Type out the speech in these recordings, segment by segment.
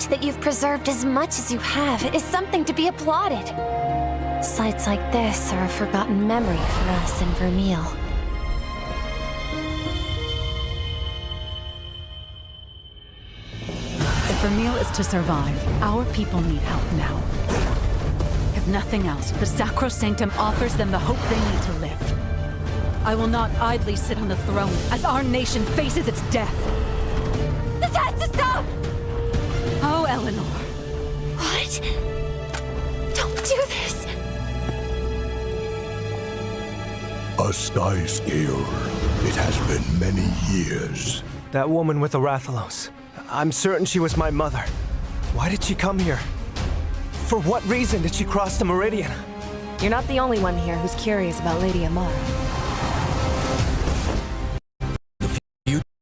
fact that you've preserved as much as you have is something to be applauded. Sights like this are a forgotten memory for us in Vermeil. If Vermeil is to survive, our people need help now. If nothing else, the Sacrosanctum offers them the hope they need to live. I will not idly sit on the throne as our nation faces its death. This has to stop! Oh, Eleanor. What? Don't do this! A sky scale. It has been many years. That woman with the Rathalos. I'm certain she was my mother. Why did she come here? For what reason did she cross the Meridian? You're not the only one here who's curious about Lady Amara. The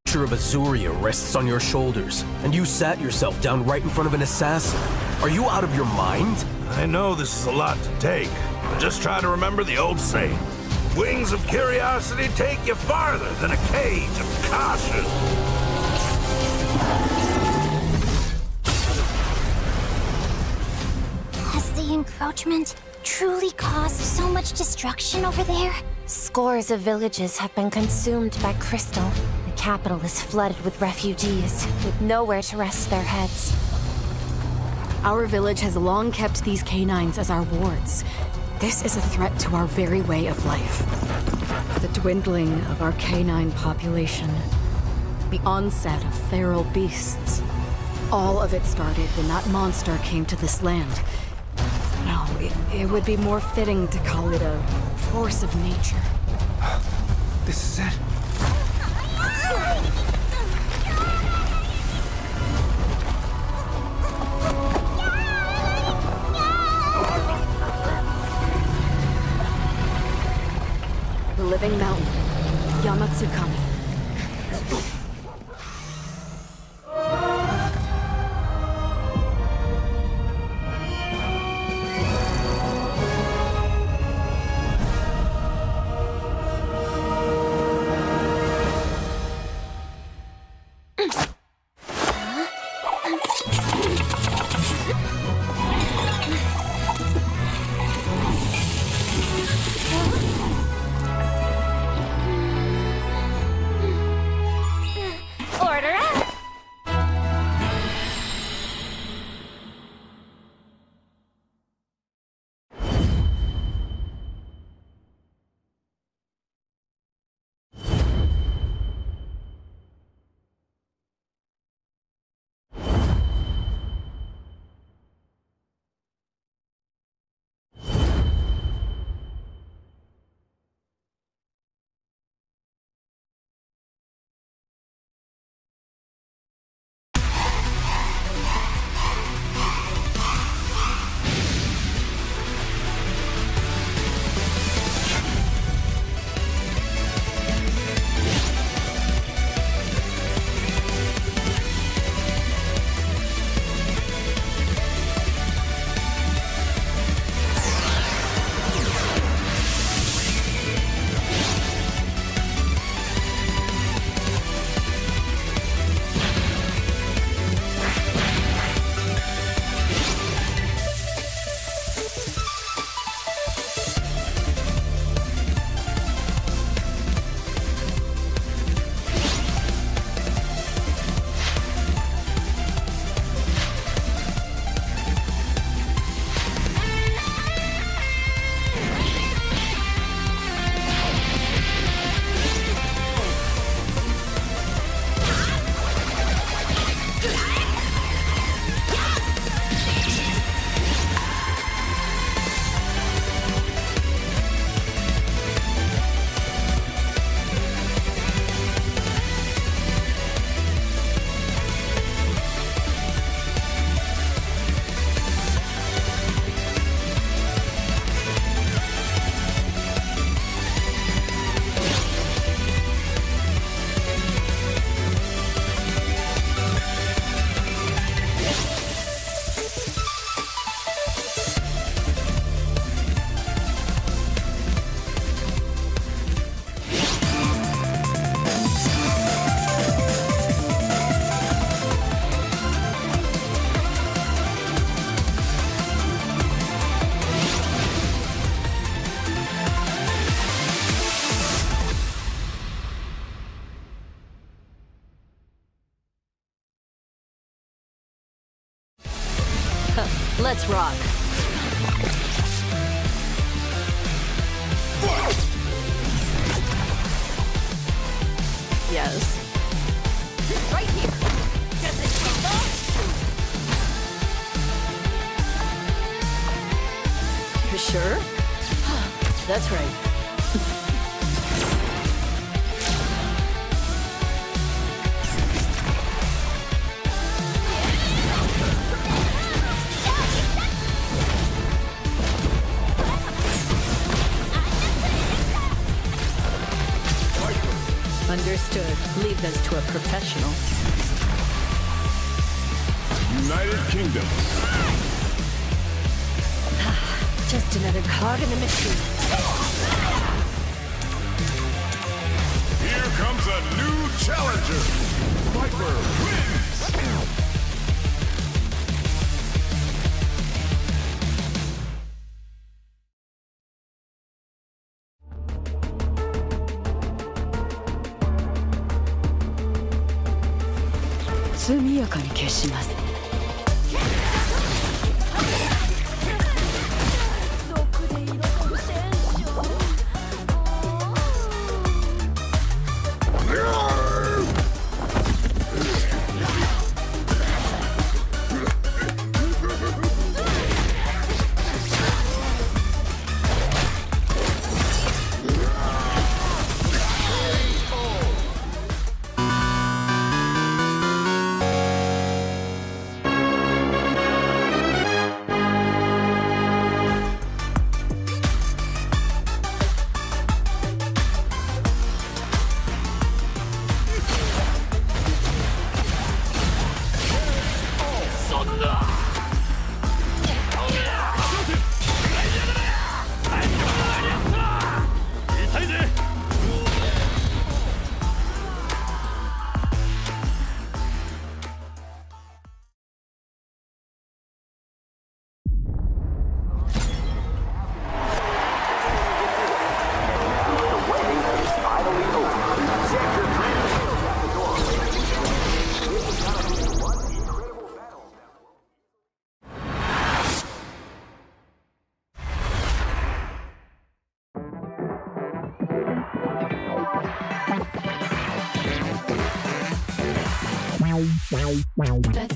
future of Azuria rests on your shoulders, and you sat yourself down right in front of an assassin. Are you out of your mind? I know this is a lot to take, but just try to remember the old saying. Wings of curiosity take you farther than a cage of caution. Has the encroachment truly caused so much destruction over there? Scores of villages have been consumed by crystal. The capital is flooded with refugees, with nowhere to rest their heads. Our village has long kept these canines as our wards. This is a threat to our very way of life. The dwindling of our canine population, the onset of feral beasts. All of it started when that monster came to this land. No, it would be more fitting to call it a force of nature. This is it. The living mountain, Yamatsukami. Let's rock. Yes. Right here. Does it take off? You sure? That's right. Understood. Leave this to a professional. United Kingdom. Just another cog in the machine. Here comes a new challenger. Viper wins. 速やかに消します。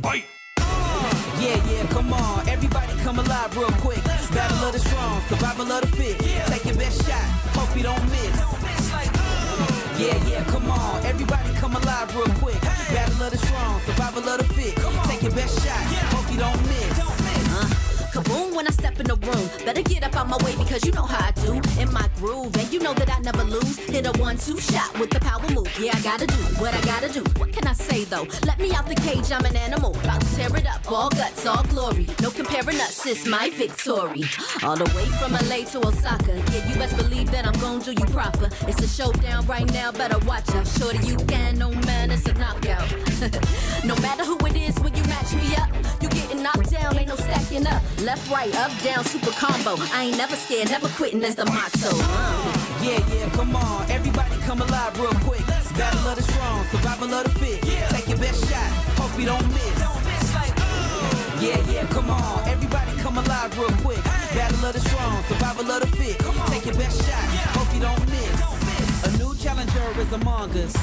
Fight! Yeah, come on. Everybody come alive real quick. Battle of the strong, survival of the fit. Take your best shot, hope you don't miss. Yeah, come on. Everybody come alive real quick. Battle of the strong, survival of the fit. Take your best shot, hope you don't miss. Kaboom when I step in the room. Better get up out my way because you know how I do. In my groove, and you know that I never lose. Hit a 1-2 shot with the power move. Yeah, I gotta do what I gotta do. What can I say though? Let me out the cage, I'm an animal. About to tear it up, all guts, all glory. No comparing us, it's my victory. All the way from LA to Osaka. Yeah, you best believe that I'm gonna do you proper. It's a showdown right now, better watch out. Shorty, you can, no man, it's a knockout. No matter who it is, when you match me up, you getting knocked down, ain't no stacking up. Left, right, up, down, super combo. I ain't never scared, never quitting as the motto. Yeah, come on. Everybody come alive real quick. Battle of the strong, survival of the fit. Take your best shot, hope you don't miss. Yeah, come on. Everybody come alive real quick. Battle of the strong, survival of the fit. Take your best shot, hope you don't miss. A new challenger is among us.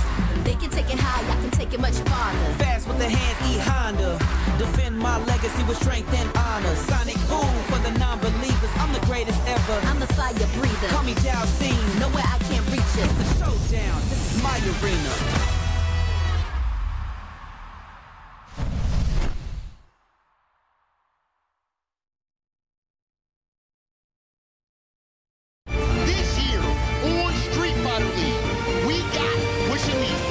They can take it high, I can take it much farther. Fast with the hands, E Honda. Defend my legacy with strength and honor. Sonic boom for the non-believers. I'm the greatest ever. I'm the fire breather. Call me Dow Scene. Nowhere I can't reach it. It's a showdown. This is my arena. This year on Street Fighter League, we got what you need.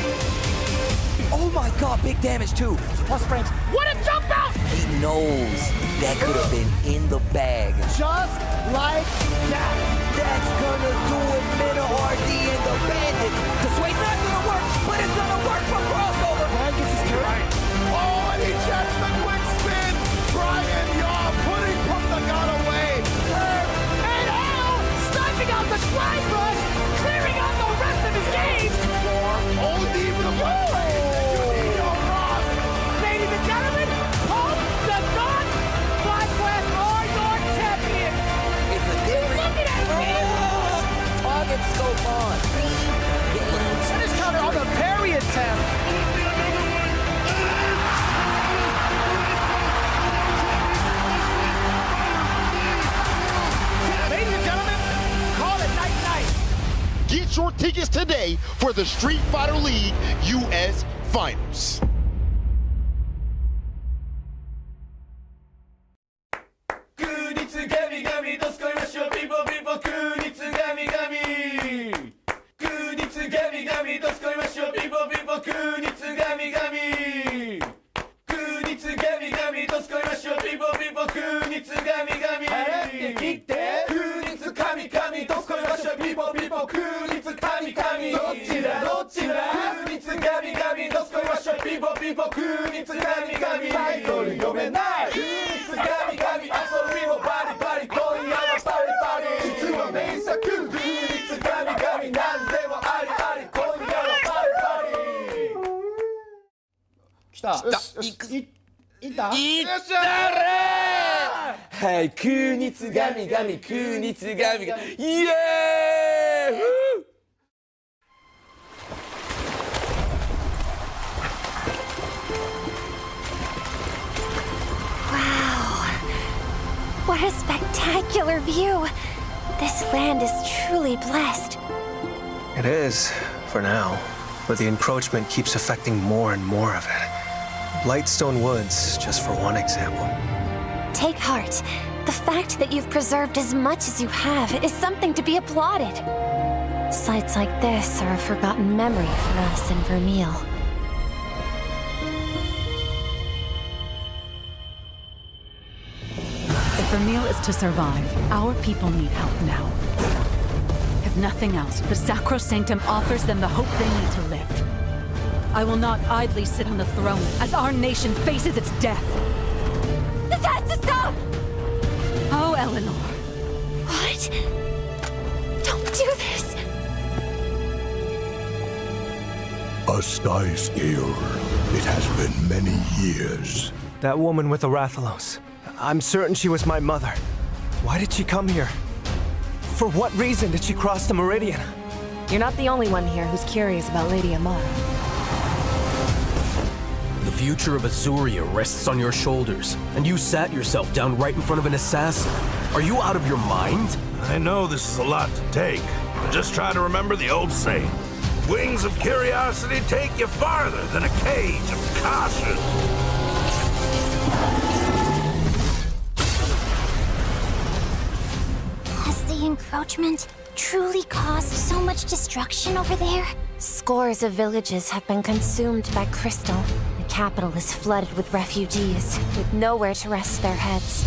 Oh my god, big damage too. Plus frames. What a jump out! He knows that could have been in the bag. Just like that. That's gonna do it, Minna RD and the Bandits. The sway's not gonna work, but it's gonna work for crossover. Brian gets his turn. Right. Oh, and he checks the quick spin. Brian Yaw putting the gun away. And Al sniping out the slide rush, clearing out the rest of his game. For OD for the play. Ladies and gentlemen, hope the God, Fly Quest tickets today for the Street Fighter League US Finals. Hey, 空日神々、空日神々、イエーイ! What a spectacular view! This land is truly blessed. It is, for now. But the encroachment keeps affecting more and more of it. Lightstone Woods, just for one example. Take heart. The fact that you've preserved as much as you have is something to be applauded. Sites like this are a forgotten memory for us in Vermeil. If Vermeil is to survive, our people need help now. If nothing else, the Sacrosanctum offers them the hope they need to live. I will not idly sit on the throne as our nation faces its death. This has to stop! Oh, Eleanor. What? Don't do this! A sky scale. It has been many years. That woman with the Rathalos. I'm certain she was my mother. Why did she come here? For what reason did she cross the Meridian? You're not the only one here who's curious about Lady Amara. The future of Azuria rests on your shoulders, and you sat yourself down right in front of an assassin. Are you out of your mind? I know this is a lot to take, but just try to remember the old saying. Wings of curiosity take you farther than a cage of caution. Has the encroachment truly caused so much destruction over there? Scores of villages have been consumed by Crystal. The capital is flooded with refugees, with nowhere to rest their heads.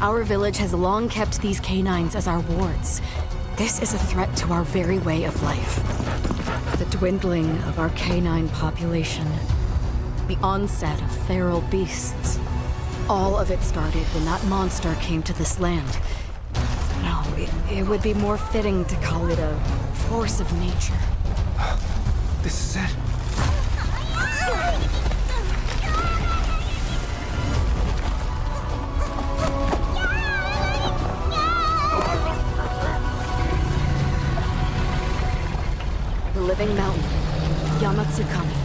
Our village has long kept these canines as our wards. This is a threat to our very way of life. The dwindling of our canine population, the onset of feral beasts. All of it started when that monster came to this land. No, it would be more fitting to call it a force of nature. This is it. The living mountain, Yamatsukami.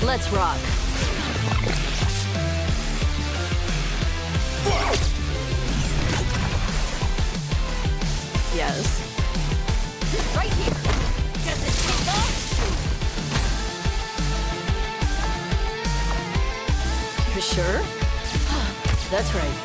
Let's rock. Yes. Right here. Does it take off? You sure? That's right.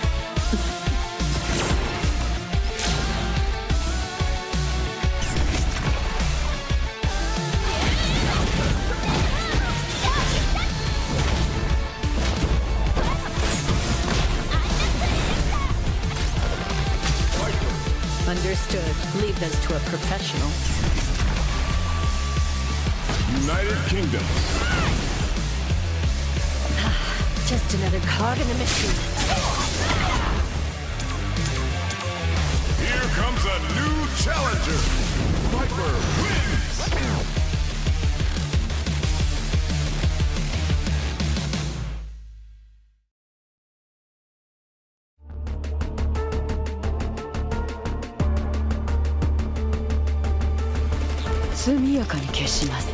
Understood. Leave those to a professional. United Kingdom. Just another cog in the machine. Here comes a new challenger. Viper wins. 速やかに消します。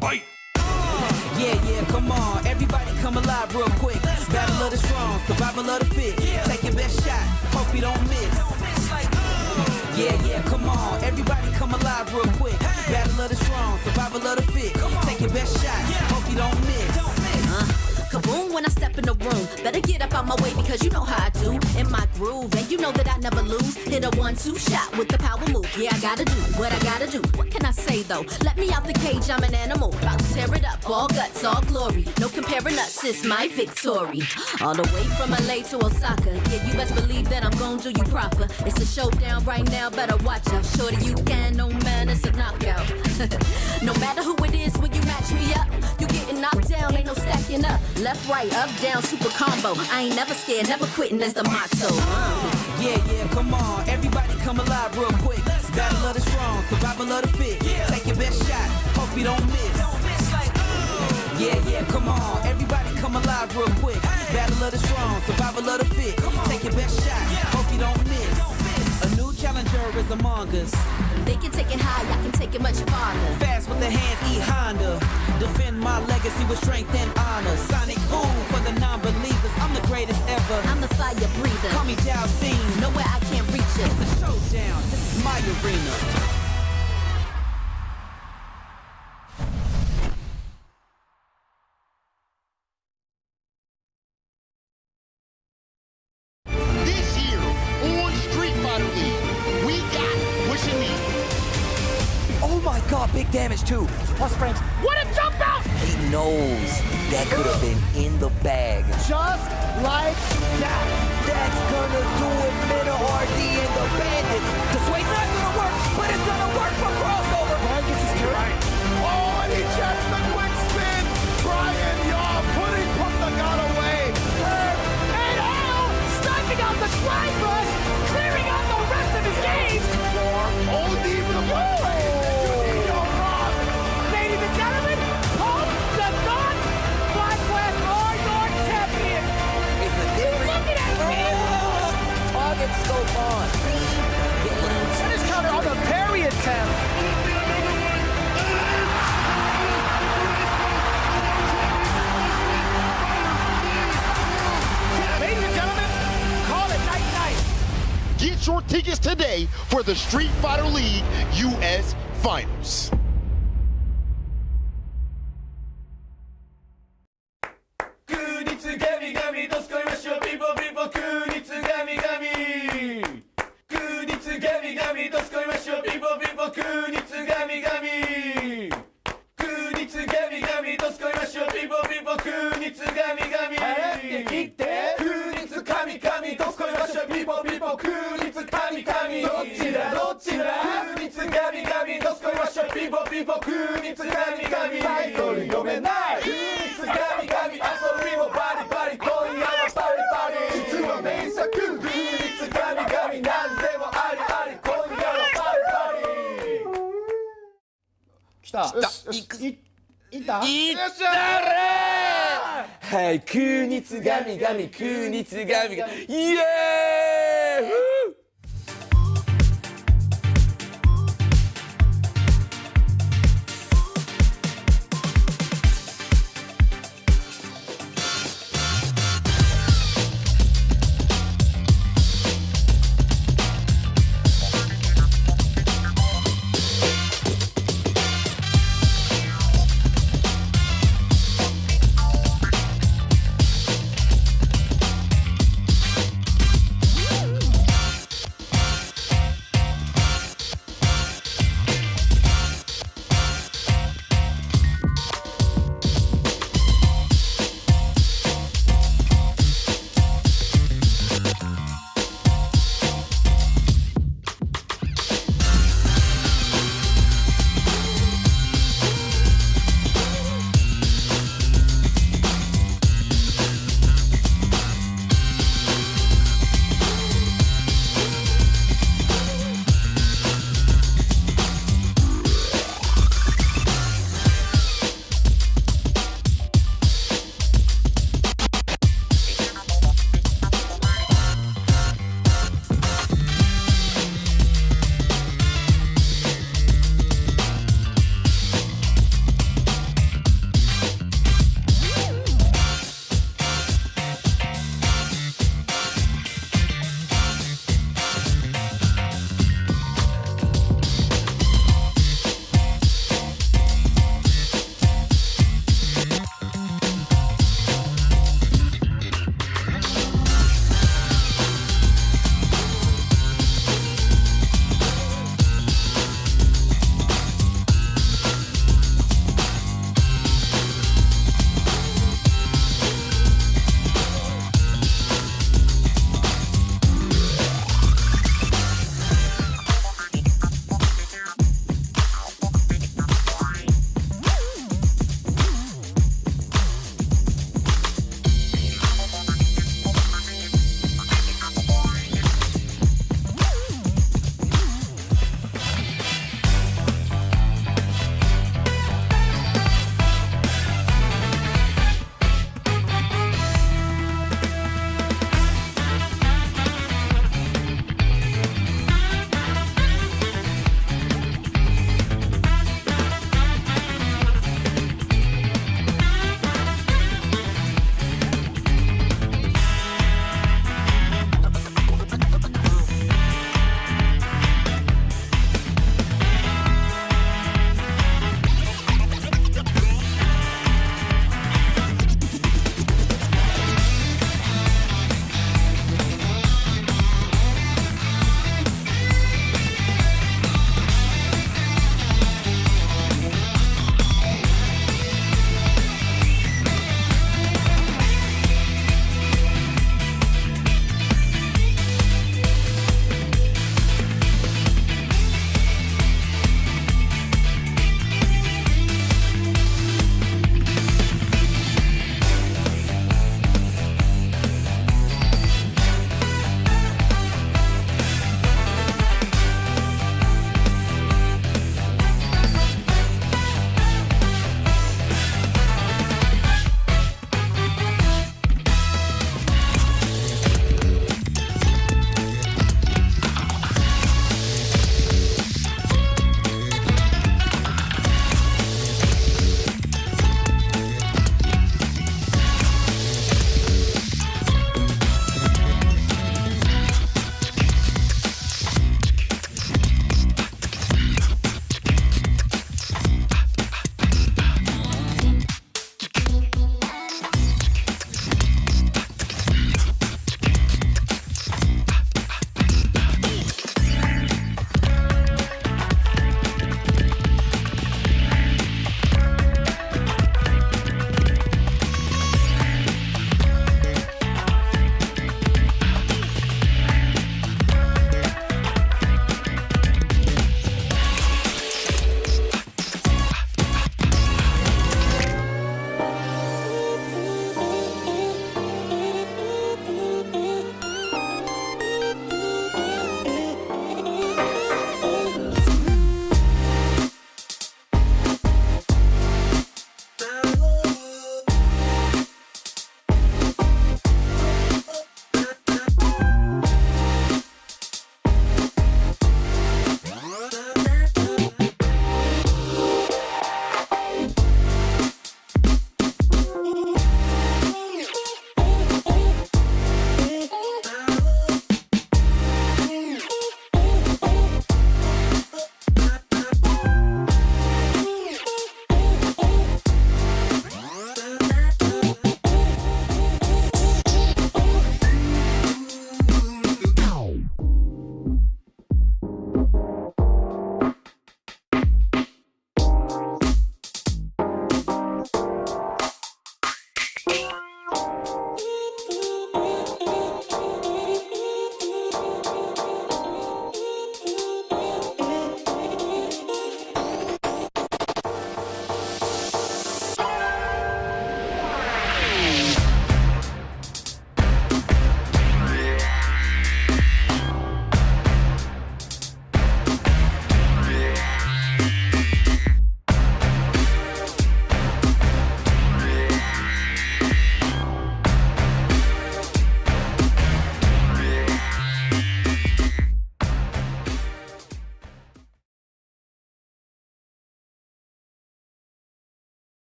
Fight! Yeah, come on. Everybody come alive real quick. Battle of the strong, survival of the fit. Take your best shot, hope you don't miss. Yeah, come on. Everybody come alive real quick. Battle of the strong, survival of the fit. Take your best shot, hope you don't miss. Kaboom when I step in the room. Better get up out my way because you know how I do. In my groove, and you know that I never lose. Hit a 1-2 shot with the power move. Yeah, I gotta do what I gotta do. What can I say though? Let me out the cage, I'm an animal. About to tear it up, all guts, all glory. No comparing us, it's my victory. All the way from LA to Osaka. Yeah, you best believe that I'm gon' do you proper. It's a showdown right now, better watch out. Shorty, you can, no man, it's a knockout. No matter who it is, when you match me up, you getting knocked down, ain't no stacking up. Left, right, up, down, super combo. I ain't never scared, never quitting, that's the motto. Yeah, come on. Everybody come alive real quick. Battle of the strong, survival of the fit. Take your best shot, hope you don't miss. Yeah, come on. Everybody come alive real quick. Battle of the strong, survival of the fit. Take your best shot, hope you don't miss. A new challenger is among us. They can take it high, I can take it much farther. Fast with the hands, E Honda. Defend my legacy with strength and honor. Sonic boom for the non-believers. I'm the greatest ever. I'm the fire breather. Call me Dow Scene. Nowhere I can't reach it. It's a showdown. This is my arena. God, big damage too. Plus frames. What a jump out! He knows that could have been in the bag. Just like that. That's gonna do it, Minna RD and the Bandits. The sway's not gonna work, but it's gonna work for crossover. Brian gets his turn. Right. Oh, and he checks the quick spin. Brian Yaw putting Pump the God away. And Al sniping out the slide rush, clearing out the rest of his games. For OD for the play. Ladies and gentlemen, Pump the God, but tickets today for the Street Fighter League US Finals.はい、空日神々、空日神々、イエーイ！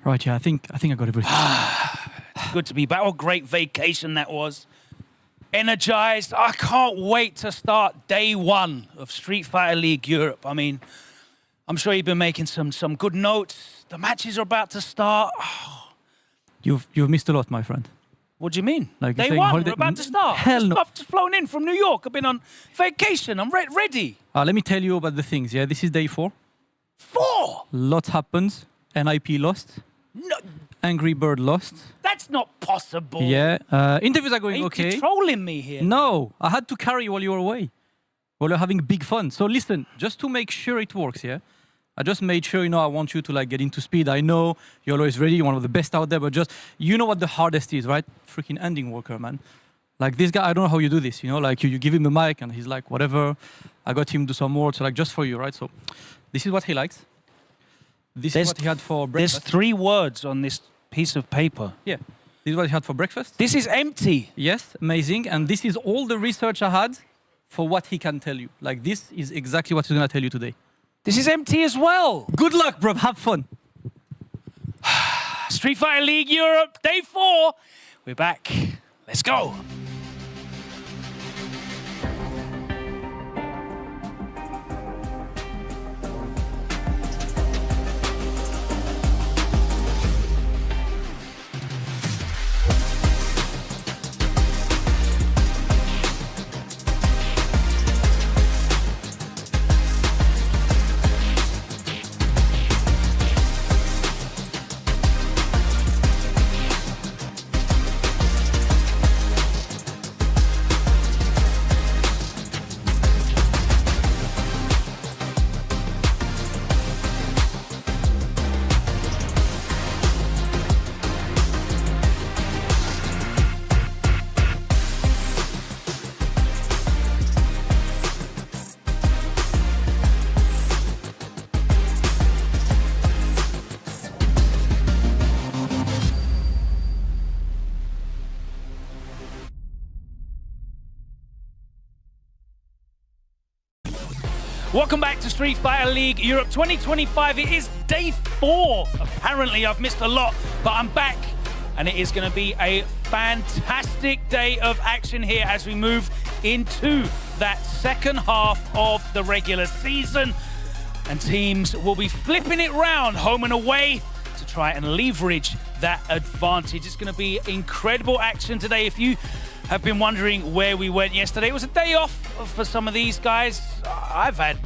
Right, yeah, I think I got everything. Good to be back. What a great vacation that was. Energized. I can't wait to start day one of Street Fighter League Europe. I mean, I'm sure you've been making some good notes. The matches are about to start. You've missed a lot, my friend. What do you mean? Like day one, we're about to start. Hell no. I've just flown in from New York. I've been on vacation. I'm ready. Let me tell you about the things, yeah? This is day 4. 4? Lots happens. NIP lost. No. Angry Bird lost. That's not possible. Yeah. Interviews are going okay. Are you trolling me here? No. I had to carry you while you were away. While you're having big fun. So listen, just to make sure it works, yeah? I just made sure, I want you to like get into speed. I know you're always ready. You're one of the best out there. But just, you know what the hardest is, right? Freaking ending worker, man. Like this guy, I don't know how you do this, Like you give him the mic and he's like, whatever. I got him to do some more. So like just for you, right? So this is what he likes. This is what he had for breakfast. There's 3 words on this piece of paper. Yeah. This is what he had for breakfast. This is empty. Yes, amazing. And this is all the research I had for what he can tell you. Like this is exactly what he's going to tell you today. This is empty as well. Good luck, bro. Have fun. Street Fighter League Europe, day 4. We're back. Let's go. Welcome back to Street Fighter League Europe 2025. It is day 4. Apparently, I've missed a lot, but I'm back. And it is going to be a fantastic day of action here as we move into that second half of the regular season. And teams will be flipping it round home and away to try and leverage that advantage. It's going to be incredible action today. If you have been wondering where we went yesterday, it was a day off for some of these guys. I've had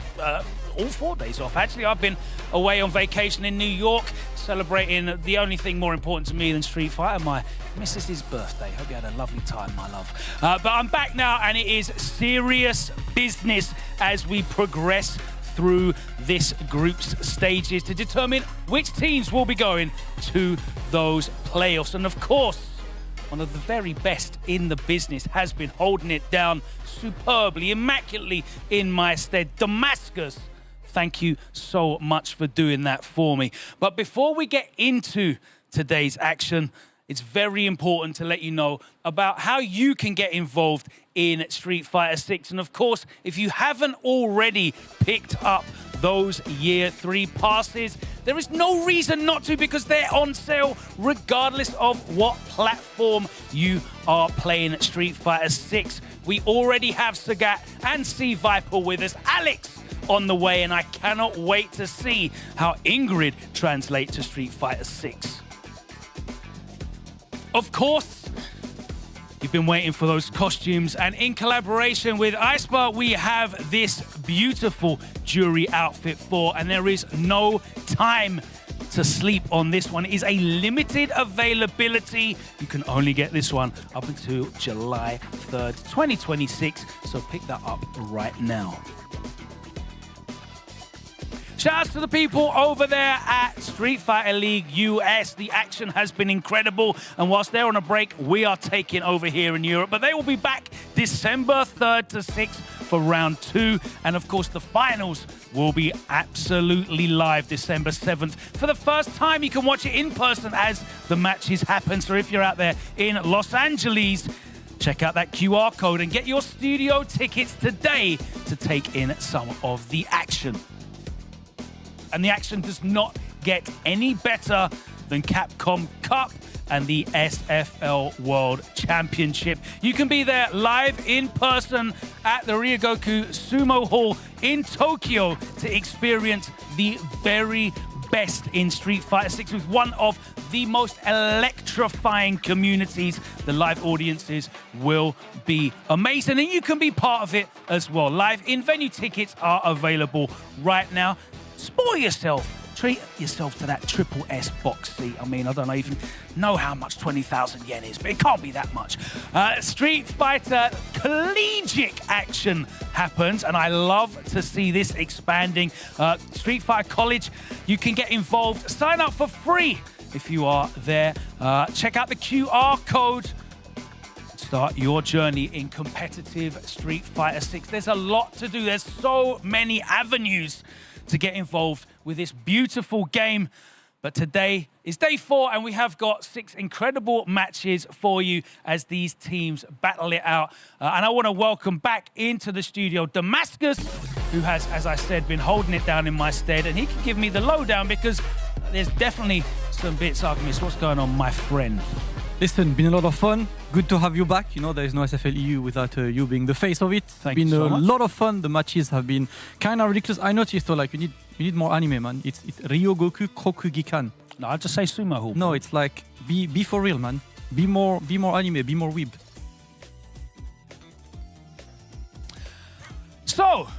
all 4 days off, actually. I've been away on vacation in New York, celebrating the only thing more important to me than Street Fighter, my missus's birthday. Hope you had a lovely time, my love. But I'm back now, and it is serious business as we progress through this group's stages to determine which teams will be going to those playoffs. And of course, one of the very best in the business has been holding it down superbly, immaculately in my stead. Damascus, thank you so much for doing that for me. But before we get into today's action, it's very important to let you know about how you can get involved in Street Fighter 6. And of course, if you haven't already picked up those Year 3 passes, there is no reason not to, because they're on sale regardless of what platform you are playing Street Fighter 6. We already have Sagat and C Viper with us, Alex on the way, and I cannot wait to see how Ingrid translates to Street Fighter 6. Of course, you've been waiting for those costumes, and in collaboration with Icebar, we have this beautiful jury outfit for, and there is no time to sleep on this one. It is a limited availability. You can only get this one up until July 3rd, 2026, so pick that up right now. Shouts to the people over there at Street Fighter League US. The action has been incredible, and whilst they're on a break, we are taking over here in Europe. But they will be back December 3rd to 6th for round 2. And of course, the finals will be absolutely live December 7th. For the first time, you can watch it in person as the matches happen. So if you're out there in Los Angeles, check out that QR code and get your studio tickets today to take in some of the action. And the action does not get any better than Capcom Cup and the SFL World Championship. You can be there live in person at the Ryogoku Sumo Hall in Tokyo to experience the very best in Street Fighter 6 with one of the most electrifying communities. The live audiences will be amazing, and you can be part of it as well. Live in-venue tickets are available right now. Spoil yourself. Treat yourself to that triple S box seat. I mean, I don't even know how much 20,000 yen is, but it can't be that much. Street Fighter collegiate action happens, and I love to see this expanding. Street Fighter College, you can get involved. Sign up for free if you are there. Check out the QR code. Start your journey in competitive Street Fighter 6. There's a lot to do. There's so many avenues to get involved with this beautiful game. But today is day 4, and we have got 6 incredible matches for you as these teams battle it out. And I want to welcome back into the studio Damascus, who has, as I said, been holding it down in my stead, and he can give me the lowdown because there's definitely some bits I've missed. What's going on, my friend? Listen, been a lot of fun. Good to have you back. You know, there is no SFL EU without you being the face of it. Thank you been so a much. lot of fun. The matches have been kind of ridiculous. I noticed, though, like, you need more anime, man. It's Ryogoku Kokugikan. No, I'll just say Sumo Hall. No, it's like, be for real, man. Be more anime, be more weeb. So,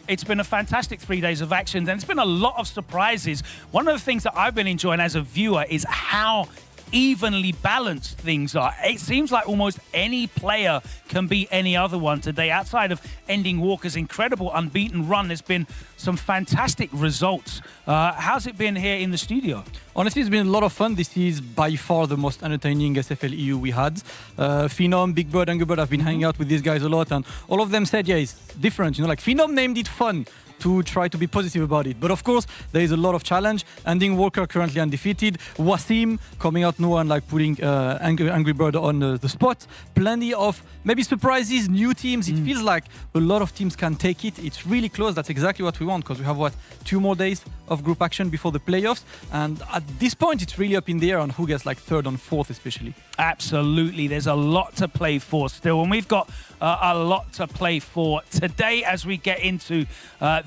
it's been a fantastic 3 days of action, and it's been a lot of surprises. One of the things that I've been enjoying as a viewer is how evenly balanced things are. It seems like almost any player can beat any other one today. Outside of ending Walker's incredible unbeaten run, there's been some fantastic results. How's it been here in the studio? Honestly, it's been a lot of fun. This is by far the most entertaining SFL EU we had. Phenom, Big Bird, Angry Bird have been hanging out with these guys a lot, and all of them said, yeah, it's different. You know, like Phenom named it fun to try to be positive about it. But of course, there is a lot of challenge. Ending Walker currently undefeated. Wasim coming out now and like putting Angry Bird on the spot. Plenty of maybe surprises, new teams. It feels like a lot of teams can take it. It's really close. That's exactly what we want because we have, 2 more days of group action before the playoffs. And at this point, it's really up in the air on who gets like 3rd and 4th especially. Absolutely. There's a lot to play for still. And we've got a lot to play for today as we get into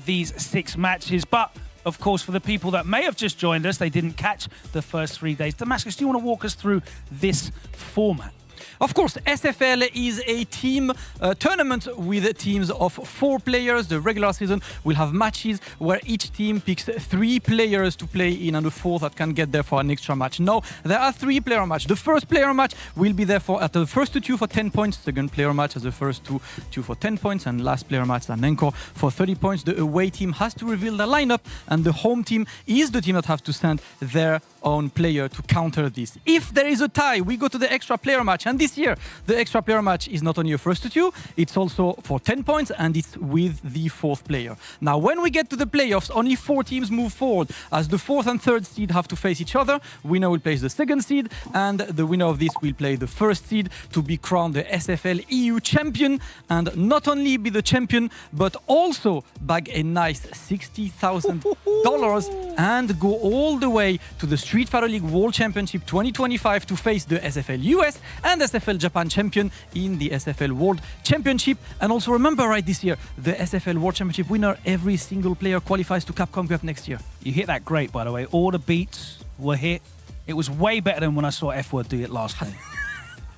these 6 matches. But of course, for the people that may have just joined us, they didn't catch the first 3 days. Damascus, do you want to walk us through this format? Of course, SFL is a team tournament with teams of 4 players. The regular season will have matches where each team picks 3 players to play in and the 4th that can get there for an extra match. Now, there are 3 player matches. The first player match will be there at the first 2 for 10 points. Second player match as the first 2 for 10 points. And last player match, an encore for 30 points. The away team has to reveal the lineup, and the home team is the team that has to send their own player to counter this. If there is a tie, we go to the extra player match. And this year, the extra player match is not only a first to 2, it's also for 10 points, and it's with the 4th player. Now, when we get to the playoffs, only 4 teams move forward, as the 4th and 3rd seed have to face each other. Winner will place the 2nd seed, and the winner of this will play the 1st seed to be crowned the SFL EU champion, and not only be the champion, but also bag a nice $60,000 and go all the way to the Street Fighter League World Championship 2025 to face the SFL US and SFL Japan champion in the SFL World Championship. And also remember, right, this year, the SFL World Championship winner, every single player qualifies to Capcom Cup next year. You hit that great, by the way. All the beats were hit. It was way better than when I saw F-Word do it last time.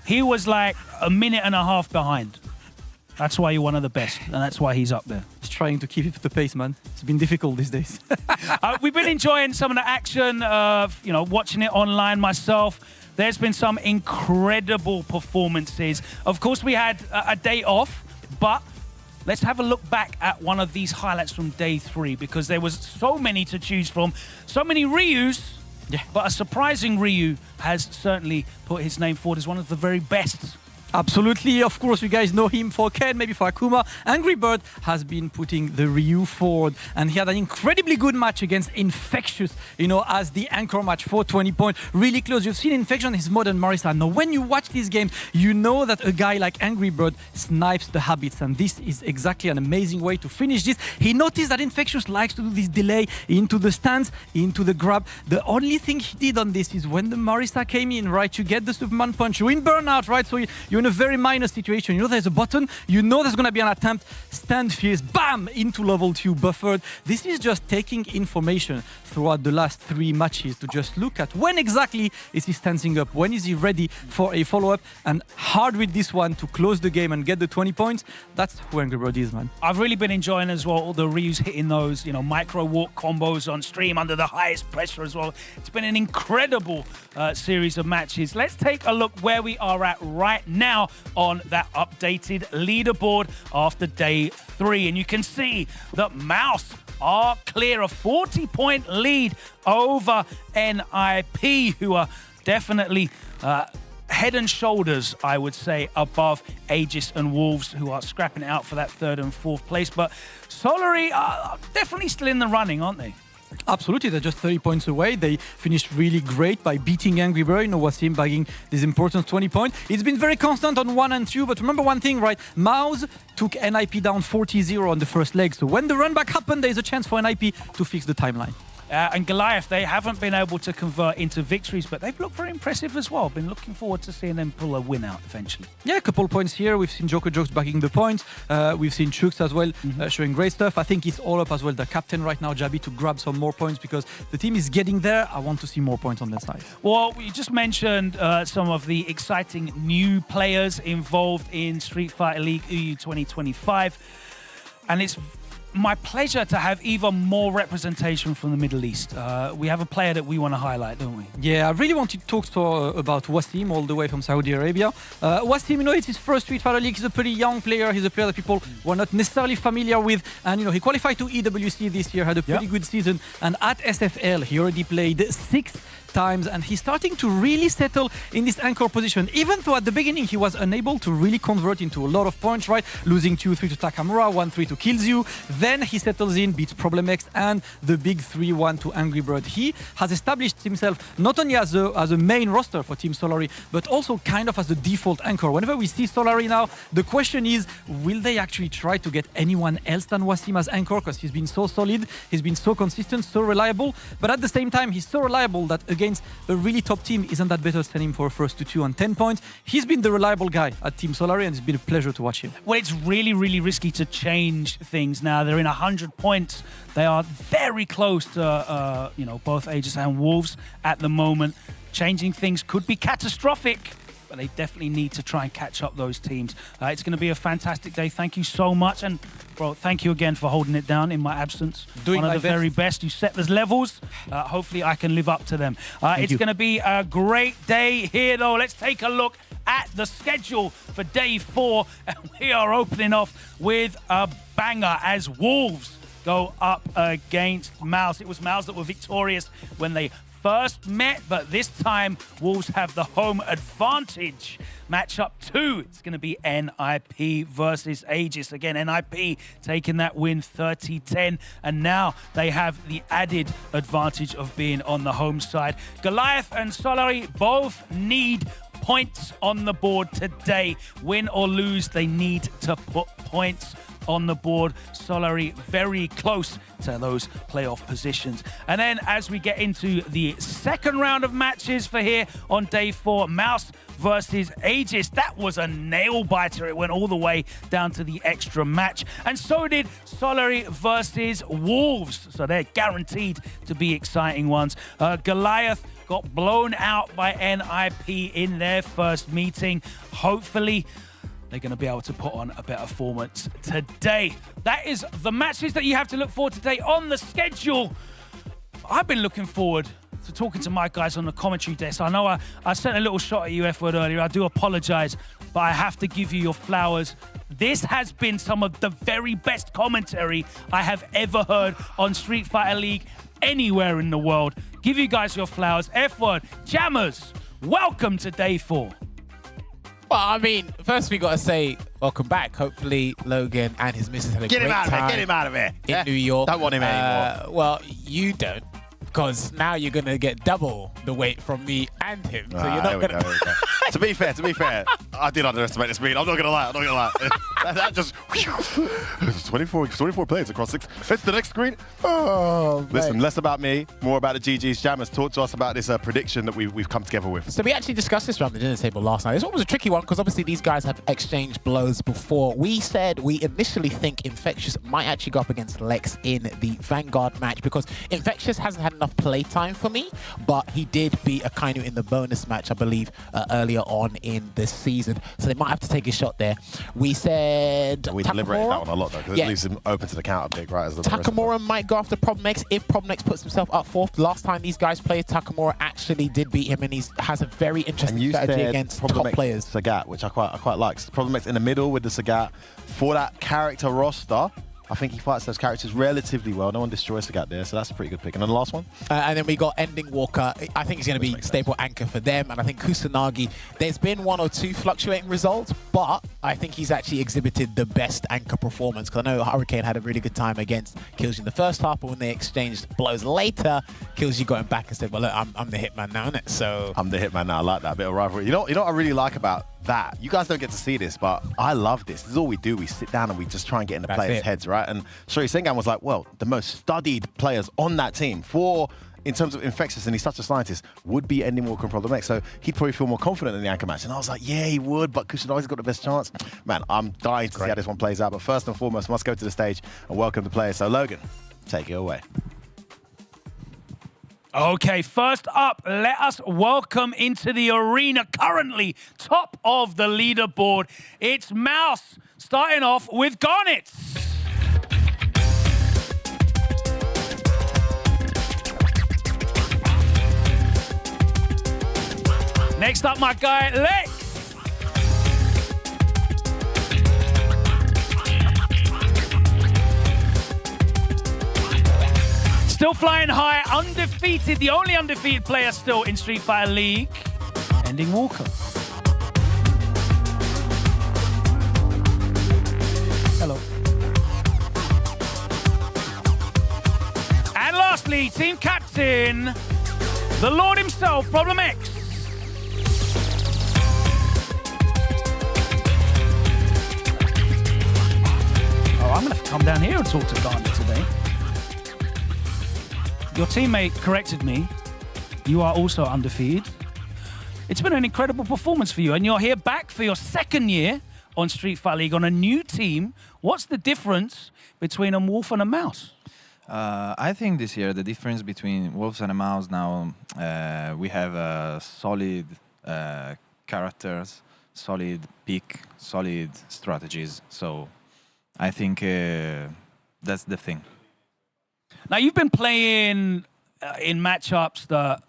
He was like a minute and a half behind. That's why you're one of the best, and that's why he's up there. He's trying to keep the pace, man. It's been difficult these days. We've been enjoying some of the action, watching it online myself. There's been some incredible performances. Of course, we had a day off, but let's have a look back at one of these highlights from day 3, because there was so many to choose from, so many Ryus. Yeah. But a surprising Ryu has certainly put his name forward as one of the very best. Absolutely. Of course, you guys know him for Ken, maybe for Akuma. Angry Bird has been putting the Ryu forward, and he had an incredibly good match against Infectious, as the anchor match for 20 points. Really close. You've seen Infection, his modern Marisa. Now, when you watch this game, you know that a guy like Angry Bird snipes the habits, and this is exactly an amazing way to finish this. He noticed that Infectious likes to do this delay into the stance, into the grab. The only thing he did on this is when the Marisa came in, right, you get the Superman punch, you're in burnout, right, so you're in a very minor situation. There's a button, there's going to be an attempt, stand fierce, bam, into level 2 buffered. This is just taking information throughout the last 3 matches to just look at when exactly is he standing up, when is he ready for a follow-up, and hard with this one to close the game and get the 20 points. That's who Angry Bird is, man. I've really been enjoying as well all the Ryu's hitting those, micro walk combos on stream under the highest pressure as well. It's been an incredible series of matches. Let's take a look where we are at right now on that updated leaderboard after day 3. And you can see that Mouse are clear, a 40-point lead over NIP, who are definitely head and shoulders, I would say, above Aegis and Wolves, who are scrapping it out for that 3rd and 4th place. But Solary are definitely still in the running, aren't they? Absolutely, they're just 30 points away. They finished really great by beating Angry Bird. Wasim bagging this important 20 points. It's been very constant on 1 and 2, but remember one thing, right? Mouse took NIP down 40-0 on the first leg. So when the run back happened, there's a chance for NIP to fix the timeline. And Goliath, they haven't been able to convert into victories, but they've looked very impressive as well. Been looking forward to seeing them pull a win out eventually. Yeah, a couple points here. We've seen Joker Jokes backing the points. We've seen Chooks as well showing great stuff. I think it's all up as well, the captain right now, Jabi, to grab some more points because the team is getting there. I want to see more points on their side. Well, we just mentioned some of the exciting new players involved in Street Fighter League EU 2025. And it's my pleasure to have even more representation from the Middle East. We have a player that we want to highlight, don't we? Yeah, I really wanted to talk about Wasim, all the way from Saudi Arabia. Wasim, it's his first Street Fighter League. He's a pretty young player. He's a player that people were not necessarily familiar with. And, he qualified to EWC this year, had a pretty good season. And at SFL, he already played 6 times, and he's starting to really settle in this anchor position, even though at the beginning he was unable to really convert into a lot of points, right? Losing 2-3 to Takamura, 1-3 to Killzoo. Then he settles in, beats Problem X and the big 3-1 to Angry Bird. He has established himself not only as a main roster for Team Solary, but also kind of as the default anchor. Whenever we see Solary now, the question is, will they actually try to get anyone else than Wasim as anchor? Because he's been so solid, he's been so consistent, so reliable, but at the same time, he's so reliable that against a really top team, isn't that better send him for a first to 2 on 10 points? He's been the reliable guy at Team Solary, and it's been a pleasure to watch him. Well, it's really, really risky to change things now. They're in 100 points. They are very close to, both Aegis and Wolves at the moment. Changing things could be catastrophic, but they definitely need to try and catch up those teams. It's going to be a fantastic day. Thank you so much. And, bro, thank you again for holding it down in my absence. Doing one of my the very best. You set those levels. Hopefully I can live up to them. It's going to be a great day here, though. Let's take a look at the schedule for day 4. And we are opening off with a banger as Wolves go up against Mouse. It was Mouse that were victorious when they first met, but this time Wolves have the home advantage. Matchup 2, it's going to be NIP versus Aegis. Again, NIP taking that win 30-10, and now they have the added advantage of being on the home side. Goliath and Solary both need points on the board today. Win or lose, they need to put points on the board. Solary very close to those playoff positions. And then as we get into the second round of matches for here on day 4, Mouse versus Aegis. That was a nail biter. It went all the way down to the extra match. And so did Solary versus Wolves. So they're guaranteed to be exciting ones. Goliath got blown out by NIP in their first meeting. Hopefully they're going to be able to put on a better performance today. That is the matches that you have to look forward to today on the schedule. I've been looking forward to talking to my guys on the commentary desk. I know I sent a little shot at you, F-Word, earlier. I do apologize, but I have to give you your flowers. This has been some of the very best commentary I have ever heard on Street Fighter League anywhere in the world. Give you guys your flowers. F-Word, Jammers, welcome to day 4. Well, I mean, first we got to say welcome back. Hopefully, Logan and his missus had a great time. Get him out of here. In New York. Don't want him anymore. Well, you don't, because now you're going to get double the weight from me and him. So you're not going to... To be fair, I did underestimate the speed. I'm not gonna lie. that just 24 players across 6. It's the next screen. Oh, listen, less about me, more about the GG's. Jammers, talk to us about this prediction that we've come together with. So we actually discussed this around the dinner table last night. This one was a tricky one because obviously these guys have exchanged blows before. We said we initially think Infectious might actually go up against Lex in the Vanguard match because Infectious hasn't had enough playtime for me, but he did beat Akainu in the bonus match, I believe, earlier on in the season. So they might have to take a shot there. We said we deliberated that one a lot though, because it leaves him open to the counter pick, right? As the Takamura might go after Problem X if Problem X puts himself up fourth. Last time these guys played, Takamura actually did beat him, and he has a very interesting strategy against top players. Sagat, which I quite like. Problem X in the middle with the Sagat for that character roster. I think he fights those characters relatively well. No one destroys Sagat there, so that's a pretty good pick. And then the last one? And then we got Ending Walker. I think he's going to be staple anchor for them. And I think Kusanagi, there's been 1 or 2 fluctuating results, but I think he's actually exhibited the best anchor performance. Because I know Hurricane had a really good time against Killsy in the first half, but when they exchanged blows later, Killsy got him back and said, well, look, I'm the hitman now, innit? So I'm the hitman now. I like that bit of rivalry. You know what I really like about that? You guys don't get to see this, but I love this. This is all we do. We sit down and we just try and get in the players' heads, right? And Shuri Sengan was like, well, the most studied players on that team in terms of Infectious, and he's such a scientist, would be Ending Walker and Problem X. So he'd probably feel more confident in the anchor match. And I was like, yeah, he would, but Kusanagi's got the best chance. Man, I'm dying to see how this one plays out. But first and foremost, must go to the stage and welcome the players. So Logan, take it away. Okay, first up, let us welcome into the arena, currently top of the leaderboard. It's Mouse, starting off with Garnet. Next up, my guy, Lex. Still flying high, undefeated, the only undefeated player still in Street Fighter League, Ending Walker. Hello. And lastly, team captain, the Lord himself, Problem X. Oh, I'm gonna have to come down here and talk to Garnet today. Your teammate corrected me. You are also undefeated. It's been an incredible performance for you, and you're here back for your second year on Street Fighter League on a new team. What's the difference between a wolf and a mouse? I think this year the difference between wolves and a mouse now, we have solid characters, solid pick, solid strategies. So I think that's the thing. Now, you've been playing in matchups that,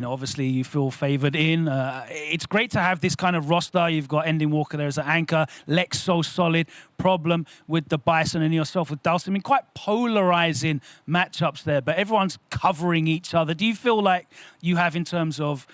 obviously you feel favored in. It's great to have this kind of roster. You've got Ending Walker there as an anchor, Lex so solid, Problem with the Bison, and yourself with Dulce. I mean, quite polarizing matchups there, but everyone's covering each other. Do you feel like you have, in terms of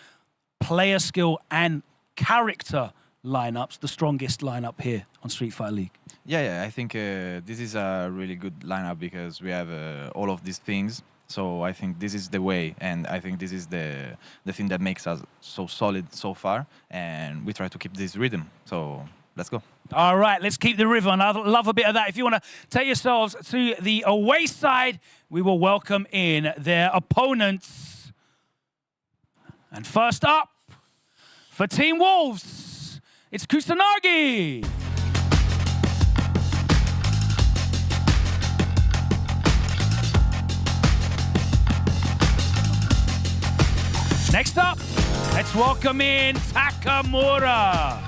player skill and character lineups, the strongest lineup here on Street Fighter League? Yeah, I think this is a really good lineup because we have all of these things. So I think this is the way, and I think this is the thing that makes us so solid so far, and we try to keep this rhythm. So let's go. All right, let's keep the rhythm. I love a bit of that. If you want to take yourselves to the away side, we will welcome in their opponents. And first up, for Team Wolves, it's Kusanagi. Next up, let's welcome in Takamura.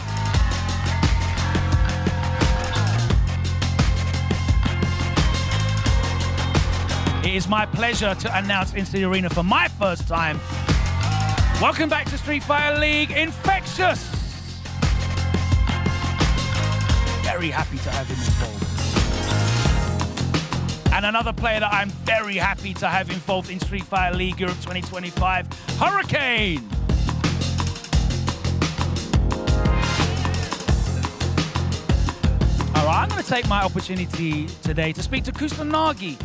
It is my pleasure to announce into the arena for my first time. Welcome back to Street Fighter League, Infectious. Very happy to have him involved. And another player that I'm very happy to have involved in Street Fighter League Europe 2025, Hurricane. take my opportunity today to speak to Kusanagi.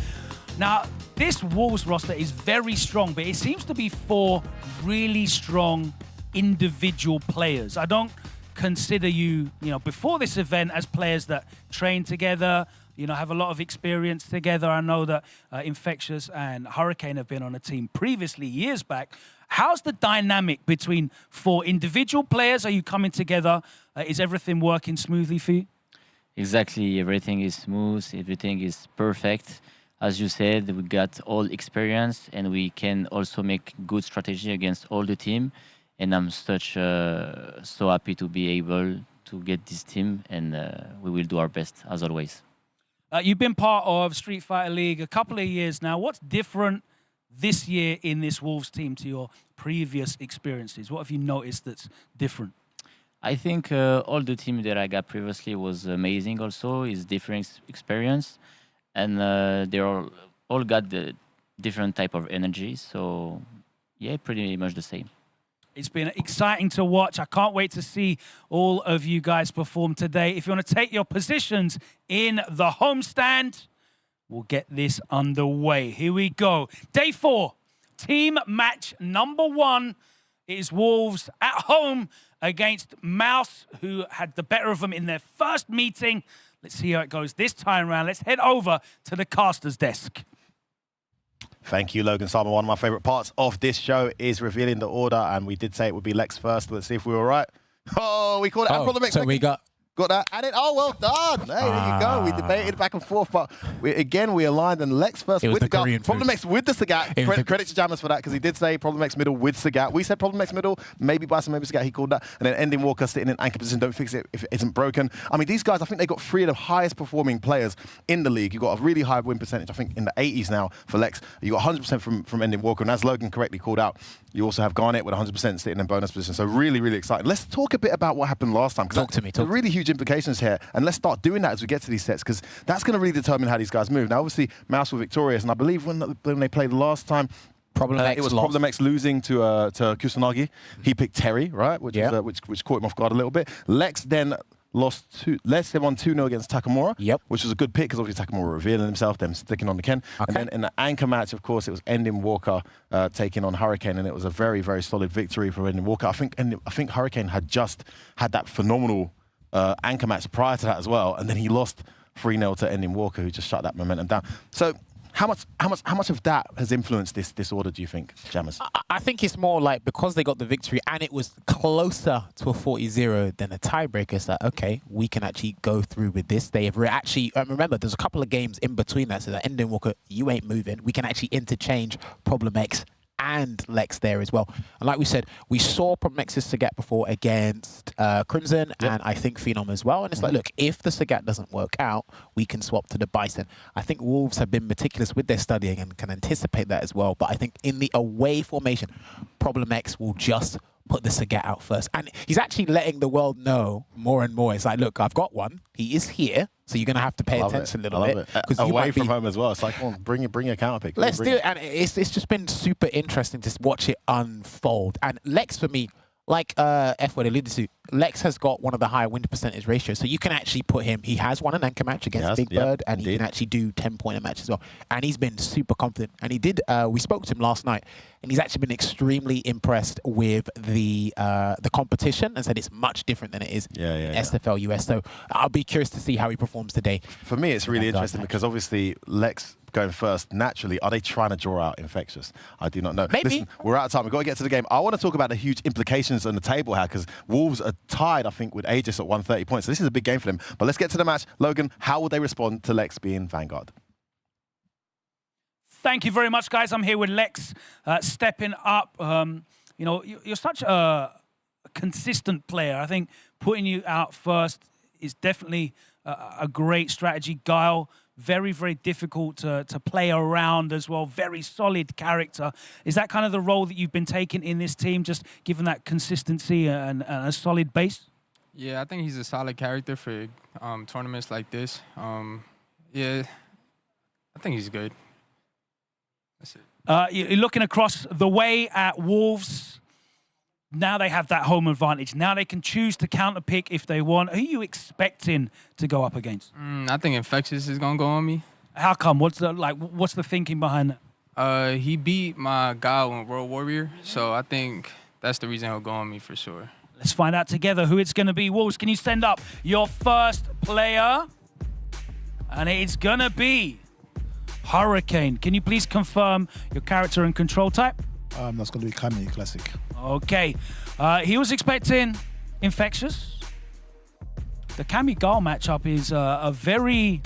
Now, this Wolves roster is very strong, but it seems to be four really strong individual players. I don't consider you, before this event as players that train together, have a lot of experience together. I know that Infectious and Hurricane have been on a team previously, years back. How's the dynamic between four individual players? Are you coming together? Is everything working smoothly for you? Exactly. Everything is smooth. Everything is perfect. As you said, we got all experience and we can also make good strategy against all the team. And I'm so happy to be able to get this team, and we will do our best as always. You've been part of Street Fighter League a couple of years now. What's different this year in this Wolves team to your previous experiences? What have you noticed that's different? I think all the team that I got previously was amazing also. It's different experience. And they all got the different type of energy. So, yeah, pretty much the same. It's been exciting to watch. I can't wait to see all of you guys perform today. If you want to take your positions in the homestand, we'll get this underway. Here we go. Day 4, team match number 1 is Wolves at home against Mouse, who had the better of them in their first meeting. Let's see how it goes this time around. Let's head over to the caster's desk. Thank you, Logan Simon. One of my favorite parts of this show is revealing the order, and we did say it would be Lex first. Let's see if we were right. Oh, we called it. Oh, so we got that. And well done. Hey, there you go. We debated back and forth, but we aligned, and Lex first with the guard. Problem X with the Sagat. Credit to Jammers for that, because he did say Problem X middle with Sagat. We said Problem X middle, maybe Bison, maybe Sagat. He called that. And then Ending Walker sitting in anchor position. Don't fix it if it isn't broken. I mean, these guys, I think they got 3 of the highest performing players in the league. You've got a really high win percentage, I think, in the 80s now for Lex. You got 100% from Ending Walker. And as Logan correctly called out, you also have Garnet with 100% sitting in bonus position. So really, really exciting. Let's talk a bit about what happened last time. Talk to me. There are really huge implications here. And let's start doing that as we get to these sets, because that's going to really determine how these guys move. Now, obviously, Mouse were victorious. And I believe when they played last time, it was Problem X losing to Kusanagi. He picked Terry, right? Which caught him off guard a little bit. Lex then lost Lex won 2-0 against Takamura, which was a good pick because obviously Takamura revealing himself, them sticking on the Ken. Okay. And then in the anchor match, of course, it was Ending Walker taking on Hurricane, and it was a very, very solid victory for Ending Walker. I think Hurricane had just had that phenomenal anchor match prior to that as well, and then he lost 3-0 to Ending Walker, who just shut that momentum down. So how much of that has influenced this order, do you think, Jammers? I think it's more like because they got the victory and it was closer to a 40-0 than a tiebreaker. It's like, okay, we can actually go through with this. They have actually, remember, there's a couple of games in between that, so that Ending Walker, you ain't moving. We can actually interchange Problem X and Lex there as well. And like we said, we saw Problem X's Sagat before against Crimson and I think Phenom as well. And it's like, look, if the Sagat doesn't work out, we can swap to the Bison. I think Wolves have been meticulous with their studying and can anticipate that as well. But I think in the away formation, Problem X will just put the Sagat out first. And he's actually letting the world know more and more. It's like, look, I've got one. He is here. So you're going to have to pay attention a little bit. Away from home as well. It's like, come on, bring your counter pick. Let's do it. And it's just been super interesting to watch it unfold. And Lex, for me, like F-Word alluded to, Lex has got one of the higher win percentage ratios. So you can actually put him, he has won an anchor match against Big Bird, and he can actually do 10-point match as well. And he's been super confident. And he did, we spoke to him last night, and he's actually been extremely impressed with the competition and said it's much different than it is SFL US. So I'll be curious to see how he performs today. For me, it's really interesting because obviously Lex going first, naturally, are they trying to draw out Infectious? I do not know. Maybe. Listen, we're out of time. We've got to get to the game. I want to talk about the huge implications on the table here, because Wolves are tied, I think, with Aegis at 130 points. So this is a big game for them. But let's get to the match. Logan, how would they respond to Lex being Vanguard? Thank you very much, guys. I'm here with Lex, stepping up. You know, you're such a consistent player. I think putting you out first is definitely a great strategy. Guile, very, very difficult to play around as well. Very solid character. Is that kind of the role that you've been taking in this team, just given that consistency and a solid base? Yeah, I think he's a solid character for tournaments like this. Yeah, I think he's good. That's it. You're looking across the way at Wolves. Now they have that home advantage. Now they can choose to counter pick if they want. Who are you expecting to go up against? I think Infectious is gonna go on me. How come? What's the thinking behind that? He beat my guy in World Warrior, so I think that's the reason he'll go on me for sure. Let's find out together who it's going to be. Wolves, can you send up your first player? And it's going to be Hurricane. Can you please confirm your character and control type? That's going to be Gummy, classic. Okay. He was expecting Infectious. The Cammy Gal matchup is a very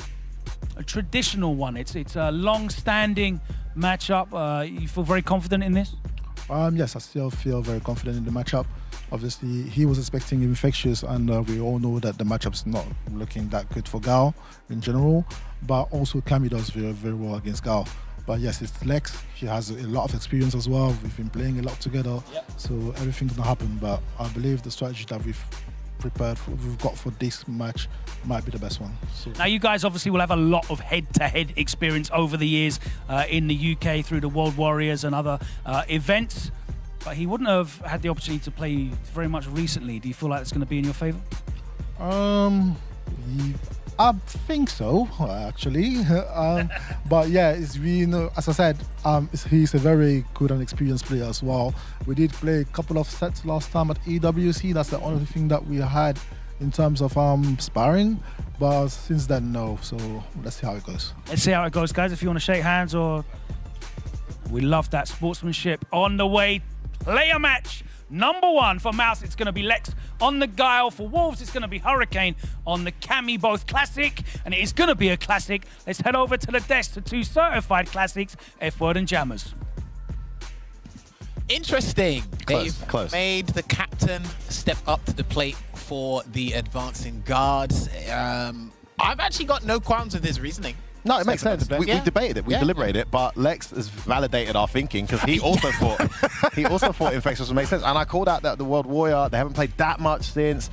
traditional one. It's a long-standing matchup. You feel very confident in this? Yes, I still feel very confident in the matchup. Obviously, he was expecting Infectious, and we all know that the matchup's not looking that good for Gal in general. But also, Cammy does very, very well against Gal. But yes, it's Lex. He has a lot of experience as well. We've been playing a lot together, so everything's gonna happen. But I believe the strategy that we've got for this match might be the best one. So. Now, you guys obviously will have a lot of head-to-head experience over the years in the UK through the World Warriors and other events. But he wouldn't have had the opportunity to play very much recently. Do you feel like it's going to be in your favor? I think so, actually. But yeah, it's as I said, he's a very good and experienced player as well. We did play a couple of sets last time at EWC. That's the only thing that we had in terms of sparring. But since then, no. So let's see how it goes. Let's see how it goes, guys. If you want to shake hands, or we love that sportsmanship. On the way, player match number 1 for Mouse. It's going to be Lex on the Guile. For Wolves, it's going to be Hurricane on the Cammy. Both classic, and it is going to be a classic. Let's head over to the desk to 2 certified classics, F-Word and Jammers. Interesting. Close, They've close. made the captain step up to the plate for the advancing guards. I've actually got no qualms with his reasoning. No, it makes sense. We debated it, we deliberated it, but Lex has validated our thinking because he also thought Infectious would make sense. And I called out that the World Warrior, they haven't played that much since.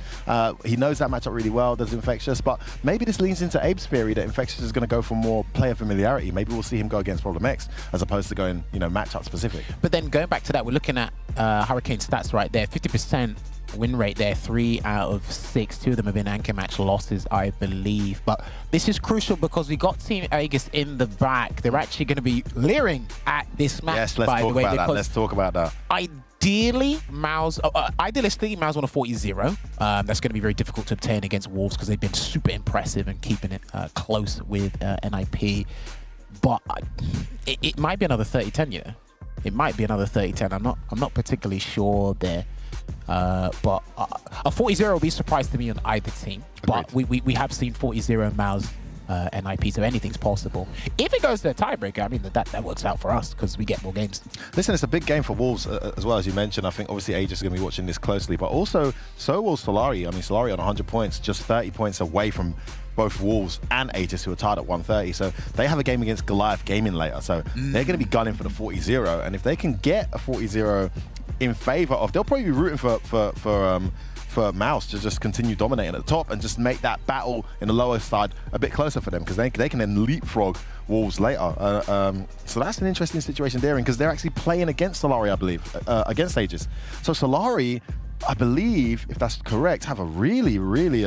He knows that matchup really well, does Infectious, but maybe this leans into Abe's theory that Infectious is going to go for more player familiarity. Maybe we'll see him go against Problem X as opposed to going, matchup specific. But then going back to that, we're looking at Hurricane stats right there, 50% win rate there, 3 out of 6. 2 of them have been anchor match losses, I believe. But this is crucial because we got Team Aegis in the back. They're actually going to be leering at this match, yes, let's by talk the way. About that. Let's talk about that. Ideally, idealistically, Mao's on a 40-0. That's going to be very difficult to obtain against Wolves because they've been super impressive and keeping it close with NIP. But it might be another 30-10, It might be another 30-10. I'm not particularly sure there. But a 40-0 will be a surprise to me on either team. Agreed. But we have seen 40-0 Mao's NIP, so anything's possible. If it goes to a tiebreaker, I mean, that works out for us because we get more games. Listen, it's a big game for Wolves as well, as you mentioned. I think obviously Aegis is going to be watching this closely, but also so will Solari. I mean, Solari on 100 points, just 30 points away from both Wolves and Aegis, who are tied at 130. So they have a game against Goliath Gaming later. So they're going to be gunning for the 40-0. And if they can get a 40-0 in favor of, they'll probably be rooting for Mouse to just continue dominating at the top and just make that battle in the lower side a bit closer for them, because they can then leapfrog Wolves later. So that's an interesting situation there, because they're actually playing against Solari, I believe, against Aegis. So Solari, I believe, if that's correct, have a really, really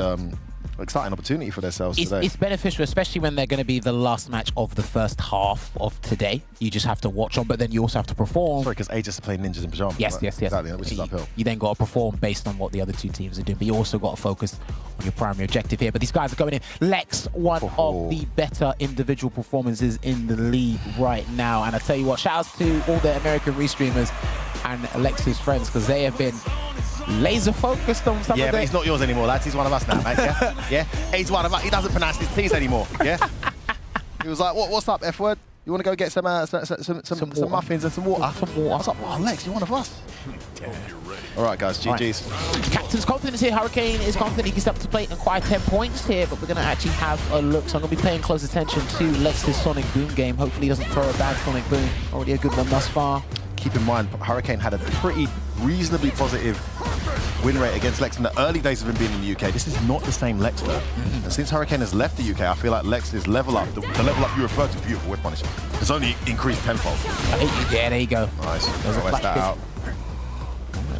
exciting opportunity for themselves today. It's beneficial, especially when they're going to be the last match of the first half of today. You just have to watch on, but then you also have to perform. Sorry, because Aegis are playing Ninjas in Pyjamas. Yes, right? yes. Exactly, which is uphill. You then got to perform based on what the other two teams are doing, but you also got to focus on your primary objective here. But these guys are going in. Lex, one of the better individual performances in the league right now. And I tell you what, shout outs to all the American restreamers and Lex's friends, because they have been laser focused on something. Yeah, but he's not yours anymore, lads. He's one of us now, mate. Yeah, he's one of us. He doesn't pronounce his T's anymore. Yeah. He was like, "What's up, F-word? You want to go get some muffins and some water?" I was like, "Wow, Lex, you're one of us." All right, guys, GG's. Right. Captain's confidence here. Hurricane is confident he can step up to plate and acquire 10 points here, but we're going to actually have a look. So I'm going to be paying close attention to Lex's Sonic Boom game. Hopefully he doesn't throw a bad Sonic Boom. Already a good one thus far. Keep in mind, Hurricane had a pretty reasonably positive win rate against Lex in the early days of him being in the UK. This is not the same Lex though. And since Hurricane has left the UK, I feel like Lex's level up, the level up you refer to, beautiful whip punisher, has only increased tenfold. Yeah, there you go. Nice. Rest that out.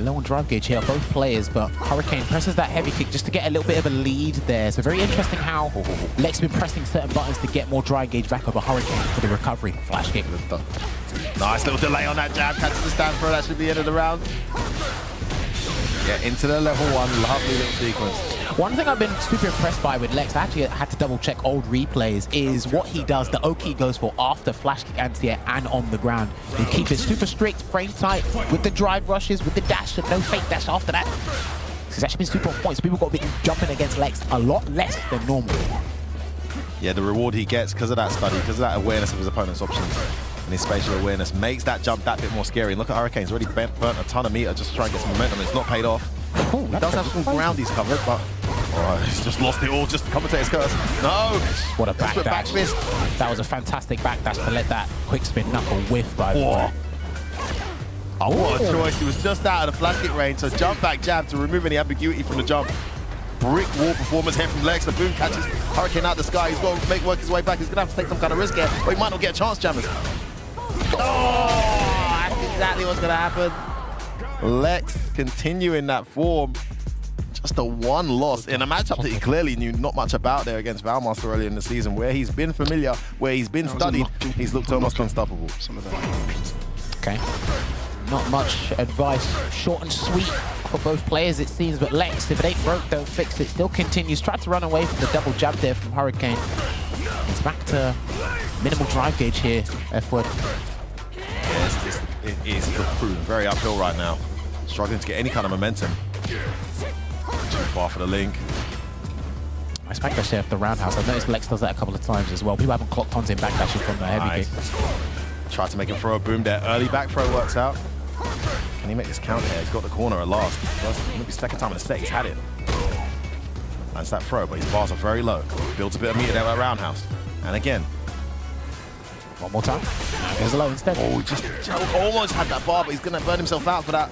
low on drive gauge here, both players, but Hurricane presses that heavy kick just to get a little bit of a lead there. So very interesting how Lex has been pressing certain buttons to get more drive gauge back over Hurricane for the recovery. Flash kick. Nice little delay on that jab. Catches the stand throw. That should be the end of the round. Get into the level 1. Lovely little sequence. One thing I've been super impressed by with Lex, I actually had to double check old replays, is what he does, the Oki goes for after flash kick anti-air and on the ground. He keep it super strict, frame tight, with the drive rushes, with the dash, and no fake dash after that. He's actually been super on point, so people got to be jumping against Lex a lot less than normal. Yeah, the reward he gets because of that study, because of that awareness of his opponent's options, and his spatial awareness makes that jump that bit more scary. And look at Hurricane's already burnt a ton of meter just to try and get some momentum. It's not paid off. Ooh, he does have some ground he's covered, but he's just lost it all. Just the commentator's curse. No! What a back fist. That was a fantastic back dash to let that quick spin knuckle whiff by the way. Oh, what a choice. He was just out of the flash kick range, so jump back jab to remove any ambiguity from the jump. Brick wall performance here from Lex. The boom catches Hurricane out the sky. He's got to work his way back. He's going to have to take some kind of risk here, but he might not get a chance, jammers. Oh, that's exactly what's going to happen. Lex continuing that form. Just a one loss in a matchup that he clearly knew not much about there against Valmaster earlier in the season, where he's been familiar, where he's been studied. He's looked almost unstoppable. Okay. Not much advice, short and sweet for both players it seems, but Lex, if it ain't broke, don't fix it, still continues. Tried to run away from the double jab there from Hurricane. It's back to minimal drive gauge here, F-word. Yes, it is proven very uphill right now. Struggling to get any kind of momentum. Too far for the link. Nice backdash there off the roundhouse. I've noticed Lex does that a couple of times as well. People haven't clocked on him backdashing from the heavy kick. Tried to make him throw a boom there. Early back throw works out. Can he make this count here? He's got the corner at last. Maybe second time in a set, he's had it. Lands that throw, but his bars are very low. Builds a bit of meter there at roundhouse. And again. One more time. There's a low instead. Oh, just almost had that bar, but he's going to burn himself out for that.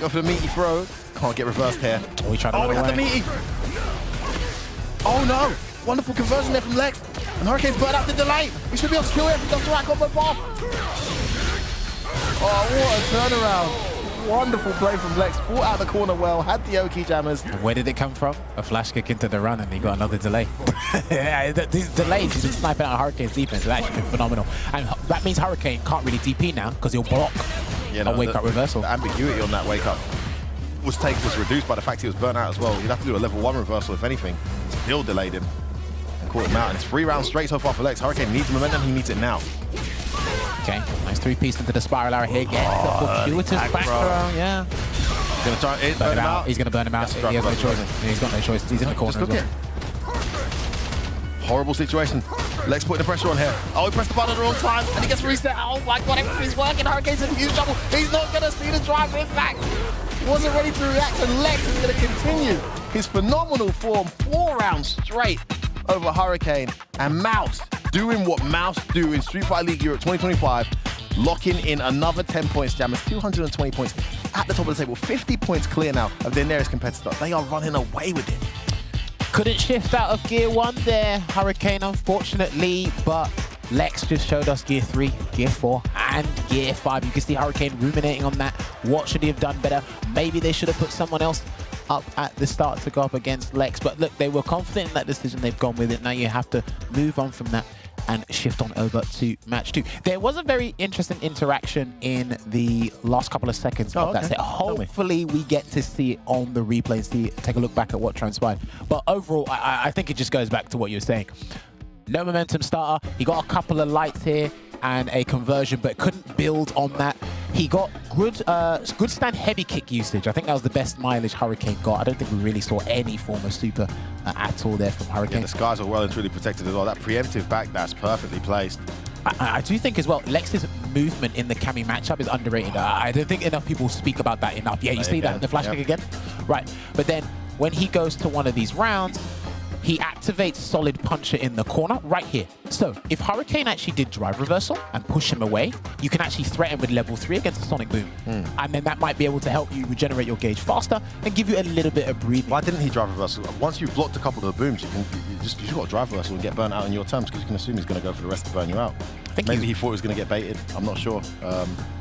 Go for the meaty throw. Can't get reversed here. Oh, he tried to he had the meaty. Oh no! Wonderful conversion there from Lex. And Hurricane's burnt out the delay. We should be able to kill him. He does the rack on the bar. Oh, what a turnaround. Wonderful play from Lex. Fought out the corner well, had the Oki jammers. And where did it come from? A flash kick into the run and he got another delay. Yeah, these delays, he's been sniping out Hurricane's defense. It's actually been phenomenal. And that means Hurricane can't really DP now because he'll block a wake-up reversal. The ambiguity on that wake-up was reduced by the fact he was burnt out as well. You'd have to do a level 1 reversal if anything. Still delayed him and caught him out. And it's 3 rounds straight so far for Lex. Hurricane needs momentum, he needs it now. Okay, nice 3-piece into the spiral arrow here. Fortuitous back throw, yeah. He's going to try and burn him out. He's going to burn him out. He has no choice. He's got no choice. He's in the corner as well. Horrible situation. Lex putting the pressure on here. Oh, he pressed the button at the wrong time and he gets reset. Oh my god, everything's working. Hurricane's in huge trouble. He's not going to see the drive impact. He wasn't ready to react, and Lex is going to continue his phenomenal form. 4 rounds straight over Hurricane. And Mouse doing what Mouse do in Street Fighter League Europe 2025, locking in another 10 points, Jammers, 220 points at the top of the table, 50 points clear now of their nearest competitor. They are running away with it. Couldn't shift out of Gear 1 there, Hurricane, unfortunately, but Lex just showed us Gear 3, Gear 4, and Gear 5. You can see Hurricane ruminating on that. What should he have done better? Maybe they should have put someone else up at the start to go up against Lex, but look, they were confident in that decision. They've gone with it. Now you have to move on from that and shift on over to match 2. There was a very interesting interaction in the last couple of seconds of that set. Hopefully we get to see it on the replay, take a look back at what transpired. But overall, I think it just goes back to what you were saying. No momentum starter. He got a couple of lights here and a conversion, but couldn't build on that. He got good stand heavy kick usage. I think that was the best mileage Hurricane got. I don't think we really saw any form of super at all there from Hurricane. Yeah, the skies are well and truly protected as well. That preemptive backdash perfectly placed. I do think as well, Lex's movement in the Cammy matchup is underrated. I don't think enough people speak about that enough. Yeah, you see that in the flash kick again? Right, but then when he goes to one of these rounds, he activates solid puncher in the corner right here. So if Hurricane actually did drive reversal and push him away, you can actually threaten with level 3 against a sonic boom. And then that might be able to help you regenerate your gauge faster and give you a little bit of breathing. Why didn't he drive reversal? Once you've blocked a couple of the booms, you just got to drive reversal and get burnt out in your terms, because you can assume he's going to go for the rest to burn you out. Maybe he thought he was going to get baited. I'm not sure.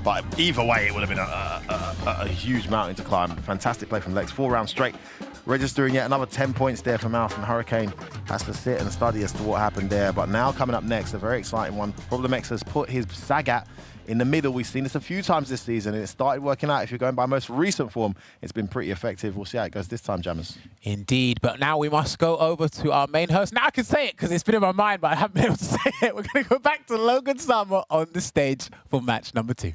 But either way, it would have been a huge mountain to climb. Fantastic play from Lex. 4 rounds straight. Registering yet another 10 points there for Mouse, and Hurricane has to sit and study as to what happened there. But now coming up next, a very exciting one. Problem X has put his Sagat in the middle. We've seen this a few times this season, and it started working out. If you're going by most recent form, it's been pretty effective. We'll see how it goes this time, Jammers. Indeed, but now we must go over to our main host. Now I can say it because it's been in my mind, but I haven't been able to say it. We're going to go back to Logan Sama on the stage for match number 2.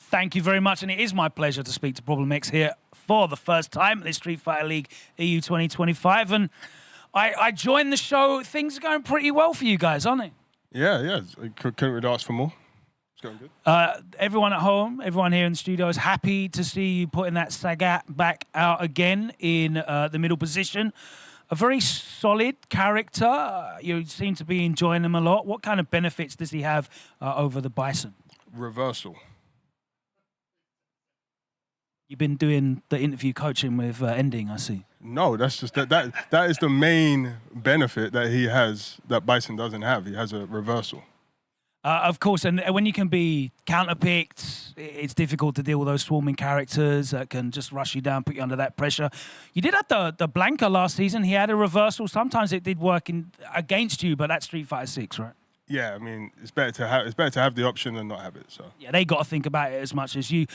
Thank you very much, and it is my pleasure to speak to Problem X here for the first time at the Street Fighter League EU 2025. And I joined the show. Things are going pretty well for you guys, aren't they? Yeah. Couldn't really ask for more. It's going good. Everyone at home, everyone here in the studio is happy to see you putting that Sagat back out again in the middle position. A very solid character. You seem to be enjoying him a lot. What kind of benefits does he have over the Bison? Reversal. You've been doing the interview coaching with Ending, I see. No, that's just that is the main benefit that he has that Bison doesn't have. He has a reversal. Of course, and when you can be counterpicked, it's difficult to deal with those swarming characters that can just rush you down, put you under that pressure. You did have the Blanca last season. He had a reversal. Sometimes it did work against you, but that's Street Fighter 6, right? Yeah, I mean, it's better to have the option than not have it. So yeah, they got to think about it as much as you.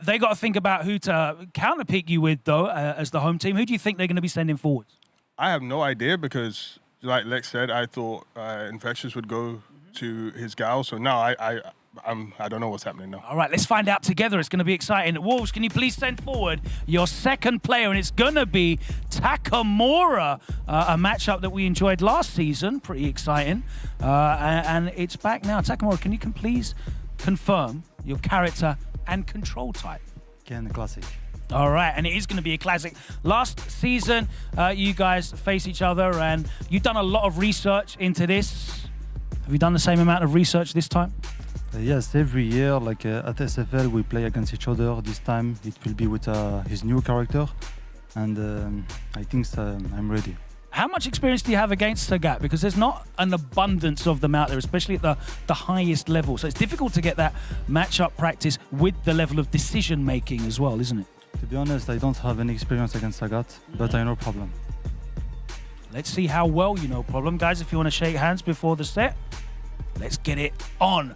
They got to think about who to counterpick you with, though, as the home team. Who do you think they're going to be sending forwards? I have no idea because, like Lex said, I thought Infectious would go to his gal. So now I don't know what's happening now. All right, let's find out together. It's going to be exciting. Wolves, can you please send forward your second player? And it's going to be Takamura, a matchup that we enjoyed last season. Pretty exciting. And it's back now. Takamura, can you please confirm your character and control type? Ken, classic. All right, and it is going to be a classic. Last season, you guys face each other, and you've done a lot of research into this. Have you done the same amount of research this time? Yes, every year, like at SFL, we play against each other. This time it will be with his new character, and I think I'm ready. How much experience do you have against Sagat? Because there's not an abundance of them out there, especially at the highest level. So it's difficult to get that matchup practice with the level of decision making as well, isn't it? To be honest, I don't have any experience against Sagat, but I know Problem. Let's see how well you know Problem. Guys, if you want to shake hands before the set, let's get it on.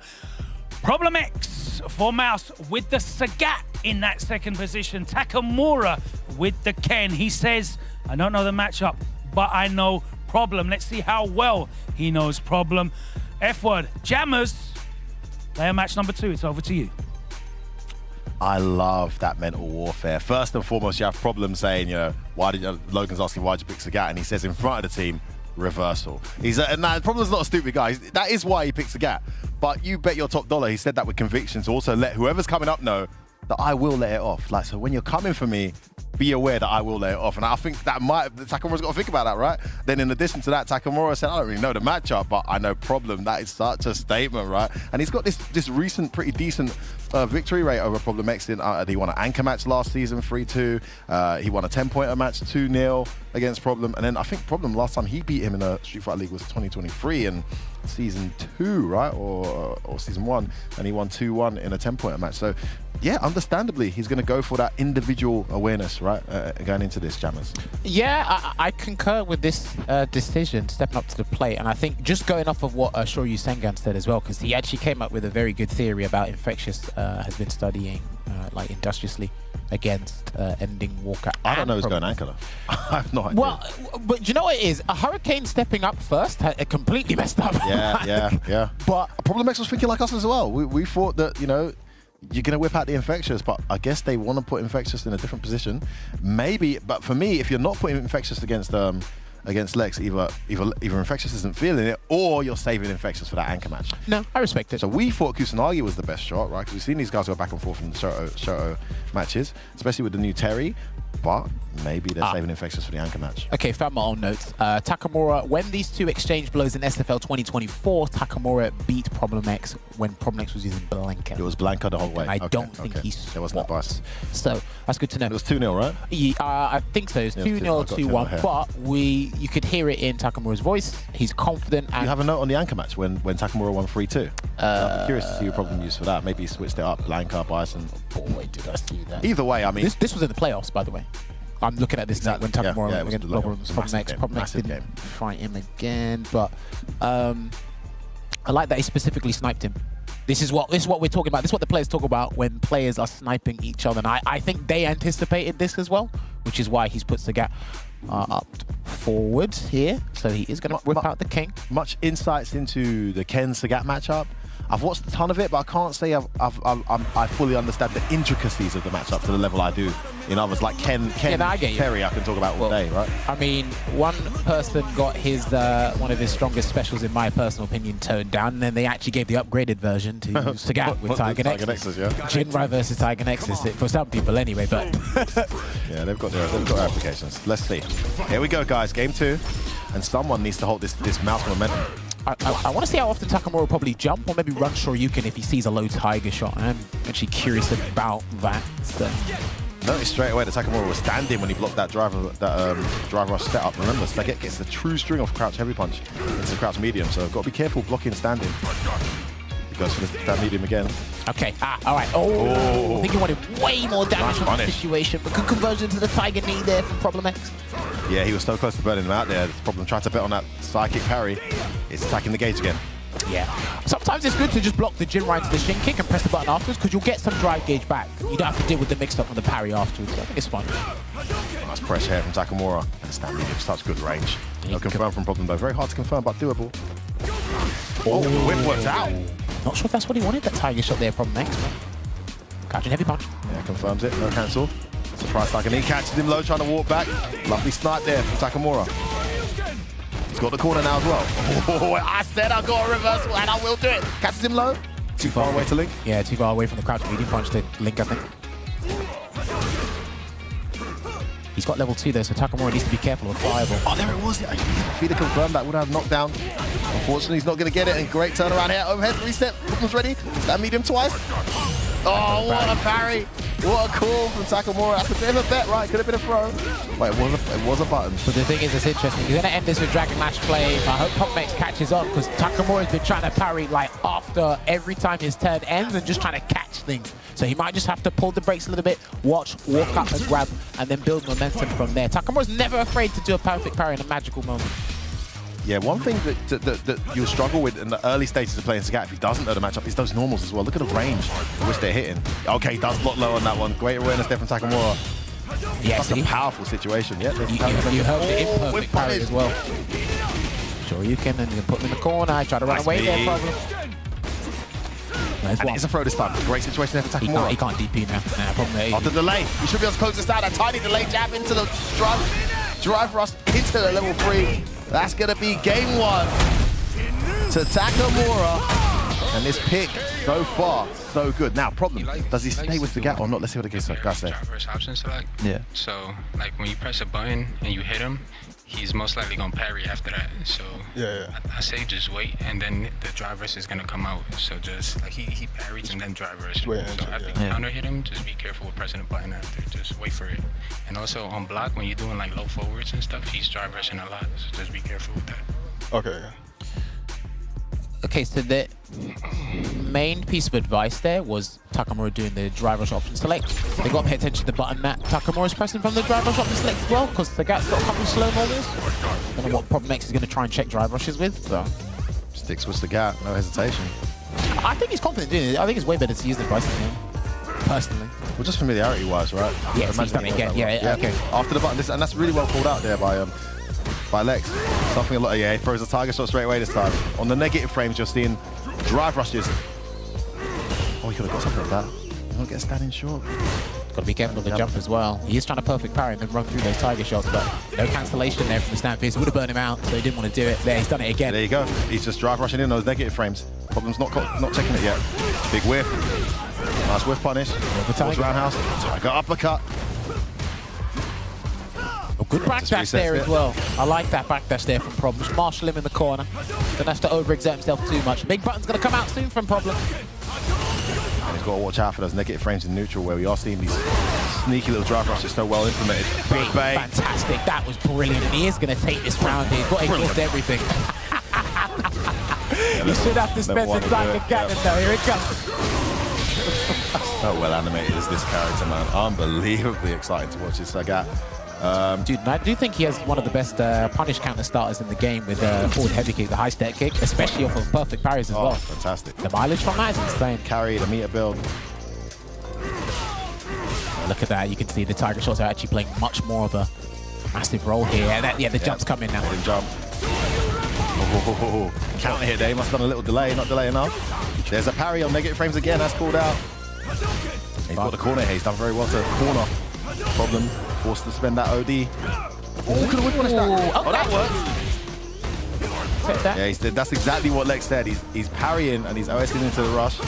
Problem X for Mouse with the Sagat in that second position. Takamura with the Ken. He says, I don't know the matchup, but I know Problem. Let's see how well he knows Problem. F-word, Jammers, player match number 2. It's over to you. I love that mental warfare. First and foremost, you have Problem saying, Logan's asking why'd you pick Sagat, and he says in front of the team, reversal. And Problem's not a stupid guy. That is why he picked Sagat. But you bet your top dollar he said that with conviction to also let whoever's coming up know that I will let it off. Like, so when you're coming for me, be aware that I will let it off. And I think that Takamura's got to think about that, right? Then in addition to that, Takamura said, I don't really know the matchup, but I know Problem. That is such a statement, right? And he's got this recent, pretty decent victory rate over Problem X. He won an anchor match last season, 3-2. He won a 10-pointer match, 2-0 against Problem. And then I think Problem, last time he beat him in a Street Fighter League was 2023 and season 2, right? Or season 1. And he won 2-1 in a 10-pointer match. So yeah, understandably, he's going to go for that individual awareness, right, going into this, Jammers. Yeah, I concur with this decision, stepping up to the plate. And I think just going off of what Shoryu Sengan said as well, because he actually came up with a very good theory about Infectious has been studying, like, industriously against Ending Walker. I don't know who's going anchor, though. I have no idea. Well, but you know what it is? A Hurricane stepping up first completely messed up. Yeah. But Problem X was thinking like us as well. We thought that, you're going to whip out the Infectious, but I guess they want to put Infectious in a different position. Maybe, but for me, if you're not putting Infectious against Lex, either Infectious isn't feeling it, or you're saving Infectious for that anchor match. No, I respect it. So we thought Kusanagi was the best shot, right? Because we've seen these guys go back and forth in the Shoto matches, especially with the new Terry. but maybe they're saving Infectious for the anchor match. Okay, found my own notes. Takamura, when these two exchanged blows in SFL 2024, Takamura beat Problem X when Problem X was using Blanca. It was Blanca the whole way. And I don't think he There wasn't a bias. So that's good to know. It was 2-0, right? Yeah, I think so. It's 2-0, 2-1. But you could hear it in Takamura's voice. He's confident. And you have a note on the anchor match when Takamura won 3-2. I'm curious to see who Problem used for that. Maybe he switched it up, Blanca, Bison. Boy, did I see that. Either way, I mean... This was in the playoffs, by the way. I'm looking at this now when Takamura against Problem X. Problem X didn't fight him again, but I like that he specifically sniped him. This is what we're talking about. This is what the players talk about when players are sniping each other. And I think they anticipated this as well, which is why he's put Sagat up forward here. So he is going to whip out the King. Much insights into the Ken Sagat matchup. I've watched a ton of it, but I can't say I fully understand the intricacies of the matchup to the level I do in others. Like Ken Kerry, I can talk about all day, right? I mean, one person got his one of his strongest specials, in my personal opinion, toned down, and then they actually gave the upgraded version to Sagat with Tiger Nexus. Jinrai versus Tiger Nexus, for some people anyway, but... yeah, they've got their applications. Let's see. Here we go, guys. Game 2. And someone needs to hold this mouse momentum. I want to see how often Takamura will probably jump or maybe run Shoryuken if he sees a low Tiger shot. I'm actually curious about that. So. Notice straight away that Takamura was standing when he blocked that driver rush setup. Remember, Sagat gets a true string off crouch heavy punch into crouch medium, so got to be careful blocking standing. He goes for that medium again. Okay, all right. I think he wanted way more damage from the situation, but good conversion to the Tiger knee there from Problem X. Yeah, he was so close to burning him out there. The Problem tried to bet on that sidekick parry. It's attacking the gauge again. Yeah. Sometimes it's good to just block the Jinrai to the shin kick and press the button afterwards because you'll get some drive gauge back. You don't have to deal with the mix-up from the parry afterwards. I think it's fun. Nice pressure here from Takamura. And stand medium, such good range. No confirm from Problem though. Very hard to confirm, but doable. Oh, whip worked out. Not sure if that's what he wanted, that Tiger shot there, Problem X. Catching heavy punch. Yeah, confirms it. No cancel. Surprise Tiger knee. Catches him low, trying to walk back. Lovely snipe there from Takamura. He's got the corner now as well. Oh, I said I got a reversal and I will do it. Catches him low. Too far away to Link. Yeah, too far away from the crouch medium punch to Link, I think. He's got level 2 though, so Takamura needs to be careful with fireball. Oh, there it was. If he'd have confirmed that, would have knocked down. Unfortunately, he's not going to get it. And great turnaround here. Overhead reset. Problem's ready. That medium twice. Oh, what a parry. What a call from Takamura. That's a bit of a bet, right? Could have been a throw. Wait, it was a button. But the thing is, it's interesting. He's going to end this with Dragon Lash play. I hope Problem X catches on because Takamura's been trying to parry like after every time his turn ends and just trying to catch things. So he might just have to pull the brakes a little bit, watch, walk up and grab, and then build momentum from there. Takamura's never afraid to do a perfect parry in a magical moment. Yeah, one thing that you'll struggle with in the early stages of playing Sagat if he doesn't know the matchup is those normals as well. Look at the range in which they're hitting. Okay, he does block low on that one. Great awareness there from Takamura. Yeah, that's a powerful situation. Yeah, you heard the imperfect parry as well. Sure you can, and you can put him in the corner. Try to run away there, Problem. And it's a throw this time. Great situation there for Takamura. He can't DP now. Nah, Problem. Oh, the delay. You should be able to close this out. That tiny delay jab into the drive rush into the level 3. That's going to be game 1 to Takamura. And this pick, so far, so good. Now, Problem, does he stay with Sagat or not? Let's see what the guy says. Driver's option select. Yeah. So, like, when you press a button and you hit him, he's most likely going to parry after that. So, I say just wait, and then the driver's is going to come out. So, just, like, he parries and then driver's. So, after you counter hit him, just be careful with pressing the button after. Just wait for it. And also, on block, when you're doing, like, low forwards and stuff, he's driversing a lot. So, just be careful with that. Okay. Okay, so the main piece of advice there was Takamura doing the drive rush option select. They got to pay attention to the button that Takamura's pressing from the drive rush option select as well, because Sagat's got a couple of slow normals. I don't know what Problem X is going to try and check drive rushes with, so. Sticks with Sagat, no hesitation. I think he's confident doing it. I think it's way better to use the Bison game, personally. Well, just familiarity-wise, right? Yeah, he's done it again. Yeah, okay. After the button, and that's really well called out there by Lex. Something a lot. Yeah, he throws a Tiger shot straight away this time. On the negative frames, you're seeing drive rushes. Oh, he could have got something like that. You don't get standing short. Got to be careful of the jump as well. He is trying to perfect parry and then run through those Tiger shots, but no cancellation there from the stand piece. Would have burned him out, so he didn't want to do it. There, he's done it again. There you go. He's just drive rushing in those negative frames. Problem's not checking it yet. Big whiff. Nice whiff punish. Towards roundhouse. Tiger uppercut. Good backdash there as well. I like that backdash there from Problem. Just marshal him in the corner. Don't have to overexert himself too much. Big button's going to come out soon from Problem. And he's got to watch out for those negative frames in neutral where we are seeing these sneaky little drive rushes so well implemented. Big bait. Fantastic. That was brilliant. And he is going to take this round here. He's got to exhaust everything. You should have to spend some time to get him though. Here it comes. So well animated is this character, man. Unbelievably exciting to watch this Sagat. Dude, and I do think he has one of the best punish counter starters in the game with forward heavy kick, the high step kick, especially off of perfect parries as well. Fantastic. The mileage from that is insane. Carry, the meter build. Look at that. You can see the Tiger shots are actually playing much more of a massive role here. Yeah, the jump's coming now. Jump. Counter hit there. He must have done a little delay, not delay enough. There's a parry on negative frames again. That's called out. He's got the corner here. He's done very well to corner. Problem. Forced to spend that OD. Oh, could have punished that. Oh, that worked. Yeah, that's exactly what Lex said. He's parrying and he's OSing into the rush.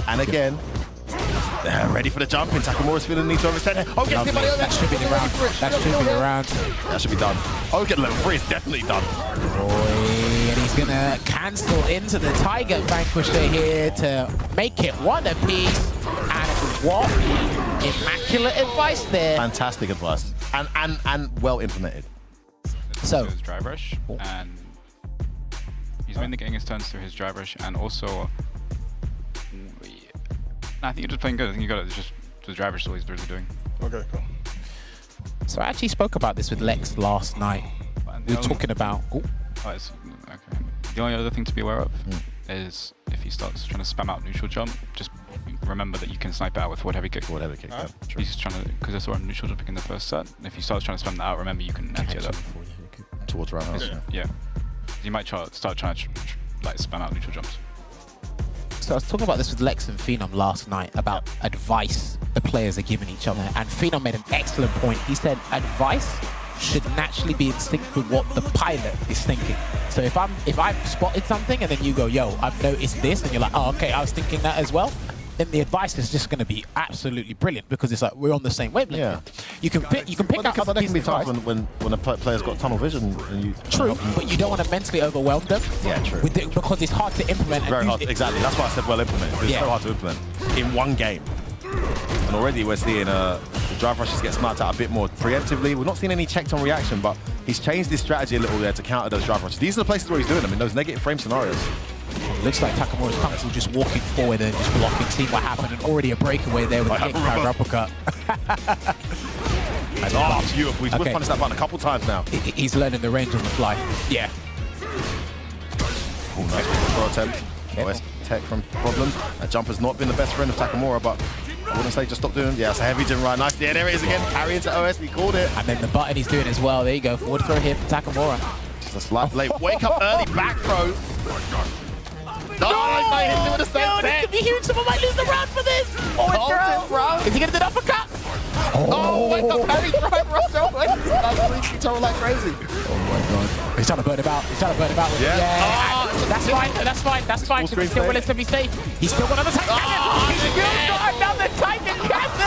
And again, ready for the jump in. Takamura's feeling the need to overstand. Oh, gets hit by the other. That should be the round. That should be the round. That should be done. Oh, get level 3 is definitely done. And he's going to cancel into the Tiger Vanquisher here to make it one apiece. And what immaculate advice there. Fantastic advice. And well implemented. So his drive rush, and he's mainly getting his turns through his drive rush, and also I think you're just playing good. I think you got it. It's just the drive rush is all he's really doing. Okay, cool. So I actually spoke about this with Lex last night. We were talking about... okay. The only other thing to be aware of is if he starts trying to spam out neutral jump, just remember that you can snipe it out with forward heavy kick. Forward heavy kick, yeah. He's trying to, because I saw him neutral jumping in the first set. If he starts trying to spam that out, remember you can anti that. Towards roundhouse. Yeah. You might start trying to like spam out neutral jumps. So I was talking about this with Lex and Phenom last night about advice the players are giving each other. And Phenom made an excellent point. He said advice should naturally be in sync with what the pilot is thinking. So if I've spotted something and then you go, yo, I've noticed this, and you're like, oh, okay, I was thinking that as well, then the advice is just going to be absolutely brilliant because it's like we're on the same wavelength. Yeah. You can pick up that can be tough when a player's got tunnel vision and you. True, but you don't want to mentally overwhelm them. Yeah, true. Because it's hard to implement. Very hard. Exactly. That's why I said well implemented. It's so hard to implement in one game. And already we're seeing the drive rushes get sniped out a bit more preemptively. We're not seeing any checked on reaction, but he's changed his strategy a little there to counter those drive rushes. These are the places where he's doing them, in those negative frame scenarios. Looks like Takamura's comfortable just walking forward and just blocking, seeing what happened, and already a breakaway there with a kick power uppercut. Oh, beautiful. He's punished that button a couple times now. He's learning the range on the fly. Yeah. Oh, nice throw attempt. OS tech from Problem. That jumper's not been the best friend of Takamura, but I wouldn't say just stop doing it. Yeah, it's a heavy jump right. Nice. Yeah, there it is again. Parry into OS. He called it. And then the button he's doing as well. There you go. Forward throw here from Takamura. Just a slight late. Wake up early back throw. No, he might hit him with the same this could be huge. Someone might lose the round for this. Is he going to do an uppercut? Oh, wake up, Harry, drive rush away. He's controlling like crazy. Oh my god. He's trying to burn him out. That's fine. He's still relatively safe. He's still got another Titan cannon. He's still got another Titan cannon.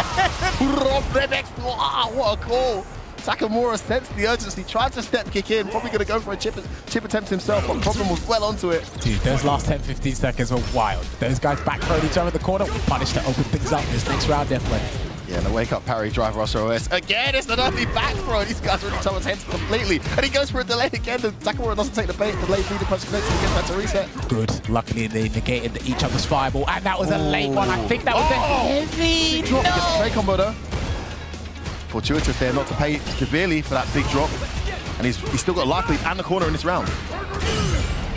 What a call. Takamura sensed the urgency, tried to step kick in, probably going to go for a chip attempt himself, but Problem was well onto it. Dude, those last 10-15 seconds were wild. Those guys back-throwing each other in the corner. We punished to open things up in this next round, definitely. Yeah, and the wake-up parry, drive rush OS. Again, it's an early back throw. These guys really turn his heads completely. And he goes for a delay again, and Takamura doesn't take the bait. Delayed leader punch connects and gets that to reset. Good. Luckily, they negated each other's fireball, and that was a late one. I think that was a heavy. Drop. He gets a trade combo, though. Fortuitous there not to pay severely for that big drop. And he's still got a life lead and the corner in this round.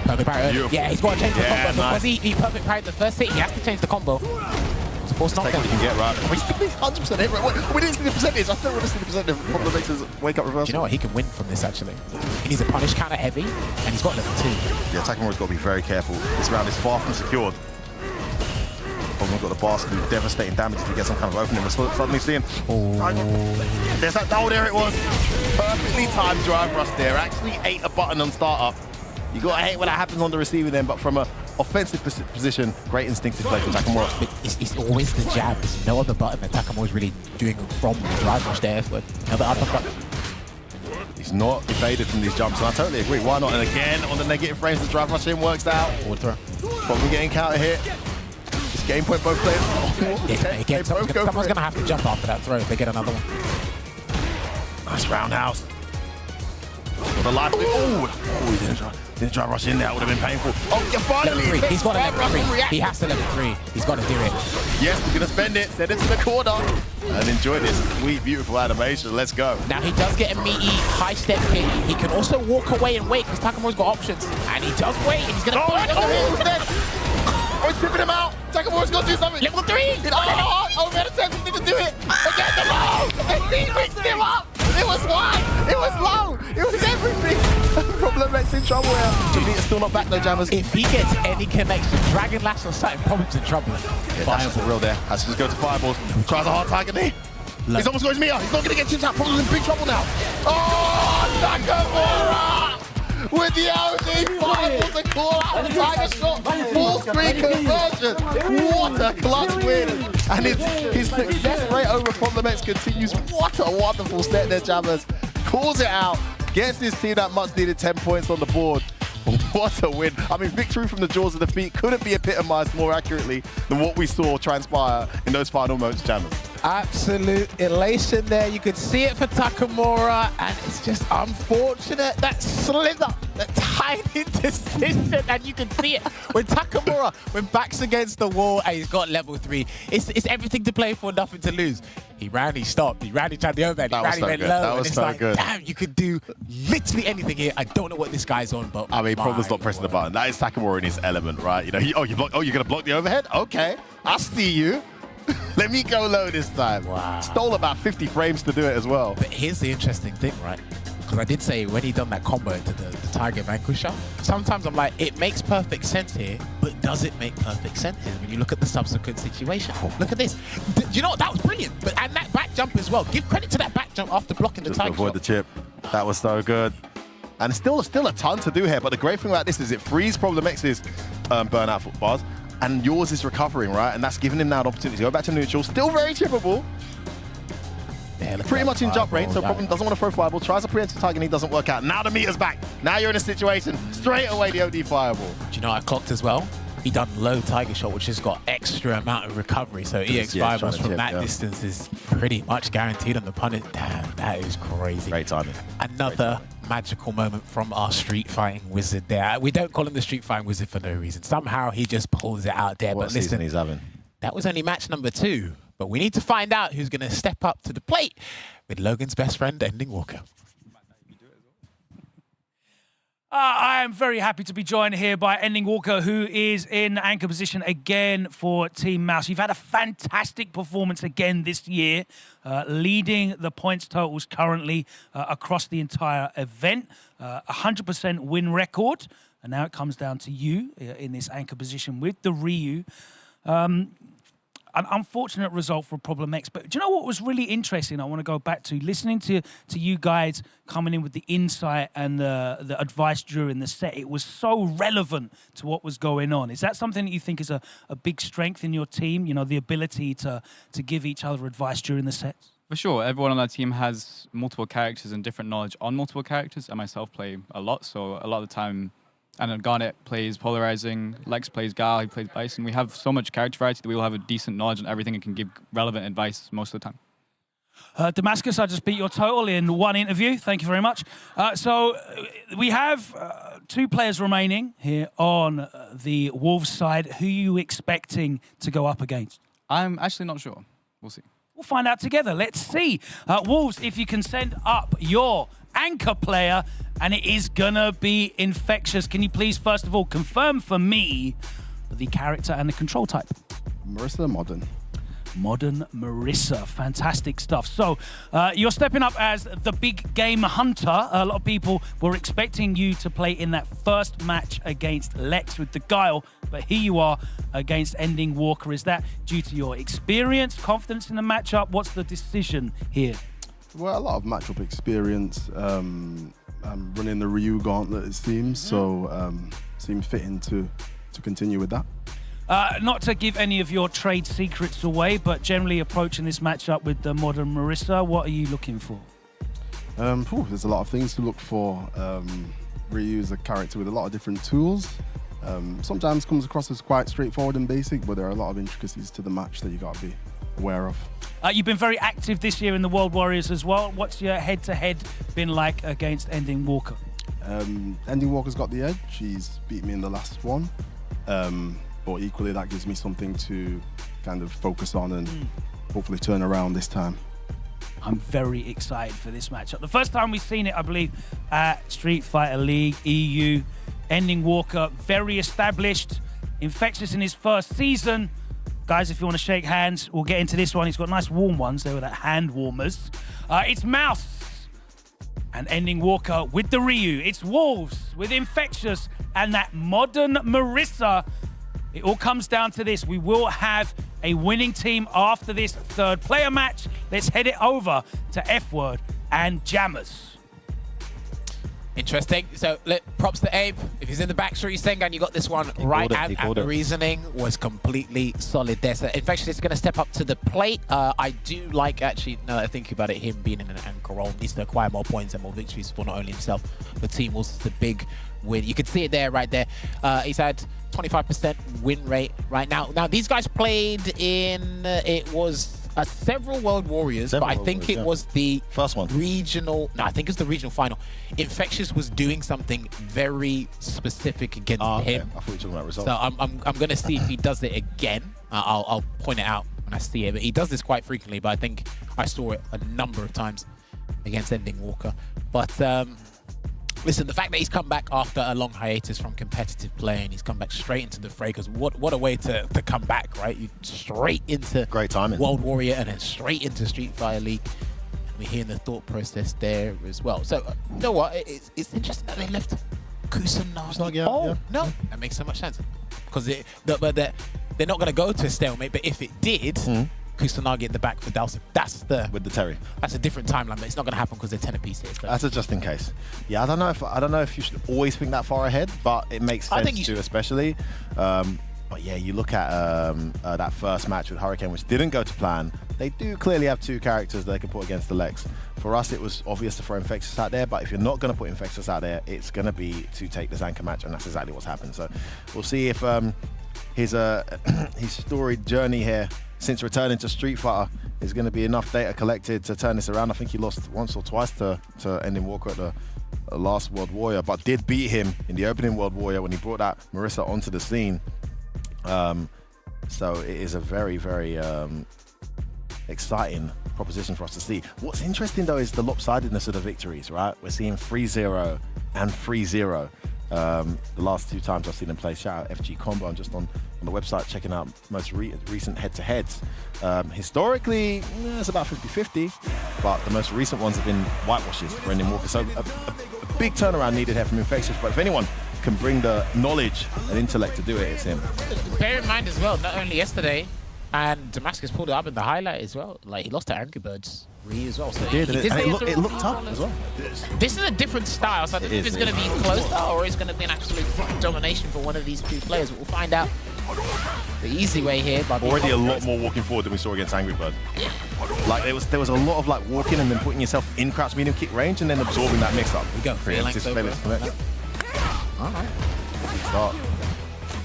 Perfect parry. Beautiful. Yeah, he's got to change the combo. Nice. Because he perfect parried the first hit, he has to change the combo. It's a force knockdown. Take what you can get, right? He's still 100% hit rate. We didn't see the percentage. I still want to see the percentage of Problem makes his wake up reversal. Do you know what? He can win from this, actually. He needs a punish counter heavy, and he's got level 2. Yeah, Takamura's got to be very careful. This round is far from secured. Problem's got the bastard do devastating damage if he gets some kind of opening. We're suddenly seeing... There's that... Oh, there it was. Perfectly timed drive rush there. Actually ate a button on startup. You got to hate when that happens on the receiving end, but from an offensive position, great instinctive play from Takamura. It's always the jab. There's no other button that Takamura's really doing from the drive rush there. Another uppercut. He's not evaded from these jumps, and I totally agree. Why not? And again, on the negative frames, the drive rush in works out. Probably getting counter hit. It's game point both players. Again, someone's going to have to jump after that throw if they get another one. Nice roundhouse. For the life. Oh, he didn't try to rush in there. That would have been painful. Oh, you finally. Level 3. He's got a level 3. He has to level 3. He's got to do it. Yes, we're going to spend it. Send it to the corner. And enjoy this sweet, beautiful animation. Let's go. Now, he does get a meaty, high-step kick. He can also walk away and wait because Takamura's got options. And he does wait. And he's going to burn it instead. Oh, he's tipping him out. Takamura's got to do something. Level 3. Overhead attempt. He didn't do it. Again, the low. And he mixed him up. It was wide. It was low. It was everything. Problem X in trouble here. Julita's still not back though, Jammers. If he gets any connection, Dragon Lash or something, Problem's in trouble. Yeah, that's for real there. Has to just go to fireballs. Tries a hard tiger knee. He's almost got his Mia. He's not going to get chipped out. Problem's in big trouble now. Oh, Nakamura! With the OD fireballs to call out the tiger shot. Full screen conversion. What a clutch win. And his success rate over Problem X continues. What a wonderful set there, Jammers. Calls it out. Gets his team that much needed 10 points on the board. What a win. I mean, victory from the jaws of defeat couldn't be epitomized more accurately than what we saw transpire in those final moments, Jammers. Absolute elation there. You could see it for Takamura, and it's just unfortunate. That slither, that tiny decision, and you can see it when Takamura, when back's against the wall and he's got level 3. It's everything to play for, nothing to lose. He ran, he stopped, he ran, he tried the overhead, he ran, he went low. That was and it's so like, good. damn, you could do literally anything here. I don't know what this guy's on, but I mean, Problem's not pressing the button. That is Takamura in his element, right? You know, you're going to block the overhead? Okay, I see you. Let me go low this time. Wow. Stole about 50 frames to do it as well. But here's the interesting thing, right? Because I did say when he done that combo into the Tiger Vanquisher, sometimes I'm like, it makes perfect sense here, but does it make perfect sense here when you look at the subsequent situation? Look at this. Do you know what? That was brilliant. And that back jump as well. Give credit to that back jump after blocking the Tiger. Avoid the chip. That was so good. And still a ton to do here. But the great thing about this is it frees Problem X's burnout foot bars. And yours is recovering, right? And that's giving him now an opportunity to go back to neutral. Still very chippable. Yeah, pretty much in jump range, so Problem doesn't want to throw fireball. Tries a preemptive target, and he doesn't work out. Now the meter's back. Now you're in a situation. Straight away, the OD fireball. Do you know I clocked as well? He done low Tiger shot, which has got extra amount of recovery. So EX fireballs from that distance is pretty much guaranteed on the punish. Damn, that is crazy. Great timing. Another magical moment from our street fighting wizard there. We don't call him the street fighting wizard for no reason. Somehow he just pulls it out there. What but listen, he's having. That was only match number 2. But we need to find out who's going to step up to the plate with Logan's best friend, Ending Walker. I am very happy to be joined here by Ending Walker, who is in anchor position again for Team Mouse. You've had a fantastic performance again this year, leading the points totals currently across the entire event. 100% win record. And now it comes down to you in this anchor position with the Ryu. An unfortunate result for Problem X, but do you know what was really interesting? I want to go back to listening to you guys coming in with the insight and the advice during the set. It was so relevant to what was going on. Is that something that you think is a big strength in your team? You know, the ability to give each other advice during the sets? For sure, everyone on our team has multiple characters and different knowledge on multiple characters. I myself play a lot, so a lot of the time. And then Garnet plays Polarizing, Lex plays Gal, he plays Bison. We have so much character variety that we all have a decent knowledge on everything and can give relevant advice most of the time. Damascus, I just beat your total in one interview. Thank you very much. So we have 2 players remaining here on the Wolves side. Who are you expecting to go up against? I'm actually not sure. We'll see. We'll find out together. Let's see. Wolves, if you can send up your anchor player, and it is gonna be Infectious. Can you please, first of all, confirm for me the character and the control type? Marissa Modern. Modern Marissa. Fantastic stuff. So you're stepping up as the big game hunter. A lot of people were expecting you to play in that first match against Lex with the Guile, but here you are against Ending Walker. Is that due to your experience, confidence in the matchup? What's the decision here? Well, a lot of matchup experience. I'm running the Ryu gauntlet, it seems, so seems fitting to continue with that. Not to give any of your trade secrets away, but generally approaching this matchup with the Modern Marissa, what are you looking for? There's a lot of things to look for. Ryu is a character with a lot of different tools. Sometimes comes across as quite straightforward and basic, but there are a lot of intricacies to the match that you got to be aware of. You've been very active this year in the World Warriors as well. What's your head-to-head been like against Ending Walker? Ending Walker's got the edge. He's beat me in the last one. But equally, that gives me something to kind of focus on and hopefully turn around this time. I'm very excited for this matchup. The first time we've seen it, I believe, at Street Fighter League EU. Ending Walker, very established. Infectious in his first season. Guys, if you want to shake hands, we'll get into this one. He's got nice warm ones. They were that hand warmers. It's Mouse and Ending Walker with the Ryu. It's Wolves with Infectious and that modern Marissa. It all comes down to this. We will have a winning team after this third player match. Let's head it over to F-Word and Jammers. Interesting. So props to Abe. If he's in the back street Sengan, you got this one right. And the reasoning was completely solid there. So Infectious is going to step up to the plate. I do like, actually, now that I think about it, him being in an anchor role, needs to acquire more points and more victories for not only himself, but team. Was the big win. You can see it there, right there. He's had 25% win rate right now. Now, these guys played in, it was several World Warriors, but I think it was the first one. Regional, no, I think it's the regional final. Infectious was doing something very specific against him. I thought you were talking about results. So I'm going to see if he does it again. I'll point it out when I see it, but he does this quite frequently, but I think I saw it a number of times against Ending Walker. But listen, the fact that he's come back after a long hiatus from competitive play and he's come back straight into the fray, because what a way to come back, right? You straight into great timing. World Warrior and then straight into Street Fighter League. We're hearing the thought process there as well. So, you know what? It's interesting that they left Kusanagi. No, that makes so much sense. Because they're not going to go to a stalemate, but if it did, Kusanagi in the back for Dalsim. That's with the Terry. That's a different timeline, but it's not going to happen because they're 10 apiece here. So. That's a just in case. Yeah, I don't know if you should always think that far ahead, but it makes sense too, especially. But yeah, you look at that first match with Hurricane, which didn't go to plan. They do clearly have two characters they can put against the Lex. For us, it was obvious to throw Infectious out there, but if you're not going to put Infectious out there, it's going to be to take the Zanka match, and that's exactly what's happened. So we'll see if his storied journey here since returning to Street Fighter is going to be enough data collected to turn this around. I think he lost once or twice to Ending Walker at the last World Warrior, but did beat him in the opening World Warrior when he brought that Marissa onto the scene. So it is a very, very exciting proposition for us to see. What's interesting though is the lopsidedness of the victories, right? We're seeing 3-0 and 3-0. The last two times I've seen them play. Shout out FG Combo. I'm just on the website checking out most recent head-to-heads. Historically, it's about 50-50, but the most recent ones have been whitewashes for Ending Walker. So a big turnaround needed here from Infectious, but if anyone can bring the knowledge and intellect to do it, it's him. Bear in mind as well, not only yesterday, and Damascus pulled it up in the highlight as well. Like, he lost to Angry Birds Ryu as well. So it looked tough as well. This is a different style, so I don't know if it's going to be closer or it's going to be an absolute domination for one of these two players. We'll find out the easy way here. Already a lot more walking forward than we saw against Angry Bird. Like there was a lot of like walking and then putting yourself in crouch medium kick range and then absorbing that mix up. We go. All right. Start.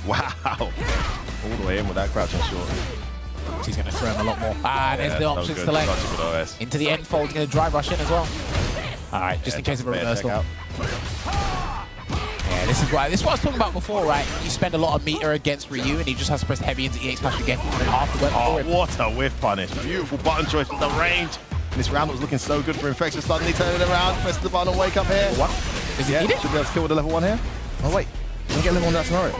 Wow. All the way in with that crouch and short. He's going to throw him a lot more. There's the options select. Into the end fold, he's going to drive rush in as well. All right, just in case of a reversal. Yeah, this is what I was talking about before, right? You spend a lot of meter against Ryu, and he just has to press heavy into EX smash again. What a whiff punish. Beautiful button choice with the range. This round was looking so good for Infectious. Suddenly turning it around, press the button, wake up here. What? Is it? Should be able to kill with the level 1 here. Oh, wait. Didn't get level 1 that scenario.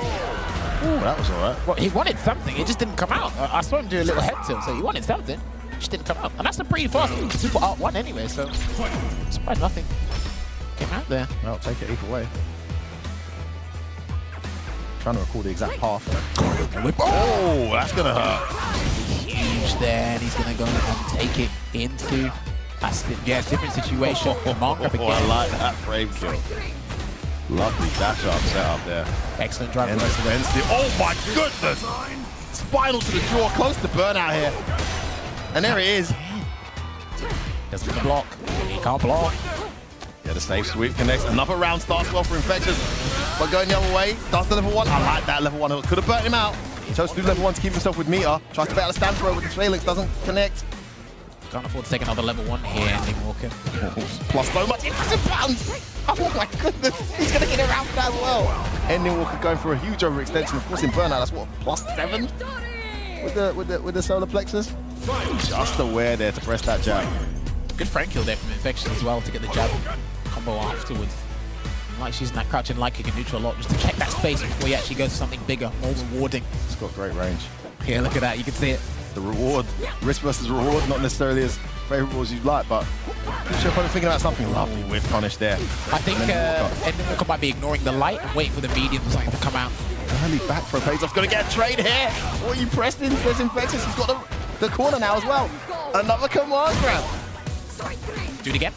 Ooh, that was all right. Well, he wanted something. It just didn't come out. I saw him do a little head tilt, so he wanted something. It just didn't come out. And that's a pretty fast super art 1 anyway, so surprised nothing came out there. Well, take it either way. Trying to recall the exact path. Oh, that's going to hurt. Huge there, and he's going to go and take it into... it's a different situation. Mark up again. I like that frame kill. Lovely dash up set up there. Excellent drive. Oh my goodness! Spinal to the jaw, close to burnout here. And there it is. Doesn't block. He can't block. Yeah, the safe sweep connects. Another round starts well for Infectious, but going the other way, starts the level 1. I like that level 1. It could have burnt him out. Chose to do level 1 to keep himself with meter. Tries to bet out a stand throw with the phalanx, doesn't connect. Can't afford to take another level 1 here, Ending Walker. Plus so much impressive buttons. Oh my goodness, he's gonna get around for that as well. Ending Walker going for a huge overextension. Of course, in burnout, that's what, +7 with the solar plexus. Just aware there to press that jab. Good frame kill there from Infectious as well to get the jab combo afterwards. Like she's in that crouching light kick and neutral a lot just to check that space before you actually go to something bigger, more rewarding. It's got great range. Yeah, look at that, you can see it. The reward, risk versus reward, not necessarily as favourable as you'd like, but you're probably thinking about something lovely with punish there. I think Ending Walker might be ignoring the light and waiting for the medium or something to come out. Early back throw pays off, gonna get a trade here. What are you pressed in? There's Infectious, he's got the corner now as well. Another command grab. Do it again.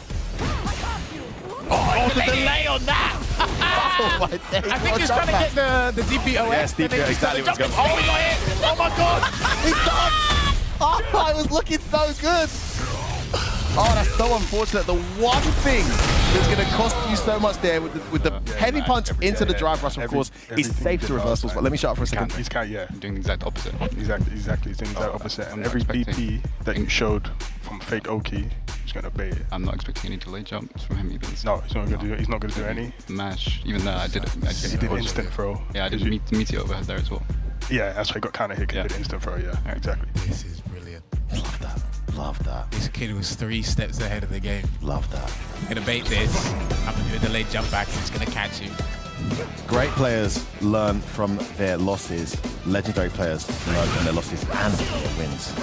Oh, the delay on that! Oh my days. I think he's trying to get the DPOS. Yes, DPOS, exactly what's going on. Oh, he got it! Oh my god! He's done! Oh, it was looking so good! Oh, that's so unfortunate. The one thing that's going to cost you so much there with the heavy punch into the drive rush, of course, is safe to reversals. But let me shut up for a second. He's doing the exact opposite. Exactly. He's doing the exact opposite. And every BP that you showed from fake Oki, he's going to bait it. I'm not expecting any delay jumps from him even. No, he's not going to do it. He's not going to do any. Mash, even though I did it. He did instant throw. Yeah, I did meet it overhead there as well. Yeah, that's why he got kind of hit. He did instant throw, yeah, exactly. This is brilliant. Love that. Love that. This kid was 3 steps ahead of the game. Love that. I'm gonna bait this. I'm gonna do a delayed jump back. He's gonna catch you. Great players learn from their losses. Legendary players learn from their losses and their wins.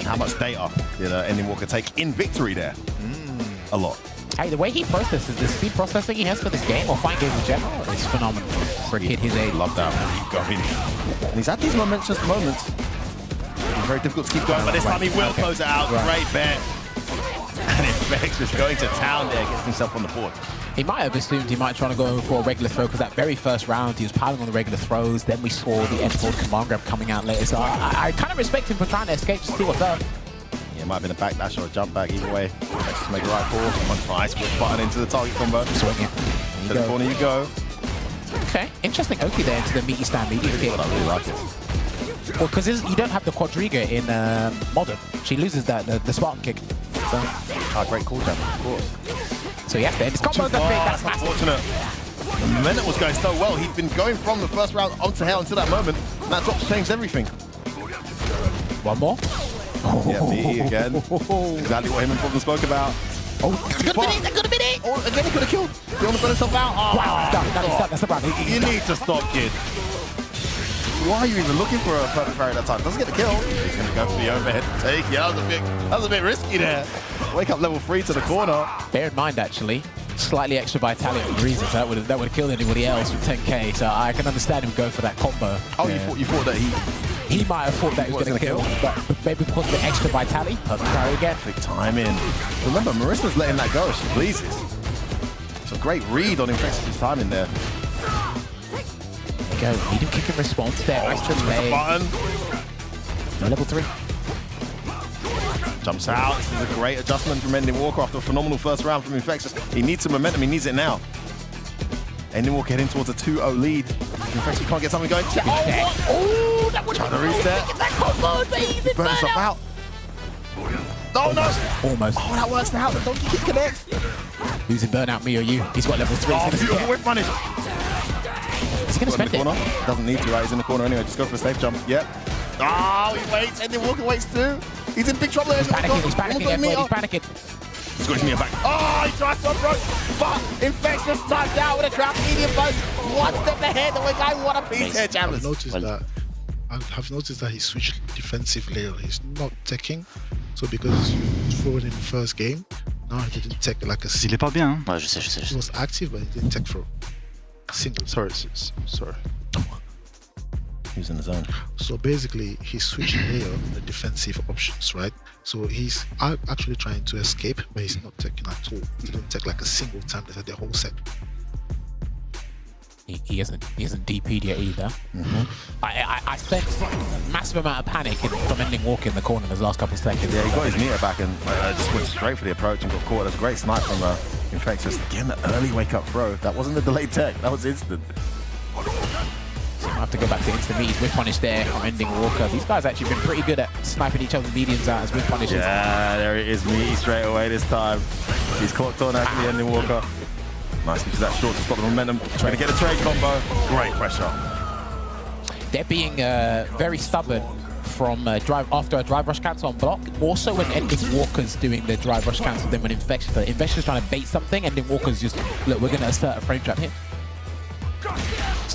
How much data did Ending Walker take in victory there? A lot. Hey, the way he processes, the speed processing he has for this game, or fight games in general, is phenomenal for a kid his age. Love that. And he's had these momentous moments. It's very difficult to keep going, but this time he will close it out. Great bet. And Infectious going to town there, gets himself on the board. He might have assumed he might try to go for a regular throw because that very first round he was piling on the regular throws. Then we saw the end-forward command grab coming out later. So I kind of respect him for trying to escape to see what's up. Yeah, it might have been a backdash or a jump back. Either way, Infectious make a right call. One nice with button into the target combo. Swing it. To the corner you go. Okay, interesting Oki there into the meaty stand medium kick. I really like it. Well, because you don't have the quadriga in Modern. She loses the Spartan kick. So. Great call, jab, of course. So he has to end his combo. That's unfortunate. The momentum was going so well. He'd been going from the first round onto hell until that moment. And that drop changed everything. One more. Yeah, me again. Exactly what him and Problem spoke about. Oh, that could have been it. Oh, again, he could have killed. You want to burn himself out? Oh, wow, that's the round. You need to stop, kid. Why are you even looking for a perfect parry that time? Doesn't get the kill. He's going to go for the overhead take. Yeah, that was a bit risky there. Wake up level 3 to the corner. Bear in mind, actually, slightly extra vitality for reasons. That would have killed anybody else with 10k. So I can understand him go for that combo. Oh, you thought that he might have thought that he was going to kill, but maybe because of the extra vitality, perfect parry again. Big time in. Remember, Marissa's letting that go. She pleases. It's a great read on Infectious' timing there. There you go. Medium kick and response there. Nice delay. Button. No level 3. Jumps out. This is a great adjustment from Ending Walker after a phenomenal first round from Infectious. He needs some momentum. He needs it now. Ending Walker heading towards a 2-0 lead. Infectious can't get something going. Oh, that was trying to reset. That combo, baby. Burn himself out. Oh, no. Almost. Oh, that works now. The donkey kick connects. Who's in burnout, me or you? He's got level 3. Oh, beautiful whip punish. He's going to spend it. Doesn't need to, right? He's in the corner anyway. Just go for a safe jump. Yep. Oh, he waits. Ending Walker waits too. He's in big trouble there. He's panicking, everybody. He's panicking. He's got his meter back. Oh, he tries to approach, but Infectious knocks out with a trap medium punch. One step ahead. The guy won a piece here, Chandler. I've noticed that he switched defensively. He's not teching. So because he threw it in the first game, now he didn't tech like a single. Il est pas bien. Ouais, je sais. He was active, but he didn't tech for single. Sorry. He was in the zone. So basically, he's switching here the defensive options, right? So he's actually trying to escape, but he's not taking at all. He didn't take like a single time that the whole set. He hasn't DP'd yet either. I sensed a massive amount of panic from Ending Walker in the corner in his last couple of seconds. Yeah, he got his meter back and just went straight for the approach and got caught. That's a great snipe from Infectious again, the early wake-up throw. That wasn't a delayed tech, that was instant. So I have to go back to instant meat. Whip punish there from Ending Walker. These guys actually been pretty good at sniping each other's mediums out as whip punishes. Yeah, there it is, Meaty straight away this time. He's clocked on actually, Ending Walker. Nice use of that short to stop the momentum. Trying to get a trade combo. Great pressure. They're being very stubborn from after a drive rush cancel on block. Also when Ending Walker's doing the drive rush cancel, then when Infectious trying to bait something, Ending Walker's just, look, we're going to assert a frame trap here.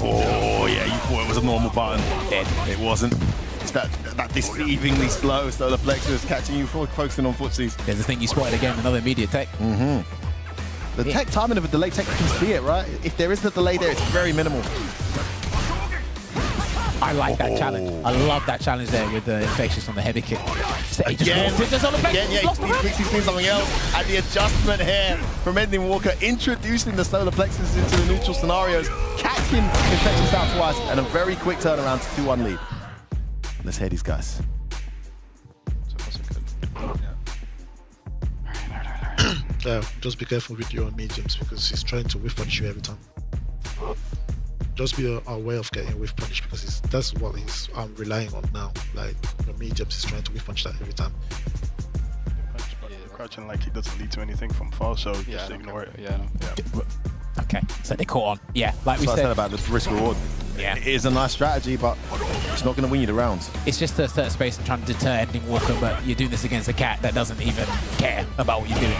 Oh, yeah, you thought it was a normal button. It wasn't. It's that deceivingly slow solar plexus catching you focusing on footsies. There's the thing you spotted again, another immediate tech. The tech timing of a delay tech, you can see it, right? If there isn't a delay there, it's very minimal. I like that challenge. I love that challenge there with the Infectious on the heavy kick. Again, he's doing something else. And the adjustment here from Ending Walker, introducing the solar plexus into the neutral scenarios, catching Infectious out twice, and a very quick turnaround to 2-1 lead. Let's hear these guys. Just be careful with your mediums because he's trying to whiff punish you every time. Just be aware of getting whiff punish because that's what he's relying on now. Like the mediums, he's trying to whiff punish that every time. Crouching like he doesn't lead to anything from far, so just ignore it. Okay, so they caught on. Yeah, like we said. I said about the risk reward. Yeah. It is a nice strategy, but it's not going to win you the rounds. It's just a certain space and trying to deter Ending Walker, but you're doing this against a cat that doesn't even care about what you're doing.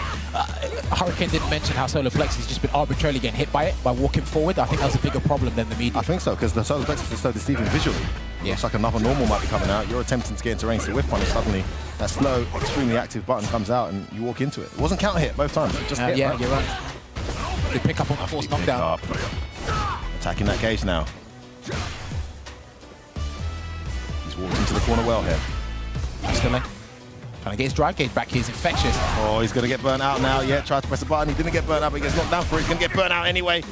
Hurricane didn't mention how Solar Plexus has just been arbitrarily getting hit by it by walking forward. I think that's a bigger problem than the medium. I think so, because the Solar Plexus is so deceiving visually. Yeah. It's like another normal might be coming out. You're attempting to get into range to whiff punish. Suddenly, that slow, extremely active button comes out and you walk into it. It wasn't counter hit both times. It just hit, yeah, right? you're right. They pick up on the force knockdown. Attacking that cage now. He's walked into the corner well here. Still in. Trying to get his drive gauge back. He's Infectious. Oh, he's going to get burnt out now. Yeah, tried to press the button. He didn't get burnt out, but he gets knocked down for it. He's going to get burnt out anyway.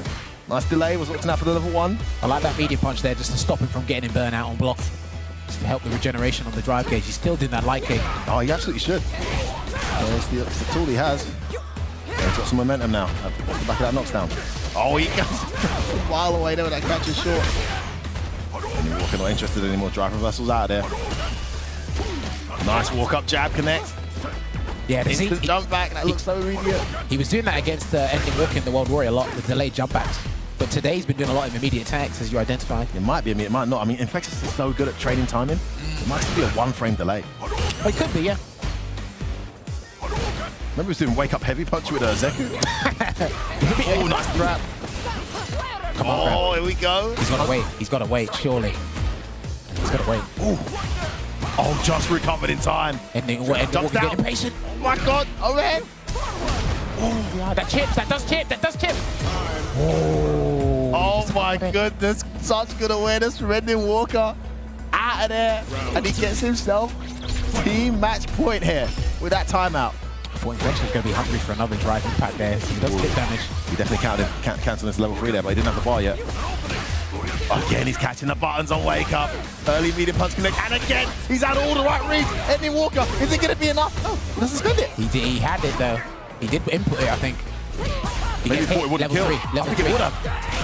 Nice delay. Was watching out for the level 1. I like that medium punch there just to stop him from getting him burnt out on block. Just to help the regeneration on the drive gauge. He's still doing that light kick. Oh, he absolutely should. It's the tool he has. He's got some momentum now. Off the back of that knockdown. Oh, he goes a mile away there with that catch is short. And Walker not interested anymore. Drive reversals out of there. Nice walk up jab connect. Yeah, instant jump back. That looks so immediate. He was doing that against Ending Walker in the World Warrior a lot with delayed jump backs. But today he's been doing a lot of immediate attacks, as you identified. It might be immediate, it might not. I mean, Infectious is so good at trading timing. It might just be a 1-frame delay. Oh, it could be, yeah. Remember he was doing wake up heavy punch with Zeku? Oh, nice grab. Come on, oh, here we go. He's got to wait. He's got to wait, surely. He's got to wait. Ooh. Oh, just recovered in time. Ending Walker getting impatient. Oh my God, overhead. Oh, yeah, that chips, that does chip, that does chip. Oh my goodness, such good awareness from Ending Walker. Out of there, and he gets himself team match point here with that timeout. I thought Infectious was going to be hungry for another drive impact there, so he does hit damage. He definitely canceled this level 3 there, but he didn't have the bar yet. Again, he's catching the buttons on wake up. Early medium punch connect, and again, he's had all the right reads. Ending Walker, is it going to be enough? No, he doesn't spend it. He had it though. He did input it, I think. Maybe he thought it wouldn't kill. Level 3.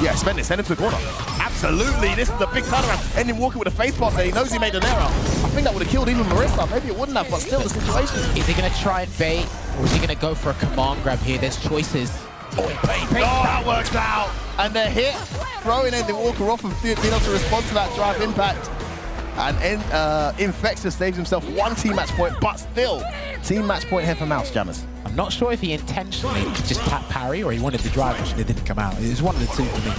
Yeah, spend it, send him to the corner. Absolutely, this is a big turnaround. Ending Walker with a face pass there, he knows he made an error. I think that would have killed even Marissa. Maybe it wouldn't have, but still the situation. Is he going to try and bait, or is he going to go for a command grab here? There's choices. Oh, that works out. And the hit, throwing Ending Walker off of being able to respond to that drive impact. And Infectious saves himself 1 team match point, but still, team match point here for Mouse Jammers. I'm not sure if he intentionally just tapped parry or he wanted the drive and it didn't come out. It was one of the two for me.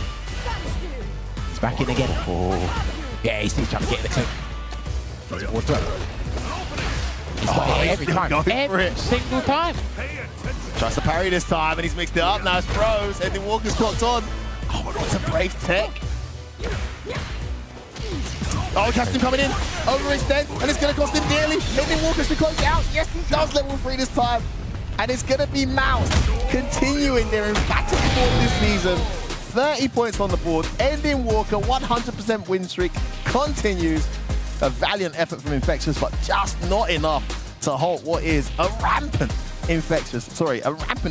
He's back in again. Oh. Yeah, he's still trying to get the clip. He's got it every time. Every single time. Tries to parry this time, and he's mixed it up. Now it's froze. Ending Walker's clocked on. Oh, what a brave tech. Oh, Captain coming in. Overextend, and it's going to cost him dearly. Ending Walker should close it out. Yes, he does level 3 this time. And it's going to be Mouse continuing their emphatic form this season. 30 points on the board. Ending Walker, 100% win streak continues. A valiant effort from Infectious, but just not enough to halt what is a rampant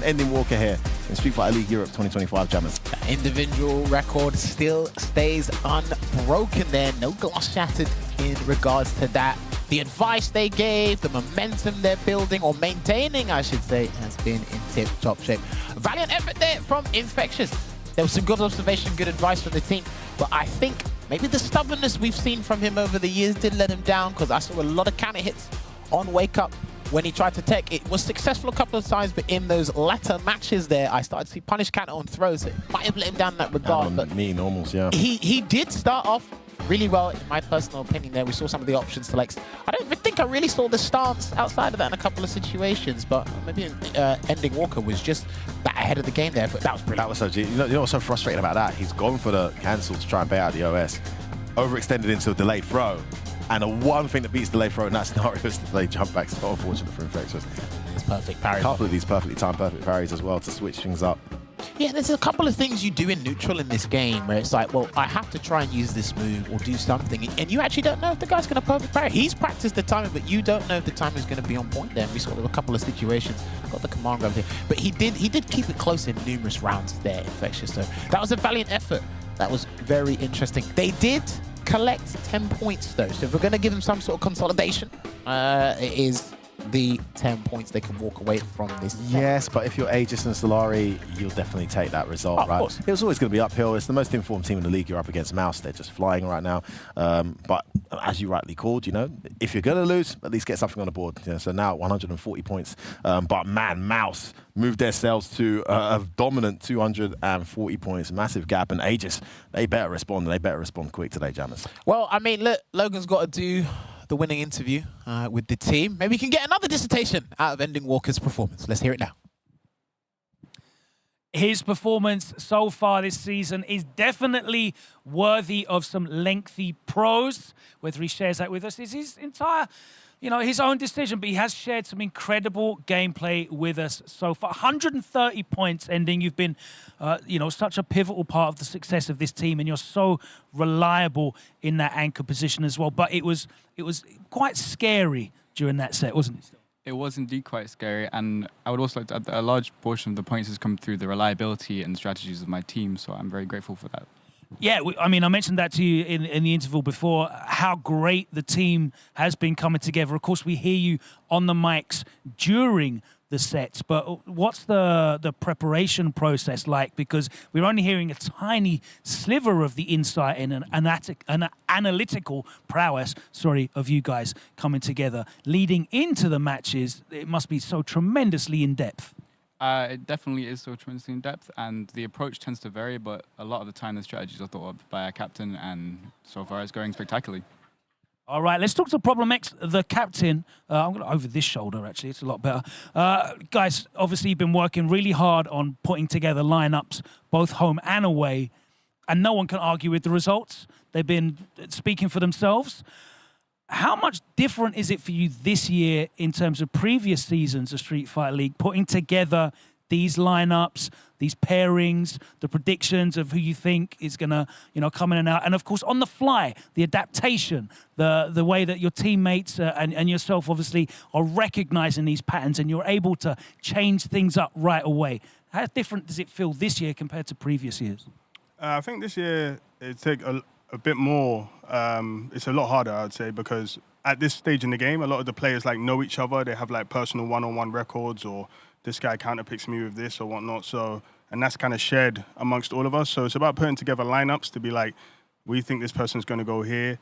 Ending Walker here. in Street Fighter League Europe 2025, Jammers. The individual record still stays unbroken there. No glass shattered in regards to that. The advice they gave, the momentum they're building, or maintaining, I should say, has been in tip-top shape. Valiant effort there from Infectious. There was some good observation, good advice from the team, but I think maybe the stubbornness we've seen from him over the years did let him down, because I saw a lot of counter hits on Wake Up when he tried to tech. It was successful a couple of times, but in those latter matches there, I started to see punish counter on throws. It might have let him down in that regard. But me, normals, yeah. He did start off really well, in my personal opinion there. We saw some of the option selects. I don't think I really saw the stance outside of that in a couple of situations, but maybe Ending Walker was just that ahead of the game there, but that was brilliant. That was so G. You know what's so frustrating about that? He's gone for the cancel to try and pay out the OS, overextended into a delayed throw, and the one thing that beats delayed throw in that scenario is the delayed jump back. So unfortunate for Infectious. It's perfect parry. A couple of these perfectly timed perfect parries as well to switch things up. Yeah, there's a couple of things you do in neutral in this game where it's like, well, I have to try and use this move or do something, and you actually don't know if the guy's going to perfect parry. He's practiced the timing, but you don't know if the timing is going to be on point there. And we saw there were a couple of situations, got the command grab here, but he did keep it close in numerous rounds there, Infectious. So that was a valiant effort. That was very interesting. They did collect 10 points though, so if we're going to give them some sort of consolidation, it is the 10 points they can walk away from this. Yes, but if you're Aegis and Solari, you'll definitely take that result, right? Course. It was always going to be uphill. It's the most informed team in the league. You're up against Mouse. They're just flying right now. But as you rightly called, if you're going to lose, at least get something on the board. So now 140 points. But man, Mouse moved themselves to a dominant 240 points. Massive gap. And Aegis, they better respond. They better respond quick today, Jammers. Well, I mean, look, Logan's got to do the winning interview with the team. Maybe we can get another dissertation out of Ending Walker's performance. Let's hear it now. His performance so far this season is definitely worthy of some lengthy prose. Whether he shares that with us is his entire, his own decision, but he has shared some incredible gameplay with us so far. 130 points Ending. You've been, such a pivotal part of the success of this team, and you're so reliable in that anchor position as well. But it was quite scary during that set, wasn't it? It was indeed quite scary, and I would also like to add that a large portion of the points has come through the reliability and strategies of my team, so I'm very grateful for that. Yeah, I mean, I mentioned that to you in the interval before, how great the team has been coming together. Of course, we hear you on the mics during the sets, but what's the preparation process like? Because we're only hearing a tiny sliver of the insight and an analytical prowess, of you guys coming together. Leading into the matches, it must be so tremendously in-depth. It definitely is so tremendously in depth, and the approach tends to vary, but a lot of the time the strategies are thought of by our captain, and so far it's going spectacularly. All right, let's talk to Problem X, the captain. I'm going to over this shoulder, actually. It's a lot better. Guys, obviously you've been working really hard on putting together lineups, both home and away, and no one can argue with the results. They've been speaking for themselves. How much different is it for you this year in terms of previous seasons of Street Fighter League, putting together these lineups, these pairings, the predictions of who you think is going to, come in and out, and of course on the fly, the adaptation, the way that your teammates and yourself obviously are recognizing these patterns, and you're able to change things up right away. How different does it feel this year compared to previous years? I think this year it take a bit more. It's a lot harder, I would say, because at this stage in the game, a lot of the players know each other. They have personal one-on-one records, or this guy counterpicks me with this or whatnot. So, and that's kind of shared amongst all of us. So it's about putting together lineups to be we think this person's going to go here.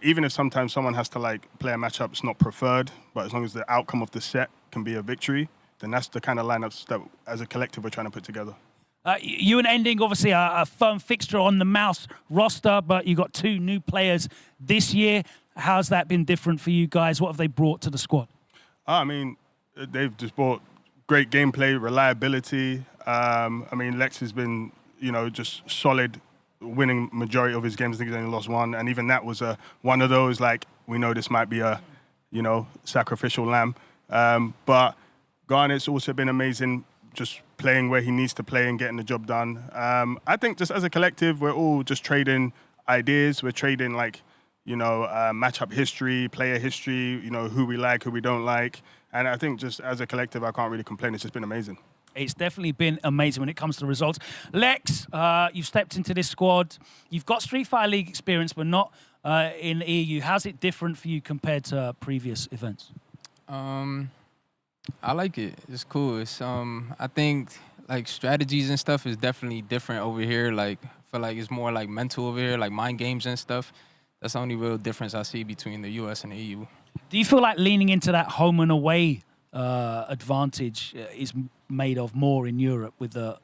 Even if sometimes someone has to play a matchup that's not preferred, but as long as the outcome of the set can be a victory, then that's the kind of lineups that as a collective we're trying to put together. You and Ending, obviously, a firm fixture on the Mouse roster, but you got 2 new players this year. How's that been different for you guys? What have they brought to the squad? I mean, they've just brought great gameplay, reliability. I mean, Lex has been, just solid, winning majority of his games. I think he's only lost 1, and even that was one of those, we know this might be a, sacrificial lamb. But Garnet's also been amazing, just playing where he needs to play and getting the job done. I think just as a collective, we're all just trading ideas. We're trading matchup history, player history, who we like, who we don't like. And I think just as a collective, I can't really complain. It's just been amazing. It's definitely been amazing when it comes to results. Lex, you've stepped into this squad. You've got Street Fighter League experience, but not in EU. How's it different for you compared to previous events? I like it. It's cool. It's I think like strategies and stuff is definitely different over here. Like I feel like it's more like mental over here, like mind games and stuff. That's the only real difference I see between the US and the EU. Do you feel like leaning into that home and away advantage is made of more in Europe with the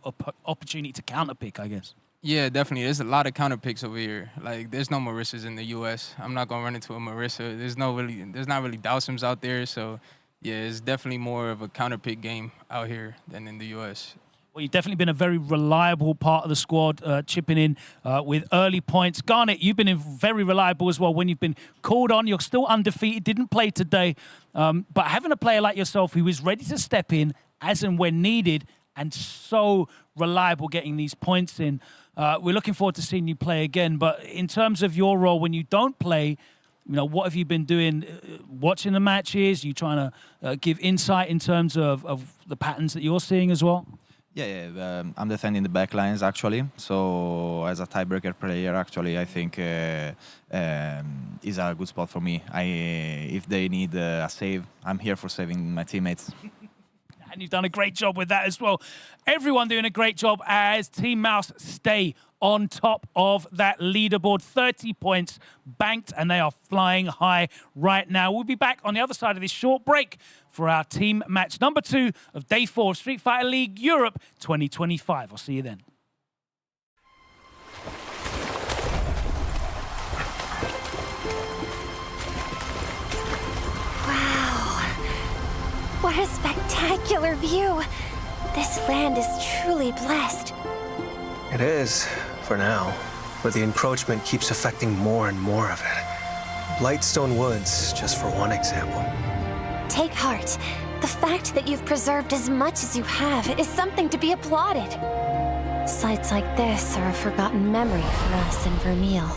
opportunity to counterpick, I guess? Yeah, definitely. There's a lot of counter picks over here. Like, there's no Marissas in the US. I'm not gonna run into a Marissa. There's not really Dowsums out there. So, yeah, it's definitely more of a counter pick game out here than in the US. Well, you've definitely been a very reliable part of the squad, chipping in with early points. Garnet, you've been very reliable as well when you've been called on. You're still undefeated, didn't play today. But having a player like yourself who is ready to step in as and when needed and so reliable getting these points in, we're looking forward to seeing you play again. But in terms of your role when you don't play, you know, what have you been doing watching the matches? You trying to give insight in terms of the patterns that you're seeing as well? Yeah, I'm defending the back lines actually. So as a tiebreaker player, actually, I think is a good spot for me. If they need a save, I'm here for saving my teammates. And you've done a great job with that as well. Everyone doing a great job as Team Mouse stay on top of that leaderboard. 30 points banked, and they are flying high right now. We'll be back on the other side of this short break for our team match number 2 of Day 4 of Street Fighter League Europe 2025. I'll see you then. What a spectacular view! This land is truly blessed. It is, for now. But the encroachment keeps affecting more and more of it. Blightstone Woods, just for one example. Take heart. The fact that you've preserved as much as you have is something to be applauded. Sites like this are a forgotten memory for us in Vermeil.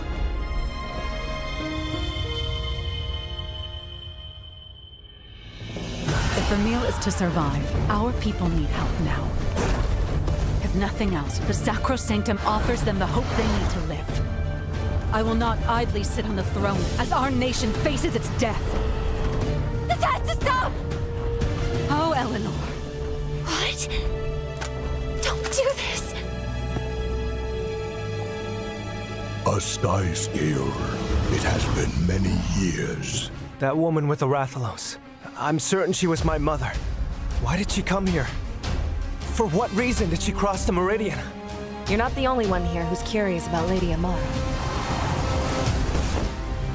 If Vermeil is to survive, our people need help now. If nothing else, the Sacrosanctum offers them the hope they need to live. I will not idly sit on the throne as our nation faces its death. This has to stop! Oh, Eleanor. What? Don't do this! A sky scale. It has been many years. That woman with the Rathalos. I'm certain she was my mother. Why did she come here? For what reason did she cross the Meridian? You're not the only one here who's curious about Lady Amara.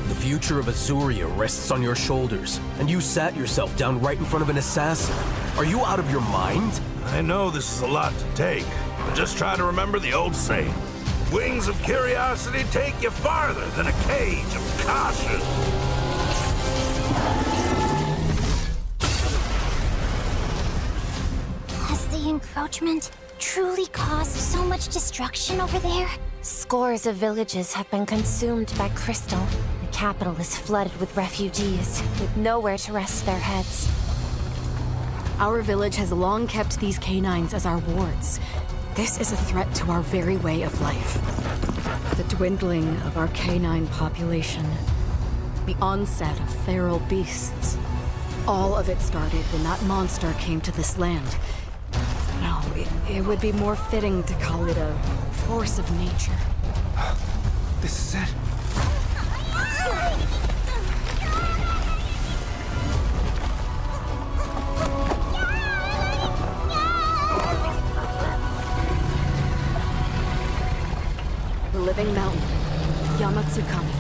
The future of Azuria rests on your shoulders, and you sat yourself down right in front of an assassin. Are you out of your mind? I know this is a lot to take, but just try to remember the old saying. Wings of curiosity take you farther than a cage of caution. Has the encroachment truly caused so much destruction over there? Scores of villages have been consumed by crystal. The capital is flooded with refugees, with nowhere to rest their heads. Our village has long kept these canines as our wards. This is a threat to our very way of life. The dwindling of our canine population, the onset of feral beasts. All of it started when that monster came to this land. No, it would be more fitting to call it a force of nature. This is it. The living mountain, Yamatsukami.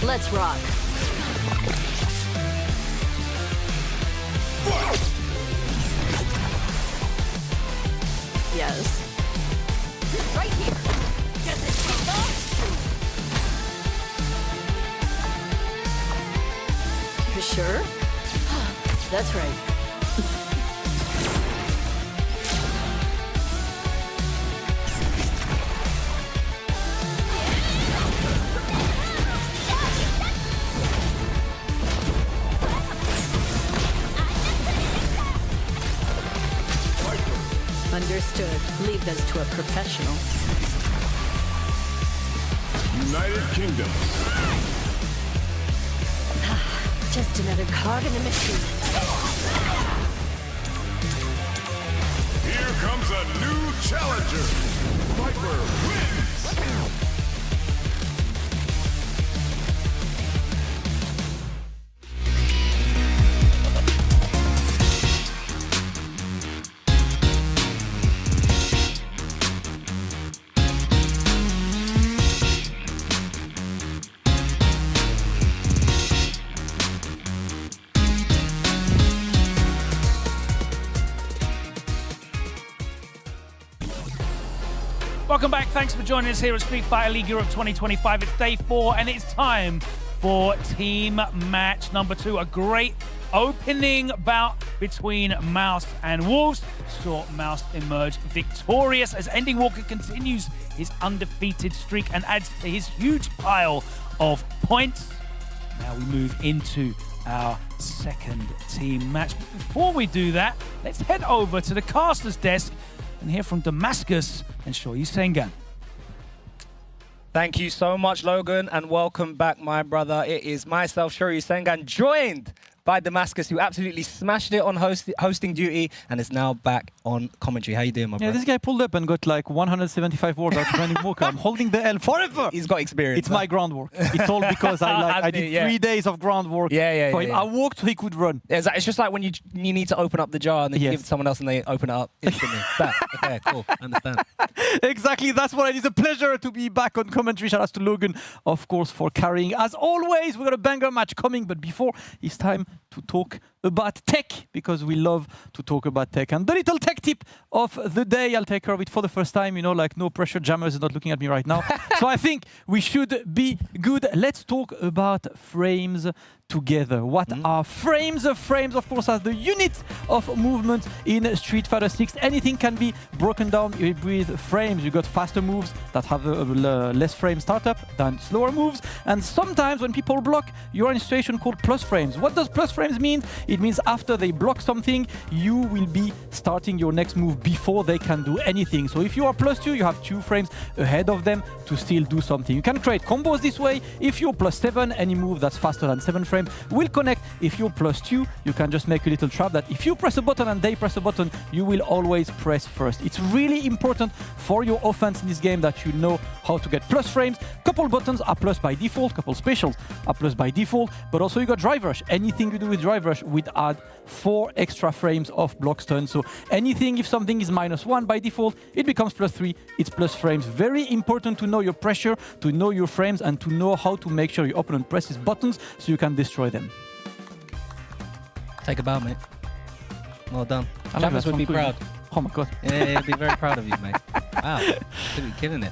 Let's rock. Yes. Right here. Does it take off? You sure? That's right. Understood. Leave this to a professional. United Kingdom. Just another cog in the machine. Here comes a new challenger. Viper wins. Welcome back. Thanks for joining us here at Street Fighter League Europe 2025. It's day 4, and it's time for team match number 2. A great opening bout between Mouse and Wolves saw Mouse emerge victorious as Ending Walker continues his undefeated streak and adds to his huge pile of points. Now we move into our second team match. But before we do that, let's head over to the caster's desk and hear from Damascus and Shoyu Sengan. Thank you so much, Logan, and welcome back, my brother. It is myself, Shoyu Sengan, joined by Damascus, who absolutely smashed it on hosting duty and is now back on commentary. How you doing, my brother? Yeah, this guy pulled up and got like 175 words out of Ending Walker. I'm holding the L forever. He's got experience. It's my groundwork. It's all because I did 3 days of groundwork. Yeah. I walked so he could run. Yeah, it's just like when you need to open up the jar and then you give it to someone else and they open it up instantly. Okay, cool. I understand. Exactly, that's what it is. A pleasure to be back on commentary. Shout out to Logan, of course, for carrying. As always, we've got a banger match coming, but before, it's time to talk about tech, because we love to talk about tech. And the little tech tip of the day, I'll take care of it for the first time, you know, like no pressure. Jammers is not looking at me right now. So I think we should be good. Let's talk about frames together. What are frames? Frames, of course, as the unit of movement in Street Fighter 6. Anything can be broken down with frames. You got faster moves that have a less frame startup than slower moves. And sometimes when people block, you're in a situation called plus frames. What does plus frames mean? It means after they block something, you will be starting your next move before they can do anything. So if you are +2, you have 2 frames ahead of them to still do something. You can create combos this way. If you're +7, any move that's faster than 7 frames will connect. If you're +2, you can just make a little trap that if you press a button and they press a button, you will always press first. It's really important for your offense in this game that you know how to get plus frames. Couple buttons are plus by default, couple specials are plus by default, but also you got drive rush. Anything you do with drive rush would add 4 extra frames of block stun. So anything, if something is -1 by default, it becomes +3, it's plus frames. Very important to know your pressure, to know your frames, and to know how to make sure your opponent presses buttons so you can destroy them. Take a bow, mate. Well done. Jammers would be proud. Oh my god. Yeah, he'd be very proud of you, mate. Wow, you're killing it.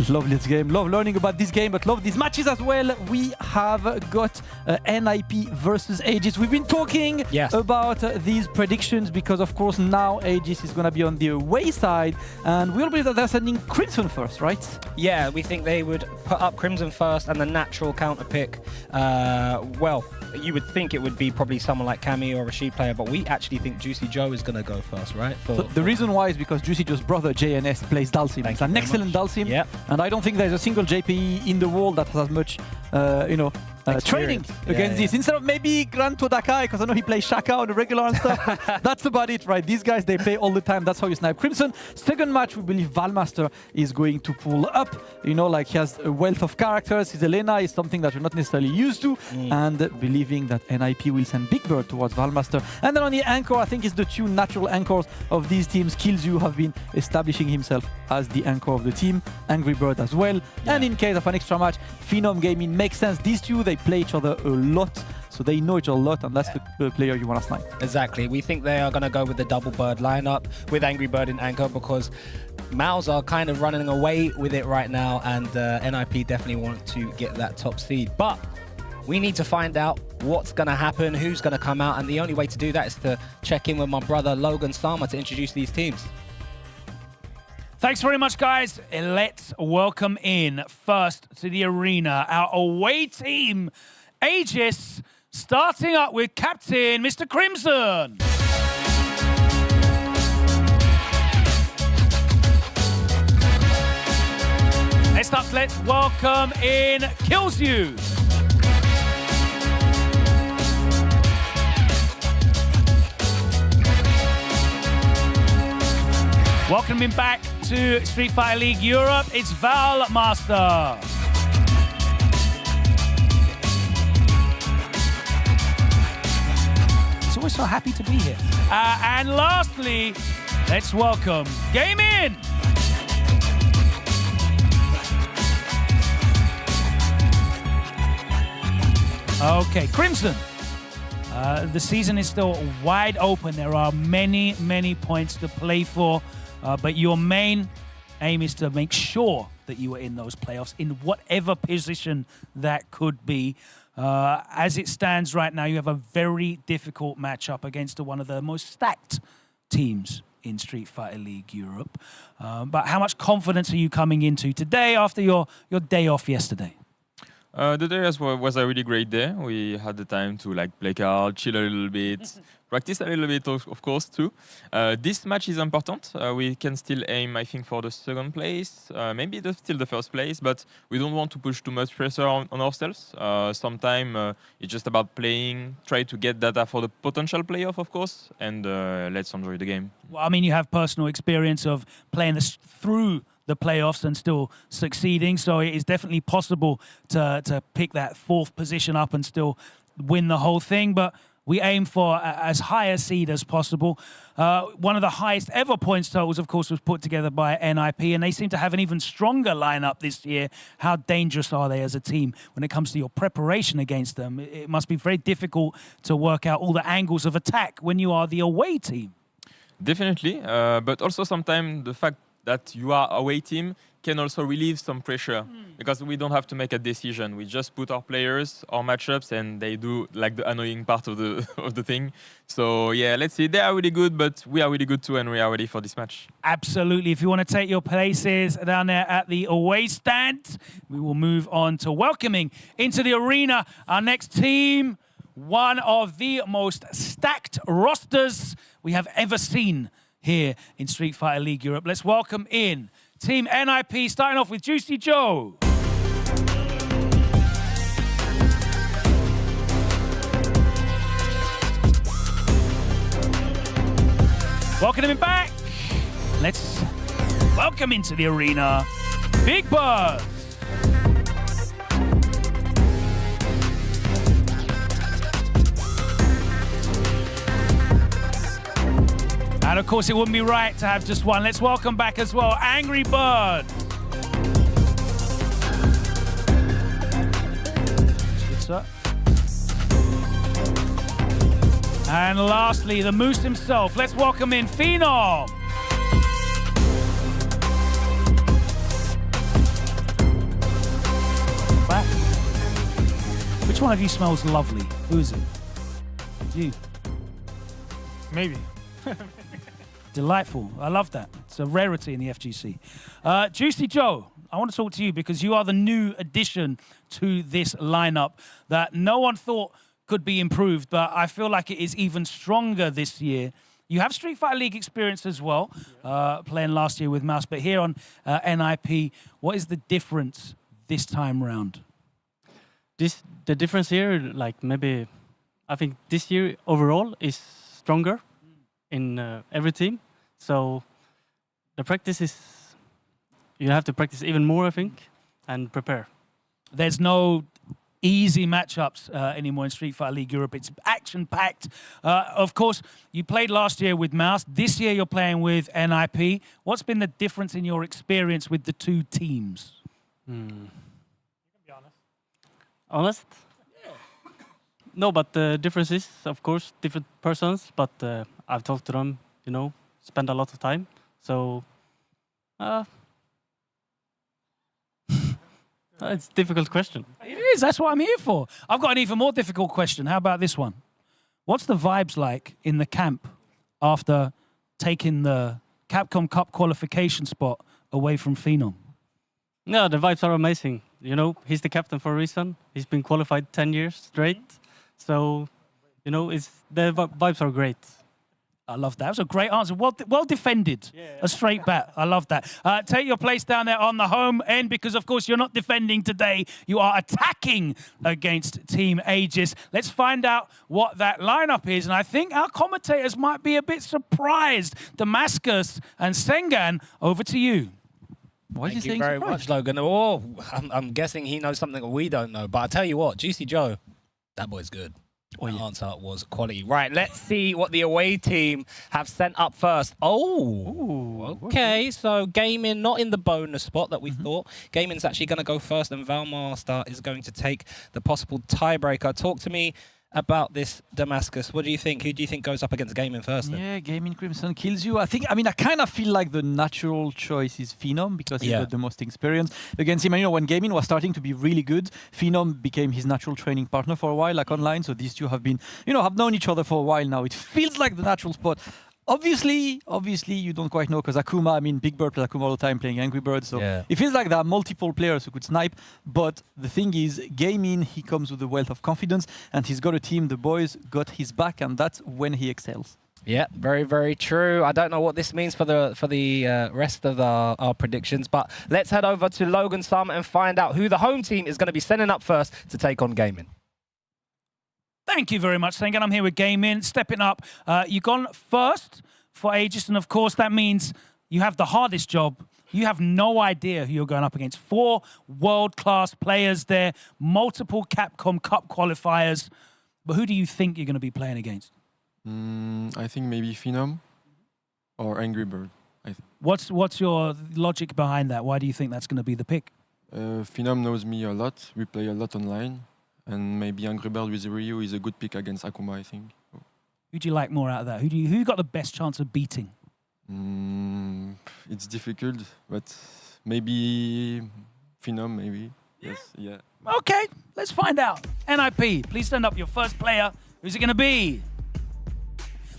Love this game, love learning about this game, but love these matches as well. We have got NIP versus Aegis. We've been talking about these predictions because, of course, now Aegis is going to be on the away side, and we all believe that they're sending Crimson first, right? Yeah, we think they would put up Crimson first and the natural counter pick. Well, you would think it would be probably someone like Cammy or a Rashid player, but we actually think Juicy Joe is going to go first, right? The reason why is because Juicy Joe's brother JNS plays Dalsim. It's an excellent Dalsim, and I don't think there's a single JPE in the world that has as much, training against this. Instead of maybe Gran Todakai, because I know he plays Shaka on the regular and stuff. That's about it, right? These guys, they play all the time. That's how you snipe Crimson. Second match, we believe Valmaster is going to pull up. You know, like he has a wealth of characters. His Elena is something that we're not necessarily used to. And believing that NIP will send Big Bird towards Valmaster. And then on the anchor, I think it's the two natural anchors of these teams. Killzoo have been establishing himself as the anchor of the team. Angry Bird as well. And in case of an extra match, Phenom Gaming makes sense. These two, they play each other a lot, so they know each other a lot, and that's the player you want to snipe. Exactly. We think they are going to go with the double bird lineup with Angry Bird in anchor because Mouse are kind of running away with it right now, and NIP definitely want to get that top seed. But we need to find out what's going to happen, who's going to come out, and the only way to do that is to check in with my brother Logan Sama to introduce these teams. Thanks very much, guys. Let's welcome in first to the arena our away team, Aegis, starting up with Captain Mr. Crimson. Next up, let's welcome in Killzoo. Welcoming back to Street Fighter League Europe, it's Valmaster. He's always so happy to be here. And lastly, let's welcome Gaming. Okay, Crimson. The season is still wide open. There are many, many points to play for. But your main aim is to make sure that you are in those playoffs in whatever position that could be. As it stands right now, you have a very difficult matchup against one of the most stacked teams in Street Fighter League Europe. But how much confidence are you coming into today after your day off yesterday? The day was a really great day. We had the time to play cards, chill a little bit, practice a little bit, of course, too. This match is important. We can still aim, I think, for the second place, maybe still the first place, but we don't want to push too much pressure on ourselves. Sometimes it's just about playing, try to get data for the potential playoff, of course, and let's enjoy the game. Well, I mean, you have personal experience of playing this through the playoffs and still succeeding, so it is definitely possible to pick that fourth position up and still win the whole thing, but we aim for as high a seed as possible. One of the highest ever points totals, of course, was put together by NIP, and they seem to have an even stronger lineup this year. How dangerous are they as a team when it comes to your preparation against them? It must be very difficult to work out all the angles of attack when you are the away team. Definitely, but also sometimes the fact that you are away team can also relieve some pressure because we don't have to make a decision. We just put our players, our matchups, and they do like the annoying part of the thing. So yeah, let's see. They are really good, but we are really good too, and we are ready for this match. Absolutely. If you want to take your places down there at the away stand, we will move on to welcoming into the arena our next team, one of the most stacked rosters we have ever seen here in Street Fighter League Europe. Let's welcome in Team NIP, starting off with Juicy Joe. Welcome him back. Let's welcome into the arena, Big Bird. And of course, it wouldn't be right to have just one. Let's welcome back as well, Angry Bird. Good, sir. And lastly, the Moose himself. Let's welcome in Phenom. Back. Which one of you smells lovely? Who is it? You. Maybe. Delightful. I love that. It's a rarity in the FGC. Juicy Joe, I want to talk to you because you are the new addition to this lineup that no one thought could be improved, but I feel like it is even stronger this year. You have Street Fighter League experience as well, playing last year with Mouse, but here on NIP, what is the difference this time round? the difference here, like maybe, I think this year overall is stronger in every team. So the practice is, you have to practice even more, I think, and prepare. There's no easy matchups anymore in Street Fighter League Europe. It's action-packed. Of course, you played last year with Mouse. This year you're playing with NIP. What's been the difference in your experience with the two teams? You can be honest. Honest? Yeah. No, but the difference is, of course, different persons, but I've talked to them, you know, spend a lot of time. So, it's a difficult question. It is. That's what I'm here for. I've got an even more difficult question. How about this one? What's the vibes like in the camp after taking the Capcom Cup qualification spot away from Phenom? No, the vibes are amazing. You know, he's the captain for a reason. He's been qualified 10 years straight. So, you know, the vibes are great. I love that. That was a great answer. Well defended. Yeah. A straight bat. I love that. Take your place down there on the home end because, of course, you're not defending today. You are attacking against Team Aegis. Let's find out what that lineup is. And I think our commentators might be a bit surprised. Damascus and Sengan, over to you. Thank you very much, Logan. Oh, I'm guessing he knows something that we don't know. But I tell you what, Juicy Joe, that boy's good. The answer was quality. Right, let's see what the away team have sent up first. Oh, okay. So Gaming not in the bonus spot that we thought. Gaming's actually going to go first, and Valmaster is going to take the possible tiebreaker. Talk to me about this, Damascus. What do you think? Who do you think goes up against Gaming first? Then? Yeah, Gaming Crimson kills you. I kind of feel like the natural choice is Phenom because he's got the most experience against him. And, you know, when Gaming was starting to be really good, Phenom became his natural training partner for a while, like online. So these two have been, you know, have known each other for a while now. It feels like the natural spot. Obviously, you don't quite know because Akuma, Big Bird plays Akuma all the time playing Angry Birds. So it feels like there are multiple players who could snipe. But the thing is, Gaming, he comes with a wealth of confidence and he's got a team. The boys got his back and that's when he excels. Yeah, very, very true. I don't know what this means for the rest of our predictions, but let's head over to Logan Sum and find out who the home team is going to be sending up first to take on Gaming. Thank you very much, Sengan. I'm here with Gaming. Stepping up, you've gone first for Aegis, and of course that means you have the hardest job. You have no idea who you're going up against. 4 world-class players there, multiple Capcom Cup qualifiers. But who do you think you're going to be playing against? I think maybe Phenom or Angry Bird. What's your logic behind that? Why do you think that's going to be the pick? Phenom knows me a lot. We play a lot online. And maybe Angry Bird with Ryu is a good pick against Akuma, I think. Who do you like more out of that? Who got the best chance of beating? It's difficult, but maybe Phenom, maybe. Yes, yeah. Okay, let's find out. NIP, please send up your first player. Who's it going to be?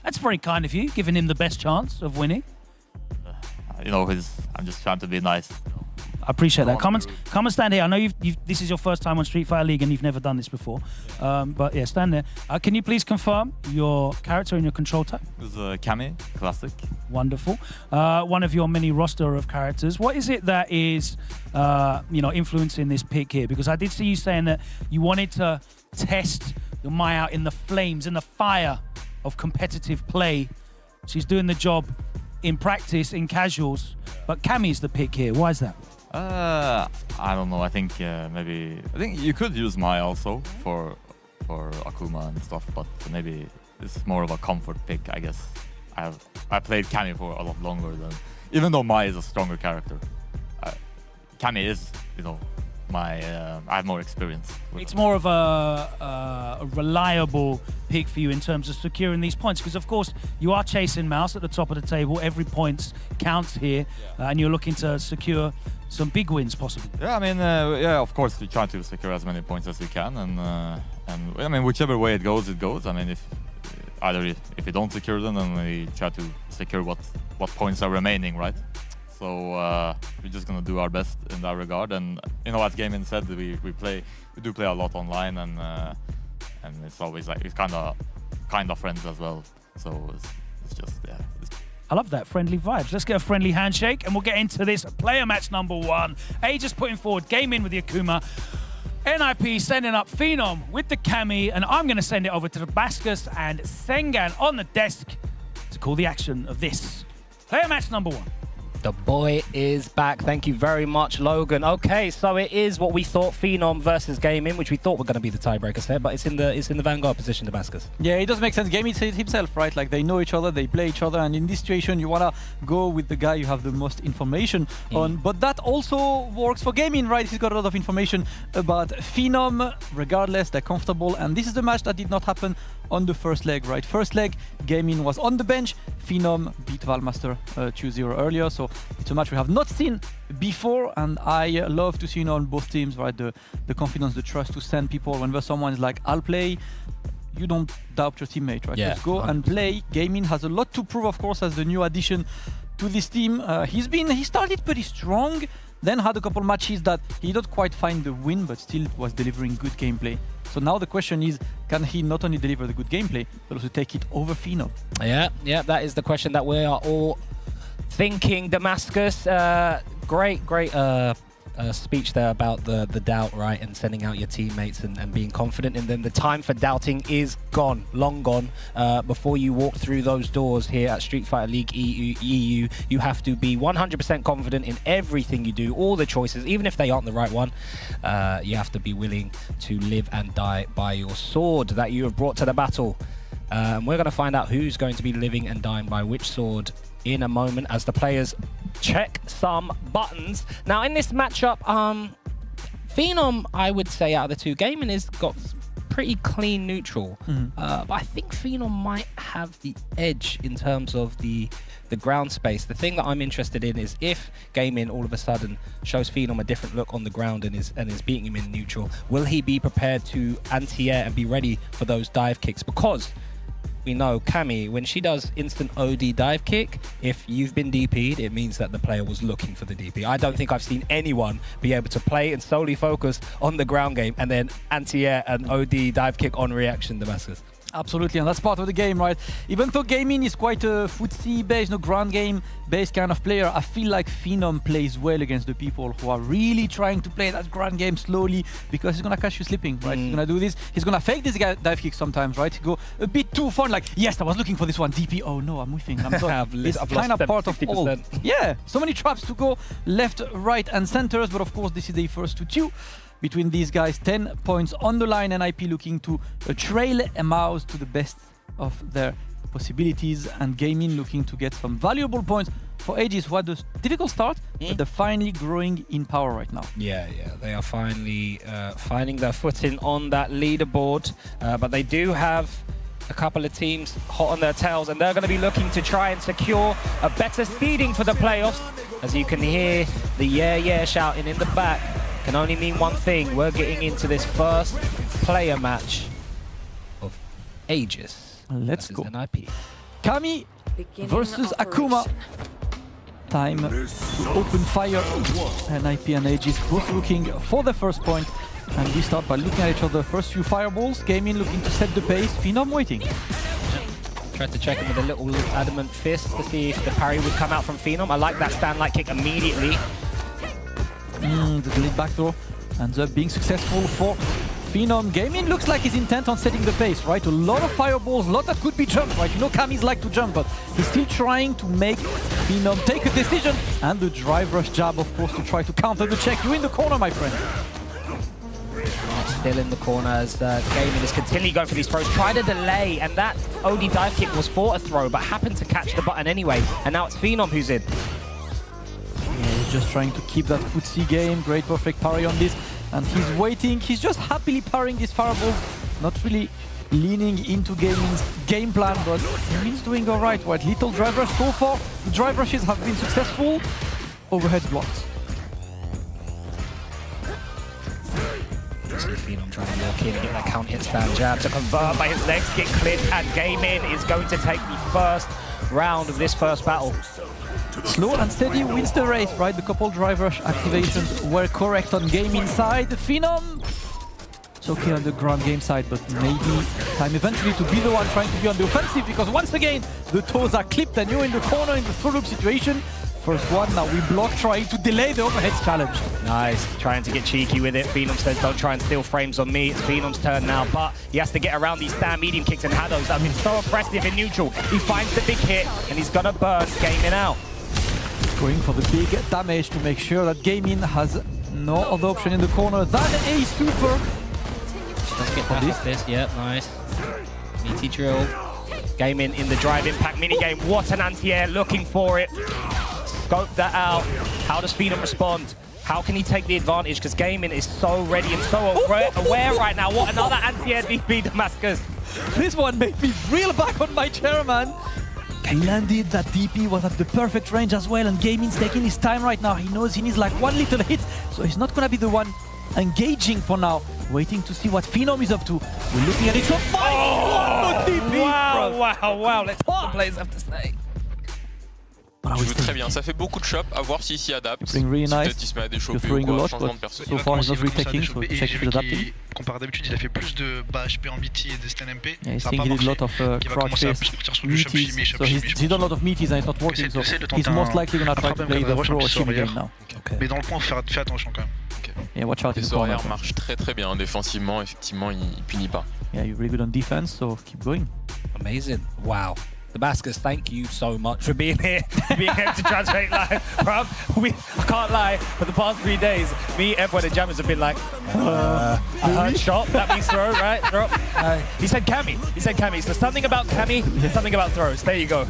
That's very kind of you, giving him the best chance of winning. You know, I'm just trying to be nice. I appreciate that. Come and stand here. I know this is your first time on Street Fighter League and you've never done this before. But yeah, stand there. Can you please confirm your character and your control type? It's a Kami, classic. Wonderful. One of your mini roster of characters. What is it that is, influencing this pick here? Because I did see you saying that you wanted to test your Mai out in the flames, in the fire of competitive play. She's doing the job in practice, in casuals. But Kami's the pick here. Why is that? I don't know. I think you could use Mai also for Akuma and stuff, but maybe this is more of a comfort pick, I guess. I played Kami for a lot longer than, even though Mai is a stronger character. Kami is, I have more experience. It's more of a reliable pick for you in terms of securing these points, because of course you are chasing Mouse at the top of the table. Every point counts here, and you're looking to secure some big wins possibly. Yeah, of course we try to secure as many points as we can, and whichever way it goes. If we don't secure them, then we try to secure what points are remaining, right? So we're just gonna do our best in that regard, and as Gaming said, we do play a lot online, and it's always like it's kind of friends as well. So it's just I love that, friendly vibes. Let's get a friendly handshake and we'll get into this player match number 1. Aegis putting forward Gaming with the Akuma. NIP sending up Phenom with the Cami, and I'm going to send it over to Damascus and Sengan on the desk to call the action of this. Player match number 1. The boy is back. Thank you very much, Logan. Okay, so it is what we thought, Phenom versus Gaming, which we thought were going to be the tiebreaker set, but it's in the Vanguard position, Damascus. Yeah, it does make sense. Gaming said it himself, right? Like, they know each other, they play each other, and in this situation, you want to go with the guy you have the most information on. But that also works for Gaming, right? He's got a lot of information about Phenom. Regardless, they're comfortable, and this is the match that did not happen on the first leg, right? First leg, Gaming was on the bench. Phenom beat Valmaster 2-0 earlier, so it's a match we have not seen before, and I love to see on both teams, right? The confidence, the trust to send people whenever someone is like, I'll play. You don't doubt your teammate, right? Yeah, Just go 100%. and play. Gaming has a lot to prove, of course, as the new addition to this team. He started pretty strong, then had a couple matches that he didn't quite find the win, but still was delivering good gameplay. So now the question is, can he not only deliver the good gameplay, but also take it over Phenom? Yeah, that is the question that we are all thinking. Damascus, great speech there about the doubt, right, and sending out your teammates and being confident. And then the time for doubting is gone, long gone. Before you walk through those doors here at Street Fighter League EU, you have to be 100% confident in everything you do, all the choices, even if they aren't the right one. You have to be willing to live and die by your sword that you have brought to the battle. And we're going to find out who's going to be living and dying by which sword in a moment as the players check some buttons. Now in this matchup, Phenom, I would say out of the two, Gaming has got pretty clean neutral. But I think Phenom might have the edge in terms of the ground space. The thing that I'm interested in is if Gaming all of a sudden shows Phenom a different look on the ground and is beating him in neutral, will he be prepared to anti-air and be ready for those dive kicks? Because we know Cami, when she does instant OD dive kick, if you've been DP'd, it means that the player was looking for the DP. I don't think I've seen anyone be able to play and solely focus on the ground game and then anti-air and OD dive kick on reaction, Damascus. Absolutely, and that's part of the game, right? Even though Gaming is quite a footsie-based, ground game-based kind of player, I feel like Phenom plays well against the people who are really trying to play that ground game slowly, because he's gonna catch you slipping, right? He's gonna do this. He's gonna fake this guy dive kick sometimes, right? He go a bit too fun, like, yes, I was looking for this one, DP. Oh no, I'm whiffing. I'm done. It's kind of part of all. Yeah, so many traps to go left, right, and centers, but of course, this is the first to two. Between these guys, 10 points on the line. NIP looking to trail a mouse to the best of their possibilities, and Gaming looking to get some valuable points for ages who had a difficult start, but they're finally growing in power right now. Yeah, they are finally finding their footing on that leaderboard, but they do have a couple of teams hot on their tails, and they're going to be looking to try and secure a better seeding for the playoffs. As you can hear the yeah shouting in the back, can only mean one thing. We're getting into this first player match of ages. Let's go. NIP. Cami versus Akuma. Time to open fire. NIP and Aegis both looking for the first point. And we start by looking at each other. First few fireballs. Gaming looking to set the pace. Phenom waiting. Tried to check him with a little adamant fist to see if the parry would come out from Phenom. I like that stand light kick immediately. The lead back throw ends up being successful for Phenom. Gaming looks like he's intent on setting the pace, right? A lot of fireballs, a lot that could be jumped, right? You know Camis like to jump, but he's still trying to make Phenom take a decision. And the drive rush jab, of course, to try to counter the check. You're in the corner, my friend. Still in the corner as Gaming is continually going for these throws. Try to delay, and that OD dive kick was for a throw, but happened to catch the button anyway. And now it's Phenom who's in. He's just trying to keep that footsie game. Great perfect parry on this. And he's waiting. He's just happily parrying these fireballs. Not really leaning into Gaming's game plan, but he's doing all right. What little drive rush so far. The drive rushes have been successful. Overhead blocks. Phenom trying to walk in and get that count hit stand jab to convert, but his legs get cleared, and Gaming is going to take the first round of this first battle. Slow and steady wins the race, right? The couple drive rush activations were correct on Gaming side. Phenom, it's okay on the ground game side, but maybe time eventually to be the one trying to be on the offensive, because once again, the toes are clipped and you're in the corner in the throw loop situation. first one. Now we block, trying to delay the overheads challenge. Nice, trying to get cheeky with it. Phenom says, don't try and steal frames on me. It's Phenom's turn now, but he has to get around these stand medium kicks and Hados that have been so oppressive in neutral. He finds the big hit, and he's gonna burn Gaming out. Going for the big damage to make sure that Gaming has no other option in the corner than a super. Let's get past this. Yep, nice. Meaty drill. Gaming in the drive impact minigame. What an anti-air, looking for it. Scope that out. How does Phenom respond? How can he take the advantage? Because Gaming is so ready and so aware right now. What another anti-air DP, Damascus. This one made me reel back on my chair, man. He landed, that DP was at the perfect range as well, and Gaming's taking his time right now. He knows he needs like one little hit, so he's not gonna be the one engaging for now. Waiting to see what Phenom is up to. We're looking at it from DP. Wow. Let's see what the players have to say. Il joue très bien, ça fait beaucoup de chop, à voir s'il s'y adapte. Really nice. Peut-être il se met à déchoper You're throwing ou a quoi, lot, changement but de perso. so far he's not really taking, so check if he's adapting. Comparé d'habitude, il a fait plus de bas HP en meaty et de stand MP. Yeah, he's ça a saying pas he did a marché. lot of Il va crouch commencer à face, plus partir sur du meaties, shop so he's done a lot of meaties and it's not working, so he's most likely gonna try to play the throw or shimmy game now. Mais dans le point, fais attention quand même. Yeah, watch out in Les the corner. horaires marchent très très bien défensivement, effectivement il punit pas. Yeah, you're really good on defense, so keep going. Amazing. Wow. Damascus, thank you so much for being here to translate live. Bruv, I can't lie, for the past 3 days, me, everyone, and Jammers have been like, shot, that means throw, right? Throw. He said Cammy. So something about Cammy, something about throws. There you go.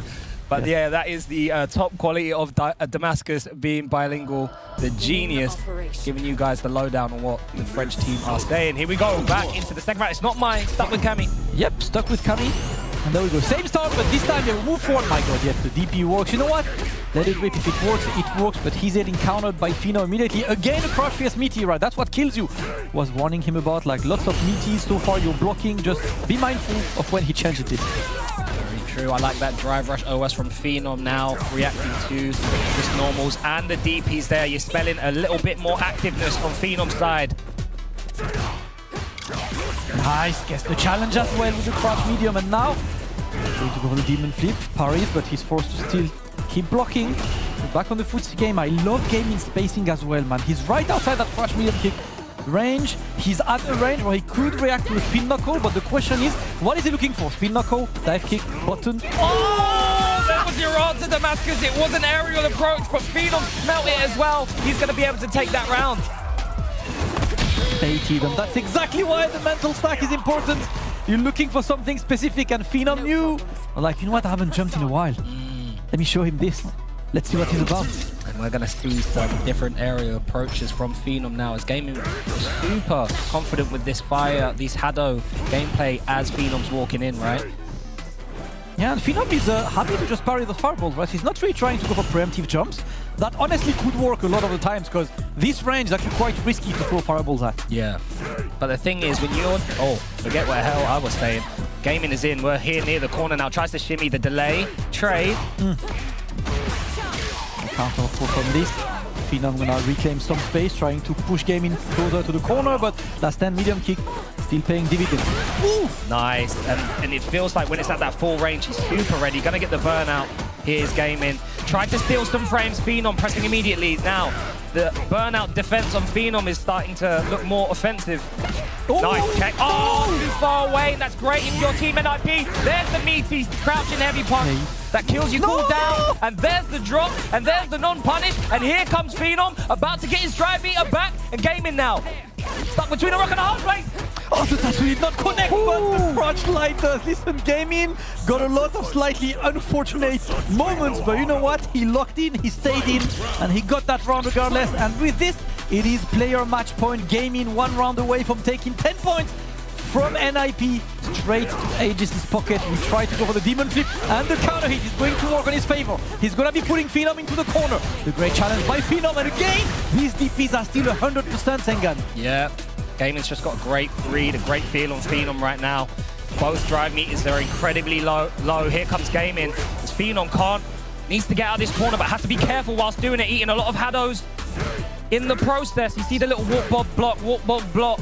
But yeah, that is the top quality of Damascus being bilingual, the genius, giving you guys the lowdown on what the French team are saying. Here we go, back into the second round. It's not mine, stuck with Cammy. Yep, stuck with Cammy. And there we go. Same start, but this time they move forward. My god, yes, the DP works. You know what? Let it rip. If it works, but he's getting countered by Phenom immediately. Again, a crouch fierce meaty, right? That's what kills you. Was warning him about, like, lots of meaties so far. You're blocking. Just be mindful of when he changes it. Very true. I like that drive rush OS from Phenom now, reacting to just normals and the DPs there. You're spelling a little bit more activeness on Phenom's side. Nice, gets the challenge as well with the crouch medium, and now going to go for the demon flip, parries, but he's forced to still keep blocking. Back on the footsie game, I love Gaming spacing as well, man. He's right outside that crouch medium kick range. He's at a range where he could react to a spin knuckle, but the question is, what is he looking for? Spin knuckle, dive kick, button. Oh, that was your answer, Damascus. It was an aerial approach, but Phenom smelt it as well. He's going to be able to take that round. Baited, and that's exactly why the mental stack is important. You're looking for something specific, and Phenom knew. Like, you know what, I haven't jumped in a while. Let me show him this. Let's see what he's about. And we're going to see some different aerial approaches from Phenom now, as Gaming was super confident with this fire, these Hado gameplay as Phenom's walking in, right? Yeah, and Phenom is happy to just parry those fireballs, right? He's not really trying to go for preemptive jumps. That honestly could work a lot of the times, because this range is actually quite risky to throw fireballs at. Yeah. But the thing is, when you're... Oh, forget what the hell I was saying. Gaming is in. We're here near the corner now. Tries to shimmy the delay. Trade. Counter, of course, on this. Phenom gonna reclaim some space, trying to push Gaming closer to the corner, but last stand medium kick still paying dividends. Oof. Nice. And it feels like when it's at that full range, he's super ready. Gonna get the burnout. Here's Gaming. Tried to steal some frames. Phenom pressing immediately. Now, the burnout defense on Phenom is starting to look more offensive. Ooh. Nice check. Oh, too far away. That's great if you're team NIP. There's the meaty crouching heavy punch. That kills you cool down. And there's the drop. And there's the non-punish. And here comes Phenom, about to get his drive meter back. And Gaming now. Stuck between a rock and a hard place. Oh, the Tatooine did not connect, but the crunch lighter. Listen, Gaming got a lot of slightly unfortunate moments, but you know what? He locked in, he stayed in, and he got that round regardless. And with this, it is player match point. Gaming 1 round away from taking 10 points from NIP straight to Aegis' pocket. We try to go for the demon flip, and the counter hit is going to work on his favor. He's gonna be putting Phenom into the corner. The great challenge by Phenom, and again, these DPs are still 100% Sengan. Yeah. Gaming's just got a great read, a great feel on Phenom right now. Both drive meters are incredibly low. Here comes Gaming. As Phenom needs to get out of this corner, but has to be careful whilst doing it, eating a lot of Hados. In the process, you see the little walk, bob, block,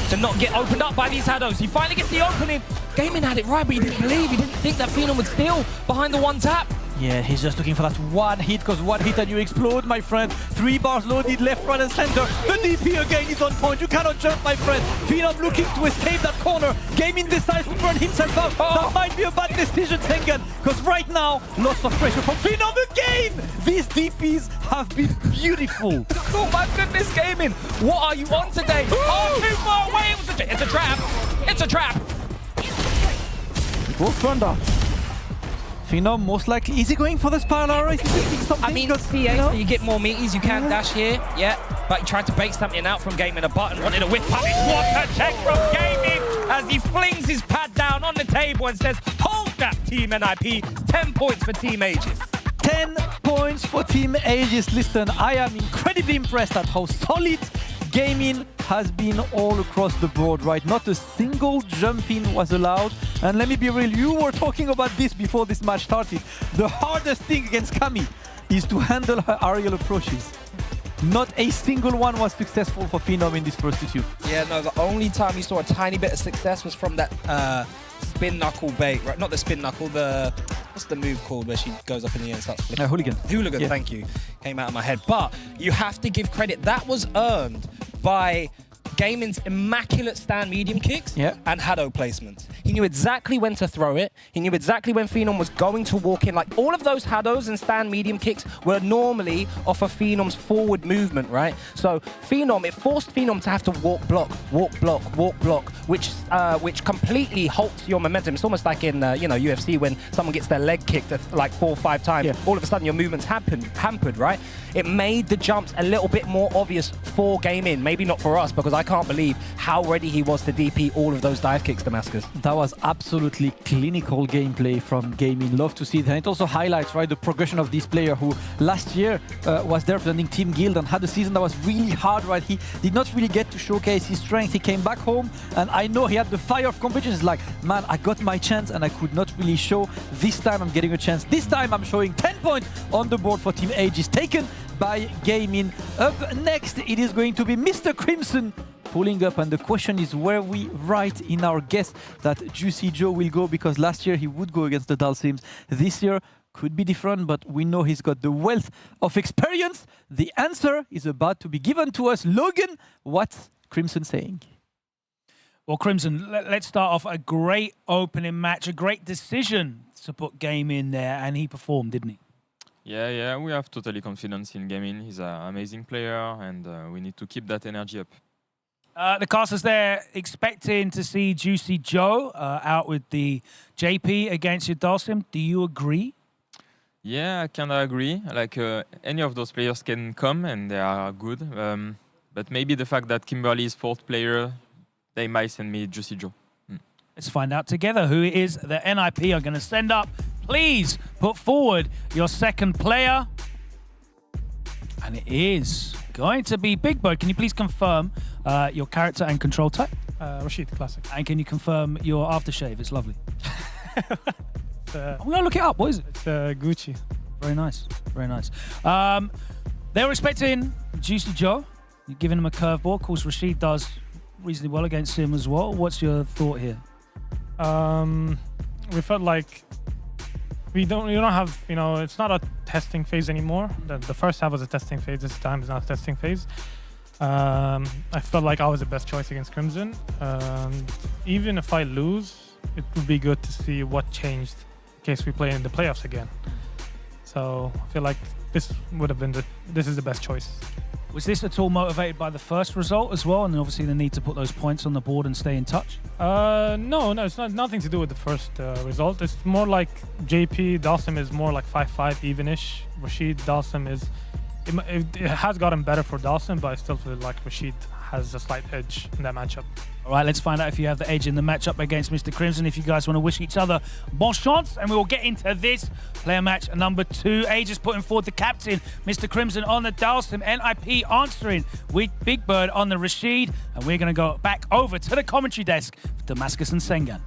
to not get opened up by these Hados. He finally gets the opening. Gaming had it right, but he didn't believe. He didn't think that Phenom would steal behind the one tap. Yeah, he's just looking for that one hit, because one hit and you explode, my friend. 3 bars loaded, left, right and center. The DP again is on point. You cannot jump, my friend. Phenom looking to escape that corner. Gaming decides to burn himself out. That might be a bad decision, Sengan, because right now, lots of pressure from Phenom again. These DPs have been beautiful. Oh my goodness, Gaming. What are you on today? Oh, too far away. It's a trap. It's a trap. Wolf Thunder. Phenom most likely, is he going for the spiral? Is he thinking something? I mean, CA, you get more meaties, you can dash here, yeah, but he tried to bait something out from Gaming, a button, wanted a whip punish. What a check from Gaming as he flings his pad down on the table and says, hold that, Team NIP, 10 points for Team Aegis. 10 points for Team Aegis. Listen, I am incredibly impressed at how solid Gaming has been all across the board, right? Not a single jump in was allowed. And let me be real, you were talking about this before this match started. The hardest thing against Kami is to handle her aerial approaches. Not a single one was successful for Phenom in this first two. Yeah, no, the only time you saw a tiny bit of success was from that spin knuckle bait, right? Not the spin knuckle, what's the move called where she goes up in the air and starts flipping? Hooligan. Hooligan, yeah. Thank you. Came out of my head. But you have to give credit. That was earned by Gaming's immaculate stand medium kicks and Hado placements. He knew exactly when to throw it. He knew exactly when Phenom was going to walk in. Like, all of those Hados and stand medium kicks were normally off of Phenom's forward movement, right? So Phenom, it forced Phenom to have to walk block, which completely halts your momentum. It's almost like in UFC when someone gets their leg kicked like 4 or 5 times. All of a sudden your movement's hampered, right? It made the jumps a little bit more obvious for Gaming. Maybe not for us, because I can't believe how ready he was to DP all of those dive kicks, Damascus. That was absolutely clinical gameplay from Gaming. Love to see it. And it also highlights, right, the progression of this player who last year was there representing Team Guild and had a season that was really hard, right? He did not really get to showcase his strength. He came back home and I know he had the fire of competition. It's like, man, I got my chance and I could not really show. This time I'm getting a chance. This time I'm showing 10 points on the board for Team Aegis, taken by Gaming. Up next, it is going to be Mr. Crimson pulling up, and the question is where we right in our guess that Juicy Joe will go, because last year he would go against the Dalsims. This year could be different, but we know he's got the wealth of experience. The answer is about to be given to us. Logan, what's Crimson saying? Well, Crimson, let's start off a great opening match, a great decision to put Game in there, and he performed, didn't he? Yeah, we have totally confidence in Gaming. He's an amazing player, and we need to keep that energy up. The casters there expecting to see Juicy Joe out with the JP against your Dalsim. Do you agree? Yeah, I kind of agree. Like, any of those players can come, and they are good. But maybe the fact that Kimberly is 4th player, they might send me Juicy Joe. Let's find out together who it is the NIP are going to send up. Please put forward your second player. And it is going to be Big Bird. Can you please confirm your character and control type? Rashid, classic. And can you confirm your aftershave? It's lovely. I'm going to look it up. What is it? It's Gucci. Very nice. Very nice. They were expecting Juicy Joe. You're giving him a curveball. Of course, Rashid does reasonably well against him as well. What's your thought here? We felt like we don't have, it's not a testing phase anymore. The first half was a testing phase. This time is not a testing phase. I felt like I was the best choice against Crimson. Even if I lose, it would be good to see what changed in case we play in the playoffs again. So I feel like this would have been this is the best choice. Was this at all motivated by the first result as well, and then obviously the need to put those points on the board and stay in touch? No, it's nothing to do with the first result. It's more like JP, Dalsim is more like 5-5 even-ish. Rashid, Dalsim is... It has gotten better for Dalsim, but I still feel like Rashid has a slight edge in that matchup. All right, let's find out if you have the edge in the matchup against Mr. Crimson. If you guys want to wish each other bon chance, and we will get into this player match number 2. Aegis putting forward the captain, Mr. Crimson on the Dalsim, NIP answering with Big Bird on the Rashid, and we're going to go back over to the commentary desk for Damascus and Sengan.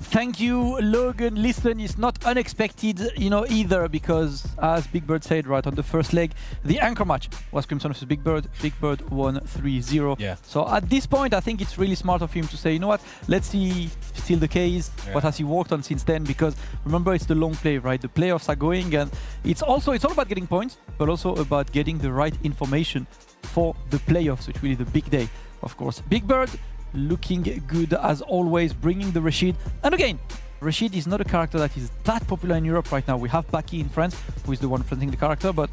Thank you, Logan. Listen, it's not unexpected, you know, either, because as Big Bird said right on the first leg, the anchor match was Crimson versus Big Bird. Big Bird won 3-0. Yeah. So at this point, I think it's really smart of him to say, you know what, let's see still the case. Yeah. What has he worked on since then? Because remember, it's the long play, right? The playoffs are going, and it's all about getting points, but also about getting the right information for the playoffs, which will be the big day, of course. Big Bird looking good as always, bringing the Rashid. And again, Rashid is not a character that is that popular in Europe right now. We have Baki in France, who is the one presenting the character, but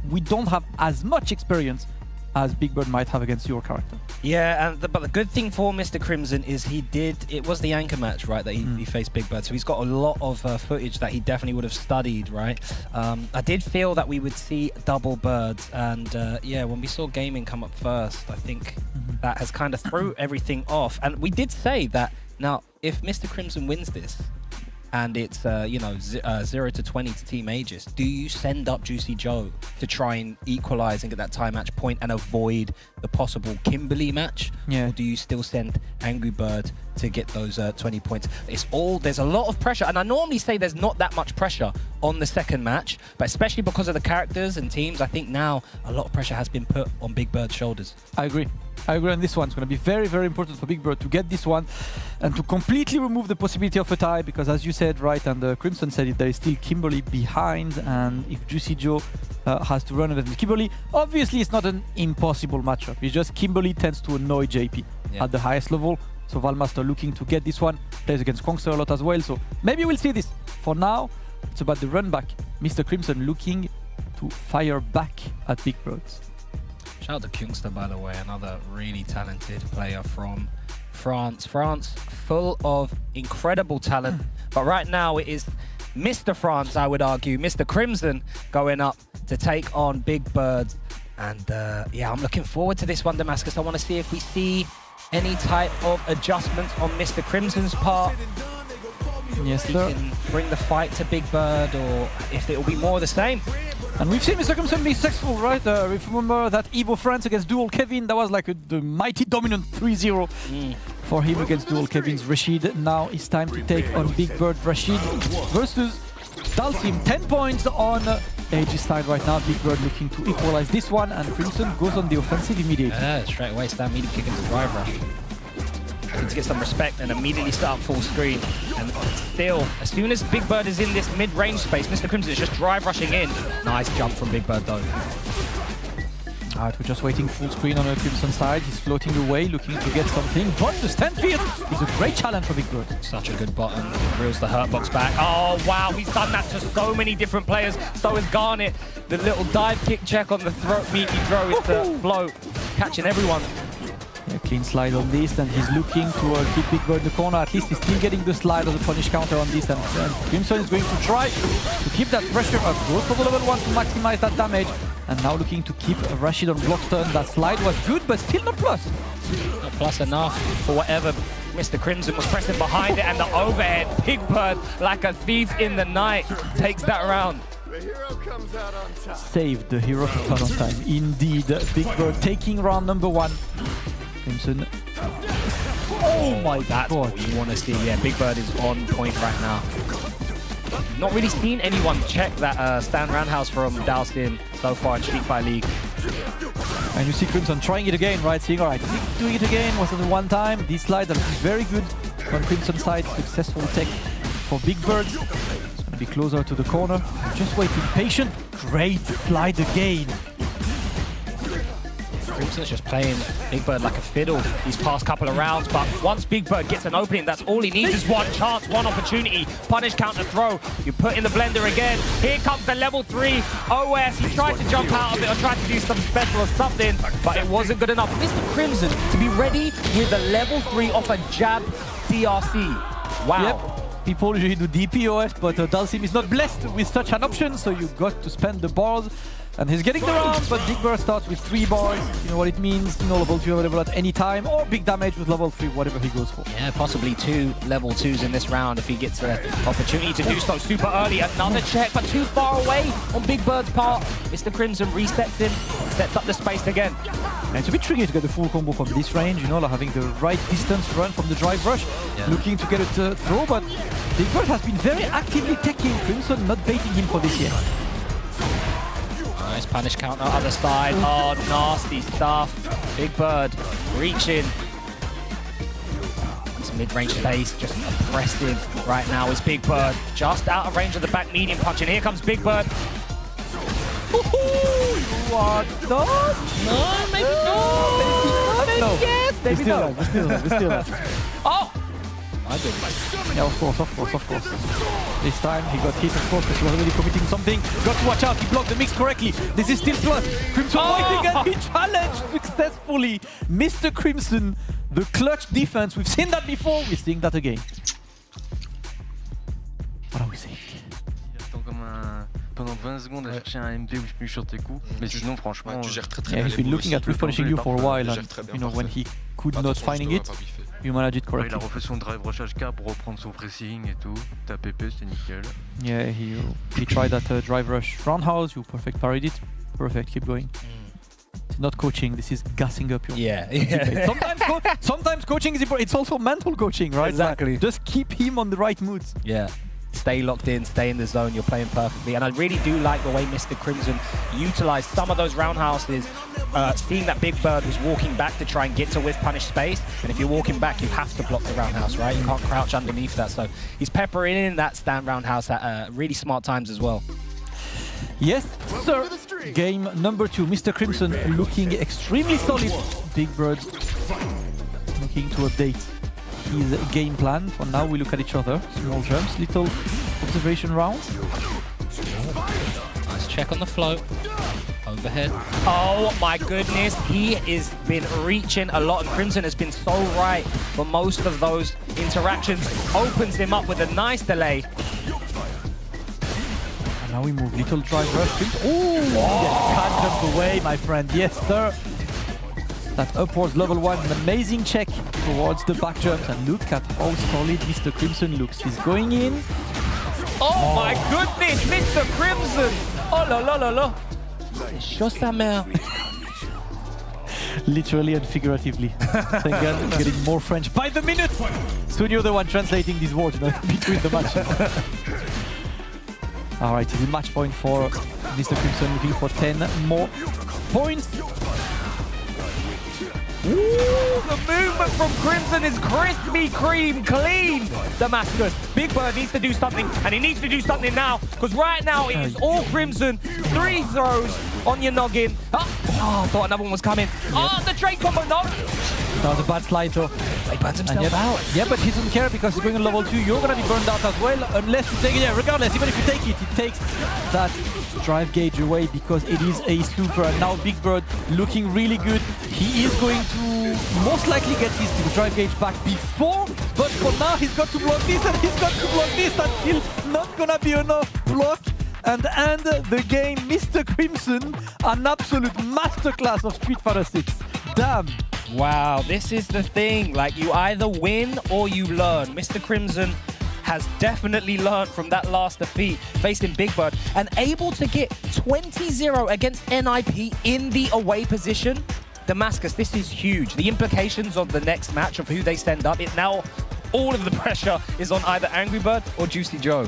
we don't have as much experience as Big Bird might have against your character. Yeah, but the good thing for Mr. Crimson is it was the anchor match, right, that he faced Big Bird, so he's got a lot of footage that he definitely would have studied, right? I did feel that we would see double birds, and yeah, when we saw gaming come up first, I think that has kind of threw everything off. And we did say that, now, if Mr. Crimson wins this, and it's, you know, 0 to 20 to Team Aegis, do you send up Juicy Joe to try and equalize and get that tie match point and avoid the possible Kimberly match? Yeah. Or do you still send Angry Bird to get those 20 points? There's a lot of pressure, and I normally say there's not that much pressure on the second match, but especially because of the characters and teams, I think now a lot of pressure has been put on Big Bird's shoulders. I agree on this one. It's going to be very, very important for Big Bird to get this one and to completely remove the possibility of a tie, because as you said, right, and Crimson said it, there is still Kimberly behind, and if Juicy Joe has to run against Kimberly, obviously it's not an impossible matchup. It's just Kimberly tends to annoy JP at the highest level, so Valmaster looking to get this one, plays against Kongster a lot as well, so maybe we'll see this. For now, it's about the run back. Mr. Crimson looking to fire back at Big Bird. Shout out to Kungster, by the way, another really talented player from France. France, full of incredible talent. But right now it is Mr. France, I would argue, Mr. Crimson going up to take on Big Bird. And yeah, I'm looking forward to this one, Damascus. I want to see if we see any type of adjustments on Mr. Crimson's part. Yes, he sir. can bring the fight to Big Bird, or if it will be more of the same. And we've seen Mr. Crimson be successful, right? If you remember that Evo France against Dual Kevin, that was like the mighty dominant 3-0 for him against Dual Kevin's Rashid. Now it's time to take on Big Bird Rashid versus Dalsim. 10 points on Aegis side right now. Big Bird looking to equalize this one, and Crimson goes on the offensive immediately. Yeah, straight away, stand medium kick into drive rush. To get some respect and immediately start full screen. And still, as soon as Big Bird is in this mid-range space, Mr. Crimson is just drive rushing in. Nice jump from Big Bird though. Alright, we're just waiting full screen on the Crimson side. He's floating away, looking to get something. But the stand field is a great challenge for Big Bird. Such a good button. Reels the hurt box back. Oh wow, he's done that to so many different players. So is Garnet. The little dive kick check on the throat meaty throw is the float, catching everyone. A clean slide on this, and he's looking to keep Big Bird in the corner. At least he's still getting the slide of the punish counter on this, and Crimson is going to try to keep that pressure up. Goes for the level 1 to maximize that damage, and now looking to keep Rashid on block stun. That slide was good, but still not plus. Not plus enough for whatever Mr. Crimson was pressing behind it, and the overhead. Big Bird, like a thief in the night, takes that round. The hero comes out on top. Saved the hero to turn on time. Indeed, Big Bird taking round number 1. Crimson. Oh my God. That's what you want to see. Yeah, Big Bird is on point right now. Not really seen anyone check that Stan Roundhouse from Dalsim so far in Street Fighter League. And you see Crimson trying it again, right? Seeing, all right, doing it again, was it one time? These slides are very good on Crimson side. Successful tech for Big Bird. It's going to be closer to the corner. Just waiting, patient. Great slide again. Crimson's just playing Big Bird like a fiddle these past couple of rounds, but once Big Bird gets an opening, that's all he needs is one chance, one opportunity. Punish, counter, throw. You put in the blender again. Here comes the level 3 OS. He tried to jump out of it or tried to do some special or something, but it wasn't good enough. Mr. Crimson to be ready with a level 3 off a jab DRC. Wow. Yep. People usually do DPOS, but Dalsim is not blessed with such an option, so you got to spend the bars. And he's getting the round, but Big Bird starts with 3 bars. You know what it means, you know, level 2 available at any time, or big damage with level 3, whatever he goes for. Yeah, possibly 2 level 2s in this round if he gets the opportunity to do so super early. Another check, but too far away on Big Bird's part. Mr. Crimson resets him, sets up the space again. And it's a bit tricky to get the full combo from this range, you know, like having the right distance run from the drive rush, looking to get a throw, but Big Bird has been very actively taking Crimson, not baiting him for this yet. Nice punish counter, other side. Oh, nasty stuff. Big Bird reaching. It's mid-range space, just oppressive right now is Big Bird. Just out of range of the back medium punch, and here comes Big Bird. What? No? No, maybe no. Maybe No. yes, We're maybe still no. alive, we're still alive, we're still alive. Oh! My goodness. Yeah, of course. This time he got hit, of course, because he was already committing something. Got to watch out, he blocked the mix correctly. This is still plus. Crimson waiting and he challenged successfully Mr. Crimson. The clutch defense, we've seen that before, we're seeing that again. What are we saying? Pendant 20 secondes à chercher un MP où je peux sur tes coups, mais sinon franchement... tu gères très très Yeah, bien he's les been boules looking aussi. at roof punishing you for a while, and très bien, you know, when parfait. he could not Attention, finding je it, dois pas biffer. you managed it Il correctly. a refait son drive rush HK pour reprendre son pressing et tout. T'as PP, c'était nickel. Yeah, he tried that drive rush roundhouse, you perfect parried it. Perfect, keep going. It's not coaching, this is gassing up your Yeah. Sometimes coaching is important, it's also mental coaching, right? Exactly. Like, just keep him on the right mood. Yeah. Stay locked in, stay in the zone, you're playing perfectly. And I really do like the way Mr. Crimson utilized some of those roundhouses, seeing that Big Bird was walking back to try and get to whiff punish space. And if you're walking back, you have to block the roundhouse, right? You can't crouch underneath that. So he's peppering in that stand roundhouse at really smart times as well. Yes, sir. Game number 2, Mr. Crimson looking extremely solid. Big Bird looking to update his game plan. For now, we look at each other. Small jumps, little observation rounds. Nice check on the float. Overhead. Oh my goodness, he has been reaching a lot, and Crimson has been so right for most of those interactions. Opens him up with a nice delay. And now we move, little drive rush. Oh, yes, can't jump away, my friend. Yes, sir. That upwards level 1, an amazing check towards the back jumps, and look at how solid Mr. Crimson looks. He's going in. Oh my goodness, Mr. Crimson! Oh la la la la! Just sa mère. Literally and figuratively. Thank God, getting more French by the minute. Soon you're the one translating these words, you know, between the matches. All right, it's a match point for Mr. Crimson, looking for 10 more points. Ooh, the movement from Crimson is crispy Kreme clean. Damascus. Big Bird needs to do something, and he needs to do something now, because right now it is all Crimson. 3 throws on your noggin. Oh, I thought another one was coming. Yep. Oh, the trade combo, no. That was a bad slide, so he burns himself out. Yeah, but he doesn't care because he's going on level 2. You're going to be burned out as well, unless you take it. Yeah, regardless, even if you take it, it takes that drive gauge away because it is a super. And now Big Bird looking really good. He is going to most likely get his drive gauge back before, but for now he's got to block this and he's got to block this. That's still not going to be enough block. And end the game, Mr. Crimson, an absolute masterclass of Street Fighter 6. Damn. Wow, this is the thing. Like, you either win or you learn. Mr. Crimson has definitely learned from that last defeat facing Big Bird and able to get 20-0 against NIP in the away position. Damascus, this is huge. The implications of the next match of who they send up, it now all of the pressure is on either Angry Bird or Juicy Joe.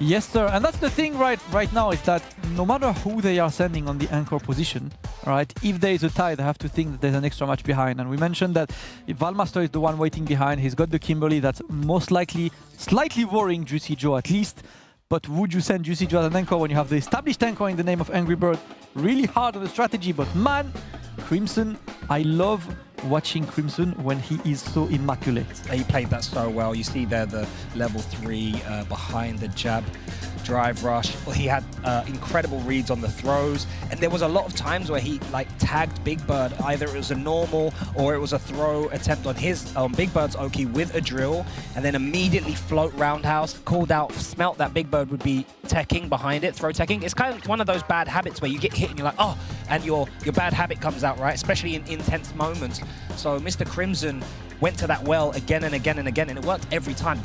Yes, sir. And that's the thing right now is that no matter who they are sending on the anchor position, right, if there is a tie, they have to think that there's an extra match behind. And we mentioned that if Valmaster is the one waiting behind, he's got the Kimberly that's most likely slightly worrying Juicy Joe at least. But would you send Juicy Joe as an anchor when you have the established anchor in the name of Angry Bird? Really hard on the strategy, but man, Crimson, I love watching Crimson when he is so immaculate. He played that so well. You see there the level 3 behind the jab drive rush. Well, he had incredible reads on the throws, and there was a lot of times where he like tagged Big Bird. Either it was a normal or it was a throw attempt on his Big Bird's Oki with a drill, and then immediately float roundhouse, called out, smelt that Big Bird would be teching behind it, throw teching. It's kind of one of those bad habits where you get hit and you're like, oh, and your bad habit comes out, right? Especially in intense moments. So Mr. Crimson went to that well again and again and again, and it worked every time.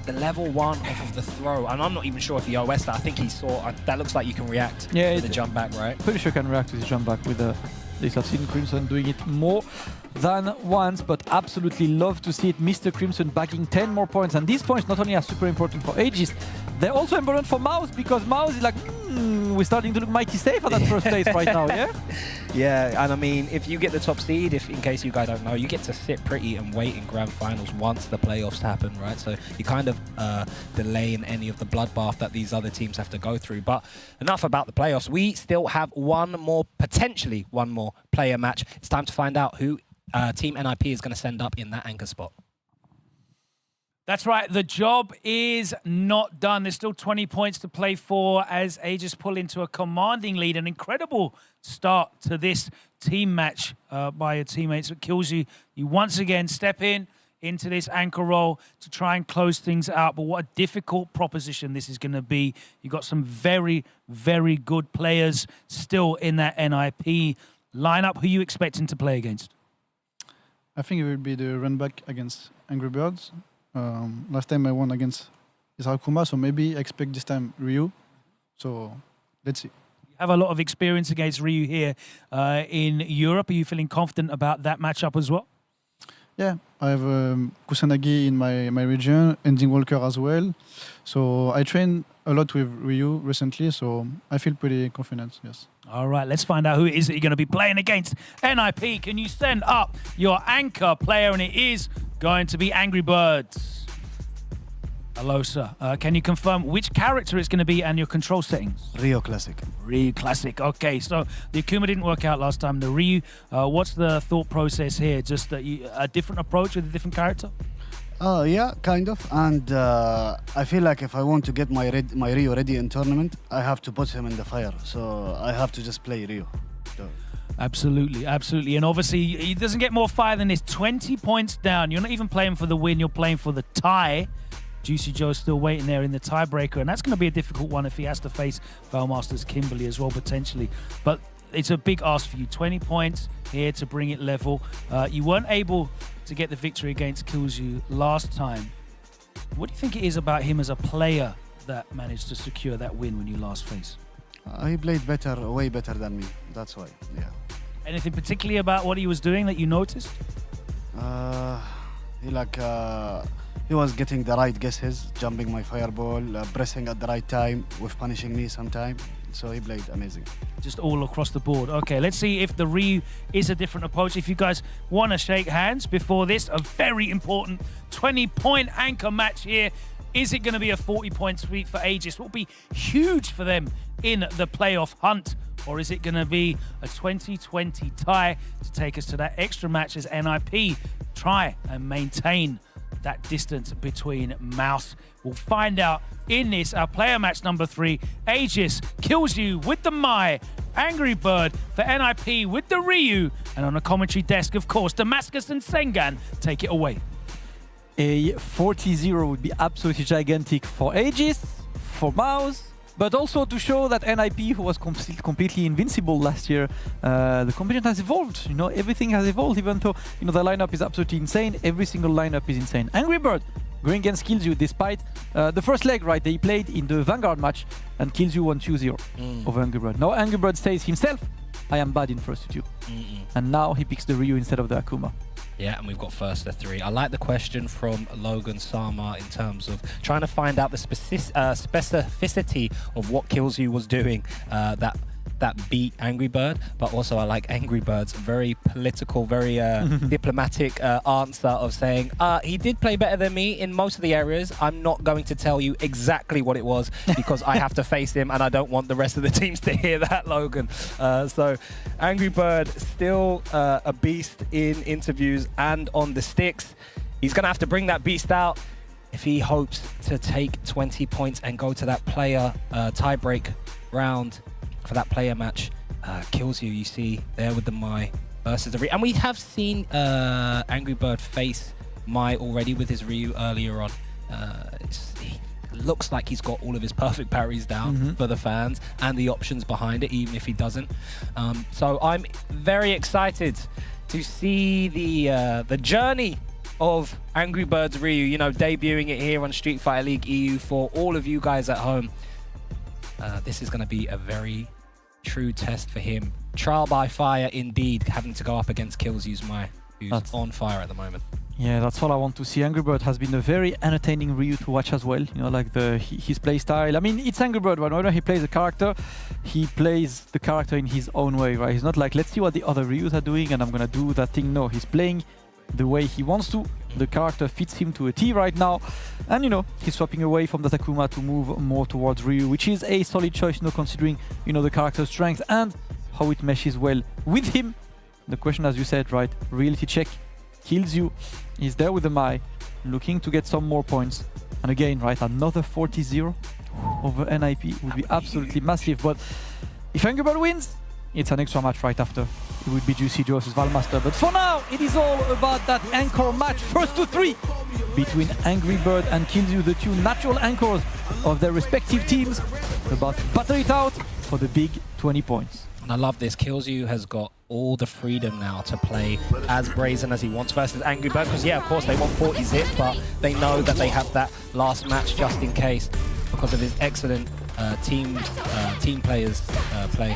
The level 1 off of the throw, and I'm not even sure if he OS'd that. I think he saw, that looks like you can react with the jump back, right? Pretty sure I can react with the jump back with a This I've seen Crimson doing it more than once, but absolutely love to see it. Mr. Crimson bagging 10 more points, and these points not only are super important for Aegis, they're also important for Mouse, because Mouse is like, we're starting to look mighty safe at that first place right now, yeah? Yeah, and I mean, if you get the top seed, if in case you guys don't know, you get to sit pretty and wait in grand finals once the playoffs happen, right? So you kind of delaying any of the bloodbath that these other teams have to go through. But enough about the playoffs. We still have potentially one more player match. It's time to find out who Team NIP is going to send up in that anchor spot. That's right, the job is not done. There's still 20 points to play for as Aegis pull into a commanding lead. An incredible start to this team match by your teammates. It kills you. You once again step into this anchor role to try and close things out. But what a difficult proposition this is going to be. You've got some very, very good players still in that NIP lineup. Who are you expecting to play against? I think it will be the run back against Angry Birds. Last time I won against Akuma, so maybe I expect this time Ryu. So let's see. You have a lot of experience against Ryu here in Europe. Are you feeling confident about that matchup as well? Yeah, I have Kusanagi in my region, Ending Walker as well. So I trained a lot with Ryu recently, so I feel pretty confident, yes. All right, let's find out who it is that you're going to be playing against. NIP, can you send up your anchor player? And it is going to be Angry Birds. Hello, sir. Can you confirm which character it's going to be and your control settings? Ryu Classic. Ryu Classic. Okay, so the Akuma didn't work out last time. The Ryu, what's the thought process here? Just a different approach with a different character? Yeah, kind of. And I feel like if I want to get my Ryu ready in tournament, I have to put him in the fire. So I have to just play Ryu. So. Absolutely, absolutely. And obviously, he doesn't get more fire than this. 20 points down. You're not even playing for the win. You're playing for the tie. Juicy Joe's still waiting there in the tiebreaker. And that's going to be a difficult one if he has to face Valmaster's Kimberly as well, potentially. But it's a big ask for you. 20 points here to bring it level. You weren't able to get the victory against Killzu last time. What do you think it is about him as a player that managed to secure that win when you last faced? He played better, way better than me. That's why, yeah. Anything particularly about what he was doing that you noticed? He was getting the right guesses, jumping my fireball, pressing at the right time, with punishing me sometime. So he played amazing. Just all across the board. Okay, let's see if the Ryu is a different approach. If you guys want to shake hands before this, a very important 20-point anchor match here. Is it going to be a 40-point sweep for Aegis? It will be huge for them in the playoff hunt. Or is it going to be a 20-20 tie to take us to that extra match as NIP try and maintain that distance between Mouse? We'll find out in this, our player match number 3. Aegis kills you with the Mai. Angry Bird for NIP with the Ryu. And on the commentary desk, of course, Damascus and Sengan take it away. A 40-0 would be absolutely gigantic for Aegis, for Mouse, but also to show that NIP, who was completely invincible last year, the competition has evolved. You know, everything has evolved, even though, you know, the lineup is absolutely insane. Every single lineup is insane. Angry Bird going against Killzu, despite the first leg, right? They played in the Vanguard match, and Killzu won 2-0 over Angry Bird. Now Angry Bird says himself, I am bad in first to 2. And now he picks the Ryu instead of the Akuma. Yeah, and we've got first to 3. I like the question from Logan Sama in terms of trying to find out the specificity of what Killzu was doing that beat Angry Bird, but also I like Angry Bird's very political, very diplomatic answer of saying, he did play better than me in most of the areas. I'm not going to tell you exactly what it was because I have to face him and I don't want the rest of the teams to hear that, Logan. So Angry Bird still a beast in interviews and on the sticks. He's going to have to bring that beast out if he hopes to take 20 points and go to that player tiebreak round. For that player match, Killzu, you see there with the Mai versus the Ryu. And we have seen Angry Bird face Mai already with his Ryu earlier on. He looks like he's got all of his perfect parries down for the fans and the options behind it, even if he doesn't. So I'm very excited to see the journey of Angry Bird's Ryu, you know, debuting it here on Street Fighter League EU for all of you guys at home. This is going to be a very true test for him. Trial by fire indeed, having to go up against Killzyu's Mai, who's on fire at the moment. Yeah, that's all I want to see. Angry Bird has been a very entertaining Ryu to watch as well. You know, like his play style. I mean, it's Angry Bird. Whenever he plays a character, he plays the character in his own way, right? He's not like, let's see what the other Ryus are doing and I'm gonna do that thing. No, he's playing the way he wants to. The character fits him to a T right now. And, you know, he's swapping away from the Takuma to move more towards Ryu, which is a solid choice, you know, considering, you know, the character's strength and how it meshes well with him. The question, as you said, right, reality check. Killzyu is there with the Mai, looking to get some more points. And again, right, another 40-0 over NIP would be absolutely massive. But if Angry Bird wins, it's an extra match right after. It would be Juicy Joe versus Valmaster. But for now, it is all about that anchor match, first to three, between Angry Bird and Killzyu, the two natural anchors of their respective teams, about to battle it out for the big 20 points. And I love this. Killzyu has got all the freedom now to play as brazen as he wants versus Angry Bird. Because, yeah, of course, they want 40 zip, but they know that they have that last match just in case because of his excellent team players play.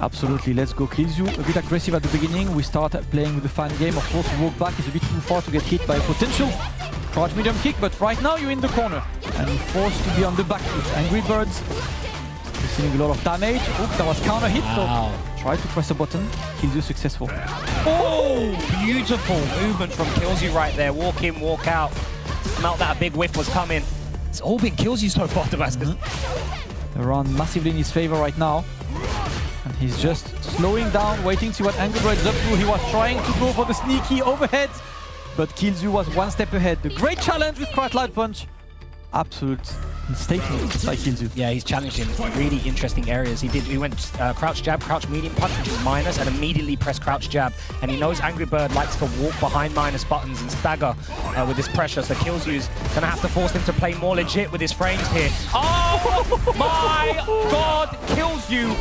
Absolutely, let's go. Killzyu a bit aggressive at the beginning. We start playing with the fan game. Of course, walk back is a bit too far to get hit by a potential crouch medium kick, but right now you're in the corner and you're forced to be on the back foot. Angry Birds receiving a lot of damage. Oops, that was counter hit, so try to press a button. Killzyu successful. Oh, beautiful movement from Killzyu right there. Walk in, walk out. Smelt that a big whiff was coming. It's all been Killzyu so far, Damascus. The round massively in his favor right now. And he's just slowing down, waiting to see what Angry Bird is up to. He was trying to go for the sneaky overhead, but Killzyu was one step ahead. The great challenge with Crouch Light Punch. Absolute statement by Killzyu. Yeah, he's challenged in really interesting areas. He went crouch jab, crouch medium punch, which is minus, and immediately press crouch jab. And he knows Angry Bird likes to walk behind minus buttons and stagger with this pressure. So Killzyu's gonna have to force him to play more legit with his frames here. Oh my God, Killzyu!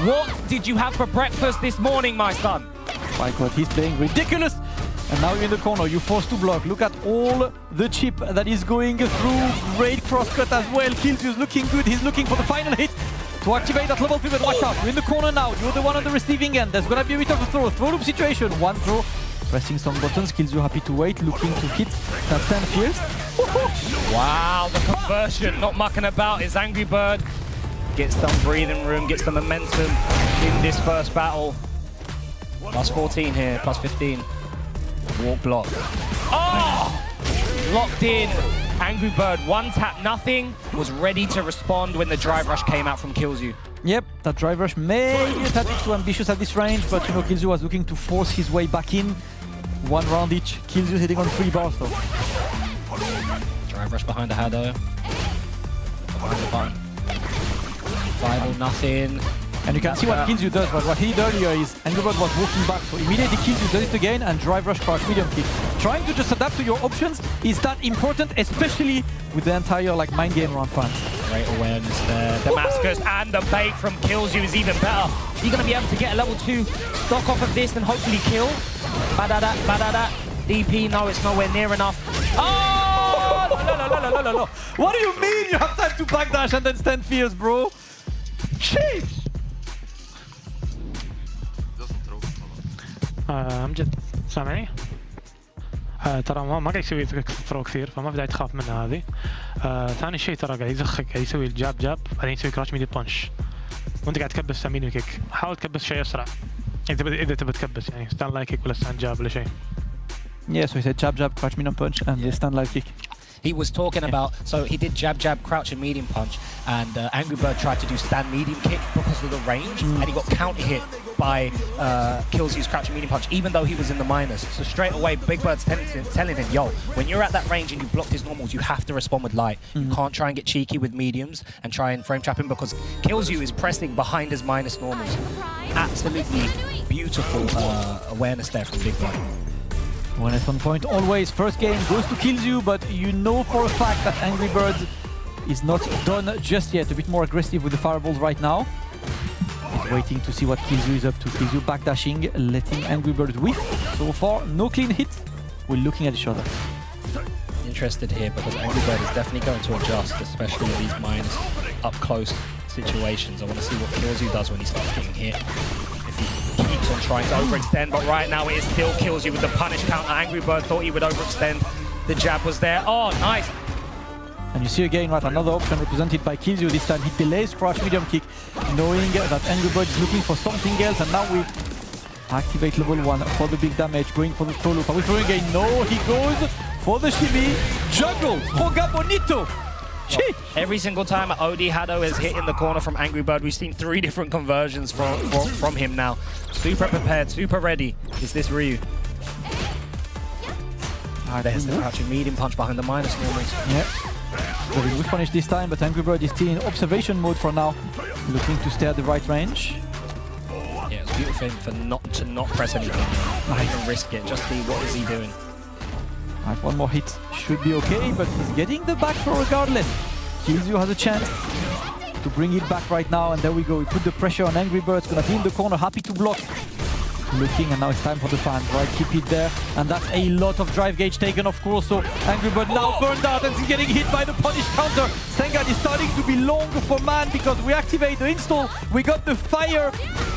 What did you have for breakfast this morning, my son? My God, he's playing ridiculous. And now you're in the corner, you're forced to block. Look at all the chip that is going through. Great crosscut as well. Killzyu's looking good. He's looking for the final hit to activate that level pivot. Watch out, you're in the corner now. You're the one on the receiving end. There's gonna be a bit of a throw loop situation. One throw, pressing some buttons. Killzyu happy to wait, looking to hit that 10 fierce. Wow, the conversion, not mucking about. Is Angry Bird gets some breathing room, gets some momentum in this first battle. Plus 14 here, plus 15. Walk block. Oh! Locked in. Angry Bird, one tap, nothing. Was ready to respond when the drive rush came out from Killzyu. Yep, that drive rush may be a tad bit too ambitious at this range, but you know, Killzyu was looking to force his way back in. One round each. Killzyu hitting on 3 bars though. Drive rush behind the Hado. Behind the button. Bible, nothing. And you can see what Killzyu does, but what he did earlier is Angry Bird was walking back, so immediately Killzyu does it again and drive rush crouch medium kick. Trying to just adapt to your options is that important, especially with the entire like mind game around fans. Great awareness there. Damascus and the bait from Killzyu is even better. You're going to be able to get a level 2 stock off of this and hopefully kill. Badada, badada. DP, no, it's nowhere near enough. Oh! No. What do you mean you have time to backdash and then stand fierce, bro? Sheesh! امجد سامعني؟ ترى ما قاعد يسوي ثرو كثير فما بدأت تخاف منها هذه. ثاني شيء ترى قاعد يزخك قاعد يسوي الجاب بعدين يسوي كراش ميدي بانش وانت قاعد تكبس ميدي كيك. حاول تكبس شيء اسرع اذا تبي تكبس يعني ستاند لايك كيك ولا ستاند جاب ولا شيء. Yeah, so he said jab, crouch medium punch and the stand live kick. He was talking about, so he did jab, crouch and medium punch, and Angry Bird tried to do stand medium kick because of the range, and he got counter hit by Killzyu's crouch and medium punch, even though he was in the minus. So straight away, Big Bird's telling him, yo, when you're at that range and you blocked his normals, you have to respond with light. You can't try and get cheeky with mediums and try and frame trap him because Killzyu is pressing behind his minus normals. Absolutely beautiful awareness there from Big Bird. When it's on point, always first game goes to Killzyu, but you know for a fact that Angry Bird is not done just yet. A bit more aggressive with the fireballs right now. He's waiting to see what Killzyu is up to. Killzyu backdashing, letting Angry Bird whiff. So far, no clean hit. We're looking at each other. Interested here because Angry Bird is definitely going to adjust, especially with these mines up close situations. I want to see what Killzoo does when he starts getting hit. If he keeps on trying to overextend, but right now it still Killzoo with the punish counter. Angry Bird thought he would overextend. The jab was there. Oh, nice. And you see again, right, another option represented by Killzoo. This time he delays crouch medium kick, knowing that Angry Bird is looking for something else. And now we activate level 1 for the big damage, going for the throw loop. Are we throwing again? No, he goes for the shimmy. Juggle, Hoga Bonito. Shit. Every single time OD Hado has hit in the corner from Angry Bird, we've seen 3 different conversions from him now. Super prepared, super ready. Is this Ryu? There's the crouching medium punch behind the minus normals. Yep. Very good punish this time, but Angry Bird is still in observation mode for now, looking to stay at the right range. Yeah, it's beautiful for him to not press anything, not even risk it, just see what is he doing. Right, one more hit should be okay, but he's getting the back throw regardless. Killzoo has a chance to bring it back right now, and there we go. We put the pressure on Angry Bird. It's gonna be in the corner, happy to block. Looking, and now it's time for the fans, right? Keep it there, and that's a lot of drive gauge taken, of course. So Angry Bird now burned out and he's getting hit by the punish counter. Sengan is starting to be long for man because we activate the install. We got the fire.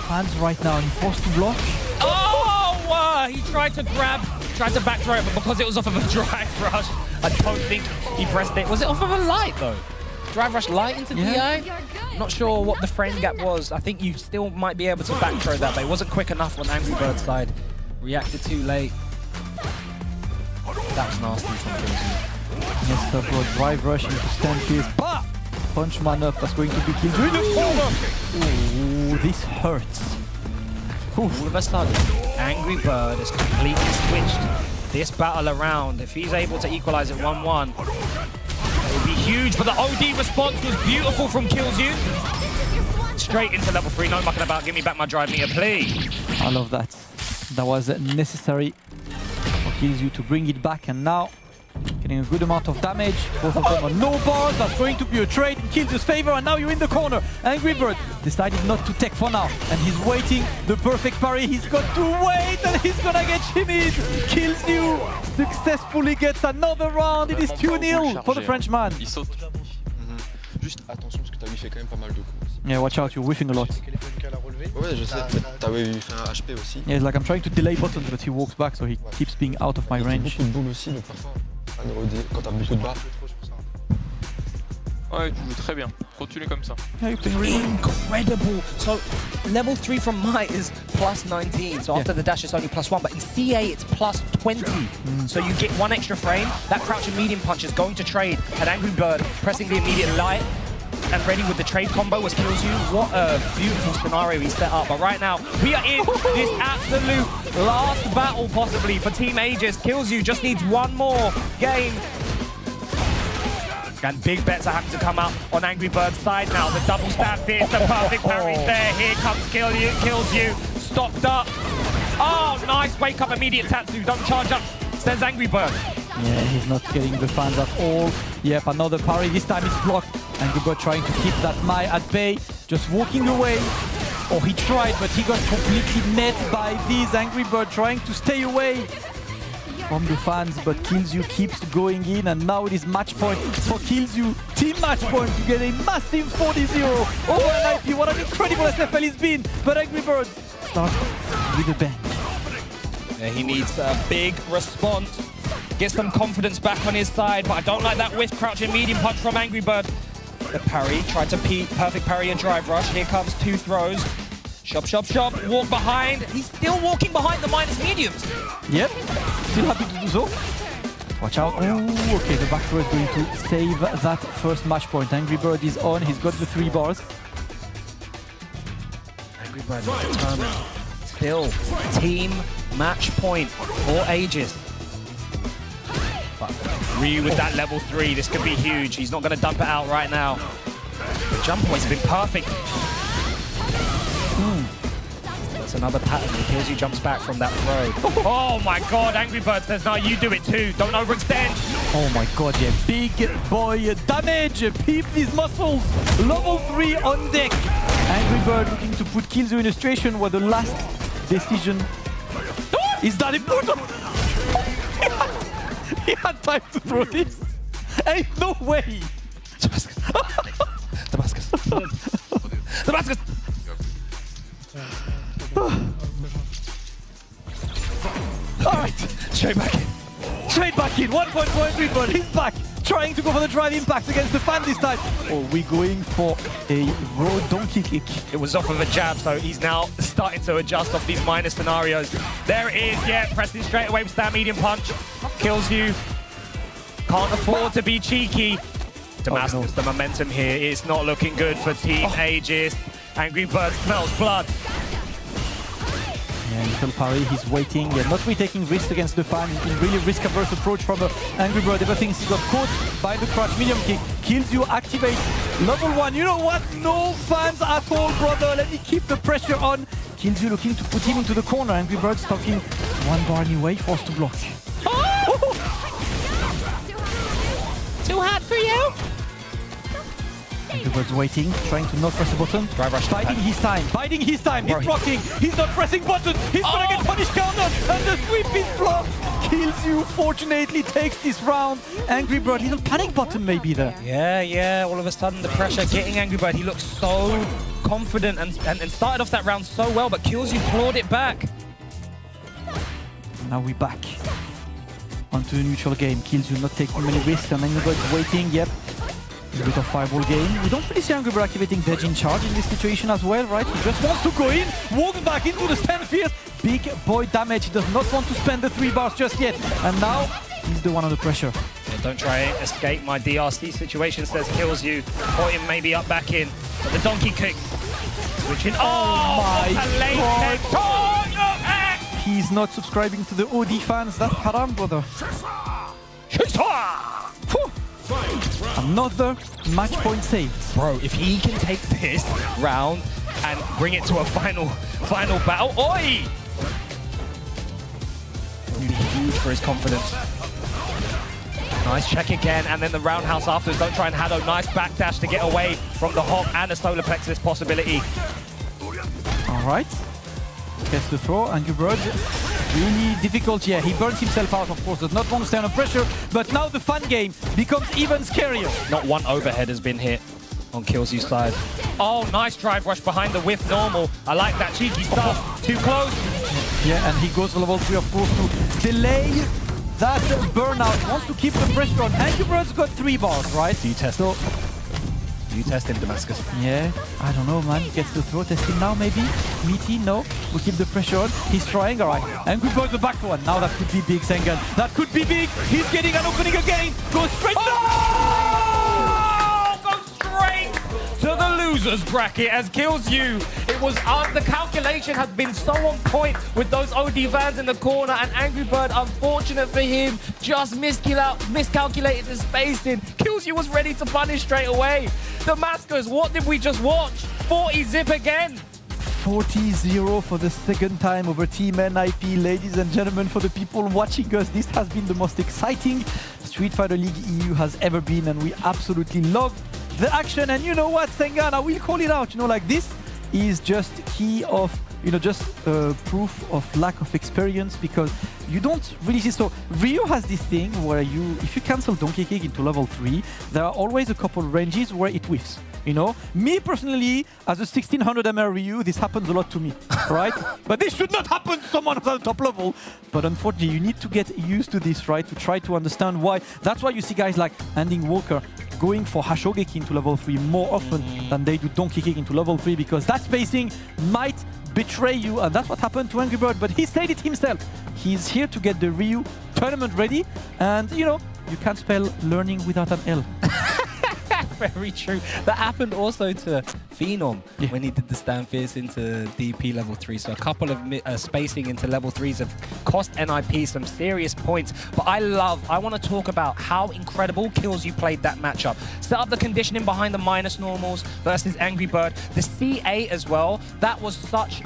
Fans right now, he's forced to block. Oh, he tried to back throw it, but because it was off of a drive rush, I don't think he pressed it. Was it off of a light though? Drive rush light into DI? I'm not sure what the frame gap was. I think you still might be able to back throw that, but it wasn't quick enough on Angry Bird's side. Reacted too late. That was nasty from Killzoo. Yes, sir, bro. Drive rush into stand phase. Bah! Punch man up. That's going to be Killzoo in the corner. Ooh, this hurts. All of a sudden, Angry Bird has completely switched this battle around. If he's able to equalize it 1-1, it would be huge, but the OD response was beautiful from Killzoo. Straight into level 3, no mucking about, give me back my drive meter, please. I love that. That was necessary for Killzoo to bring it back, and now getting a good amount of damage. Both of them are no bars. That's going to be a trade in Killzoo's favor, and now you're in the corner. Angry Bird decided not to take for now, and he's waiting the perfect parry. He's got to wait, and he's gonna get shimmied. Killzoo successfully gets another round. It is 2-0 for the Frenchman. Il saute. Juste attention parce que t'as fait quand même pas mal de coups. Yeah, watch out, you're whiffing a lot. Ouais, je sais, t'avais fait un HP aussi. Yeah, it's like I'm trying to delay buttons, but he walks back, so he keeps being out of my range. Beaucoup de boules aussi, donc parfois, quand t'as beaucoup de barres. Ouais, tu joues très bien. Continue comme ça. Yeah, you're playing really Incredible. So, level 3 from Might is plus 19. So after the dash, it's only plus 1. But in CA, it's plus 20. So you get 1 extra frame. That crouch and medium punch is going to trade. And Angry Bird pressing the immediate light and ready with the trade combo was Killzoo. What a beautiful scenario he set up. But right now, we are in this absolute last battle possibly for Team Aegis. Killzoo just needs 1 more game. And big bets are having to come out on Angry Bird's side now. The double stab fierce, the perfect parry's there. Here comes Killzoo, stopped up. Oh, nice wake up immediate Tatsu. Don't charge up, says Angry Bird. Yeah, he's not getting the fans at all. Yep, another parry. This time it's blocked. Angry Bird trying to keep that Mai at bay, just walking away. Oh, he tried, but he got completely met by this. Angry Bird trying to stay away from the fans, but Killzoo keeps going in, and now it is match point for Killzoo. Team match point to get a massive 40-0 over an IP. What an incredible SFL it's been, but Angry Bird starts with a bang. Yeah, he needs a big response. Get some confidence back on his side, but I don't like that whiff crouch and medium punch from Angry Bird. The parry, tried to perfect parry and drive rush. Here comes 2 throws. Shop, shop, shop, walk behind. He's still walking behind the minus mediums. Yep, still happy to do so. Watch out. Oh, okay, the back throw is going to save that first match point. Angry Bird is on, he's got the 3 bars. Angry Bird is determined. Still, team match point for Aegis. But Ryu with that level 3, this could be huge. He's not going to dump it out right now. The jump point's been perfect. That's another pattern. Killzoo jumps back from that throw. Oh my god, Angry Bird says, no, you do it too. Don't overextend. Oh my god, yeah. Big boy damage. Peep these muscles. Level 3 on deck. Angry Bird looking to put Killzoo in a situation where the last decision is that important. He had time to throw this. Ain't no way. Damascus. Damascus! Alright, straight back in. Straight back in. 1 point for Angry Bird. He's back. Trying to go for the drive impact against the fan this time. Or we're going for a raw donkey kick. It was off of a jab, so he's now starting to adjust off these minor scenarios. There it is, yeah, pressing straight away with that medium punch. Kills you. Can't afford to be cheeky. Damascus, the momentum here is not looking good for Team Aegis. Angry Bird smells blood. Yeah, little parry, he's waiting, not really taking risks against the fan, in really risk-averse approach from Angry Bird. Ever thinks he got caught by the crouch medium kick, kills you, activates level 1. You know what? No fans at all, brother. Let me keep the pressure on. Kills you, looking to put him into the corner. Angry Bird talking one bar anyway, forced to block. Oh! Too hot for you? Angry Bird's waiting, trying to not press the button. Drive rush. Biding his time, biding his time. He's blocking. He's not pressing button. He's gonna get punished counter. And the sweep is blocked. Kills you, fortunately takes this round. Angry Bird, little panic button maybe there. Yeah. All of a sudden the pressure getting Angry Bird. He looks so confident and started off that round so well, but Kills you clawed it back. Now we're back onto a neutral game. Kills you, not taking many risks, and Angry Bird's waiting. Yep. A bit of fireball game. We don't really see Angry Bird activating Veg in charge in this situation as well, right? He just wants to go in, walk back into the stand field. Big boy damage. He does not want to spend the 3 bars just yet. And now he's the one under pressure. Yeah, don't try and escape my DRC situation, says Kills you. Or him maybe up back in. But the donkey kick. Switching. Oh my God. He's not subscribing to the OD fans. That's haram, brother. Another match point saved. Bro, if he can take this round and bring it to a final battle, oi! Really huge for his confidence. Nice check again, and then the roundhouse afterwards. Don't try and Hado. Nice backdash to get away from the hop and the solar plexus possibility. All right. Gets the throw, Angry Bird. Really difficult, yeah. He burns himself out, of course, does not want to stand under pressure, but now the fun game becomes even scarier. Not one overhead has been hit on Kills You's side. Oh, nice drive rush behind the whiff normal. I like that cheeky stuff. Too close. Yeah, and he goes to level 3, of course, to delay that burnout. Wants to keep the pressure on. Angry Bird's got 3 bars, right? Do you test Do you test him, Damascus? Yeah, I don't know, man. Gets the throw. Test him now, maybe? Meaty, no. We keep the pressure on. He's trying, all right. Angry Bird the back one. Now that could be big, Sengan. That could be big. He's getting an opening again. Goes straight Go straight to the losers bracket as Kills You. It was the calculation has been so on point with those OD fans in the corner, and Angry Bird, unfortunate for him, just miscalculated the spacing. Kills You was ready to punish straight away. Damascus, what did we just watch? 40 zip again. 40-0 for the second time over Team NIP. Ladies and gentlemen, for the people watching us, this has been the most exciting Street Fighter League EU has ever been, and we absolutely love the action. And you know what, Sengan, I will call it out. You know, like, this is just key of, you know, just proof of lack of experience, because you don't really see. So Ryu has this thing where if you cancel Donkey Kick into level 3, there are always a couple ranges where it whiffs. You know, me personally, as a 1600 ML Ryu, this happens a lot to me, right? But this should not happen to someone at the top level. But unfortunately, you need to get used to this, right? To try to understand why. That's why you see guys like Ending Walker going for Hashogeki into level 3 more often than they do Donkey Kick into level 3, because that spacing might betray you, and that's what happened to Angry Bird. But he said it himself. He's here to get the Ryu tournament ready, and you know, you can't spell learning without an L. Very true. That happened also to Phenom when he did the stand fierce into DP level 3. So a couple of spacing into level 3s have cost NIP some serious points. But I want to talk about how incredible Kills You played that matchup. Set up the conditioning behind the minus normals versus Angry Bird. The CA as well. That was such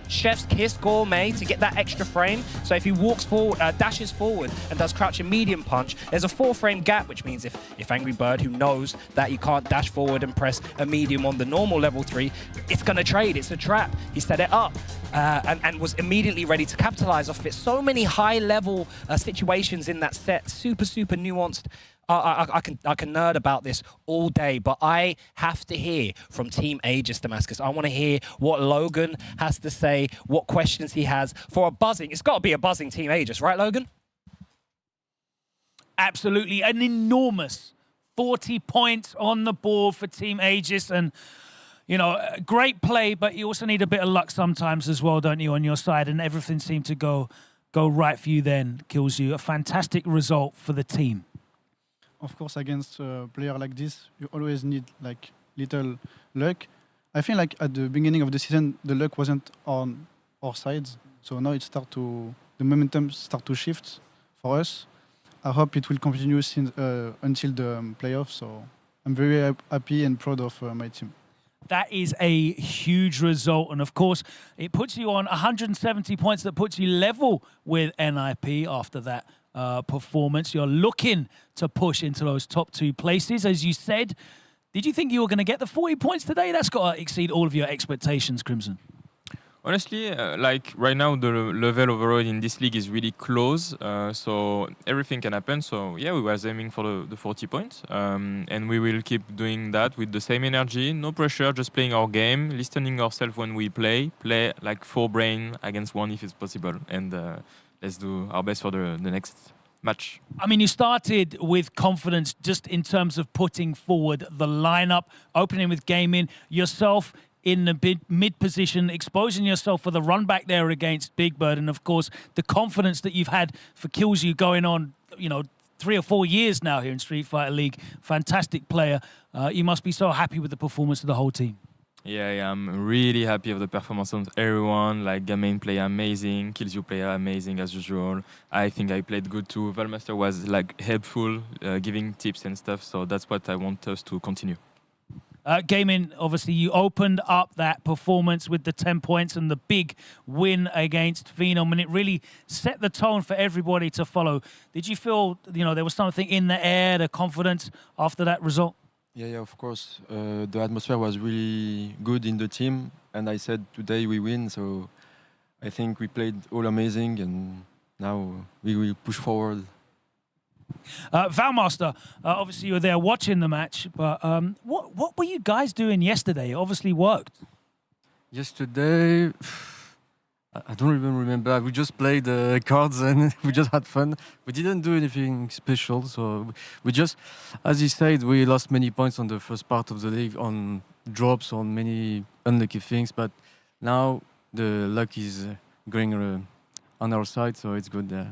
chef's kiss gourmet to get that extra frame. So if he walks forward, dashes forward and does crouch and medium punch, there's a 4-frame gap, which means if Angry Bird, who knows that he can't dash forward and press a medium on the normal level 3, it's gonna trade. It's a trap. He set it up and was immediately ready to capitalize off it. So many high-level situations in that set. Super, super nuanced. I can nerd about this all day, but I have to hear from Team Aegis, Damascus. I want to hear what Logan has to say, what questions he has for a buzzing. It's got to be a buzzing Team Aegis, right, Logan? Absolutely, an enormous 40 points on the board for Team Aegis, and you know, great play, but you also need a bit of luck sometimes as well, don't you, on your side? And everything seemed to go right for you then, Kills You. A fantastic result for the team. Of course, against a player like this, you always need like little luck. I feel like at the beginning of the season, the luck wasn't on our sides. So now the momentum start to shift for us. I hope it will continue until the playoffs. So I'm very happy and proud of my team. That is a huge result. And of course, it puts you on 170 points. That puts you level with NIP after that performance. You're looking to push into those top 2 places. As you said, did you think you were going to get the 40 points today? That's got to exceed all of your expectations, Crimson. Honestly, like right now, the level overall in this league is really close, so everything can happen. So yeah, we were aiming for the 40 points, and we will keep doing that with the same energy, no pressure, just playing our game, listening ourselves when we play like 4 brain against 1 if it's possible, and let's do our best for the next match. I mean, you started with confidence just in terms of putting forward the lineup, opening with gaming, yourself in the mid position, exposing yourself for the run back there against Big Bird, and of course the confidence that you've had for Kills You going on, you know, 3 or 4 years now here in Street Fighter League. Fantastic player. You must be so happy with the performance of the whole team. Yeah, I'm really happy of the performance of everyone. Like Gummy player amazing, Kills You player amazing as usual. I think I played good too. Valmaster was like helpful, giving tips and stuff. So that's what I want us to continue. Gaming, obviously, you opened up that performance with the 10 points and the big win against Phenom, and it really set the tone for everybody to follow. Did you feel, you know, there was something in the air, the confidence after that result? Yeah, of course. The atmosphere was really good in the team, and I said today we win, so I think we played all amazing, and now we will push forward. Valmaster, obviously you were there watching the match, but what were you guys doing yesterday? It obviously worked. Yesterday, I don't even remember. We just played cards and we just had fun. We didn't do anything special, so we just, as you said, we lost many points on the first part of the league on drops, on many unlucky things, but now the luck is going on our side, so it's good there.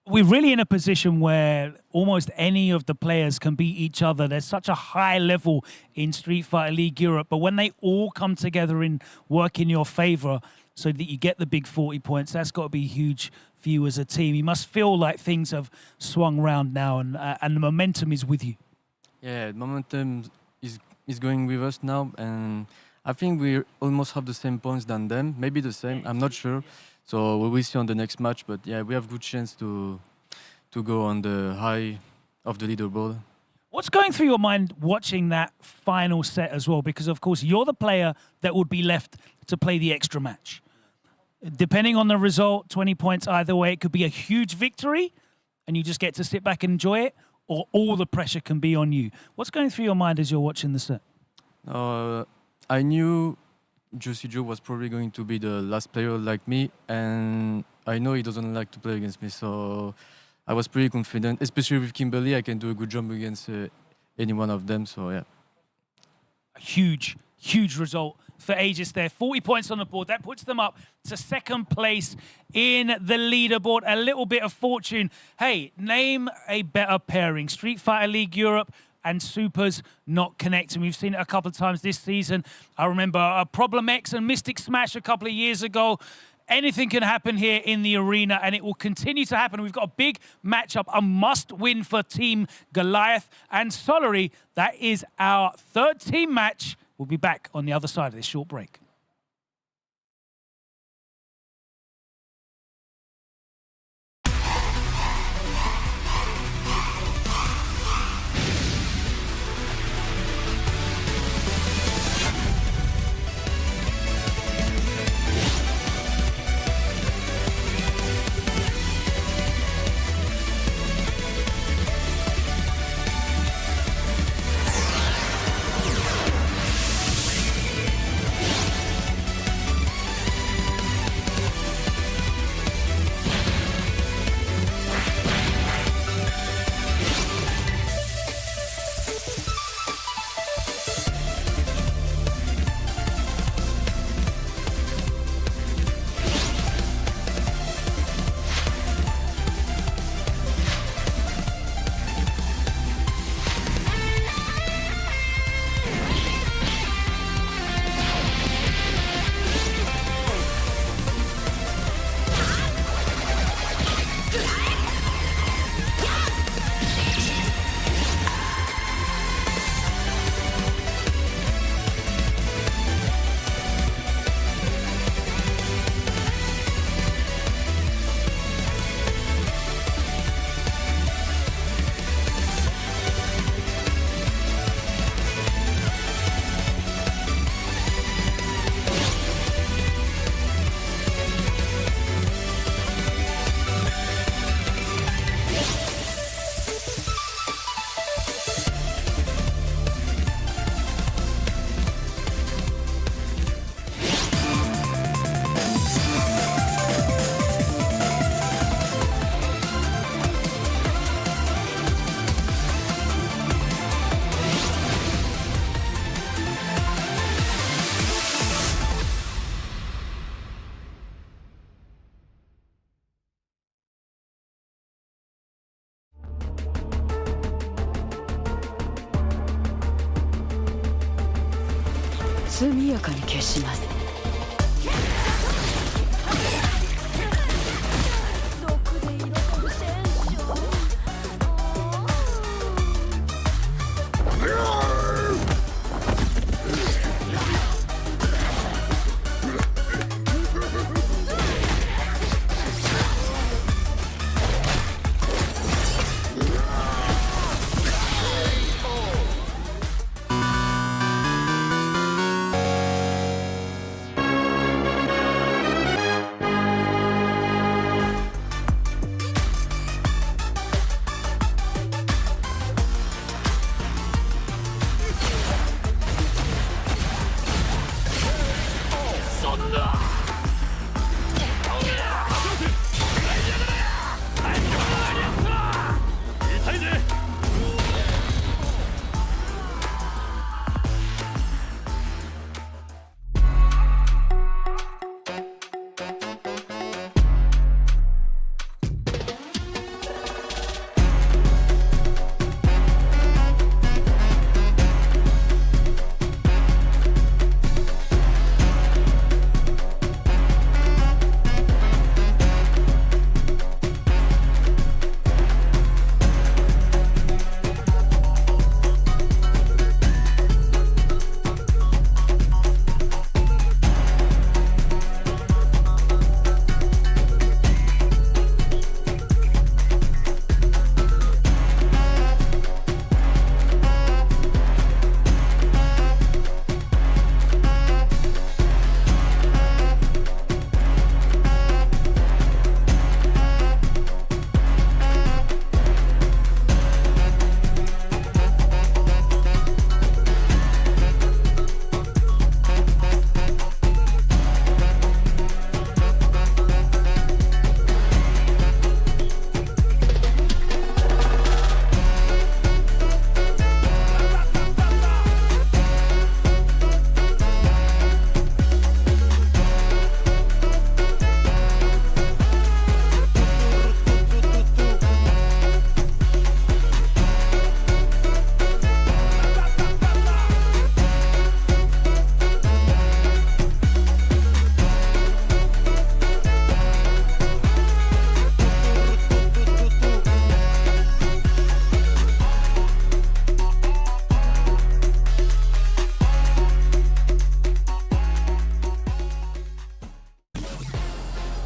We're really in a position where almost any of the players can beat each other. There's such a high level in Street Fighter League Europe, but when they all come together and work in your favor so that you get the big 40 points, that's got to be huge for you as a team. You must feel like things have swung round now and the momentum is with you. Yeah, the momentum is going with us now, and I think we almost have the same points than them, maybe the same, I'm not sure. So we will see on the next match, but yeah, we have good chance to go on the high of the leaderboard. What's going through your mind watching that final set as well? Because of course you're the player that would be left to play the extra match. Depending on the result, 20 points either way, it could be a huge victory and you just get to sit back and enjoy it, or all the pressure can be on you. What's going through your mind as you're watching the set? I knew Juicy Joe was probably going to be the last player like me, and I know he doesn't like to play against me, so I was pretty confident, especially with Kimberly. I can do a good job against any one of them, so yeah. A huge result for Aegis there. 40 points on the board. That puts them up to second place in the leaderboard. A little bit of fortune. Hey, name a better pairing. Street Fighter League Europe and Supers not connecting. We've seen it a couple of times this season. I remember Problem X and Mystic Smash a couple of years ago. Anything can happen here in the arena, and it will continue to happen. We've got a big matchup, a must-win for Team Goliath and Solary. That is our third team match. We'll be back on the other side of this short break. 速やかに消します。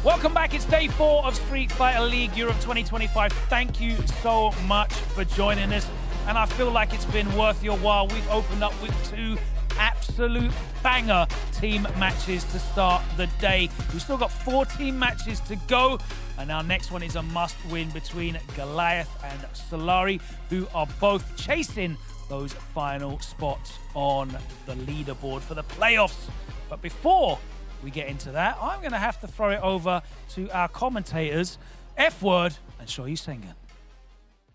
Welcome back. It's day 4 of Street Fighter League Europe 2025. Thank you so much for joining us. And I feel like it's been worth your while. We've opened up with 2 absolute banger team matches to start the day. We've still got 4 team matches to go. And our next one is a must-win between Goliath and Solari, who are both chasing those final spots on the leaderboard for the playoffs. But before we get into that, I'm going to have to throw it over to our commentators, F-Word and Shoyu Sengan.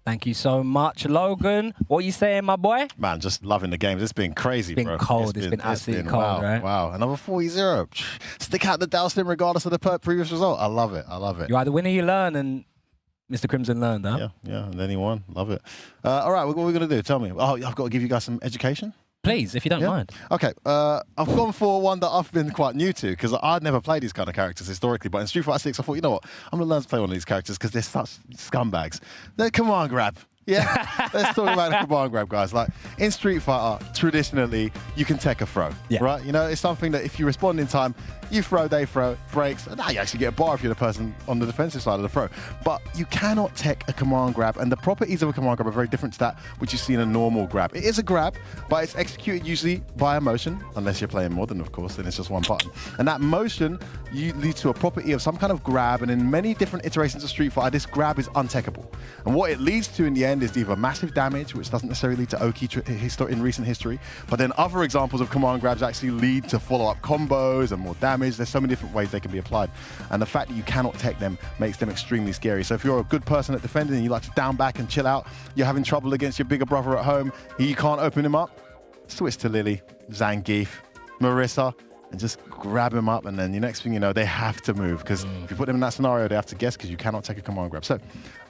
Thank you so much, Logan. What are you saying, my boy? Man, just loving the games. It's been crazy, bro. Cold. It's been absolutely cold, wow, right? Wow. Another 40-0. Stick out the Dalston regardless of the previous result. I love it. I love it. You either win or you learn, and Mr. Crimson learned, huh? Yeah, and then he won. Love it. All right, what are we going to do? Tell me. Oh, I've got to give you guys some education. Please, if you don't mind. Okay, I've gone for one that I've been quite new to because I'd never played these kind of characters historically. But in Street Fighter 6, I thought, you know what? I'm going to learn to play one of these characters because they're such scumbags. They're command grab. Yeah, let's talk about the command grab, guys. Like in Street Fighter, traditionally, you can tech a throw, right? You know, it's something that if you respond in time, you throw, they throw, breaks, and now you actually get a bar if you're the person on the defensive side of the throw. But you cannot tech a command grab, and the properties of a command grab are very different to that which you see in a normal grab. It is a grab, but it's executed usually by a motion, unless you're playing modern, of course, then it's just one button. And that motion leads to a property of some kind of grab, and in many different iterations of Street Fighter, this grab is untechable. And what it leads to in the end is either massive damage, which doesn't necessarily lead to Oki in recent history, but then other examples of command grabs actually lead to follow-up combos and more damage. There's so many different ways they can be applied. And the fact that you cannot tech them makes them extremely scary. So if you're a good person at defending and you like to down back and chill out, you're having trouble against your bigger brother at home, you can't open him up, switch to Lily, Zangief, Marissa. and just grab him up, and then the next thing you know, they have to move, because if you put them in that scenario, they have to guess, because you cannot take a command grab. So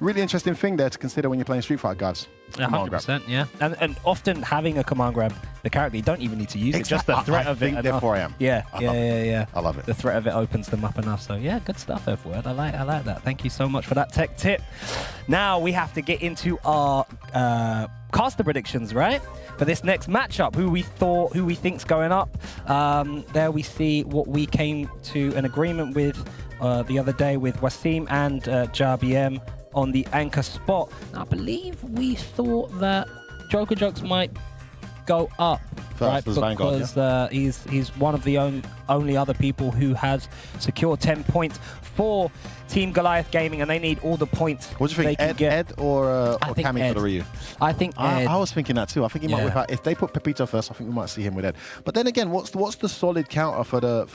really interesting thing there to consider when you're playing Street Fighter, guys. Command grab. 100%, yeah. And often having a command grab, the character, you don't even need to use it, just the threat of it. Therefore I am. Yeah, yeah. I love it. The threat of it opens them up enough. So yeah, good stuff, F-Word. I like that. Thank you so much for that tech tip. Now we have to get into our caster predictions, right? For this next matchup, who we think's going up. There we see what we came to an agreement with the other day with Wasim and JRBM on the anchor spot. Now, I believe we thought that Joker Jokes might go up, right? Because he's one of the only other people who has secured 10 points for Team Goliath Gaming, and they need all the points. What do you think, Ed or Cammy for the Ryu? I think Ed. I was thinking that too. I think he might whip out. If they put Pepito first, I think we might see him with Ed. But then again, what's the solid counter for the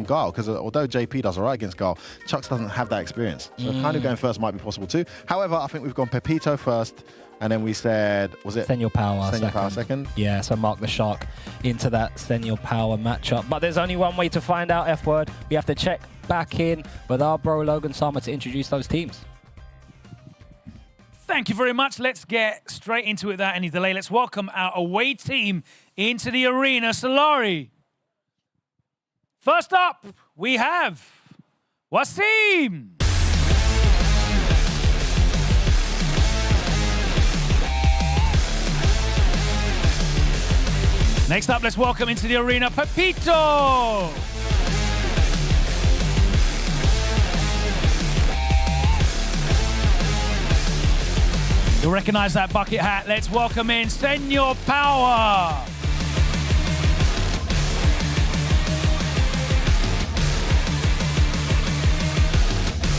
Gale? Because although JP does all right against Gale, Chucks doesn't have that experience. So kind of going first might be possible too. However, I think we've gone Pepito first, and then we said, was it Senor Power second? Yeah, so Mark the Shark into that Senor Power matchup. But there's only one way to find out, F-Word. We have to check back in with our bro Logan Sama to introduce those teams. Thank you very much. Let's get straight into it without any delay. Let's welcome our away team into the arena. Solari. First up, we have Wasim. Next up, let's welcome into the arena Pepito. You'll recognize that bucket hat. Let's welcome in Senor Power.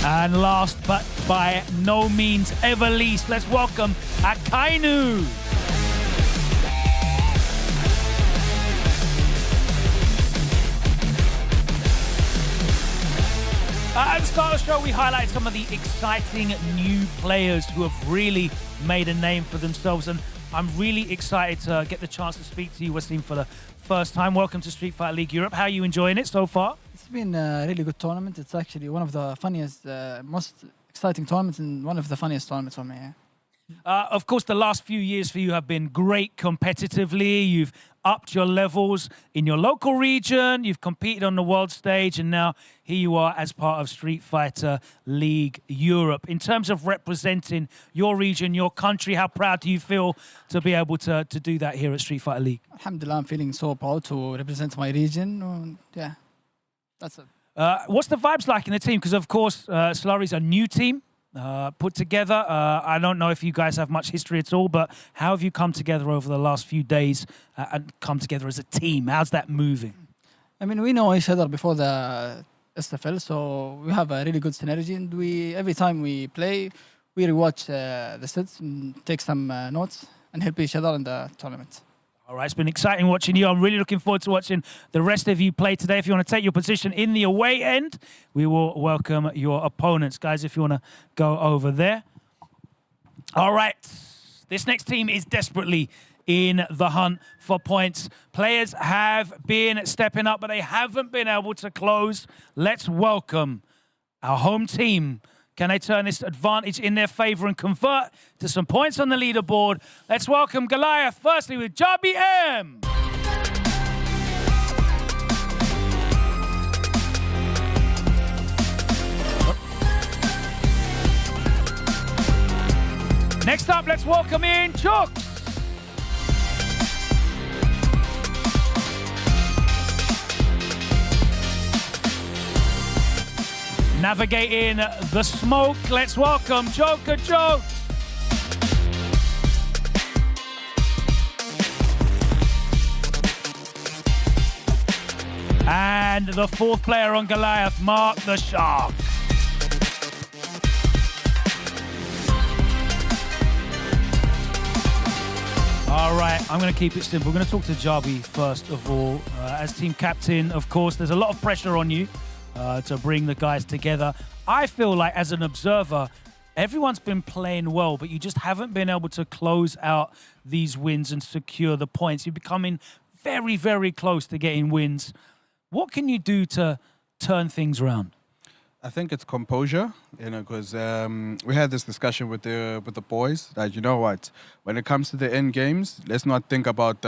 And last but by no means ever least, let's welcome Akainu. At the start of the show, we highlighted some of the exciting new players who have really made a name for themselves, and I'm really excited to get the chance to speak to you, Wasim, for the first time. Welcome to Street Fighter League Europe. How are you enjoying it so far? It's been a really good tournament. It's actually one of the funniest, most exciting tournaments, and one of the funniest tournaments for me. Of course, the last few years for you have been great competitively. You've upped your levels in your local region. You've competed on the world stage, and now here you are as part of Street Fighter League Europe. In terms of representing your region, your country, how proud do you feel to be able to do that here at Street Fighter League? Alhamdulillah, I'm feeling so proud to represent my region. Yeah, that's it. What's the vibes like in the team? Because, of course, Solari's a new team. Put together. I don't know if you guys have much history at all, but how have you come together over the last few days and come together as a team? How's that moving? I mean, we know each other before the SFL, so we have a really good synergy, and every time we play, we rewatch the sets and take some notes and help each other in the tournament. All right, it's been exciting watching you. I'm really looking forward to watching the rest of you play today. If you want to take your position in the away end, we will welcome your opponents. Guys, if you want to go over there. All right, this next team is desperately in the hunt for points. Players have been stepping up, but they haven't been able to close. Let's welcome our home team. Can they turn this advantage in their favor and convert to some points on the leaderboard? Let's welcome Goliath, firstly with JRBM. Next up, let's welcome in Chucks. Navigating the smoke, let's welcome Joker Jokes. And the fourth player on Goliath, Mark the Shark. All right, I'm going to keep it simple. We're going to talk to Jarby first of all. As team captain, of course, there's a lot of pressure on you to bring the guys together. I feel like as an observer, everyone's been playing well, but you just haven't been able to close out these wins and secure the points. You're becoming very, very close to getting wins. What can you do to turn things around? I think it's composure, because we had this discussion with the boys that, you know what, when it comes to the end games, let's not think about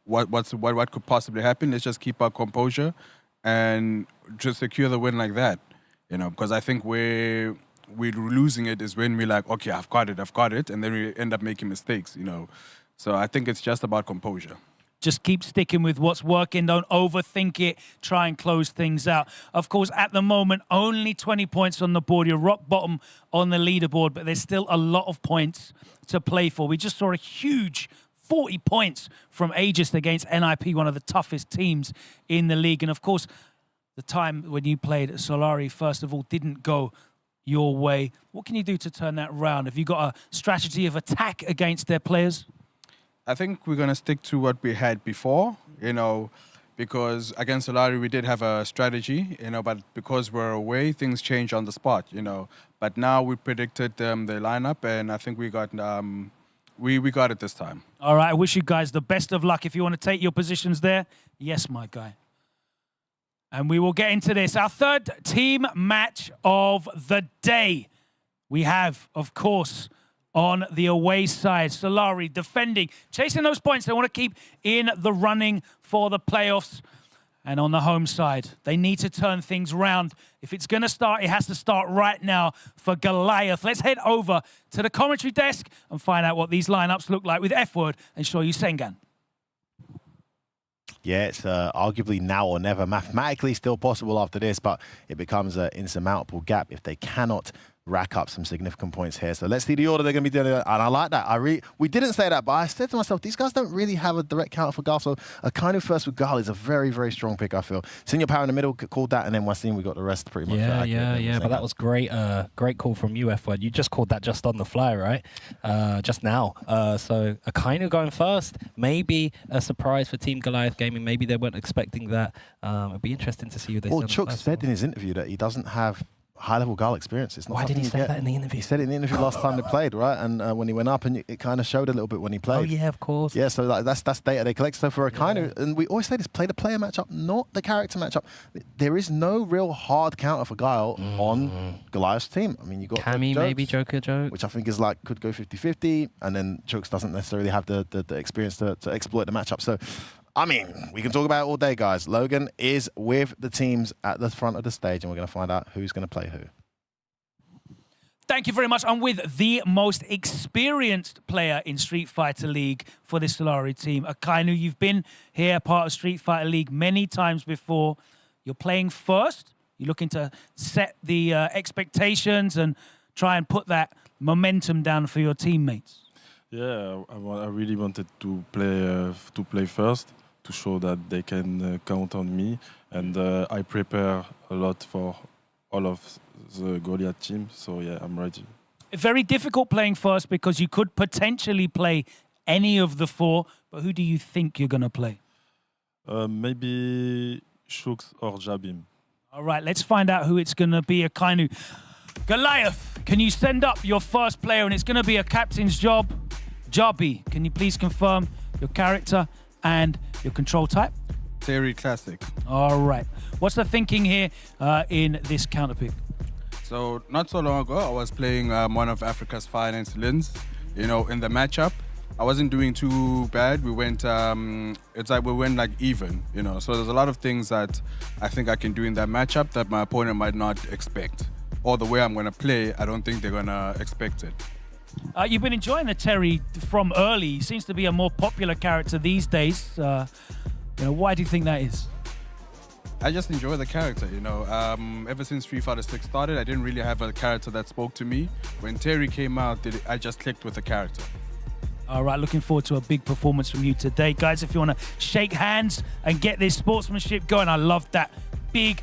what could possibly happen. Let's just keep our composure and just secure the win like that, because I think we're losing it is when we're like, okay, I've got it, and then we end up making mistakes, So I think it's just about composure. Just keep sticking with what's working. Don't overthink it. Try and close things out. Of course, at the moment, only 20 points on the board. You're rock bottom on the leaderboard, but there's still a lot of points to play for. We just saw a huge 40 points from Aegis against NIP, one of the toughest teams in the league. And of course, the time when you played Solari, first of all, didn't go your way. What can you do to turn that around? Have you got a strategy of attack against their players? I think we're going to stick to what we had before, because against Solari we did have a strategy, but because we're away, things change on the spot, But now we predicted the lineup, and I think we got it this time. All right, I wish you guys the best of luck. If you want to take your positions there, yes, my guy. And we will get into this. Our third team match of the day. We have, of course, on the away side, Solari defending, chasing those points. They want to keep in the running for the playoffs. And on the home side, they need to turn things around. If it's going to start, it has to start right now for Goliath. Let's head over to the commentary desk and find out what these lineups look like with F-Word and show you Sengan. Yeah, it's arguably now or never. Mathematically still possible after this, but it becomes an insurmountable gap if they cannot rack up some significant points here. So let's see the order they're going to be doing. And I like that. We didn't say that, but I said to myself, these guys don't really have a direct counter for Gal. So a kind of first with Gal is a very, very strong pick, I feel. Senior Power in the middle called that, and then Wasim, we got the rest pretty much. Yeah. But that was great. Great call from you, F-Word. You just called that just on the fly, right? Just now. So a kind of going first. Maybe a surprise for Team Goliath Gaming. Maybe they weren't expecting that. It'd be interesting to see who they. Well, Chuck said in his interview that he doesn't have high-level Gal experience. It's not. Why did he say that in the interview? He said it in the interview last time they played, right? And when he went up, and it kind of showed a little bit when he played. Oh yeah, of course. Yeah, so that's data they collect. So for a kind of, and we always say this: play the player matchup, not the character matchup. There is no real hard counter for Guile on Goliath's team. I mean, you got Cammy, maybe Joker Joke, which I think is like could go 50-50, and then Jokes doesn't necessarily have the experience to exploit the matchup. So. I mean, we can talk about it all day, guys. Logan is with the teams at the front of the stage, and we're going to find out who's going to play who. Thank you very much. I'm with the most experienced player in Street Fighter League for this Solari team. Akainu, you've been here, part of Street Fighter League many times before. You're playing first. You're looking to set the expectations and try and put that momentum down for your teammates. Yeah, I really wanted to play first, to show that they can count on me. And I prepare a lot for all of the Goliath team. So yeah, I'm ready. Very difficult playing first because you could potentially play any of the four. But who do you think you're going to play? Maybe Shooks or Jabim. All right, let's find out who it's going to be. Akainu. Goliath, can you send up your first player? And it's going to be a captain's job. Jabi, can you please confirm your character and your control type? Terry Classic. All right. What's the thinking here in this counter pick? So not so long ago, I was playing one of Africa's finest Lins. In the matchup, I wasn't doing too bad. We went, it's like we went like even. So there's a lot of things that I think I can do in that matchup that my opponent might not expect. Or the way I'm going to play, I don't think they're going to expect it. You've been enjoying the Terry from early. He seems to be a more popular character these days. Why do you think that is? I just enjoy the character, Ever since Street Fighter 6 started, I didn't really have a character that spoke to me. When Terry came out, I just clicked with the character. All right, looking forward to a big performance from you today. Guys, if you want to shake hands and get this sportsmanship going, I love that. Big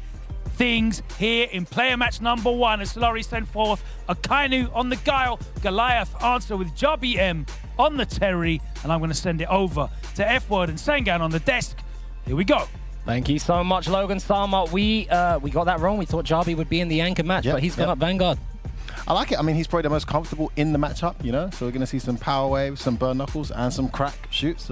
things here in player match number 1 as Solari send forth Akainu on the Guile. Goliath answer with Jabi M on the Terry. And I'm going to send it over to F-Word and Sengan on the desk. Here we go. Thank you so much, Logan Sama. We got that wrong. We thought Jabi would be in the anchor match, but he's gone up Vanguard. I like it. I mean, he's probably the most comfortable in the matchup, you know? So we're going to see some power waves, some burn knuckles, and some crack shoots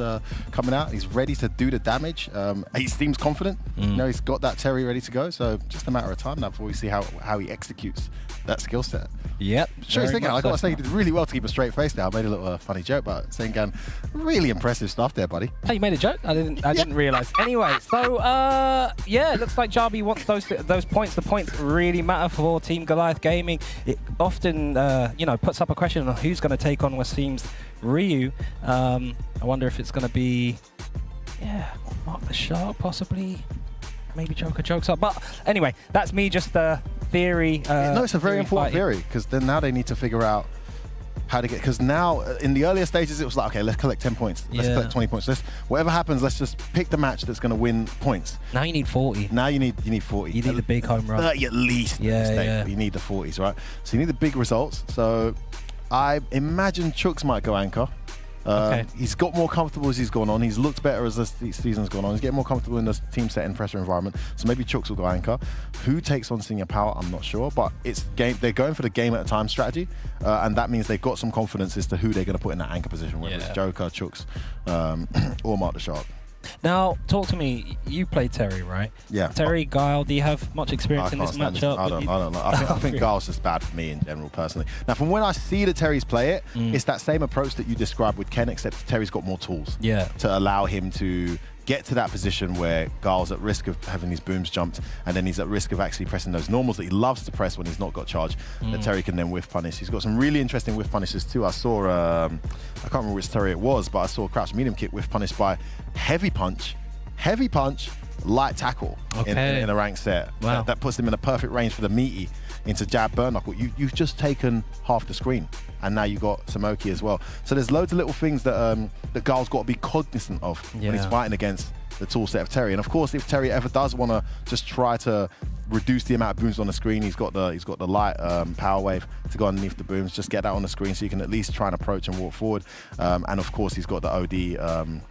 coming out. He's ready to do the damage. He seems confident. You know, he's got that Terry ready to go. So just a matter of time now before we see how he executes that skill set. Yep. Sure, Sengan, I got to say, he did really well to keep a straight face there. I made a little funny joke, but Sengan, really impressive stuff there, buddy. Oh, you made a joke? I didn't realise. Anyway, so yeah, it looks like Jarby wants those points. The points really matter for Team Goliath Gaming. It often you know, puts up a question on who's going to take on Wasim's Ryu. I wonder if it's going to be Mark the Shark possibly. Maybe Joker jokes up. But anyway, that's me just theory. No, it's a very important theory because then now they need to figure out how to get, because now in the earlier stages it was like, okay, let's collect 10 points, let's collect 20 points, whatever happens, let's just pick the match that's going to win points. Now you need 40. Now you need 40. You need the big home run. 30 at least. Yeah. You need the 40s, right? So you need the big results. So I imagine Chooks might go anchor. Okay. He's got more comfortable as he's gone on. He's looked better as the season's gone on. He's getting more comfortable in the team set and pressure environment. So maybe Chooks will go anchor. Who takes on Senior Power, I'm not sure. But it's game. They're going for the game at a time strategy. And that means they've got some confidence as to who they're going to put in that anchor position, whether it's Joker, Chooks, or Mark the Shark. Now, talk to me. You played Terry, right? Yeah. Terry, Guile, do you have much experience in this matchup? I don't know. I think Guile's just bad for me in general, personally. Now, from when I see the Terry's play it, it's that same approach that you described with Ken, except Terry's got more tools to allow him to get to that position where Guile's at risk of having these booms jumped, and then he's at risk of actually pressing those normals that he loves to press when he's not got charge, that Terry can then whiff punish. He's got some really interesting whiff punishes too. I saw, I can't remember which Terry it was, but I saw Crouch medium kick whiff punished by heavy punch, light tackle in a ranked set. Wow. That puts him in a perfect range for the meaty into jab burn knuckle. You've just taken half the screen, and now you've got Samoki as well. So there's loads of little things that that Guile's got to be cognizant of when he's fighting against the tool set of Terry. And of course, if Terry ever does want to just try to reduce the amount of booms on the screen, he's got the light power wave to go underneath the booms. Just get that on the screen so you can at least try and approach and walk forward. And of course, he's got the OD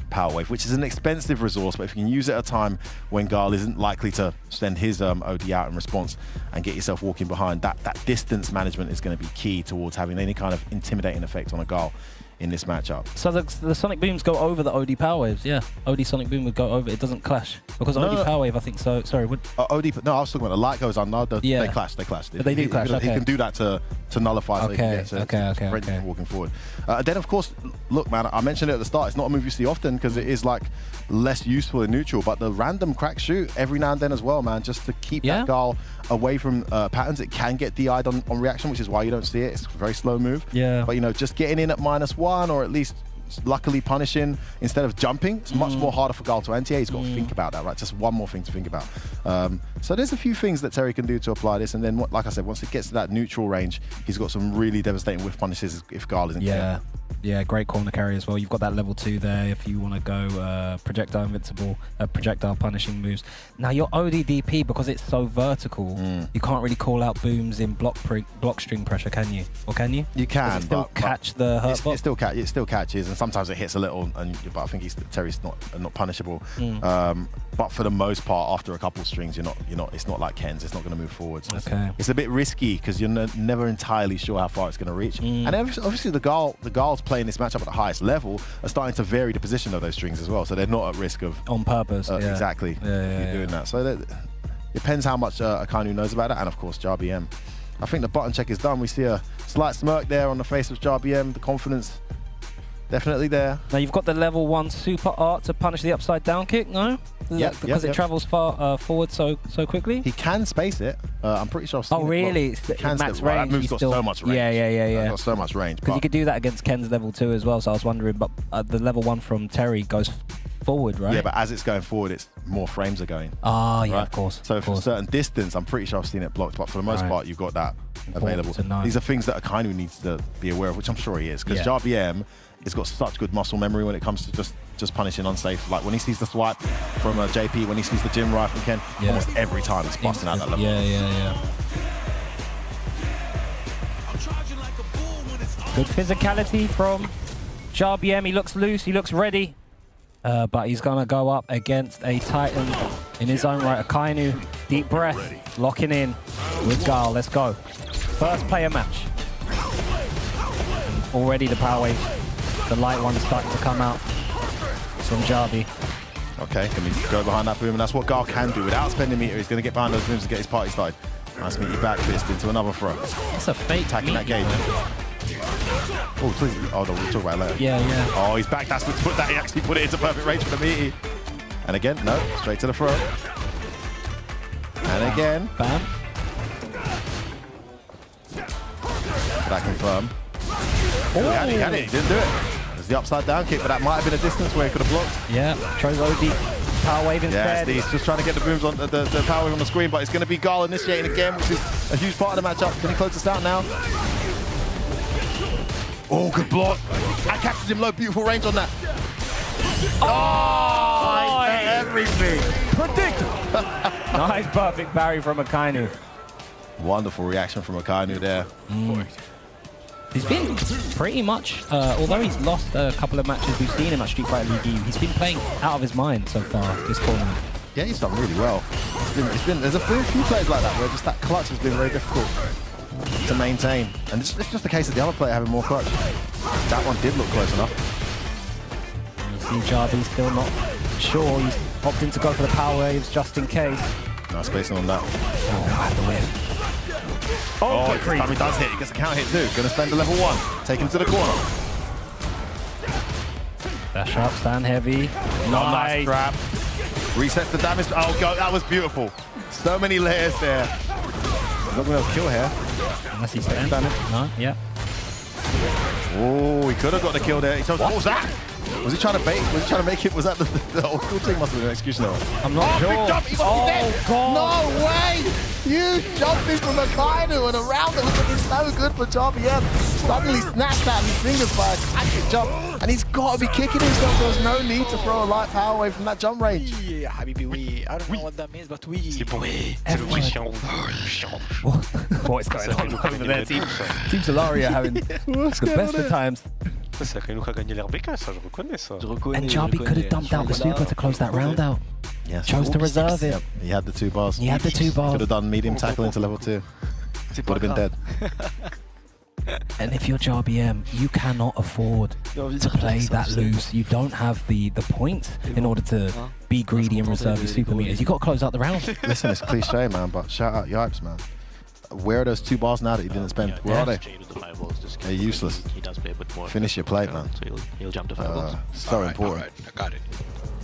power wave, which is an expensive resource, but if you can use it at a time when Guile isn't likely to send his OD out in response and get yourself walking behind, that distance management is going to be key towards having any kind of intimidating effect on a Guile in this matchup. So the Sonic Booms go over the OD Power Waves, OD Sonic Boom would go over, it doesn't clash. Because OD Power Wave, I think so, sorry. No, I was talking about the light goes under, they clash. But they do clash, He can do that to nullify so he can get to okay. walking forward. Then of course, look man, I mentioned it at the start, it's not a move you see often because it is like less useful in neutral, but the random crack shoot every now and then as well, man, just to keep that Guile away from patterns. It can get DI'd on reaction, which is why you don't see it. It's a very slow move. Yeah. But you know, just getting in at -1 or at least luckily punishing instead of jumping, it's much more harder for Guile to anti-air. He's got to think about that, right? Just one more thing to think about. So there's a few things that Terry can do to apply this, and then like I said, once it gets to that neutral range, he's got some really devastating whiff punishes if Guile isn't careful. Yeah, great corner carry as well. You've got that level 2 there if you want to go projectile invincible, projectile punishing moves. Now your ODDP, because it's so vertical, you can't really call out booms in block string pressure, can you? Or can you? You can, Does it still catch the hurt box? It still catches, and sometimes it hits a little, but I think Terry's not punishable. But for the most part, after a couple strings, it's not like Ken's. It's not going to move forward. So it's a bit risky because you're never entirely sure how far it's going to reach. And obviously the Guiles playing this matchup at the highest level are starting to vary the position of those strings as well. So they're not at risk of on purpose. Exactly. Doing that. So that depends how much Akainu knows about it, and of course JRBM. I think the button check is done. We see a slight smirk there on the face of JRBM. The confidence definitely there. Now you've got the level 1 super art to punish the upside down kick, no? Because it travels far forward so quickly. He can space it. I'm pretty sure I've seen really? He can max range. range. That move's got so much range. Yeah. Got so much range. Because you could do that against Ken's level 2 as well. So I was wondering, but the level 1 from Terry goes forward, right? Yeah, but as it's going forward, it's more frames are going. Ah, yeah, right? Of course. So for a certain distance, I'm pretty sure I've seen it blocked, but for the most part, you've got that available. These are things that Akainu needs to be aware of, which I'm sure he is, because JRBM has got such good muscle memory when it comes to just punishing unsafe. Like when he sees the swipe from JP, when he sees the gym ride from Ken, almost every time he's busting out that level. Yeah. Good physicality from JRBM. He looks loose, he looks ready. But he's going to go up against a Titan in his own right. Akainu, deep breath, locking in with Guile. Let's go. First player match. And already the power wave, the light one's starting to come out from Jarby. Okay, can we go behind that boom? And that's what Gar can do. Without spending meter, he's going to get behind those booms to get his party started. Nice meaty back fist into another throw. That's a fake attacking that gauge. Oh, please. Oh, no, we'll talk about it later. Yeah, yeah. Oh, he's back. That's what put that. He actually put it into perfect range for the meaty. And again, no, straight to the throw. And again. Bam. That confirmed. Oh, he had it. He didn't do it. There's the upside down kick, but that might have been a distance where he could have blocked. Yeah, tries OD. Power wave instead. Yes, he's just trying to get the booms on the power wave on the screen, but it's going to be Gal initiating again, which is a huge part of the matchup. Can he close this out now? Oh, good block. I catches him low, beautiful range on that. Oh, everything. Predict. Nice, perfect parry from Akainu. Wonderful reaction from Akainu there. He's been pretty much, although he's lost a couple of matches we've seen him at Street Fighter League, he's been playing out of his mind so far this tournament. Yeah, he's done really well. There's a few plays like that where just that clutch has been very difficult to maintain. And it's just a case of the other player having more clutch. That one did look close enough. You see Jarby still not sure. He's opting to go for the power waves just in case. Nice spacing on that. Oh, the whiff. Oh, he does hit. He gets a counter hit too. Going to spend a level 1. Take him to the corner. Dash up, stand heavy. Nice grab. Resets the damage. Oh, God, that was beautiful. So many layers there. He's not going to kill here. Unless he's standing. No, yeah. Oh, he could have got the kill there. What was that? Was he trying to bait? Was he trying to make it? Was that the old school thing? Must have been an executioner. I'm not sure. Big jump. He must be dead. God. No way. Huge jumping from Akainu and around it was looking so good for Jarby. Suddenly snatched out his fingers by a classic jump. And he's got to be kicking himself. There was no need to throw a light power away from that jump range. Yeah, Habibi, oui. I don't know what that means, but oui. What is going on over there, Team Solaria having the best of times. C'est Akainu qui a gagné l'RBK, ça, je reconnais ça. And Jarby could have dumped out the super to close that round out. Yes. Chose to reserve it. He had the 2 bars. He had the 2 bars. Could have done medium tackle into level 2. Would have been dead. And if you're Jarby M, you cannot afford to play that loose. You don't have the points in order to be greedy and reserve your super meters. You've got to close out the round. Listen, it's cliche, man, but shout out Yipes, man. Where are those 2 bars now that he didn't spend? Where are they? They're useless. Finish your plate, man. He'll jump the fireballs. So important. Right, I got it.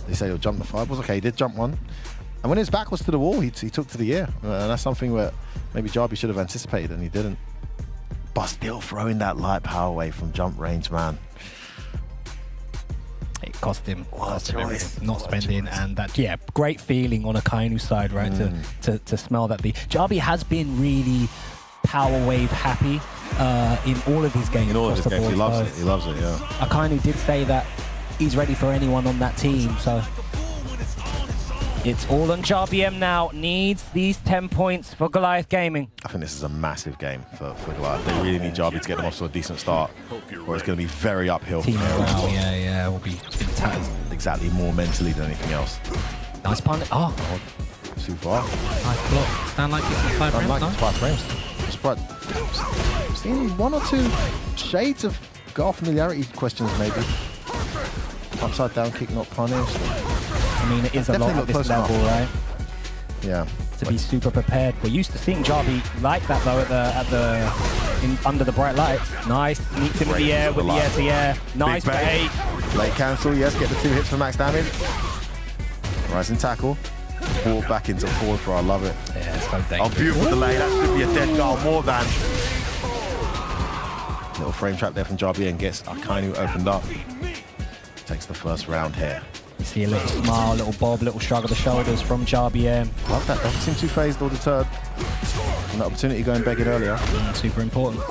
They say he'll jump the fireballs. Okay, he did jump one. And when his back was to the wall, he took to the air. And that's something where maybe Jarby should have anticipated and he didn't. But still throwing that light power away from jump range, man. It cost him everything, not spending, and that great feeling on Akainu's side, right? To smell that the Jarby has been really power wave happy in all of his games. In all of his games, he loves it. He loves it, yeah. Akainu did say that he's ready for anyone on that team, so it's all on Jarby M now. Needs these 10 points for Goliath Gaming. I think this is a massive game for Goliath. They really need Jarby to get them off to a decent start, or it's going to be very uphill. Team morale, yeah, will be intense. Exactly, more mentally than anything else. Nice pun. Oh, too far. Nice block. Stand like it's 5 frames. Like it's 5 frames. I've seen 1 or 2 shades of Gar familiarity questions, maybe. Upside down kick not punished. I mean, it is a lot at this level, right? Yeah. To be super prepared. We're used to seeing Jarby like that though under the bright lights. Nice, sneaks him in the air with the air to air. Nice bait. Late cancel, yes, get the 2 hits for max damage. Rising tackle. Ball back into forward for I love it. Yeah, it's so dangerous. Oh, beautiful delay. That should be a dead goal, more than. Little frame trap there from Jarby and gets Akainu opened up. Takes the first round here. You see a little smile, little bob, little shrug of the shoulders from Jarby M. Love that. Doesn't seem too phased or deterred. An opportunity going begging earlier. Super important.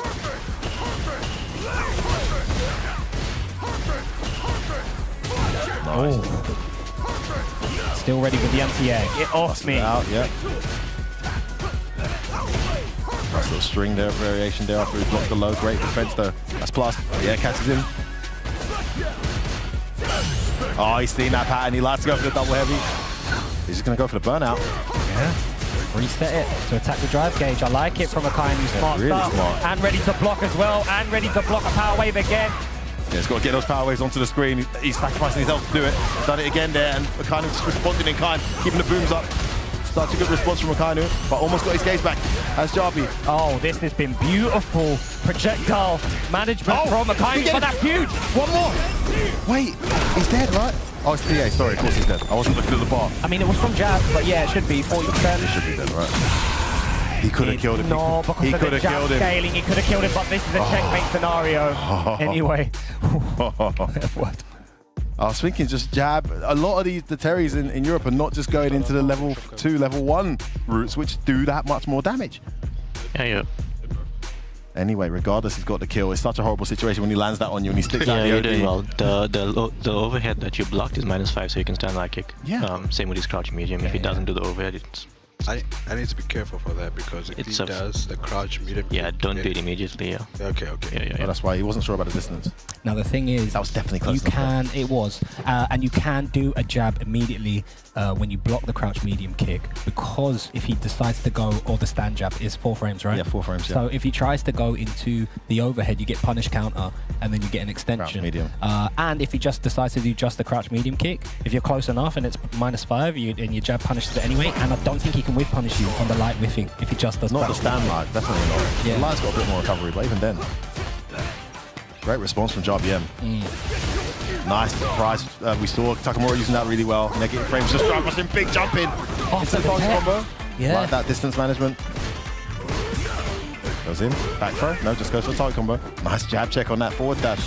Nice. Oh. Still ready with the anti-air. Get off me. Out, yeah. Nice little string there, variation there after he blocked the low. Great defense though. That's plus. Yeah, catches him. Oh, he's seen that pattern. He likes to go for the double heavy. He's just going to go for the burnout. Yeah. Reset it to attack the drive gauge. I like it from Akainu. Smart really stuff. smart. And ready to block as well. And ready to block a power wave again. Yeah, he's got to get those power waves onto the screen. He's sacrificing his health to do it. Done it again there, and Akainu just responding in kind, keeping the booms up. Such a good response from Akainu, but almost got his gauge back as Jarby. Oh, this has been beautiful projectile management from Akainu, but that's huge. One more. Wait, he's dead, right? Oh, it's PA. Sorry, of course he's dead. I wasn't looking at the bar. I mean, it was from jab, but yeah, it should be 40%. He should be dead, right? He could have killed him. No, because he of could the have jab killed him. scaling, he could have killed him, but this is a checkmate scenario. Anyway. I was thinking just jab. A lot of the Terrys in Europe are not just going into the level 2, level 1 routes, which do that much more damage. Yeah. Anyway, regardless, he's got the kill. It's such a horrible situation when he lands that on you and he sticks out Yeah, the you're OD. doing well. The overhead that you blocked is -5, so you can stand that kick. Yeah. Same with his crouch medium. If he doesn't do the overhead, it's... I need to be careful for that because if he does the crouch medium... Yeah, don't do it immediately, yeah. Okay. Oh, that's why he wasn't sure about the distance. Now the thing is, that was definitely close. It was, and you can do a jab immediately when you block the crouch medium kick, because if he decides to go, or the stand jab is 4 frames, right? Yeah, 4 frames. So if he tries to go into the overhead, you get punish counter, and then you get an extension. Crouch medium. And if he just decides to do just the crouch medium kick, if you're close enough and it's -5, and your jab punishes it anyway, and I don't think he can whiff punish you on the light whiffing if he just does. Not the stand light, definitely not. Yeah. The light's got a bit more recovery, but even then. Great response from JRBM. Nice surprise. We saw Takamura using that really well. Negative frames just driving us in, big jump in. Into the box combo. Yeah. Like that distance management. Goes in. Back throw. No, just goes for the target combo. Nice jab check on that forward dash.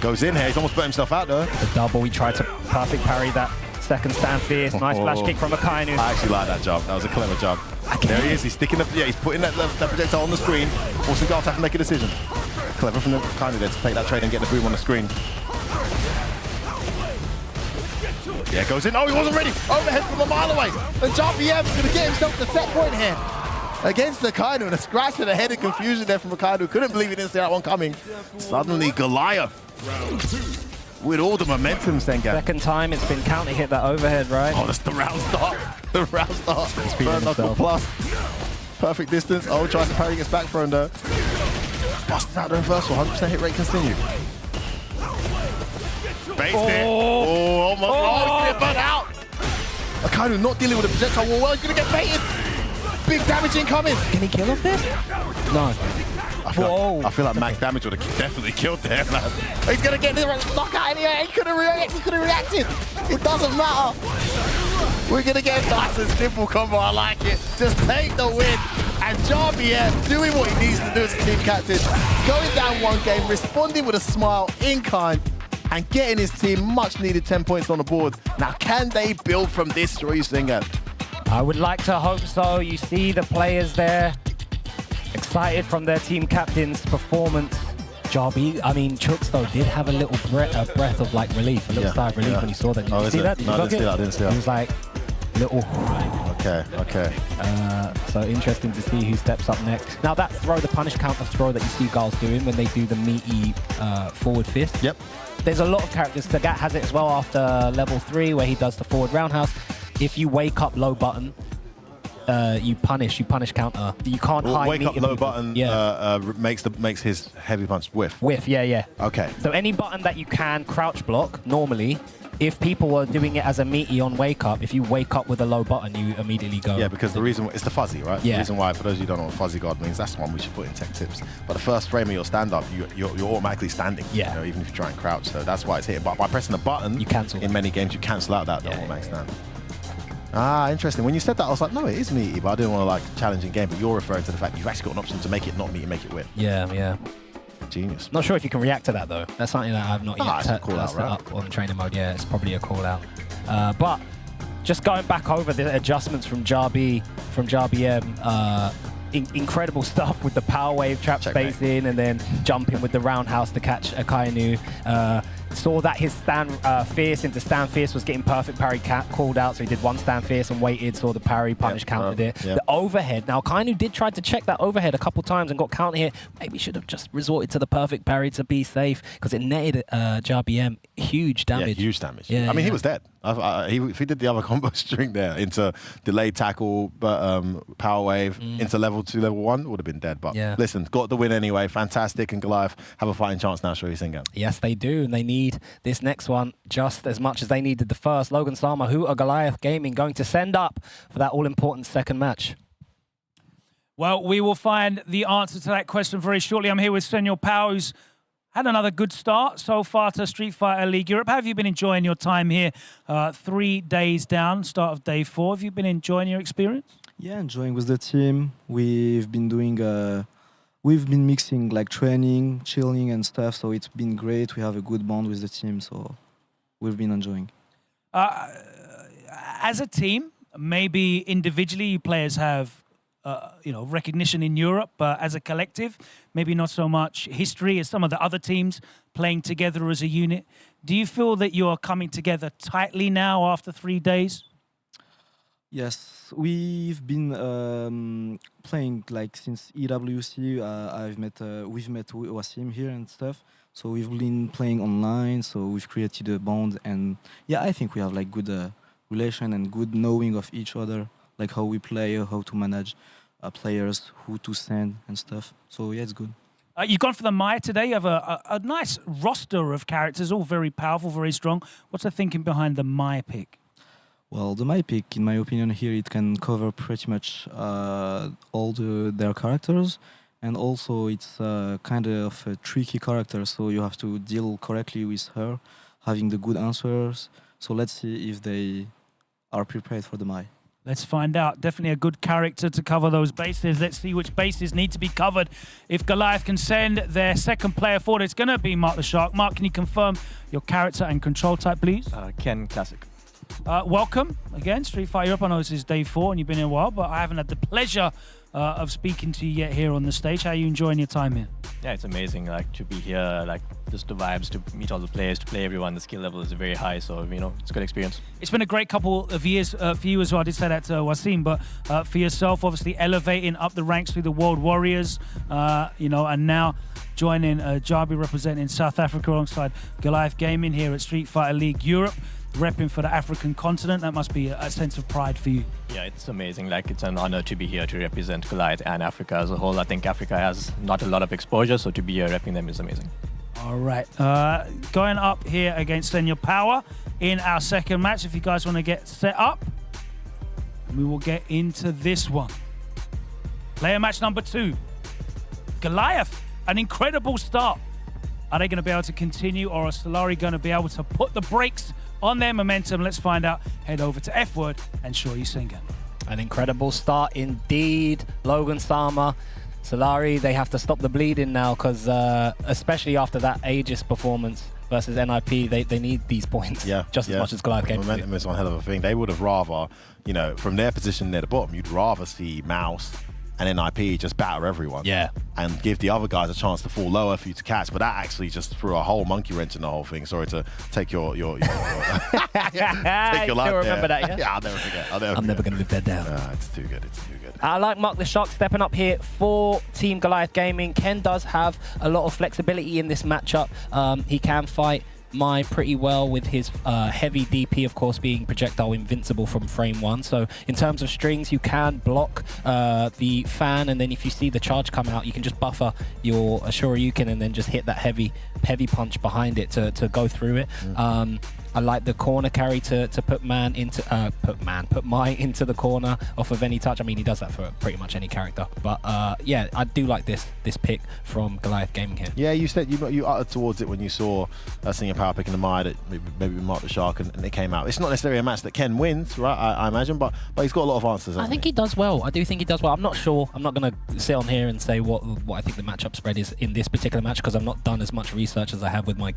Goes in here. He's almost put himself out though. The double, he tried to perfect parry that second stand fierce. Nice flash kick from Akainu. I actually like that jump. That was a clever jump. There he is. He's sticking the, he's putting that projectile on the screen, forcing Galt to have to make a decision. Clever from the Akainu there to take that trade and get the boom on the screen. Yeah, goes in. Oh, he wasn't ready. Overhead from a mile away. And JRBM's going to get himself the set point here against Akainu, and a scratch to the head in confusion there from Akainu. Couldn't believe he didn't see that one coming. Suddenly, Goliath. With all the momentum, Sengan. Second time it's been counter hit that overhead, right? Oh, that's the round start. The round start. Third knuckle plus. Perfect distance. Oh, tries to parry, gets back thrown though. Busts out the reversal. 100% hit rate continue. Based it. Oh, almost. Oh, he's gonna burn out. Akainu not dealing with a projectile wall. Well, he's gonna get baited. Big damage incoming. Can he kill off this? No. I feel like max damage would have definitely killed there, man. He's gonna get the knockout anyway. He could have reacted. It doesn't matter. We're gonna get a nice and simple combo. I like it. Just take the win. And JRBM doing what he needs to do as a team captain. Going down 1 game, responding with a smile in kind, and getting his team much needed 10 points on the board. Now, can they build from this, Ryu Sengan? I would like to hope so. You see the players there, excited from their team captain's performance. Chooks though did have a little breath of like relief, a little sigh of relief when he saw that. Did you see that? Did you I didn't see that. He was like, little. Okay. So interesting to see who steps up next. Now that throw, the punish counter throw that you see guys doing when they do the meaty forward fist. Yep. There's a lot of characters. Sagat has it as well after level 3 where he does the forward roundhouse. If you wake up low button, you punish counter. You can't hide wake up low button. Yeah. Makes his heavy punch whiff. Yeah. Okay. So any button that you can crouch block normally, if people are doing it as a meaty on wake up, if you wake up with a low button, you immediately go. Yeah, because the reason it's the fuzzy, right? Yeah. The reason why, for those of you who don't know what fuzzy guard means, that's the one we should put in tech tips. But the first frame of your stand up, you're automatically standing. Yeah. You know, even if you try and crouch. So that's why it's hitting. But by pressing the button, you cancel. In many games, you cancel out that automatic stand. Ah, interesting. When you said that, I was like, no, it is meaty, but I didn't want to like challenging game. But you're referring to the fact you've actually got an option to make it not meaty, make it win. Yeah. Genius. Not sure if you can react to that though. That's something that I've not yet set right? up on training mode. Yeah, it's probably a call out. But just going back over the adjustments from JRBM, incredible stuff with the power wave trap spacing and then jumping with the roundhouse to catch Akainu. Saw that his stand fierce into stand fierce was getting perfect parry called out, so he did 1 stand fierce and waited, saw the parry, punish, countered it. The overhead, now Akainu did try to check that overhead a couple times and got counter hit. Maybe should have just resorted to the perfect parry to be safe, because it netted JRBM huge damage. Yeah, huge damage. I mean, he was dead. If he did the other combo string there into delayed tackle, but power wave into level 2, level 1, would have been dead. But listen, got the win anyway. Fantastic, and Goliath have a fighting chance now. Shory Singan. Yes, they do, and they need this next one just as much as they needed the first. Logan Sama, who are Goliath Gaming going to send up for that all-important second match? Well, we will find the answer to that question very shortly. I'm here with Senor Pao, who's had another good start so far to Street Fighter League Europe. How have you been enjoying your time here? 3 days down, start of day 4. Have you been enjoying your experience? Yeah, enjoying with the team. We've been doing, we've been mixing like training, chilling and stuff. So it's been great. We have a good bond with the team. So we've been enjoying. As a team, maybe individually, you players have recognition in Europe, but as a collective, maybe not so much history as some of the other teams playing together as a unit. Do you feel that you are coming together tightly now after 3 days? Yes, we've been playing like since EWC. We've met Wasim here and stuff. So we've been playing online. So we've created a bond, and yeah, I think we have like good relation and good knowing of each other, like how we play, how to manage players, who to send and stuff. So yeah, it's good. You've gone for the Maya today. You have a nice roster of characters, all very powerful, very strong. What's the thinking behind the Maya pick? Well, the My Pick, in my opinion, here it can cover pretty much all their characters, and also it's kind of a tricky character, so you have to deal correctly with her, having the good answers. So let's see if they are prepared for the Mai. Let's find out. Definitely a good character to cover those bases. Let's see which bases need to be covered. If Goliath can send their second player forward, it's going to be Mark the Shark. Mark, can you confirm your character and control type, please? Ken Classic. Welcome again, Street Fighter Europe. I know this is day 4 and you've been here a while, but I haven't had the pleasure of speaking to you yet here on the stage. How are you enjoying your time here? Yeah, it's amazing, like to be here, like just the vibes, to meet all the players, to play everyone. The skill level is very high, so it's a good experience. It's been a great couple of years for you as well. I did say that to Wasim, but for yourself, obviously elevating up the ranks through the World Warriors, and now joining Jabi representing South Africa alongside Goliath Gaming here at Street Fighter League Europe, repping for the African continent. That must be a sense of pride for you. Yeah, it's amazing. Like, it's an honor to be here to represent Goliath and Africa as a whole. I think Africa has not a lot of exposure, so to be here repping them is amazing. All right, going up here against Senor Power in our second match. If you guys want to get set up, we will get into this one. Player match number 2. Goliath, an incredible start. Are they going to be able to continue, or are Solari going to be able to put the brakes on their momentum? Let's find out. Head over to F-Word and Shory Singan. An incredible start indeed. Logan Sama, Solari, they have to stop the bleeding now, because especially after that Aegis performance versus NIP, they need these points just as much as Goliath Gaming. Momentum is one hell of a thing. They would have rather, from their position near the bottom, you'd rather see Mouse and NIP just batter everyone. Yeah. And give the other guys a chance to fall lower for you to catch. But that actually just threw a whole monkey wrench in the whole thing. Sorry to take your take your life. Remember that, yeah? Yeah, I'll never forget. I'm never going to live that down. It's too good. It's too good. I like Mark the Shark stepping up here for Team Goliath Gaming. Ken does have a lot of flexibility in this matchup. He can fight Mai pretty well with his heavy DP, of course, being projectile invincible from frame 1. So in terms of strings, you can block the fan, and then if you see the charge come out, you can just buffer your Shoryuken and then just hit that heavy punch behind it to go through it. I like the corner carry to put Mai into the corner off of any touch. I mean, he does that for pretty much any character. But yeah, I do like this pick from Goliath Gaming here. Yeah, you said you uttered towards it when you saw Senior Power picking the Mai that maybe Mark the Shark and it came out. It's not necessarily a match that Ken wins, right? I imagine, but he's got a lot of answers. I think he does well. I do think he does well. I'm not sure. I'm not going to sit on here and say what I think the matchup spread is in this particular match, because I've not done as much research as I have with my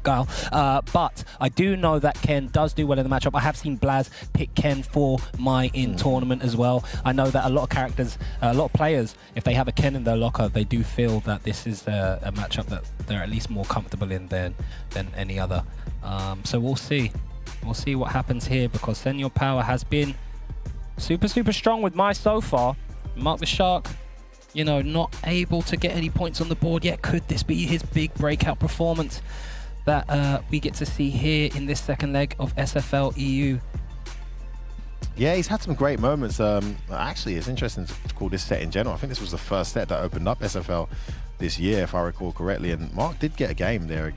Guile. But I do know that Ken does do well in the matchup. I have seen Blaz pick Ken for Mai in tournament as well. I know that a lot of players, if they have a Ken in their locker, they do feel that this is a matchup that they're at least more comfortable in than any other. So we'll see. We'll see what happens here, because Senor Power has been super strong with Mai so far. Mark the Shark, not able to get any points on the board yet. Could this be his big breakout performance? that we get to see here in this second leg of SFL EU. Yeah, he's had some great moments. Actually, it's interesting to call this set in general. I think this was the first set that opened up SFL this year, if I recall correctly. And Mark did get a game there.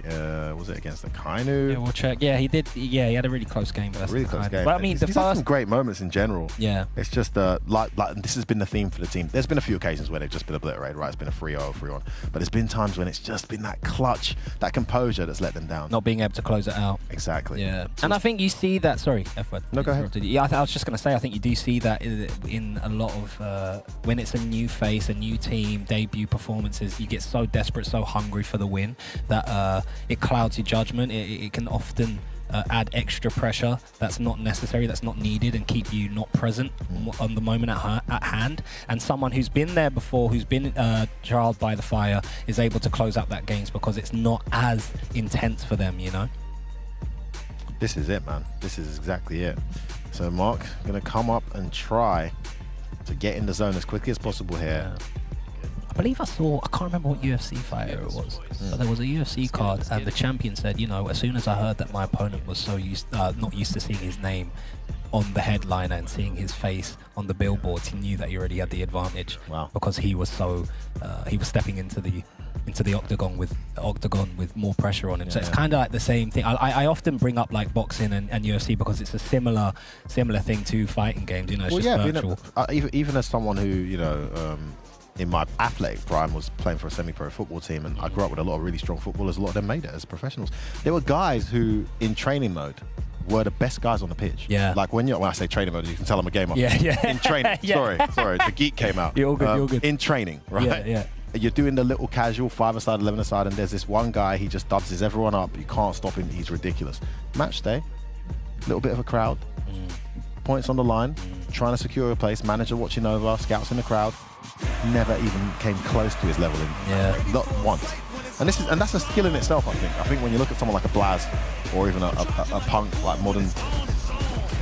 Was it against the Kainu? Yeah, we'll check. Yeah, he did. Yeah, he had a really close game. Really close game. But I mean, he's had some great moments in general. Yeah. It's just like this has been the theme for the team. There's been a few occasions where they've just been obliterated, right? It's been a 3-0, 3-1. But there's been times when it's just been that clutch, that composure that's let them down. Not being able to close it out. Exactly. Yeah. And I think you see that. Sorry, F-word. No, go ahead. Yeah, I was just going to say, I think you do see that in a lot of when it's a new face, a new team, debut performances. You get so desperate, so hungry for the win that it clouds your judgment. It can often add extra pressure that's not necessary, that's not needed, and keep you not present on the moment at hand. And someone who's been there before, who's been trialed by the fire, is able to close out that games because it's not as intense for them, you know? This is it, man. This is exactly it. So Mark going to come up and try to get in the zone as quickly as possible here. Yeah. I believe I can't remember what UFC fighter it was, but there was a UFC card and the champion said, you know, as soon as I heard that my opponent was so not used to seeing his name on the headliner and seeing his face on the billboards, he knew that he already had the advantage. Wow. Because he was so, he was stepping into the octagon with more pressure on him. So it's kind of like the same thing. I often bring up like boxing and UFC because it's a similar thing to fighting games, you know, it's just virtual. Even as someone who, you know, in my athletic prime was playing for a semi-pro football team, and I grew up with a lot of really strong footballers. A lot of them made it as professionals. There were guys who, in training mode, were the best guys on the pitch. Yeah. Like when I say training mode, you can tell I'm a gamer. Yeah, yeah. In training. Yeah. Sorry, the geek came out. You're all good. You're good. In training, right? Yeah, yeah. You're doing the little casual 5-a-side, 11-a-side, and there's this one guy, he just dubs everyone up. You can't stop him. He's ridiculous. Match day, little bit of a crowd, points on the line, trying to secure a place, manager watching over, scouts in the crowd. Never even came close to his level not once. And that's a skill in itself, I think. I think when you look at someone like a Blaz or even a Punk, like modern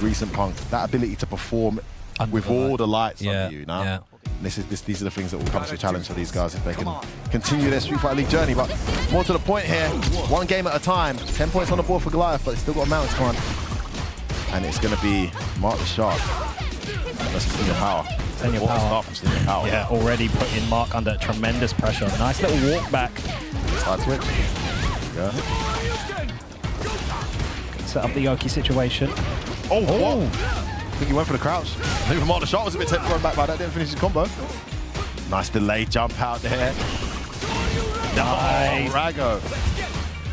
recent Punk, that ability to perform with all the lights on you now. Yeah. These are the things that will come to a challenge for these guys if they can continue their Street Fighter League journey. But more to the point here, one game at a time. 10 points on the board for Goliath, but he's still got a mountain to climb. And it's going to be Mark the Shark versus Senior Power. Senior Power. Start from Senior Power. Yeah, already putting Mark under tremendous pressure. Nice little walk back. Side switch. Go. Set up the Yoki situation. Oh, whoa. I think he went for the crouch. I think Mark the Shark was a bit thrown back by that. Didn't finish his combo. Nice delayed jump out there. Nice. Oh, Rago.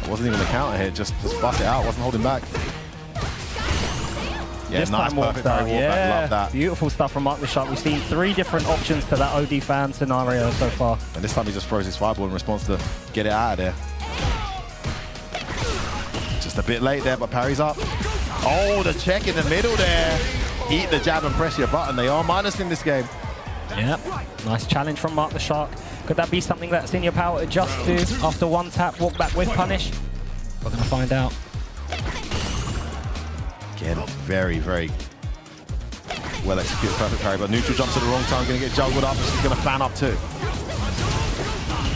It wasn't even a counter hit. Just bust it out. Wasn't holding back. Yeah, this nice, time walked perfect out. walk back. Love that. Beautiful stuff from Mark the Shark. We've seen 3 different options to that OD fan scenario so far. And this time he just throws his fireball in response to get it out of there. Just a bit late there, but parries up. Oh, the check in the middle there. Eat the jab and press your button. They are minus in this game. Yeah, nice challenge from Mark the Shark. Could that be something that Senior Power adjusts to after one tap, walk back with punish? We're going to find out. Again, very, very well executed, perfect parry, but neutral jumps at the wrong time, going to get juggled up, she's going to fan up too.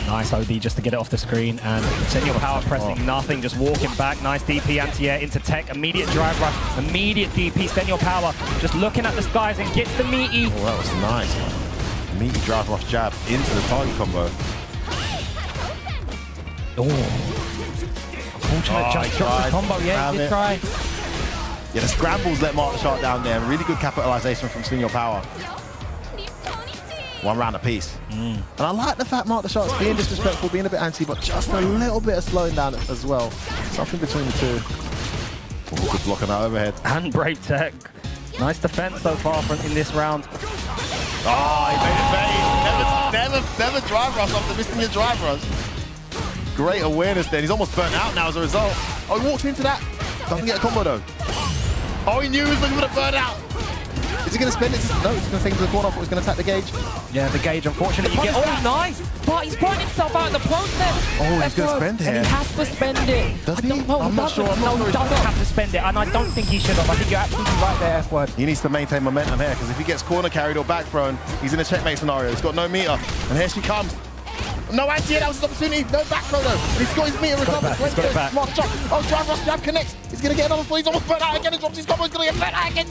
Nice OD just to get it off the screen, and Senior Power pressing nothing, just walking back. Nice DP anti-air into tech, immediate drive rush, immediate DP. Senior Power just looking at the skies and gets the meaty. Oh, that was nice. Meaty drive rush jab into the target combo. Unfortunate just dropped the combo, yeah, he did try. Yeah, the scrambles let Mark the Shark down there. Really good capitalization from Senior Power. 1 round apiece. And I like the fact Mark the Shark's being disrespectful, being a bit anti, but just a little bit of slowing down as well. Something between the two. Oh, good block on that overhead. And brave tech. Nice defense so far in this round. Oh, he made it fade. Never drive rush after missing your drive rush. Great awareness there. He's almost burnt out now as a result. Oh, he walks into that. Doesn't get a combo though. Oh, he knew he was looking for the burnout. Is he going to spend it? No, he's going to take him to the corner. I thought he was going to attack the gauge. Yeah, the gauge, unfortunately. You get, oh, nice! But he's putting himself out of the process. Oh, he's going to spend it. And he has to spend it. Does he? I'm not sure. No, he doesn't have to spend it. And I don't think he should have. I think you're absolutely right there, F-word. He needs to maintain momentum here, because if he gets corner carried or back thrown, he's in a checkmate scenario. He's got no meter. And here she comes. No anti, that was his opportunity. No back throw though. And he's got his meter recovered. He's got it back. Mark the shot. Oh, drive rush, jab connects. He's going to get another 4. He's almost burnt out again. He drops his combo. He's going to get burnt out again.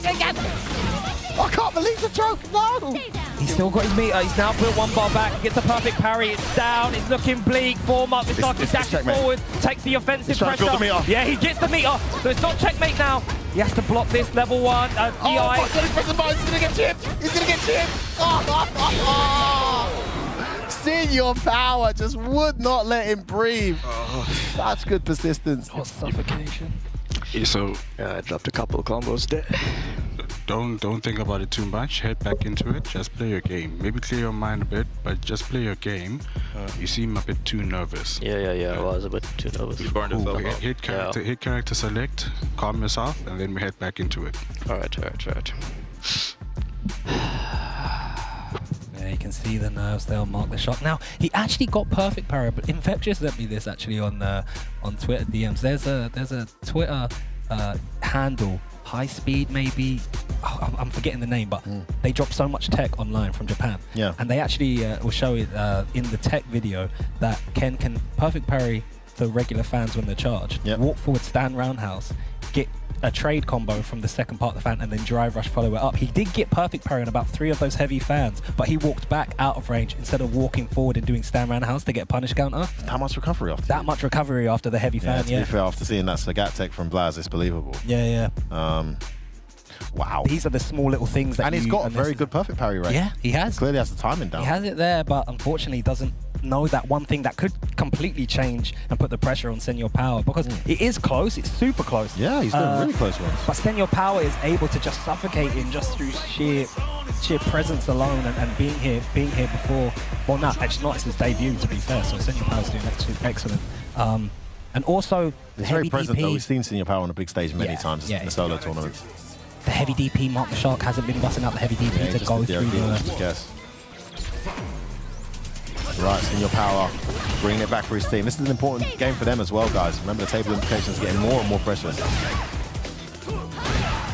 I can't believe the choke. No. He's still got his meter. He's now put 1 bar back. Gets the perfect parry. It's down. It's looking bleak. Form up. It's dashes forward. Takes the offensive pressure. Yeah, he gets the meter. So it's not checkmate now. He has to block this level 1. DI. Oh my God, he's pressing buttons. He's going to get chipped. He's going to get chipped. Senior Power just would not let him breathe. Such good persistence. What suffocation. Yeah, so I dropped a couple of combos there. don't think about it too much. Head back into it. Just play your game. Maybe clear your mind a bit, but just play your game. You seem a bit too nervous. Yeah. I was a bit too nervous. Hit character select, calm yourself, and then we head back into it. All right. Yeah, you can see the nerves there on Mark the Shock. Now, he actually got perfect parry, but Infectious sent me this actually on Twitter DMs. There's a Twitter handle, High Speed maybe. Oh, I'm forgetting the name, but they drop so much tech online from Japan. Yeah. And they actually will show it in the tech video that Ken can perfect parry the regular fans when they're charged. Yep. Walk forward, stand roundhouse, get a trade combo from the second part of the fan, and then drive rush follow it up. He did get perfect parry on about 3 of those heavy fans, but he walked back out of range instead of walking forward and doing stand roundhouse to get a punish counter. How much recovery after? That much recovery after the heavy fan, To be fair, after seeing that Sagat tech from Blaz, it's believable. Yeah. Wow. These are the small little things that And he's got a very good perfect parry rate. Yeah, he has. Clearly has the timing down. He has it there, but unfortunately doesn't know that one thing that could completely change and put the pressure on Senior Power, because it is close, it's super close. Yeah, he's doing really close ones. But Senior Power is able to just suffocate him just through sheer presence alone and being here before. Well, no, actually not. It's his debut, to be fair. So Senior Power's doing excellent. And also, he's very present DP, though. We've seen Senior Power on a big stage many times in the solo tournaments. The heavy DP, Mark the Shark hasn't been busting out the heavy DP to go through the. Right, Senior Power bringing it back for his team. This is an important game for them as well, guys. Remember, the table implications are getting more and more precious.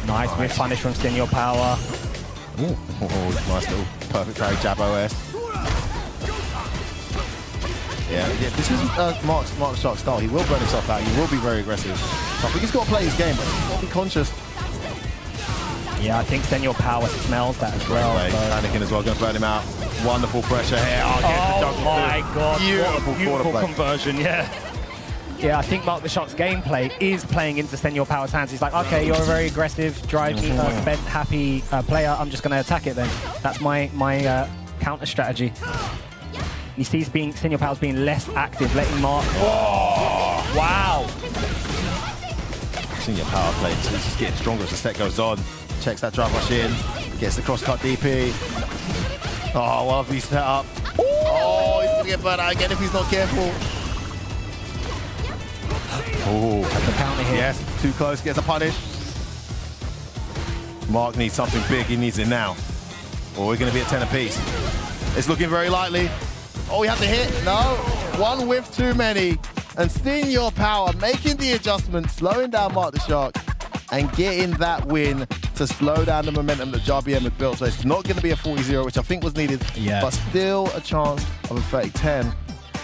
Nice whiff punish from Senior Power. Nice little perfect parry jab OS. Yeah, this isn't Mark the Shark's style. He will burn himself out. He will be very aggressive. So I think he's got to play his game, but he's got to be conscious. Yeah, I think Senior Power smells that as well. Panicking as well, going to burn him out. Wonderful pressure here. Oh my God, Beautiful beautiful conversion, yeah. Yeah, I think Mark the Shark's gameplay is playing into Senior Power's hands. He's like, okay, you're a very aggressive, drive meter, spent, happy player. I'm just going to attack it then. That's my counter strategy. He sees Senior Power's being less active, letting Mark. Oh, wow. Senior Power play. So he's just getting stronger as the set goes on. Checks that drive rush in. Gets the cross-cut DP. Oh, well, he's set up. Oh, he's going to get burnt out again if he's not careful. Oh, that's the counter here. Yes, too close, gets a punish. Mark needs something big, he needs it now. Or we're going to be at 10 apiece. It's looking very likely. Oh, he had the hit. No, one whiff too many. And Senior Power making the adjustment, slowing down Mark the Shark, and getting that win to slow down the momentum that JRBM had built. So it's not going to be a 40-0, which I think was needed, but still a chance of a 30-10.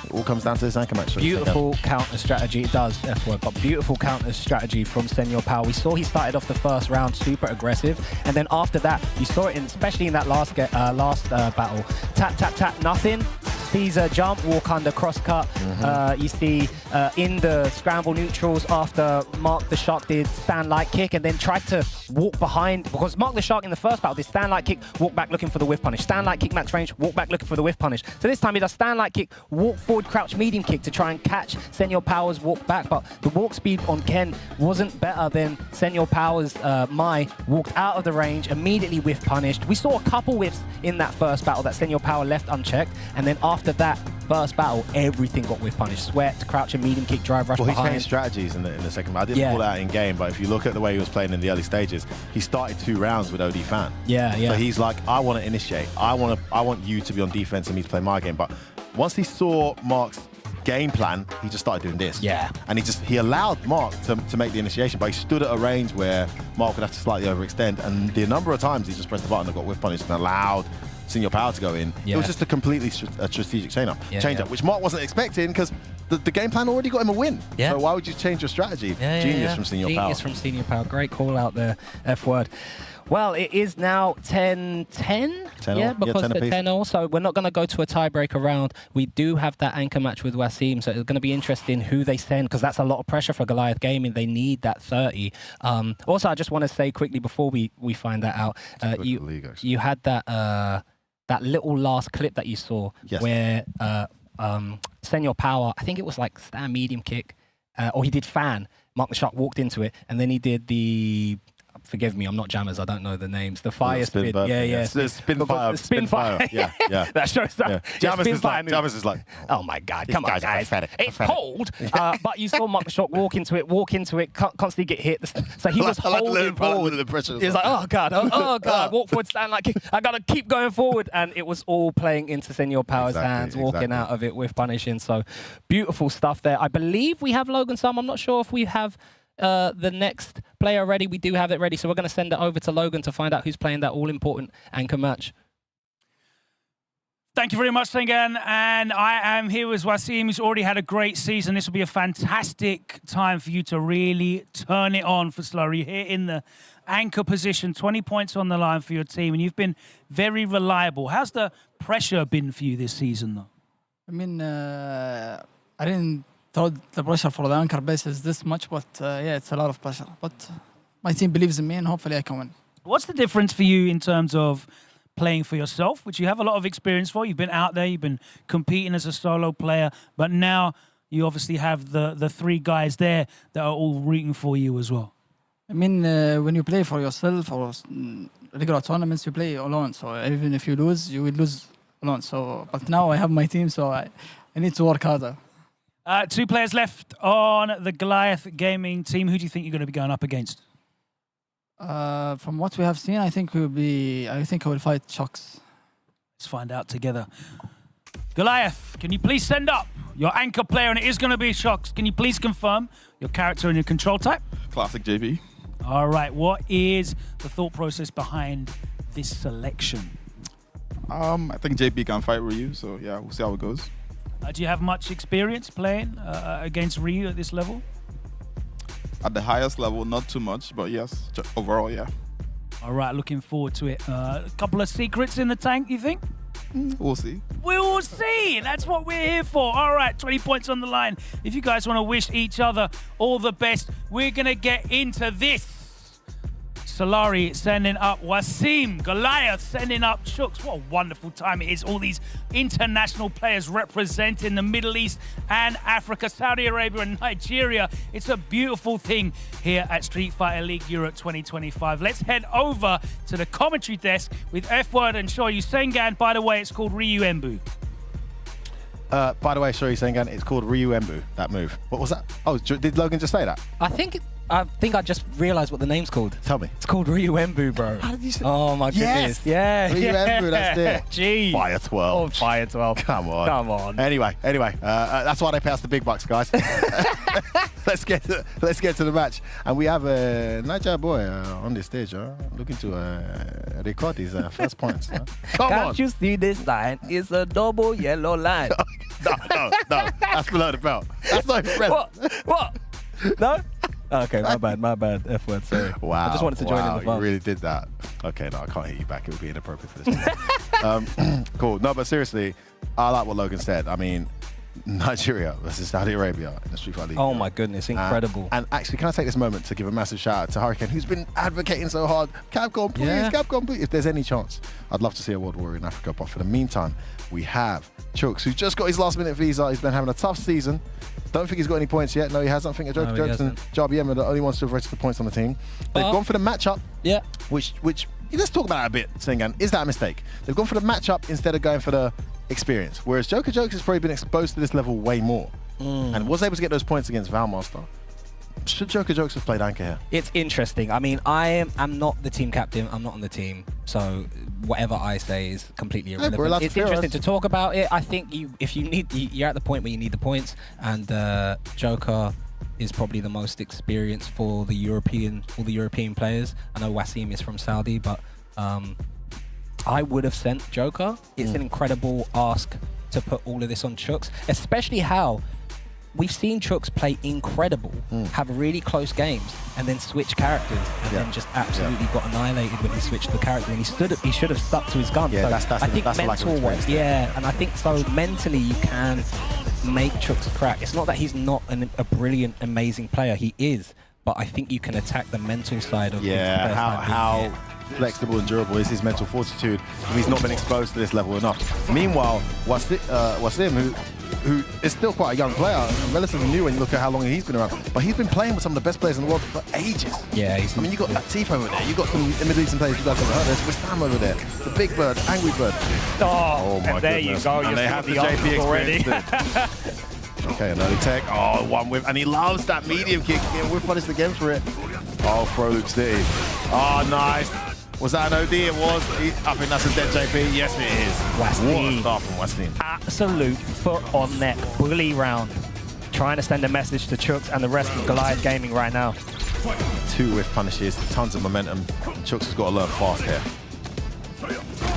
It all comes down to this anchor match. Beautiful counter strategy. It does, F-word, but beautiful counter strategy from Senior Power. We saw he started off the first round super aggressive, and then after that, you saw it, especially in that last battle. Tap, tap, tap, nothing. Sees a jump, walk under, cross cut. You see in the scramble neutrals after Mark the Shark did stand light kick and then tried to walk behind, because Mark the Shark in the first battle did stand light kick, walk back looking for the whiff punish. Stand light kick max range, walk back looking for the whiff punish. So this time he does stand light kick, walk forward, crouch medium kick to try and catch Senior Power's walk back, but the walk speed on Ken wasn't better than Senior Power's Mai. Walked out of the range, immediately whiff punished. We saw a couple whiffs in that first battle that Senior Power left unchecked, and then after that first battle, everything got whiff punished. Sweat, crouch and medium kick, drive rush behind. behind. He changed strategies in the second battle. I didn't call that in game, but if you look at the way he was playing in the early stages, he started 2 rounds with OD Fan. Yeah. So he's like, I want to initiate. I want you to be on defense and me to play my game. But once he saw Mark's game plan, he just started doing this. Yeah. And he allowed Mark to make the initiation, but he stood at a range where Mark would have to slightly overextend. And the number of times he just pressed the button and got whiff punished and allowed Senior Power to go in. Yeah. It was just a completely strategic change-up, Yeah. which Mark wasn't expecting because the game plan already got him a win. Yeah. So why would you change your strategy? Yeah, Genius from Senior Power. Genius from Senior Power. Great call out there, F word. Well, it is now 10-10. 10 Yeah, all. because 10 the apiece. 10 all. So we're not going to go to a tiebreaker round. We do have that anchor match with Wasim, so it's going to be interesting who they send, because that's a lot of pressure for Goliath Gaming. They need that 30. Also, I just want to say quickly before we find that out, you had that little last clip that you saw where Senior Power, I think it was like stand medium kick, or he did fan. Mark the Shark walked into it, and then he did the... Forgive me, I'm not jammers. I don't know the names. The fire spin. Yeah. Spin fire. Yeah. That shows that. Yeah. Jammers is like, oh my God, come on, guys. Pathetic. It's cold. But you saw Mark the Shark walk into it, constantly get hit. So he was holding forward. He was like, oh God, walk forward, stand like, I got to keep going forward. And it was all playing into Senior Power's hands, walking out of it with punishing. So beautiful stuff there. I believe we have Logan Sam. I'm not sure if we have the next player ready. We do have it ready, so we're going to send it over to Logan to find out who's playing that all-important anchor match. Thank you very much, Sengan. And I am here with Wasim, who's already had a great season. This will be a fantastic time for you to really turn it on for Slurry here in the anchor position. 20 points on the line for your team, and you've been very reliable. How's the pressure been for you this season, though? I mean, I didn't thought the pressure for the anchor base is this much, but yeah, it's a lot of pressure. But my team believes in me, and hopefully I can win. What's the difference for you in terms of playing for yourself, which you have a lot of experience for? You've been out there, you've been competing as a solo player, but now you obviously have the three guys there that are all rooting for you as well. I mean, when you play for yourself or regular tournaments, you play alone. So even if you lose, you will lose alone. So, but now I have my team, so I need to work harder. 2 players left on the Goliath Gaming team. Who do you think you're going to be going up against? From what we have seen, I think I will fight Shocks. Let's find out together. Goliath, can you please send up your anchor player, and it is going to be Shocks. Can you please confirm your character and your control type? Classic JV. All right, what is the thought process behind this selection? I think JP can fight Ryu, so yeah, we'll see how it goes. Do you have much experience playing against Ryu at this level? At the highest level, not too much, but yes, overall, yeah. All right, looking forward to it. A couple of secrets in the tank, you think? We'll see. We will see. That's what we're here for. All right, 20 points on the line. If you guys want to wish each other all the best, we're going to get into this. Solari sending up Wasim, Goliath sending up Shooks. What a wonderful time it is. All these international players representing the Middle East and Africa, Saudi Arabia and Nigeria. It's a beautiful thing here at Street Fighter League Europe 2025. Let's head over to the commentary desk with F-Word and Shoyu Sengan. By the way, it's called Ryu Embu. By the way, Shoyu Sengan, it's called Ryu Embu, that move. What was that? Oh, did Logan just say that? I think I just realised what the name's called. Tell me. It's called Ryu Embu, bro. How did you say? Oh my goodness. Yeah. Ryu Embu, that's it. Jeez. Fire 12. Oh, Fire 12. Come on. Come on. Anyway, that's why they pay us the big bucks, guys. Let's get to the match. And we have a Niger boy on the stage, looking to record his first points. Come Can't on. you see this line? It's a double yellow line. No. That's below the belt. That's not even relevant. What? No? Okay, my bad. F-word, sorry. Wow. I just wanted to join in the fun. You really did that. Okay, no, I can't hit you back. It would be inappropriate for this. Cool. No, but seriously, I like what Logan said. I mean, Nigeria versus Saudi Arabia in the Street Fighter League. Oh my goodness, incredible. And actually, can I take this moment to give a massive shout out to Hurricane, who's been advocating so hard. Capcom, please, Capcom, please. If there's any chance, I'd love to see a World Warrior in Africa. But for the meantime, we have Chooks, who just got his last-minute visa. He's been having a tough season. Don't think he's got any points yet. No, he hasn't. I think Jokes and JRBM are the only ones to have registered points on the team. They've gone for the matchup. Yeah. Which let's talk about it a bit, Sengan. Is that a mistake? They've gone for the matchup instead of going for the experience. Whereas Joker Jokes has probably been exposed to this level way more and was able to get those points against Valmaster. Should Joker Jokes have played anchor here? It's interesting. I mean, I'm not the team captain. I'm not on the team. So whatever I say is completely irrelevant. It's interesting to talk about it. I think if you need, you're at the point where you need the points, and Joker is probably the most experienced for all the European players. I know Wasim is from Saudi, but I would have sent Joker. It's an incredible ask to put all of this on Chooks, especially how we've seen Chooks play incredible, have really close games, and then switch characters, and then just absolutely got annihilated when he switched the character. And he should have stuck to his gun. Yeah, so that's I think that's mental wise, and I think so mentally you can make Chooks crack. It's not that he's not a brilliant, amazing player. He is, but I think you can attack the mental side of how flexible and durable is his mental fortitude if he's not been exposed to this level enough. Meanwhile, Wasim, who is still quite a young player, relatively new when you look at how long he's been around, but he's been playing with some of the best players in the world for ages. Yeah, I mean, you got Latif over there, you got some Middle Eastern players you guys haven't heard. There's Wissam over there, the Big Bird, Angry Bird. Oh my there goodness. you go. And they have the JP already. Okay, an early tech. Oh, one whip, and he loves that medium kick. Yeah, we're punished again for it. Oh, throw Luke City. Oh, nice. Was that an OD? It was. I think that's a dead JP. Yes, it is. What a start from Wasim. Absolute foot on net bully round. Trying to send a message to Chooks and the rest of Goliath Gaming right now. 2 whiff punishes, tons of momentum. Chooks has got to learn fast here.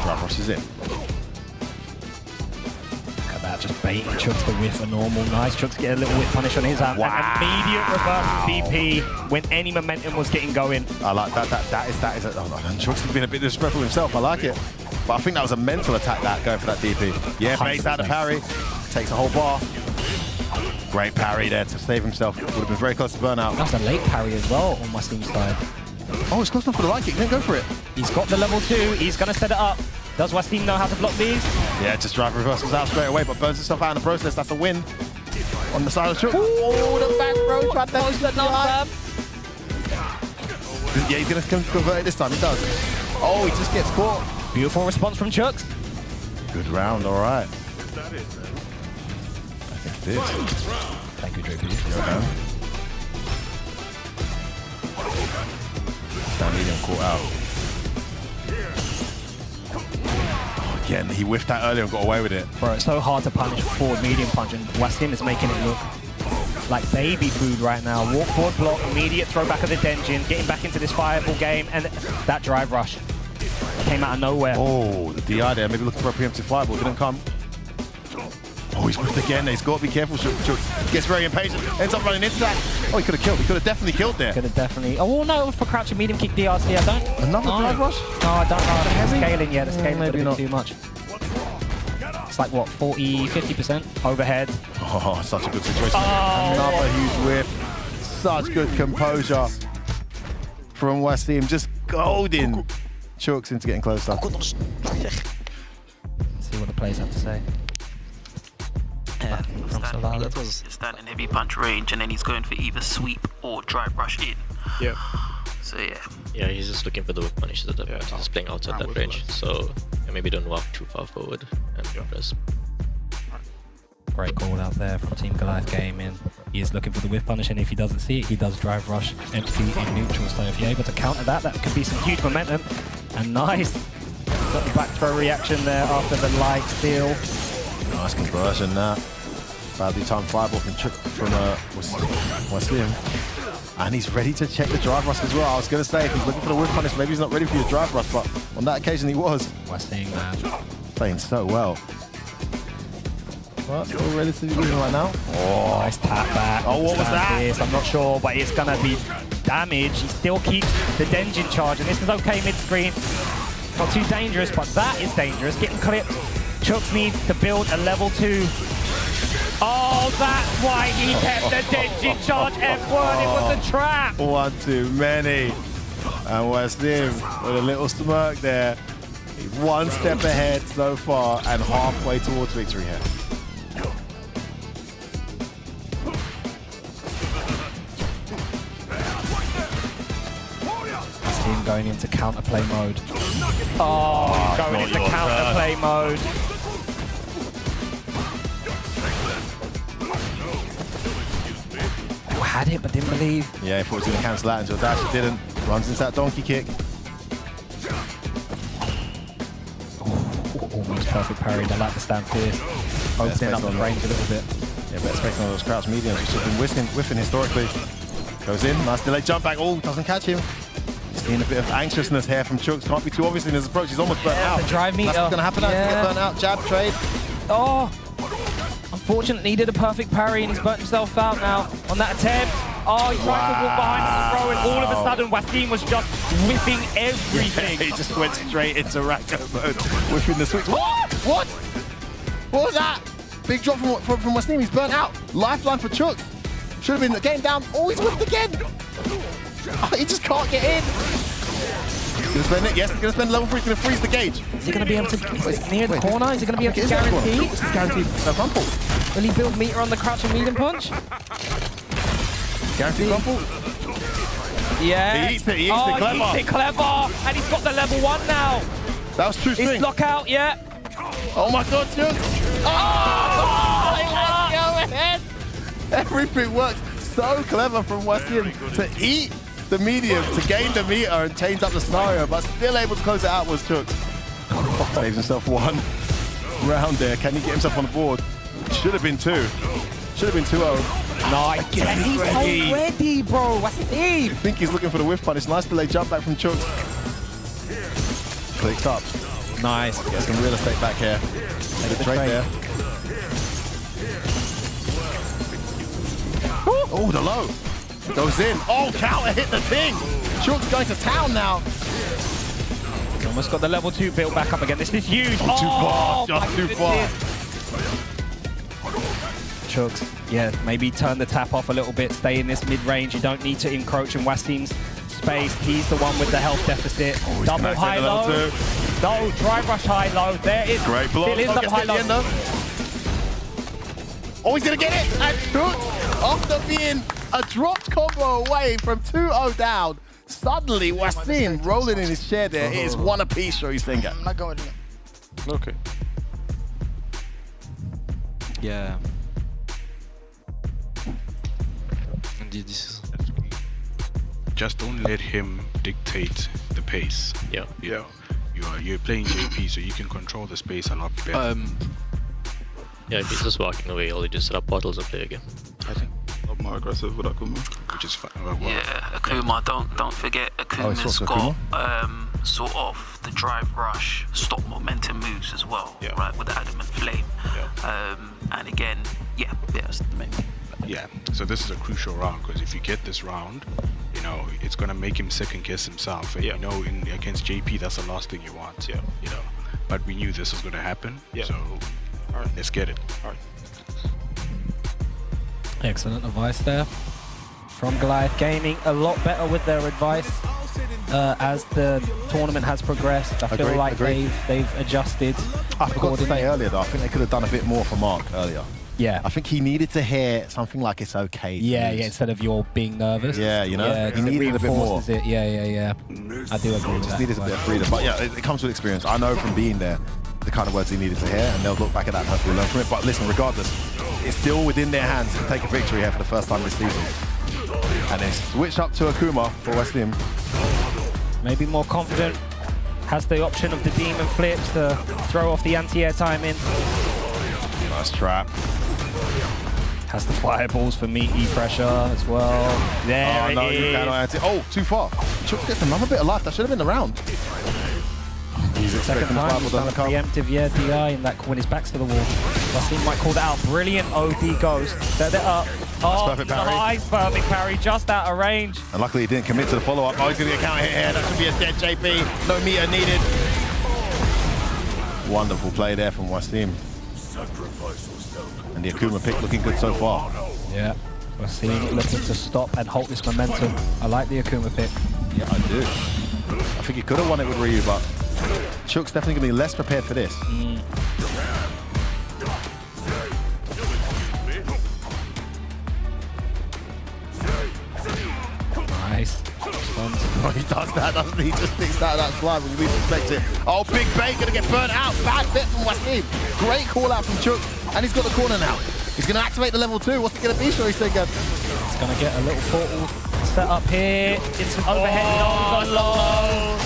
Drive rush is in. Look at that, just baiting Chooks to whiff a normal. Nice. Chooks get a little whiff punish on his arm. Wow. An immediate reverse BP when any momentum was getting going. I like that. That is. Oh no, Chooks has been a bit disrespectful himself. I like it. But I think that was a mental attack, that going for that DP. Yeah, base out of parry. Takes a whole bar. Great parry there to save himself. Would have been very close to burnout. That was a late parry as well on Wasim's side. Oh, it's close enough for the light kick. Then go for it. He's got the level 2. He's going to set it up. Does Wasim know how to block these? Yeah, just drive reversals out straight away, but burns himself out in the process. That's a win on the side of Chooks. Oh, the back row tried to push the knob. Yeah, he's going to convert it this time. He does. Oh, he just gets caught. Beautiful response from Chooks. Good round, all right. I think it is. Thank you, JP. That medium caught out. Again, he whiffed that earlier and got away with it. Bro, it's so hard to punish forward medium punch, and Wasim is making it look like baby food right now. Walk forward block, immediate throwback of the Denjin, getting back into this fireball game, and that drive rush came out of nowhere. Oh, the DI there, maybe looking for a preemptive fireball, didn't come. Oh, he's whiffed again. He's got to be careful. Chooks gets very impatient, ends up running into that. Oh, he could have killed. He could have definitely killed there. Could have definitely. Oh no, for crouching medium kick DRC, I don't. Another drive rush? No, I don't know. The scaling, yeah, the scaling maybe not too much. It's like what, 40, 50% overhead. Oh, such a good situation. Oh. Another huge whiff. Such good composure from Wasim, just goading Chooks into getting closer. Let's see what the players have to say. Yeah, that was standing heavy punch range, and then he's going for either sweep or drive rush in. Yeah. So yeah. Yeah, he's just looking for the whip punishes at that point. He's just playing outside that range. So maybe don't walk too far forward and press. Great call out there from Team Goliath Gaming. He is looking for the whiff punish, and if he doesn't see it, he does drive rush empty in neutral. So if you're able to counter that, that could be some huge momentum. And nice. Got the back throw reaction there after the light steal. Nice conversion that. Badly timed fireball from Wasim. And he's ready to check the drive rush as well. I was going to say, if he's looking for the whiff punish, maybe he's not ready for your drive rush, but on that occasion he was. Wasim, man. Playing so well. But still relatively losing right now. Oh, nice tap back. Oh, what was that? I'm not sure, but it's going to be damage. He still keeps the Denjin charge, and this is okay mid-screen. Not too dangerous, but that is dangerous. Getting clipped. Chooks needs to build a level 2. Oh, that's why he kept the Denjin charge F1. It was a trap. One too many. And Wasim with a little smirk there. He's one step ahead so far and halfway towards victory here. This team going into counterplay mode. Oh, going into counterplay mode. Had it, but didn't believe. Yeah, he thought he was going to cancel that until dash. It didn't. Runs into that donkey kick. Almost perfect parry. I like the stand fierce. Opening up the range a little bit. Yeah, better space on those crouch mediums, which have been whiffing historically. Goes in, nice delay jump back. Oh, doesn't catch him. Seeing a bit of anxiousness here from Chooks. Can't be too obvious in his approach. He's almost burnt out. The drive meter. That's what's going to happen now. He's going to get burnt out. Jab, trade. Oh! Unfortunately, he did a perfect parry and he's burnt himself out now on that attempt. Oh, he tried to walk behind and throw, and all of a sudden, Wasim was just whipping everything. He just went straight into Racco mode, whipping the switch. What? What? What was that? Big drop from Wasim. He's burnt out. Lifeline for Chooks. Should have been the game down. Oh, he's whipped again. Oh, he just can't get in. He's going to spend it. Yes, he's going to spend level 3. He's going to freeze the gauge. Is he going to be able to get near the corner? Is he going to be able to guarantee? It's guaranteed. No crumple. Will he build meter on the crouch and medium punch? Guaranteed crumple. Yeah. He eats it. He eats it clever. He eats it clever. And he's got the level 1 now. That was true string. He's knockout, yeah. Oh my God, Chooks. Oh! Let's go ahead. Everything works so clever from Wasim to eat the medium, to gain the meter and change up the scenario, but still able to close it out was Chooks. Saves himself 1 round there. Can he get himself on the board? Should have been 2. Should have been 2-0. Nice. Again, He's so ready, bro. Wasim. I think he's looking for the whiff punish. Nice delay jump back from Chooks. Clicks up. Nice. Get some real estate back here. Edit trade there. Oh, the low. Goes in. Oh, counter hit the thing. Chooks going to town now. Almost got the level 2 built back up again. This is huge. Oh, too far. Just too far. Chooks, yeah, maybe turn the tap off a little bit. Stay in this mid-range. You don't need to encroach in Wasim's space. He's the one with the health deficit. Double high-low. No, drive rush high-low. There it is. Great block. Still is double high-low. Oh, he's going to get it. And Chooks, after being a dropped combo away from 2-0 down, suddenly Wasim rolling in his chair there. It is 1 apiece, Shory Singer. I'm not going to. Okay. Yeah. Indeed, this is... Just don't let him dictate the pace. Yeah. You know, you're playing JP, so you can control the space a lot better. Yeah, if he's just walking away, all he just set up bottles and play again. I think a lot more aggressive with Akuma. Which is fine. Yeah, Akuma, don't forget Akuma's got sort of the drive rush, stop momentum moves as well, right, with the adamant flame. Yeah. And again, that's the main thing. Yeah, so this is a crucial round, because if you get this round, you know, it's going to make him second guess himself. And you know, against JP, that's the last thing you want. Yeah. You know, but we knew this was going to happen. Yeah. So let's get it. All right. Excellent advice there from Goliath Gaming. A lot better with their advice as the tournament has progressed. I feel like they've adjusted. I forgot to say earlier though, I think they could have done a bit more for Mark earlier. Yeah. I think he needed to hear something like it's okay. Yeah, instead of you're being nervous. Yeah, you know, yeah, he needed a bit more. It. Yeah. I do agree with just that. needed a bit of freedom. But yeah, it comes with experience. I know from being there the kind of words he needed to hear, and they'll look back at that and hopefully learn from it. But listen, regardless, it's still within their hands to take a victory here for the first time this season. And they switched up to Akuma for Wasim. Maybe more confident. Has the option of the demon flip to throw off the anti-air timing. Nice trap. Has the fireballs for meaty pressure as well. There it is. You cannot oh, too far. Chooks gets another bit of life. That should have been the round. He's Second time he's done a preemptive, DI in that when his back's to the wall. Wasim might call that out. Brilliant OP ghost. Set it up. Oh, perfect parry. Nice perfect parry, just out of range. And luckily he didn't commit to the follow-up. Oh, he's going to get a counter hit here. That should be a dead JP. No meter needed. Wonderful play there from Wasim. And the Akuma pick looking good so far. Yeah, Wasim looking to stop and halt this momentum. I like the Akuma pick. Yeah, I do. I think he could have won it with Ryu, but Chook's definitely going to be less prepared for this. Nice. Oh, he does that, doesn't he? He just sticks out of that slide when you least expect it. Oh, Big Bay going to get burnt out. Bad bit from Wasim. Great call out from Chook. And he's got the corner now. He's going to activate the level 2. What's it going to be, Shory Singer? He's going to get a little portal set up here. Instant overhead. Low.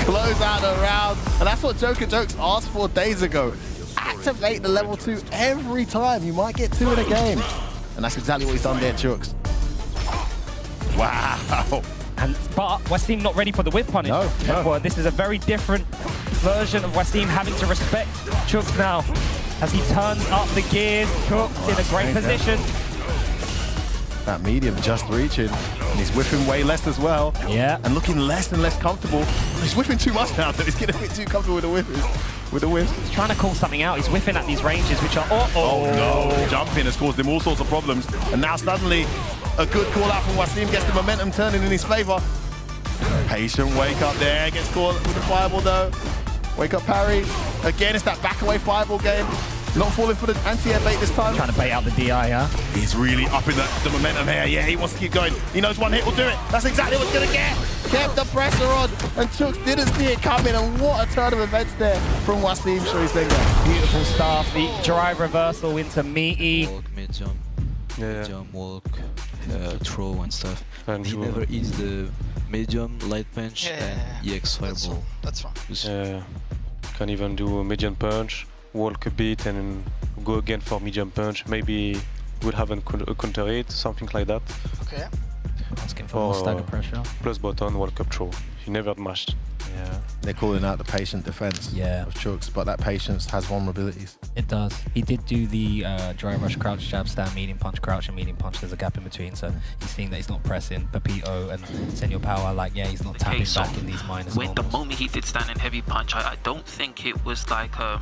Close out the round. And that's what Joker Jokes asked for days ago. Activate the level 2 every time. You might get 2 in a game. And that's exactly what he's done there, Chooks. Wow. But Wasim not ready for the whip punish. No. Therefore, this is a very different version of Wasim having to respect Chooks now. As he turns up the gears, Chooks in a great position. That medium just reaching. And he's whipping way less as well. Yeah. And looking less and less comfortable. He's whipping too much now, so he's getting a bit too comfortable with the whip. He's trying to call something out. He's whiffing at these ranges, which are... Oh no, jumping has caused him all sorts of problems. And now suddenly, a good call out from Wasim gets the momentum turning in his favor. Patient wake up there, gets caught with the fireball though. Wake up parry. Again, it's that back away fireball game. Not falling for the anti-air bait this time. Trying to bait out the DI, huh? He's really upping the momentum here. Yeah, he wants to keep going. He knows one hit will do it. That's exactly what he's going to get. Kept the pressure on, and Chooks didn't see it coming, and what a turn of events there from Wasim Shorysengan. Beautiful stuff. The drive reversal into Meaty. Walk, mid-jump, mid-jump, walk, throw and stuff. And he never hits the medium, light punch, and EX fireball. That's fine. Yeah, can even do a medium punch, walk a bit, and go again for medium punch. Maybe we'll have a counter hit, something like that. Okay. Asking for more stagger pressure. Plus button, walk up throw. He never mashed. Yeah. They're calling out the patient defense of Chooks, but that patience has vulnerabilities. It does. He did do the dry rush, crouch, jab, stand, medium punch, crouch, and medium punch. There's a gap in between, so he's seeing that he's not pressing. Pepito and Senor Power, like, yeah, he's not tapping back in these minus When the normals. moment he did stand in heavy punch, I don't think it was like a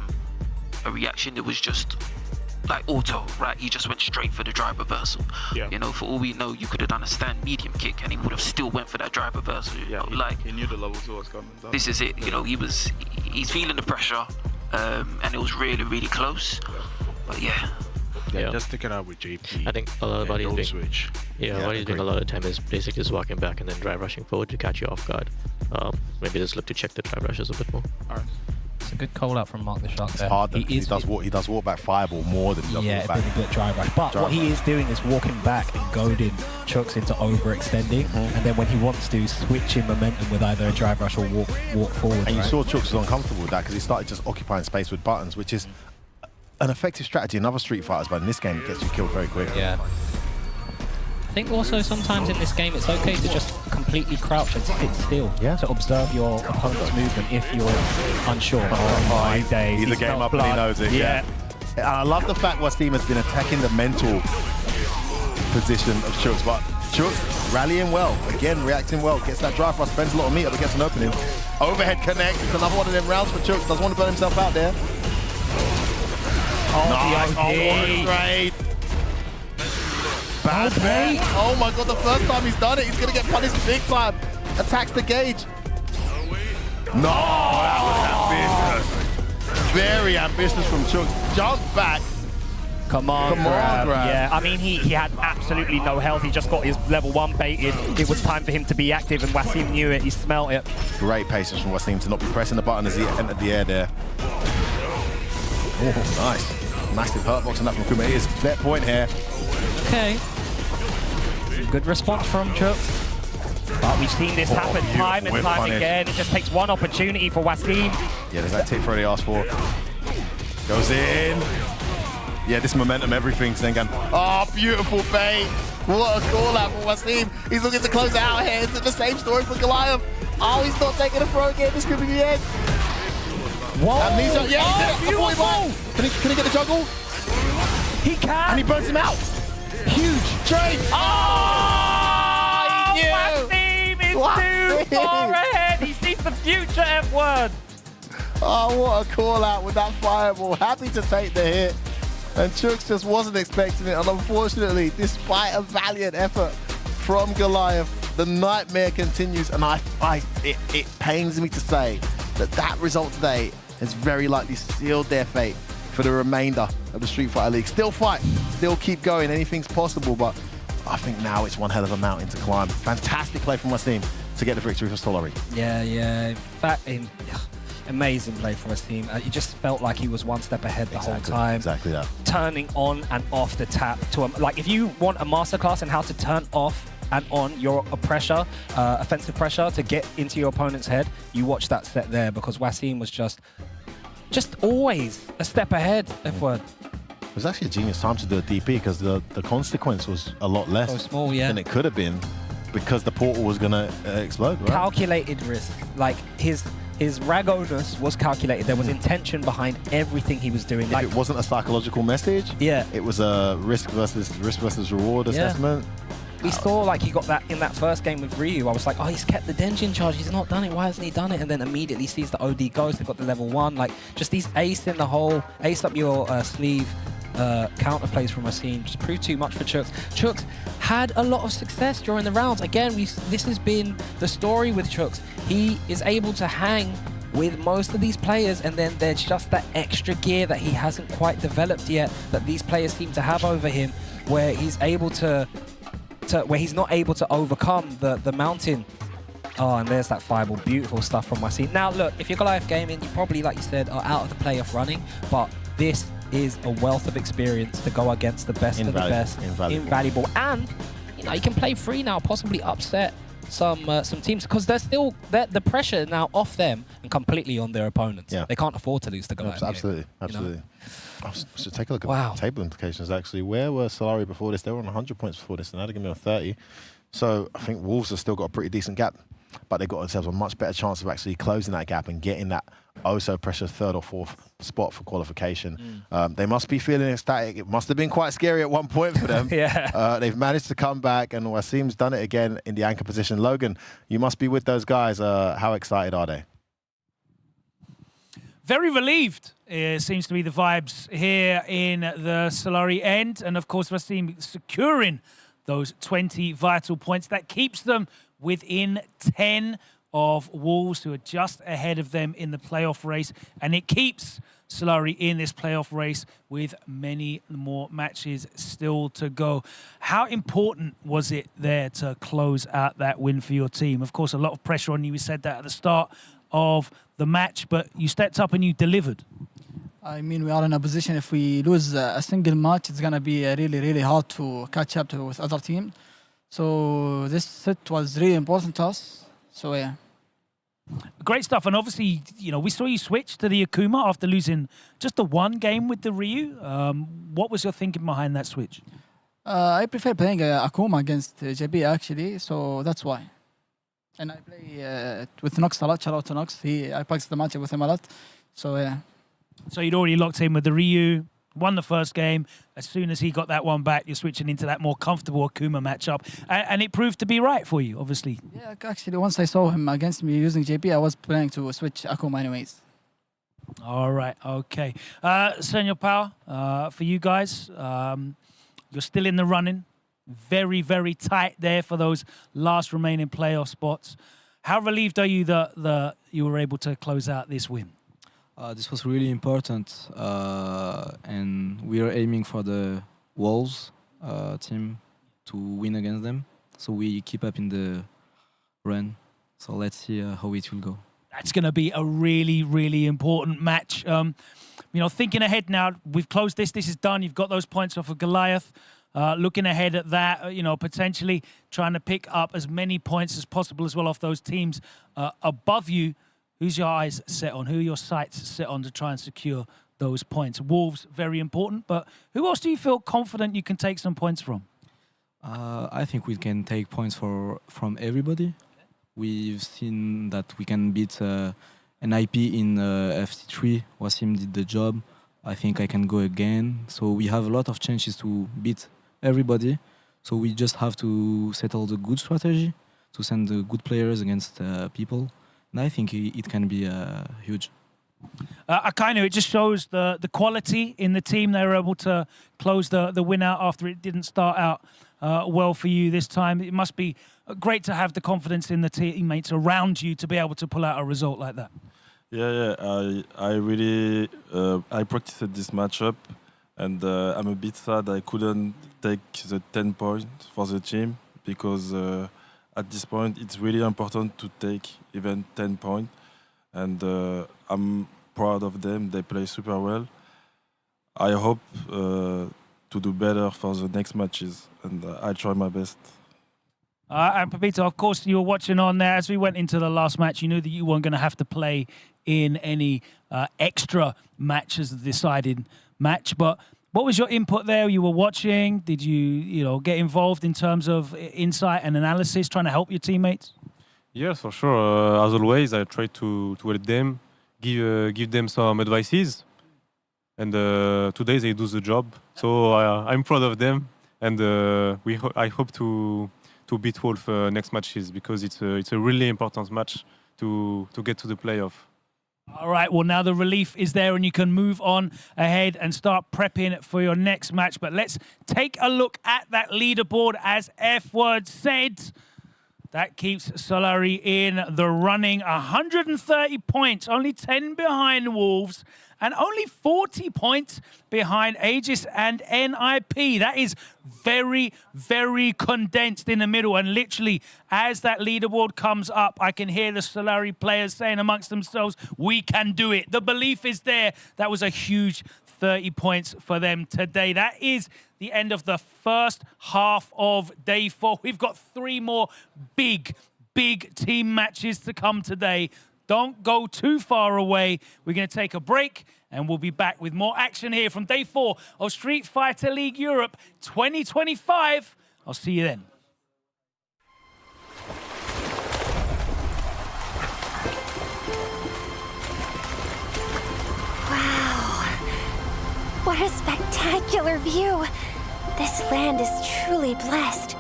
reaction. It was just like auto, right? He just went straight for the drive reversal. Yeah. You know, for all we know, you could have done a stand medium kick and he would have still went for that drive reversal. You know, like he knew the levels was coming. This is it. You know, he's feeling the pressure, and it was really, really close. But yeah. Yeah, just stick it out with JP. I think a lot of bodies doing, switch. what he's doing a lot of the time is basically just walking back and then drive rushing forward to catch you off guard. Maybe just look to check the drive rushes a bit more. Alright. It's a good call out from Mark the Shark there. It's hard that he does walk back fireball more than he does walk back. Yeah, a bit drive rush. But what he is doing is walking back and goading Chooks into overextending, and then when he wants to, switch in momentum with either a drive rush or walk forward. And you saw Chooks was uncomfortable with that because he started just occupying space with buttons, which is an effective strategy in other Street Fighters, but in this game it gets you killed very quickly. Yeah. I think also sometimes in this game it's okay to just completely crouch and sit still to observe your opponent's movement if you're unsure. Oh my days. He's a game up and he knows it. Yeah. And I love the fact Wasim has been attacking the mental position of Chooks, but Chooks rallying well, again reacting well, gets that drive rush, spends a lot of meat up against an opening. Overhead connect, it's another one of them rounds for Chooks, doesn't want to burn himself out there. Oh, nice, what a trade. Bad bait. Oh my god, the first time he's done it, he's going to get punished big time. Attacks the gauge. No, that was ambitious. Very ambitious from Chooks. Jump back. Come on, grab. Yeah, I mean, he had absolutely no health. He just got his level 1 baited. It was time for him to be active, and Wasim knew it. He smelt it. Great patience from Wasim to not be pressing the button as he entered the air there. Oh, nice. Massive hurt box on that from Kuma. It is set point here. Okay. Good response from Chooks. But we've seen this happen time and time again. It just takes one opportunity for Wasim. Yeah, there's that tip for the asked for. Goes in. Yeah, this momentum, everything, Sengan. Oh, beautiful bait. What a call out for Wasim. He's looking to close it out here. Is it the same story for Goliath? Oh, he's not taking a throw again. This could be the end. Whoa! Yeah, beautiful! Can he get the juggle? He can! And he burns him out. Huge trade! Oh! Wasim is too far ahead. He sees the future, F-word. Oh, what a call out with that fireball. Happy to take the hit. And Chooks just wasn't expecting it. And unfortunately, despite a valiant effort from Goliath, the nightmare continues. And it pains me to say that result today has very likely sealed their fate for the remainder of the Street Fighter League. Still fight, still keep going, anything's possible, but I think now it's one hell of a mountain to climb. Fantastic play from Wasim to get the victory for Stollery. Yeah. In fact, amazing play from Wasim. It just felt like he was one step ahead the whole time. Exactly that. Turning on and off the tap. Like, if you want a masterclass in how to turn off and on your pressure, offensive pressure to get into your opponent's head, you watch that set there, because Wasim was just always a step ahead, F-word. It was actually a genius time to do a DP because the consequence was a lot less so small, yeah, than it could have been. because the portal was going to explode, right? Calculated risk. Like his Ragonus was calculated. There was intention behind everything he was doing. Like, it wasn't a psychological message. Yeah. It was a risk versus reward assessment. We saw like he got that in that first game with Ryu. I was like, oh, he's kept the Denjin charge. He's not done it. Why hasn't he done it? And then immediately sees the OD Ghost. They've got the level 1. Like just these ace in the hole, ace up your sleeve counter plays from Wasim just proved too much for Chuks. Chuks had a lot of success during the rounds. Again, this has been the story with Chuks. He is able to hang with most of these players, and then there's just that extra gear that he hasn't quite developed yet that these players seem to have over him, where he's able to where he's not able to overcome the mountain. Oh, and there's that fireball. Beautiful stuff from Wasim. Now, look, if you're Goliath Gaming, you probably, like you said, are out of the playoff running, but this is a wealth of experience to go against the best of the best. Invaluable. And, you know, you can play free now, possibly upset some teams, because the pressure now off them and completely on their opponents. Yeah. They can't afford to lose to Goliath. Absolutely. So take a look at the table implications, actually. Where were Solari before this? They were on 100 points before this, and now they're going to be on 30. So I think Wolves have still got a pretty decent gap, but they've got themselves a much better chance of actually closing that gap and getting that precious 3rd or 4th spot for qualification. They must be feeling ecstatic. It must have been quite scary at one point for them. They've managed to come back, and Wasim's done it again in the anchor position. Logan, you must be with those guys. How excited are they? Very relieved, seems to be the vibes here in the Solari end. And of course, Wasim securing those 20 vital points. That keeps them within 10 of Wolves, who are just ahead of them in the playoff race. And it keeps Solari in this playoff race with many more matches still to go. How important was it there to close out that win for your team? Of course, a lot of pressure on you. We said that at the start of the match, but you stepped up and you delivered. I mean, we are in a position, if we lose a single match, it's going to be really, really hard to catch up with other teams. So this set was really important to us. So, yeah. Great stuff. And obviously, you know, we saw you switch to the Akuma after losing just the one game with the Ryu. What was your thinking behind that switch? I prefer playing Akuma against JB, actually, so that's why. And I play with Nox a lot. Shout out to Nox. I practice the matchup with him a lot. So, yeah. So you'd already locked in with the Ryu, won the first game. As soon as he got that one back, you're switching into that more comfortable Akuma matchup. And it proved to be right for you, obviously. Yeah, actually, once I saw him against me using JP, I was planning to switch Akuma anyways. All right, okay. Senor Pao, for you guys, you're still in the running. Very, very tight there for those last remaining playoff spots. How relieved are you that you were able to close out this win? This was really important, and we are aiming for the Wolves team to win against them. So we keep up in the run. So let's see how it will go. That's going to be a really, really important match. You know, thinking ahead now, we've closed this. This is done. You've got those points off of Goliath. Looking ahead at that, you know, potentially trying to pick up as many points as possible as well off those teams above you. Who's your eyes set on? Who are your sights set on to try and secure those points? Wolves, very important, but who else do you feel confident you can take some points from? I think we can take points from everybody. We've seen that we can beat an IP in FC3. Wasim did the job. I think I can go again. So we have a lot of chances to beat everybody. So we just have to settle the good strategy to send the good players against people. And I think it can be huge. Akainu, it just shows the quality in the team. They were able to close the win out after it didn't start out well for you this time. It must be great to have the confidence in the teammates around you to be able to pull out a result like that. Yeah. I really I practiced this matchup, and I'm a bit sad I couldn't take the 10 points for the team because at this point it's really important to take even 10 points, and I'm proud of them. They play super well. I hope to do better for the next matches, and I try my best. And Pepito, of course, you were watching on there. As we went into the last match, you knew that you weren't going to have to play in any extra match as the deciding match. But What was your input there? You were watching. Did you get involved in terms of insight and analysis, trying to help your teammates? Yes, for sure. As always, I try to help them, give them some advices. And today they do the job. So I'm proud of them. And I hope to beat Wolf next matches because it's a really important match to get to the playoff. All right, well, now the relief is there and you can move on ahead and start prepping for your next match. But let's take a look at that leaderboard. As F-Word said, that keeps Solari in the running. 130 points, only 10 behind Wolves, and only 40 points behind Aegis and NIP. That is very, very condensed in the middle. And literally, as that leaderboard comes up, I can hear the Solari players saying amongst themselves, we can do it. The belief is there. That was a huge 30 points for them today. That is the end of the first half of day 4. We've got 3 more big team matches to come today. Don't go too far away. We're going to take a break and we'll be back with more action here from day 4 of Street Fighter League Europe 2025. I'll see you then. What a spectacular view! This land is truly blessed.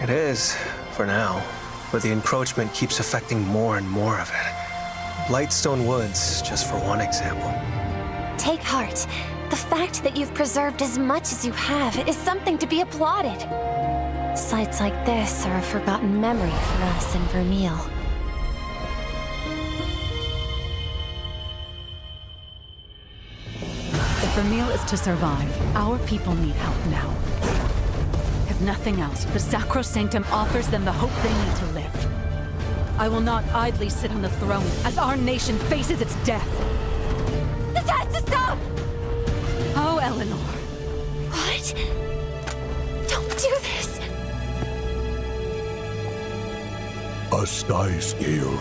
It is, for now, but the encroachment keeps affecting more and more of it. Blightstone Woods, just for one example. Take heart. The fact that you've preserved as much as you have is something to be applauded. Sites like this are a forgotten memory for us in Vermeil. If Vermeil is to survive, our people need help now. If nothing else, the Sacrosanctum offers them the hope they need to live. I will not idly sit on the throne as our nation faces its death. This has to stop! Oh, Eleanor. What? Don't do this! A sky scale.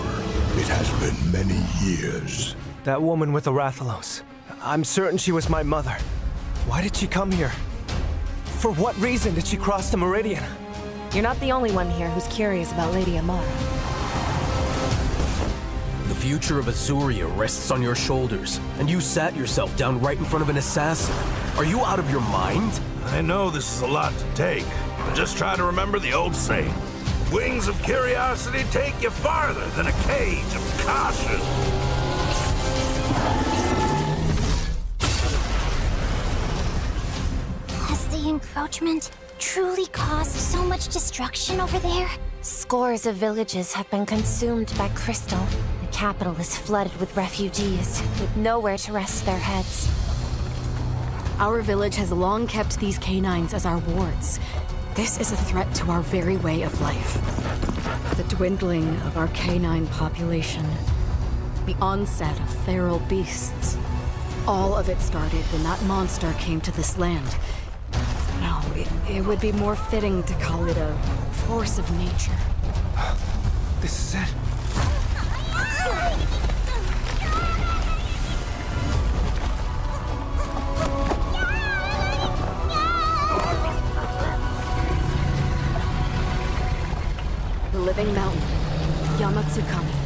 It has been many years. That woman with the Rathalos. I'm certain she was my mother. Why did she come here? For what reason did she cross the Meridian? You're not the only one here who's curious about Lady Amara. The future of Azuria rests on your shoulders, and you sat yourself down right in front of an assassin. Are you out of your mind? I know this is a lot to take, but just try to remember the old saying. Wings of curiosity take you farther than a cage of caution. Has the encroachment truly caused so much destruction over there? Scores of villages have been consumed by crystal. The capital is flooded with refugees, with nowhere to rest their heads. Our village has long kept these canines as our wards. This is a threat to our very way of life. The dwindling of our canine population, the onset of feral beasts. All of it started when that monster came to this land. No, it would be more fitting to call it a force of nature. This is it. The living mountain, Yamatsukami.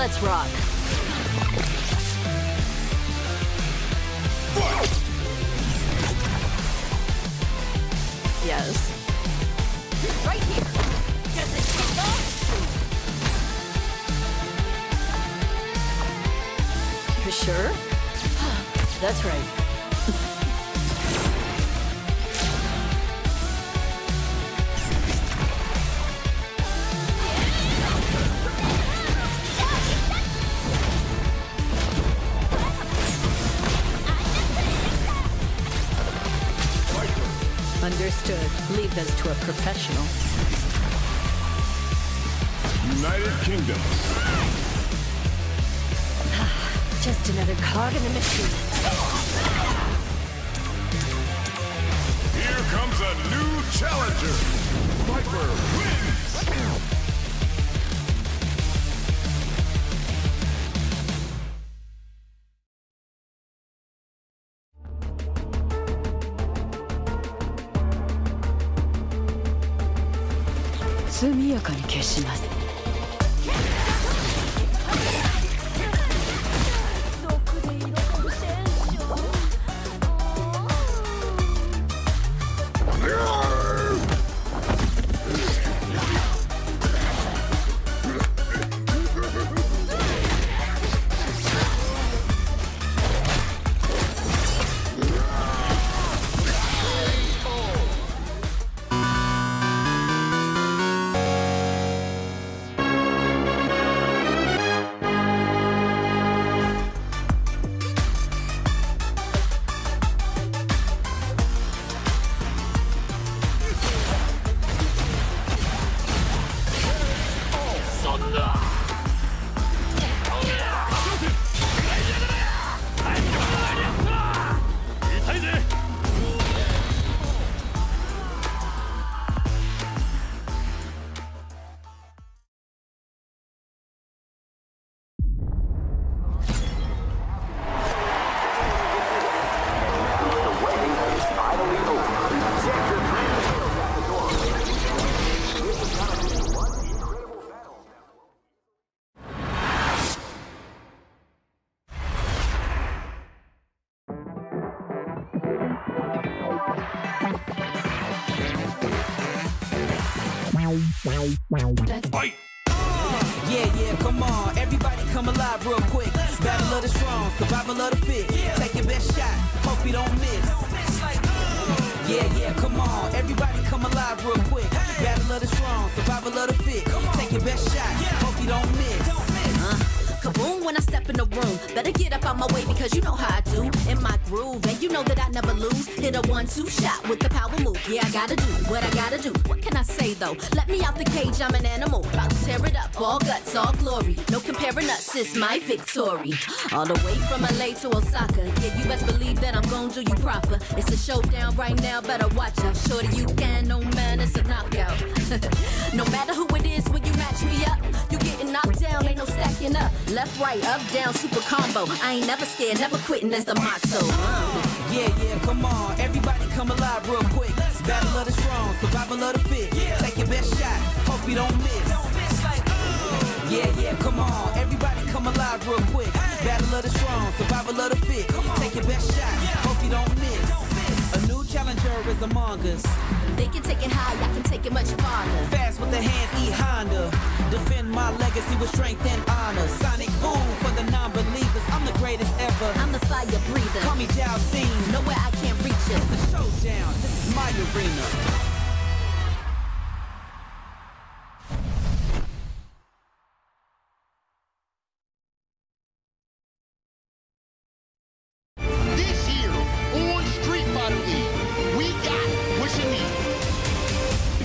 Let's rock. Yes. Right here. Does it kick off? You sure? That's right. Understood. Leave this to a professional. United Kingdom. Just another cog in the machine. Here comes a new challenger. Viper wins. Fight! Yeah, come on. Everybody come alive real quick. Battle of the strong, survival of the fit. Take your best shot, hope you don't miss. Yeah, come on. Everybody come alive real quick. Battle of the strong, survival of the fit. Take your best shot, hope you don't miss. Kaboom when I step in the room. Better get up out my way because you know how I do. In my groove, and you know that I never lose. Hit a 1-2 shot with the power move. Yeah, I gotta do what I gotta do. What can I say though? Let me out the cage, I'm an animal. About to tear it up, all guts, all glory. No comparing us, it's my victory. All the way from LA to Osaka. Yeah, you best believe that I'm gonna do you proper. It's a showdown right now, better watch out. Shorty, you can, no man, it's a knockout. No matter who it is, when you match me up, you getting knocked down, ain't no stacking up. Left, right, up, down, super combo. I ain't never scared, never quitting, that's the motto. Yeah, come on. Everybody come alive real quick. Battle of the strong, survival of the fit. Take your best shot, hope you don't miss. Yeah, come on. Everybody come alive real quick. Battle of the strong, survival of the fit. Take your best shot, hope you don't miss. A new challenger is among us. They can take it high, I can take it much farther. Fast with the hands, E Honda. Defend my legacy with strength and honor. Sonic boom for the non-believers. I'm the greatest ever. I'm the fire breather. Call me Jao Scene. Nowhere I can't reach it. It's a showdown. This is my arena. This year on Street Fighter League, we got what you need.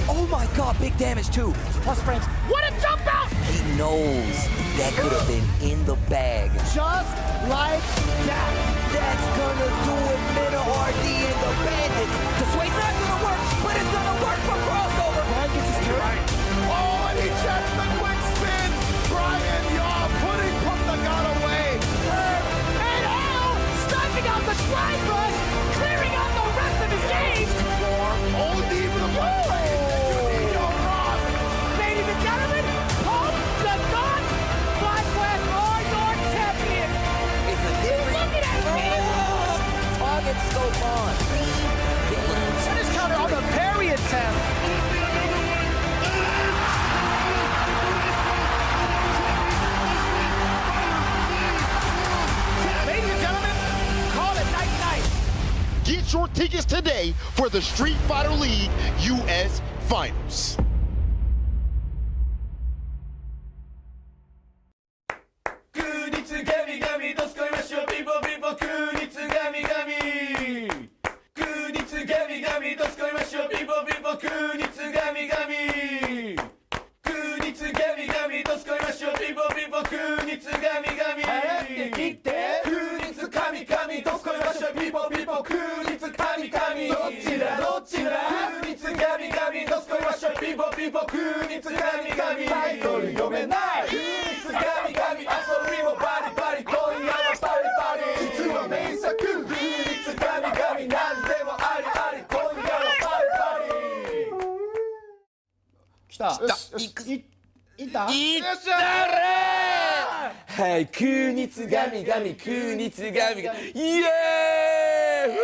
Oh my god, big damage too. Plus frames. What a jump out! He knows that could have been in the bag. Just like that. That's gonna do it, Minna RD and the Bandit. The swade's not gonna work, but it's gonna work for crossover. Brian gets his turn. Right. Oh, and he checks the quick spin. Brian Yaw putting Pump the God away. And Al sniping out the drive rush, clearing out the rest of his games. Hold deep in the play. Ladies and gentlemen, Pump the God, Fly Quest Get your tickets today for the Street Fighter League US Finals. Hey, 空日神々、空日神々、イエーイ!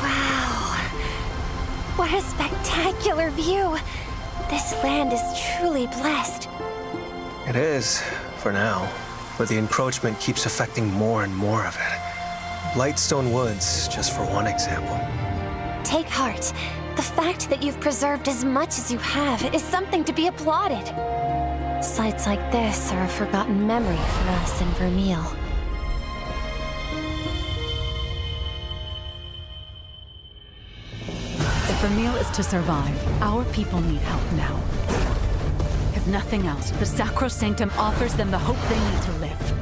Wow. What a spectacular view. This land is truly blessed. It is, for now. But the encroachment keeps affecting more and more of it. Blightstone Woods, just for one example. Take heart. The fact that you've preserved as much as you have is something to be applauded. Sights like this are a forgotten memory for us in Vermeil. If Vermeil is to survive, our people need help now. If nothing else, the Sacrosanctum offers them the hope they need to live.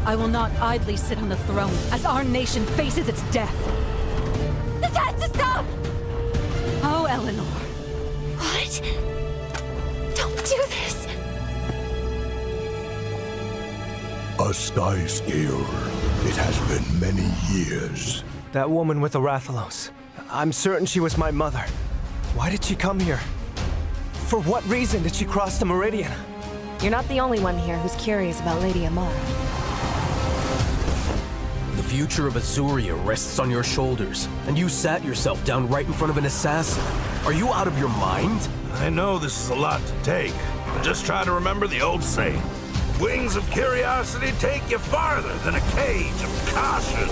I will not idly sit on the throne as our nation faces its death. This has to stop! Oh, Eleanor. What? Don't do this! A sky scale. It has been many years. That woman with the Rathalos. I'm certain she was my mother. Why did she come here? For what reason did she cross the Meridian? You're not the only one here who's curious about Lady Amara. The future of Azuria rests on your shoulders, and you sat yourself down right in front of an assassin. Are you out of your mind? I know this is a lot to take, but just try to remember the old saying. Wings of curiosity take you farther than a cage of caution.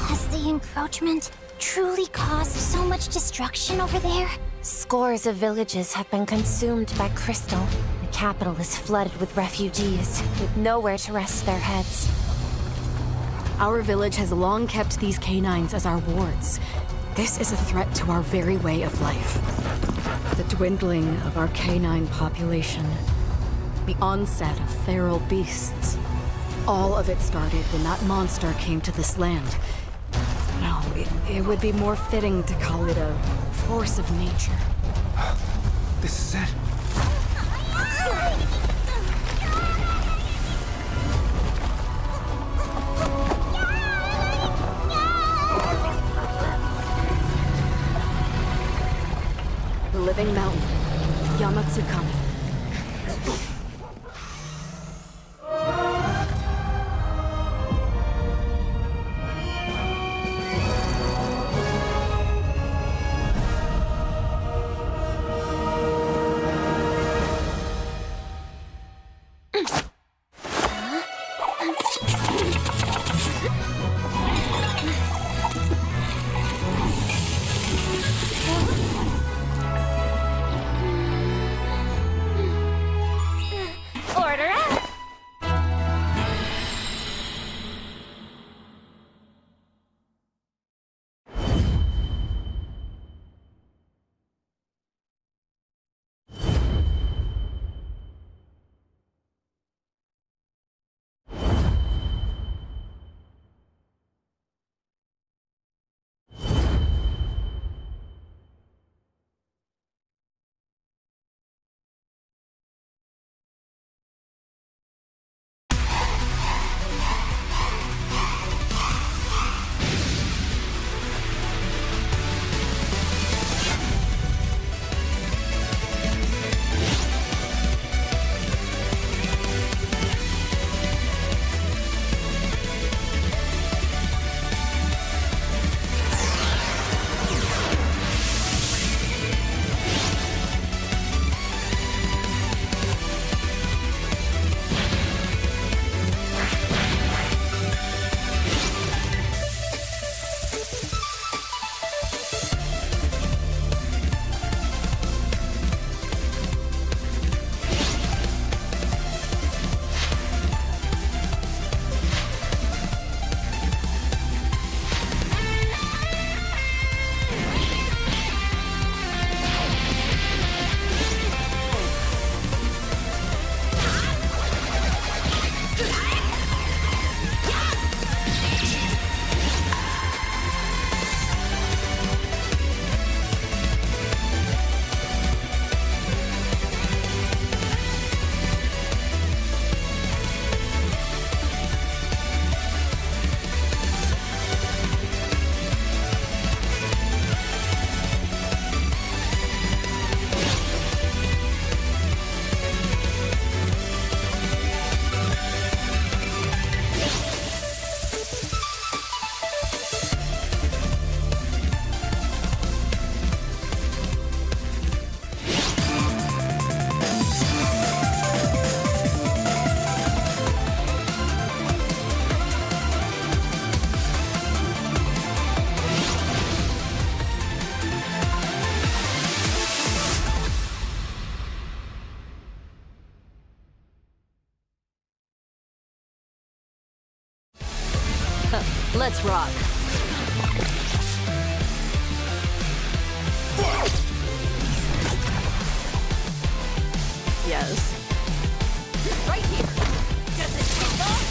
Has the encroachment truly caused so much destruction over there? Scores of villages have been consumed by crystal. The capital is flooded with refugees, with nowhere to rest their heads. Our village has long kept these canines as our wards. This is a threat to our very way of life. The dwindling of our canine population, the onset of feral beasts. All of it started when that monster came to this land. No, it would be more fitting to call it a force of nature. This is it. The living mountain, Yamatsukami. Let's rock. Yes. Right here. Does it take off?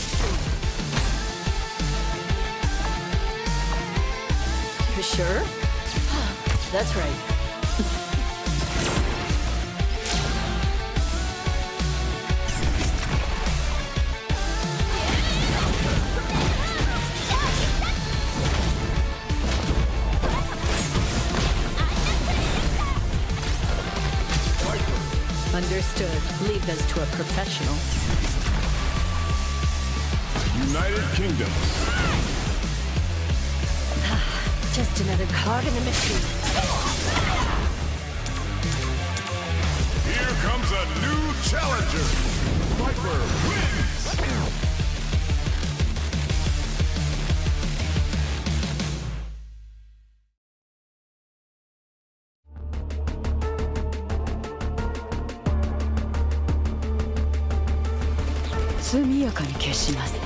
You sure? That's right. Understood. Leave this to a professional. United Kingdom. Just another cog in the machine. Here comes a new challenger. Viper wins. 速やかに消します。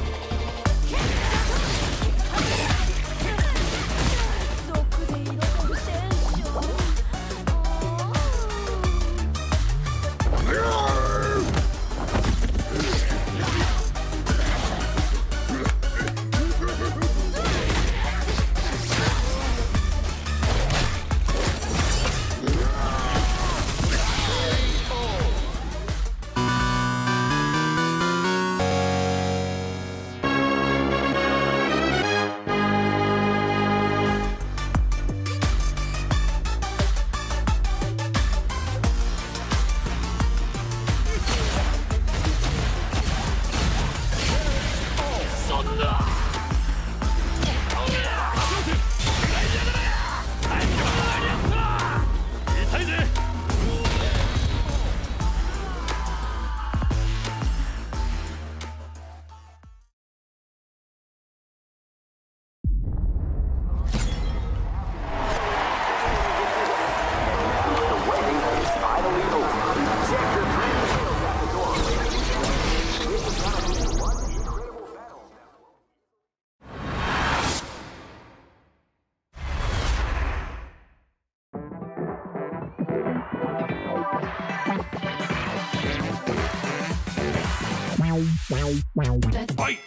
Fight!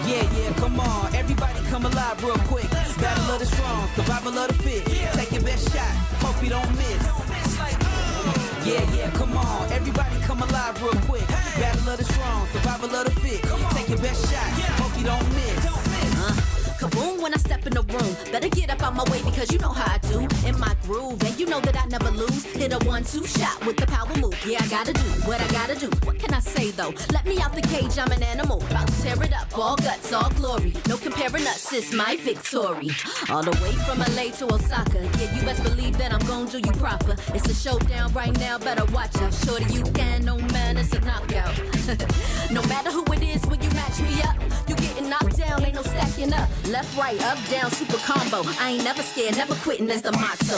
Yeah, come on. Everybody come alive real quick. Battle of the strong, survival of the fit. Take your best shot, hope you don't miss. Yeah, come on. Everybody come alive real quick. Battle of the strong, survival of the fit. Take your best shot, hope you don't miss. Kaboom when I step in the room. Better get up out my way because you know how I do. In my groove, and you know that I never lose. Hit a 1-2 shot with the power move. Yeah, I gotta do what I gotta do. What can I say though? Let me out the cage, I'm an animal. About to tear it up, all guts, all glory. No comparing us, it's my victory. All the way from LA to Osaka. Yeah, you best believe that I'm gonna do you proper. It's a showdown right now, better watch out. Shorty, you can, no man, it's a knockout. No matter who it is, when you match me up, you getting knocked down, ain't no stacking up. Left, right, up, down, super combo. I ain't never scared, never quitting, that's the motto.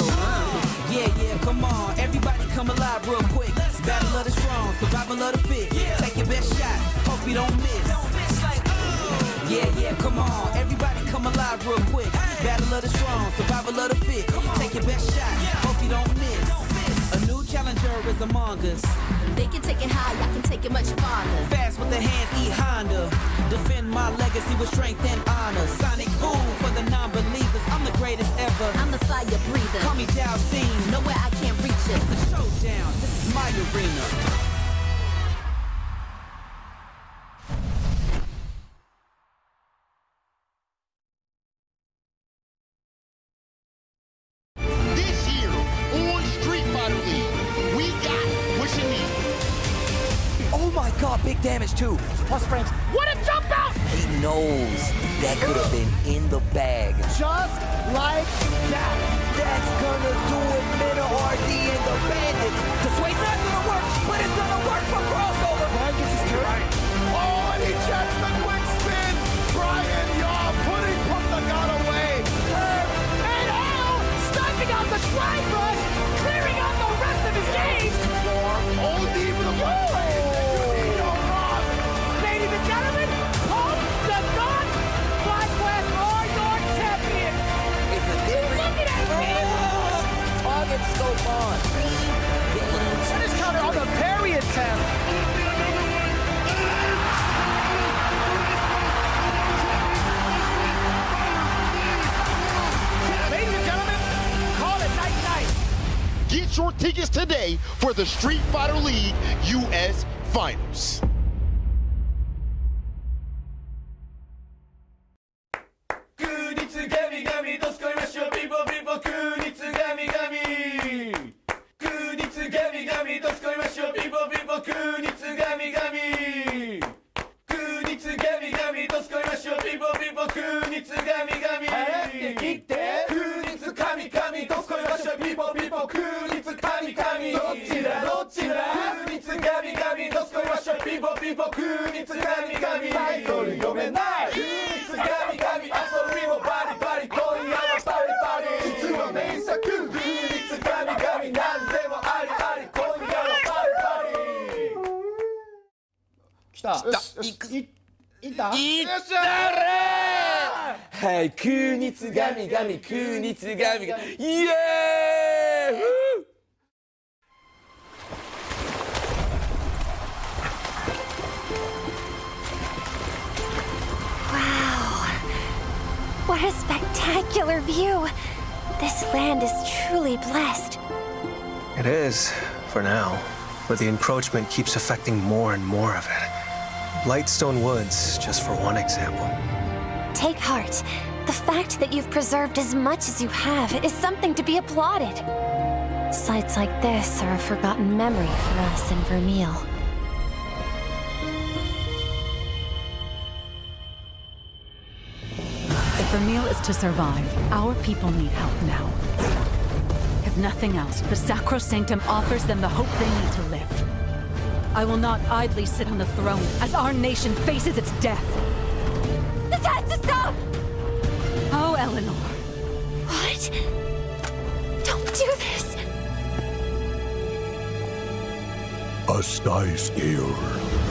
Yeah, come on. Everybody come alive real quick. Battle of the strong, survival of the fit. Take your best shot, hope you don't miss. Yeah, come on. Everybody come alive real quick. Battle of the strong, survival of the fit. Take your best shot, hope you don't miss. A new challenger is among us. They can take it high, I can take it much farther. Fast with the hands, E Honda. Defend my legacy with strength and honor. Sonic boom for the non-believers. I'm the greatest ever. I'm the fire breather. Call me Dow Scene. Nowhere I can't reach it. It's a showdown. This is my arena. Oh my god, big damage too. Plus frames. What a jump out! He knows that could have been in the bag. Just like that. That's gonna do it, Minna RD and the Bandit. The swade's not gonna work, but it's gonna work for crossover. Brian gets his turn. Right. Oh, and he checks the quick spin. Brian Yaw putting Pump the God away. And Hell sniping out the slide rush, clearing out the rest of his games. Oh, deep in the play. Ladies and gentlemen, Pump the God, Fly Quest Get your tickets today for the Street Fighter League US Finals. Hey, 空日神々、空日神々、イエーイ! Wow. What a spectacular view. This land is truly blessed. It is, for now. But the encroachment keeps affecting more and more of it. Blightstone Woods, just for one example. Take heart. The fact that you've preserved as much as you have is something to be applauded. Sights like this are a forgotten memory for us in Vermeil. If Vermeil is to survive, our people need help now. If nothing else, the Sacrosanctum offers them the hope they need to live. I will not idly sit on the throne as our nation faces its death. This has to stop! Oh, Eleanor. What? Don't do this! A sky scale.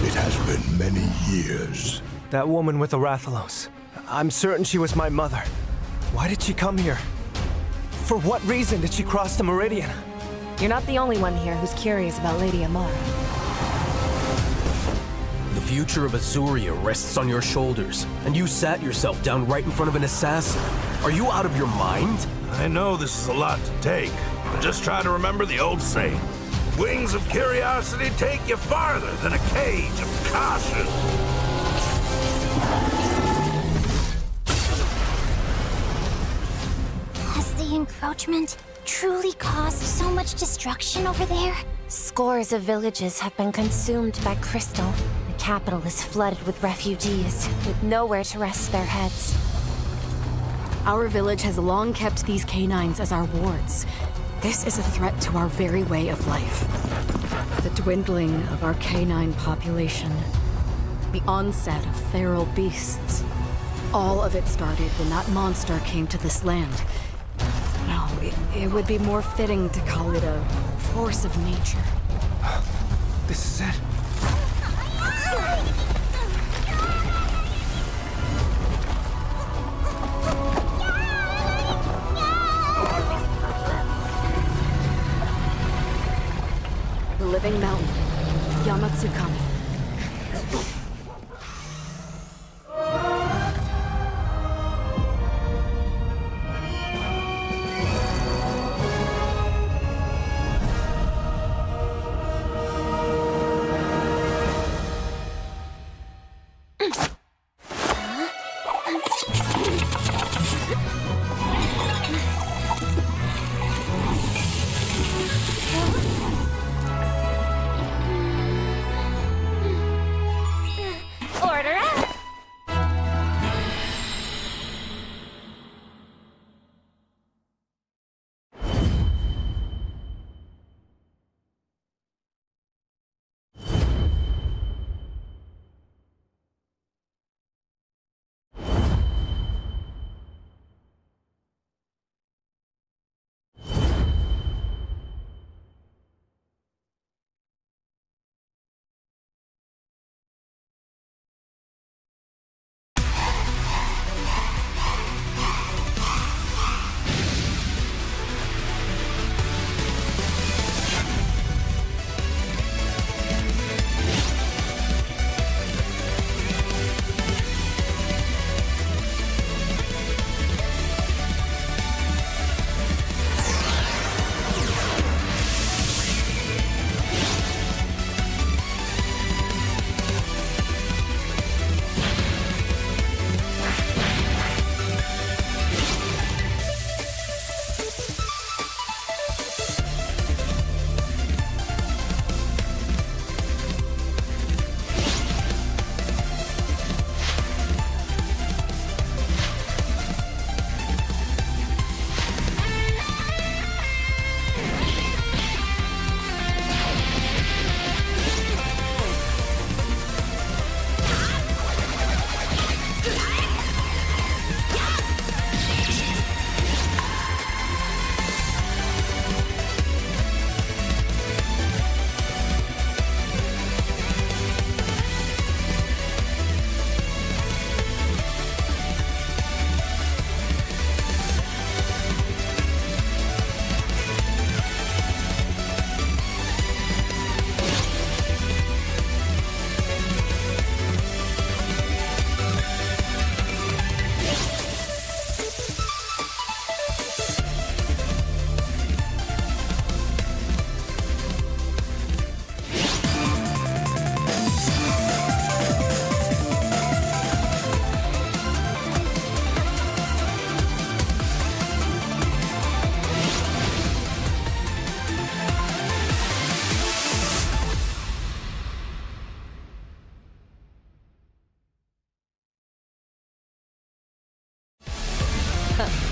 It has been many years. That woman with the Rathalos. I'm certain she was my mother. Why did she come here? For what reason did she cross the Meridian? You're not the only one here who's curious about Lady Amara. The future of Azuria rests on your shoulders, and you sat yourself down right in front of an assassin. Are you out of your mind? I know this is a lot to take, but just try to remember the old saying. Wings of curiosity take you farther than a cage of caution. Has the encroachment truly caused so much destruction over there? Scores of villages have been consumed by crystal. The capital is flooded with refugees, with nowhere to rest their heads. Our village has long kept these canines as our wards. This is a threat to our very way of life. The dwindling of our canine population, the onset of feral beasts. All of it started when that monster came to this land. No, it would be more fitting to call it a force of nature. This is it. The living mountain, Yamatsukami.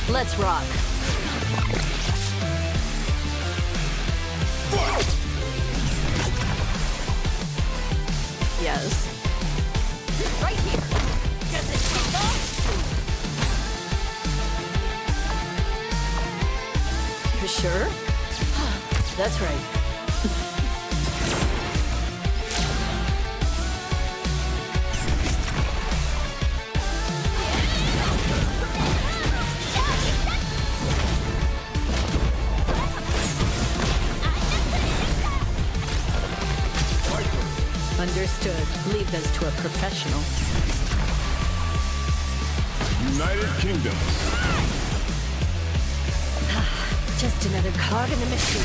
Let's rock. Yes. Right here. Get this You sure? That's right. Understood. Leave this to a professional. United Kingdom. Just another cog in the machine.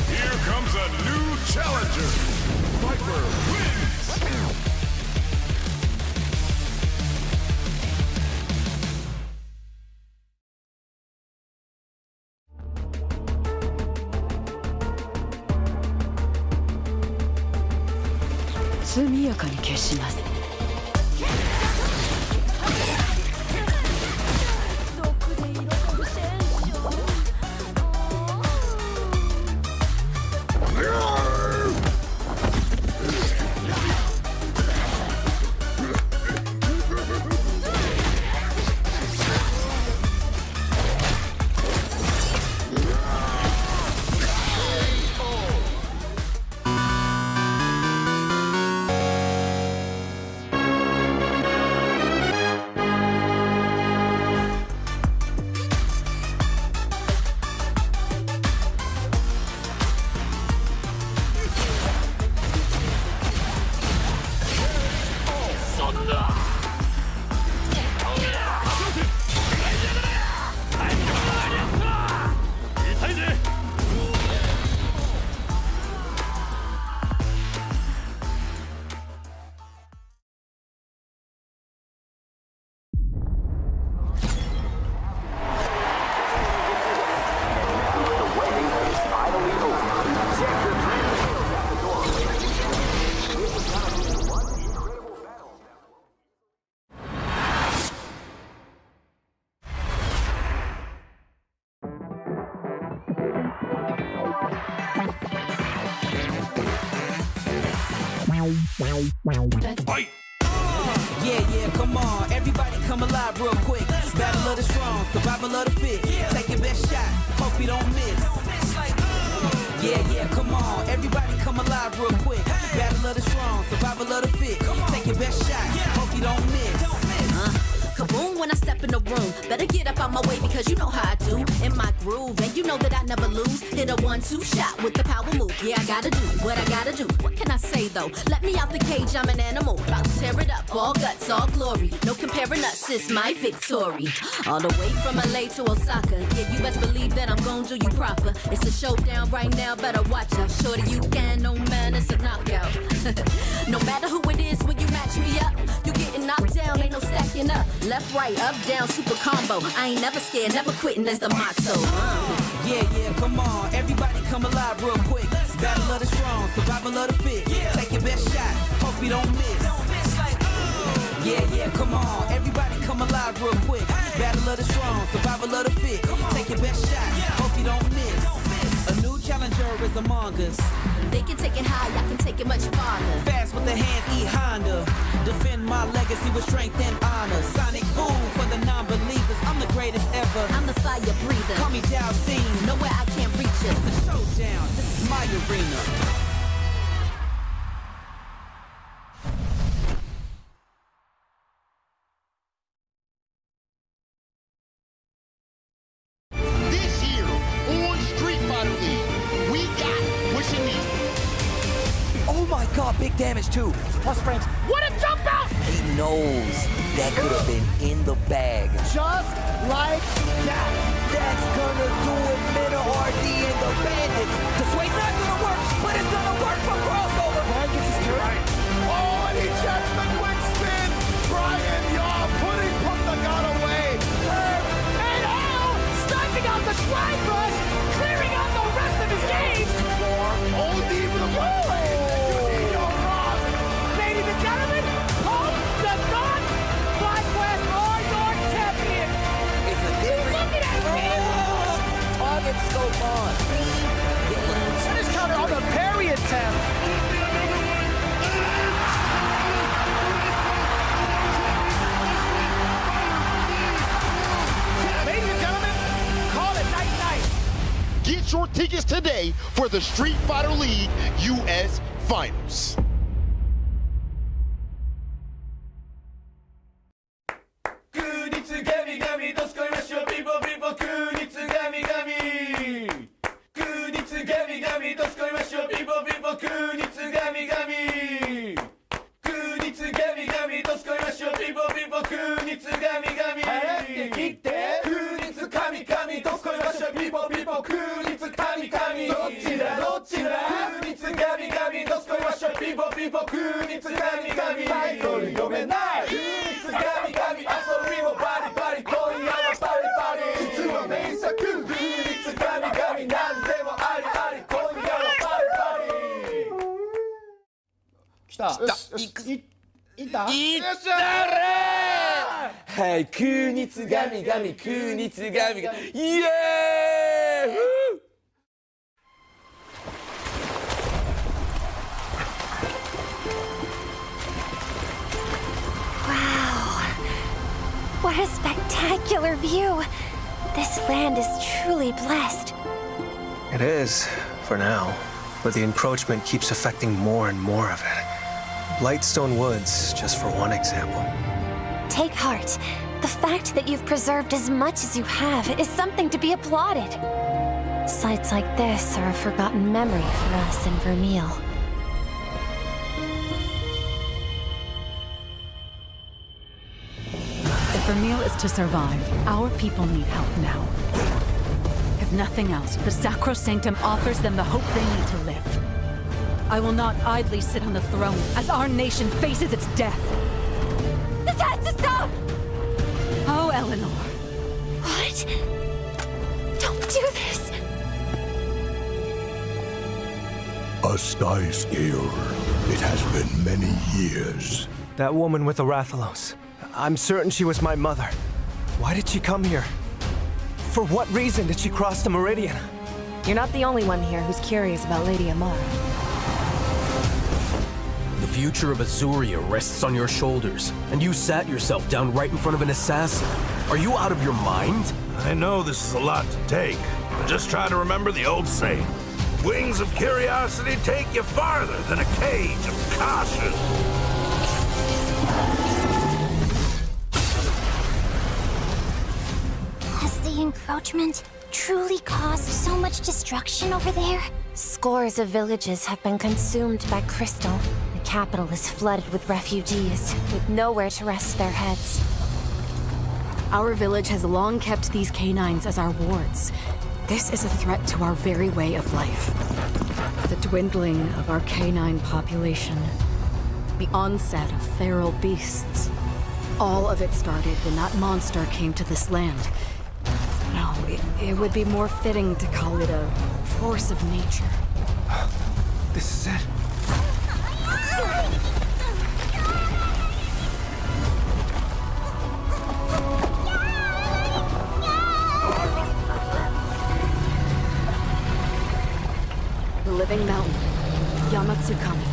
Here comes a new challenger. Viper wins. Fight! Yeah, come on. Everybody come alive real quick. Battle of the strong, survival of the fit. Take your best shot, hope you don't miss. Yeah, come on. Everybody come alive real quick. Battle of the strong, survival of the fit. Take your best shot, hope you don't miss. Kaboom when I step in the room. Better get up out my way because you know how I do. In my groove, and you know that I never lose. Hit a 1-2 shot with the power move. Yeah, I gotta do what I gotta do. What can I say though? Let me out the cage, I'm an animal. About to tear it up, all guts, all glory. No comparing us, it's my victory. All the way from LA to Osaka. Yeah, you best believe that I'm gonna do you proper. It's a showdown right now, better watch out. Shorty, you can, no man, it's a knockout. No matter who it is, when you match me up, you getting knocked down, ain't no stacking up. Left, right, up, down, super combo. I ain't never scared, never quitting, that's the motto. Yeah, come on. Everybody come alive real quick. Battle of the strong, survival of the fit. Take your best shot, hope you don't miss. Yeah, come on. Everybody come alive real quick. Battle of the strong, survival of the fit. Take your best shot, hope you don't miss. A new challenger is among us. They can take it high, I can take it much farther. Fast with the hands, E Honda. Defend my legacy with strength and honor. Sonic boom for the non-believers. I'm the greatest ever. I'm the fire breather. Call me Dow Scene. Nowhere I can't reach it. It's a showdown. This is my arena. This year on Street Fighter League, we got what you need. Oh my god, big damage too. Plus frames. What a jump out! He knows that could have been in the bag. Just like that. That's gonna do it, Minna RD and the Bandit. The sway's not gonna work, but it's gonna work for crossover. Brian gets his turn. Oh, and he checks the quick spin. Brian Yaw putting Pump the God away. And Hell sniping out the slide rush, clearing out the rest of his games. OD for the play. You need your rock. Ladies and gentlemen, Pump the God by your tickets today for the Street Fighter League US Finals. Hey, 空日神々、空日神々、イエーイ! Wow. What a spectacular view. This land is truly blessed. It is, for now. But the encroachment keeps affecting more and more of it. Blightstone Woods, just for one example. Take heart. The fact that you've preserved as much as you have is something to be applauded. Sites like this are a forgotten memory for us in Vermeil. If Vermeil is to survive, our people need help now. If nothing else, the Sacrosanctum offers them the hope they need to live. I will not idly sit on the throne as our nation faces its death. This has to stop! Oh, Eleanor. What? Don't do this! A sky scale. It has been many years. That woman with the Rathalos. I'm certain she was my mother. Why did she come here? For what reason did she cross the Meridian? You're not the only one here who's curious about Lady Amara. The future of Azuria rests on your shoulders, and you sat yourself down right in front of an assassin. Are you out of your mind? I know this is a lot to take, but just try to remember the old saying. Wings of curiosity take you farther than a cage of caution. Has the encroachment truly caused so much destruction over there? Scores of villages have been consumed by crystal. The capital is flooded with refugees, with nowhere to rest their heads. Our village has long kept these canines as our wards. This is a threat to our very way of life. The dwindling of our canine population, the onset of feral beasts. All of it started when that monster came to this land. No, it would be more fitting to call it a force of nature. This is it. The living mountain, Yamatsukami.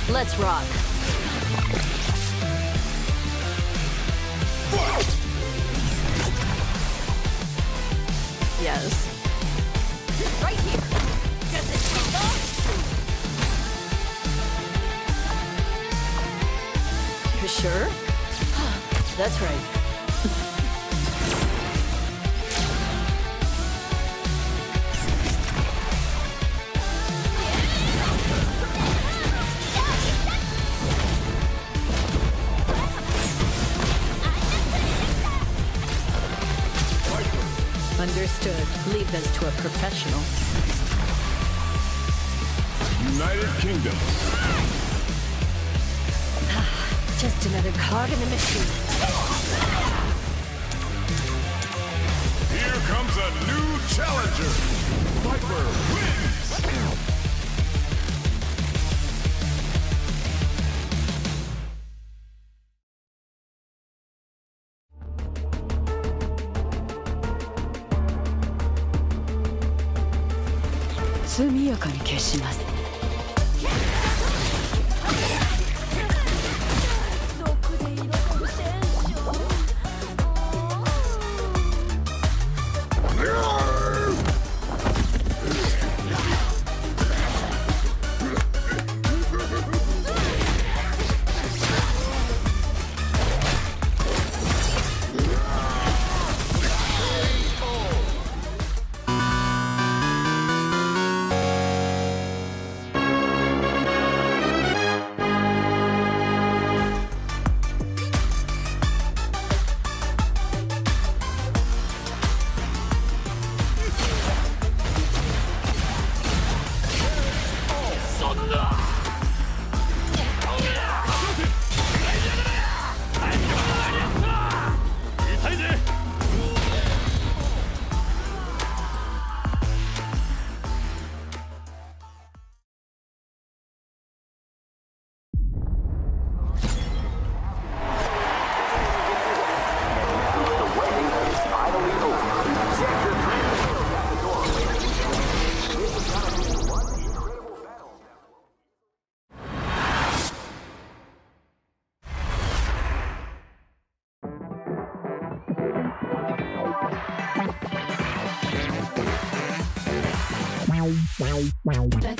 Let's rock. Yes. Right here. Does it tingle? You sure? That's right. Understood. Leave this to a professional. United Kingdom. Just another cog in the machine. Here comes a new challenger. Viper wins. 速やかに消します。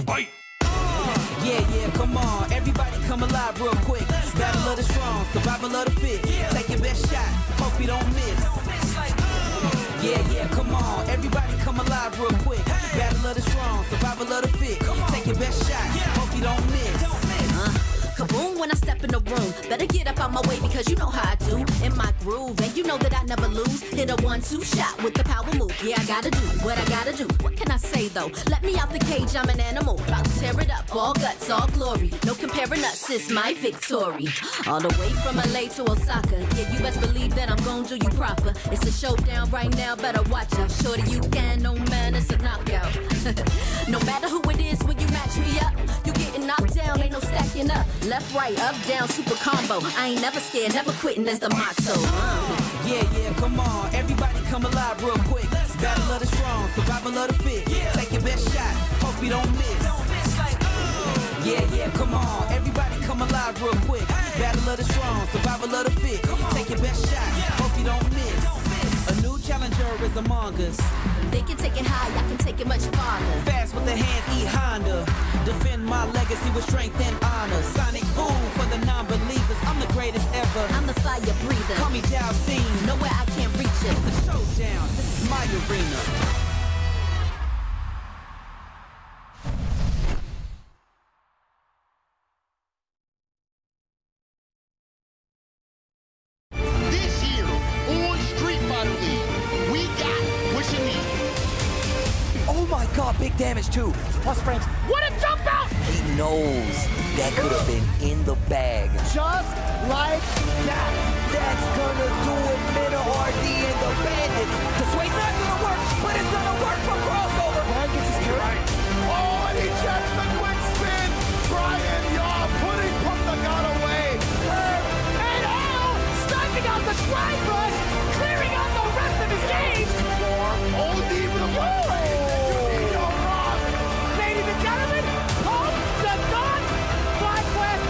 Fight! Yeah, come on. Everybody come alive real quick. Battle of the strong, survival of the fit. Take your best shot, hope you don't miss. Yeah, come on. Everybody come alive real quick. Battle of the strong, survival of the fit. Take your best shot, hope you don't miss. Kaboom when I step in the room. Better get up out my way because you know how I do. In my groove, and you know that I never lose. Hit a 1-2 shot with the power move. Yeah, I gotta do what I gotta do. What can I say though? Let me out the cage, I'm an animal. About to tear it up, all guts, all glory. No comparing us, it's my victory. All the way from LA to Osaka. Yeah, you best believe that I'm gon' do you proper. It's a showdown right now, better watch out. Shorty, you can, no man, it's a knockout. No matter who it is, when you match me up, you getting knocked down, ain't no stacking up. Left, right, up, down, super combo. I ain't never scared, never quitting, that's the motto. Yeah, come on. Everybody come alive real quick. Battle of the strong, survival of the fit. Take your best shot, hope you don't miss. Yeah, come on. Everybody come alive real quick. Battle of the strong, survival of the fit. Take your best shot, hope you don't miss. A new challenger is among us. They can take it high, I can take it much farther. Fast with the hands, Honda. Defend my legacy with strength and honor. Sonic boom for the non-believers. I'm the greatest ever. I'm the fire breather. Call me Dow Scene. Nowhere I can't reach it. It's a showdown. This is my arena. This year on Street Fighter League, we got what you need. Oh my god, big damage too. Plus frames. What a jump out! He knows that could have been in the bag. Just like that. That's gonna do it, Minna RD and the Bandit. The sway's not gonna work, but it's gonna work for crossover. Brian gets his turn. Right. Oh, and he checks the quick spin. Brian Yaw putting Pump the God away. And Al sniping out the slide rush, clearing out the rest of his game. Oh, deep in the play. Ladies and gentlemen, Pump the God Fly Quest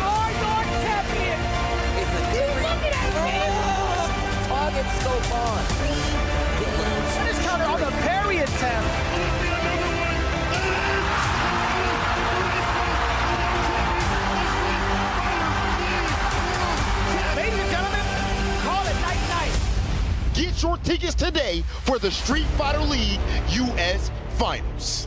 Get your tickets today for the Street Fighter League US Finals.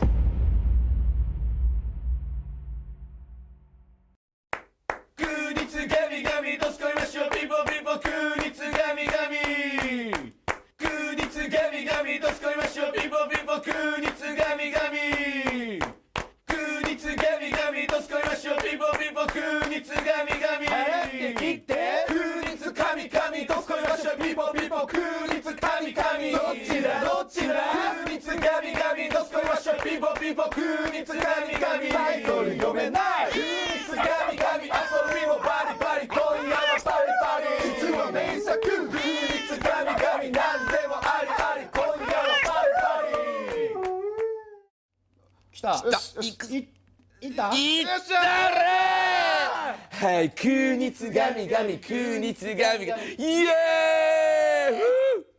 Hey, 空日ガミガミ、空日ガミガミ、イエーイ！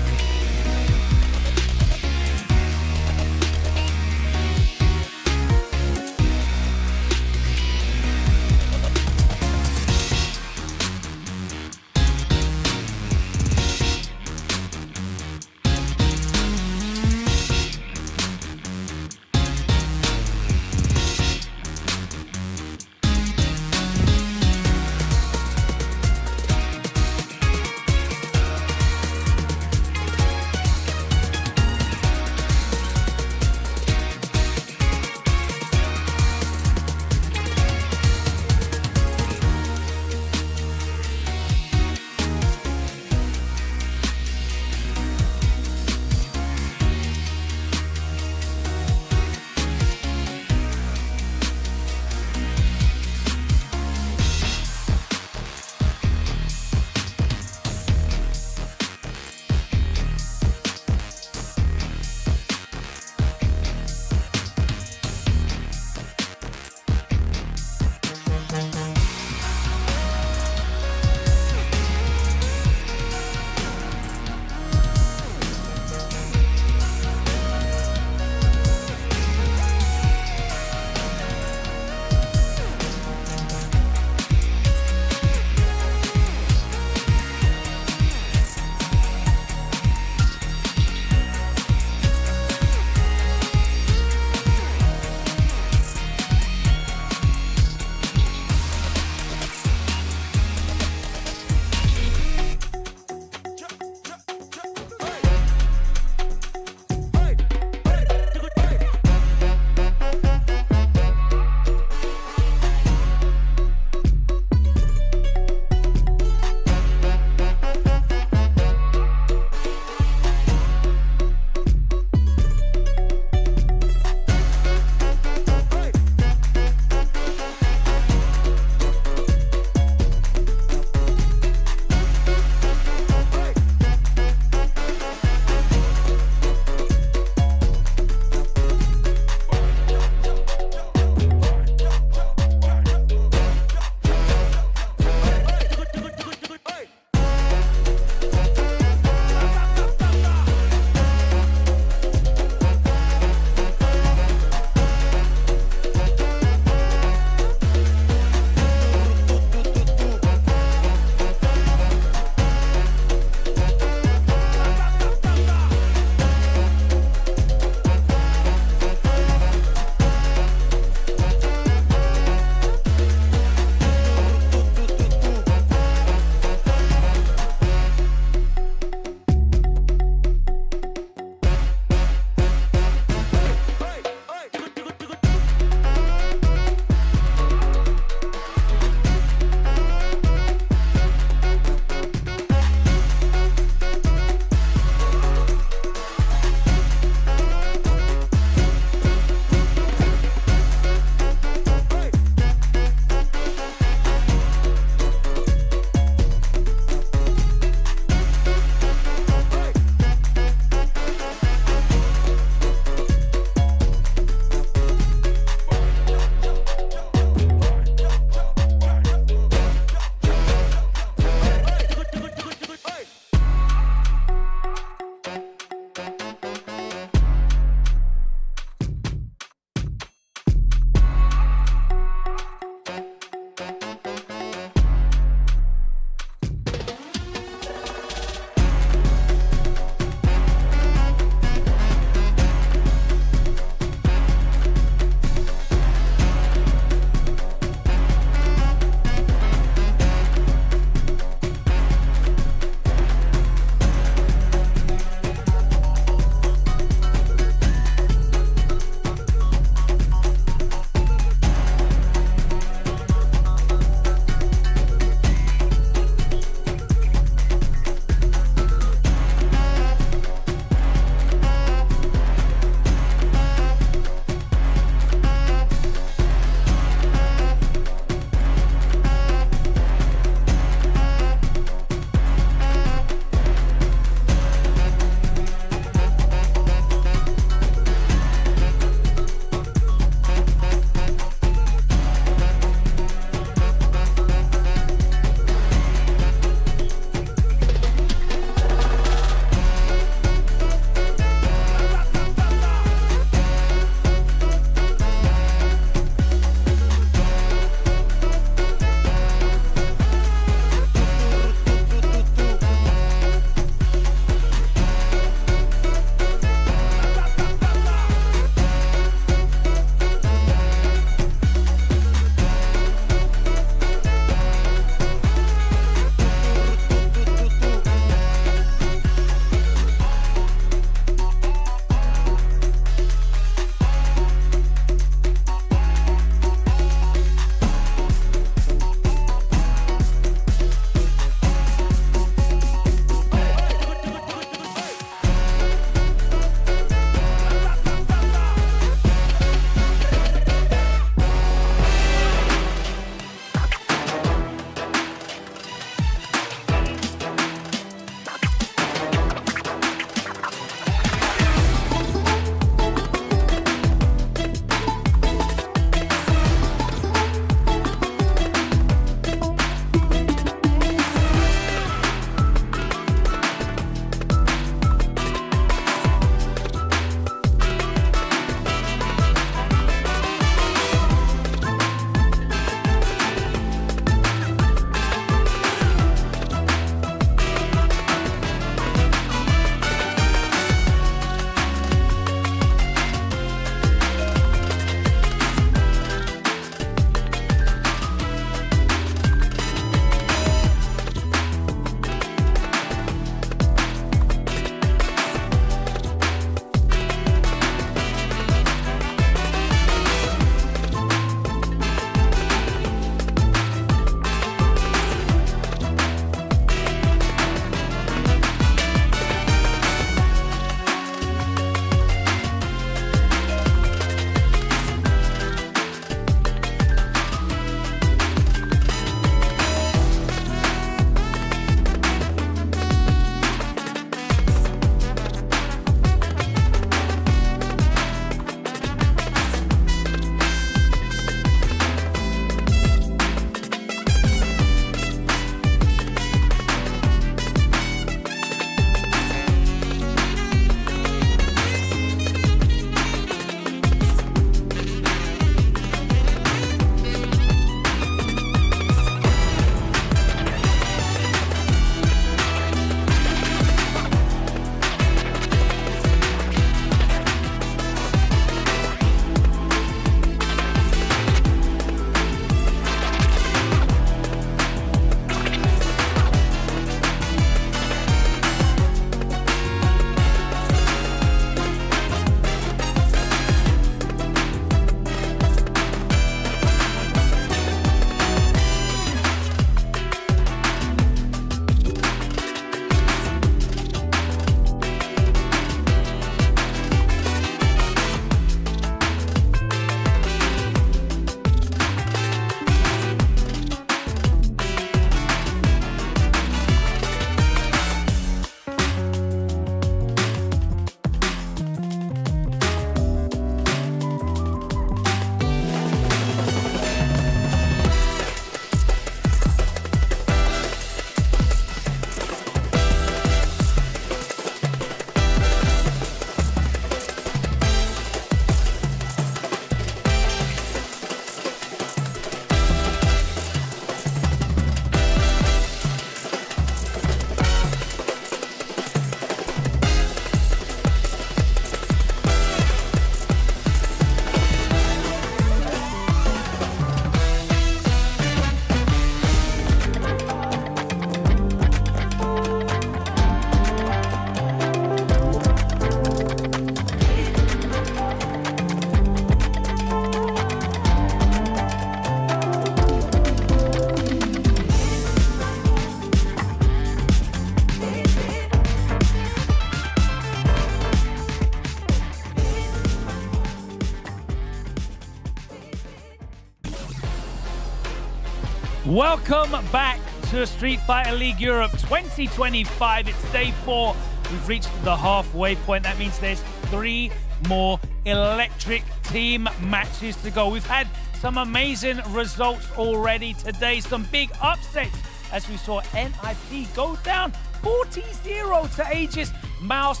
Welcome back to Street Fighter League Europe 2025. It's day 4. We've reached the halfway point. That means there's 3 more electric team matches to go. We've had some amazing results already today. Some big upsets as we saw NIP go down 40-0 to Aegis. Mouse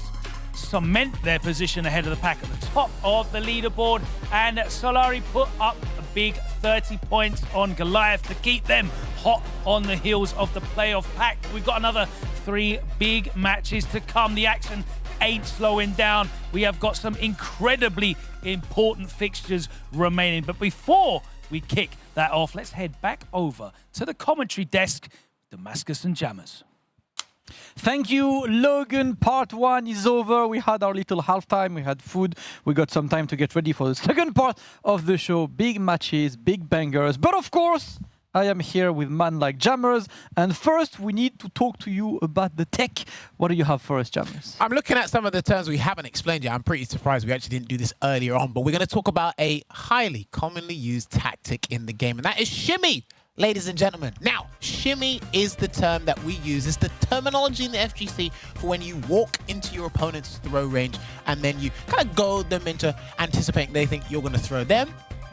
cement their position ahead of the pack at the top of the leaderboard. And Solari put up a big 30 points on Goliath to keep them hot on the heels of the playoff pack. We've got another 3 big matches to come. The action ain't slowing down. We have got some incredibly important fixtures remaining. But before we kick that off, let's head back over to the commentary desk, Damascus and Jammers. Thank you, Logan. Part 1 is over. We had our little halftime. We had food. We got some time to get ready for the second part of the show. Big matches, big bangers. But of course, I am here with man like Jammers. And first, we need to talk to you about the tech. What do you have for us, Jammers? I'm looking at some of the terms we haven't explained yet. I'm pretty surprised we actually didn't do this earlier on. But we're going to talk about a highly commonly used tactic in the game. And that is shimmy. Ladies and gentlemen, now, shimmy is the term that we use. It's the terminology in the FGC for when you walk into your opponent's throw range and then you kind of goad them into anticipating they think you're going to throw them.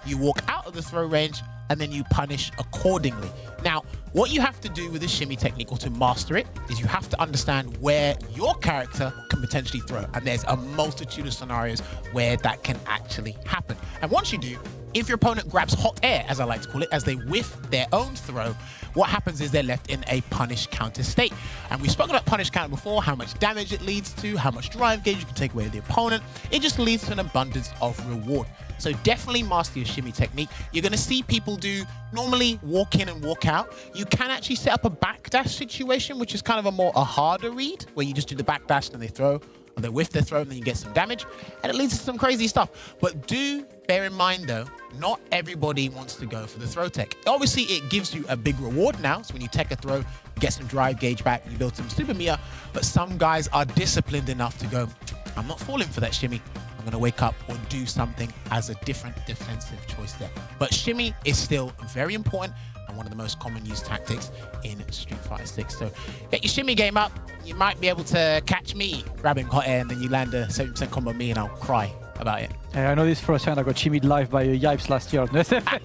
You walk out of the throw range and then you punish accordingly. Now, what you have to do with this shimmy technique, or to master it, is you have to understand where your character can potentially throw. And there's a multitude of scenarios where that can actually happen. And once you do, if your opponent grabs hot air, as I like to call it, as they whiff their own throw, what happens is they're left in a punish counter state. And we've spoken about punish counter before, how much damage it leads to, how much drive gauge you can take away the opponent. It just leads to an abundance of reward. So definitely master your shimmy technique. You're going to see people do normally walk in and walk out. You can actually set up a backdash situation, which is kind of a harder read, where you just do the backdash and they throw, or they whiff their throw and then you get some damage. And it leads to some crazy stuff. But do bear in mind though, not everybody wants to go for the throw tech. Obviously, it gives you a big reward now. So when you take a throw, you get some drive gauge back, you build some super Mia. But some guys are disciplined enough to go, I'm not falling for that shimmy. I'm going to wake up or do something as a different defensive choice there. But shimmy is still very important and one of the most common used tactics in Street Fighter 6. So get your shimmy game up. You might be able to catch me grabbing hot air and then you land a 70% combo on me and I'll cry about it. I know this firsthand. I got shimmied live by Yipes last year on SFL.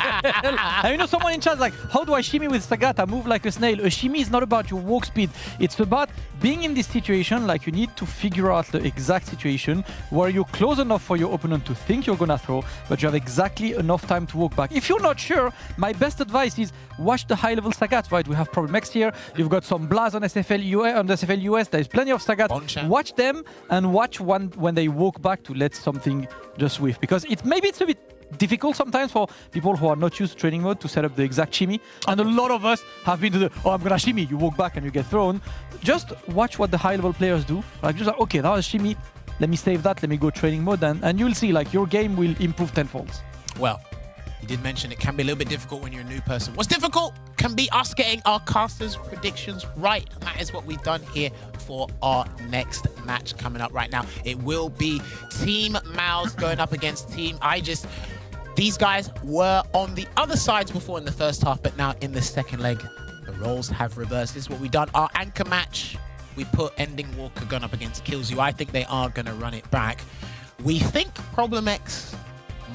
And you know, someone in chat like, how do I shimmy with Sagat? I move like a snail. A shimmy is not about your walk speed. It's about being in this situation. Like, you need to figure out the exact situation where you're close enough for your opponent to think you're gonna throw, but you have exactly enough time to walk back. If you're not sure, my best advice is watch the high-level Sagat. Right, we have Problem X here. You've got some Blaz on SFL US. There's plenty of Sagat. Watch them and watch when they walk back to let something just whiff, because maybe it's a bit difficult sometimes for people who are not used to training mode to set up the exact shimmy. And a lot of us have been to the, I'm gonna shimmy, you walk back and you get thrown. Just watch what the high level players do. Like, just like, okay, that was shimmy, let me save that, let me go training mode, and you'll see like your game will improve tenfold. Well, you did mention it can be a little bit difficult when you're a new person. What's difficult can be us getting our casters' predictions right. And that is what we've done here for our next match coming up right now. It will be Team Mouse going up against Team Aegis. These guys were on the other sides before in the first half, but now in the second leg, the roles have reversed. This is what we've done. Our anchor match, we put Ending Walker going up against Kills You. I think they are going to run it back. We think Problem X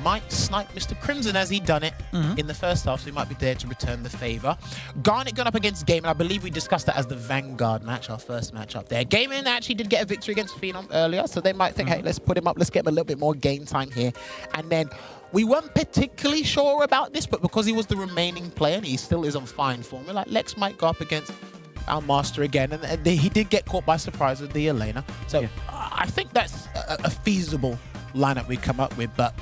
might snipe Mr. Crimson as he'd done it in the first half, so he might be there to return the favor. Garnet going up against Gaimin. I believe we discussed that as the Vanguard match, our first match up there. Gaimin actually did get a victory against Phenom earlier, so they might think, hey, let's put him up, let's get him a little bit more game time here. And then we weren't particularly sure about this, but because he was the remaining player and he still is on fine form, we're like, Lex might go up against our master again, and he did get caught by surprise with the Elena. So I think that's a feasible lineup we come up with, but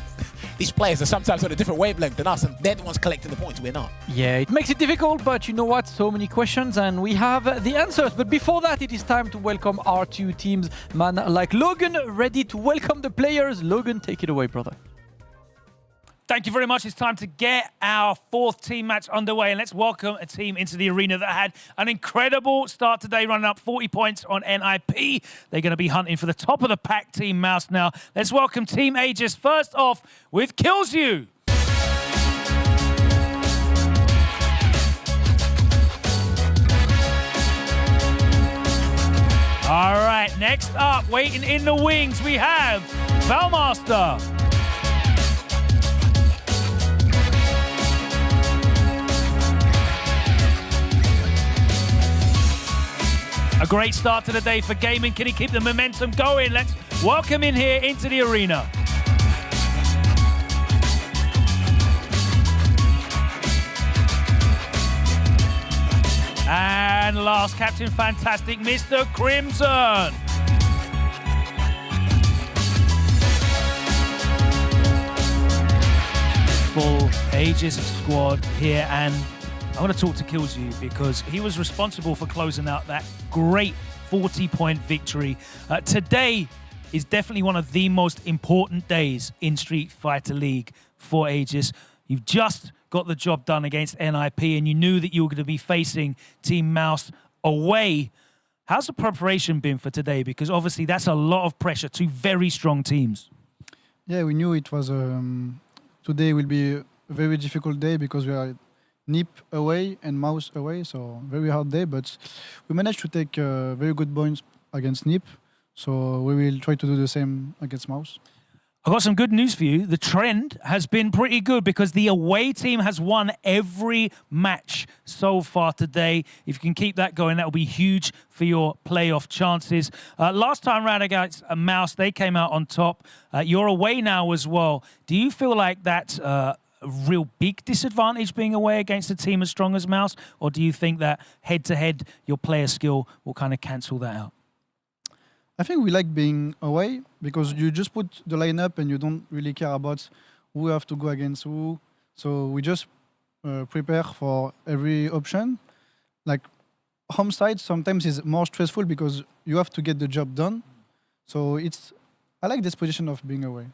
these players are sometimes on a different wavelength than us, and they're the ones collecting the points, we're not. Yeah, it makes it difficult, but you know what? So many questions, and we have the answers. But before that, it is time to welcome our two teams. Man like Logan, ready to welcome the players. Logan, take it away, brother. Thank you very much. It's time to get our fourth team match underway, and let's welcome a team into the arena that had an incredible start today, running up 40 points on NIP. They're going to be hunting for the top of the pack, Team Mouse now. Let's welcome Team Aegis first off with Kills You. All right, next up, waiting in the wings, we have Valmaster. A great start to the day for gaming. Can he keep the momentum going? Let's welcome in here into the arena. And last, Captain Fantastic, Mr. Crimson. Full Aegis squad here, and I want to talk to Killzoo because he was responsible for closing out that great 40-point victory. Today is definitely one of the most important days in Street Fighter League for Aegis. You've just got the job done against NIP, and you knew that you were going to be facing Team Mouse away. How's the preparation been for today? Because obviously that's a lot of pressure, two very strong teams. Yeah, we knew it was today will be a very difficult day because we are NIP away and Mouse away, so very hard day. But we managed to take very good points against NIP, so we will try to do the same against Mouse. I've got some good news for you. The trend has been pretty good because the away team has won every match so far today. If you can keep that going, that will be huge for your playoff chances. Last time round against Mouse, they came out on top. You're away now as well. Do you feel like that's a real big disadvantage being away against a team as strong as Mouse? Or do you think that head-to-head, your player skill will kind of cancel that out? I think we like being away because you just put the lineup and you don't really care about who have to go against who. So we just prepare for every option. Like home side sometimes is more stressful because you have to get the job done. So I like this position of being away.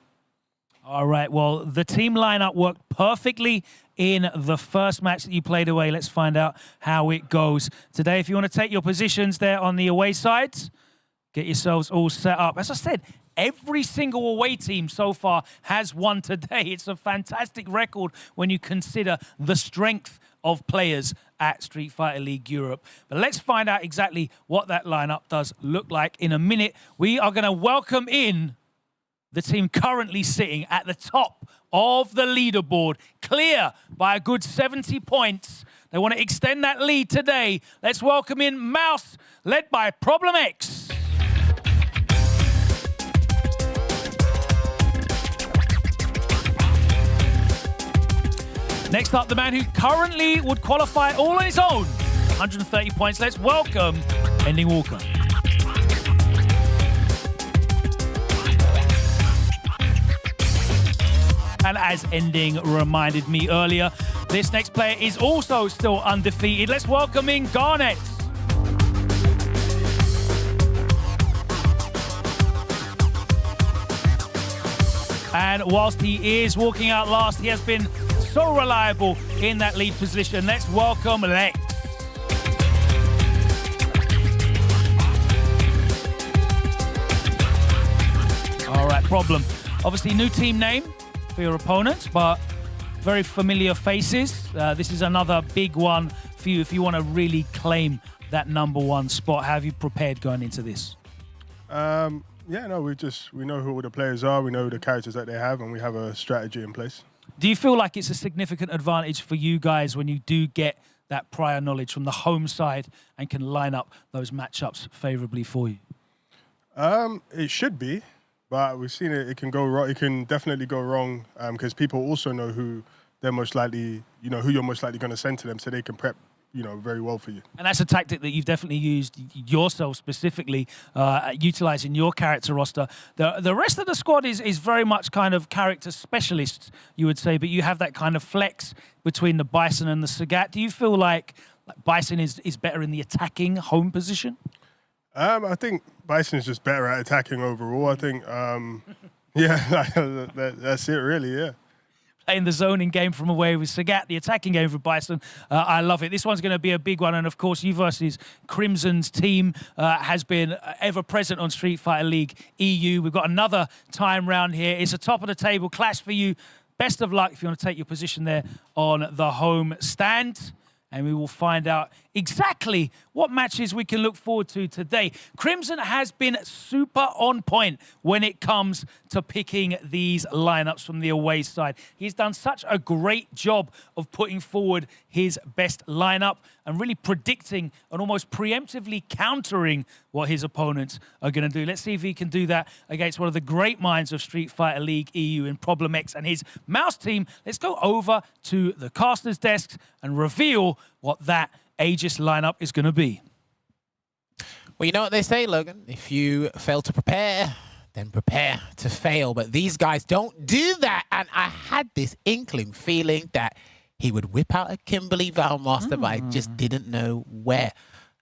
All right, well, the team lineup worked perfectly in the first match that you played away. Let's find out how it goes today. If you want to take your positions there on the away side, get yourselves all set up. As I said, every single away team so far has won today. It's a fantastic record when you consider the strength of players at Street Fighter League Europe. But let's find out exactly what that lineup does look like in a minute. We are going to welcome in the team currently sitting at the top of the leaderboard, clear by a good 70 points. They want to extend that lead today. Let's welcome in Mouse, led by Problem X. Next up, the man who currently would qualify all on his own, 130 points. Let's welcome Ending Walker. And as Ending reminded me earlier, this next player is also still undefeated. Let's welcome in Garnet. And whilst he is walking out last, he has been so reliable in that lead position. Let's welcome Lex. All right, Problem. Obviously, new team name for your opponents, but very familiar faces. This is another big one for you if you want to really claim that #1 spot. How have you prepared going into this? Yeah, no, we know who all the players are, we know the characters that they have, and we have a strategy in place. Do you feel like it's a significant advantage for you guys when you do get that prior knowledge from the home side and can line up those matchups favorably for you? It should be, but we've seen it can go wrong. It can definitely go wrong because people also know who they're most likely, who you're most likely going to send to them, so they can prep, very well for you. And that's a tactic that you've definitely used yourself specifically, utilizing your character roster. The rest of the squad is very much kind of character specialists, you would say, but you have that kind of flex between the Bison and the Sagat. Do you feel like Bison is better in the attacking home position? I think Bison is just better at attacking overall. I think, yeah, that's it really, yeah. Playing the zoning game from away with Sagat, the attacking game for Bison. I love it. This one's going to be a big one. And of course, you versus Crimson's team has been ever present on Street Fighter League EU. We've got another time round here. It's a top of the table clash for you. Best of luck if you want to take your position there on the home stand. and we will find out exactly what matches we can look forward to today. Crimson has been super on point when it comes to picking these lineups from the away side. He's done such a great job of putting forward his best lineup and really predicting and almost preemptively countering what his opponents are going to do. Let's see if he can do that against one of the great minds of Street Fighter League EU in Problem X and his mouse team. Let's go over to the caster's desks and reveal what that Aegis lineup is going to be. Well, you know what they say, Logan. If you fail to prepare, then prepare to fail. But these guys don't do that. And I had this inkling feeling that he would whip out a Kimberly Valmaster, but I just didn't know where.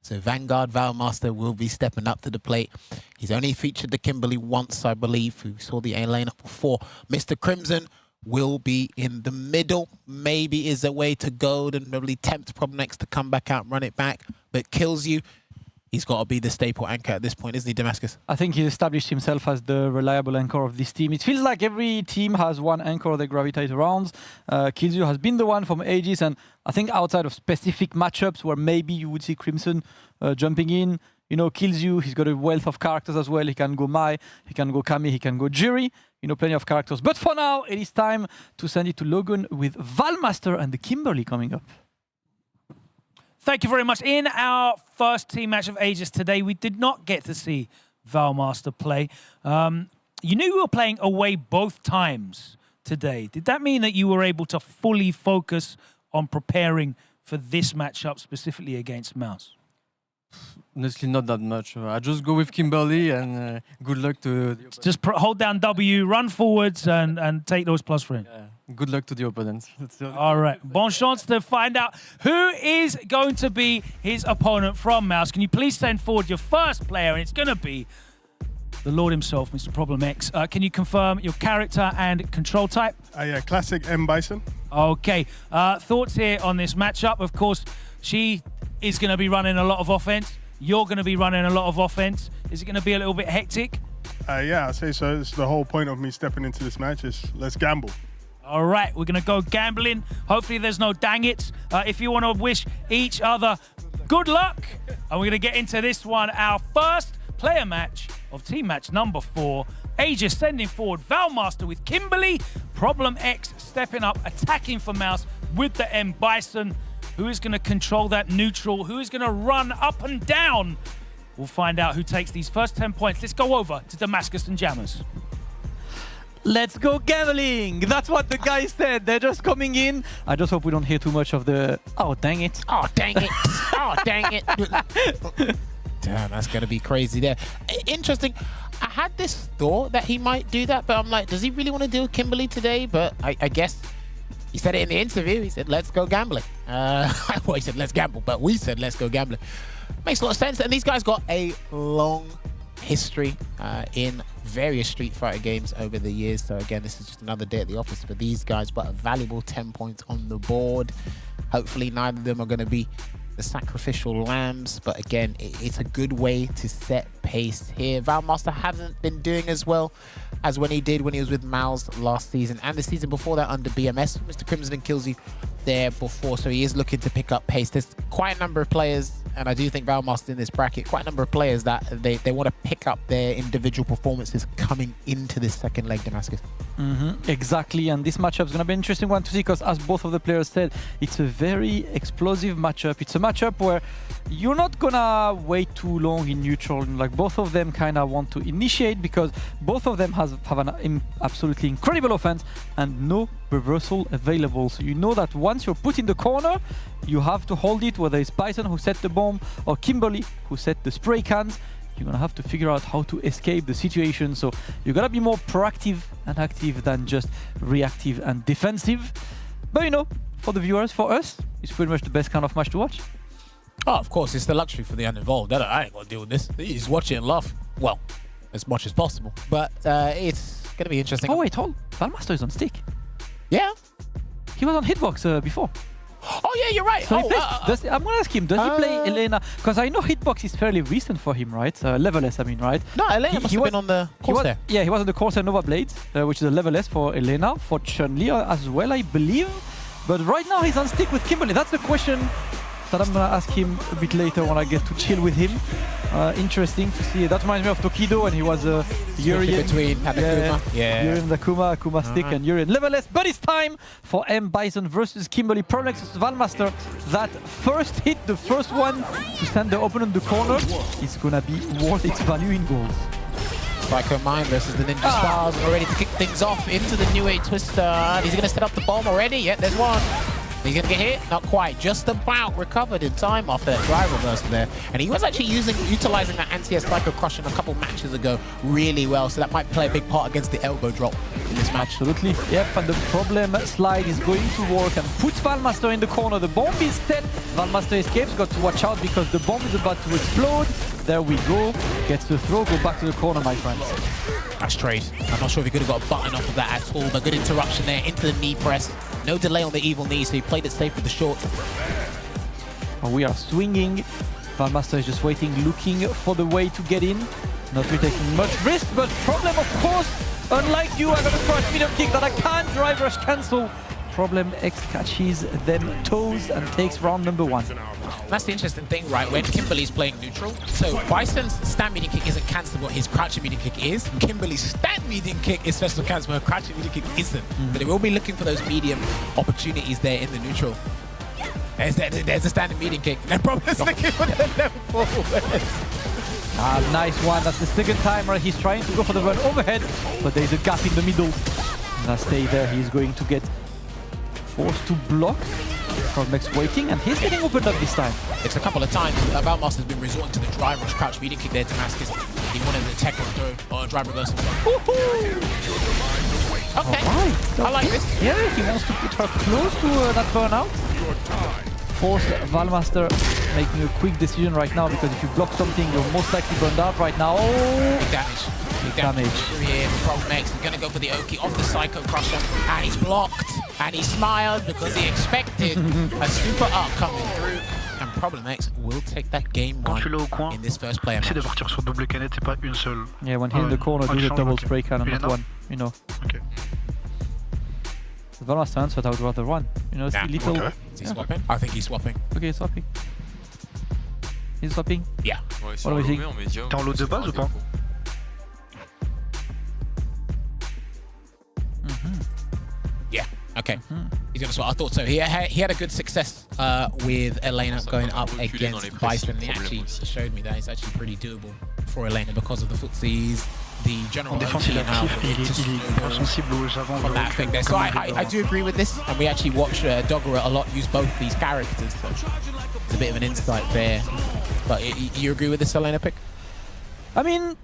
So Vanguard Valmaster will be stepping up to the plate. He's only featured the Kimberly once, I believe. We saw the A lineup before. Mr. Crimson will be in the middle. Maybe is a way to go and probably tempt Problem X to come back out and run it back, but kills you. He's got to be the staple anchor at this point, isn't he, Damascus? I think he established himself as the reliable anchor of this team. It feels like every team has one anchor they gravitate around. Killzoo has been the one from Aegis, and I think outside of specific matchups where maybe you would see Crimson jumping in, you know, Killzoo, he's got a wealth of characters as well. He can go Mai, he can go Kami, he can go Jiri. You know, plenty of characters. But for now, it is time to send it to Logan with Valmaster and the Kimberly coming up. Thank you very much. In our first team match of Aegis today, we did not get to see Valmaster play. You knew you were playing away both times today. Did that mean that you were able to fully focus on preparing for this matchup specifically against Mouse? Honestly, not that much. I just go with Kimberly and good luck to... Just hold down W, run forwards and take those plus frames. Yeah. Good luck to the opponents. All right. Bon chance to find out who is going to be his opponent from Mouse. Can you please send forward your first player? And it's going to be the Lord himself, Mr. Problem X. Can you confirm your character and control type? Yeah, classic M. Bison. Okay. Thoughts here on this matchup? Of course, she is going to be running a lot of offense. You're going to be running a lot of offense. Is it going to be a little bit hectic? Yeah, I'd say so. It's the whole point of me stepping into this match is let's gamble. All right, we're going to go gambling. Hopefully there's no dang it. If you want to wish each other good luck. And we're going to get into this one. Our first player match of team match number 4. Aegis sending forward Valmaster with Kimberly. Problem X stepping up, attacking for Mouse with the M. Bison. Who is going to control that neutral? Who is going to run up and down? We'll find out who takes these first 10 points. Let's go over to Damascus and Jammers. Let's go gambling! That's what the guy said. They're just coming in. I just hope we don't hear too much of the... Oh, dang it. Oh, dang it. Oh, dang it. Damn, that's going to be crazy there. Interesting. I had this thought that he might do that, but I'm like, does he really want to do Kimberly today? But I guess... He said it in the interview. He said, let's go gambling. Well, he said, let's gamble, but we said, let's go gambling. Makes a lot of sense. And these guys got a long history in various Street Fighter games over the years. So again, this is just another day at the office for these guys, but a valuable 10 points on the board. Hopefully neither of them are going to be the sacrificial lambs, but again, it's a good way to set pace here. Valmaster hasn't been doing as well as when he did when he was with Mouse last season and the season before that under BMS. Mr. Crimson kills you there before, so he is looking to pick up pace. There's quite a number of players, and I do think Valmaster in this bracket, quite a number of players that they want to pick up their individual performances coming into this second leg, Damascus. Exactly, and this matchup is going to be an interesting one to see because, as both of the players said, it's a very explosive matchup. It's a matchup where you're not going to wait too long in neutral. Like, both of them kind of want to initiate because both of them have an absolutely incredible offense and no reversal available. So you know that once you're put in the corner, you have to hold it, whether it's Bison who set the bomb or Kimberly who set the spray cans. You're going to have to figure out how to escape the situation. So you got to be more proactive and active than just reactive and defensive. But you know, for the viewers, for us, it's pretty much the best kind of match to watch. Oh, of course, it's the luxury for the uninvolved. I ain't going to deal with this. You just watch it and laugh. Well, as much as possible. But it's going to be interesting. Oh, wait, hold. Valmaster is on stick. Yeah. He was on hitbox before. Oh, yeah, you're right. So I'm going to ask him, does he play Elena? Because I know hitbox is fairly recent for him, right? Level S, I mean, right? No, Elena must have been on the Corsair. Yeah, he was on the Corsair Nova Blades, which is a level S for Elena, for Chun-Li as well, I believe. But right now he's on stick with Kimberly. That's the question that I'm gonna ask him a bit later when I get to chill with him. Interesting to see. That reminds me of Tokido when he was Yuri between Akuma. Yeah. Yuri and Akuma stick and Yuri level-less. But it's time for M Bison versus Kimberly. Prolex versus Valmaster. That first hit, the first one to send the opponent the corner, is gonna be worth its value in gold. Psycho Mind versus the Ninja Stars. We're ready to kick things off into the New Age Twister. He's gonna set up the bomb already. Yeah, there's one. He's gonna get hit? Not quite. Just about recovered in time after that drive reversal there. And he was actually utilizing that anti-air Psycho Crushing a couple matches ago really well. So that might play a big part against the elbow drop in this match. Absolutely. Yep, and the problem slide is going to work and puts Valmaster in the corner. The bomb is set. Valmaster escapes. Got to watch out because the bomb is about to explode. There we go. Gets the throw. Go back to the corner, my friends. That's trade. I'm not sure if he could have got a button off of that at all, but good interruption there into the knee press. No delay on the evil knee, so he played it safe with the short. We are swinging. Valmaster is just waiting, looking for the way to get in. Not really taking much risk, but problem, of course, unlike you, I got a crush medium kick that I can't drive rush cancel. Problem X catches them toes and takes round number 1. That's the interesting thing, right? When Kimberly's playing neutral, so Bison's stand medium kick isn't cancelable, his crouching medium kick is. Kimberly's stand medium kick is special cancelable, crouching medium kick isn't. But they will be looking for those medium opportunities there in the neutral. There's a standing medium kick. They're probably looking for the level forward. Nice one. That's the second time where he's trying to go for the run overhead, but there's a gap in the middle. Now stay there. He's going to get forced to block. Cormax waiting, and he's getting opened up this time. It's a couple of times. Valmaster's been resorting to the drive rush crouch medium kick there to Damascus. He wanted the tech on throw or drive reversal. Okay, right. I like this. Yeah, he wants to put her close to that burnout. Force Valmaster making a quick decision right now, because if you block something, you're most likely burned out right now. Big damage. Big damage. Here, Problem X is going to go for the Oki off the Psycho Crusher, and he's blocked. And he smiled because he expected a super up coming through. And Problem X will take that game one in this first player match. De partir sur double canette, c'est pas une seule. Yeah, when he's in the corner, do the double spray cannon, not one. You know. Okay. The Valmaster answered, I would rather run. You know, Nah, little. okay. Is he swapping? I think he's swapping. Okay, he's swapping. He's swapping? Yeah. What do we think? T'es en load de base ou pas? Yeah. Okay. He's going to swap. I thought so. He had a good success with Elena going up against Bison. He actually showed me that it's actually pretty doable for Elena because of the footsies, the general défense, il est actif et il est sensible aux avant. from that thing there. So I do agree with this, and we actually watch Doggerah a lot use both these characters. So it's a bit of an insight there. But you agree with this Elena pick? I mean,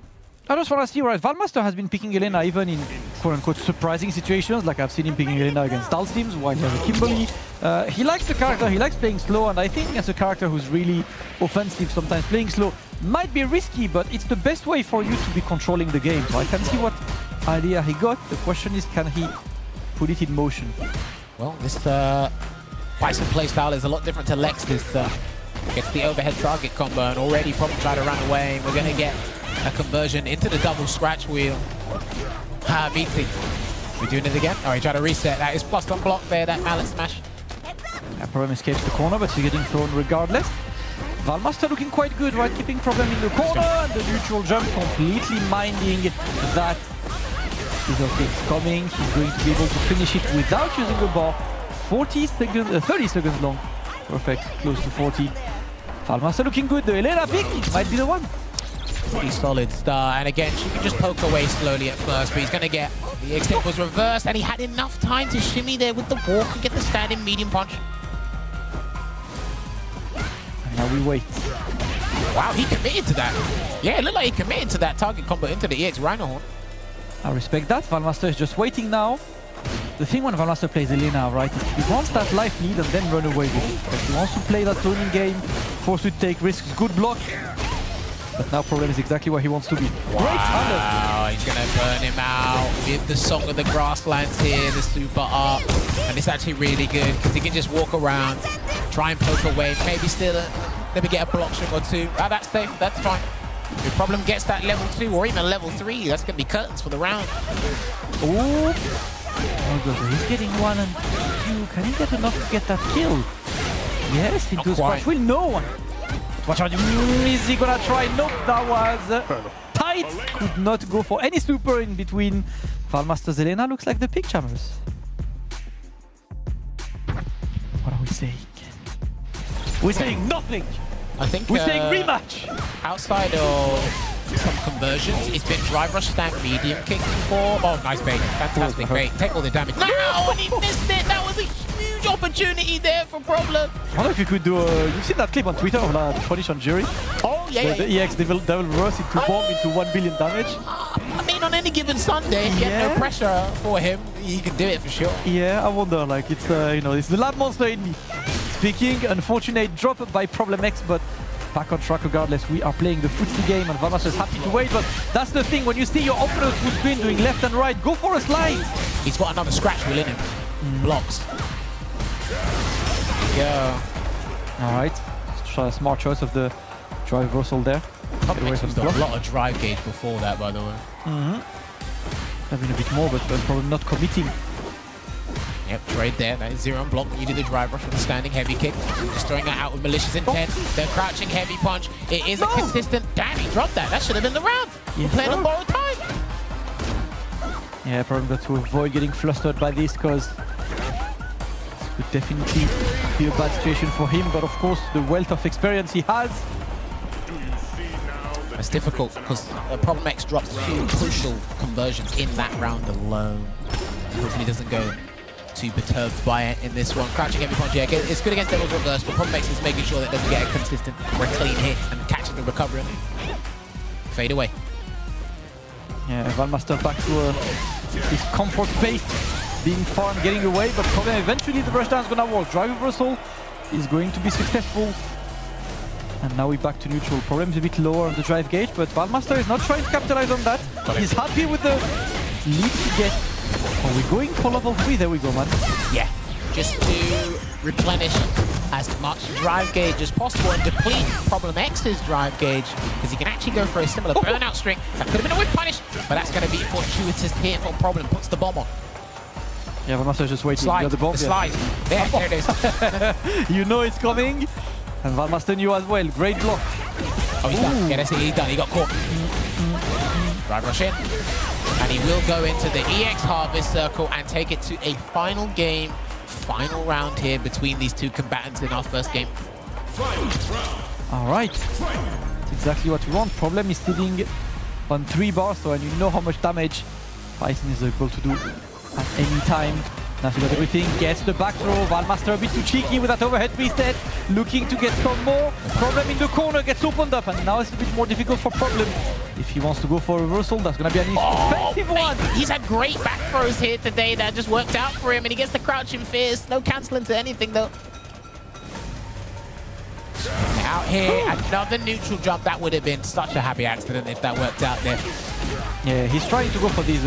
I just want to see, right? Valmaster has been picking Elena even in quote-unquote surprising situations, like I've seen him picking Elena against Dal's teams while he has a Kimberly. He likes the character, he likes playing slow, and I think as a character who's really offensive, sometimes playing slow might be risky, but it's the best way for you to be controlling the game. So I can see what idea he got. The question is, can he put it in motion? Well, this Bison playstyle is a lot different to Lex's. Gets the overhead target combo, and already Problem tried to run away. We're going to get a conversion into the double scratch wheel. Meaty. We're doing it again. Oh, he tried to reset. That is plus on block there, that mallet smash. Problem escapes the corner, but he's getting thrown regardless. Valmaster looking quite good, right? Keeping Problem in the corner, and the neutral jump completely minding that. It's coming. He's going to be able to finish it without using the bar. 30 seconds long. Perfect, close to 40. Valmaster looking good. The Elena pick might be the one. Pretty solid start, and again, she can just poke away slowly at first, but he's going to get the extend was reversed, and he had enough time to shimmy there with the walk and get the standing medium punch. And now we wait. Wow, he committed to that. Yeah, it looked like he committed to that target combo into the EX Rhino Horn. I respect that. Valmaster is just waiting now. The thing when Valmaster plays Elena, right, is he wants that life lead and then run away with it. But he wants to play that zoning game, force you to take risks, good block. But now Problem is exactly where he wants to be. Wow, he's going to burn him out with the Song of the Grasslands here, the super up. And it's actually really good because he can just walk around, try and poke away, maybe still maybe get a block string or two. That's safe, that's fine. If Problem gets that level 2 or even level 3, that's going to be curtains for the round. Ooh. Oh, good. He's getting one, and Can he get enough to get that kill? Yes, into Scratch Wheel. No! Watch out, is he gonna try? Nope, that was tight. Could not go for any super in between. Valmaster's Elena looks like the pick, jammers. What are we saying? We're saying nothing! I think we're saying rematch! Outside of some conversions, it's been drive rush, stand medium kick before. Oh, nice bait. Fantastic bait. Take all the damage. No! And he missed it! That was a huge opportunity there for Problem. I wonder if you could do you've seen that clip on Twitter of that punish on Jury? Oh, yeah. The EX Devil Burst into bomb into 1 billion damage. I mean, on any given Sunday, if you have no pressure for him, he can do it for sure. Yeah, I wonder, like, it's, you know, it's the lab monster in me. Speaking, unfortunate drop by Problem X, but back on track regardless. We are playing the footsie game and Valmaster is happy to wait, but that's the thing, when you see your opponent's full screen doing left and right, go for a slide! He's got another Scratch Wheel in him. Blocks. Yeah. Alright, try a smart choice of the drive reversal there. He's got a lot of drive gauge before that, by the way. Having a bit more, but probably not committing. Yep, trade there. That is 0 on block. You do the drive rush with a standing heavy kick. Just throwing it out with malicious intent. The crouching heavy punch. It is a consistent. Damn, he dropped that. That should have been the round. We're playing on borrowed time. Yeah, probably got to avoid getting flustered by this, because this would definitely be a bad situation for him. But of course, the wealth of experience he has. It's difficult because Problem X dropped 2 crucial conversions in that round alone. Hopefully he doesn't go too perturbed by it in this one. Crouching heavy punch, yeah, it's good against Devil's Reverse, but Problem X is making sure that it doesn't get a consistent or a clean hit and catching the recovery. Fade away. Yeah, Valmaster back to his comfort space, being far and getting away, but Problem eventually the rushdown is gonna work. Drive reversal is going to be successful. And now we're back to neutral. Problem's a bit lower on the drive gauge, but Valmaster is not trying to capitalize on that. He's happy with the lead to get. Are we going for level 3? There we go, man. Yeah, just to replenish as much drive gauge as possible and deplete Problem X's drive gauge, because he can actually go for a similar burnout string. That could have been a whip punish, but that's going to be a fortuitous hit for Problem. Puts the bomb on. Yeah, Valmaster just waiting. Slide, the bomb. slide. There it is. You know it's coming. And Valmaster knew as well. Great block. Oh, he's done. Yeah, that's it. He's done. He got caught. Drive rush in. And he will go into the EX Harvest Circle and take it to a final game, final round here between these two combatants in our first game. All right. That's exactly what we want. Problem is sitting on 3 bars, so and you know how much damage Python is able to do at any time. Now he got everything, gets the back throw. Valmaster a bit too cheeky with that overhead reset, looking to get some more. Problem in the corner gets opened up, and now it's a bit more difficult for Problem. If he wants to go for a reversal, that's going to be an expensive one. He's had great back throws here today that just worked out for him, and he gets the crouching fierce. No cancelling to anything, though. Out here, another neutral jump. That would have been such a happy accident if that worked out there. Yeah, he's trying to go for these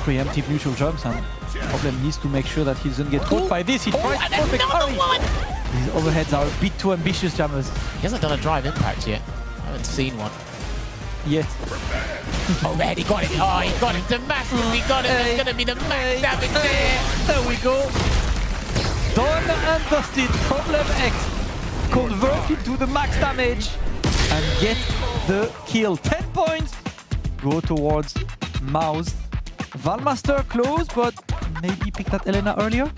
preemptive neutral jumps, and Problem needs to make sure that he doesn't get caught by this. He tries to perfect carry. These overheads are a bit too ambitious, jammers. He hasn't done a drive impact yet. I haven't seen one. Yet. Overhead, he got it. Oh, he got it to massive. He got it. It's going to be the max damage there. There we go. Done and dusted. Problem X converted to the max damage and get the kill. 10 points go towards Mouse. Valmaster close, but maybe picked that Elena earlier.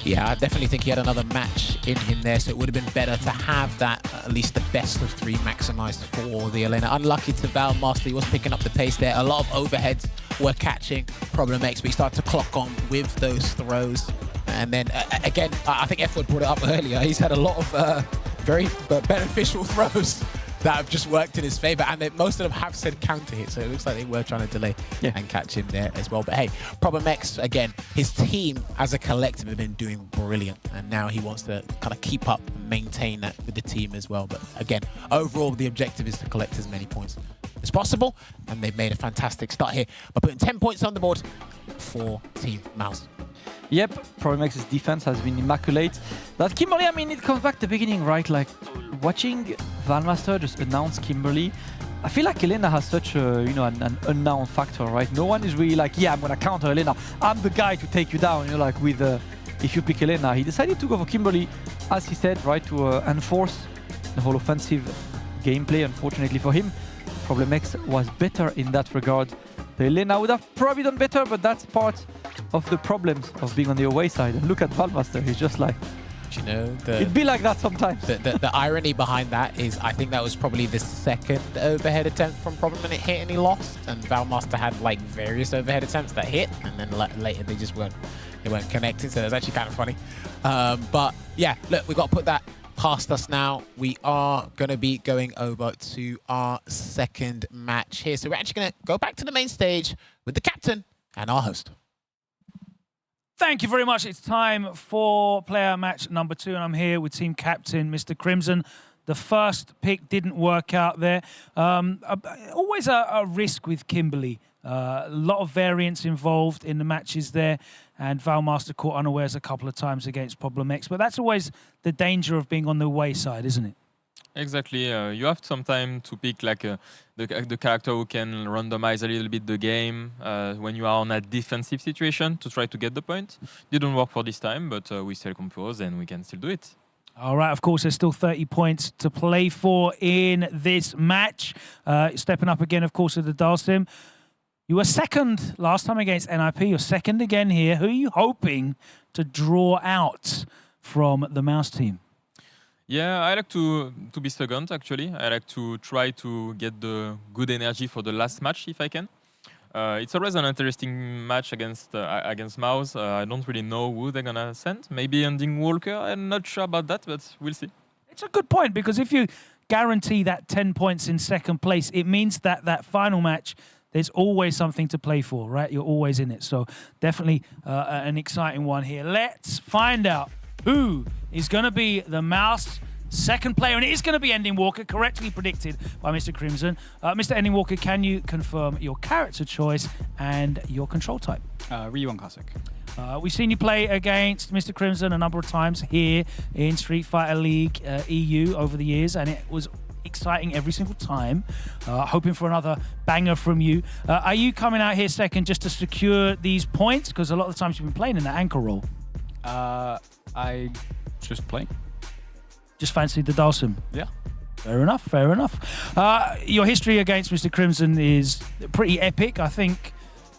Yeah, I definitely think he had another match in him there, so it would have been better to have that, at least the best of 3 maximized for the Elena. Unlucky to Valmaster, he was picking up the pace there. A lot of overheads were catching Problem X, but he started to clock on with those throws. And then, again, I think F-Word brought it up earlier, he's had a lot of very beneficial throws that have just worked in his favor, and most of them have said counter hit, so it looks like they were trying to delay and catch him there as well. But hey, Problem X, again, his team as a collective have been doing brilliant, and now he wants to kind of keep up and maintain that with the team as well. But again, overall, the objective is to collect as many points as possible, and they've made a fantastic start here by putting 10 points on the board for Team Mouse. Yep, Problem X's defense has been immaculate. That Kimberly, I mean, it comes back to the beginning, right? Like, watching Valmaster just announce Kimberly, I feel like Elena has such a, you know, an unknown factor, right? No one is really like, yeah, I'm gonna counter Elena. I'm the guy to take you down, you know, like with if you pick Elena. He decided to go for Kimberly, as he said, right, to enforce the whole offensive gameplay. Unfortunately for him, Problem X was better in that regard. The Elena would have probably done better, but that's part of the problems of being on the away side. And look at Valmaster, he's just like, you know, it'd be like that sometimes. The irony behind that is I think that was probably the second overhead attempt from Problem and it hit and he lost. And Valmaster had like various overhead attempts that hit, and then later they just weren't connected. So that's actually kind of funny. But yeah, look, we've got to put that past us now. We are going to be going over to our second match here. So we're actually going to go back to the main stage with the captain and our host. Thank you very much. It's time for player match number 2, and I'm here with team captain, Mr. Crimson. The first pick didn't work out there. Always a risk with Kimberly. A lot of variance involved in the matches there, and Valmaster caught unawares a couple of times against Problem X. But that's always the danger of being on the away side, isn't it? Exactly. You have some time to pick like the character who can randomize a little bit the game when you are on a defensive situation to try to get the point. Didn't work for this time, but we still compose and we can still do it. All right, of course, there's still 30 points to play for in this match. Stepping up again, of course, with the Dalsim. You were second last time against NIP. You're second again here. Who are you hoping to draw out from the Mouse team? Yeah, I like to be second, actually. I like to try to get the good energy for the last match, if I can. It's always an interesting match against Mouse. I don't really know who they're going to send. Maybe Ending Walker. I'm not sure about that, but we'll see. It's a good point, because if you guarantee that 10 points in second place, it means that that final match, there's always something to play for, right? You're always in it. So definitely an exciting one here. Let's find out who is going to be the Mouse second player, and it is going to be Ending Walker, correctly predicted by Mr. Crimson. Mr. Ending Walker, can you confirm your character choice and your control type? Ryu on Classic. We've seen you play against Mr. Crimson a number of times here in Street Fighter League EU over the years, and it was exciting every single time. Hoping for another banger from you. Are you coming out here second just to secure these points? Because a lot of the times you've been playing in that anchor role. I just play. Just fancied the Dalsim? Yeah. Fair enough, fair enough. Your history against Mr. Crimson is pretty epic, I think.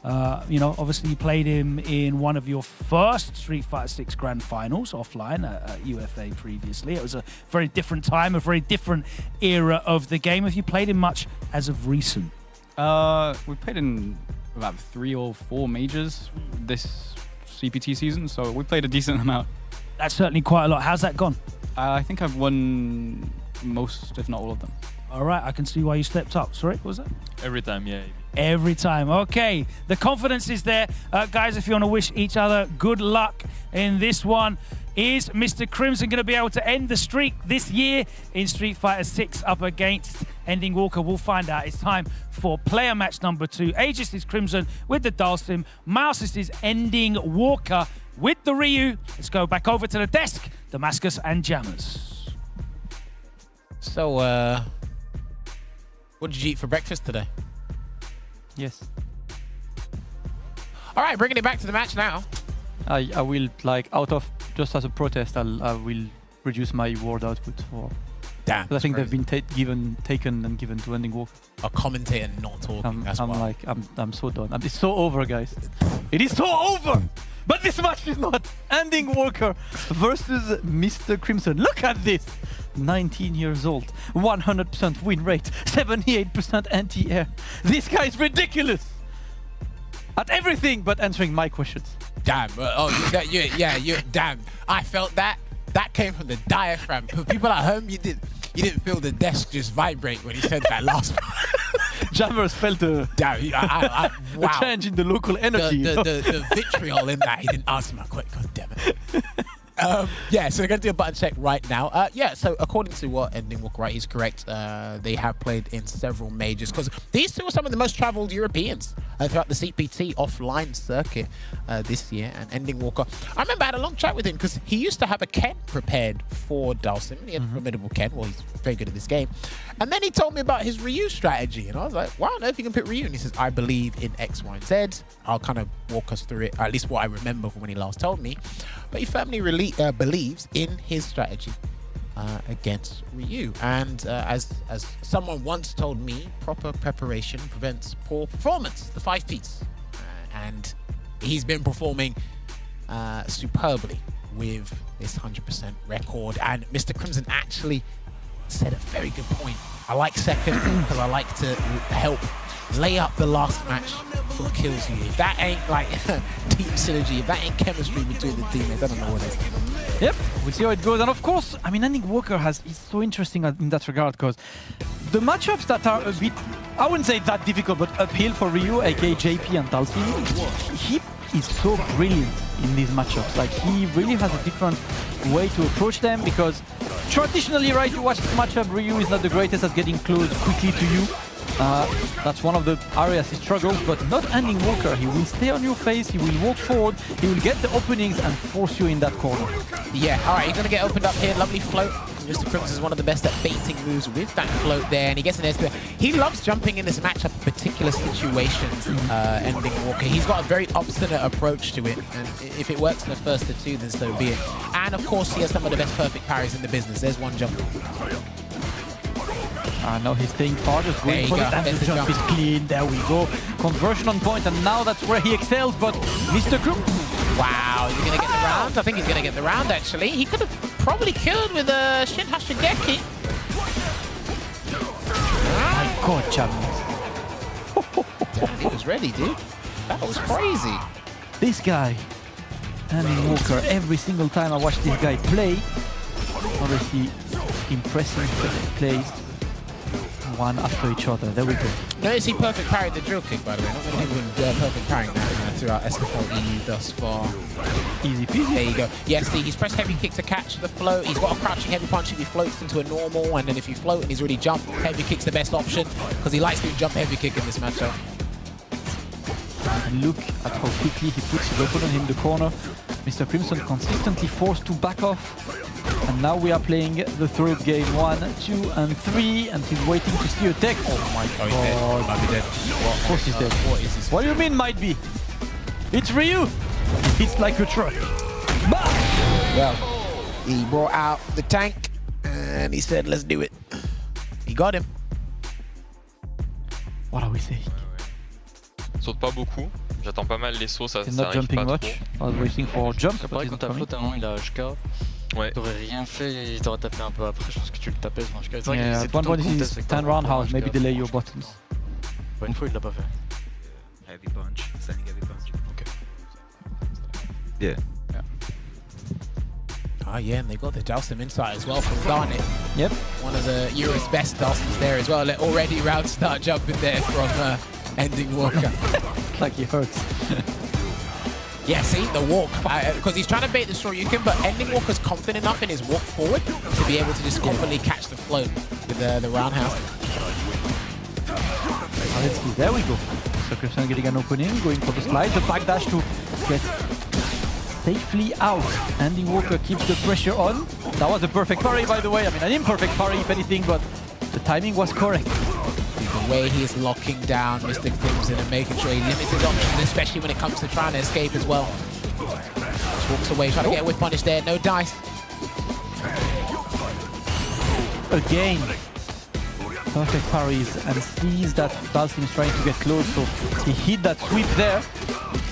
You know, obviously you played him in one of your first Street Fighter 6 Grand Finals offline at UFA previously. It was a very different time, a very different era of the game. Have you played him much as of recent? We played in about 3 or 4 majors this CPT season, so we played a decent amount. That's certainly quite a lot. How's that gone? I think I've won most, if not all of them. All right, I can see why you stepped up. Sorry, what was that? Every time, yeah. Every time. Okay, the confidence is there. Guys, if you want to wish each other good luck in this one, is Mr. Crimson going to be able to end the streak this year in Street Fighter 6 up against Ending Walker? We'll find out. It's time for player match number 2. Aegis is Crimson with the Dalsim. Mouse is Ending Walker with the Ryu. Let's go back over to the desk, Damascus and Jammers. So, what did you eat for breakfast today? Yes. All right, bringing it back to the match now. I will, like, out of, just as a protest, I will reduce my word output for... Damn. I think they've been taken and given to Ending Walker. A commentator not talking, that's why. I'm so done. It's so over, guys. It is so over! But this match is not. Ending Walker versus Mr. Crimson. Look at this. 19 years old, 100% win rate, 78% anti-air. This guy is ridiculous at everything but answering my questions. Damn. Damn. I felt that. That came from the diaphragm. For people at home, you didn't feel the desk just vibrate when he said that last one. Jammers felt a wow. change in the local energy. The vitriol in that. He didn't answer my question. God damn it. Yeah, so we're going to do a button check right now. Yeah, so according to what Ending Walker, right, he's correct. They have played in several majors because these two are some of the most traveled Europeans throughout the CPT offline circuit this year. And Ending Walker, I remember I had a long chat with him because he used to have a Ken prepared for Dhalsim. He had a formidable Ken. Well, he's very good at this game. And then he told me about his Ryu strategy. And I was like, why on earth you can pick Ryu? And he says, I believe in X, Y, and Z. I'll kind of walk us through it, at least what I remember from when he last told me. But he firmly believes in his strategy against Ryu. And as someone once told me, proper preparation prevents poor performance, the 5 Ps. And he's been performing superbly with this 100% record. And Mr. Crimson actually said a very good point. I like second because I like to help lay up the last match for kills you. If that ain't like team synergy, if that ain't chemistry between the teammates, I don't know what it is. Yep, we'll see how it goes. And of course, I mean, Ending Walker is so interesting in that regard because the matchups that are a bit, I wouldn't say that difficult, but uphill for Ryu, aka JP and Dhalsim, he is so brilliant in these matchups. Like, he really has a different way to approach them because traditionally, right, you watch this matchup, Ryu is not the greatest at getting close quickly to you. That's one of the areas he struggles, but not Ending Walker. He will stay on your face, he will walk forward, he will get the openings and force you in that corner. Yeah, all right, he's going to get opened up here. Lovely float. Mr. Crimson is one of the best at baiting moves with that float there, and he gets an SP. He loves jumping in this matchup in particular situations, Ending Walker. He's got a very obstinate approach to it, and if it works in the first of two, then so be it. And of course, he has some of the best perfect parries in the business. There's one jump. Now he's staying far, just going for it, and the jump is clean. There we go. Conversion on point, and now that's where he excels, but Mr. Group. Wow, is he going to get the round? I think he's going to get the round, actually. He could have probably killed with a Shin Hashigeki. My God, champions. Damn, he was ready, dude. That was crazy. This guy, Ending Walker, every single time I watch this guy play, obviously impressive plays. One after each other. There we go. Notice he perfect parried the drill kick, by the way. Not many people have been perfect parrying that throughout SFL EU thus far. Easy peasy. There you go. Yes, see, he's pressed heavy kick to catch the float. He's got a crouching heavy punch if he floats into a normal, and then if you float and he's really jumped, heavy kick's the best option because he likes to jump heavy kick in this matchup. And look at how quickly he puts his opponent in the corner. Mr. Crimson consistently forced to back off. And now we are playing the third game, 1, 2, and 3, and he's waiting to see a tech. Oh my God. He's dead. Might be dead. Of course he's dead. What is this? What do you mean might be? It's Ryu. It's like a truck. Bah! Well, he brought out the tank and he said, let's do it. He got him. What are we saying? Saute pas beaucoup. J'attends pas mal les sauts, ça He's not jumping much. I was waiting for jump. Après, quand t'as flotte, à un moment, il a HK. Ouais. T'aurais rien fait, il t'aurait tapé un peu après. Je pense que tu le tapais sur HK. Yeah, at one point he's 10 roundhouse, maybe delay your buttons. Une fois, il l'a pas fait. Heavy punch, standing heavy punch. Okay. Yeah. Oh yeah, and they got the Dhalsim insight as well from Garnet. Yep. One of the Europe's best Dhalsims there as well. Already round start jumping there from Ending Walker. Like he hurts. Yeah, see, the walk. Because he's trying to bait the Shoryuken, but Ending Walker's confident enough in his walk forward to be able to just confidently catch the float with the roundhouse. Let's see, there we go. So Crimson getting an opening, going for the slide, the backdash to get safely out. Ending Walker keeps the pressure on. That was a perfect parry, by the way. I mean, an imperfect parry, if anything, but the timing was correct. The way he is locking down Mr. Crimson and making sure he limits his options, especially when it comes to trying to escape as well. Just walks away, trying to get a whip punish there. No dice. Again. Perfect parries and sees that Dhalsim is trying to get close, so he hit that sweep there.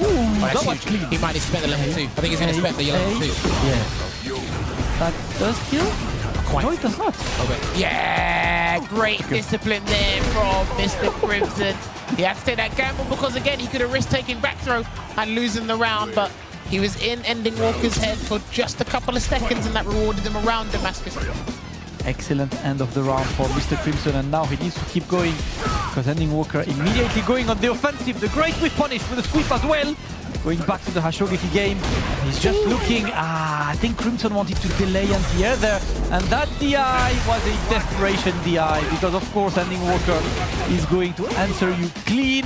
Ooh, that was clean. He might need to spend the level 2. I think he's going to spend the level 2. Yeah. That does kill? No, it does not. Okay. Yeah, great discipline there from Mr. Crimson. He had to take that gamble because, again, he could have risked taking back throw and losing the round, but he was in Ending Walker's head for just a couple of seconds, and that rewarded him around Damascus. Excellent end of the round for Mr. Crimson, and now he needs to keep going because Ending Walker immediately going on the offensive. The great whip punish with a sweep as well. Going back to the Hashogeki game. He's just looking. I think Crimson wanted to delay anti-air there, and that DI was a desperation DI because, of course, Ending Walker is going to answer you clean.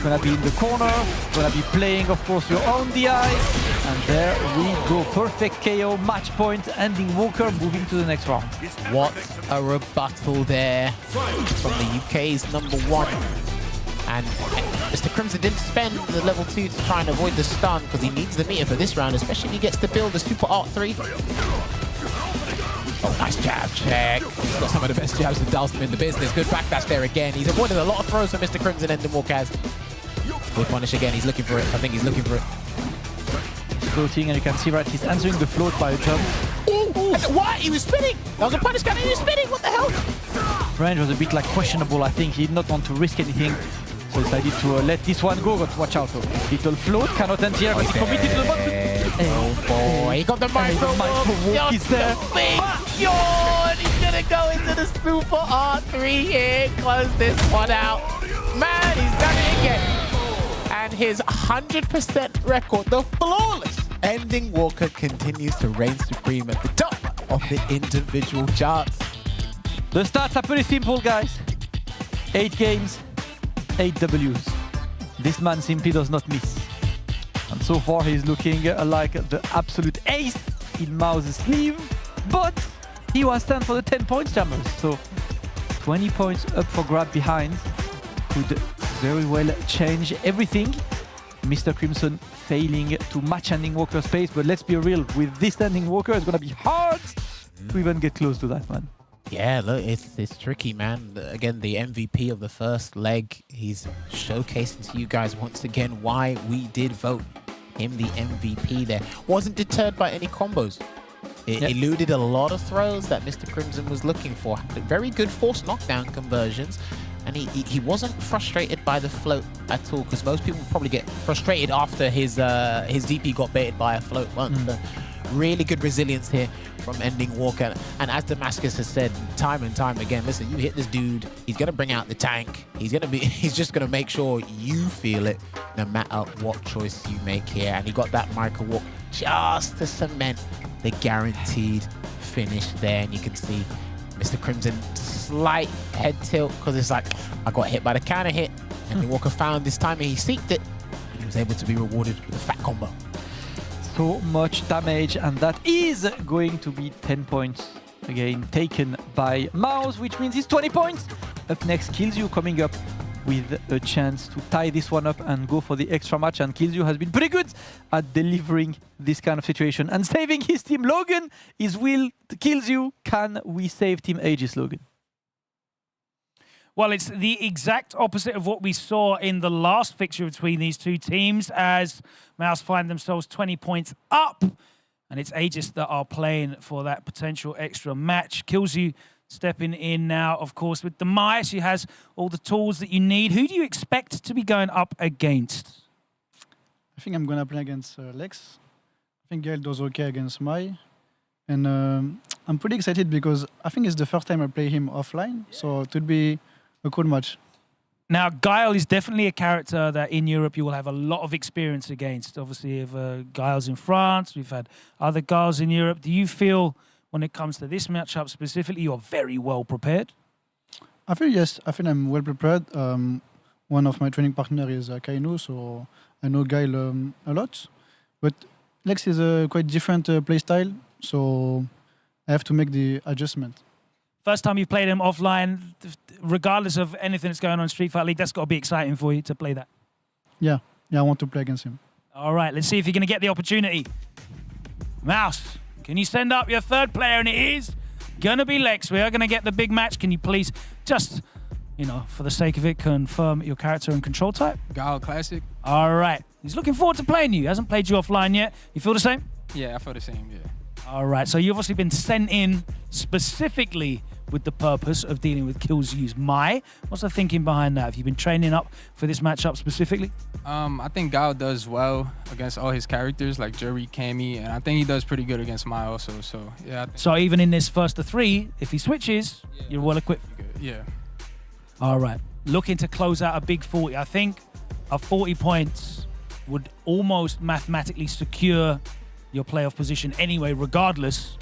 It's gonna be in the corner, gonna be playing, of course, your own DI. And there we go. Perfect KO, match point, ending Walker, moving to the next round. What a rebuttal there from the UK's #1. And Mr. Crimson didn't spend the level 2 to try and avoid the stun because he needs the meter for this round, especially if he gets to build the Super Art 3. Oh, nice jab check. He's got some of the best jabs with Dalston in the business. Good backdash there again. He's avoided a lot of throws from Mr. Crimson and Walkaz. Good punish again. He's looking for it. I think he's looking for it. Floating, and you can see right, he's answering the float by a jump. Ooh. What? He was spinning. That was a punish gun. He was spinning. What the hell? Range was a bit like questionable. I think he did not want to risk anything. So decided to let this one go, but watch out though. Little float, cannot enter here, but he committed to the button. Oh boy, he got the micro walk. Is there. Big yawn. He's gonna go into the Super R3 here, close this one out. Man, he's done it again. And his 100% record, the flawless ending Walker, continues to reign supreme at the top of the individual charts. The stats are pretty simple, guys. 8 games, 8 Ws. This man simply does not miss. And so far he's looking like the absolute ace in Mouse's sleeve, but he was stand for the 10 points, jammers. So 20 points up for grab behind could very well change everything. Mr. Crimson failing to match ending Walker's pace, but let's be real, with this ending Walker, it's gonna be hard to even get close to that, man. Yeah, look, it's tricky, man. Again, the MVP of the first leg, he's showcasing to you guys once again why we did vote him the MVP there. Wasn't deterred by any combos. It eluded a lot of throws that Mr. Crimson was looking for. Very good force knockdown conversions. And he wasn't frustrated by the float at all, because most people probably get frustrated after his DP got baited by a float once. So really good resilience here from ending Walker. And as Damascus has said time and time again, listen, you hit this dude, he's gonna bring out the tank. He's just gonna make sure you feel it no matter what choice you make here. And he got that micro walk just to cement the guaranteed finish there. And you can see Mr. Crimson slight head tilt because it's like, I got hit by the counter hit. And Walker found this time and he seeked it. And he was able to be rewarded with a fat combo. So much damage, and that is going to be 10 points again taken by Mouse, which means it's 20 points. Up next, Killzoo coming up with a chance to tie this one up and go for the extra match. And Killzoo has been pretty good at delivering this kind of situation and saving his team. Logan is will Killzoo. Can we save Team Aegis, Logan? Well, it's the exact opposite of what we saw in the last fixture between these two teams, as Mouse find themselves 20 points up, and it's Aegis that are playing for that potential extra match. Killzoo stepping in now, of course, with the Maya. She has all the tools that you need. Who do you expect to be going up against? I think I'm going to play against Lex. I think Gael does okay against Mai. And I'm pretty excited because I think it's the first time I play him offline, so it would be a cool match. Now, Guile is definitely a character that in Europe you will have a lot of experience against. Obviously, if Guile's in France, we've had other Guiles in Europe. Do you feel, when it comes to this matchup specifically, you're very well prepared? I feel yes. I think I'm well prepared. One of my training partners is Kainu, so I know Guile a lot. But Lex is a quite different play style, so I have to make the adjustment. First time you've played him offline, regardless of anything that's going on in Street Fighter League, that's got to be exciting for you to play that. Yeah, I want to play against him. All right, let's see if you're going to get the opportunity. Mouse, can you send up your third player? And it is going to be Lex. We are going to get the big match. Can you please just, you know, for the sake of it, confirm your character and control type? Guile Classic. All right. He's looking forward to playing you. He hasn't played you offline yet. You feel the same? Yeah, I feel the same, yeah. All right, so you've obviously been sent in specifically with the purpose of dealing with Killzoo's Mai. What's the thinking behind that? Have you been training up for this matchup specifically? I think Guile does well against all his characters, like Jury, Cammy, and I think he does pretty good against Mai also, so yeah. So even in this first of three, if he switches, you're well equipped? Yeah. All right, looking to close out a big 40. I think a 40 points would almost mathematically secure your playoff position anyway, regardless.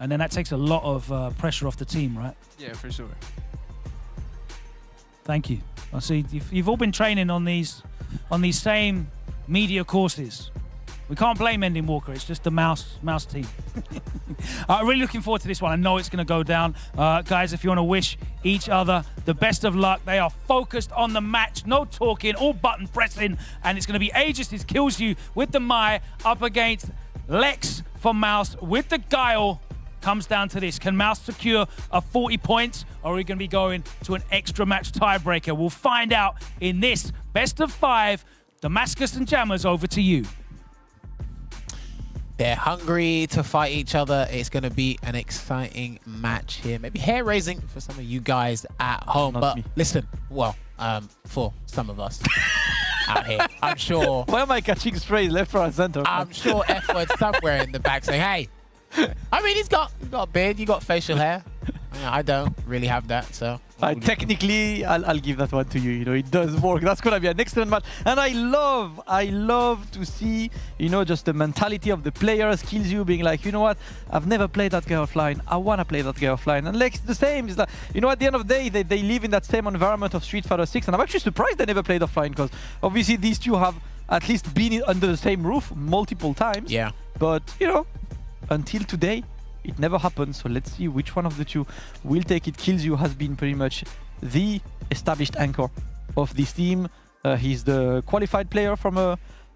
And then that takes a lot of pressure off the team, right? Yeah, for sure. Thank you. I see you've all been training on these on these same media courses. We can't blame Ending Walker, it's just the mouse team. Really looking forward to this one. I know it's going to go down. Guys, if you want to wish each other the best of luck, they are focused on the match, no talking, all button pressing, and it's going to be Aegis kills you with the Mai up against Lex for Mouse with the Guile. Comes down to this. Can Mouse secure a 40 points, or are we going to be going to an extra match tiebreaker? We'll find out in this best of 5. Damascus and Jammers, over to you. They're hungry to fight each other. It's going to be an exciting match here. Maybe hair-raising for some of you guys at home. Not but me. listen, well, for some of us out here, I'm sure... Why am I catching strays left, right, and center? I'm sure F-word somewhere in the back saying, hey. I mean, he's got a beard, you got facial hair. I don't really have that, so... Technically, I'll give that one to you. You know, it does work. That's gonna be an excellent match, and I love to see, you know, just the mentality of the players. Kills you being like, you know what? I've never played that guy offline. I wanna play that guy offline. And Lex, the same. Is that, you know, at the end of the day, they live in that same environment of Street Fighter 6, and I'm actually surprised they never played offline, because obviously these two have at least been under the same roof multiple times. Yeah. But you know, until today, it never happened, so let's see which one of the two will take it. Kills You has been pretty much the established anchor of this team. He's the qualified player from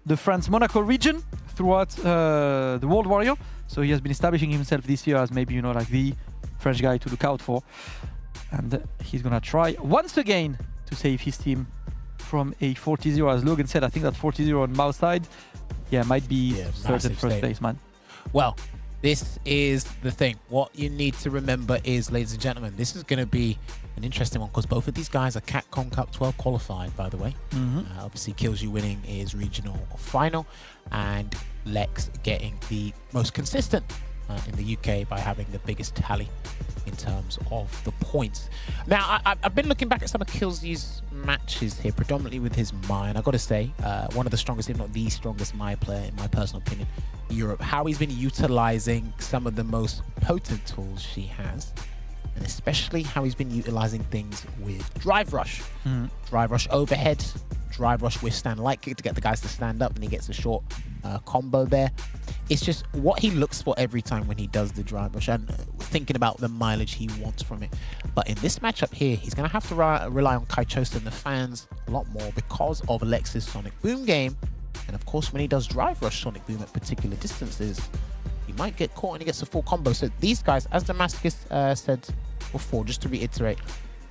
the France-Monaco region throughout the World Warrior. So he has been establishing himself this year as maybe, you know, like the French guy to look out for. And he's gonna try once again to save his team from a 40-0. As Logan said, I think that 40-0 on Mao's side, yeah, might be certain first place, man. Well, this is the thing. What you need to remember is, ladies and gentlemen, this is going to be an interesting one, because both of these guys are Capcom Cup 12 qualified, by the way. Obviously, Kills You winning is regional final, and Lex getting the most consistent in the UK by having the biggest tally in terms of the points. Now, I've been looking back at some of Kills You's matches here, predominantly with his Mai, and I've got to say, one of the strongest, if not the strongest Mai player, in my personal opinion, in Europe. How he's been utilizing some of the most potent tools she has, and especially how he's been utilizing things with Drive Rush. Drive Rush overhead, Drive Rush withstand light kick to get the guys to stand up, and he gets a short combo there. It's just what he looks for every time when he does the Drive Rush, and thinking about the mileage he wants from it. But in this matchup here, he's going to have to rely on Kaichosa and the fans a lot more because of Alex's Sonic Boom game. And of course, when he does Drive Rush Sonic Boom at particular distances, he might get caught and he gets a full combo. So these guys, as Damascus said before, just to reiterate,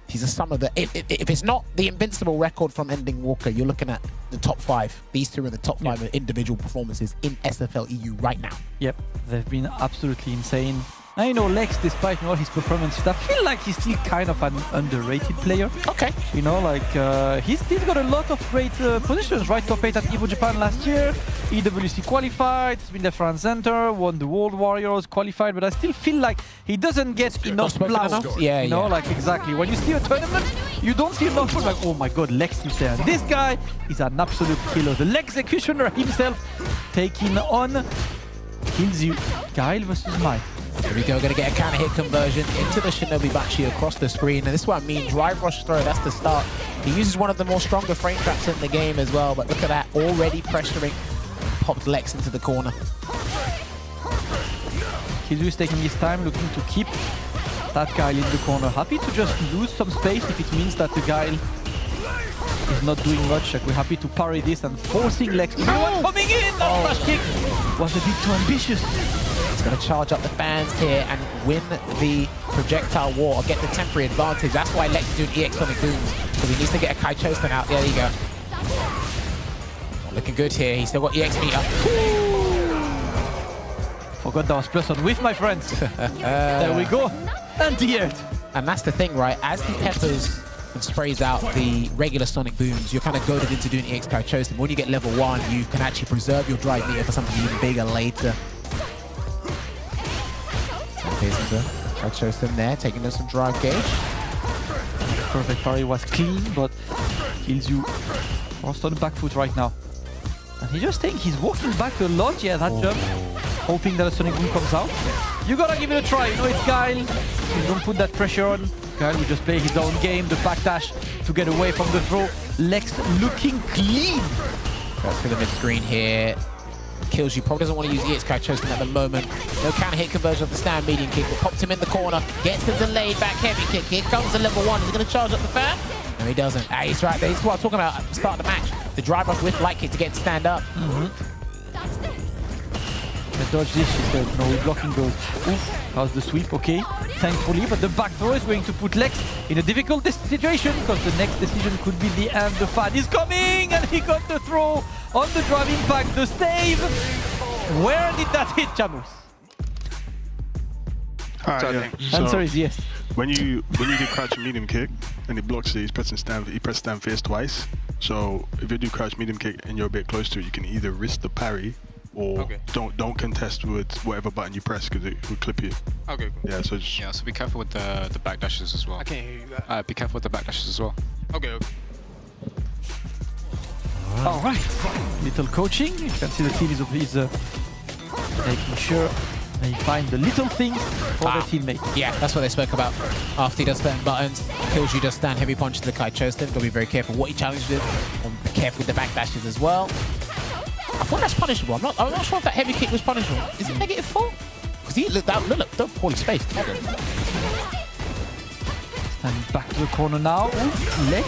he's a sum of the... If it's not the invincible record from Ending Walker, you're looking at the top 5. These two are in the top 5 individual performances in SFL EU right now. Yep, they've been absolutely insane. I know Lex, despite all his performances, I feel like he's still kind of an underrated player. Okay. You know, like he's still got a lot of great positions, right? Top 8 at EVO Japan last year, EWC qualified, he's been the front center, won the World Warriors, qualified, but I still feel like he doesn't get enough blast. Yeah, you know, like exactly. When you see a tournament, you don't see enough like, oh my god, Lex is there. This guy is an absolute killer. The Executioner himself taking on Kills You, Guile versus Mai. Here we go, gonna get a counter hit conversion into the Shinobi Bachi across the screen. And this is what I mean, Drive Rush throw, that's the start. He uses one of the more stronger frame traps in the game as well, but look at that, already pressuring. Popped Lex into the corner. Kills You is taking his time, looking to keep that Guile in the corner. Happy to just lose some space if it means that the Guile is not doing much. Like, we're happy to parry this and forcing Lex to coming in! That flash kick was a bit too ambitious. He's going to charge up the fans here and win the projectile war, or get the temporary advantage. That's why Lex is doing EX Sonic Booms, because he needs to get a Kaichosen out. There you go. Looking good here. He's still got EX meter. Forgot that was plus on with my friends. There we go. Anti-aired. And that's the thing, right? As he peppers and sprays out the regular Sonic Booms, you're kind of goaded into doing EX Kaichosen. When you get level 1, you can actually preserve your drive meter for something even bigger later. Kaichosen there, taking us some drive gauge. Perfect parry was clean, but Kills You forced on the back foot right now. And he just think he's walking back a lot, yeah, that jump. Hoping that a Sonic Boom comes out. You gotta give it a try, you know it's Guile. You don't put that pressure on. Guile will just play his own game, the backdash to get away from the throw. Lex looking clean. Goes for the mid-screen here. Kills you. Probably doesn't want to use EX Chosen at the moment. No counter hit conversion of the stand medium kick. But pops him in the corner. Gets the delayed back heavy kick. Here comes the level 1. Is he going to charge up the fan? No, he doesn't. Ah, he's right there. This is what I'm talking about at the start of the match. The drive off with light kick to get stand up. Dodge this, she said. No, we're blocking those. Oof, how's the sweep? Okay, thankfully. But the back throw is going to put Lex in a difficult situation because the next decision could be the end. The fan is coming and he got the throw on the drive impact. The save. Where did that hit, Chamus? Answer is yes. When you do crouch medium kick and he blocks it, he presses stand first twice. So if you do crouch medium kick and you're a bit close to it, you can either risk the parry or don't contest with whatever button you press because it will clip you. Okay, cool. Yeah, so just so be careful with the backdashes as well. I can't hear you. Be careful with the backdashes as well. Okay. All right. Little coaching. You can see the team is making sure they find the little things for their teammate. Yeah, that's what they spoke about. After he does certain buttons, kills you, does stand heavy punch to the Kai Chosen. Gotta be very careful what he challenges with. And be careful with the backdashes as well. I thought that's punishable. I'm not sure if that heavy kick was punishable. Is it -4? Because he looked poorly spaced. Standing back to the corner now. Lex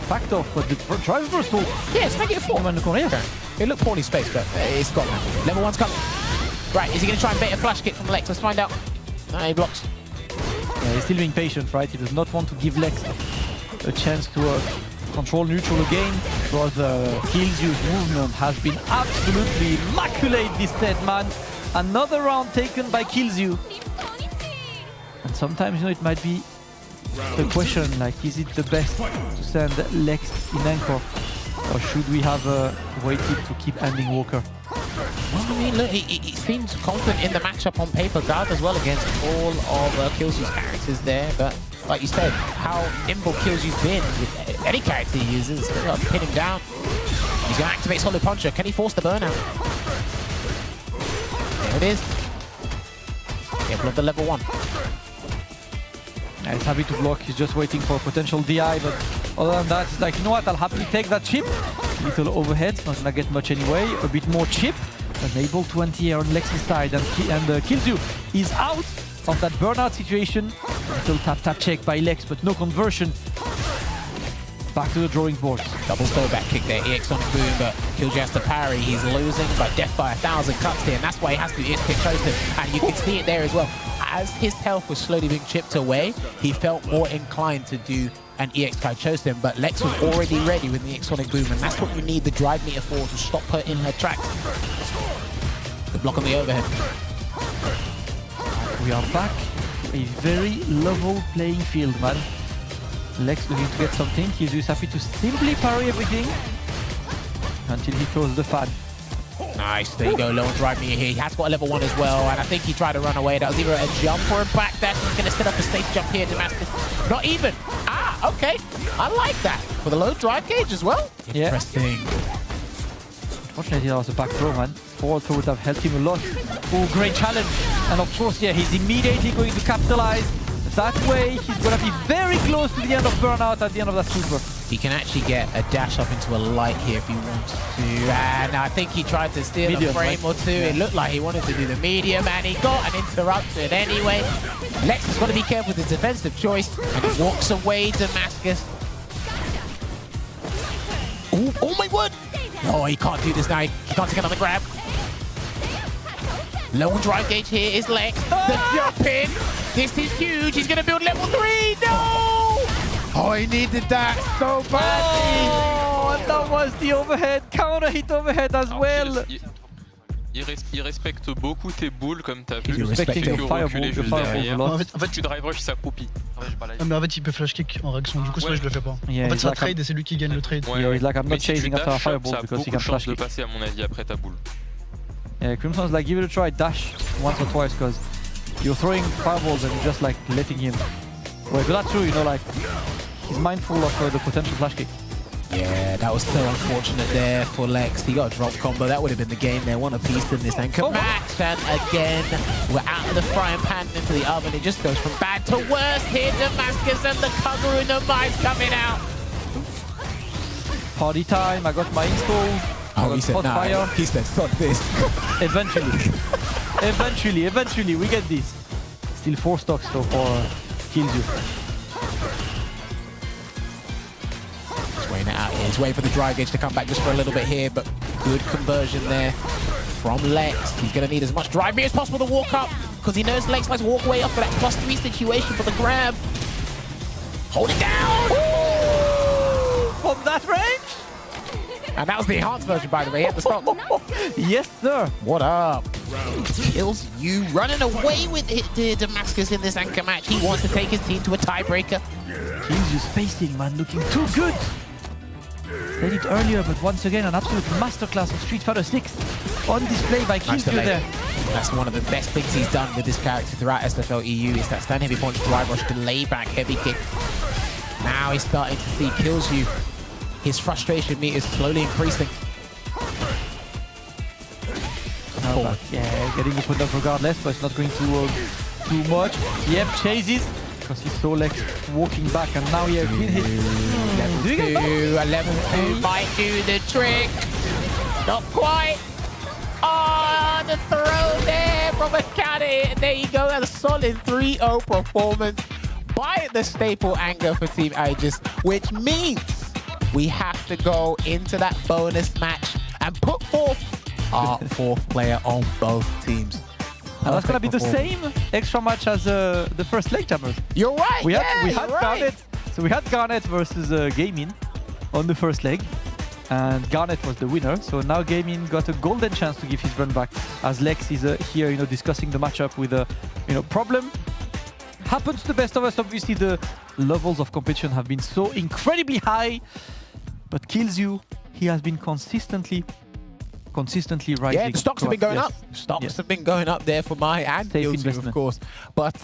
backed off, but the drive reversal. Yeah, it's -4. In the corner, yeah. It looked poorly spaced, but it's got that. Level 1's coming. Right, is he going to try and bait a flash kick from Lex? Let's find out. No, he blocks. Yeah, he's still being patient, right? He does not want to give Lex a chance to control neutral again. Brother Killzew's movement has been absolutely immaculate this set, man. Another round taken by Killzew. And sometimes, you know, it might be the question, like, is it the best to send Lex in anchor? Or should we have waited to keep ending Walker? Well, I mean, look, he seems confident in the matchup on paper, guard as well against all of Killzew's characters there. But like you said, how nimble Killzew's been with any character he uses. They've got to pin him down. He's going to activate Solid Puncher. Can he force the burnout? There it is. Careful of the level 1. Yeah, he's happy to block. He's just waiting for a potential DI, but other than that, he's like, you know what, I'll happily take that chip. Little overhead, not gonna get much anyway. A bit more chip, unable to anti-air on Lex's side, and Killzew is out of that burnout situation. Little tap check by Lex, but no conversion. Back to the drawing board. Double throwback kick there, EX on the boom, but Killzew has to parry. He's losing by death by 1,000 cuts here, and that's why he has to EX kick Chosen. And you can see it there as well. As his health was slowly being chipped away, he felt more inclined to do an EX Kai Chosen, but Lex was already ready with the EX Sonic Boom, and that's what you need the drive meter for, to stop her in her tracks. The block on the overhead. We are back to a very level playing field, man. Lex looking to get something. He's just happy to simply parry everything until he throws the fan. Nice, there you go, low on drive meter here. He has got a level 1 as well, and I think he tried to run away. That was either a jump or a back dash. He's going to set up a safe jump here, Damascus. Not even. Ah, okay. I like that. For the low drive gauge as well. Yeah. Interesting. Unfortunately, that was a back throw, man. Forward throw would have helped him a lot. Oh, great challenge. And of course, yeah, he's immediately going to capitalize. That way, he's going to be very close to the end of burnout at the end of that super. He can actually get a dash up into a light here if he wants to. And I think he tried to steal medium, a frame or two. It looked like he wanted to do the medium, and he got an interruption anyway. Lex has got to be careful with his defensive choice, and he walks away, Damascus. Oh my word! Oh, he can't do this now. He can't take another grab. Low on drive gauge here is Lex. The jump in. This is huge. He's going to build level 3. No! Oh, he needed that so badly. Oh, and that was the overhead. Counter hit overhead as well. Il respecte beaucoup tes boules, comme t'as vu. Il respecte tu le fireball, en fait, tu drive rush, ça accroupit. Mais en fait, il peut flash kick en réaction. Du coup, ça, je le fais pas. Yeah, en fait, ça trade et c'est lui qui gagne le trade. Yeah, he's like, I'm not chasing after a fireball because he can flash de kick. passer, à mon avis, après ta boule. Yeah, Crimson's like, give it a try, dash once or twice, because you're throwing fireballs and you're just like letting him. Well, but that's true, you know, like, he's mindful of the potential flash kick. Yeah, that was so unfortunate there for Lex. He got a drop combo. That would have been the game there. One apiece in this anchor match. And again, we're out of the frying pan into the oven. It just goes from bad to worse here. Damascus and the Kaguru no Mice coming out. Party time, I got my install. Oh, he said nah. He said fuck this. Eventually, we get this. Still 4 stocks though for Kills You. He's weighing it out here. He's waiting for the dry gauge to come back just for a little bit here, but good conversion there from Lex. He's going to need as much drive as possible to walk up, because he knows Lex likes to walk away up for that +3 situation for the grab. Hold it down! Ooh, from that range? And that was the enhanced version, by the way, at the stop. Yes, sir. What up? Kills You running away with it, Damascus in this anchor match. He wants to take his team to a tiebreaker. Kills You spacing, man, looking too good. Said it earlier, but once again, an absolute masterclass of Street Fighter 6 on display by Kills You there. That's one of the best things he's done with this character throughout SFL EU, is that stand heavy punch, drive rush, delay back heavy kick. Now he's starting to see Kills You. His frustration meter is slowly increasing. Oh, yeah, getting the put up regardless, but it's not going to too much. Yep, chases, because he saw Lex walking back, and now he has been hit. Level 2 might do the trick. Not quite. Oh, the throw there from a cannon. There you go, that's a solid 3-0 performance by the staple anger for Team Aegis, which means we have to go into that bonus match and put forth our 4th player on both teams. And that's going to be the same extra match as the first leg, Jammers. You're right, we had Garnet. So we had Garnet versus Gaming on the first leg. And Garnet was the winner. So now Gaming got a golden chance to give his run back, as Lex is here, discussing the matchup with a, problem. Happens to the best of us. Obviously, the levels of competition have been so incredibly high. But Kills You, he has been consistently rising. Yeah, the stocks have been going up. Stocks have been going up there for my and Kills You, of course. But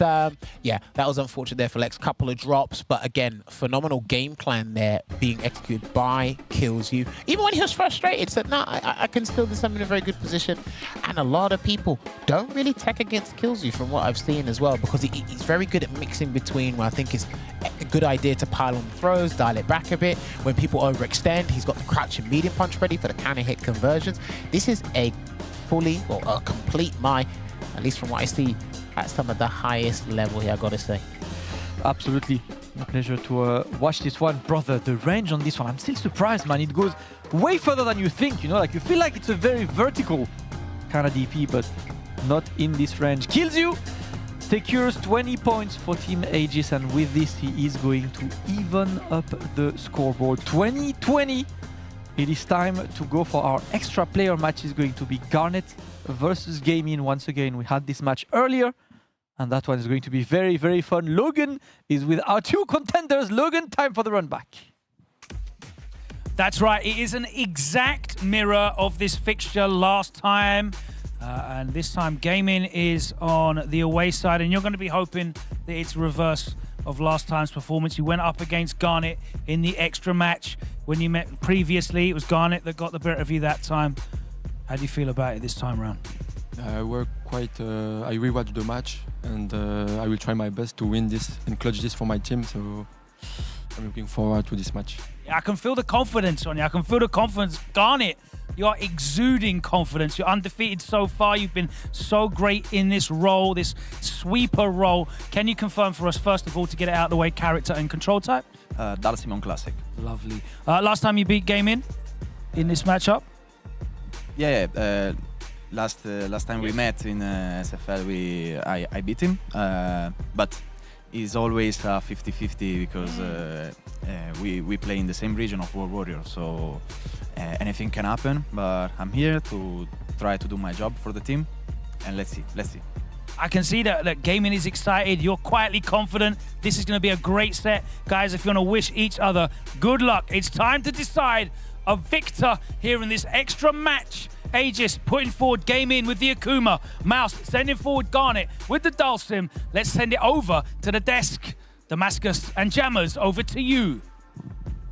yeah, that was unfortunate there for Lex. Couple of drops, but again, phenomenal game plan there being executed by Kills You. Even when he was frustrated, said, "No, I can still do something in a very good position." And a lot of people don't really tech against Kills You from what I've seen as well, because he's very good at mixing between. Well, I think it's a good idea to pile on throws, dial it back a bit. When people overextend, he's got the crouch and medium punch ready for the counter hit conversions. This is a fully, or a complete at least from what I see, at some of the highest level here, I gotta say. Absolutely. A pleasure to watch this one. Brother, the range on this one, I'm still surprised, man. It goes way further than you think, like you feel like it's a very vertical kind of DP, but not in this range. Kills You secures 20 points for Team Aegis, and with this, he is going to even up the scoreboard. 20-20. It is time to go for our extra player match. Is going to be Garnet versus Gaming. Once again, we had this match earlier, and that one is going to be very, very fun. Logan is with our 2 contenders. Logan, time for the run back. That's right. It is an exact mirror of this fixture last time. And this time, Gaming is on the away side, and you're going to be hoping that it's reverse of last time's performance. You went up against Garnet in the extra match. When you met previously, it was Garnet that got the better of you that time. How do you feel about it this time around? We're quite. I rewatched the match, and I will try my best to win this and clutch this for my team. So I'm looking forward to this match. Yeah, I can feel the confidence on you. I can feel the confidence. Garnet, you're exuding confidence. You're undefeated so far. You've been so great in this role, this sweeper role. Can you confirm for us, first of all, to get it out of the way, character and control type? Dalsimon Classic. Lovely. Last time you beat Gaming in this matchup? Yeah. Last time we met in SFL, I beat him, but it's always 50-50 because we play in the same region of World Warrior, so anything can happen. But I'm here to try to do my job for the team, and let's see. I can see that Gaming is excited. You're quietly confident. This is going to be a great set. Guys, if you want to wish each other good luck, it's time to decide a victor here in this extra match. Aegis putting forward Gaming with the Akuma. Mouse sending forward Garnet with the Dulcim. Let's send it over to the desk. Damascus and Jammers, over to you.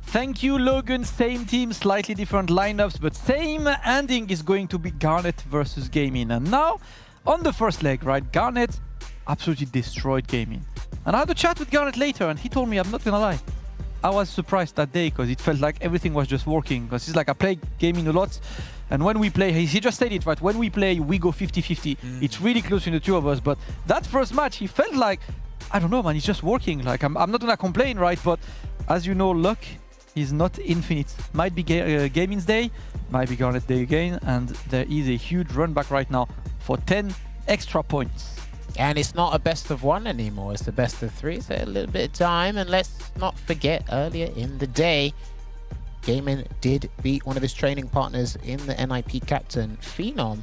Thank you, Logan. Same team, slightly different lineups, but same ending is going to be Garnet versus Gaming. And now, on the first leg, right, Garnet absolutely destroyed Gaming. And I had a chat with Garnet later, and he told me, I'm not gonna lie, I was surprised that day because it felt like everything was just working. Because it's like I play gaming a lot, and when we play, he just said it right, when we play, we go 50-50. It's really close between the two of us, but that first match, he felt like, I don't know, man, it's just working. Like, I'm not gonna complain, right? But as you know, luck is not infinite. Might be Gaming's day, might be Garnet's day again, and there is a huge run back right now for 10 extra points. And it's not a best of one anymore, it's a best of three, so a little bit of time. And let's not forget, earlier in the day, Gaming did beat one of his training partners in the NIP captain, Phenom,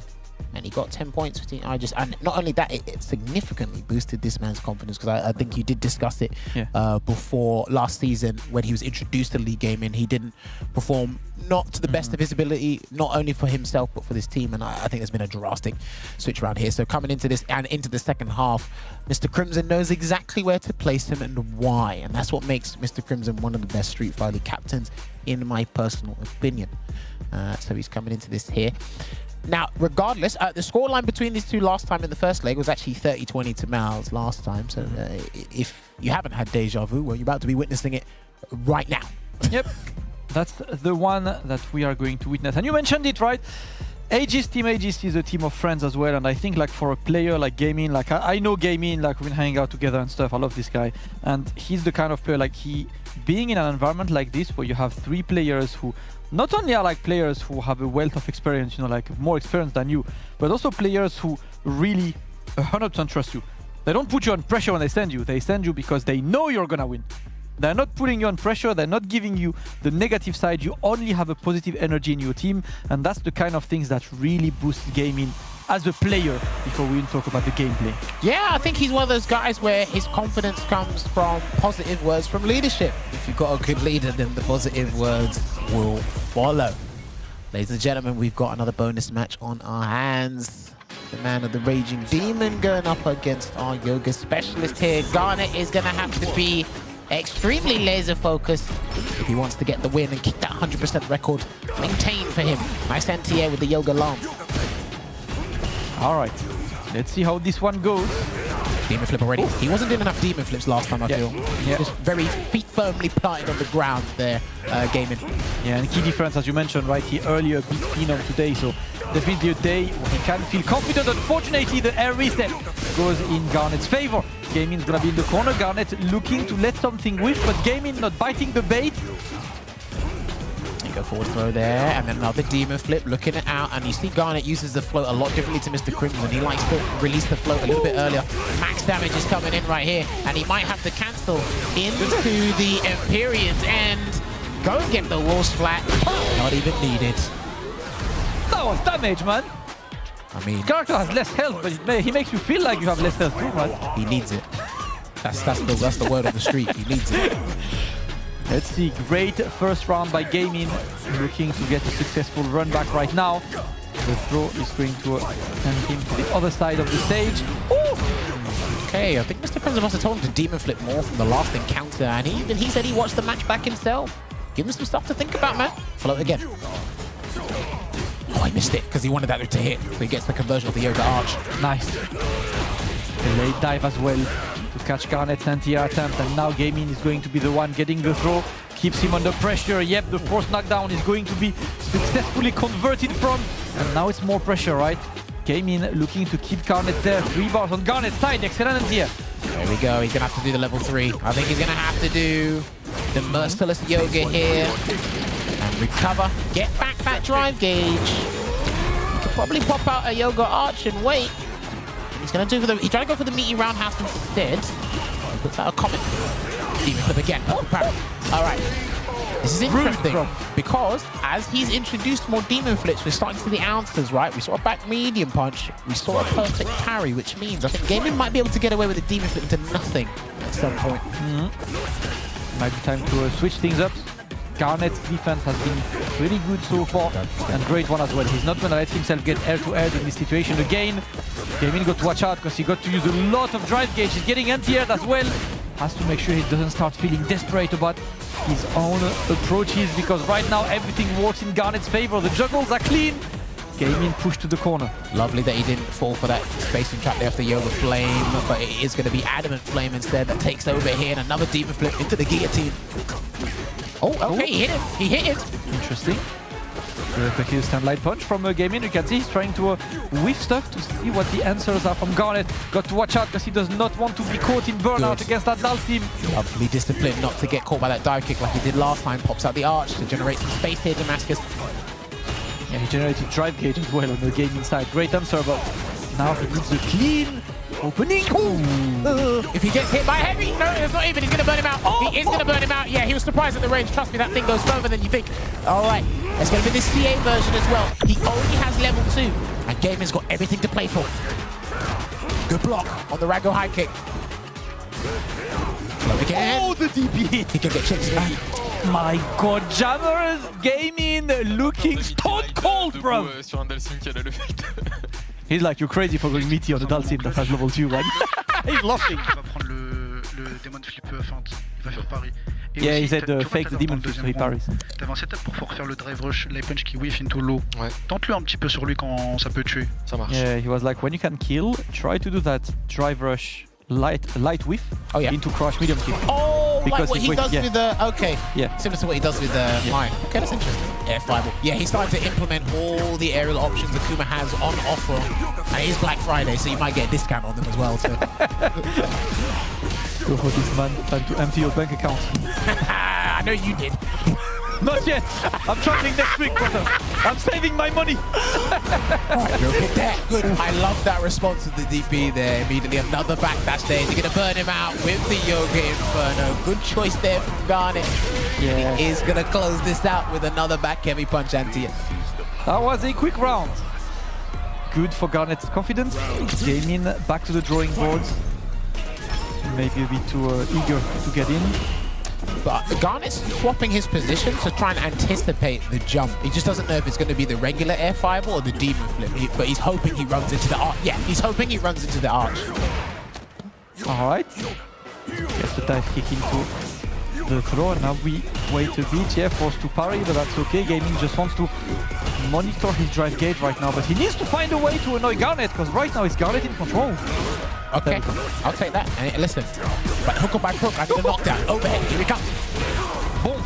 and he got 10 points for Team Aegis. And not only that, it significantly boosted this man's confidence, because I think you did discuss it before last season when he was introduced to League Gaming. He didn't perform not to the best of his ability, not only for himself, but for this team. And I think there's been a drastic switch around here. So coming into this and into the second half, Mr. Crimson knows exactly where to place him and why. And that's what makes Mr. Crimson one of the best Street Fighter captains, in my personal opinion. So he's coming into this here. Now, regardless, the scoreline between these two last time in the first leg was actually 30-20 to Mal's last time. So if you haven't had deja vu, well, you're about to be witnessing it right now. Yep, that's the one that we are going to witness. And you mentioned it, right? Aegis, Team Aegis is a team of friends as well. And I think like for a player like Gaming, like I know Gaming, like we've been hanging out together and stuff. I love this guy. And he's the kind of player, like being in an environment like this where you have three players who not only are like players who have a wealth of experience, you know, like more experience than you, but also players who really 100% trust you. They don't put you on pressure when they send you. They send you because they know you're gonna win. They're not putting you on pressure. They're not giving you the negative side. You only have a positive energy in your team. And that's the kind of things that really boosts Gaming as a player before we even talk about the gameplay. Yeah, I think he's one of those guys where his confidence comes from positive words from leadership. If you've got a good leader, then the positive words will follow. Ladies and gentlemen, we've got another bonus match on our hands. The man of the Raging Demon going up against our Yoga Specialist here. Garnet is going to have to be extremely laser focused if he wants to get the win and keep that 100% record maintained for him. Nice anti-air with the Yoga Lamp. All right, let's see how this one goes. Demon flip already. He wasn't doing enough demon flips last time, I feel. Just very feet firmly planted on the ground there, Gaming. Yeah, and key difference, as you mentioned, right? He earlier beat Phenom today, so definitely a day where he can feel confident. Unfortunately, the air reset goes in Garnet's favor. Gaming's gonna be in the corner. Garnet looking to let something whiff, but Gaming not biting the bait. Go forward throw there, and then another demon flip, looking it out, and you see Garnet uses the float a lot differently to Mr. Crimson. He likes to release the float a little bit earlier. Max damage is coming in right here, and he might have to cancel into the Empyreans and go and get the walls flat. Not even needed. That was damage, man. I mean, character has less health, but he makes you feel like you have less health too, man. He needs it. That's the word on the street. He needs it. Let's see, great first round by Gaming, looking to get a successful run back right now. The throw is going to send him to the other side of the stage. Ooh. Okay, I think Mr. Crimson must have told him to demon flip more from the last encounter, and he said he watched the match back himself. Give him some stuff to think about, man. Float again. Oh, I missed it because he wanted that to hit, so he gets the conversion of the Yoga Arch. Nice. Delayed dive as well to catch Garnet's anti-air attempt, and now Gaming is going to be the one getting the throw. Keeps him under pressure. Yep, the force knockdown is going to be successfully converted from, and now it's more pressure, right? Gaming looking to keep Garnet there. 3 bars on Garnet's side. Excellent anti-air. There we go. He's going to have to do the level 3. I think he's going to have to do the Merciless Yoga here and recover. Get back that drive gauge. He could probably pop out a Yoga Arch and wait. He's going to do he tried to go for the meaty roundhouse instead. He puts out a comment. Demon flip again. Oh, all right. This is interesting because as he's introduced more demon flips, we're starting to see the ounces, right? We saw a back medium punch. We saw a perfect parry, which means I think Gaming might be able to get away with a demon flip into nothing at some point. Might be time to switch things up. Garnet's defense has been pretty good so far, and great one as well. He's not going to let himself get air-to-air in this situation again. Gaming got to watch out because he got to use a lot of drive gauge. He's getting anti-air as well. Has to make sure he doesn't start feeling desperate about his own approaches, because right now everything works in Garnet's favor. The juggles are clean. Gaming pushed to the corner. Lovely that he didn't fall for that spacing trap there after Yoga Flame, but it is going to be Adamant Flame instead that takes over here, and another Demon Flip into the guillotine. Oh, okay, he hit it. He hit it. Interesting. Quickly stand light punch from Gaming. You can see he's trying to whiff stuff to see what the answers are from Garnet. Got to watch out because he does not want to be caught in burnout against that Dals team. Lovely discipline not to get caught by that dive kick like he did last time. Pops out the arch to generate some space here, Damascus. Yeah, he generated drive gauge as well on the Gaming side. Great answer, but now he needs a clean opening. If he gets hit by heavy, no, it's not even. He's going to burn him out. He is going to burn him out. Yeah, he was surprised at the range. Trust me, that thing goes further than you think. All right, it's going to be the CA version as well. He only has level 2, and Gaming's got everything to play for. Good block on the Rago high kick. Again. Oh, the DP hit. He can get chips again. My God, Jammers Gaming looking stone cold, bro. He's like, you're crazy for going meaty on the Dalsim that has level 2, right? He's laughing. Il va prendre le Demon Flip feinte. Il va faire pari. Et Yeah, aussi, he said fake the Demon Flip, so he parries. T'avais un setup pour faire le drive rush, light punch qui whiff into low. Tente-le un petit peu sur lui quand ça peut tuer. Ça marche. Yeah, he was like, when you can kill, try to do that drive rush light whiff into crush medium kick. Oh, Because like what he's he weak, does with the... Okay. Yeah. Similar to what he does with mine. Okay, that's interesting. Yeah, fireball. Yeah, he's starting to implement all the aerial options Akuma has on offer. And it is Black Friday, so you might get a discount on them as well. So. Go for this, man. Time to empty your bank account. I know you did. Not yet. I'm traveling next week, brother. I'm saving my money. Right, look at that. Good. I love that response to the DP there. Immediately another backdash there. They're going to burn him out with the Yoga Inferno. Good choice there from Garnet. Yeah. He is going to close this out with another back heavy punch anti. That was a quick round. Good for Garnet's confidence. Gaming back to the drawing boards. Maybe a bit too eager to get in. But Garnet's swapping his position to try and anticipate the jump. He just doesn't know if it's going to be the regular air fireball or the demon flip. But he's hoping he runs into the arch. Yeah, he's hoping he runs into the arch. All right. Gets the dive kick into the throw, and now we wait a bit. Yeah, forced to parry, but that's okay. Gaming just wants to monitor his drive gauge right now, but he needs to find a way to annoy Garnet, because right now it's Garnet in control. Okay, I'll take that. And listen, but hook up by crook, I need a knockdown. Overhead, here we come. Boom.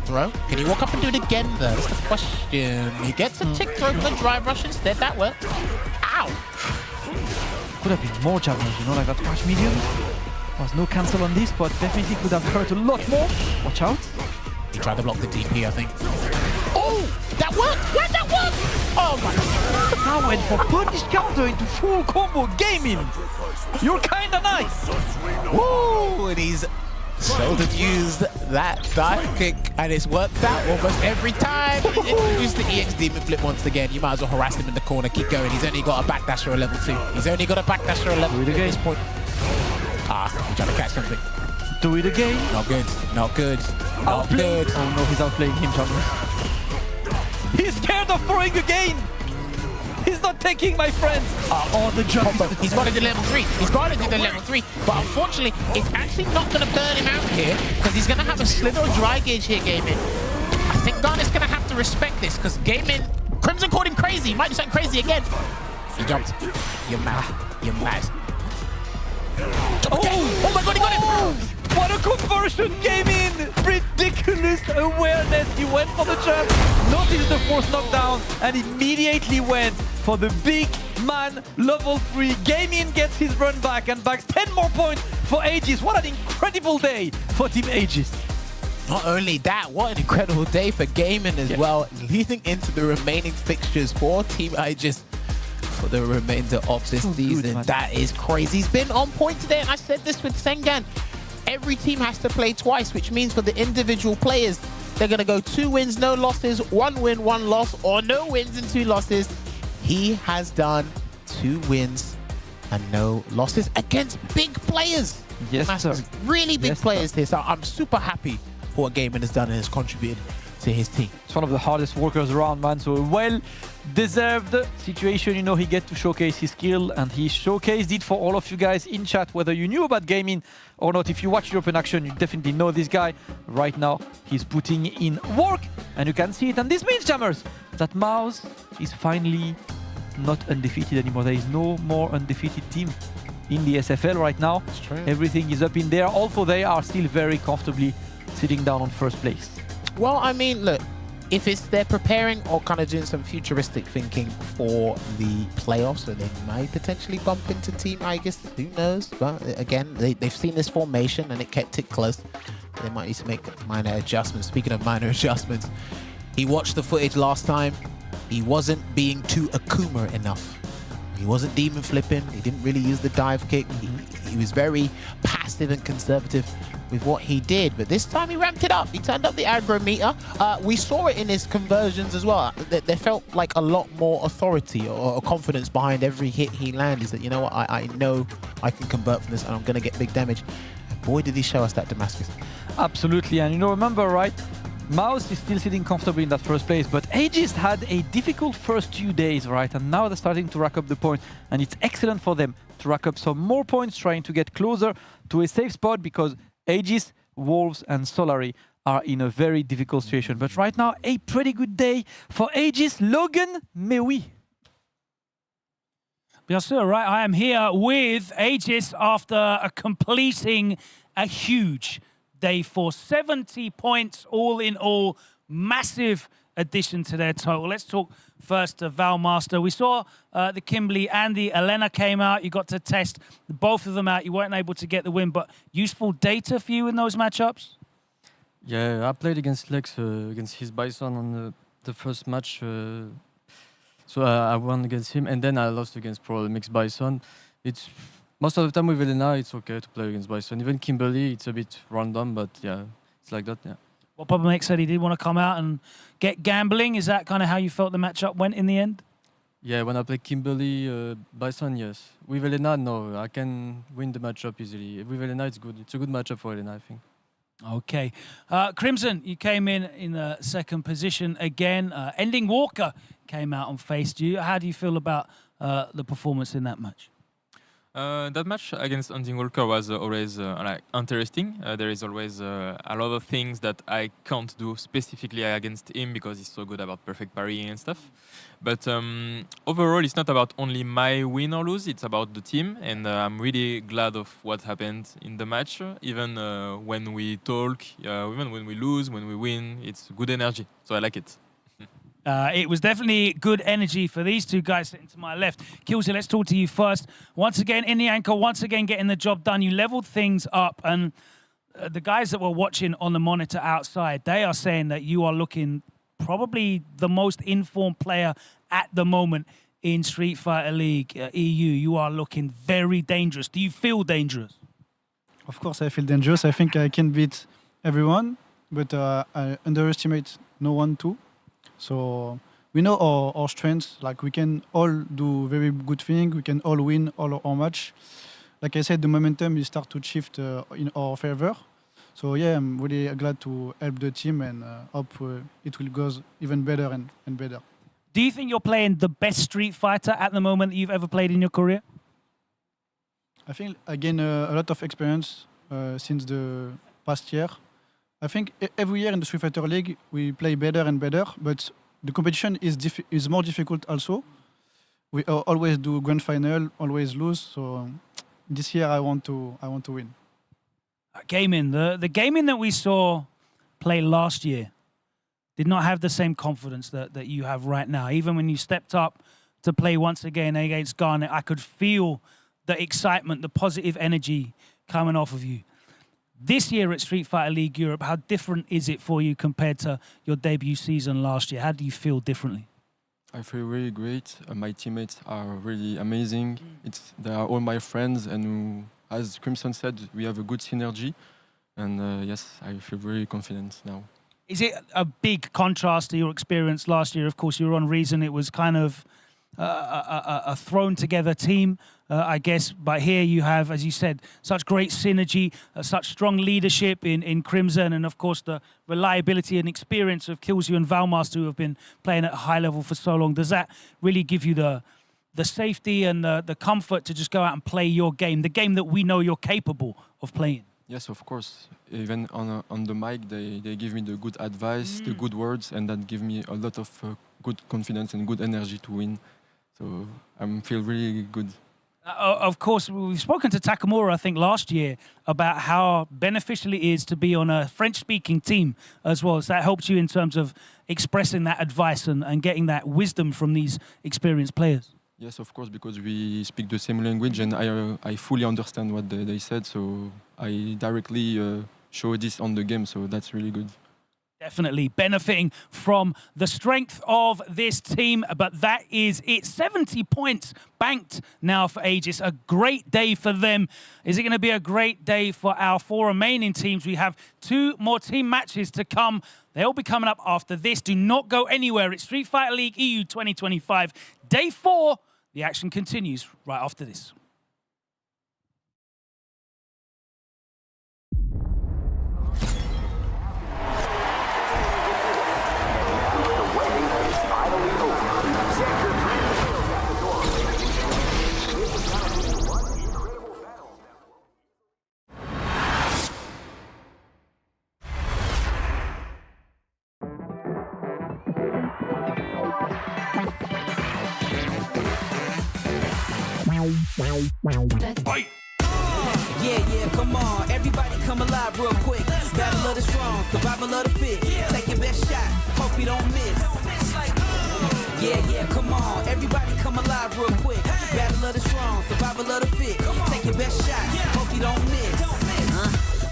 Throw. Can you walk up and do it again, though? That's the question. He gets a tick throw for the drive rush instead. That worked. Ow! Could have been more jammers, you know, like that crash medium. There's no cancel on this, but definitely could have hurt a lot more. Watch out. He tried to block the DP, I think. Oh! That worked! Where'd that work? Oh my god! Now went for punish counter into full combo Gaming. You're kinda nice. Woo! And he's seldom used that dive kick, and it's worked out almost every time. He's introduced the EX Demon Flip once again. You might as well harass him in the corner. Keep going. He's only got a backdash or a level 2. He's only got a backdash or a level 2 at this point. Ah, I'm trying to catch something. Do it again. Not good. Not good. Not good. Oh no, he's outplaying him, Chandler. He's scared of throwing again. He's not taking my friends. Oh, the jump. He's got it to level 3. He's got it to level 3. But unfortunately, it's actually not going to burn him out here, because he's going to have a slither of dry gauge here, Gaming. I think Garnet's going to have to respect this, because Gaming... Crimson called him crazy. He might do something crazy again. He jumped. You're mad. You're mad. Oh my god, he got him! What a conversion, Gaming! Ridiculous awareness. He went for the jump, noticed the force knockdown, and immediately went for the big man level 3. Gaming gets his run back and backs 10 more points for Aegis. What an incredible day for Team Aegis. Not only that, what an incredible day for Gaming as well, leading into the remaining fixtures for Team Aegis for the remainder of this season. That is crazy. He's been on point today, and I said this with Sengan. Every team has to play twice, which means for the individual players, they're going to go 2 wins, no losses, 1 win, 1 loss, or no wins and 2 losses. He has done 2 wins and no losses against big players. Yes, sir. Really big players here. So I'm super happy for what Gaming has done and has contributed to his team. It's one of the hardest workers around, man. So well-deserved situation. You know, he gets to showcase his skill, and he showcased it for all of you guys in chat, whether you knew about gaming or not. If you watch European Action, you definitely know this guy. Right now, he's putting in work, and you can see it. And this means, Jammers, that Mouse is finally not undefeated anymore. There is no more undefeated team in the SFL right now. Everything is up in there, although they are still very comfortably sitting down on first place. Well, I mean, look, if they're preparing or kind of doing some futuristic thinking for the playoffs, so they might potentially bump into Team Aegis, who knows? But again, they've seen this formation and it kept it close. They might need to make minor adjustments. Speaking of minor adjustments, he watched the footage last time. He wasn't being too Akuma enough. He wasn't demon flipping. He didn't really use the dive kick. He was very passive and conservative with what he did. But this time he ramped it up. He turned up the aggro meter. We saw it in his conversions as well. There felt like a lot more authority or confidence behind every hit he landed. That, you know what, I know I can convert from this and I'm going to get big damage. And boy, did he show us that, Damascus. Absolutely. And you know, remember, right? Mouse is still sitting comfortably in that first place, but Aegis had a difficult first 2 days, right? And now they're starting to rack up the points, and it's excellent for them to rack up some more points, trying to get closer to a safe spot, because Aegis, Wolves, and Solari are in a very difficult situation. But right now, a pretty good day for Aegis. Logan, mais oui. Bien sûr, right? I am here with Aegis after completing a huge Day 4, 70 points all in all. Massive addition to their total. Let's talk first to Valmaster. We saw the Kimberly and the Elena came out. You got to test both of them out. You weren't able to get the win, but useful data for you in those matchups? Yeah, I played against Lex, against his Bison on the first match. So I won against him, and then I lost against Pro Mixed Bison. It's most of the time with Elena, it's okay to play against Bison. Even Kimberly, it's a bit random, but yeah, it's like that, yeah. Well, Papa Mix said he did want to come out and get gambling. Is that kind of how you felt the matchup went in the end? Yeah, when I play Kimberly, Bison, yes. With Elena, no. I can win the matchup easily. With Elena, it's good. It's a good matchup for Elena, I think. Okay. Crimson, you came in the second position again. Ending Walker came out and faced you. How do you feel about the performance in that match? That match against Ending Walker was always like interesting. There is always a lot of things that I can't do specifically against him because he's so good about perfect parrying and stuff. But overall, it's not about only my win or lose, it's about the team. And I'm really glad of what happened in the match. Even when we talk, even when we lose, when we win, it's good energy. So I like it. It was definitely good energy for these two guys sitting to my left. Kilsey, let's talk to you first. Once again, in the anchor, once again getting the job done. You leveled things up, and the guys that were watching on the monitor outside, they are saying that you are looking probably the most informed player at the moment in Street Fighter League EU. You are looking very dangerous. Do you feel dangerous? Of course, I feel dangerous. I think I can beat everyone, but I underestimate no one too. So we know our strengths. Like, we can all do very good things. We can all win all our match. Like I said, the momentum is start to shift in our favor. So yeah, I'm really glad to help the team and hope it will go even better and better. Do you think you're playing the best Street Fighter at the moment that you've ever played in your career? I think I gained a lot of experience since the past year. I think every year in the Street Fighter League we play better and better, but the competition is more difficult also. We always do grand final, always lose. So this year I want to win. Gaming, the gaming that we saw play last year did not have the same confidence that you have right now. Even when you stepped up to play once again against Garnet, I could feel the excitement, the positive energy coming off of you. This year at Street Fighter League Europe, how different is it for you compared to your debut season last year? How do you feel differently? I feel really great. My teammates are really amazing. They are all my friends, and as Crimson said, we have a good synergy. And yes, I feel very confident now. Is it a big contrast to your experience last year? Of course, you were on Reason. It was kind of a thrown together team, I guess. But here you have, as you said, such great synergy, such strong leadership in Crimson, and of course the reliability and experience of Killzoo and Valmaster, who have been playing at a high level for so long. Does that really give you the safety and the comfort to just go out and play your game, the game that we know you're capable of playing? Yes, of course. Even on the mic, they give me the good advice, the good words, and that give me a lot of good confidence and good energy to win. So I feel really good. Of course, we've spoken to Takamura, I think, last year about how beneficial it is to be on a French-speaking team as well. So that helps you in terms of expressing that advice and getting that wisdom from these experienced players. Yes, of course, because we speak the same language and I fully understand what they said. So I directly show this on the game. So that's really good. Definitely benefiting from the strength of this team, but that is it. 70 points banked now for Aegis. A great day for them. Is it going to be a great day for our 4 remaining teams? We have 2 more team matches to come. They'll be coming up after this. Do not go anywhere. It's Street Fighter League EU 2025, day 4. The action continues right after this. Let's fight! Yeah, come on. Everybody come alive real quick. Battle of the strong, survival of the fit. Take your best shot, hope you don't miss. Yeah, come on. Everybody come alive real quick. Battle of the strong, survival of the fit. Take your best shot, hope you don't miss.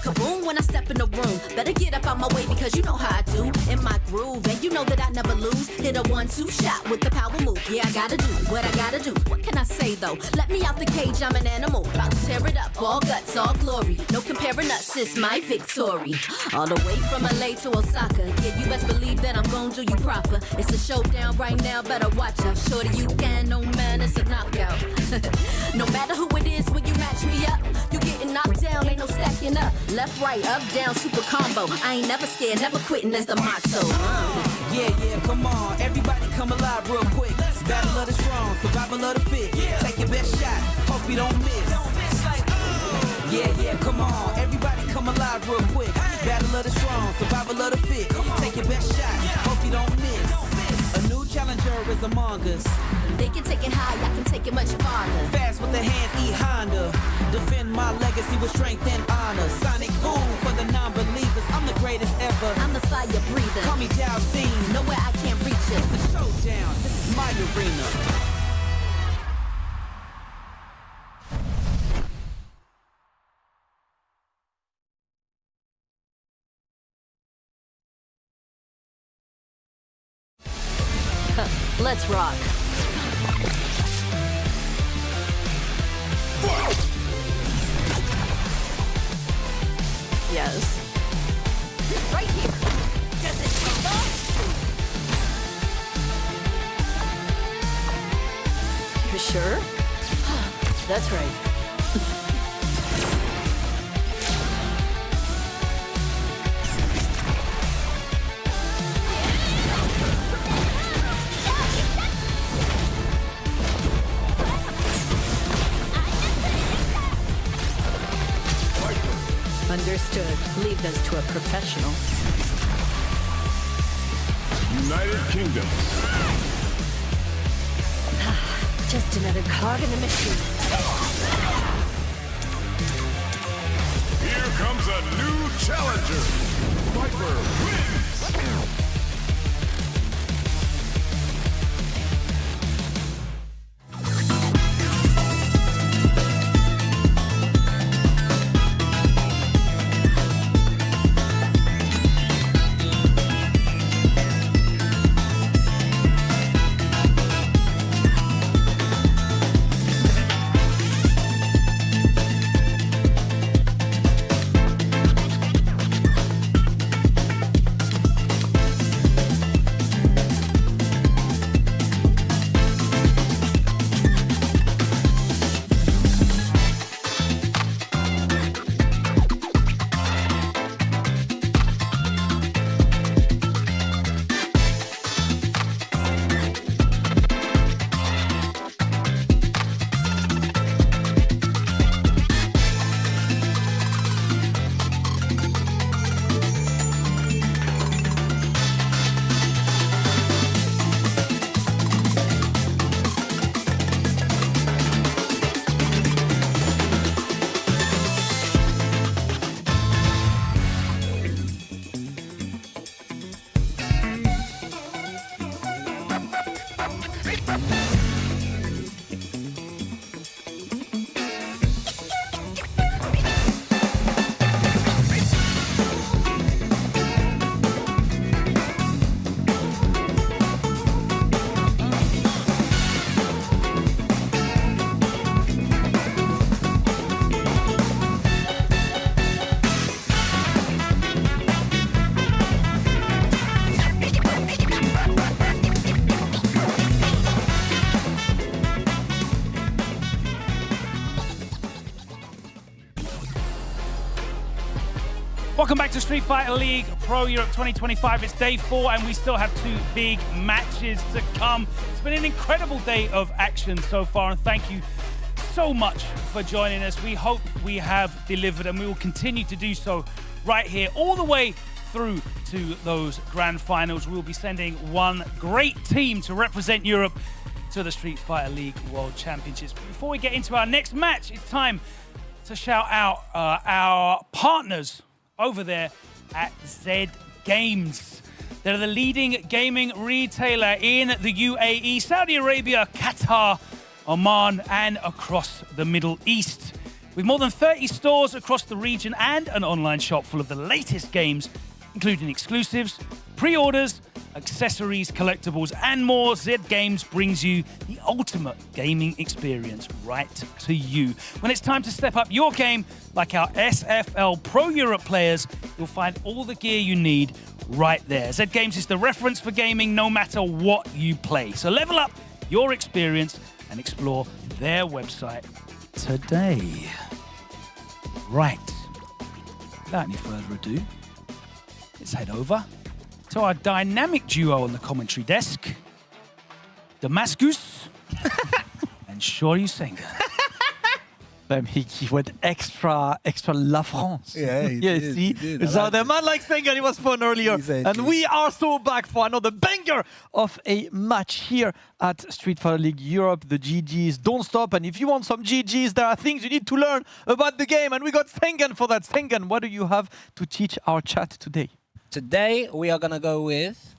Kaboom when I step in the room. Better get up out my way because you know how I do. In my groove, and you know that I never lose. Hit a 1-2 shot with the power move. Yeah, I gotta do what I gotta do. What can I say though? Let me out the cage, I'm an animal. About to tear it up, all guts, all glory. No comparing us, it's my victory. All the way from LA to Osaka. Yeah, you best believe that I'm gon' do you proper. It's a showdown right now, better watch out. Shorty, you can, no man, it's a knockout. No matter who it is, when you match me up, you getting knocked down, ain't no stacking up. Left, right, up, down, super combo. I ain't never scared, never quitting is the motto. Yeah, come on. Everybody come alive real quick. Battle of the strong, survival of the fit. Take your best shot, hope you don't miss. Yeah, come on. Everybody come alive real quick. Battle of the strong, survival of the fit. Take your best shot, hope you don't miss. A new challenger is among us. They can take it high, I can take it much farther. Fast with the hands, E Honda. Defend my legacy with strength and honor. Sonic boom for the non-believers. I'm the greatest ever. I'm the fire breather. Call me Dow Scene. Nowhere I can't reach it. It's a showdown. This is my arena. Let's rock. Yes. Right here. Does it take off? You sure? That's right. Understood. Leave those to a professional. United Kingdom. Just another cog in the machine. Here comes a new challenger. Viper wins. Welcome back to Street Fighter League Pro Europe 2025. It's day 4 and we still have 2 big matches to come. It's been an incredible day of action so far and thank you so much for joining us. We hope we have delivered and we will continue to do so right here all the way through to those grand finals. We'll be sending one great team to represent Europe to the Street Fighter League World Championships. But before we get into our next match, it's time to shout out our partners over there at Z Games. They're the leading gaming retailer in the UAE, Saudi Arabia, Qatar, Oman, and across the Middle East. With more than 30 stores across the region and an online shop full of the latest games, including exclusives, pre-orders, accessories, collectibles, and more, Z Games brings you the ultimate gaming experience right to you. When it's time to step up your game, like our SFL Pro Europe players, you'll find all the gear you need right there. Z Games is the reference for gaming no matter what you play. So level up your experience and explore their website today. Right, without any further ado, let's head over to our dynamic duo on the commentary desk, Damascus and Shoryu Senga. He went extra La France. Yeah, he did, see? he did. So the man like Senga, it was fun earlier. Exactly. And we are so back for another banger of a match here at Street Fighter League Europe. The GGs don't stop. And if you want some GGs, there are things you need to learn about the game. And we got Sengan for that. Sengan, what do you have to teach our chat today? Today, we are going to go with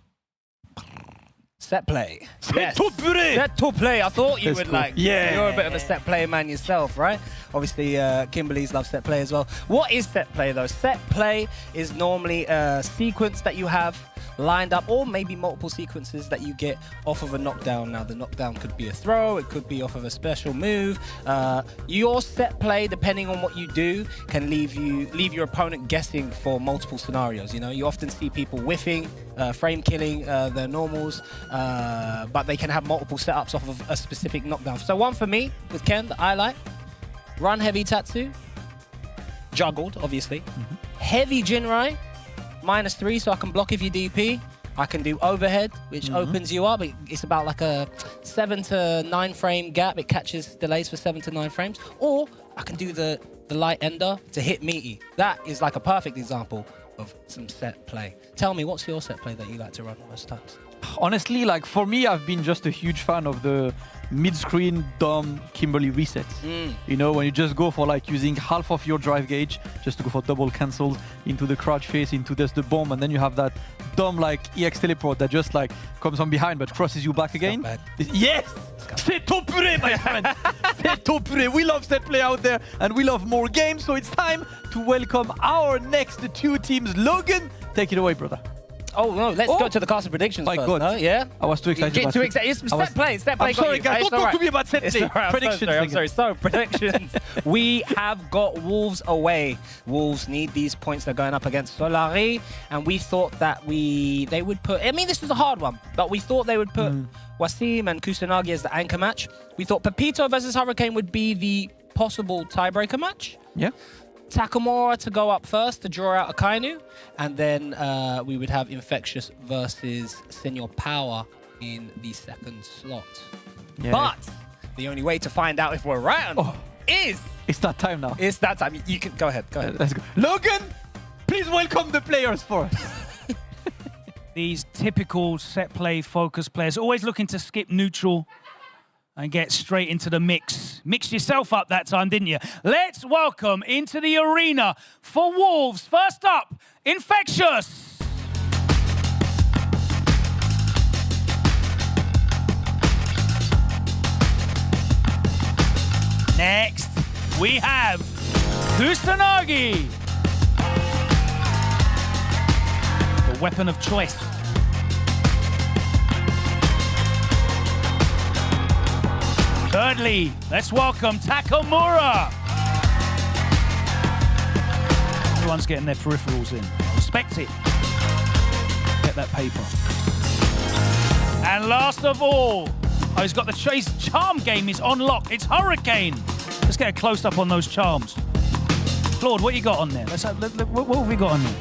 set play. Set to play! Set to play. I thought you would cool. like. Yeah. You're a bit of a set play man yourself, right? Obviously, Kimberly's love set play as well. What is set play, though? Set play is normally a sequence that you have lined up, or maybe multiple sequences that you get off of a knockdown. Now, the knockdown could be a throw, it could be off of a special move. Your set play, depending on what you do, can leave your opponent guessing for multiple scenarios. You know, you often see people whiffing, frame killing their normals, but they can have multiple setups off of a specific knockdown. So one for me with Ken that I like: run heavy Tatsu, juggled obviously, heavy Jinrai, -3 so I can block if you DP. I can do overhead, which opens you up. It's about like a 7 to 9 frame gap. It catches delays for 7 to 9 frames. Or I can do the light ender to hit meaty. That is like a perfect example of some set play. Tell me, what's your set play that you like to run most times? Honestly, like for me, I've been just a huge fan of the mid-screen dumb Kimberly resets. You know, when you just go for like using half of your drive gauge just to go for double cancels into the crouch face, into the bomb, and then you have that dumb like EX teleport that just like comes from behind but crosses you back again. Yes! C'est top purée, my friend! C'est top purée. We love set play out there and we love more games, so it's time to welcome our next 2 teams. Logan, take it away, brother. Oh no, let's go to the casting predictions first. God. No? Yeah? I was too excited. Get too excited. It's set play. Set play. I'm sorry, guys. Don't talk to me about set play. Predictions. I'm sorry. So, predictions. We have got Wolves away. Wolves need these points. They're going up against Solari. And we thought that they would put... I mean, this was a hard one. But we thought they would put Wasim and Kusanagi as the anchor match. We thought Pepito versus Hurricane would be the possible tiebreaker match. Yeah. Takamura to go up first to draw out Akainu, and then we would have Infectious versus Senior Power in the second slot. Yeah. But the only way to find out if we're right or not is... It's that time now. It's that time. You can go ahead. Go ahead. Let's go. Logan, please welcome the players for us. These typical set play focus players, always looking to skip neutral and get straight into the mix. Mixed yourself up that time, didn't you? Let's welcome into the arena for Wolves. First up, Infectious. Next, we have Kusanagi. The weapon of choice. Thirdly, let's welcome Takamura. Everyone's getting their peripherals in. Respect it. Get that paper. And last of all, he's got the chase. Charm game is on lock. It's Hurricane. Let's get a close-up on those charms. Claude, what you got on there? What have we got on there?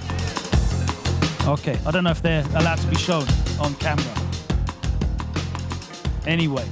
Okay, I don't know if they're allowed to be shown on camera. Anyway.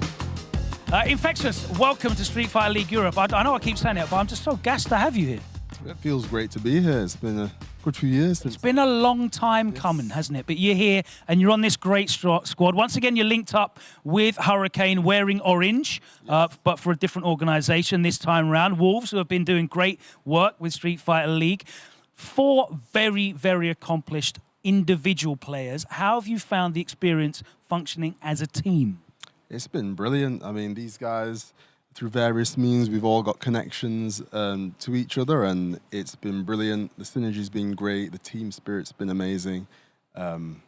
Infectious, welcome to Street Fighter League Europe. I know I keep saying it, but I'm just so gassed to have you here. It feels great to be here. It's been a good few years. It's been a long time coming, hasn't it? But you're here and you're on this great squad. Once again, you're linked up with Hurricane wearing orange, but for a different organization this time around. Wolves, who have been doing great work with Street Fighter League. 4 very, very accomplished individual players. How have you found the experience functioning as a team? It's been brilliant. I mean, these guys, through various means, we've all got connections to each other, and it's been brilliant. The synergy's been great. The team spirit's been amazing, and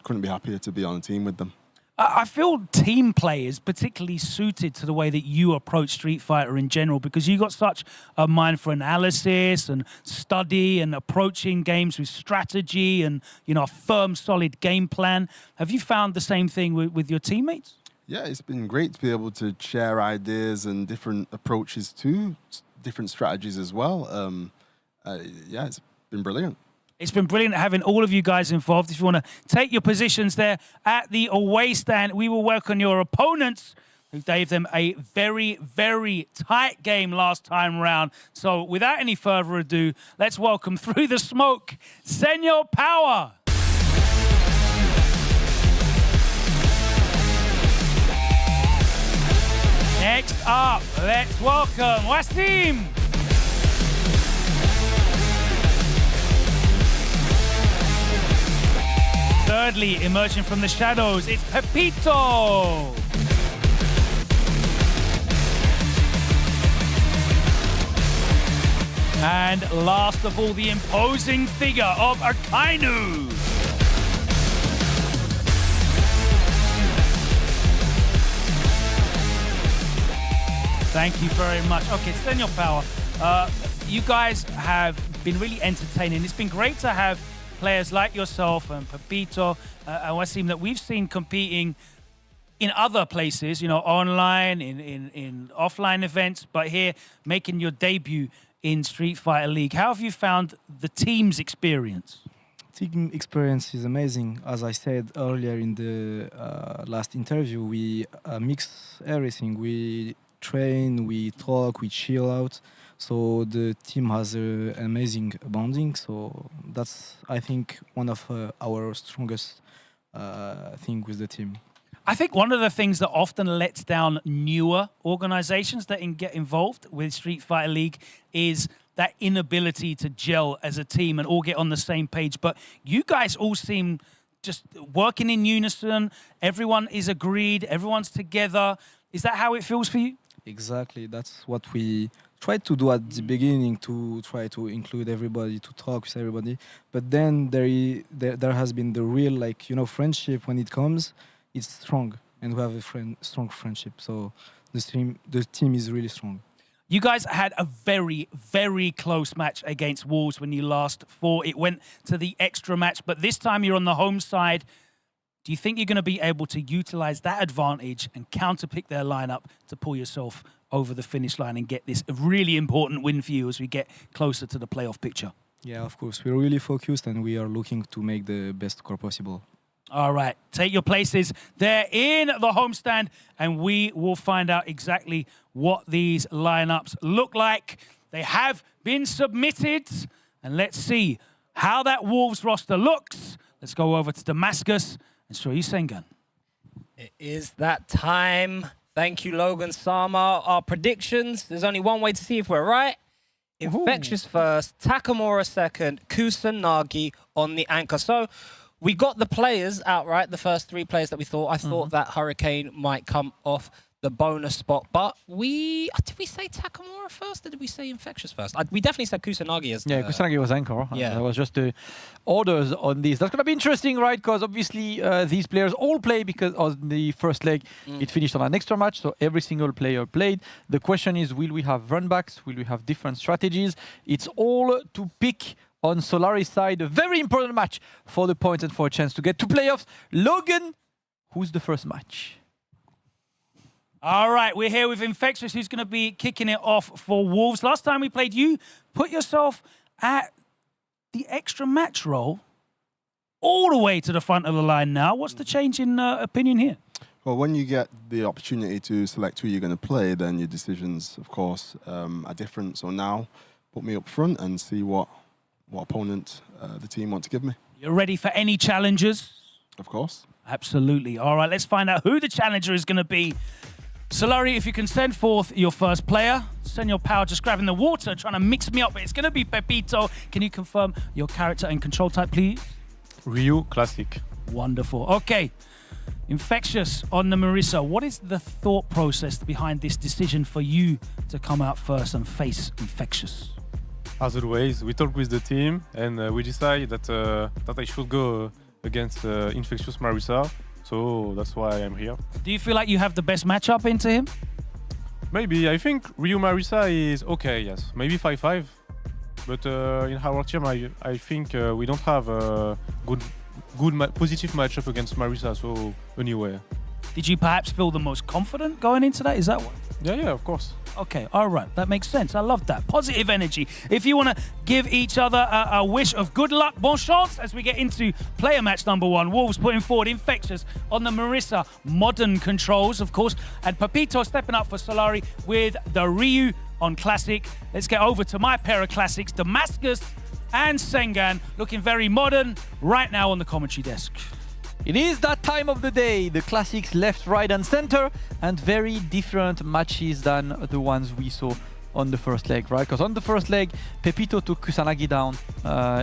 couldn't be happier to be on a team with them. I feel team play is particularly suited to the way that you approach Street Fighter in general, because you got such a mind for analysis and study and approaching games with strategy and, you know, a firm, solid game plan. Have you found the same thing with your teammates? Yeah, it's been great to be able to share ideas and different approaches to different strategies as well. Yeah, it's been brilliant. It's been brilliant having all of you guys involved. If you want to take your positions there at the away stand, we will welcome your opponents, who gave them a very, very tight game last time round. So without any further ado, let's welcome through the smoke, Senor Power. Next up, let's welcome Wasim. Thirdly, emerging from the shadows, it's Pepito. And last of all, the imposing figure of Akainu. Thank you very much. Okay, Senor Power, you guys have been really entertaining. It's been great to have players like yourself and Pepito and Wasim that we've seen competing in other places, you know, online, in offline events, but here making your debut in Street Fighter League. How have you found the team's experience? Team experience is amazing. As I said earlier in the last interview, we mix everything. We train, we talk, we chill out. So the team has an amazing bonding. So that's, I think, one of our strongest thing with the team. I think one of the things that often lets down newer organizations that get involved with Street Fighter League is that inability to gel as a team and all get on the same page. But you guys all seem just working in unison. Everyone is agreed. Everyone's together. Is that how it feels for you? Exactly. That's what we tried to do at the beginning, to try to include everybody, to talk with everybody. But then there has been the real, like, you know, friendship when it comes. It's strong, and we have a strong friendship. So the team is really strong. You guys had a very, very close match against Wolves when you last fought. It went to the extra match, but this time you're on the home side. Do you think you're going to be able to utilize that advantage and counterpick their lineup to pull yourself over the finish line and get this really important win for you as we get closer to the playoff picture? Yeah, of course. We're really focused, and we are looking to make the best score possible. All right, take your places there in the homestand, and we will find out exactly what these lineups look like. They have been submitted, and let's see how that Wolves roster looks. Let's go over to Damascus and show you Sengun. It is that time. Thank you, Logan Sama. Our predictions, there's only one way to see if we're right. Infectious first, Takamura second, Kusanagi on the anchor. So we got the players outright, the first 3 players that we thought. I thought that Hurricane might come off the bonus spot, but did we say Takamura first or did we say Infectious first? We definitely said Kusanagi as Yeah, Kusanagi was anchor. Yeah. That was just the orders on this. That's going to be interesting, right? Because obviously these players all play because on the first leg it finished on an extra match, so every single player played. The question is, will we have runbacks? Will we have different strategies? It's all to pick on Solari's side. A very important match for the points and for a chance to get to playoffs. Logan, who's the first match? All right, we're here with Infectious, who's going to be kicking it off for Wolves. Last time we played, you put yourself at the extra match role all the way to the front of the line now. What's the change in opinion here? Well, when you get the opportunity to select who you're going to play, then your decisions, of course, are different. So now, put me up front and see what opponent the team want to give me. You're ready for any challengers? Of course. Absolutely. All right, let's find out who the challenger is going to be. Solari, if you can send forth your first player. Send your power, just grabbing the water, trying to mix me up, but it's going to be Pepito. Can you confirm your character and control type, please? Ryu Classic. Wonderful. Okay. Infectious on the Marisa. What is the thought process behind this decision for you to come out first and face Infectious? As always, we talk with the team and we decide that I should go against Infectious Marisa. So that's why I'm here. Do you feel like you have the best matchup into him? Maybe. I think Ryu Marisa is okay, yes. Maybe 5-5. But in our team, I think we don't have a positive matchup against Marisa, so anyway. Did you perhaps feel the most confident going into that? Is that what? Yeah, of course. Okay, all right. That makes sense. I love that. Positive energy. If you want to give each other a wish of good luck, bon chance, as we get into player match number 1. Wolves putting forward Infectious on the Marisa modern controls, of course, and Pepito stepping up for Solari with the Ryu on Classic. Let's get over to my pair of classics, Damascus and Sengan, looking very modern right now on the commentary desk. It is that time of the day, the classics left, right and center, and very different matches than the ones we saw on the first leg, right? Because on the first leg, Pepito took Kusanagi down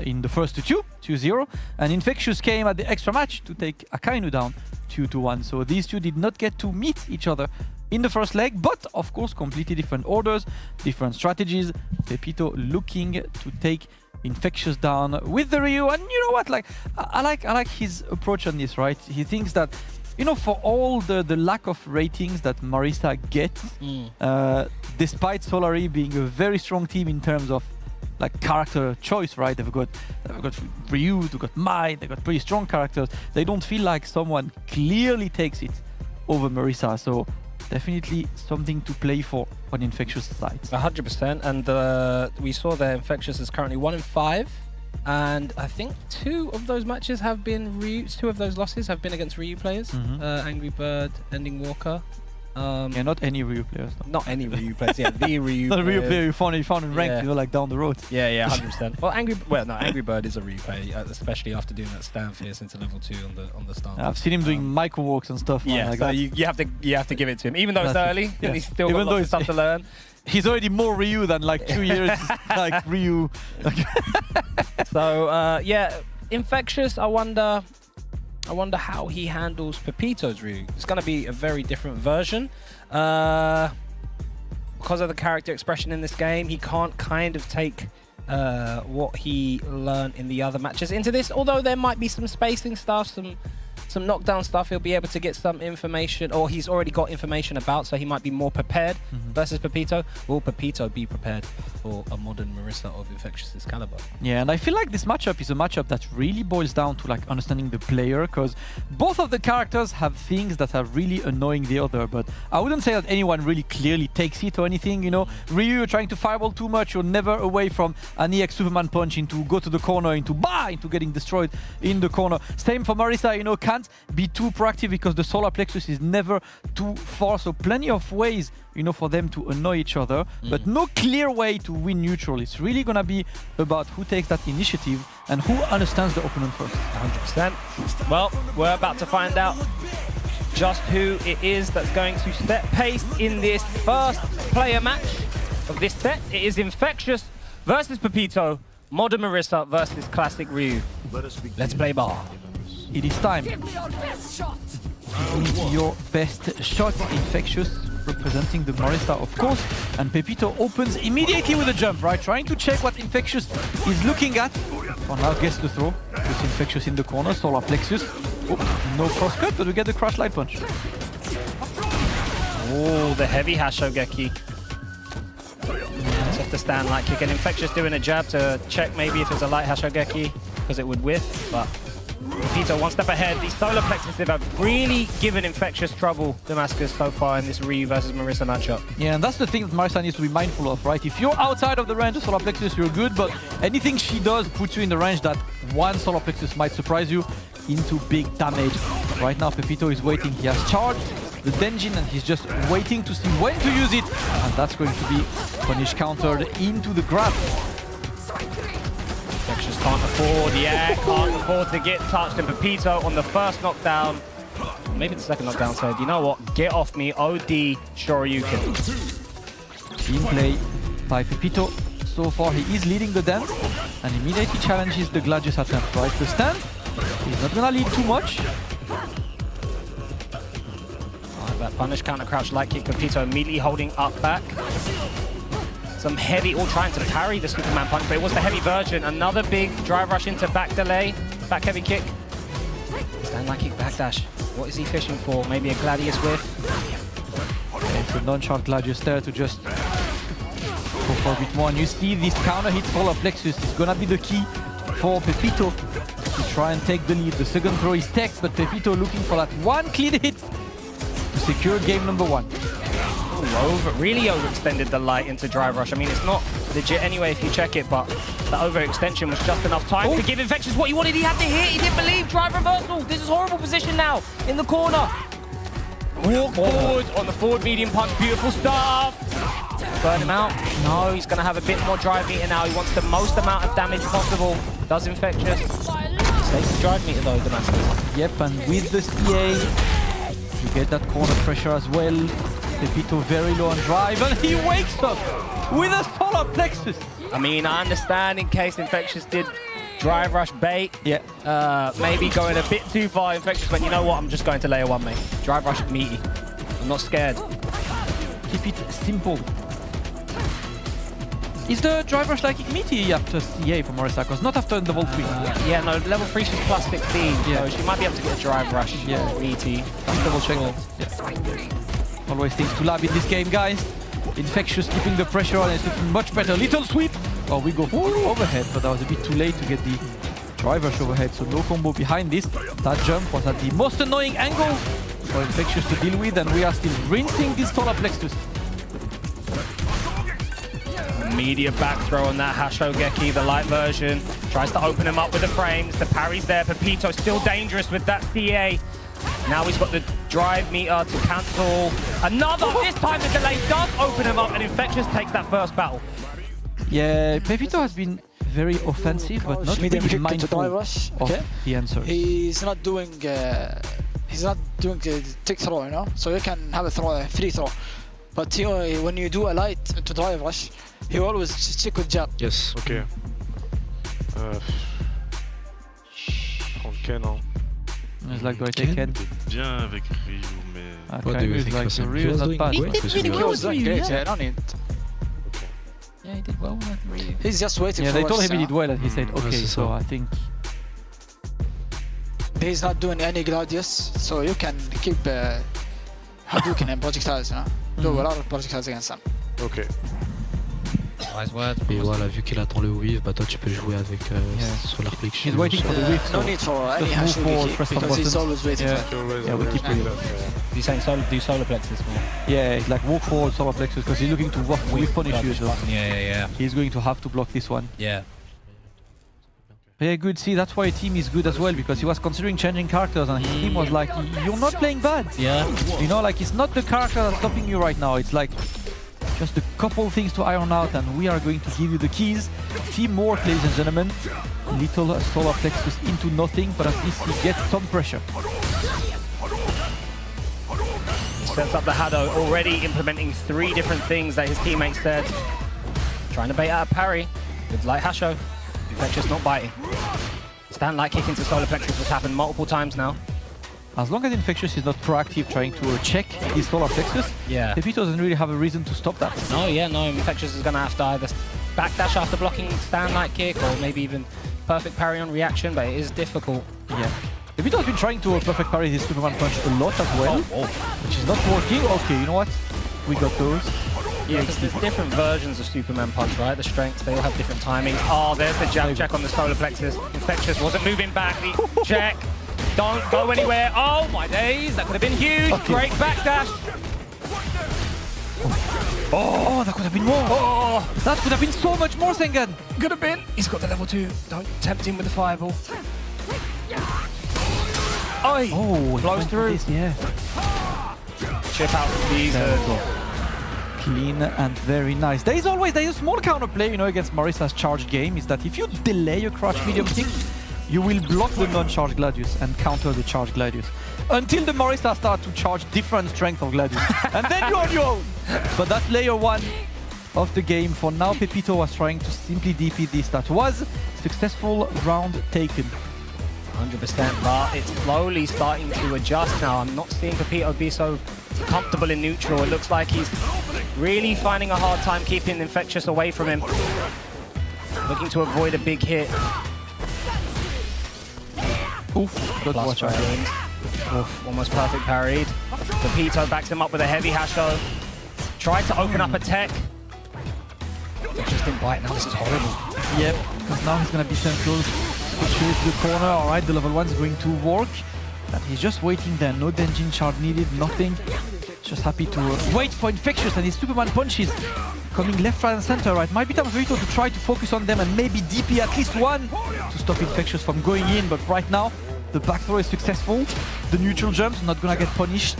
in the first 2-0, and Infectious came at the extra match to take Akainu down 2-1. So these two did not get to meet each other in the first leg, but of course completely different orders, different strategies. Pepito looking to take Infectious down with the Ryu, and you know what, like I like his approach on this, right? He thinks that, you know, for all the lack of ratings that Marisa gets, despite Solari being a very strong team in terms of like character choice, right? They've got Ryu, they've got Mai, they've got pretty strong characters. They don't feel like someone clearly takes it over Marisa, so definitely something to play for on Infectious side. 100%, and we saw that Infectious is currently 1-5, and I think 2 of those matches have been 2 of those losses have been against Ryu players. Angry Bird, Ending Walker. Yeah, not any Ryu players. Not any Ryu players. Yeah, the Ryu. Not a Ryu player you found in ranked, you know, like down the road. Yeah, 100%. Well, Angry Bird is a Ryu player, especially after doing that stand fierce into level 2 on the stand. I've seen him doing micro walks and stuff. Yeah, like so that. you have to give it to him, even though it's early. Yeah. And he's still got lots of stuff to learn. He's already more Ryu than like 2 years like Ryu. So yeah, Infectious. I wonder how he handles Pepito's Ryu. It's going to be a very different version. Because of the character expression in this game, he can't kind of take what he learned in the other matches into this. Although there might be some spacing stuff, some knockdown stuff, he'll be able to get some information, or he's already got information about, so he might be more prepared versus Pepito. Will Pepito be prepared for a modern Marisa of Infectious's caliber? Yeah, and I feel like this matchup is a matchup that really boils down to like understanding the player, because both of the characters have things that are really annoying the other, but I wouldn't say that anyone really clearly takes it or anything, you know. Ryu, you're trying to fireball too much, you're never away from an EX Superman punch into go to the corner, into getting destroyed in the corner. Same for Marisa, you know, can't be too proactive because the solar plexus is never too far, so plenty of ways, you know, for them to annoy each other, but no clear way to win neutral. It's really gonna be about who takes that initiative and who understands the opponent first. 100%. Well, we're about to find out just who it is that's going to set pace in this first player match of this set. It is Infectious versus Pepito, Modern Marisa versus Classic Ryu. Let's play ball. It is time. Give me your best shot. Your best shot, Infectious, representing the Marisa, of course. And Pepito opens immediately with a jump, right? Trying to check what Infectious is looking at. For now, gets the throw. Puts Infectious in the corner, solar plexus. Oh, no cross cut, but we get the crash light punch. Oh, the heavy Hashogeki. It's off the stand like kick. And Infectious doing a jab to check maybe if it's a light Hashogeki, because it would whiff, but Pepito one step ahead. These solar plexuses have really given Infectious trouble, Damascus, so far in this Ryu versus Marisa matchup. Yeah, and that's the thing that Marisa needs to be mindful of, right? If you're outside of the range of solar plexus, you're good, but anything she does puts you in the range that one solar plexus might surprise you into big damage. Right now, Pepito is waiting. He has charged the Denjin and he's just waiting to see when to use it. And that's going to be punish countered into the grab. Infectious can't afford, can't afford to get touched. And Pepito on the first knockdown, maybe the second knockdown, said, you know what, get off me, OD Shoryuken. Team play by Pepito. So far, he is leading the dance and immediately challenges the Gladius attempt, right? The stand, he's not gonna lead too much. That punish counter crouch light kick, Pepito immediately holding up back. Some heavy, all trying to parry the Superman punch, but it was the heavy version. Another big drive rush into back delay, back heavy kick. Stand light kick, backdash. What is he fishing for? Maybe a Gladius whiff? It's a non-charge Gladius there to just go for a bit more. And you see this counter hit solar plexus is gonna be the key for Pepito to try and take the lead. The second throw is tech, but Pepito looking for that one clean hit to secure game number one. Really overextended the light into drive rush. I mean, it's not legit anyway if you check it, but the overextension was just enough time to give Infectious what he wanted. He had to hit, he didn't believe. Drive reversal. This is horrible position now in the corner. Walk forward on the forward medium punch. Beautiful stuff. Burn him out. No, he's going to have a bit more drive meter now. He wants the most amount of damage possible. Does Infectious. Takes the drive meter though, Damascus. Yep, and with the CA, you get that corner pressure as well. Pepito very low on drive, and he wakes up with a solar plexus. I mean, I understand in case Infectious did drive rush bait. Yeah. Maybe going a bit too far. Infectious went, you know what, I'm just going to layer one, mate. Drive rush meaty. I'm not scared. Keep it simple. Is the drive rush like meaty after CA for Morisakos, not after level 3? Yeah, no, level 3 she's plus 16, so she might be able to get a drive rush meaty. Let's double check that. Yeah. Always things to lab in this game, guys. Infectious keeping the pressure on, it's looking much better. Little sweep. Oh, we go for overhead, but that was a bit too late to get the drive rush overhead, so no combo behind this. That jump was at the most annoying angle for Infectious to deal with, and we are still rinsing this solar plexus. Immediate back throw on that Hashogeki, the light version. Tries to open him up with the frames. The parry's there. Pepito still dangerous with that CA. Now he's got the drive meter to cancel. Another, this time the delay does open him up, and Infectious takes that first battle. Yeah, Pepito has been very offensive, but not really mindful of the answers. He's not doing tick throw, you know, so you can have a free throw. But when you do a light to drive rush, he always stick with jab. Yes. Ok. Prends Ken, hein. It's like, do I take Ken? Bien avec Ryu, mais... Okay, it's like Ryu is not bad. He did really well with Ryu, yeah. Yeah, he did well with Ryu. He's just waiting for they told him he did well, and he said, okay, so I think... He's not doing any Gladius, so you can keep Hadouken and projectiles, you know? Do a lot of projectiles against them. Ok. Et voilà, vu qu'il attend le whiff, bah toi tu peux jouer avec Solar Plexus. He's waiting for the whiff. No need for any Hashogeki, because he's always waiting for it. Yeah, we keep it. You're saying do solar plexus for? Yeah, it's like walk forward solar plexus, because he's looking to walk with punish you. So yeah. He's going to have to block this one. Yeah. Yeah, good. See, that's why team is good as well, because he was considering changing characters, and his team was like, you're not playing bad. Yeah. You know, like, it's not the character that's stopping you right now. It's like just a couple things to iron out, and we are going to give you the keys. Teamwork, ladies and gentlemen. Little solar plexus into nothing, but at least he gets some pressure. Sets up the Hado, already implementing 3 different things that his teammates said. Trying to bait out a parry with light Hasho. Infectious not biting. Stand light kick into solar plexus, which happened multiple times now. As long as Infectious is not proactive trying to check his solar plexus, Pepito doesn't really have a reason to stop that. No, Infectious is going to have to either backdash after blocking stand light kick, or maybe even perfect parry on reaction, but it is difficult. Yeah. Pepito has been trying to perfect parry his Superman punch a lot as well, which is not working. Okay, you know what? We got those. Yeah, because there's different versions of Superman Punch, right? The strengths, they all have different timings. Oh, there's the jab check on the solar plexus. Infectious wasn't moving back. The check. Don't go anywhere. Oh, my days. That could have been huge. Okay. Great backdash. Oh, that could have been more. Oh, that could have been so much more, Sengan. Could have been. He's got the level 2. Don't tempt him with the fireball. Oh, blows through. This, yeah. Chip out these. Clean and very nice. There is a small counterplay, you know, against Marissa's charge game, is that if you delay a crouch medium kick, you will block the non-charge Gladius and counter the charge Gladius. Until the Marissa start to charge different strength of Gladius. And then you're on your own. But that's layer 1 of the game. For now, Pepito was trying to simply DP this. That was successful round taken. 100%, but it's slowly starting to adjust now. I'm not seeing Pepito be so comfortable in neutral. It looks like he's really finding a hard time keeping Infectious away from him. Looking to avoid a big hit. Oof, good watch out. Oof, almost perfect parried. Pepito backs him up with a heavy hasho. Tried to open up a tech. Just didn't bite now, this is horrible. Yep, because now he's going to be sent close to the corner. Alright, the level 1 is going to work. And he's just waiting there, no Denjin shard needed, nothing. Just happy to wait for Infectious and his Superman punches coming left, right and center, right? Might be time for Vito to try to focus on them and maybe DP at least one to stop Infectious from going in, but right now the back throw is successful. The neutral jump's not gonna get punished.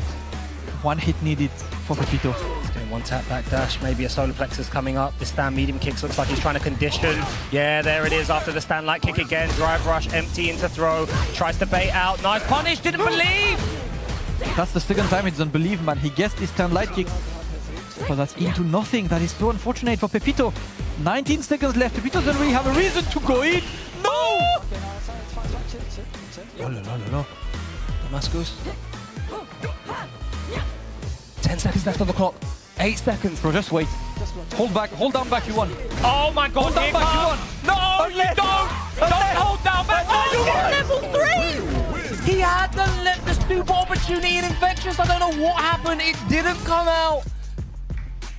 One hit needed for Pepito. He's doing one tap back dash, maybe a solar plexus coming up. The stand medium kicks looks like he's trying to condition. Yeah, there it is after the stand light kick again. Drive rush, empty into throw. Tries to bait out. Nice punish, didn't believe! That's the second time it's unbelievable, man. He guessed his stand light kick, but that's into nothing. That is so unfortunate for Pepito. 19 seconds left. Pepito doesn't really have a reason to go in. No! Oh, no. Damascus. 10 seconds left on the clock. 8 seconds. Bro, just wait. Hold back. Hold down back, you won. Oh my god, hold down back, you won. No, you don't! Don't hold down back! Oh, you won level 3! He had the super opportunity in Infectious. I don't know what happened. It didn't come out.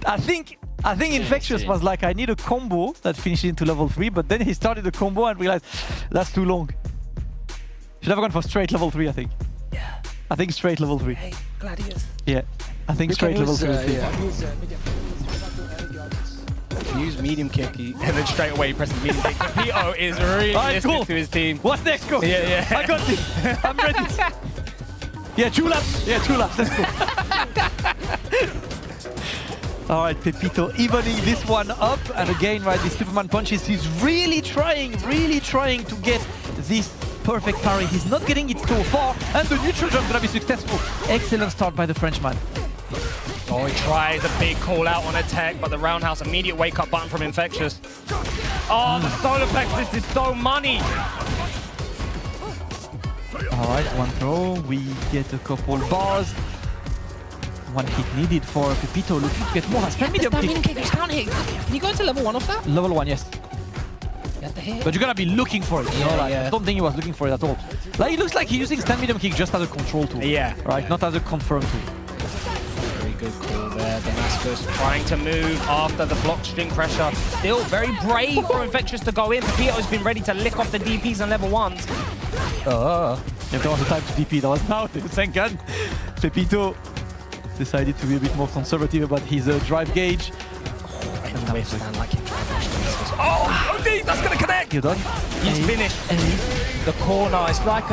I think Infectious was like, I need a combo that finished into level 3, but then he started the combo and realized that's too long. Should have gone for straight level 3, I think. Yeah. I think straight level 3. Hey, Gladius. Yeah, I think straight level 3. Use medium kick, and then straight away he presses medium kick. Pepito is really listening to his team. What's next, go? Yeah. I got this. I'm ready. Yeah, 2 laps. Yeah, 2 laps. Let's go. All right, Pepito evening this one up. And again, right, these Superman punches, he's really trying to get this perfect parry. He's not getting it so far. And the neutral jump gonna be successful. Excellent start by the Frenchman. Oh, he tries a big call out on a tech, but the roundhouse, immediate wake up button from Infectious. Oh, the solar plexus is so money. All right, one throw. We get a couple bars. One hit needed for Pepito, looking to get more. That's medium kick. Can you go into level 1 of that? Level 1, yes. But you're gonna be looking for it. You know, like, I don't think he was looking for it at all. Like, it looks like he's using stand medium kick just as a control tool. Yeah. Right, not as a confirm tool. Very good call there. Damascus trying to move after the block string pressure. Still very brave for Infectious to go in. Pepito's been ready to lick off the DPs and level 1s. If there was a time to DP, that was now. Thank God. Pepito decided to be a bit more conservative about his drive gauge. Oh, OD, that's gonna connect. You done? He's finished. The corner, it's like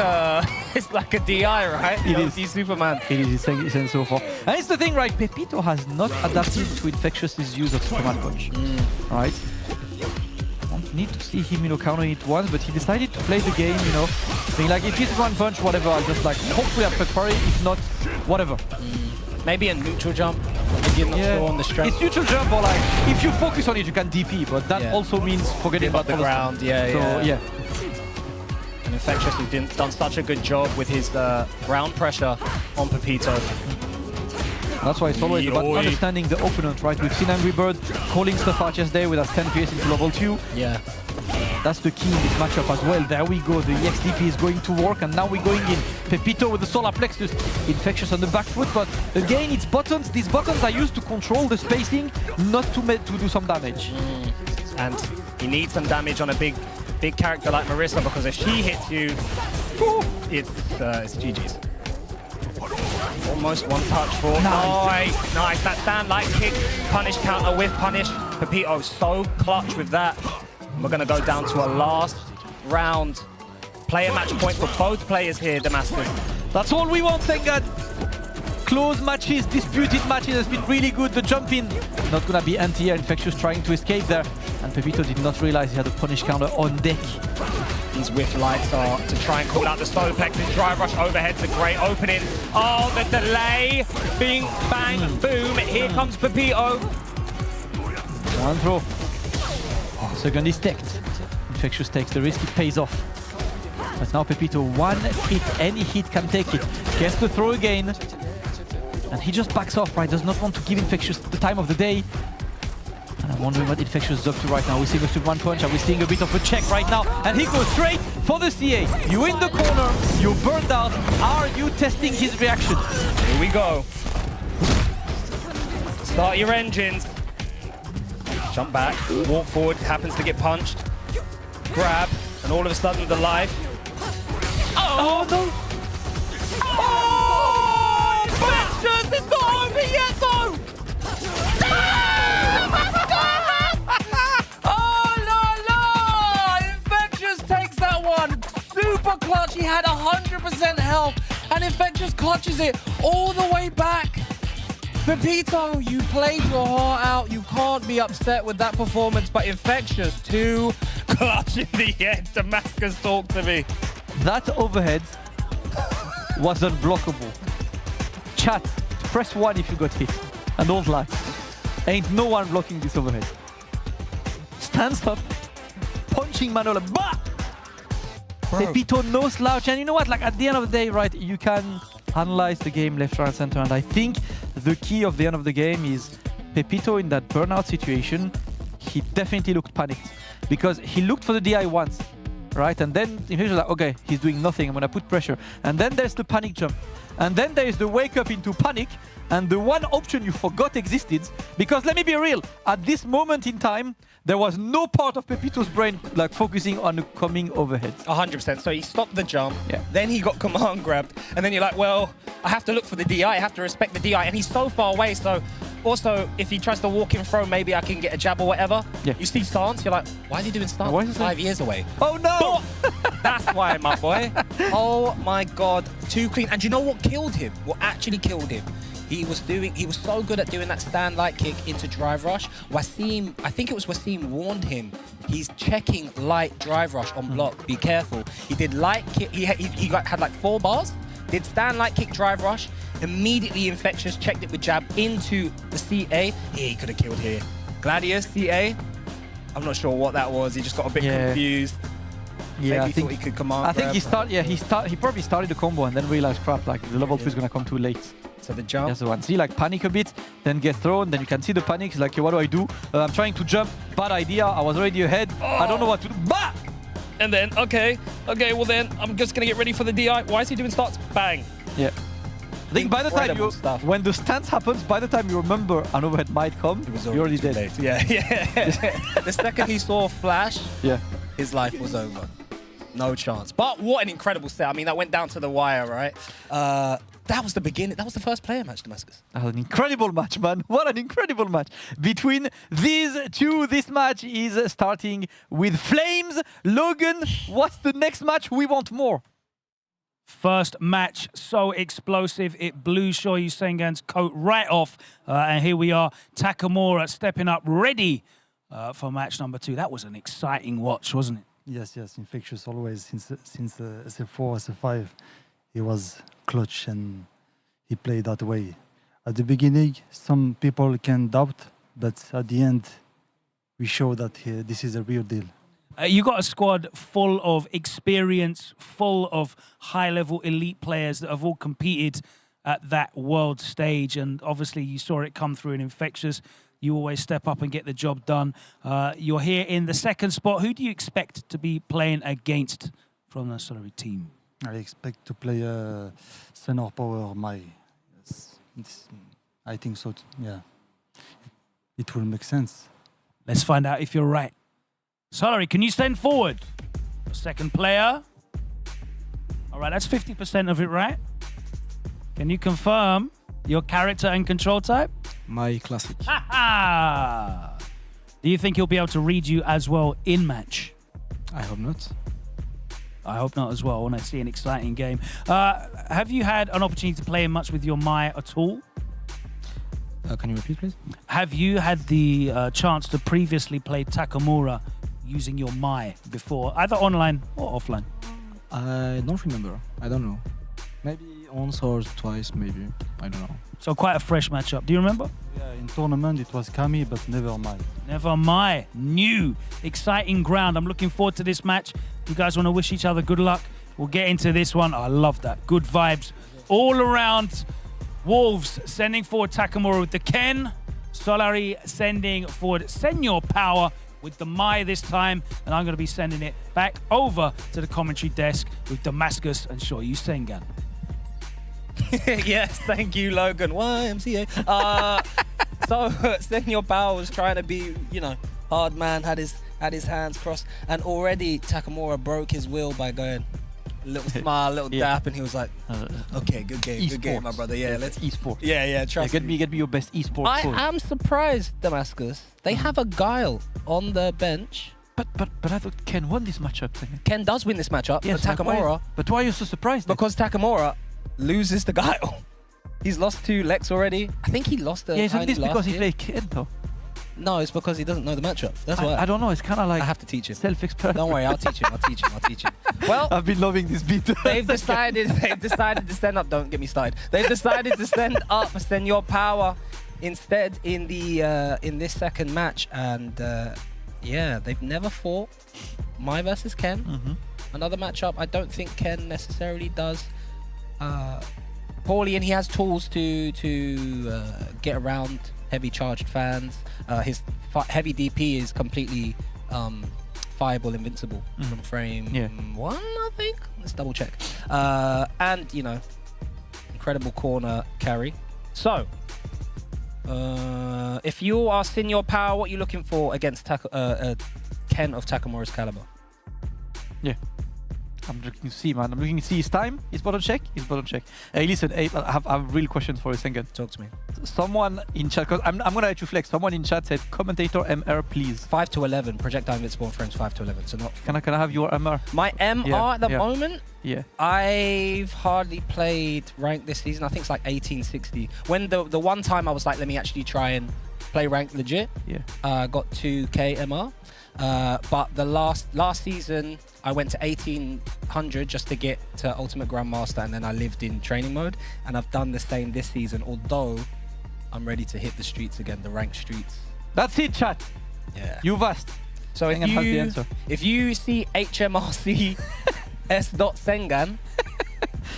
a DI, right? It is. He's Superman. It is insane so far. And it's the thing, right? Pepito has not adapted to Infectious's use of Superman punch. Right? Don't need to see him, countering it once, but he decided to play the game, saying like, if he's one punch, whatever, I'll just like, hopefully I'll parry, if not, whatever. Maybe a neutral jump. Maybe not sure on the strength. It's neutral jump, or like, if you focus on it, you can DP, but that also means forgetting about the ground. So, yeah. And Infectious has done such a good job with his ground pressure on Pepito. That's why it's always about understanding the opponent, right? We've seen Angry Bird calling stuff out yesterday with us 10 PS into level 2. Yeah. That's the key in this matchup as well. There we go, the EXDP is going to work, and now we're going in. Pepito with the Solar Plexus, Infectious on the back foot, but again, it's buttons. These buttons are used to control the spacing, not to do some damage. And he needs some damage on a big character like Marisa, because if she hits you, it's GG's. Almost one touch for. Nice. That stand light kick, punish counter with punish. Pepito so clutch with that. We're going to go down to a last round player match point for both players here, Damascus. That's all we want, thank God. Close matches, disputed matches has been really good. The jump in, not going to be anti-air. Infectious trying to escape there. And Pepito did not realize he had a punish counter on deck. These whiff lights are to try and call out the Solar Plexus. Drive rush overhead's a great opening. Oh, the delay. Bing, bang, boom. Here comes Pepito. One throw. Second is teched. Infectious takes the risk, it pays off. But now Pepito, one hit, any hit can take it. Gets the throw again. And he just backs off, right? Does not want to give Infectious the time of the day. And I'm wondering what Infectious is up to right now. We're seeing a Superman punch, and we're seeing a bit of a check right now. And he goes straight for the CA. You in the corner, you burned out. Are you testing his reaction? Here we go. Start your engines. Jump back, walk forward, happens to get punched. Grab, and all of a sudden the life. Oh no! Oh! Infectious! It's not over yet though! Oh no! Infectious takes that one! Super clutch, he had 100% health, and Infectious clutches it all the way back. Pepito, you played your heart out. You can't be upset with that performance, but Infectious too Clutch in the end. Damascus, talk to me. That overhead was unblockable. Chat, press 1 if you got hit. And don't lie. Ain't no one blocking this overhead. Stands up, punching Manola. Bah! Pepito, no slouch. And you know what? Like at the end of the day, right, you can analyze the game left, right, center. And I think the key of the end of the game is Pepito in that burnout situation. He definitely looked panicked because he looked for the DI once, right? And then he was like, okay, he's doing nothing. I'm going to put pressure. And then there's the panic jump. And then there's the wake up into panic. And the one option you forgot existed, because let me be real, at this moment in time, there was no part of Pepito's brain like focusing on the coming overhead. 100%. So he stopped the jump, then he got command grabbed, and then you're like, well, I have to look for the DI, I have to respect the DI, and he's so far away, so also, if he tries to walk in throw, maybe I can get a jab or whatever. Yeah. You see stance, you're like, why is he doing stance? Why is 5 years away? Oh no! That's why, my boy. Oh my God, too clean. And you know what killed him? What actually killed him? He was so good at doing that stand light kick into drive rush. Wasim, I think it was Wasim warned him. He's checking light drive rush on block. Be careful. He did light kick. He had like 4 bars. Did stand light kick drive rush. Immediately Infectious checked it with jab into the CA. He could have killed here. Gladius CA. I'm not sure what that was. He just got a bit confused. Yeah, Maybe I think thought he could command. I think he probably started the combo and then realized, crap, like the level 2 is gonna come too late. So the jump. That's the one. See, like panic a bit, then get thrown, then you can see the panic. He's like, okay, what do I do? I'm trying to jump. Bad idea. I was already ahead. I don't know what to do. Bah! And then, okay, well then, I'm just gonna get ready for the DI. Why is he doing starts? Bang. Yeah. I think by the time when the stance happens, by the time you remember an overhead might come, you're already dead. Late. Yeah. The second he saw Flash, his life was over. No chance. But what an incredible set. I mean, that went down to the wire, right? That was the beginning. That was the first player match, Damascus. That was an incredible match, man. What an incredible match. Between these two, this match is starting with flames. Logan, what's the next match? We want more. First match, so explosive. It blew Shoyu Sengan's coat right off. And here we are, Takamura stepping up, ready for match number 2. That was an exciting watch, wasn't it? Yes, Infectious always, since SF4, SF5, he was clutch and he played that way. At the beginning, some people can doubt, but at the end, we show that this is a real deal. You got a squad full of experience, full of high-level elite players that have all competed at that world stage, and obviously you saw it come through in Infectious. You always step up and get the job done. You're here in the second spot. Who do you expect to be playing against from the Solary team? I expect to play Senor Power Mai. I think so. Yeah, it will make sense. Let's find out if you're right. Solary, can you stand forward? Second player. All right, that's 50% of it, right? Can you confirm your character and control type? My classic. Do you think he'll be able to read you as well in match? I hope not. I hope not as well. I want to see an exciting game. Have you had an opportunity to play much with your Mai at all? Can you repeat, please? Have you had the chance to previously play Takamura using your Mai before, either online or offline? I don't remember. I don't know. Maybe once or twice, maybe. I don't know. So quite a fresh matchup. Do you remember? Yeah, in tournament it was Gummy, but never Mai. Never Mai. New, exciting ground. I'm looking forward to this match. You guys want to wish each other good luck? We'll get into this one. I love that. Good vibes all around. Wolves sending forward Takamura with the Ken. Solary sending forward Senor Power with the Mai this time. And I'm going to be sending it back over to the commentary desk with Damascus and Shoyu Sengan. Yes, thank you, Logan. YMCA. So Senor Power was trying to be, hard man, had his hands crossed, and already Takamura broke his will by going a little smile, a little dap, and he was like, okay, good game, my brother. Yeah, let's esports. Yeah, trust me. Get me your best esports. I am surprised, Damascus. They have a Guile on the bench. But I thought Ken won this matchup. Ken does win this matchup, yes, but Takamura. But why are you so surprised? Because Takamura loses the Guile. He's lost 2 Lex already. I think he lost the. Yeah, isn't this because he played Ken though? No, it's because he doesn't know the matchup. That's why. I don't know. It's kind of like I have to teach him. Self-explanatory. Don't worry, I'll teach him. Well, I've been loving this beat. They've decided to send up. Don't get me started. They've decided to send up Senor Power instead in this second match, and they've never fought Mai versus Ken. Another matchup. I don't think Ken necessarily does poorly, and he has tools to get around heavy charged fans. His heavy DP is completely fireball invincible from frame 1, I think. Let's double check. And incredible corner carry. So if you are Senor Power, what are you looking for against Ken of Takamura's caliber? Yeah. I'm looking to see, man. I'm looking to see his time. His bottom check. Hey, listen. Hey, I have a real question for you, Sengan. Talk to me. Someone in chat, because I'm gonna let you flex. Someone in chat said, "Commentator MR, please." 5 to 11. Projectile invincible frames 5 to 11. So not. Can I have your MR? My MR at the moment. Yeah. I've hardly played ranked this season. I think it's like 1860. When the one time I was like, let me actually try and play ranked legit. Yeah. Got 2K MR. But the last season I went to 1800 just to get to Ultimate Grandmaster, and then I lived in training mode, and I've done the same this season, although I'm ready to hit the streets again, the ranked streets. That's it, chat. Yeah. You've asked. So if you see HMRC S.Sengan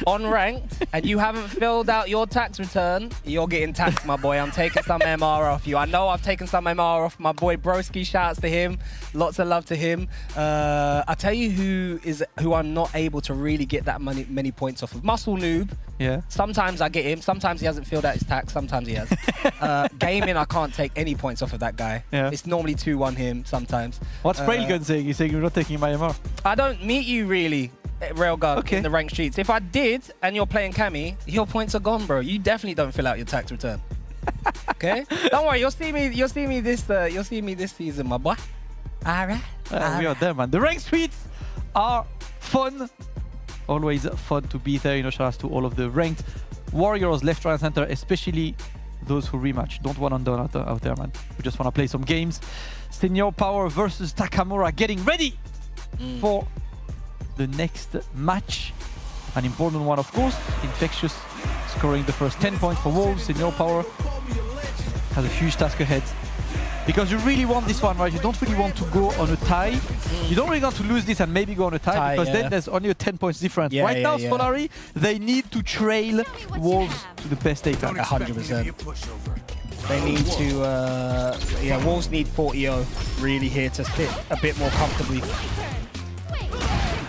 on ranked and you haven't filled out your tax return, you're getting taxed, my boy. I'm taking some MR off you. I know I've taken some MR off my boy Broski. Shouts to him. Lots of love to him. I'll tell you who I'm not able to really get that many points off of. Muscle Noob. Yeah. Sometimes I get him. Sometimes he hasn't filled out his tax. Sometimes he has. Gaming, I can't take any points off of that guy. Yeah. It's normally 2-1 him sometimes. What's Railgun saying? He's saying you're not taking my MR. I don't meet you really, Railgun, in the ranked streets. If I did and you're playing Cammy, your points are gone, bro. You definitely don't fill out your tax return. Okay? Don't worry, you'll see me this season, my boy. Alright. We are there, man. The ranked streets are fun. Always fun to be there. Shout out to all of the ranked warriors left, right, and center, especially those who rematch. Don't one and done out there, man. We just want to play some games. Senor Power versus Takamura, getting ready for the next match. An important one, of course. Infectious scoring the first 10 points for Wolves. Senor Power has a huge task ahead. because you really want this one, right? You don't really want to go on a tie. You don't really want to lose this and maybe go on a tie, because then there's only a 10 points difference. Right now, Solari, they need to trail Wolves to the best data. 100%. They need to, Wolves need 40-0 really here to sit a bit more comfortably.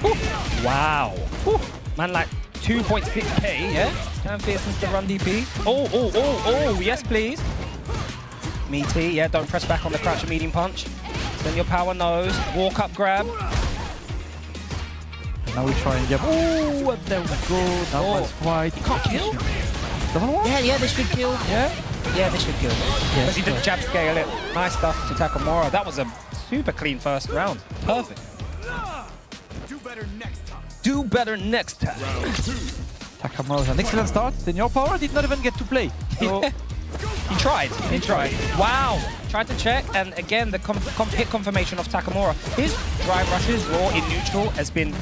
Ooh. Wow. Ooh. Man, like 2.6k, yeah? Can Fearson's the run DP. Oh, yes, please. Meaty, yeah, don't press back on the crouch and medium punch. Then your power nose, walk up grab. Now we try and get. Oh, and there we go. That was quite. You can't kill? One? Yeah, this should kill. Yeah, this should kill. Because he did jab scale it. Nice stuff to Takamura. That was a super clean first round. Perfect. Do better next time. Do better next time. Takamura was an excellent start. Senior Power did not even get to play. So he tried. He tried. Wow. Tried to check, and again, the hit confirmation of Takamura. His drive rushes raw in neutral has been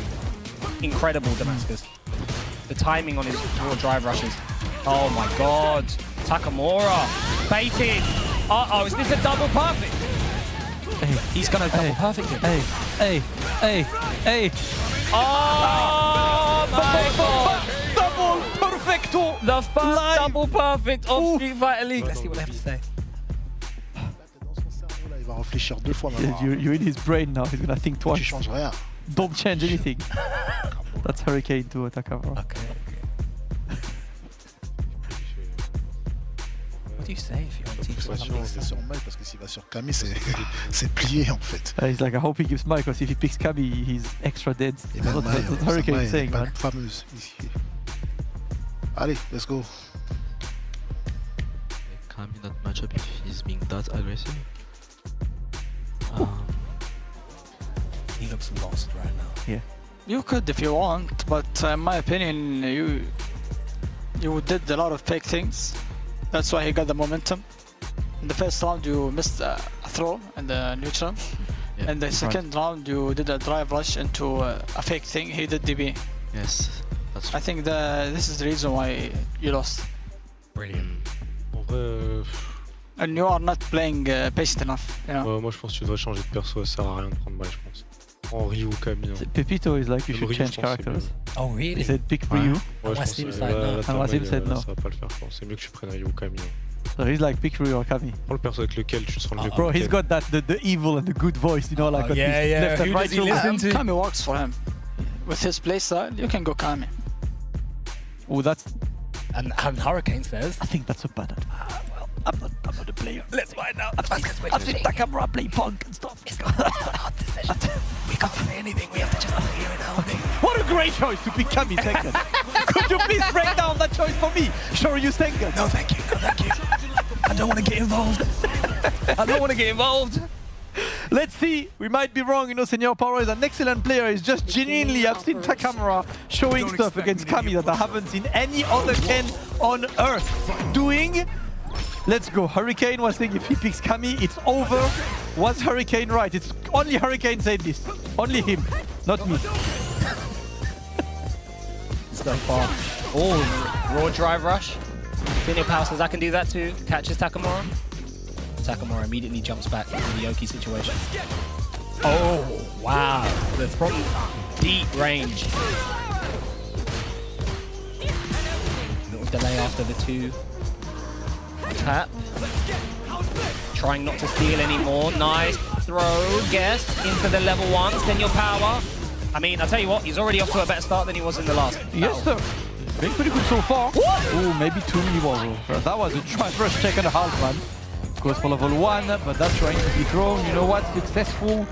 incredible, Damascus. The timing on his raw drive rushes. Oh my god. Takamura. Baited. Uh-oh, is this a double perfect? Hey. He's gonna double perfect it. Hey. Oh my god. Double perfecto. The first double perfect of Street Fighter League. Let's see what they have to say. Il va réfléchir 2 fois maintenant. You're in his brain now. He's gonna think twice. Tu changes rien. Don't change anything. That's Hurricane to Takamura. Okay. What do you say if you're on team sur Mai parce que s'il va sur Kami, c'est plié en fait. He's like, I hope he gives Mike, because if he picks Kami, he's extra dead. That's what Hurricane is saying, man. Fameuse. Allez, let's go. Kami in that matchup if he's being that aggressive. He looks lost right now. Yeah. You could if you want, but in my opinion, you did a lot of fake things. That's why he got the momentum. In the first round, you missed a throw in the neutral. Yeah, and the second round, you did a drive rush into a fake thing. He did DB. Yes, that's I think this is the reason why you lost. Brilliant. En vrai, And you are not playing patient enough. You know? moi je pense que tu devrais changer de perso, ça sert à rien de prendre Mai, je pense. En Ryu ou Kami. Pepito is like, you should Ryu, change je pense que c'est characters. Oh really? He said pick Ryu. Ouais, je pense Wasim que said là, no. t'as Wasim Mai, said no. ça va pas le faire, je pense. C'est mieux que tu prennes Ryu ou Kami. So he's like, pick Ryu or Kami. Prends le perso avec lequel tu te sens le mieux. Bro, he's got that the evil and the good voice, you know, like on his left and Who right does he shoulder. listen to? Kami works for him. With his playstyle, you can go Kami. Oh, that's. And Hurricane says, I think that's a bad advice. Well, I'm not a player. let's find out. I've seen Takamura play punk and stuff. It's not a hard decision. We can't say anything. We have to just hear it out. What a great choice to pick Kami second. Could you please break down that choice for me? Shoryu second. No, thank you. No, thank you. I don't want to get involved. I don't want to get involved. Let's see. We might be wrong. You know, Senior Power is an excellent player. He's just genuinely, I've seen Takamura showing stuff against Kami that I haven't seen any other Ken on earth doing. Let's go. Hurricane was saying if he picks Kami, it's over. Was Hurricane right? It's only Hurricane said this. Only him, not me. So far. Oh, raw drive rush. Senior Power says I can do that too. Catches Takamura. Takamura immediately jumps back into the Yoki situation. Oh, wow. That's from deep range. Little delay after the 2 tap. Trying not to steal anymore. Nice throw, guess, into the level 1. Senior Power. I mean, I'll tell you what, he's already off to a better start than he was in the last. Yes, sir. Been pretty good so far. Oh, maybe too many balls. That was a drive rush check and a half, man. Goes for level 1, but that's trying to be thrown. You know what? Successful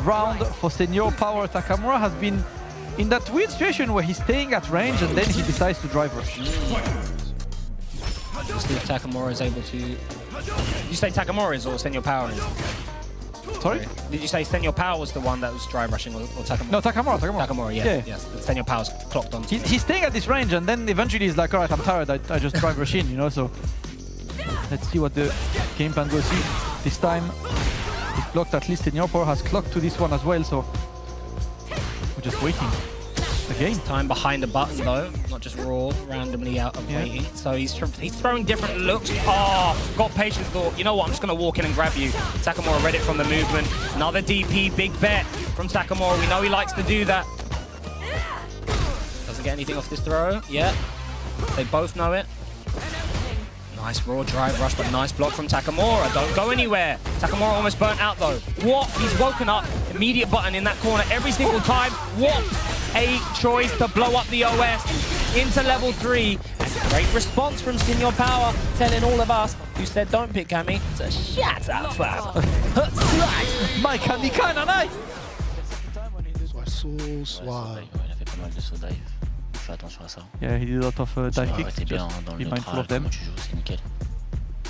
round for Senior Power. Takamura has been in that weird situation where he's staying at range and then he decides to drive rush. Let's see if Takamura is able to... Did you say Takamura is or Senior Power is? Sorry? Did you say Senior Power was the one that was drive rushing or Takamura? No, Takamura. Takamura, yeah. Yes, Senior Power's clocked on. He's staying at this range and then eventually he's like, alright, I'm tired, I just drive rush in, you know, so... Let's see what the game plan goes. This time, it's blocked. At least Senior Power has clocked to this one as well, so we're just waiting. Again. Time behind the button though, not just raw, randomly out of waiting. So he's throwing different looks. Oh, got patience, thought, you know what, I'm just gonna walk in and grab you. Takamura read it from the movement. Another DP, big bet from Takamura. We know he likes to do that. Doesn't get anything off this throw. Yeah, they both know it. Nice raw drive rush, but nice block from Takamura. Don't go anywhere. Takamura almost burnt out though. What? He's woken up. Immediate button in that corner every single time. What a choice to blow up the OS into level 3. And great response from Senior Power, telling all of us who said don't pick Gummy to shut up, fam. My Gummy kinda nice. Fais attention à ça. Yeah, he did a lot of dive kicks. T'es bien dans Be le mindful of them. tu joues, c'est nickel.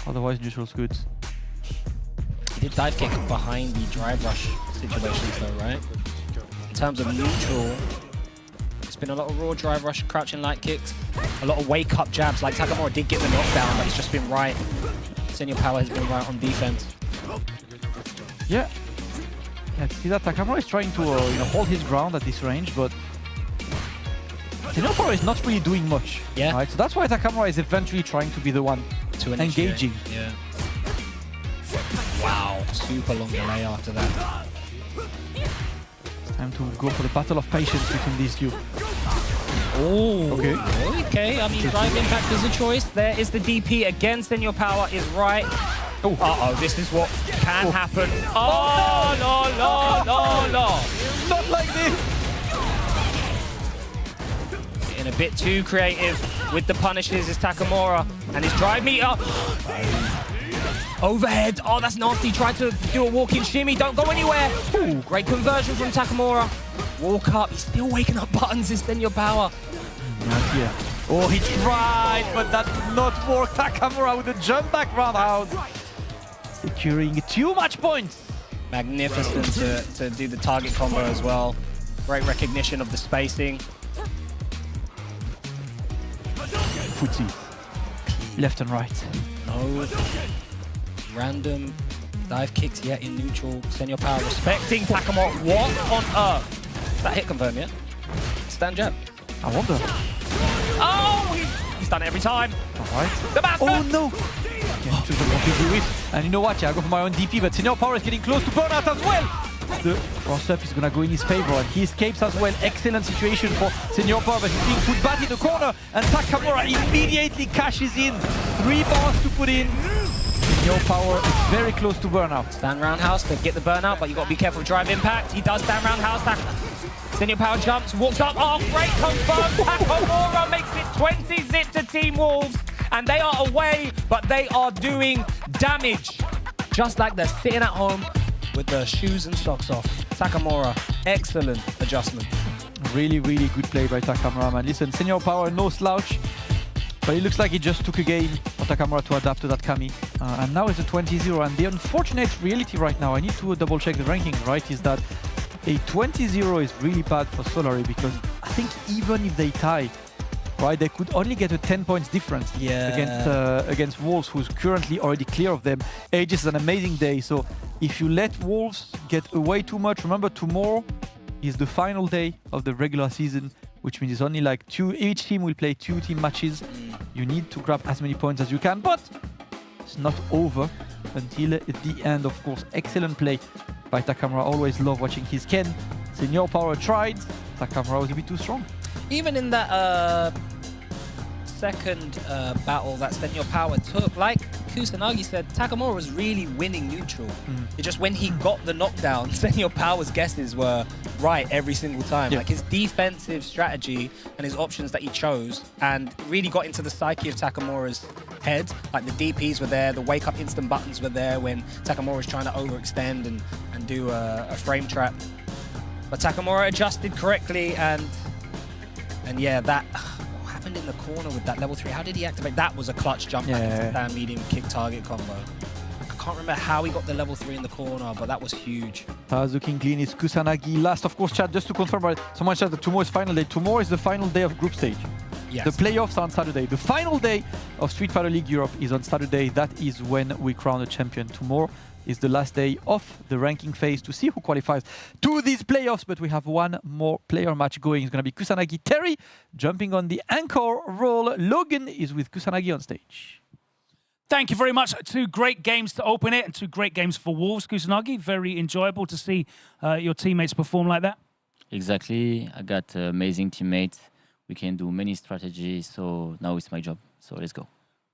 Otherwise, neutral's good. He did dive kick behind the drive rush situations though, right? In terms of neutral, it's been a lot of raw drive rush, crouching light kicks, a lot of wake up jabs. Like Takamura did get the knockdown, but it's just been right. Senior Power has been right on defense. Yeah. Yeah, see that Takamura is trying to hold his ground at this range, but Senior Power is not really doing much. Yeah. Right? So that's why Takamura is eventually trying to be the one to engaging. Yeah. Wow, super long delay after that. It's time to go for the battle of patience between these two. Oh, okay. Okay, I mean, drive impact is a choice. There is the DP again. Senior Power is right. Oh, uh-oh, this is what can happen. Oh, no. Not like this. A bit too creative with the punishes is Takamura and his drive meter. Overhead. Oh, that's nasty. Tried to do a walk-in shimmy. Don't go anywhere. Ooh, great conversion from Takamura. Walk up. He's still waking up buttons. Is then your power. Not yet. Oh, he tried, but that did not work. Takamura with a jump back roundhouse. Securing too much points. Magnificent to do the target combo as well. Great recognition of the spacing. Footsie. Left and right. No random dive kicks yet in neutral. Senior Power respecting Takamura. What on earth? Is that hit confirm yet? Stand jab. I wonder. Oh, he's done it every time. Alright. The master. Oh no! And you know what? Yeah, I go for my own DP, but Senior Power is getting close to burnout as well. The cross up is gonna go in his favor, and he escapes as well. Excellent situation for Senior Power, but he's being put back in the corner, and Takamura immediately cashes in. 3 bars to put in. Senior Power is very close to burnout. Stand roundhouse to get the burnout, but you got to be careful of drive impact. He does stand roundhouse. Senior Power jumps, walks up. Oh, great confirm. Takamura makes it 20 zip to Team Wolves, and they are away, but they are doing damage. Just like they're sitting at home with the shoes and socks off. Takamura, excellent adjustment. Really, really good play by Takamura, man. Listen, Senior Power, no slouch, but it looks like he just took a game for Takamura to adapt to that Kami. And now it's a 20-0, and the unfortunate reality right now, I need to double check the ranking, right, is that a 20-0 is really bad for Solary, because I think even if they tie, right, they could only get a 10 points difference against Wolves, who's currently already clear of them. Aegis is an amazing day, so if you let Wolves get away too much, remember tomorrow is the final day of the regular season, which means it's only like each team will play 2 team matches. You need to grab as many points as you can, but it's not over until the end, of course. Excellent play by Takamura. Always love watching his Ken. Senior Power tried. Takamura was a bit too strong. Even in that second battle that Senior Power took, like Kusanagi said, Takamura was really winning neutral. It's just when he got the knockdown, Senior Power's guesses were right every single time. Like his defensive strategy and his options that he chose, and really got into the psyche of Takamura's head. Like the DPs were there, the wake up instant buttons were there when Takamura was trying to overextend and do a frame trap. But Takamura adjusted correctly, and yeah, that what happened in the corner with that level 3? How did he activate? That was a clutch jump back into stand medium kick target combo. I can't remember how he got the level 3 in the corner, but that was huge. Looking clean is Kusanagi last, of course. Chat, just to confirm, right, someone said that tomorrow is final day. Tomorrow is the final day of group stage. Yes. The playoffs are on Saturday. The final day of Street Fighter League Europe is on Saturday. That is when we crown a champion. Tomorrow, is the last day of the ranking phase to see who qualifies to these playoffs. But we have one more player match going. It's going to be Kusanagi Terry jumping on the anchor role. Logan is with Kusanagi on stage. Thank you very much. 2 great games to open it and 2 great games for Wolves. Kusanagi, very enjoyable to see your teammates perform like that. Exactly. I got amazing teammates. We can do many strategies. So now it's my job. So let's go.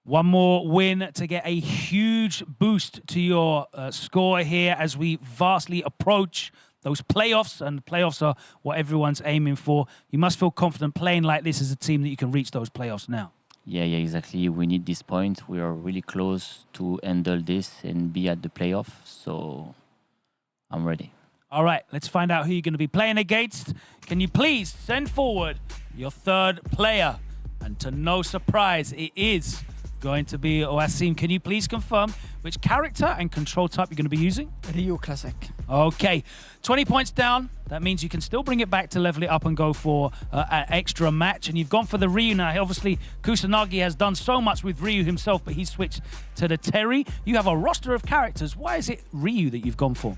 One more win to get a huge boost to your score here as we vastly approach those playoffs. And playoffs are what everyone's aiming for. You must feel confident playing like this as a team that you can reach those playoffs now. Yeah, exactly. We need this point. We are really close to handle this and be at the playoff. So I'm ready. All right, let's find out who you're going to be playing against. Can you please send forward your 3rd player? And to no surprise, it is going to be Wasim. Can you please confirm which character and control type you're going to be using? Ryu Classic. Okay, 20 points down. That means you can still bring it back to level it up and go for an extra match. And you've gone for the Ryu now. Obviously, Kusanagi has done so much with Ryu himself, but he's switched to the Terry. You have a roster of characters. Why is it Ryu that you've gone for?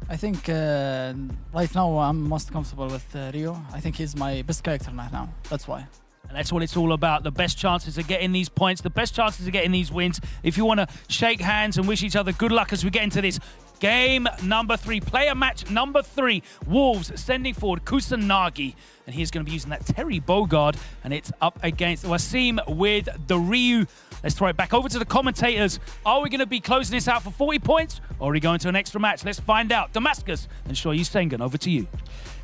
I think right now I'm most comfortable with Ryu. I think he's my best character right now. That's why. And that's what it's all about. The best chances of getting these points, the best chances of getting these wins. If you want to shake hands and wish each other good luck as we get into this game number 3, player match number 3. Wolves sending forward Kusanagi. And he's going to be using that Terry Bogard. And it's up against Wasim with the Ryu. Let's throw it back over to the commentators. Are we going to be closing this out for 40 points? Or are we going to an extra match? Let's find out. Damascus and Shoyu Sengen, over to you.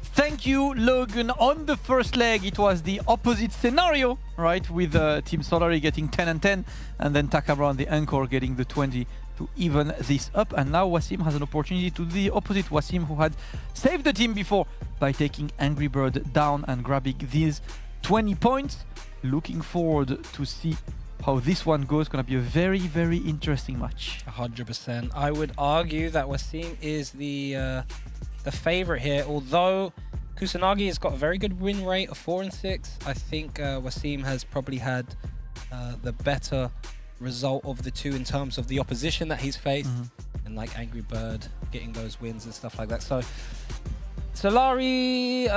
Thank you, Logan. On the first leg, it was the opposite scenario, right? With Team Solari getting 10 and 10, and then Takamura on the anchor getting the 20 to even this up. And now Wasim has an opportunity to do the opposite. Wasim, who had saved the team before by taking Angry Bird down and grabbing these 20 points. Looking forward to see how this one goes. Going to be a very, very interesting match. 100%. I would argue that Wasim is the favorite here, although Kusanagi has got a very good win rate of 4 and 6. I think Wasim has probably had the better result of the 2 in terms of the opposition that he's faced, and like Angry Bird getting those wins and stuff like that. So Solari,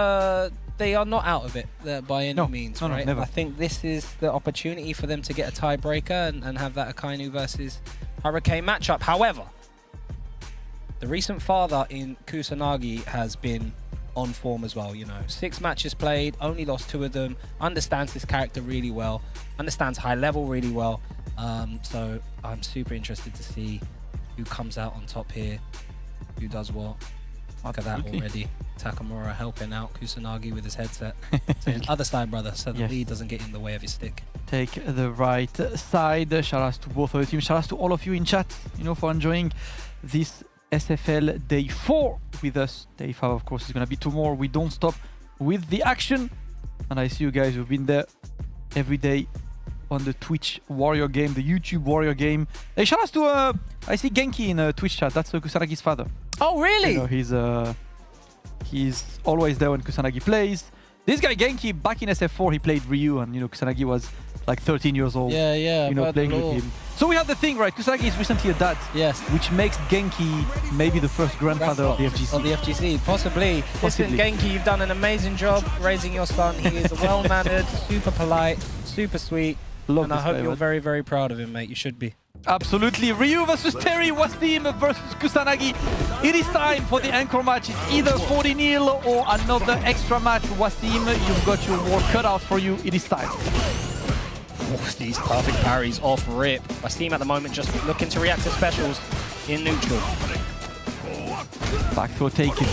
they are not out of it by any means, right? Never. I think this is the opportunity for them to get a tiebreaker and have that Akainu versus Hurricane matchup. However, the recent father in Kusanagi has been on form as well, 6 matches played, only lost 2 of them, understands this character really well, understands high level really well. So I'm super interested to see who comes out on top here, who does what. Look at that already. Takamura helping out Kusanagi with his headset. Saying, other side, brother, so the lead doesn't get in the way of his stick. Take the right side. Shout out to both of the teams. Shout out to all of you in chat, for enjoying this SFL Day 4 with us. Day 5, of course, is going to be tomorrow. We don't stop with the action. And I see you guys who've been there every day on the Twitch Warrior game, the YouTube Warrior game. Hey, shout out to, I see Genki in Twitch chat. That's Kusanagi's father. Oh, really? He's always there when Kusanagi plays. This guy, Genki, back in SF4, he played Ryu, and, Kusanagi was like 13 years old. Yeah, playing with him. So we have the thing, right? Kusanagi is recently a dad. Yes. Which makes Genki maybe the first grandfather of the FGC. Of the FGC, possibly. Listen, Genki, you've done an amazing job raising your son. He is well-mannered, super polite, super sweet. And I hope you're very, very proud of him, mate. You should be. Absolutely. Ryu versus Terry, Wasim versus Kusanagi. It is time for the anchor match. It's either 40-0 or another extra match. Wasim, you've got your work cut out for you. It is time. Oh, these perfect parries off rip. Wasim at the moment just looking to react to specials in neutral. Back throw taken.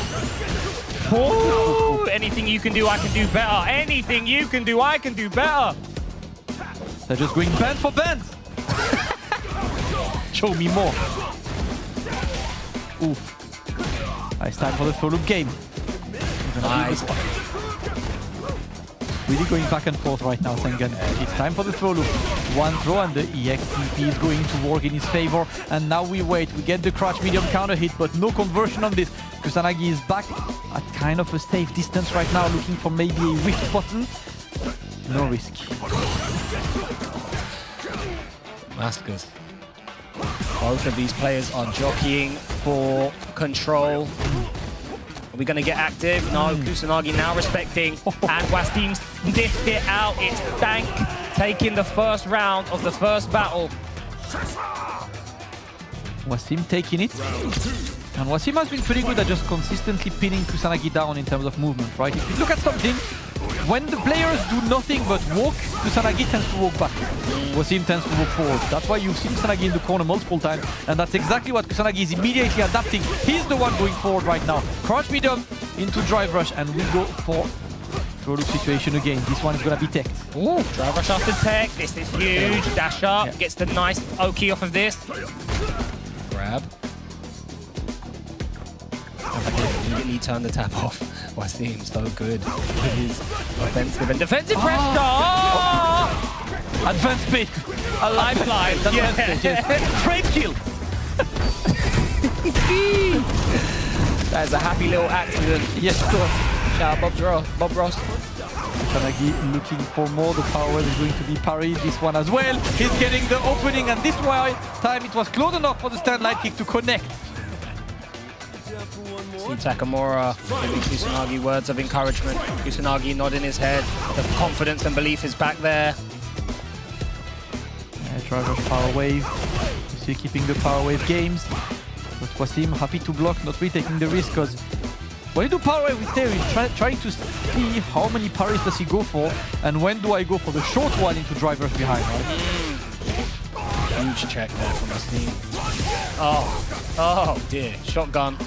Oh, anything you can do, I can do better. Anything you can do, I can do better. They're just going band for band. Show me more. Oof. It's time for the throw loop game. Nice. Really going back and forth right now, Sengen. It's time for the throw loop. One throw and the EXTP is going to work in his favor. And now we wait. We get the crouch medium counter hit, but no conversion on this. Kusanagi is back at kind of a safe distance right now, looking for maybe a whiff button. No risk. Damascus. Both of these players are jockeying for control. Are we going to get active? No, Kusanagi now respecting, and Wasim sniffed it out. It's Stank taking the first round of the first battle. Wasim taking it. And Wasim has been pretty good at just consistently pinning Kusanagi down in terms of movement, right? If you look at something, when the players do nothing but walk, Kusanagi tends to walk back. Wasim tends to walk forward. That's why you've seen Kusanagi in the corner multiple times, and that's exactly what Kusanagi is immediately adapting. He's the one going forward right now. Crouch medium into drive rush, and we go for throw loop situation again. This one is going to be teched. Ooh, drive rush after tech. This is huge. Dash up, gets the nice Oki off of this. Grab. Immediately turn the tap off. Wasim so good with his offensive and defensive pressure. Oh! Advanced pick. A lifeline. Trade kill. That is a happy little accident. Yes, of course. Shout out Bob Ross. Kusanagi looking for more. The power wave is going to be parried. This one as well. He's getting the opening, and this time it was close enough for the stand light kick to connect. See Takamura giving Kusanagi words of encouragement. Kusanagi nodding his head. The confidence and belief is back there. Drive rush power wave. You see keeping the power wave games. But Wasim happy to block, not really taking the risk, because when you do power wave with Terry, trying to see how many parries does he go for, and when do I go for the short one into drive rush behind, right? Huge check there from Wasim. Oh dear. Shotgun.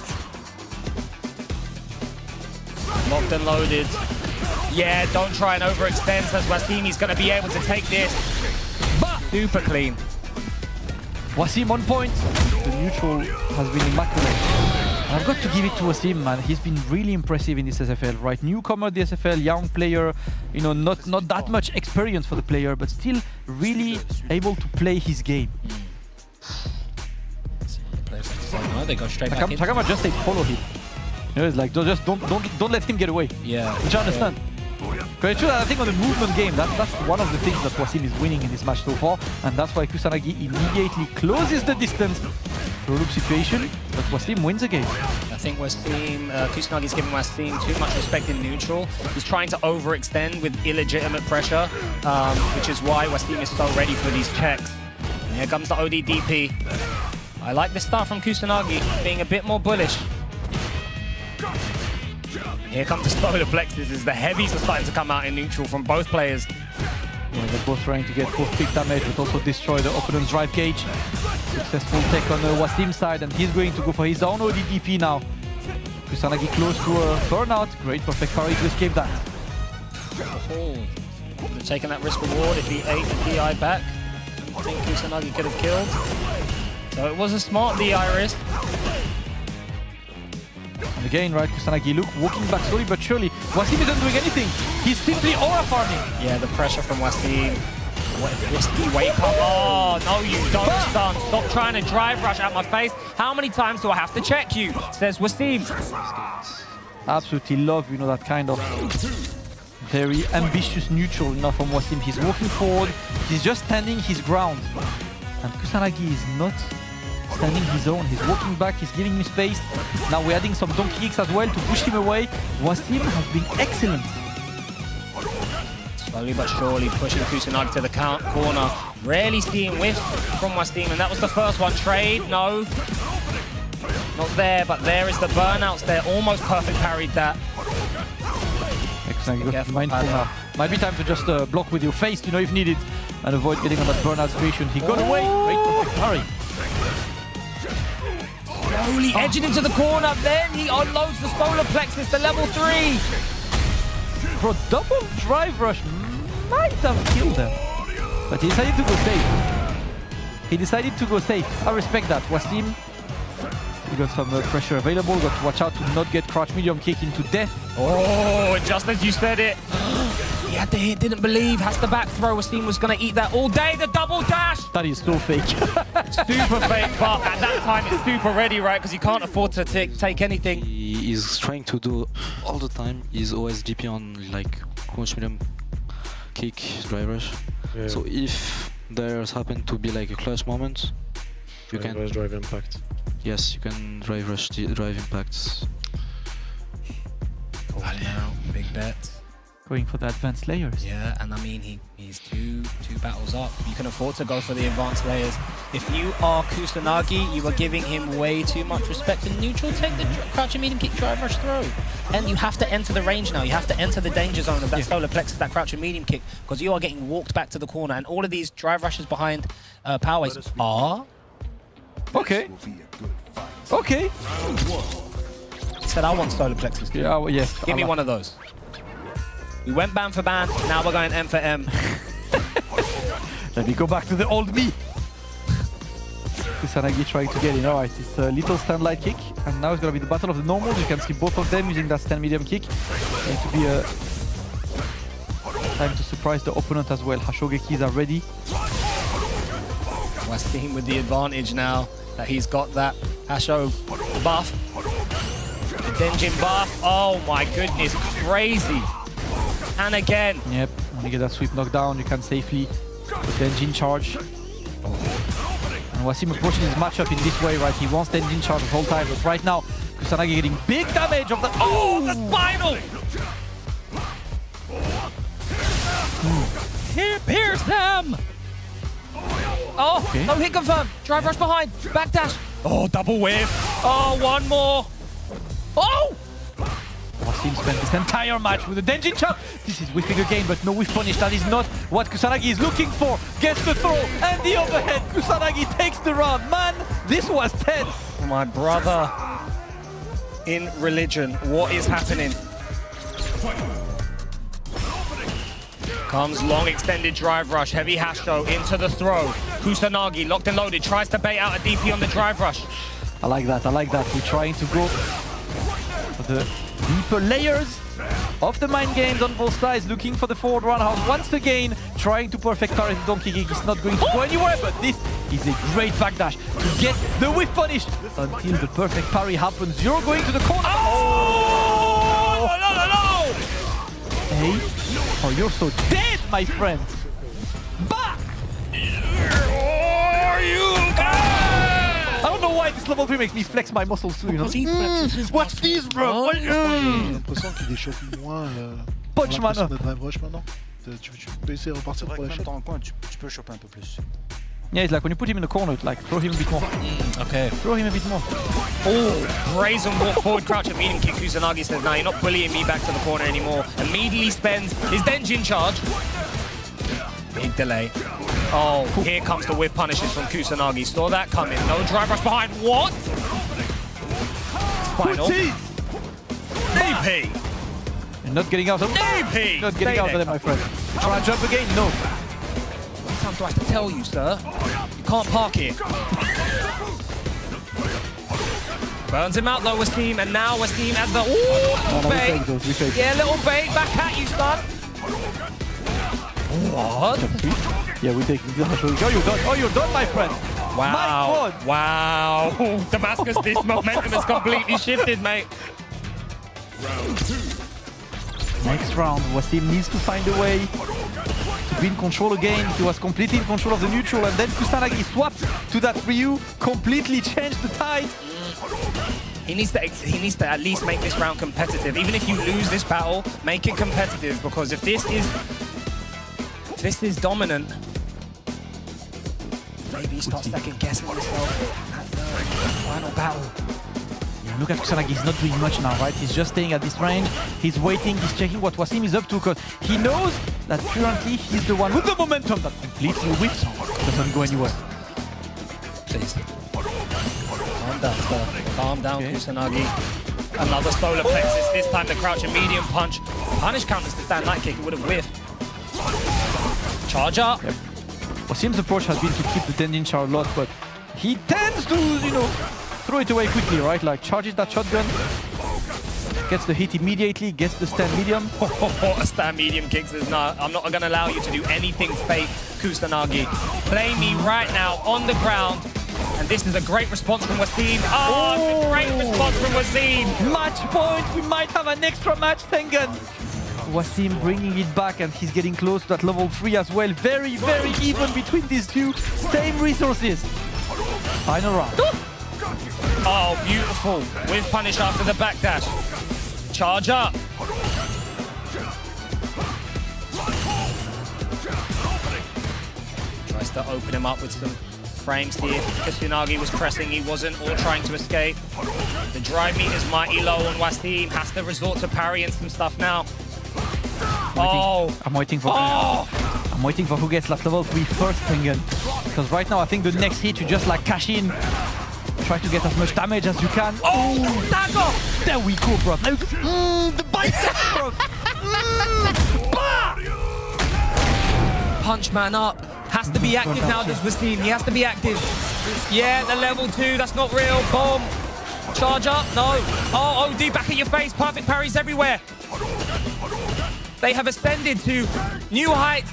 Locked and loaded. Yeah, don't try and overextend, says Wasim. He's going to be able to take this. But super clean. Wasim on point. The neutral has been immaculate. And I've got to give it to Wasim, man. He's been really impressive in this SFL, right? Newcomer the SFL, young player, you know, not that much experience for the player, but still really able to play his game. They go straight back in. Takama just said follow him. You know, it's like don't let him get away. Yeah. Which I understand. But it's true that I think on the movement game, that's one of the things that Wasim is winning in this match so far, and that's why Kusanagi immediately closes the distance. Throw loop situation, but Wasim wins the game. I think Wasim, Kusanagi's giving Wasim too much respect in neutral. He's trying to overextend with illegitimate pressure, which is why Wasim is so ready for these checks. And here comes the ODDP. I like this start from Kusanagi, being a bit more bullish. Here comes the solar plexus as the heavies are starting to come out in neutral from both players. Yeah, they're both trying to get both big damage, but also destroy the opponent's drive cage. Successful tech on the Wasim side, and he's going to go for his own ODDP now. Kusanagi close to a burnout. Great, perfect parry to escape that. Oh, taking that risk reward if he ate the DI back. I think Kusanagi could have killed. So it was a smart DI risk. And again, right, Kusanagi, look, walking back slowly but surely. Wasim isn't doing anything. He's simply aura farming. Yeah, the pressure from Wasim. Risky wake up. Oh, no, you don't, son. Stop trying to drive rush at my face. How many times do I have to check you? Says Wasim. Absolutely love, you know, that kind of very ambitious neutral, you know, from Wasim. He's walking forward. He's just standing his ground. And Kusanagi is not standing his own. He's walking back, he's giving me space. Now we're adding some donkey kicks as well to push him away. Wasim has been excellent. Slowly but surely pushing Kusanagi to the corner. Rarely seeing whiff from Wasim, and that was the first one. Trade, no. Not there, but there is the burnouts there. Almost perfect parried that. Kusanagi got mindful now. Might be time to just block with your face, you know, if needed, and avoid getting on that burnout situation. He got away. Great perfect parry. Slowly edging into the corner, then he unloads the solar plexus to level 3. Bro, double drive rush might have killed him, but he decided to go safe. I respect that. Wasim, he got some pressure available, got to watch out to not get crouch medium kick into death. Oh, just as you said it. He had the hit, didn't believe, has the back throw. Wasim was going to eat that all day. The double dash. That is so fake. Super fake, but at that time it's super ready, right? Because you can't afford to take anything. He is trying to do all the time. He's always DP on like crouch medium kick, drive rush. Yeah. So if there's happen to be like a clutch moment, You can rush, drive impact. Yes, you can drive rush, drive impacts. Calling now, big bet. Going for the advanced layers. Yeah, and I mean he's two battles up. You can afford to go for the advanced layers. If you are Kusanagi, you are giving him way too much respect. In neutral, take the crouching medium kick, drive rush throw. And you have to enter the range now. You have to enter the danger zone of that solar plexus, that crouching medium kick, because you are getting walked back to the corner. And all of these drive rushes behind power waves are... Okay. Okay. He said, I want solar plexus. Yeah, well, yes. Give me one of those. We went ban for ban, now we're going M for M. Let me go back to the old me. Kusanagi trying to get in. Alright, it's a little stand light kick. And now it's going to be the battle of the normals. You can see both of them using that stand medium kick. Going to be a time to surprise the opponent as well. Hashogekis are ready. West team with the advantage now that he's got that Hasho buff. The Denjin buff. Oh my goodness, crazy. And again. Yep, when you get that sweep knockdown, you can safely put Denjin charge. And Wasim approaching his matchup in this way, right? He wants Denjin charge the whole time, but right now, Kusanagi getting big damage of the... Oh, the spinal! Pierce them! Oh, okay. No hit confirmed. Drive rush behind. Backdash. Oh, double whiff. Oh, one more. Oh! Wasim spent this entire match with a Denjin chop. This is whiffing again, but no whiff punish. That is not what Kusanagi is looking for. Gets the throw and the overhead. Kusanagi takes the round. Man, this was tense. My brother in religion. What is happening? Comes long extended drive rush. Heavy Hasho into the throw. Kusanagi locked and loaded. Tries to bait out a DP on the drive rush. I like that. I like that. We're trying to go for the deeper layers of the mind games on both sides, looking for the forward roundhouse once again, trying to perfect target donkey kick. It's not going to go anywhere, but this is a great backdash to get the whiff punish until the perfect parry happens. You're going to the corner. Oh! No! Hey, oh, you're so dead, my friend. Back! I don't know why this level 3 makes me flex my muscles too, you know? Watch these, bro! J'ai l'impression qu'il échoppe moins. Punch mana. De drive rush maintenant. Tu peux essayer de repartir pour la Même dans le coin, tu peux choper un peu plus. Yeah, it's like when you put him in the corner, it's like throw him a bit more. Okay. Throw him a bit more. Oh, brazen walk forward, crouch and medium kick. Kusanagi says, nah, you're not bullying me back to the corner anymore. Immediately spends his Denjin charge. Big delay. Oh, here comes the whiff punishes from Kusanagi. Saw that coming. No drive rush behind. What? Final. DP. You're not getting out of DP. Not getting out of there, my friend. Try and jump again? No. How many times do I have to tell you, sir? You can't park here. Burns him out though, Wasim, and now Wasim has the bait. Yeah, little bait back at you, son. What? Yeah, we're taking the Oh, you're done. Oh, you're done, my friend. Wow. Wow. Damascus, this momentum has completely shifted, mate. Next round, Wasim needs to find a way to be in control again. He was completely in control of the neutral, and then Kusanagi swapped to that Ryu, completely changed the tide. He needs to at least make this round competitive. Even if you lose this battle, make it competitive, because if this is dominant, maybe he starts second guessing himself at the final battle. Yeah, look at Kusanagi, he's not doing much now, right? He's just staying at this range. He's waiting, he's checking what Wasim is up to, because he knows that currently he's the one with the momentum that completely whiffs, doesn't go anywhere. Please. Calm down, sir. Calm down, okay. Kusanagi. Another solar plexus, this time the crouch and medium punch. Punish counters the stand light kick, it would have whiffed. Charge up. Yep. Wasim's approach has been to keep the Denjin charge a lot, but he tends to, you know, throw it away quickly, right? Like charges that shotgun, gets the hit immediately, gets the stand medium. A stand medium kicks is not. I'm not going to allow you to do anything fake, Kusanagi. Play me right now on the ground. And this is a great response from Wasim. Oh, it's a great response from Wasim. Match point. We might have an extra match, Tengen. Wasim bringing it back, and he's getting close to that level 3 as well. Very, very even between these two. Same resources. Final round. Oh, beautiful. With punish after the backdash. Charge up. Tries to open him up with some frames here. Kusanagi was pressing, he wasn't, or trying to escape. The drive meter is mighty low on Wasim. Has to resort to parrying some stuff now. I'm waiting for I'm waiting for who gets that level 3 first, Penguin. Because right now I think the next hit you just like cash in. Try to get as much damage as you can. Oh, dagger! There we go, bro. The bicep, bro. Punch man up. Has to be active now, does Wasim. He has to be active. Yeah, the level 2, that's not real. Bomb. Charge up, no. Oh, OD back at your face. Perfect parries everywhere. They have ascended to new heights.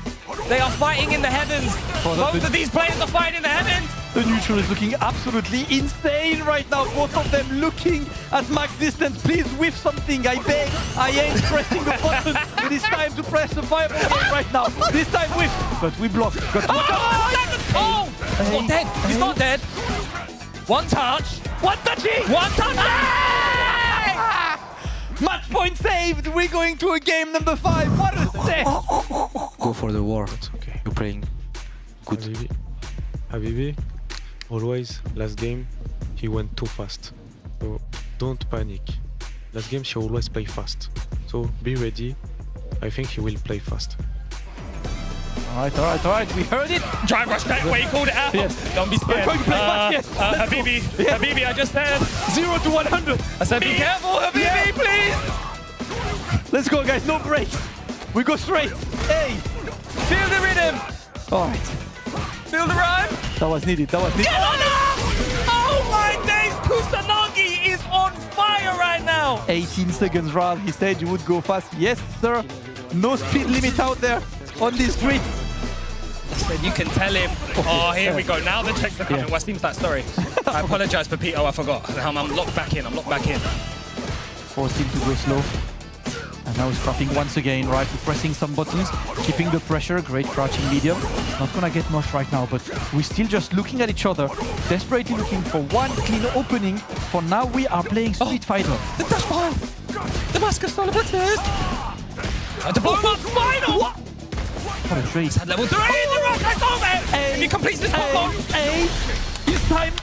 They are fighting in the heavens. Both of these players are fighting in the heavens. The neutral is looking absolutely insane right now. Both of them looking at max distance. Please whiff something, I beg. I ain't pressing the button. It is time to press the fireball game right now. This time whiff. But we block. Oh, he's not dead. He's not dead. One touch. One touchy. One touch. Match point saved. We're going to a game number 5. What a set. Go for the war. Okay. You're playing good. Habibi, always, last game, he went too fast. So don't panic. Last game, she always play fast. So be ready. I think he will play fast. All right. We heard it. Drive rush that way, called it out. Yes. Don't be scared. Habibi, Yes. Habibi, I just said 0 to 100. I said be careful, Habibi, please. Let's go, guys. No break. We go straight. Hey. Feel the rhythm. All right. Feel the rhyme. That was needed. That was needed. Get on up! Oh my days, Kusanagi is on fire right now. 18 seconds round. He said you would go fast. Yes, sir. No speed limit out there on this street. Then you can tell him. Oh, here we go. Now the checks are coming. Wasim's like, sorry. I apologize, Pepito. I forgot. I'm locked back in. Forced him to go slow. And now he's dropping once again, right? We're pressing some buttons, keeping the pressure. Great crouching medium. Not gonna get much right now, but we're still just looking at each other, desperately looking for one clean opening. For now, we are playing Street Fighter. The dash fire. The mask of celebrities. Try to blow him up. Final. What a trade. It's at level 3 in the rock. I saw that. And he completes this combo. This time.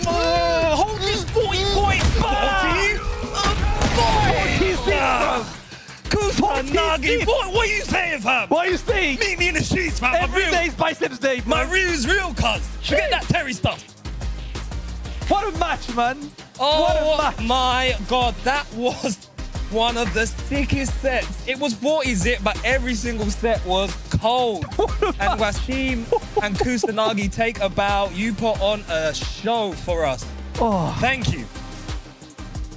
Hold this 40 points. 46. Kusanagi. What are you saying, fam? What are you saying? Meet me in the streets, fam. Every day's biceps day. My reel's real, cuz. Forget that Terry stuff. What a match, man. Oh what a match. My God, that was one of the sickest sets. It was 40 zip, but every single set was cold. And Wasim and Kusanagi take a bow. You put on a show for us. Oh. Thank you.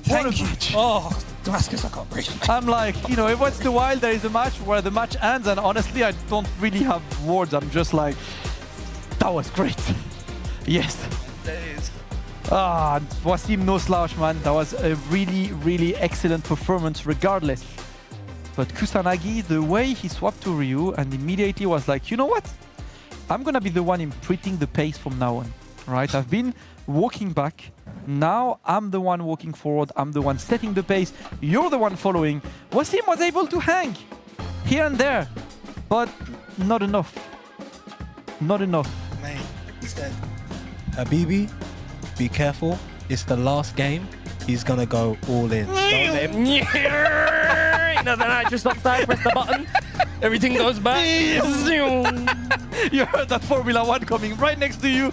Thank you. Oh, Damascus, I can't breathe. I'm like, every once in a while there is a match where the match ends, and honestly, I don't really have words. I'm just like, that was great. Yes. That is. Wasim, no slouch, man. That was a really, really excellent performance regardless. But Kusanagi, the way he swapped to Ryu and immediately was like, you know what? I'm going to be the one imprinting the pace from now on, right? I've been walking back. Now I'm the one walking forward. I'm the one setting the pace. You're the one following. Wasim was able to hang here and there, but not enough. Not enough. Mate, he said, Habibi, be careful. It's the last game. He's going to go all in. Don't let him. You know, then I just upside, press the button. Everything goes back. You heard that Formula 1 coming right next to you.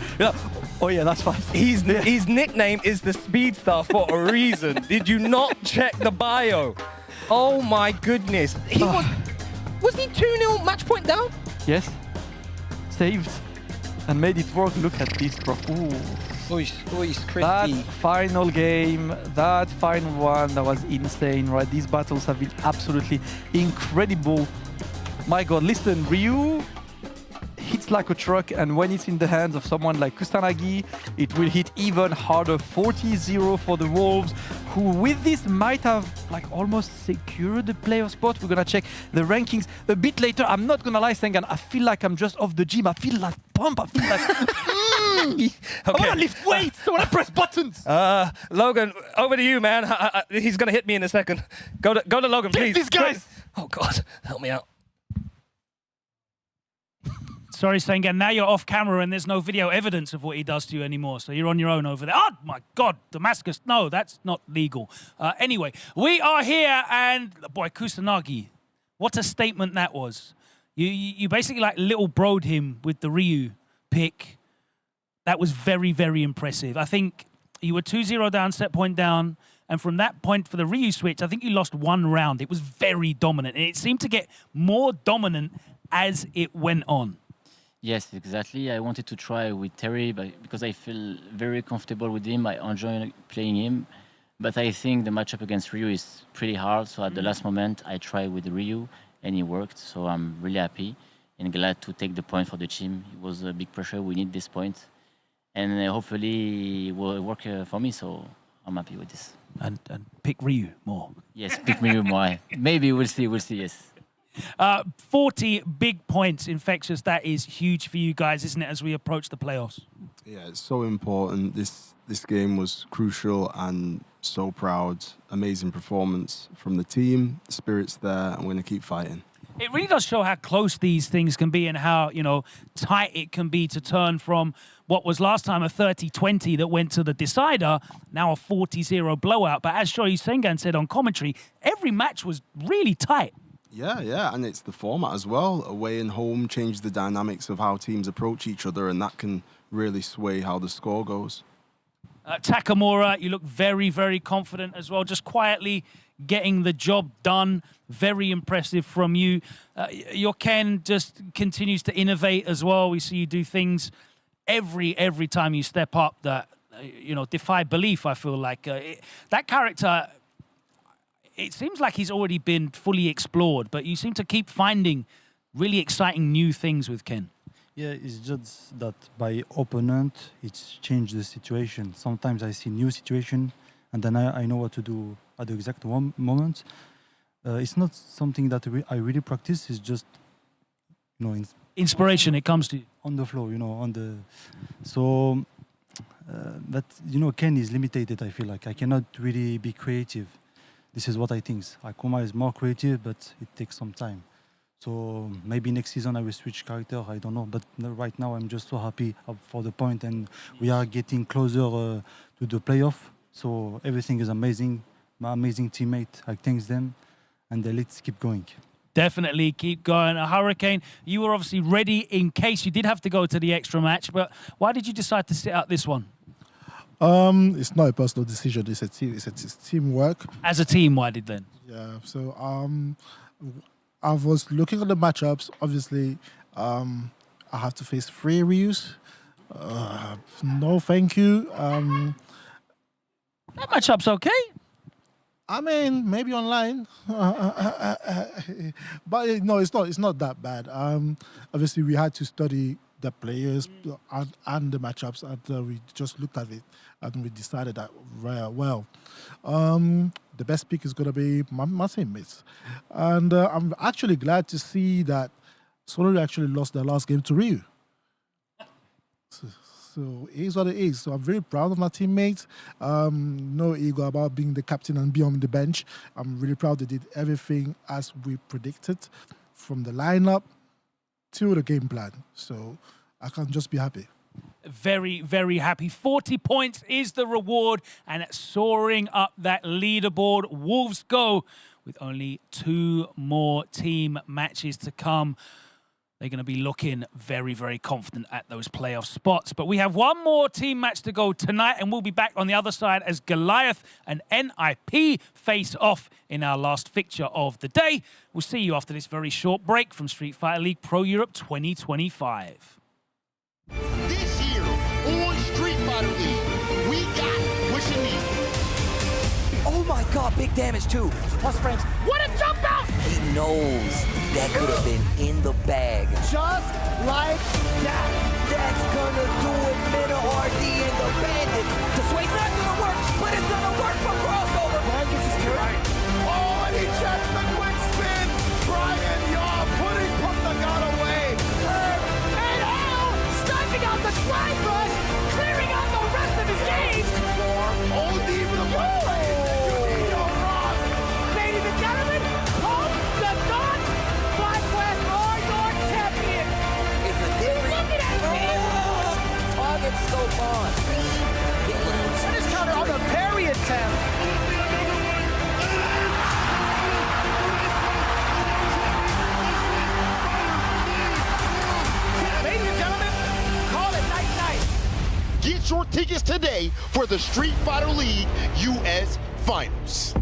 Oh yeah, that's fast. His nickname is the Speedstar for a reason. Did you not check the bio? Oh my goodness. He was he 2-0 match point down? Yes. Saved. And made it work. Look at this, bro. Ooh. That final game, that final one, that was insane, right? These battles have been absolutely incredible. My God, listen, Ryu hits like a truck, and when it's in the hands of someone like Kusanagi, it will hit even harder. 40-0 for the Wolves, who with this might have like almost secured the playoff spot. We're gonna check the rankings a bit later. I'm not gonna lie, Sengan, I feel like I'm just off the gym. I feel like pump. I feel like Okay. I want to lift weights. I want to press buttons. Logan, over to you, man. He's gonna hit me in a second. Go to Logan, please. These guys. Oh God, help me out. Sorry, Sengan, now you're off camera and there's no video evidence of what he does to you anymore, so you're on your own over there. Oh, my God, Damascus. No, that's not legal. Anyway, we are here, and boy, Kusanagi, what a statement that was. You basically like little broed him with the Ryu pick. That was very, very impressive. I think you were 2-0 down, set point down, and from that point for the Ryu switch, I think you lost one round. It was very dominant, and it seemed to get more dominant as it went on. Yes, exactly. I wanted to try with Terry because I feel very comfortable with him. I enjoy playing him. But I think the matchup against Ryu is pretty hard. So at the last moment, I tried with Ryu and it worked. So I'm really happy and glad to take the point for the team. It was a big pressure. We need this point. And hopefully it will work for me. So I'm happy with this. And pick Ryu more. Yes, pick Ryu more. Maybe we'll see, yes. 40 big points, Infectious. That is huge for you guys, isn't it, as we approach the playoffs? Yeah, it's so important. This game was crucial and so proud. Amazing performance from the team. The spirit's there, and we're going to keep fighting. It really does show how close these things can be and how, tight it can be to turn from what was last time a 30-20 that went to the decider, now a 40-0 blowout. But as Shoyu Sengan said on commentary, every match was really tight. Yeah, and it's the format as well. Away and home changes the dynamics of how teams approach each other, and that can really sway how the score goes. Takamura, you look very, very confident as well, just quietly getting the job done. Very impressive from you. Your Ken just continues to innovate as well. We see you do things every time you step up that, defy belief, I feel like. That character, it seems like he's already been fully explored, but you seem to keep finding really exciting new things with Ken. Yeah, it's just that by opponent, it's changed the situation. Sometimes I see new situation, and then I know what to do at the exact moment. It's not something that I really practice. It's just, inspiration. It comes to you on the flow. So that Ken is limited. I feel like I cannot really be creative. This is what I think. Akuma is more creative, but it takes some time. So maybe next season I will switch character. I don't know. But right now I'm just so happy for the point, and we are getting closer to the playoff. So everything is amazing. My amazing teammate, I thank them, and let's keep going. Definitely keep going. Hurricane, you were obviously ready in case you did have to go to the extra match, but why did you decide to sit out this one? It's not a personal decision. It's a team. It's teamwork. As a team, why did then? Yeah. So I was looking at the matchups. Obviously, I have to face 3 Ryus. No, thank you. That matchup's okay. I mean, maybe online, but no, it's not that bad. Obviously, we had to study the players and the matchups, and we just looked at it and we decided that well. The best pick is going to be my teammates, and I'm actually glad to see that Solary actually lost their last game to Ryu. So it is what it is. So I'm very proud of my teammates. No ego about being the captain and being on the bench. I'm really proud they did everything as we predicted, from the lineup to the game plan. So I can just be happy. Very, very happy. 40 points is the reward, and soaring up that leaderboard. Wolves go with only 2 more team matches to come. They're going to be looking very, very confident at those playoff spots. But we have 1 more team match to go tonight, and we'll be back on the other side as Goliath and NIP face off in our last fixture of the day. We'll see you after this very short break from Street Fighter League Pro Europe 2025. This year on Street Fighter League, we got what you need. Oh my god, big damage too. Plus frames. What a jump out! He knows that could have been in the bag. Just like that. That's gonna do it, Mina RD and the Bandit. The sway's not gonna work, but it's gonna work for crossover. Brian gets his turn. Right. Oh, and he checks the quick spin. Brian, y'all put the gun away. And Hell sniping out the slide rush. tickets today for the Street Fighter League US Finals.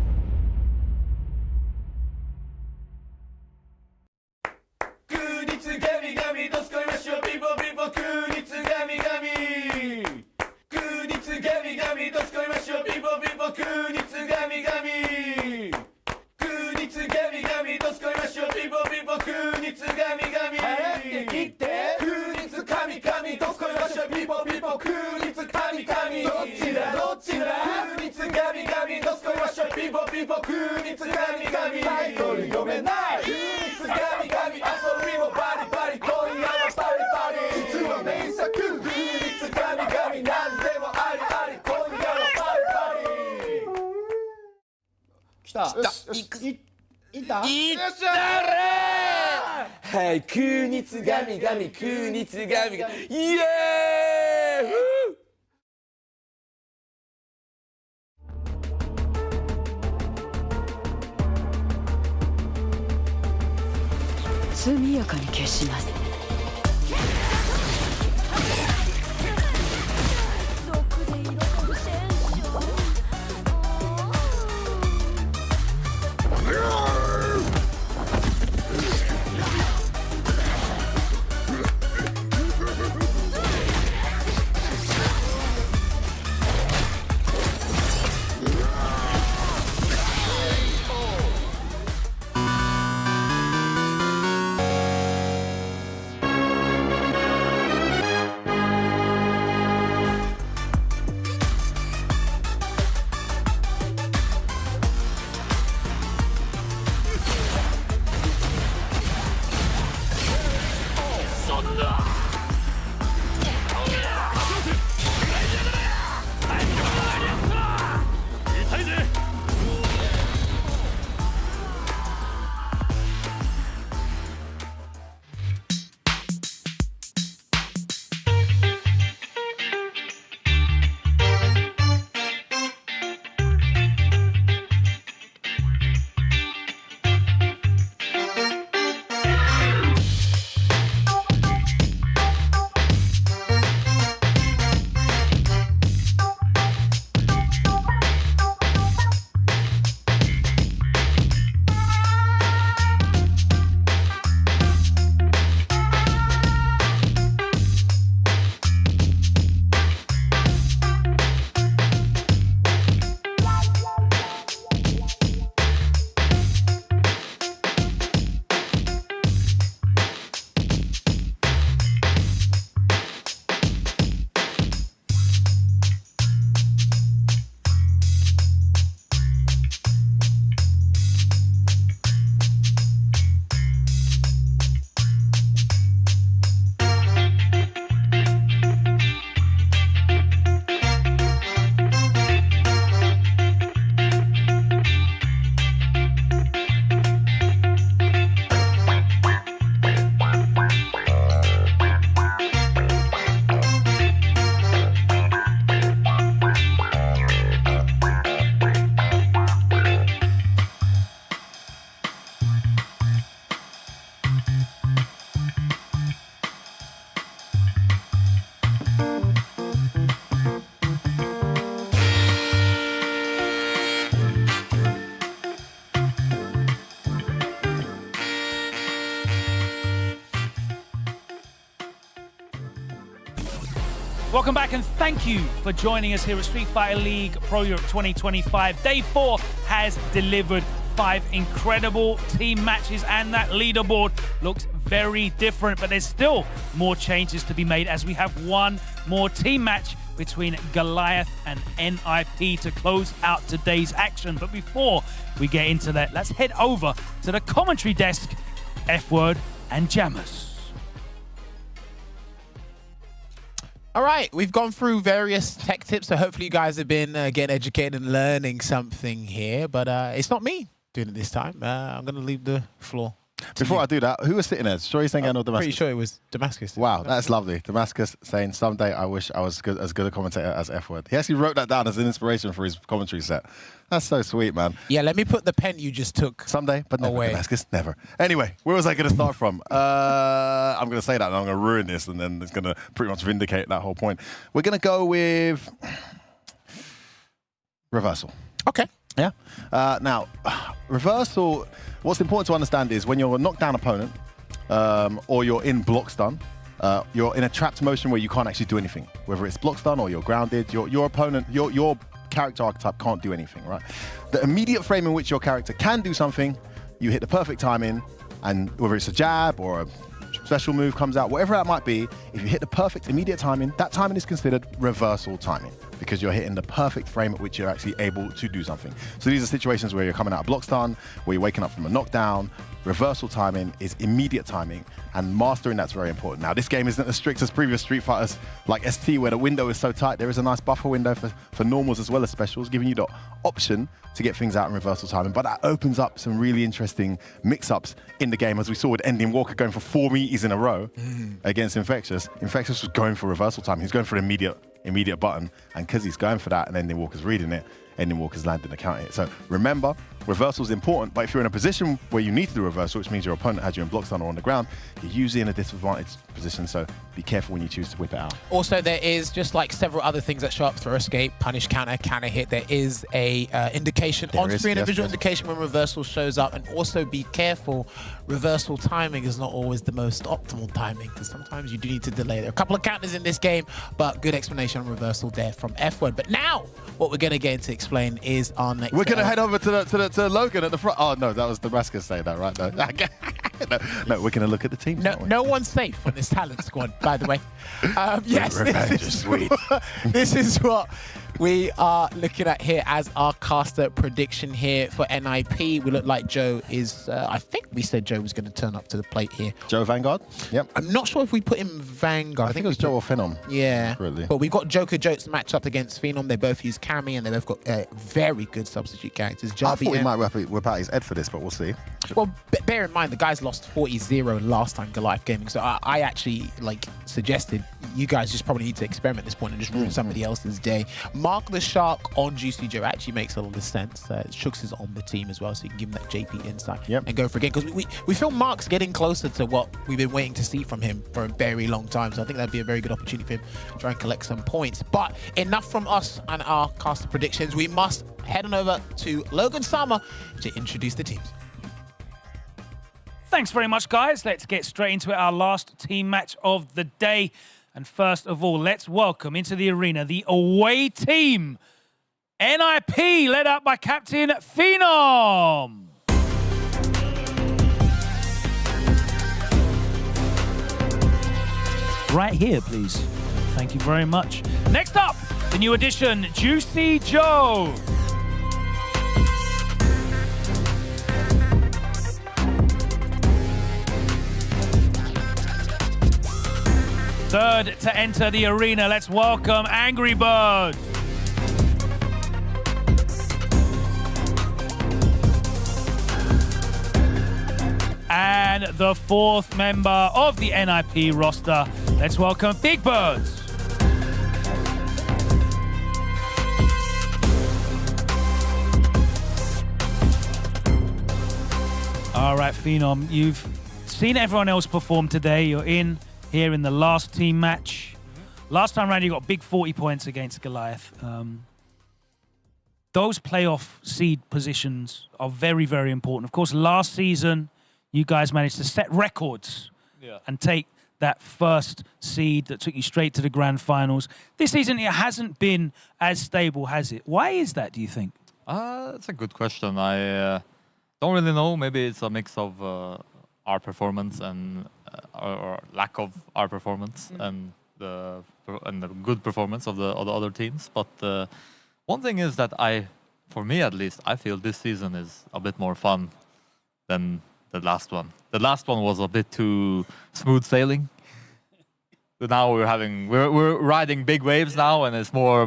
はい、空日ガミガミ、空日ガミガミ、イエーイ！速やかに消します。Welcome back and thank you for joining us here at Street Fighter League Pro Europe 2025. Day 4 has delivered 5 incredible team matches and that leaderboard looks very different, but there's still more changes to be made as we have one more team match between Goliath and NIP to close out today's action. But before we get into that, let's head over to the commentary desk, F-Word and Jammers. All right, we've gone through various tech tips, so hopefully you guys have been getting educated and learning something here, but it's not me doing it this time. I'm going to leave the floor Before I do that, who was sitting there? Sure, you're saying or Damascus? Pretty sure it was Damascus. Wow, that's lovely. Damascus saying, someday I wish I was as good a commentator as F-Word. He actually wrote that down as an inspiration for his commentary set. That's so sweet, man. Yeah, let me put the pen you just took someday, but never, away. Damascus, never. Anyway, where was I going to start from? I'm going to say that and I'm going to ruin this, and then it's going to pretty much vindicate that whole point. We're going to go with reversal. Okay. Yeah. Now, reversal, what's important to understand is when you're a knockdown opponent or you're in block stun, you're in a trapped motion where you can't actually do anything. Whether it's block stun or you're grounded, your opponent, your character archetype can't do anything, right? The immediate frame in which your character can do something, you hit the perfect timing, and whether it's a jab or a special move comes out, whatever that might be, if you hit the perfect immediate timing, that timing is considered reversal timing because you're hitting the perfect frame at which you're actually able to do something. So these are situations where you're coming out of block stun, where you're waking up from a knockdown. Reversal timing is immediate timing, and mastering that's very important. Now, this game isn't as strict as previous Street Fighters like ST, where the window is so tight. There is a nice buffer window for normals as well as specials, giving you the option to get things out in reversal timing. But that opens up some really interesting mix-ups in the game, as we saw with Ending Walker going for 4 meaties in a row against Infectious. Infectious was going for reversal timing. He's going for the immediate button, and because he's going for that and Ending Walker's reading it, Ending Walker's landing the counter hit. So remember, reversal is important, but if you're in a position where you need to do reversal, which means your opponent has you in block stun or on the ground, you're usually in a disadvantaged position, so be careful when you choose to whip it out. Also, there is just like several other things that show up: throw, escape, punish, counter hit. There is a indication on screen, a visual indication when reversal shows up, and also be careful. Reversal timing is not always the most optimal timing because sometimes you do need to delay. There are a couple of counters in this game, but good explanation on reversal there from F-Word. But now, what we're going to get into explain is our next. We're going to head over to Logan at the front. Oh no, that was Damascus saying that, right? No, we're going to look at the team. No one's safe on this talent squad, by the way. Yes, revenge is sweet. This is what we are looking at here as our caster prediction here for NIP. We look like Joe is, I think we said Joe was going to turn up to the plate here. Joe Vanguard? Yep. I'm not sure if we put him Vanguard. I think it was Joe or Phenom. Yeah. Really. But we've got Joker Jokes matched up against Phenom. They both use Cammy and they both got very good substitute characters. I thought he might whip out his head for this, but we'll see. Well, bear in mind, the guys lost 40-0 last time Goliath Gaming, so I actually suggested you guys just probably need to experiment at this point and just ruin somebody else's day. Mark the Shark on Juicy Joe actually makes a lot of sense. Shooks is on the team as well, so you can give him that JP insight and go for it again. Because we feel Mark's getting closer to what we've been waiting to see from him for a very long time, so I think that'd be a very good opportunity for him to try and collect some points. But enough from us and our caster predictions. We must head on over to Logan Sama to introduce the teams. Thanks very much, guys. Let's get straight into it, our last team match of the day. And first of all, let's welcome into the arena the away team, NIP, led up by Captain Phenom. Right here, please. Thank you very much. Next up, the new addition, Juicy Joe. Third to enter the arena, let's welcome Angry Bird. And the fourth member of the NIP roster, let's welcome Big Birds. All right, Phenom, you've seen everyone else perform today. You're in here in the last team match. Last time around, you got big 40 points against Goliath. Those playoff seed positions are very, very important. Of course, last season, you guys managed to set records and take that first seed that took you straight to the grand finals. This season, it hasn't been as stable, has it? Why is that, do you think? That's a good question. I don't really know. Maybe it's a mix of our performance and or lack of our performance and the good performance of the other teams. But one thing is that for me at least, I feel this season is a bit more fun than the last one. The last one was a bit too smooth sailing. now we're riding big waves now, and it's more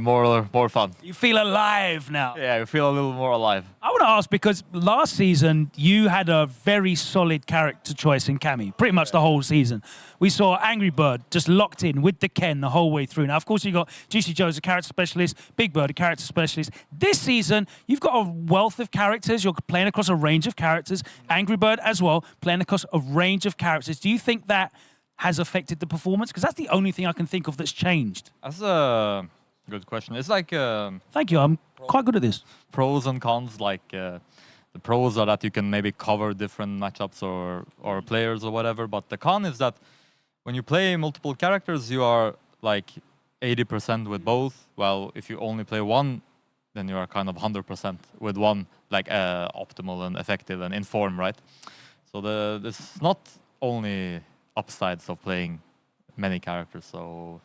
fun. You feel alive now. Yeah, you feel a little more alive. I want to ask, because last season you had a very solid character choice in Cammy, pretty much the whole season. We saw Angry Bird just locked in with the Ken the whole way through. Now, of course, you got Juicy Joe as a character specialist, Big Bird a character specialist. This season, you've got a wealth of characters. You're playing across a range of characters. Angry Bird as well, playing across a range of characters. Do you think that has affected the performance? Because that's the only thing I can think of that's changed. That's a good question. It's like... Thank you, I'm quite good at this. Pros and cons, like the pros are that you can maybe cover different matchups or players or whatever, but the con is that when you play multiple characters, you are like 80% with both, while if you only play one, then you are kind of 100% with one, like optimal and effective and in form, right? So there's not only upsides of playing many characters, so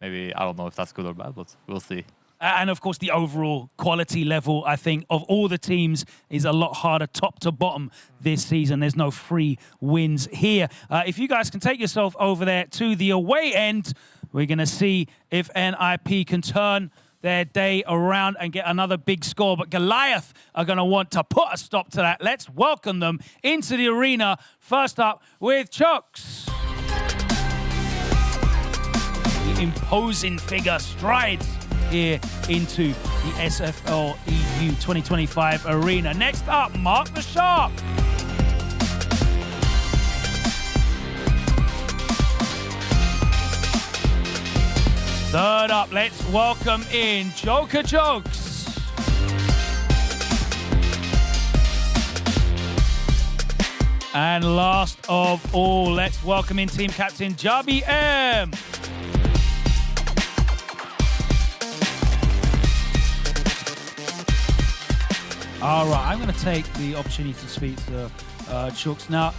maybe, I don't know if that's good or bad, but we'll see. And of course, the overall quality level, I think, of all the teams is a lot harder top to bottom this season. There's no free wins here. If you guys can take yourself over there to the away end, we're going to see if NIP can turn their day around and get another big score. But Goliath are going to want to put a stop to that. Let's welcome them into the arena. First up with Chooks. The imposing figure strides here into the SFL EU 2025 arena. Next up, Mark the Shark. Third up, let's welcome in Joker Jokes. And last of all, let's welcome in team captain Jabi M. All right, I'm going to take the opportunity to speak to Chooks. Now,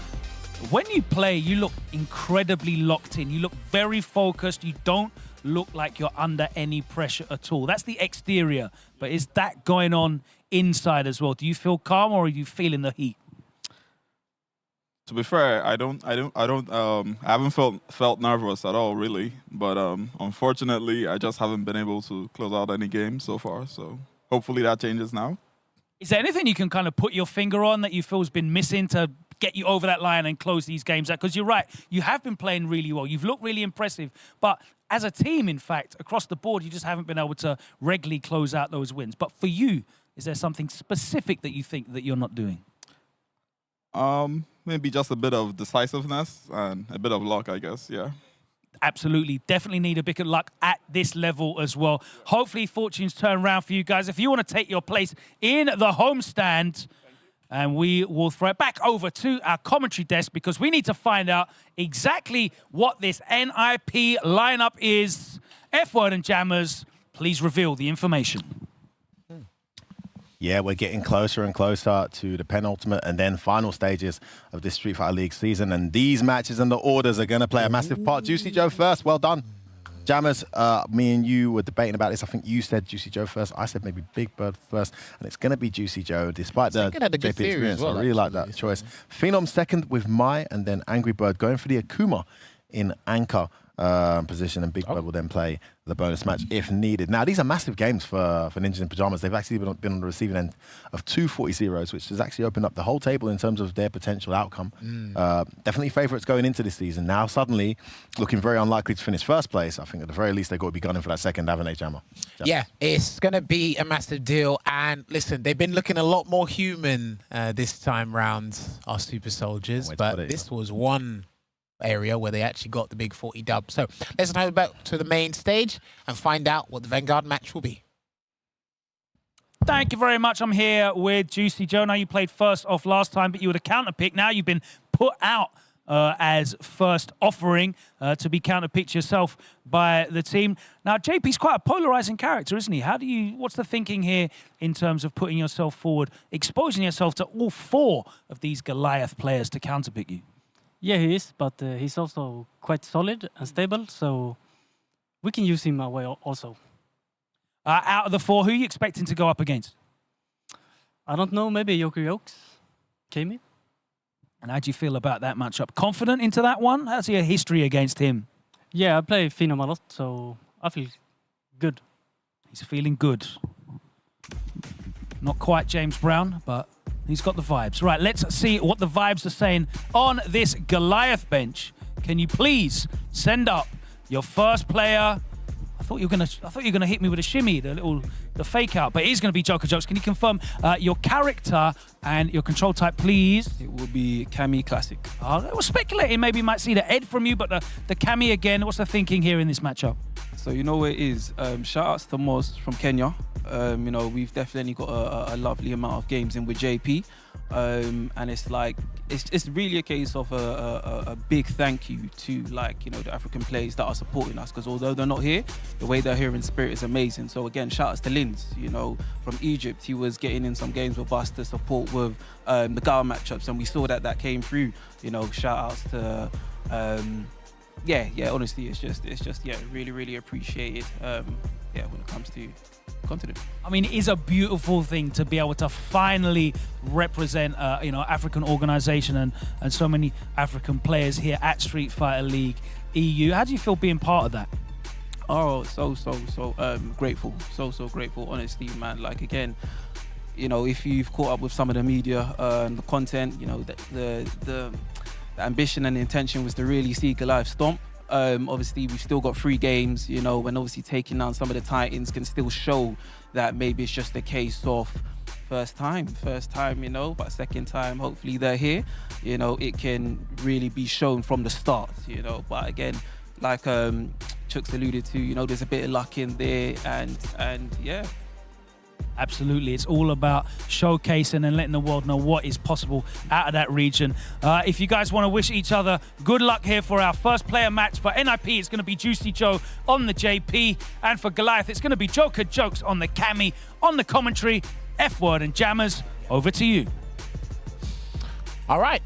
when you play, you look incredibly locked in. You look very focused. You don't look like you're under any pressure at all. That's the exterior. But is that going on inside as well? Do you feel calm, or are you feeling the heat? To be fair, I haven't felt nervous at all, really. But unfortunately, I just haven't been able to close out any games so far. So hopefully that changes now. Is there anything you can kind of put your finger on that you feel has been missing to get you over that line and close these games out? Because you're right, you have been playing really well. You've looked really impressive. But as a team, in fact, across the board, you just haven't been able to regularly close out those wins. But for you, is there something specific that you think that you're not doing? Maybe just a bit of decisiveness and a bit of luck, I guess, yeah. Absolutely. Definitely need a bit of luck at this level as well. Hopefully fortunes turn around for you guys. If you want to take your place in the homestand, and we will throw it back over to our commentary desk because we need to find out exactly what this NIP lineup is. F-Word and Jammers, please reveal the information. Yeah, we're getting closer and closer to the penultimate and then final stages of this Street Fighter League season. And these matches and the orders are going to play a massive part. Juicy Joe first. Well done. Jammers, me and you were debating about this. I think you said Juicy Joe first. I said maybe Big Bird first. And it's going to be Juicy Joe, despite the JP experience. Well, I really like that choice. Phenom second with Mai, and then Angry Bird going for the Akuma in anchor position, and Big Bird will then play the bonus match if needed. Now, these are massive games for Ninjas in Pyjamas. They've actually been on the receiving end of 2 40-0s, which has actually opened up the whole table in terms of their potential outcome. Definitely favourites going into this season. Now, suddenly, looking very unlikely to finish first place. I think at the very least, they've got to be gunning for that second, haven't they, Jammer? Yeah, it's going to be a massive deal. And listen, they've been looking a lot more human this time round, our super soldiers. But this was one area where they actually got the big 40 dub. So let's head back to the main stage and find out what the Vanguard match will be. Thank you very much. I'm here with Juicy Joe. Now, you played first off last time, but you were the counter pick. Now you've been put out as first offering to be counter picked yourself by the team. Now, JP's quite a polarizing character, isn't he? What's the thinking here in terms of putting yourself forward, exposing yourself to all 4 of these Goliath players to counter pick you? Yeah, he is, but he's also quite solid and stable, so we can use him away also. Out of the 4, who are you expecting to go up against? I don't know, maybe Joker Jokes came in. And how do you feel about that matchup? Confident into that one? How's your history against him? Yeah, I play Phenom a lot, so I feel good. He's feeling good. Not quite James Brown, but he's got the vibes. Right, let's see what the vibes are saying on this Goliath bench. Can you please send up your first player? I thought you were gonna hit me with a shimmy, the fake out, but it is gonna be Joker Jokes. Can you confirm your character and your control type, please? It will be Cami Classic. I was speculating maybe might see the Ed from you, but the Cami again. What's the thinking here in this matchup? So you know what it is. Shout outs to Moz from Kenya. You know, we've definitely got a lovely amount of games in with JP. And it's like, it's really a case of a big thank you to, like, you know, the African players that are supporting us, because although they're not here, the way they're here in spirit is amazing. So again, shout outs to Linz, you know, from Egypt. He was getting in some games with us to support with the Ghana matchups, and we saw that came through. You know, shout outs to yeah, honestly, it's just really appreciated when it comes to continent. I mean, it is a beautiful thing to be able to finally represent, you know, African organisation and so many African players here at Street Fighter League EU. How do you feel being part of that? Oh, so grateful, so grateful. Honestly, man. Like, again, you know, if you've caught up with some of the media and the content, you know, the ambition and the intention was to really see Goliath stomp. Obviously, we've still got 3 games, you know, and obviously taking down some of the Titans can still show that maybe it's just a case of first time, you know, but second time, hopefully they're here. You know, it can really be shown from the start, you know, but again, like Chuck's alluded to, you know, there's a bit of luck in there, and yeah. Absolutely, it's all about showcasing and letting the world know what is possible out of that region. If you guys want to wish each other good luck here for our first player match, for NIP it's going to be Juicy Joe on the JP, and for Goliath it's going to be Joker Jokes on the Cami. On the commentary, F-Word and Jammers, over to you. All right,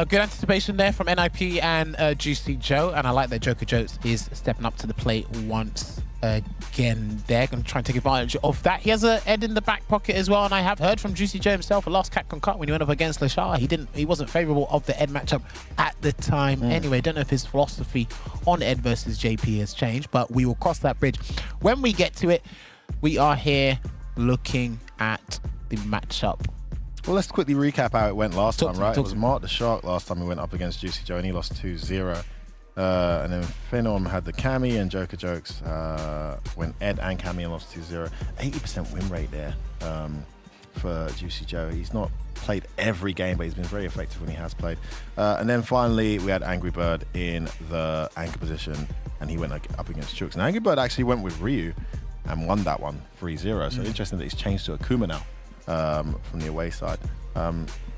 good anticipation there from NIP and Juicy Joe, and I like that Joker Jokes is stepping up to the plate once again. They're going to try and take advantage of that. He has an Ed in the back pocket as well, and I have heard from Juicy Joe himself, a last Capcom Cup when he went up against Lashar, he wasn't favourable of the Ed matchup at the time. Anyway, don't know if his philosophy on Ed versus JP has changed, but we will cross that bridge when we get to it. We are here looking at the matchup. Well, let's quickly recap how it went last time, right? It was Mark the Shark last time he went up against Juicy Joe, and he lost 2-0. And then Phenom had the Cami, and Joker Jokes went Ed and Cami and lost 2-0. 80% win rate there for Juicy Joe. He's not played every game, but he's been very effective when he has played. And then finally, we had Angry Bird in the anchor position, and he went up against Chooks. And Angry Bird actually went with Ryu and won that one 3-0. So interesting that he's changed to Akuma now from the away side.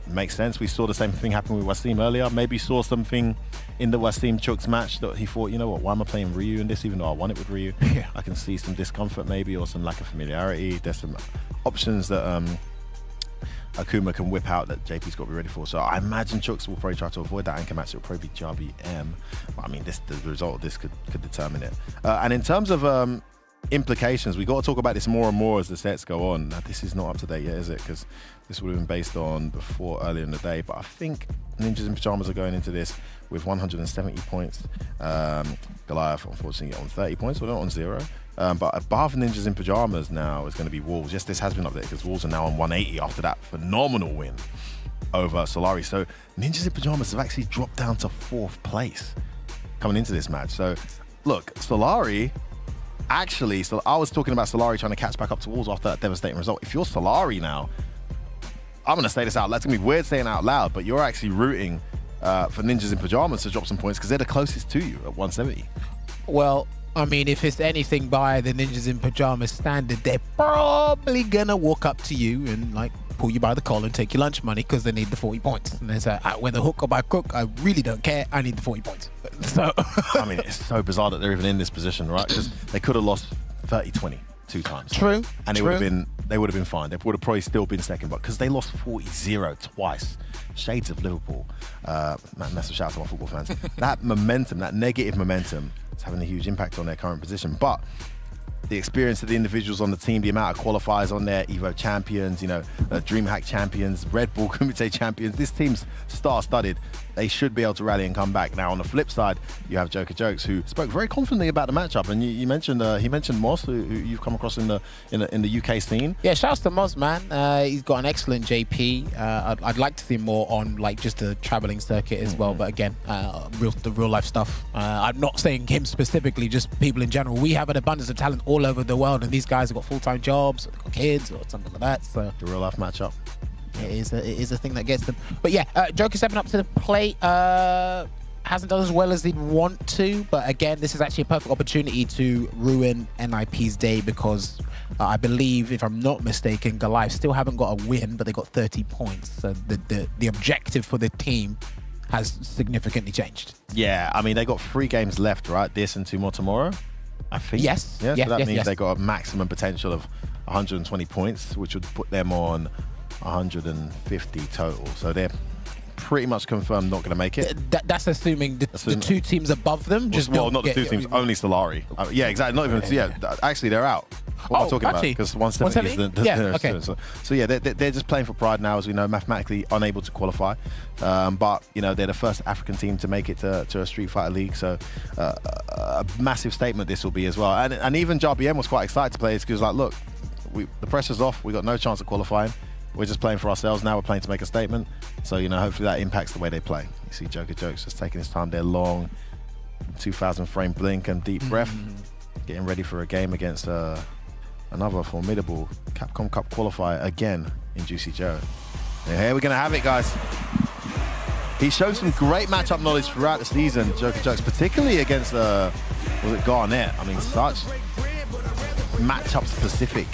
Makes sense. We saw the same thing happen with Wasim earlier. Maybe saw something in the Wasim Chooks match that he thought, you know what, why am I playing Ryu in this, even though I won it with Ryu? Yeah. I can see some discomfort maybe, or some lack of familiarity. There's some options that Akuma can whip out that JP's got to be ready for. So I imagine Chooks will probably try to avoid that anchor match. It'll probably be JBM. But I mean, the result of this could determine it. And in terms of implications, we got to talk about this more and more as the sets go on. Now, this is not up to date yet, is it? Because this would have been based on earlier in the day, but I think Ninjas in Pyjamas are going into this with 170 points. Goliath, unfortunately, on 30 points, we're not on 0. But above Ninjas in Pyjamas now is going to be Wolves. Yes, this has been updated because Wolves are now on 180 after that phenomenal win over Solari. So Ninjas in Pyjamas have actually dropped down to 4th place coming into this match. So look, Solari. Actually, so I was talking about Solari trying to catch back up to Wolves after that devastating result. If you're Solari now, I'm going to say this out loud. It's going to be weird saying it out loud, but you're actually rooting for Ninjas in Pyjamas to drop some points because they're the closest to you at 170. Well, I mean, if it's anything by the Ninjas in Pyjamas standard, they're probably going to walk up to you and, like, pull you by the collar and take your lunch money because they need the 40 points. And they say, whether hook or by crook, I really don't care. I need the 40 points. So I mean, it's so bizarre that they're even in this position, right? Because they could have lost 30-20 2 times. True. And they would have been fine. They would have probably still been second, but because they lost 40-0 twice, shades of Liverpool. Massive shout out to my football fans. That momentum, that negative momentum, is having a huge impact on their current position. But the experience of the individuals on the team, the amount of qualifiers on there, Evo champions, DreamHack champions, Red Bull Kumite champions. This team's star-studded. They should be able to rally and come back. Now, on the flip side, you have Joker Jokes, who spoke very confidently about the matchup. And he mentioned Moss, who you've come across in the UK scene. Yeah, shouts to Moz, man. He's got an excellent JP. I'd like to see more on like just the traveling circuit as well. But again, the real life stuff. I'm not saying him specifically, just people in general. We have an abundance of talent all over the world, and these guys have got full-time jobs, or they've got kids, or something like that. So the real life matchup. It is a thing that gets them. But yeah, Joker stepping up to the plate. Hasn't done as well as he'd want to, but again, this is actually a perfect opportunity to ruin NIP's day because I believe, if I'm not mistaken, Goliath still haven't got a win, but they got 30 points. So the objective for the team has significantly changed. Yeah, I mean, they got 3 games left, right? This and 2 more tomorrow, I think. Yes. Yeah, yes, so that yes, means yes. they got a maximum potential of 120 points, which would put them on 150 total. So they're pretty much confirmed not going to make it. That's assuming the 2 teams above them just not the 2 teams, only Solari. Yeah, exactly. Not even. Actually, they're out. What am I talking about? Because 170 is the yeah, okay. So yeah, they're just playing for pride now, as we know, mathematically unable to qualify. But they're the first African team to make it to a Street Fighter League. So a massive statement this will be as well. And even JBM was quite excited to play this because, like, look, the pressure's off. We got no chance of qualifying. We're just playing for ourselves now. We're playing to make a statement. So, hopefully that impacts the way they play. You see Joker Jokes just taking his time there, long 2,000 frame blink and deep breath, getting ready for a game against another formidable Capcom Cup qualifier again in Juicy Joe. And here we're going to have it, guys. He showed some great matchup knowledge throughout the season, Joker Jokes, particularly against, was it Garnett? I mean, such matchup-specific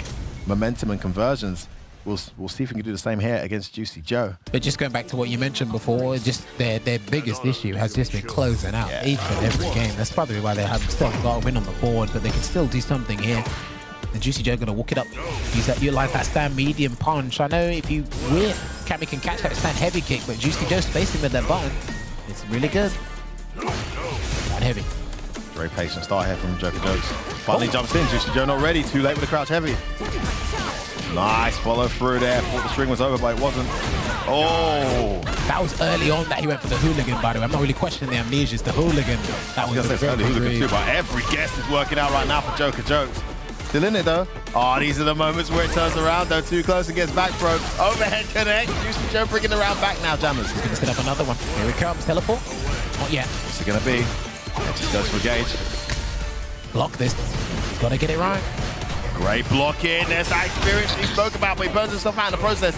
momentum and conversions. We'll see if we can do the same here against Juicy Joe. But just going back to what you mentioned before, just their biggest issue has just been closing out each and every game. That's probably why they haven't still got a win on the board, but they can still do something here. And Juicy Joe going to walk it up, utilize that stand medium punch. I know if you win, Cammy can catch that stand heavy kick, but Juicy Joe spacing with that button, it's really good. Stand heavy. Very patient start here from Joker Jokes. Finally jumps in, Juicy Joe not ready, too late with the crouch heavy. Nice follow through there. Thought the string was over, but it wasn't. Oh! That was early on that he went for the hooligan, by the way. I'm not really questioning the amnesia, it's the hooligan. That was the early hooligan too, but every guess is working out right now for Joker Jokes. Still in it though. Oh, these are the moments where it turns around though. Too close and gets back broke. Overhead connect. Juicy Joe bringing the round back now, Jammers. He's going to set up another one. Here it comes. Teleport. Not yet. What's it going to be? It just goes for a gauge. Block this. Got to get it right. Great blocking. There's that experience he spoke about, but he burns himself out in the process.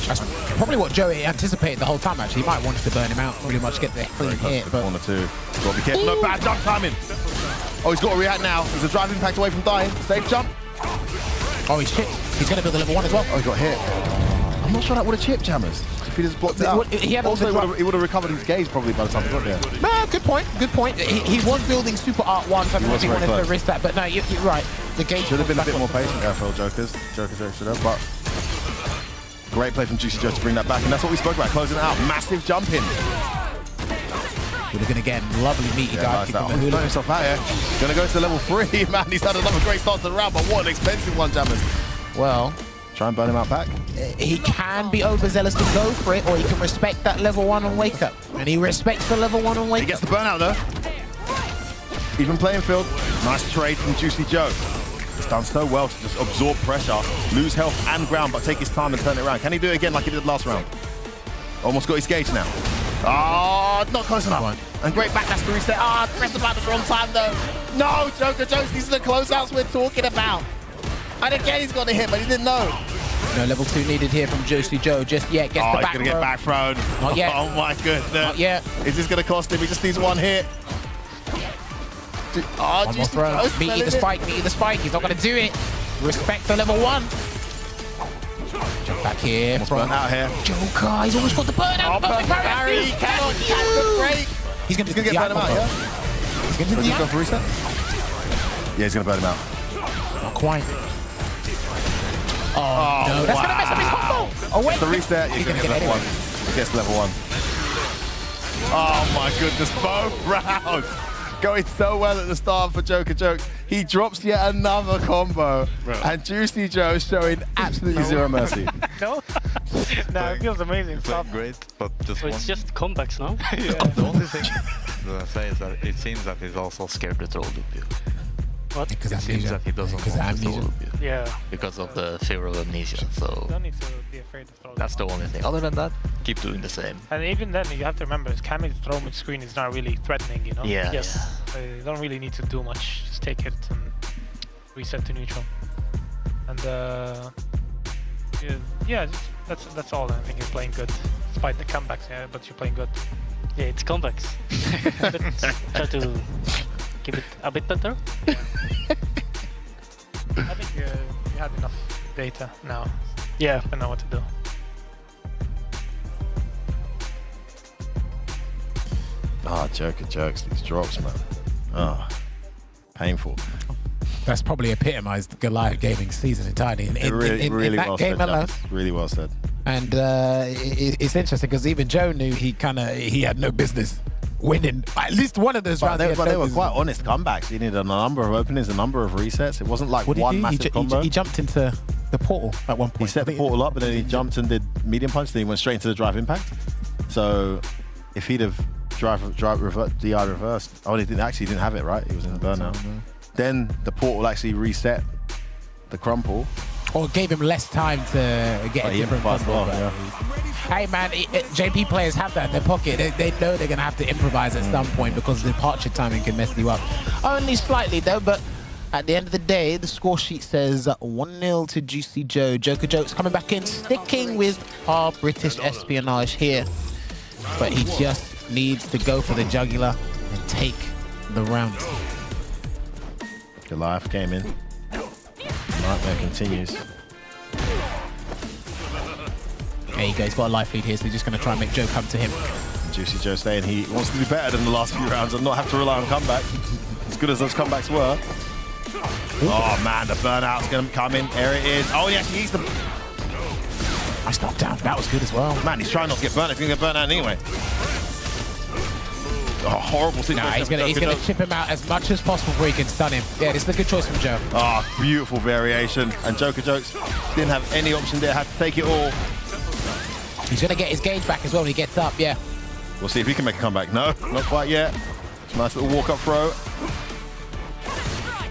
That's probably what Joey anticipated the whole time, actually. He might want to burn him out, pretty much get the clean hit. But 1 or 2. Got to be careful. No, bad jump timing. Oh, he's got to react now. There's a drive impact away from dying. Safe jump. Oh, he's chipped. He's going to build a level 1 as well. Oh, he got hit. I'm not sure that would have chipped, Jammers. If he just blocked it out. He had also, he would have recovered his gauge probably by the time he got there. No, good point. Good point. He was building Super Art 1, so I don't know if he wanted to risk that. But no, you're right. The gauge should have been a bit more patient there for Jokers. Joker should have, but great play from Juicy Joe to bring that back. And that's what we spoke about, closing it out. Massive jump in. Hooligan again. Lovely meaty guy. Nice that. He's himself out here. Going to go to level 3. Man, he's had another great start to the round, but what an expensive one, Jammers. Well, try and burn him out back. He can be overzealous to go for it, or he can respect that level 1 on wake up. And he respects the level 1 on wake up. He gets the burnout though. Even playing field. Nice trade from Juicy Joe. He's done so well to just absorb pressure, lose health and ground, but take his time and turn it around. Can he do it again like he did last round? Almost got his gauge now. Oh, not close enough. And great backdash to reset. Ah, press the button at the wrong time though. No, Joker Jokes, these are the closeouts we're talking about. And again, he's got a hit, but he didn't know. No level 2 needed here from Juicy Joe just yet. Gets the back he's going to get back thrown. Not yet. Oh my goodness. Not yet. Is this going to cost him? He just needs 1 hit. Oh, one more throw. Meaty the spike, meaty the spike. He's not going to do it. Respect the level 1. Jump back here. Almost burnt out here. Joker, he's almost got the burnout. Oh, perfect parry. He cannot. He has the break. He's going to get burned out, yeah? He's going to do the go for reset? Yeah, he's going to burn him out. Not quite. Oh, no. That's going to mess up his combo. Oh, wait. The reset. He's going to get level 1. He gets level 1. Oh, my goodness. Both rounds. going so well at the start for Joker Jokes. He drops yet another combo. Bro. And Juicy Joe showing absolutely zero mercy. No? No, it feels amazing. Playing great, but just It's just comebacks now. The only thing that I say is that it seems that he's also scared to throw loop you. What? It seems that he doesn't want to throw loop you. Yeah. Because of the fear of amnesia. So You don't need to be afraid to throw. that's the only thing. Other than that, keep doing the same. And even then, you have to remember, Cammy's throw mid screen is not really threatening, you know? Yeah. Yes. So you don't really need to do much. Just take it and reset to neutral. And yeah, that's all. I think you're playing good, despite the comebacks. Yeah, but you're playing good. Yeah, it's comebacks. But try to keep it a bit better. I think you had enough data now. Yeah. I know what to do. Joker Jokes, these drops, man. Painful. That's probably epitomized Goliath Gaming season entirely. In Really that well game said, alone. James. Really well said. And it's interesting because even Joe knew he had no business winning at least one of those rounds. They were quite honest comebacks. He needed a number of openings, a number of resets. It wasn't like one massive combo. He jumped into the portal at one point. He set the portal up, but then he jumped and did medium punch. Then he went straight into the drive impact. So if he'd have DI reversed, he didn't have it right. He was in the burnout. Then the portal actually reset the crumple. Or gave him less time to get a different combo. Hey man, JP players have that in their pocket. They know they're going to have to improvise at some point because the departure timing can mess you up. Only slightly though, but at the end of the day, the score sheet says 1-0 to Juicy Joe. Joker Jokes coming back in, sticking with our British espionage here. But he just needs to go for the jugular and take the round. Goliath came in. Nightmare continues. There you go, he's got a life lead here, so he's just going to try and make Joe come to him. Juicy Joe saying he wants to be better than the last few rounds and not have to rely on comeback. As good as those comebacks were. Oh man, the burnout's going to come in. There it is. Oh, he actually eats the... Nice knockdown. That was good as well. Man, he's trying not to get burnt. He's going to get burnt out anyway. Oh, horrible situation. Nah, he's gonna chip him out as much as possible before he can stun him. Yeah, this is a good choice from Joe. Oh, beautiful variation. And Joker Jokes didn't have any option there. Had to take it all. He's gonna get his gauge back as well when he gets up, yeah. We'll see if he can make a comeback. No, not quite yet. Nice little walk-up throw.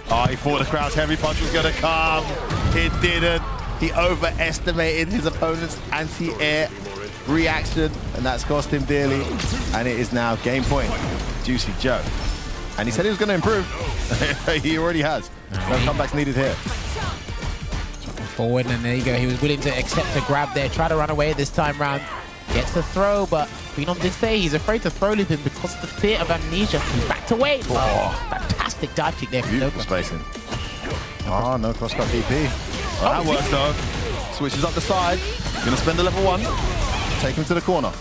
Oh, he thought the crowd's heavy punch was gonna come. It didn't. He overestimated his opponent's anti-air reaction, and that's cost him dearly. And it is now game point, Juicy Joe. And he said he was going to improve. He already has. No comebacks needed here. Forward, and there you go. He was willing to accept a grab there, try to run away this time round. Gets the throw, but Phenom did say he's afraid to throw loop him because of the fear of amnesia. He backed away. Oh, fantastic dive kick there from Beautiful spacing. Oh, no cross-cut DP. Well, that works though. Switches up the side. Gonna spend the level 1. Take him to the corner.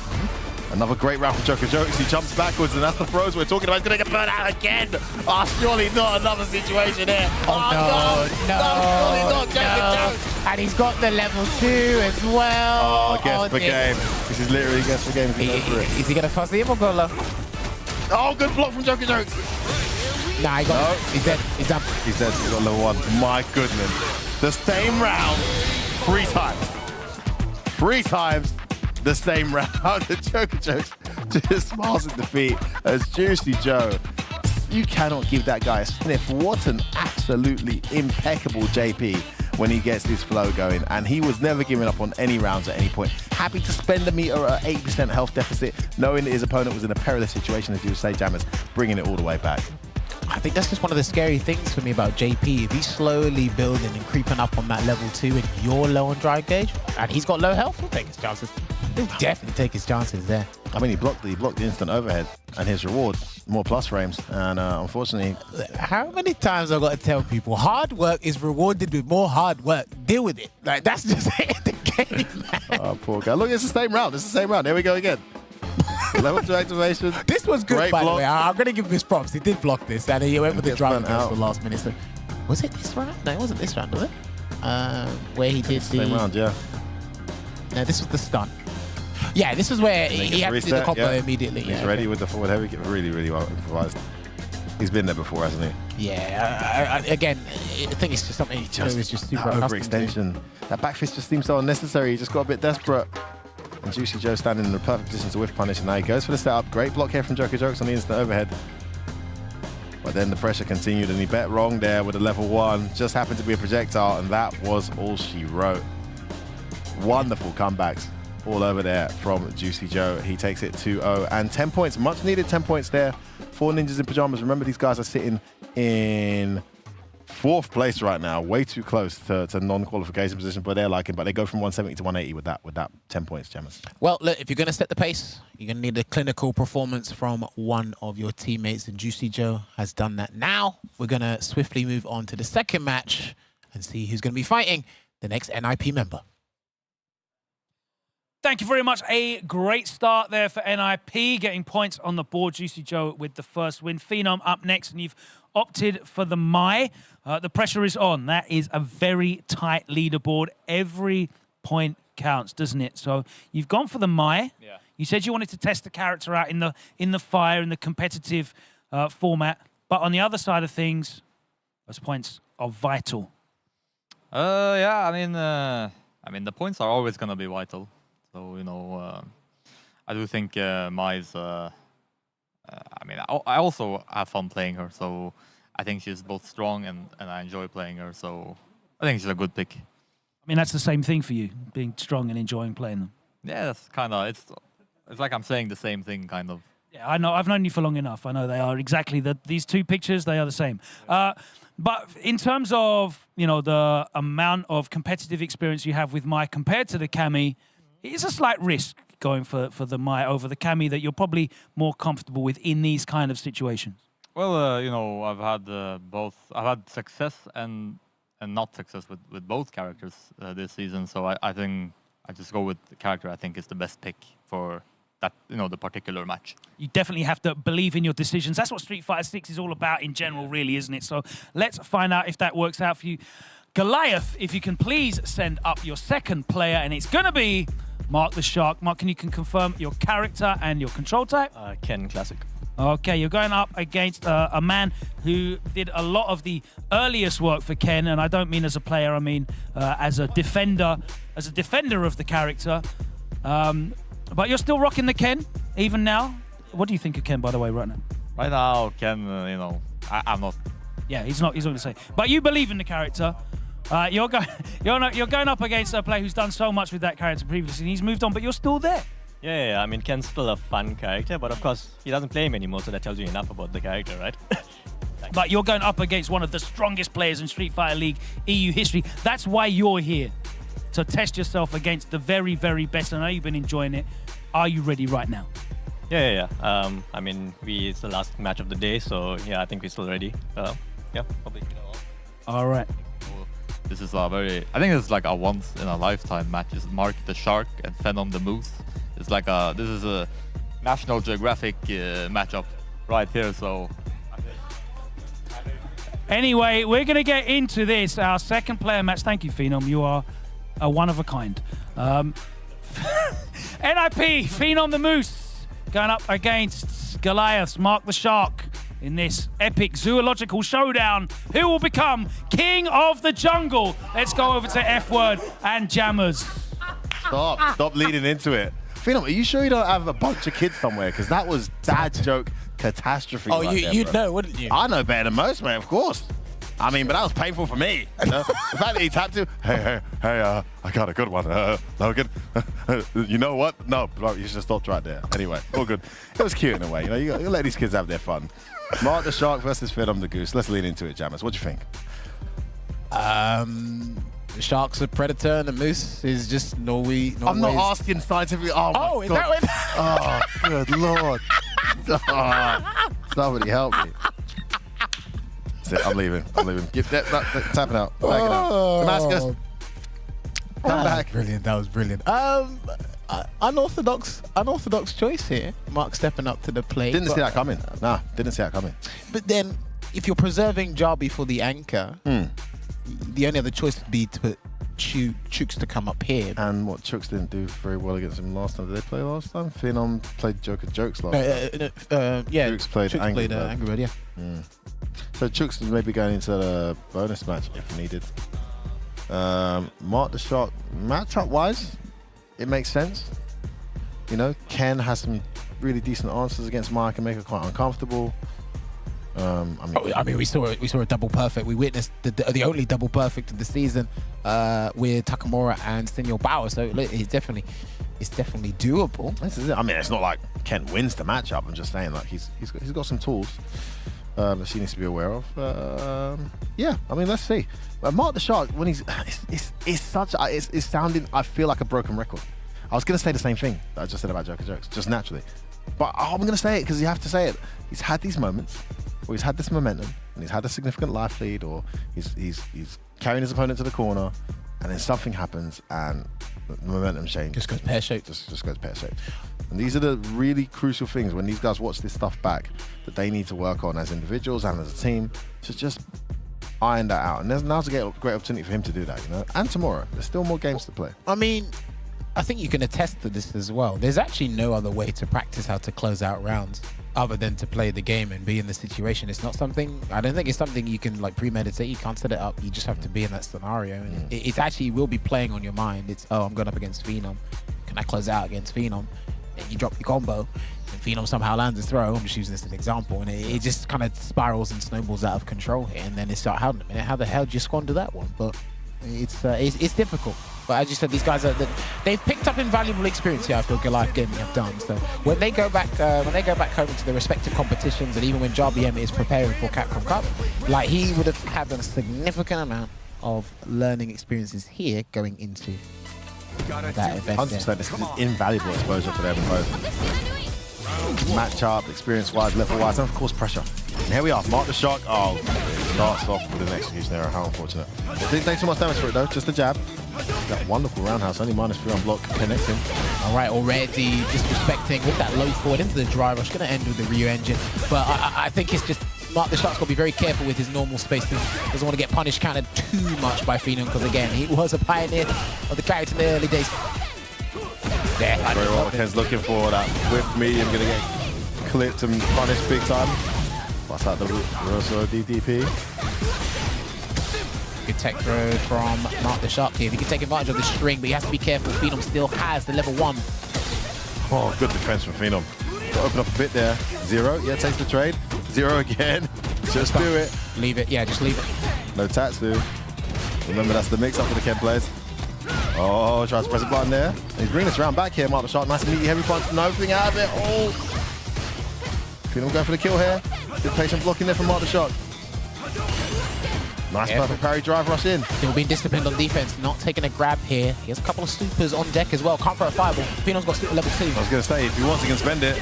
Another great round for Joker Jokes. He jumps backwards, and that's the throws we're talking about. He's gonna get burnt out again. Oh, surely not another situation here. No. Surely not Joker Jokes. And he's got the level 2 as well. Oh, guess the game. This is literally guess the game. Is he gonna fuzzy him or go low? Oh, good block from Joker Jokes. Nah, he got it. He's dead. He's done. He's dead. He's got level 1. My goodness. The same round 3 times. 3 times the same round. The Joker Jokes just smiles in defeat as Juicy Joe. You cannot give that guy a sniff. What an absolutely impeccable JP when he gets his flow going. And he was never giving up on any rounds at any point. Happy to spend a meter at 8% health deficit, knowing that his opponent was in a perilous situation, as you would say, Jammers, bringing it all the way back. I think that's just one of the scary things for me about JP. If he's slowly building and creeping up on that level 2 and you're low on drive gauge, and he's got low health, he'll take his chances. He'll definitely take his chances there. I mean, he blocked the instant overhead, and his reward, more plus frames. And unfortunately... How many times I've got to tell people, hard work is rewarded with more hard work. Deal with it. Like, that's just it in the game, man. Oh, poor guy. Look, it's the same round. It's the same round. There we go again. Level 2 activation. This was good, Great by block. the way. I'm going to give him his props. He did block this, and he went for the drive at the last minute. So, was it this round? No, it wasn't this round, was it? Where he did the... Same round, yeah. No, this was the stun. Yeah, this is where he had to do the combo immediately. He's ready with the forward heavy kick. Really, really well improvised. He's been there before, hasn't he? Yeah, again, I think it's just something he was just super that accustomed to. overextension. That back fist just seems so unnecessary. He just got a bit desperate. And Juicy Joe standing in the perfect position to whiff punish, and now he goes for the setup. Great block here from Joker Jokes on the instant overhead. But then the pressure continued, and he bet wrong there with a level 1. Just happened to be a projectile, and that was all she wrote. Wonderful comebacks all over there from Juicy Joe. He takes it 2-0, and 10 points, much needed 10 points there for Ninjas in Pajamas. Remember, these guys are sitting in 4th place right now, way too close to non-qualification position, but they're liking. But they go from 170 to 180 with that 10 points, Jammers. Well, look, if you're going to set the pace, you're going to need a clinical performance from one of your teammates, and Juicy Joe has done that. Now, we're going to swiftly move on to the second match and see who's going to be fighting the next NIP member. Thank you very much. A great start there for NIP, getting points on the board. Juicy Joe with the first win. Phenom up next, and you've opted for the Mai. The pressure is on. That is a very tight leaderboard. Every point counts, doesn't it? So you've gone for the Mai. Yeah. You said you wanted to test the character out in the fire, in the competitive format. But on the other side of things, those points are vital. Yeah, I mean, the points are always going to be vital. So, you know, I do think Mai's, I also have fun playing her. So I think she's both strong and I enjoy playing her. So I think she's a good pick. I mean, that's the same thing for you, being strong and enjoying playing them. Yeah, that's kind of, it's like I'm saying the same thing, kind of. Yeah, I know. I've known you for long enough. I know they are exactly these two pictures, they are the same. But in terms of, you know, the amount of competitive experience you have with Mai compared to the Cami, it is a slight risk going for the Mai over the Cami that you're probably more comfortable with in these kind of situations. Well, you know, I've had both. I've had success and not success with both characters this season. So I think I just go with the character I think is the best pick for that, you know, the particular match. You definitely have to believe in your decisions. That's what Street Fighter 6 is all about in general, really, isn't it? So let's find out if that works out for you. Goliath, if you can please send up your second player, and it's going to be Mark the Shark. Mark, can you confirm your character and your control type? Ken Classic. Okay, you're going up against a man who did a lot of the earliest work for Ken, and I don't mean as a player, I mean as a defender of the character. But you're still rocking the Ken, even now. What do you think of Ken, by the way, right now? Right now, Ken, you know, I'm not. Yeah, he's not going to say. But you believe in the character. You're going up against a player who's done so much with that character previously, and he's moved on, but you're still there. Yeah, I mean, Ken's still a fun character, but of course, he doesn't play him anymore, so that tells you enough about the character, right? But you're going up against one of the strongest players in Street Fighter League EU history. That's why you're here, to test yourself against the very, very best. I know you've been enjoying it. Are you ready right now? Yeah. I mean, it's the last match of the day, so yeah, I think we're still ready. Yeah, probably. All right. This is a very, I think it's like a once in a lifetime match. It's Mark the Shark and Phenom the Moose. It's like this is a National Geographic matchup right here, so. Anyway, we're going to get into this, our second player match. Thank you, Phenom. You are a one of a kind. NIP, Phenom the Moose, going up against Goliath's Mark the Shark in this epic zoological showdown. Who will become King of the Jungle? Let's go over to F-Word and Jammers. Stop leading into it. Phenom, are you sure you don't have a bunch of kids somewhere? Because that was dad joke catastrophe. Oh, right you'd know, wouldn't you? I know better than most, man, of course. I mean, but that was painful for me. You know? The fact that he tapped to, hey, I got a good one. Logan, you know what? No, bro, you should have stopped right there. Anyway, all good. It was cute in a way. You know, you let these kids have their fun. Mark the Shark versus Phenom the Goose. Let's lean into it, Jammers. What do you think? The Shark's a predator and the Moose is just Norway. I'm not asking scientifically. Oh, is God. that what? Oh, good Lord. Oh, somebody help me. That's it, I'm leaving. Get that tapping out. Back it out. Damascus. Come back. Brilliant. That was brilliant. Unorthodox choice here. Mark stepping up to the plate. Didn't see that coming. Nah, didn't see that coming. But then, if you're preserving Jarby for the anchor, the only other choice would be to put Chooks to come up here. And what Chooks didn't do very well against him last time. Did they play last time? Phenom played Joker Jokes last time. Yeah, Chooks played Angry Bird, yeah. So Chooks is maybe going into the bonus match if needed. Mark the Shark, matchup wise, it makes sense. You know, Ken has some really decent answers against Mark and make it quite uncomfortable. I mean, we saw a double perfect. We witnessed the only double perfect of the season with Takamura and Senor Bauer. So it's definitely doable. This is it. I mean, it's not like Ken wins the matchup. I'm just saying, like he's got some tools that she needs to be aware of. Yeah, I mean, let's see. Mark the Shark, when he's it's sounding, I feel like a broken record. I was gonna say the same thing that I just said about Joker Jokes, just naturally, but I'm gonna say it because you have to say it. He's had these moments where he's had this momentum and he's had a significant life lead, or he's carrying his opponent to the corner, and then something happens and the momentum changes. Just goes pear-shaped. Just goes pear-shaped. And these are the really crucial things when these guys watch this stuff back that they need to work on as individuals and as a team to just iron that out. And now's a great opportunity for him to do that, you know. And tomorrow, there's still more games to play. I mean, I think you can attest to this as well. There's actually no other way to practice how to close out rounds other than to play the game and be in the situation. It's not something, I don't think it's something you can like premeditate. You can't set it up. You just have to be in that scenario. And it actually will be playing on your mind. It's, oh, I'm going up against Phenom. Can I close out against Phenom? And you drop your combo and Phenom somehow lands a throw. I'm just using this as an example. And it just kind of spirals and snowballs out of control here. And then it's like, hold on a minute, how the hell did you squander that one? But it's difficult. But as you said, these guys they've picked up invaluable experience here. I feel Goliath Gaming have done. So when they go back home into their respective competitions, and even when JBM is preparing for Capcom Cup, like he would have had a significant amount of learning experiences here going into that event. 100%, this is invaluable exposure for them both. Matchup, experience-wise, level-wise, and of course pressure. And here we are, Mark the Shark. Oh, starts off with an execution error. How unfortunate. Didn't take too much damage for it though, just a jab. That wonderful roundhouse, only -3 on block, connecting. All right, already disrespecting with that low forward into the drive rush. Going to end with the Ryu engine, but I think it's just Mark the Shark's got to be very careful with his normal space. Doesn't want to get punish countered too much by Phenom, because again, he was a pioneer of the character in the early days. There, very well, Ken's looking for that whip medium, going to get clipped and punished big time. Bust out the reversal DDP. Good tech throw from Mark the Shark here. He can take advantage of the string, but he has to be careful. Phenom still has the level 1. Oh, good defense from Phenom. Open up a bit there. Zero, yeah, takes the trade. Zero again. Just do it. Leave it, yeah, just leave it. No Tatsu. Remember, that's the mix-up for the Ken players. Oh, tries to press a button there. He's bringing this round back here, Mark the Shark. Nice and meaty, heavy punch, nothing out of it. Oh! Phenom going for the kill here. Good patient blocking there from Mark the Shark. Nice perfect parry drive rush in. Still being disciplined on defense, not taking a grab here. He has a couple of supers on deck as well. Can't throw a fireball. Phenom's got super level 2. I was going to say, if he wants, he can spend it.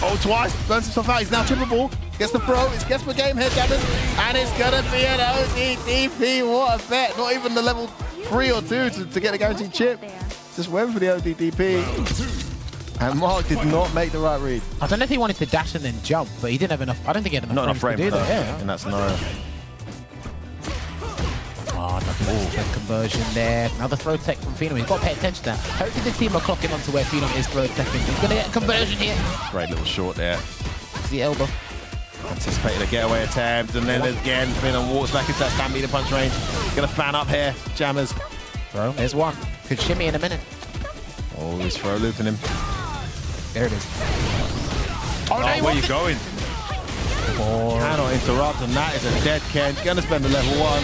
Oh, twice. Burns himself out. He's now triple. Gets the throw. It gets the game head damage. And it's going to be an ODDP. What a bet. Not even the level 3 or 2 to get a guaranteed chip. Just went for the ODDP. And Mark did not make the right read. I don't know if he wanted to dash and then jump, but he didn't have enough. I don't think he had enough frames to do that. Yeah. In that scenario. Oh, nothing. Conversion there. Another throw tech from Phenom. He's got to pay attention to that. Hopefully the team are clocking onto where Phenom is throw teching. He's going to get a conversion here. Great little short there. It's the elbow. Anticipated a getaway attempt, and then again, Phenom walks back into that stampede punch range. Going to fan up here. Jammers. Throw. There's one. Could shimmy in a minute. Oh, he's throw looping him. There it is. Oh, no, where are you going? Cannot interrupt, and that is a dead Ken. Going to spend the level 1.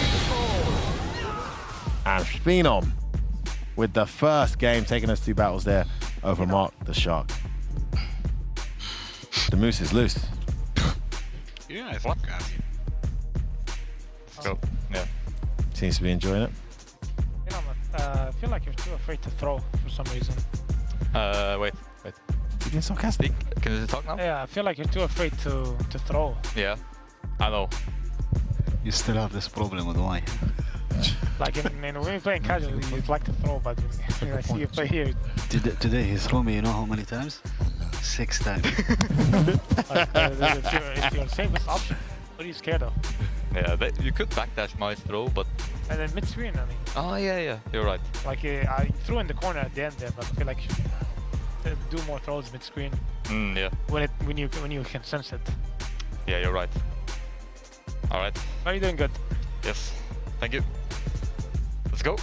And Phenom with the first game, taking us 2 battles there over Mark the Shark. The moose is loose. Yeah, I thought that. Let's go. Yeah. Seems to be enjoying it. I feel like you're too afraid to throw for some reason. Wait. You being sarcastic? Can you talk now? Yeah, I feel like you're too afraid to throw. Yeah, I know. You still have this problem with why? Like when you're playing casually, you'd like to throw, but when I see you play here. Today he threw me, you know how many times? 6 times. It's your safest option. What are you scared of? Yeah, you could backdash my throw, but And then mid-screen, I mean. Oh, yeah, you're right. Like, I threw in the corner at the end there, but I feel like you should do more throws mid-screen. Yeah. When you can sense it. Yeah, you're right. All right. Are you doing good? Yes. Thank you. Let's go.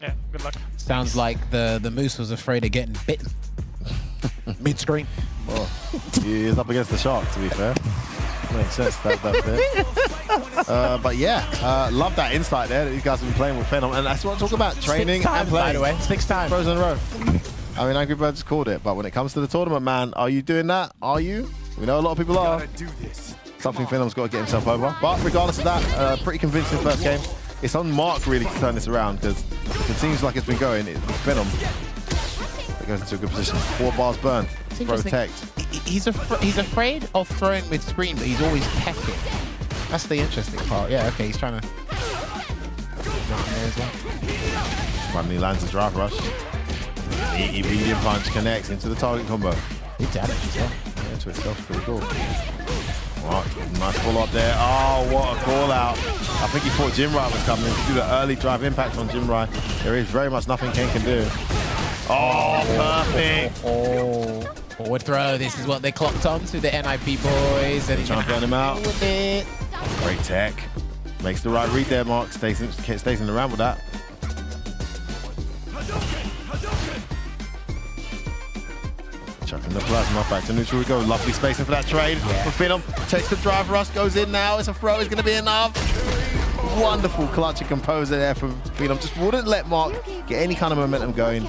Yeah, good luck. Sounds like the Moose was afraid of getting bitten. Mid-screen. Well, he is up against the Shark, to be fair. Makes sense, that bit. But yeah, love that insight there that you guys have been playing with Phenom. And that's what I'm talking about, training and playing. By the way, 6 times. Pros in a row. I mean, Angry Birds called it, but when it comes to the tournament, man, are you doing that? Are you? We know a lot of people are. Something Phenom's got to get himself over. But regardless of that, pretty convincing first game. It's on Mark really to turn this around because it seems like it's been going. Phenom goes into a good position. 4 bars burned. Protect. He's afraid of throwing mid-screen, but he's always pecking. That's the interesting part. Yeah, okay, he's trying to jump in there as well. Finally lands a drive rush. He medium punch connects into the target combo. Good damage as well. Yeah, to itself, pretty cool. Right, nice pull up there. Oh, what a call out. I think he thought Jinrai was coming to do the early drive impact on Jinrai. There is very much nothing Ken can do. Oh, perfect. Oh, forward throw. This is what they clocked on to the NIP boys. And trying to burn him out. With it. Great tech. Makes the right read there, Mark. Stays in the round with that. Chucking the plasma back to neutral we go. Lovely spacing for that trade. For Phenom. Takes the drive rush, goes in now. It's a throw. It's going to be enough. Wonderful clutch and composer there from Phenom. Just wouldn't let Mark get any kind of momentum going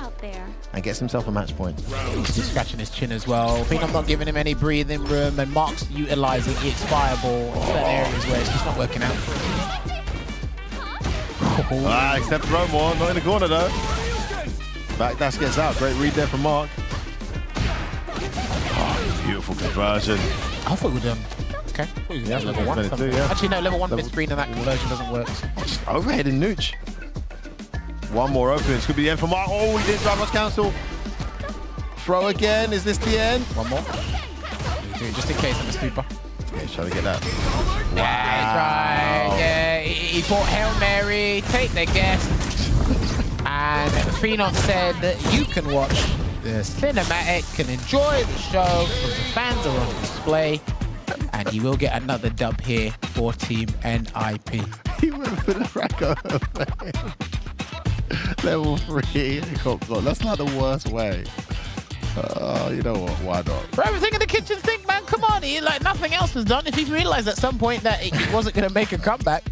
and gets himself a match point. He's just scratching his chin as well. Phenom not giving him any breathing room, and Mark's utilising its fireball in certain areas where it's just not working out. Except throw more. Not in the corner though. Back dash gets out. Great read there from Mark. Oh, beautiful conversion. I thought we'd okay. Yeah, level 1. Actually, no, level 1 mid-screen and that conversion doesn't work. Just overhead in Nooch. One more open. This could be the end for Mark. Oh, he didn't drive us cancel. Throw again. Is this the end? One more. Just in case I'm a super. Yeah, he's trying to get that. Yeah, he's right. Yeah, he bought Hail Mary. Take the guess. And Phenom said that you can watch the cinematic and enjoy the show because the fans are on display. And he will get another dub here for Team NIP. He went for the Racco. Level 3. That's like the worst way. You know what? Why not? For everything in the kitchen sink, man. Come on. He, like nothing else was done. If he's realised at some point that he wasn't going to make a comeback,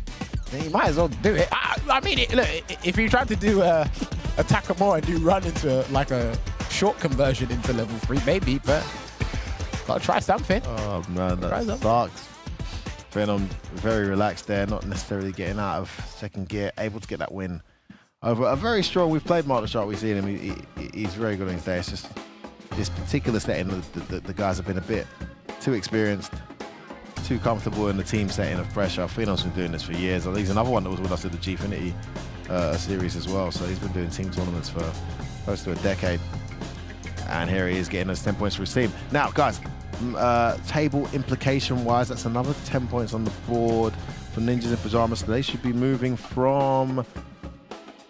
then he might as well do it. I mean, look, if you tried to do a Takamura and do run into like a short conversion into level 3, maybe, but gotta try something. Oh man, that sucks. Phenom very relaxed there, not necessarily getting out of second gear, able to get that win over a very strong. We've played Mark the Shark, we've seen him. He's very good on his day. It's just this particular setting, the guys have been a bit too experienced, too comfortable in the team setting of pressure. Phenom's been doing this for years. I think he's another one that was with us at the Gfinity series as well. So he's been doing team tournaments for close to a decade. And here he is getting those 10 points for his team. Now, guys, table implication-wise, that's another 10 points on the board for Ninjas in Pajamas. So they should be moving from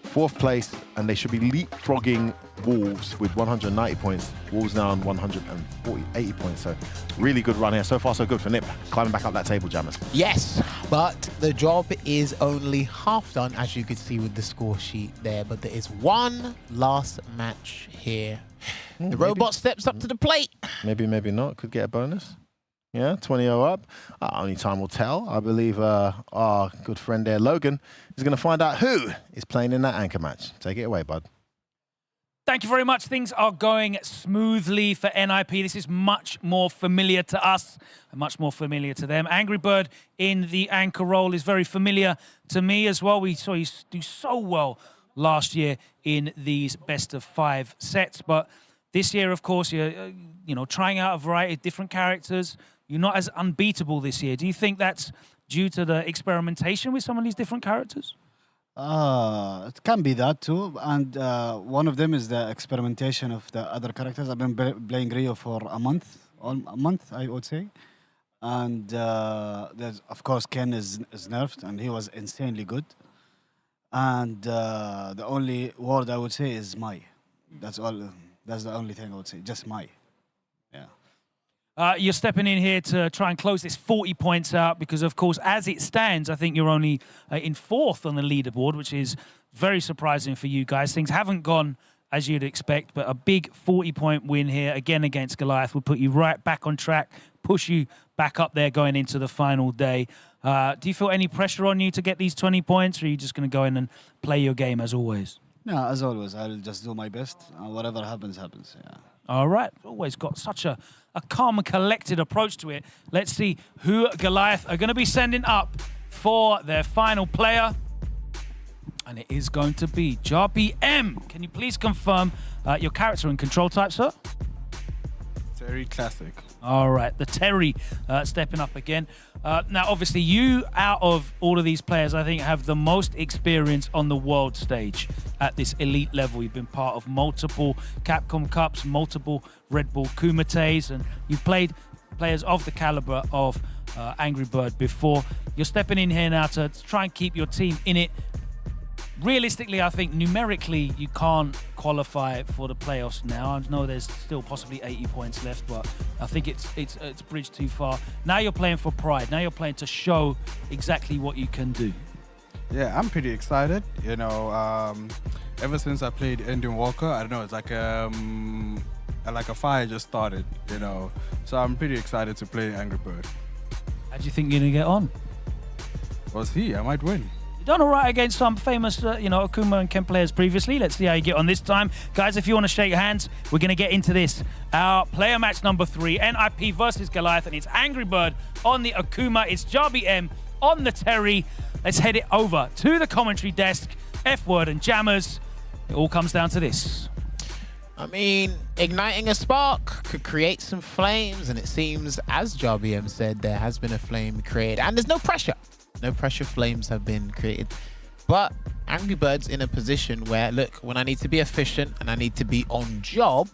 4th place, and they should be leapfrogging Wolves with 190 points. Wolves now on 180 points. So really good run here. So far, so good for Nip, climbing back up that table, Jammers. Yes, but the job is only half done, as you could see with the score sheet there. But there is one last match here. The robot steps up to the plate. Maybe, maybe not. Could get a bonus. Yeah, 20-0 up. Only time will tell. I believe our good friend there, Logan, is going to find out who is playing in that anchor match. Take it away, bud. Thank you very much. Things are going smoothly for NIP. This is much more familiar to us and much more familiar to them. Angry Bird in the anchor role is very familiar to me as well. We saw you do so well last year in these best-of-5 sets. But this year, of course, you're trying out a variety of different characters. You're not as unbeatable this year. Do you think that's due to the experimentation with some of these different characters? It can be that too, and one of them is the experimentation of the other characters. I've been playing Rio for a month, I would say, and there's, of course, Ken is nerfed, and he was insanely good. And the only word I would say is my. That's all. That's the only thing I would say. Just my. Yeah. You're stepping in here to try and close this 40 points out because, of course, as it stands, I think you're only in 4th on the leaderboard, which is very surprising for you guys. Things haven't gone as you'd expect, but a big 40-point win here, again against Goliath, would put you right back on track, push you back up there going into the final day. Do you feel any pressure on you to get these 20 points, or are you just going to go in and play your game as always? No, as always, I'll just do my best. Whatever happens, happens. Yeah. All right. Always got such a calm and collected approach to it. Let's see who Goliath are going to be sending up for their final player. And it is going to be Jarby M. Can you please confirm your character and control type, sir? Terry Classic. All right, the Terry stepping up again. Now, obviously, you, out of all of these players, I think, have the most experience on the world stage at this elite level. You've been part of multiple Capcom Cups, multiple Red Bull Kumites, and you've played players of the caliber of Angry Bird before. You're stepping in here now to try and keep your team in it. Realistically, I think numerically you can't qualify for the playoffs now. I know there's still possibly 80 points left, but I think it's bridged too far. Now you're playing for pride. Now you're playing to show exactly what you can do. Yeah, I'm pretty excited. You know, ever since I played Ending Walker, I don't know, it's like a fire just started. You know, so I'm pretty excited to play Angry Bird. How do you think you're gonna get on? We'll see. I might win. Done all right against some famous, Akuma and Ken players previously. Let's see how you get on this time. Guys, if you want to shake hands, we're going to get into this. Our player match number 3, NIP versus Goliath, and it's Angry Bird on the Akuma. It's Jarby M on the Terry. Let's head it over to the commentary desk. F-Word and Jammers. It all comes down to this. I mean, igniting a spark could create some flames, and it seems, as Jarby M said, there has been a flame created, and there's no pressure. No pressure flames have been created. But Angry Bird's in a position where, look, when I need to be efficient and I need to be on job,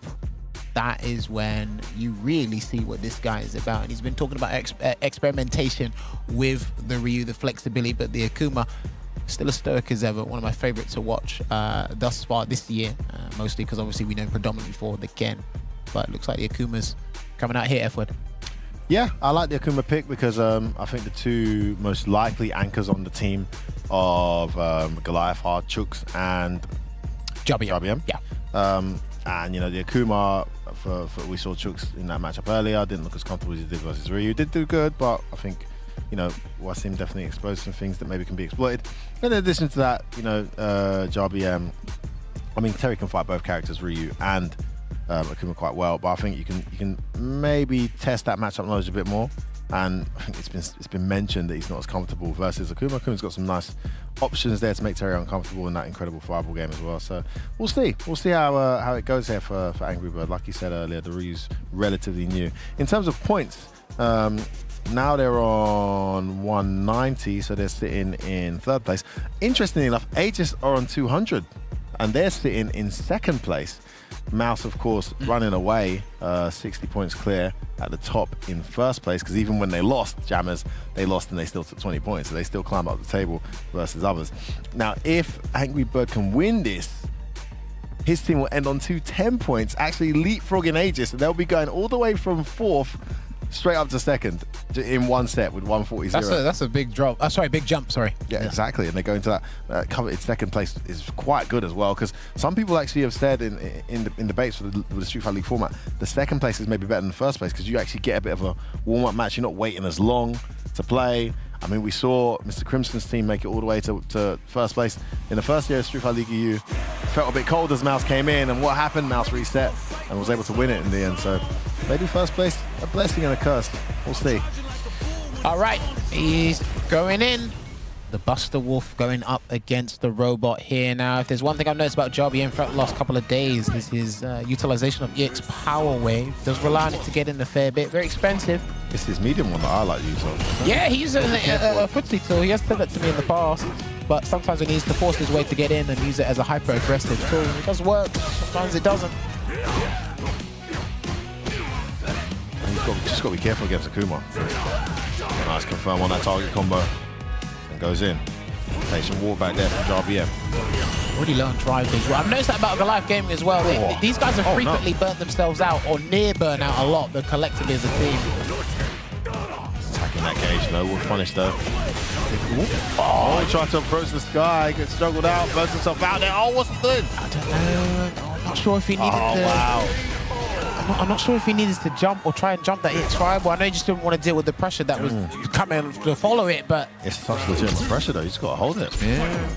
that is when you really see what this guy is about. And he's been talking about experimentation with the Ryu, the flexibility, but the Akuma, still as stoic as ever. One of my favorites to watch thus far this year, mostly because obviously we know predominantly for the Ken. But it looks like the Akuma's coming out here, F-Word. Yeah, I like the Akuma pick because I think the two most likely anchors on the team of Goliath are Chooks and Jarby M. Yeah. And, you know, the Akuma, we saw Chooks in that matchup earlier, didn't look as comfortable as he did versus Ryu. Did do good, but I think, you know, Wasim definitely exposed some things that maybe can be exploited. In addition to that, you know, Jarby M, I mean, Terry can fight both characters, Ryu and Akuma, quite well, but I think you can maybe test that matchup knowledge a bit more. And I think it's been mentioned that he's not as comfortable versus Akuma. Akuma's got some nice options there to make Terry uncomfortable in that incredible fireball game as well. So we'll see. We'll see how it goes here for Angry Bird. Like you said earlier, the Ryu's relatively new. In terms of points, now they're on 190, so they're sitting in 3rd place. Interestingly enough, Aegis are on 200, and they're sitting in 2nd place. Mouse, of course, running away, 60 points clear at the top in 1st place, because even when they lost, Jammers, they lost and they still took 20 points, so they still climb up the table versus others. Now, if Angry Bird can win this, his team will end on 210 points, actually leapfrogging Aegis, and they'll be going all the way from 4th straight up to 2nd in one set with 140-0. That's a big drop. Big jump. Sorry. Yeah, exactly. And they go into that coveted 2nd place is quite good as well, because some people actually have said in debates with the Street Fighter League format, the 2nd place is maybe better than the 1st place because you actually get a bit of a warm-up match. You're not waiting as long to play. I mean, we saw Mr. Crimson's team make it all the way to 1st place in the first year of Street Fighter League EU. Felt a bit cold as Mouse came in, and what happened? Mouse reset and was able to win it in the end. So maybe 1st place, a blessing and a curse. We'll see. All right, he's going in. The Buster Wolf going up against the robot here. Now, if there's one thing I've noticed about Jarby M throughout the last couple of days is his utilization of EX Power Wave. Does rely on it to get in a fair bit. Very expensive. It's his medium one that I like to use. Yeah, he uses a footsie tool. He has said that to me in the past. But sometimes he needs to force his way to get in and use it as a hyper-aggressive tool. It does work. Sometimes it doesn't. Just got to be careful against Akuma. Nice confirm on that target combo. And goes in. rotation. Walk back there from JRBM. Already learned drive things. Well, I've noticed that about Goliath Gaming as well. These guys have frequently burnt themselves out or near burnout a lot, but collectively as a team. Attacking that cage, though. Wolf punished, though. Oh, he tried to approach the sky, gets struggled out, burns himself out there. Oh, what's the thing? I don't know. I'm not sure if he needed to... wow. I'm not sure if he needed to jump or try and jump that EX tribal. I know he just didn't want to deal with the pressure that was coming to follow it, but... It's such legitimate pressure, though. You just got to hold it. Yeah.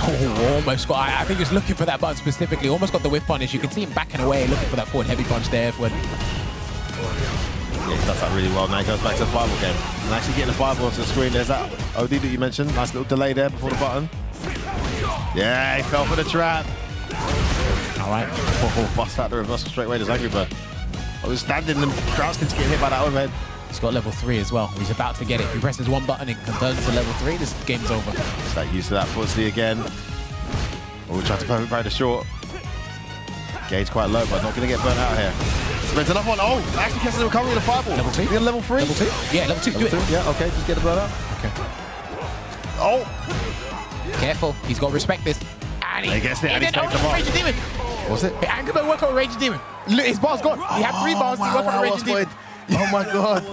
Oh, almost got... I think he was looking for that button specifically. Almost got the whiff punish. You can see him backing away, looking for that forward heavy punch there. When... Yeah, he does that really well. Now he goes back to the fireball game. And actually getting the fireball onto the screen. There's that OD that you mentioned. Nice little delay there before the button. Yeah, he fell for the trap. All right. Oh, bust out the reversal straight away. There's Angry Bird. I was standing and crouching to get hit by that overhead. He's got level 3 as well. He's about to get it. He presses one button and converts to level 3. This game's over. Is that used to that footsie again? Oh, we tried to perfect the short. Gauge quite low, but not going to get burnt out here. Spends another one. Oh, actually catches the recovery with a fireball. Level 2. You got level 3? Level 2? Yeah, level 2. Level 2. Yeah, okay, just get the burn out. Okay. Oh! Careful. He's got to respect this. And he gets it, and he's taken the bar. Raging Demon. What's it? Angry Bird work on Raging Demon. Look, his bar's gone. He had 3 bars. He worked on Raging Demon. Oh my god.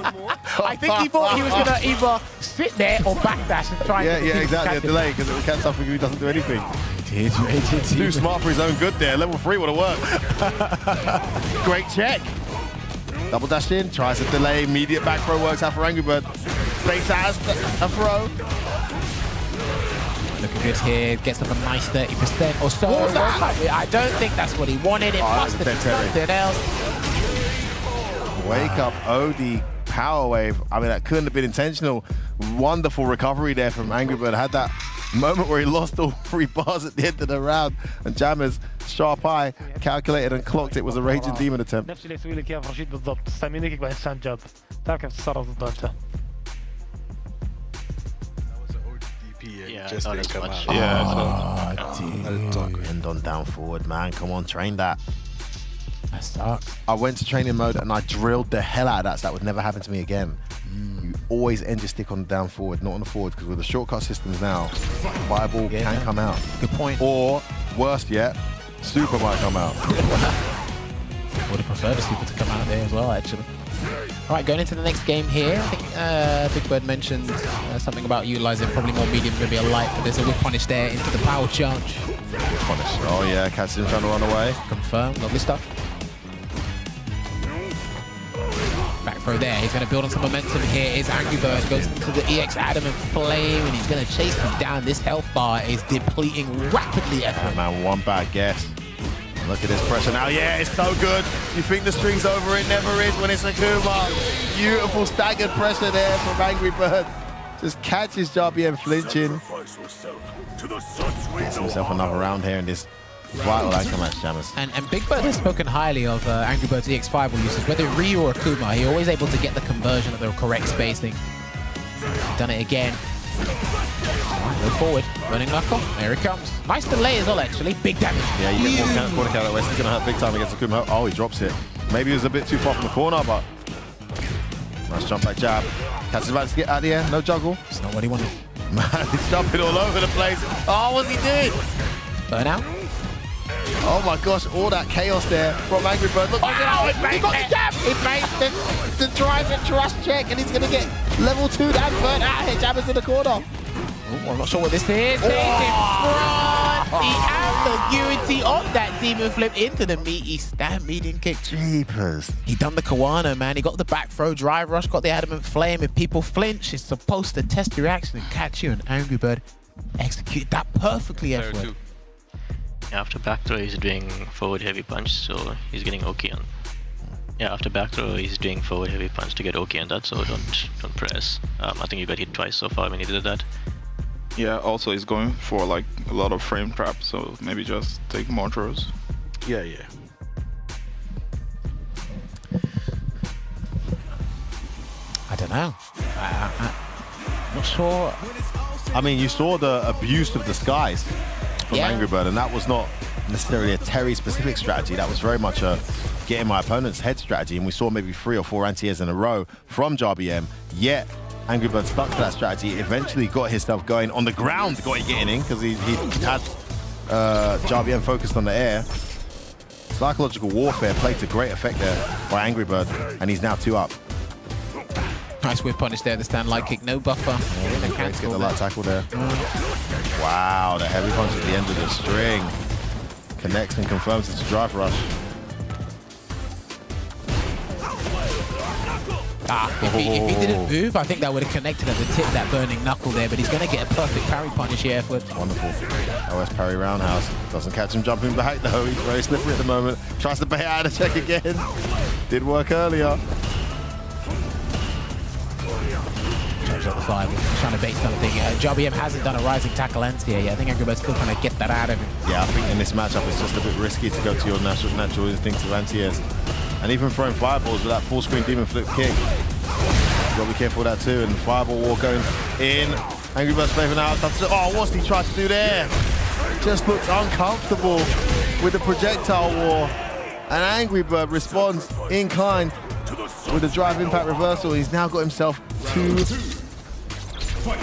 I think he thought he was going to either sit there or backdash and try and... Yeah, exactly. A delay, because it will catch something he doesn't do anything. Too smart for his own good there. Level 3 would have worked. Great check. Double dash in, tries to delay. Immediate back throw works out for Angry Bird. Face as a throw. Looking good here. Gets up a nice 30% or so. What was that? I don't think that's what he wanted. It busted something else. Wake up, OD, power wave. I mean, that couldn't have been intentional. Wonderful recovery there from Angry Bird. Had that moment where he lost all 3 bars at the end of the round. And Jammers, sharp eye, calculated and clocked it was a Raging Demon attempt. نفس اللي يسوي لك اياه فرشيد بالضبط. تستعملك بعدين ساند جاب. تعرف كيف تتصرف ضده انت. Yeah, just didn't come out. Dude. End on down forward, man. Come on, train that. That sucks. I went to training mode and I drilled the hell out of that, so that would never happen to me again. You always end your stick on the down forward, not on the forward, because with the shortcut systems now, fireball can come out. Good point. Or, worst yet, super might come out. Would have preferred the super to come out there as well, actually. All right, going into the next game here. I think Big Bird mentioned something about utilizing probably more medium, maybe a light, but there's a whip punish there into the power charge. Whip punish. Oh yeah, catches him trying to run away. Confirmed. Lovely stuff. Back throw there. He's going to build on some momentum here. Is Angry Bird goes into the EX Adamant Flame, and he's going to chase him down. This health bar is depleting rapidly. Yeah, man, one bad guess. Look at this pressure now. Yeah, it's so good. You think the string's over, it never is when it's Akuma. Beautiful staggered pressure there from Angry Bird. Just catches JRBM flinching. Gets himself another round here in this vital anchor match, Jammers. And Big Bird has spoken highly of Angry Bird's EX Fireball usage. Whether Ryu or Akuma, he's always able to get the conversion at the correct spacing. Done it again. Go forward, running knuckle. There it comes. Nice delay as well, actually. Big damage. Yeah, you get more corner count that way. It's going to hurt big time against Akuma. Oh, he drops it. Maybe he was a bit too far from the corner, but nice jump back jab. Catches about to get out of the air. No juggle. It's not what he wanted. Man, he's jumping all over the place. Oh, what's he doing? Burn out. Oh my gosh, all that chaos there from Angry Bird. Look, he got the jab. He made the drive and trust check, and he's going to get level 2 and burnt out here. Jammers in the corner. Ooh, I'm not sure what this is. Take it front. The ambiguity of that demon flip into the meaty stand median kick. Jeepers. He done the Kawano, man. He got the back throw, drive rush, got the adamant flame. If people flinch, it's supposed to test your reaction and catch you. And Angry Bird executed that perfectly. After back throw, he's doing forward heavy punch, so he's getting OK on. Yeah, after back throw, he's doing forward heavy punch to get OK on that, so don't press. I think you got hit twice so far when he did that. Yeah, also he's going for like a lot of frame traps, so maybe just take more throws. Yeah. I don't know. I'm not sure. I mean, you saw the abuse of the skies from Angry Bird, and that was not necessarily a Terry-specific strategy. That was very much a get in my opponent's head strategy, and we saw maybe 3 or 4 anti-airs in a row from JRBM, yet Angry Bird stuck to that strategy, eventually got himself going on the ground, got it getting in because he had JRBM focused on the air. Psychological warfare played to great effect there by Angry Bird, and he's now 2 up. Nice whip punish there, the stand light kick, no buffer. Great to get the light tackle there. Wow, the heavy punch at the end of the string. Connects and confirms it's a drive rush. If he didn't move, I think that would have connected at the tip, that burning knuckle there, but he's going to get a perfect parry punish here. Wonderful. OS parry roundhouse. Doesn't catch him jumping back though. He's very slippery at the moment. Tries to bait out of the check again. Did work earlier. Charge up the 5, trying to bait something. JRBM hasn't done a rising tackle anti yet. I think Angry Bird's still trying to get that out of him. Yeah, I think in this matchup it's just a bit risky to go to your natural instincts of anti-airs. And even throwing fireballs with that full screen demon flip kick. You've got to be careful with that too. And fireball war going in. Angry Bird's favor now. Oh, what's he tried to do there? Just looks uncomfortable with the projectile war. And Angry Bird responds in kind with a drive impact reversal. He's now got himself 2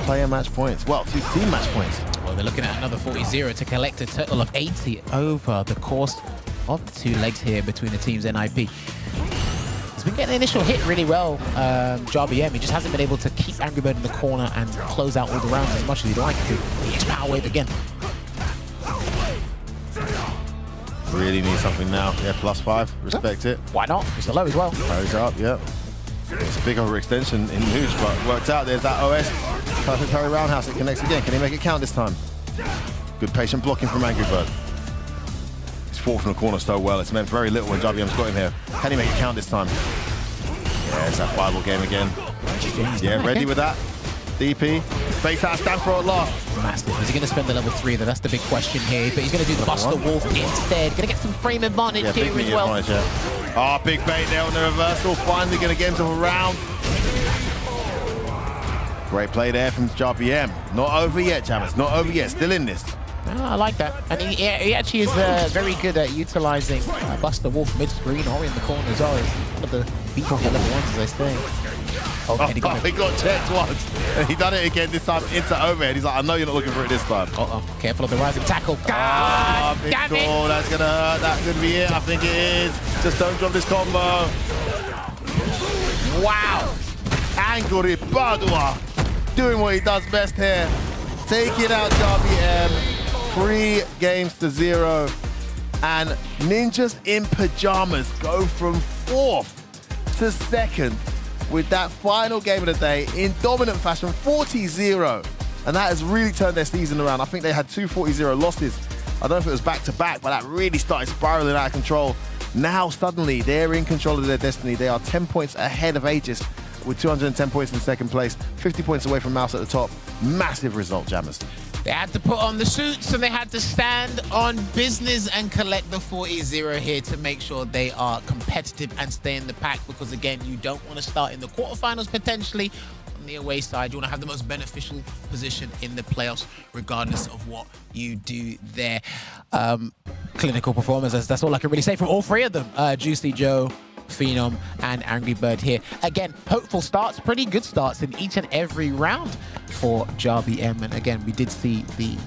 player match points. Well, 2 team match points. Well, they're looking at another 40-0 to collect a total of 80 over the course of the 2 legs here between the teams NIP. He's been getting the initial hit really well, JRBM. He just hasn't been able to keep Angry Bird in the corner and close out all the rounds as much as he'd like to. He's power wave again. Really needs something now. Yeah, +5. Respect it. Why not? It's a low as well. Parries up, yeah. It's a big overextension in Mooch, but worked out. There's that OS. Perfect parry roundhouse. It connects again. Can he make it count this time? Good patient blocking from Angry Bird. He's fought from the corner so well. It's meant very little when JRBM's got him here. Can he make it count this time? Yeah, it's that fireball game again. Yeah, ready with that. DP. Face out stand for at last. Massive. Is he going to spend the level 3 though? That's the big question here. But he's going to do the Buster Wolf instead. Going to get some frame advantage here as well. Oh, big bait there on the reversal. Finally going to get himself around. Great play there from JRBM. Not over yet, Jammers. Not over yet. Still in this. Oh, I like that. And he actually is very good at utilizing Buster Wolf mid-screen or in the corner as well. He's one of the beat level 1s, as I say. Okay, he got checked once. And he done it again this time into overhead. He's like, I know you're not looking for it this time. Careful of the rising tackle. Big call. That's going to hurt. That's going to be it. I think it is. Just don't drop this combo. Wow. Angry Badua doing what he does best here. Taking out JRBM. 3-0. And Ninjas in Pajamas go from 4th to 2nd. With that final game of the day in dominant fashion, 40-0. And that has really turned their season around. I think they had 2 40-0 losses. I don't know if it was back-to-back, but that really started spiraling out of control. Now, suddenly, they're in control of their destiny. They are 10 points ahead of Aegis with 210 points in 2nd place, 50 points away from Mouse at the top. Massive result, Jammers. They had to put on the suits and they had to stand on business and collect the 40-0 here to make sure they are competitive and stay in the pack, because again, you don't want to start in the quarterfinals potentially on the away side. You want to have the most beneficial position in the playoffs regardless of what you do there. Clinical performance, that's all I can really say from all 3 of them. Juicy Joe, Phenom, and Angry Bird here. Again, hopeful starts, pretty good starts in each and every round for JRBM. And again, we did see the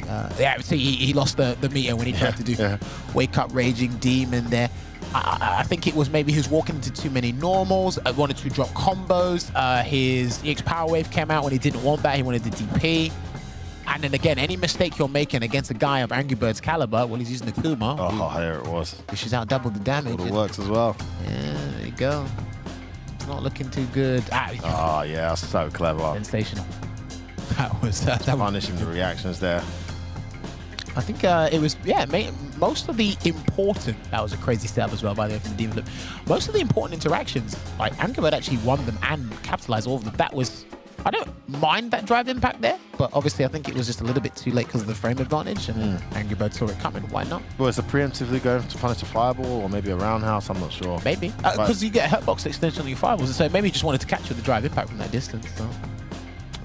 he lost the meter when he tried to do Wake Up Raging Demon there. I think it was maybe he was walking into too many normals, wanted to drop combos. His EX Power Wave came out when he didn't want that. He wanted the DP. And then again, any mistake you're making against a guy of Angry Bird's caliber, well, he's using the Kuma. Oh, there it was. Dishes out double the damage. It works as well. Yeah, there you go. It's not looking too good. Oh, yeah, so clever. Sensational. That was punishing the reactions there. I think it was, most of the important, that was a crazy setup as well, by the way, from the Demon Flip. Most of the important interactions, like Angry Bird actually won them and capitalized all of them. That was, I don't mind that drive impact there, but obviously I think it was just a little bit too late because of the frame advantage, and Angry Bird saw it coming. Why not? Well, is it preemptively going to punish a fireball or maybe a roundhouse? I'm not sure. Maybe. Because you get a hurtbox extension on your fireballs, so maybe he just wanted to capture the drive impact from that distance. So.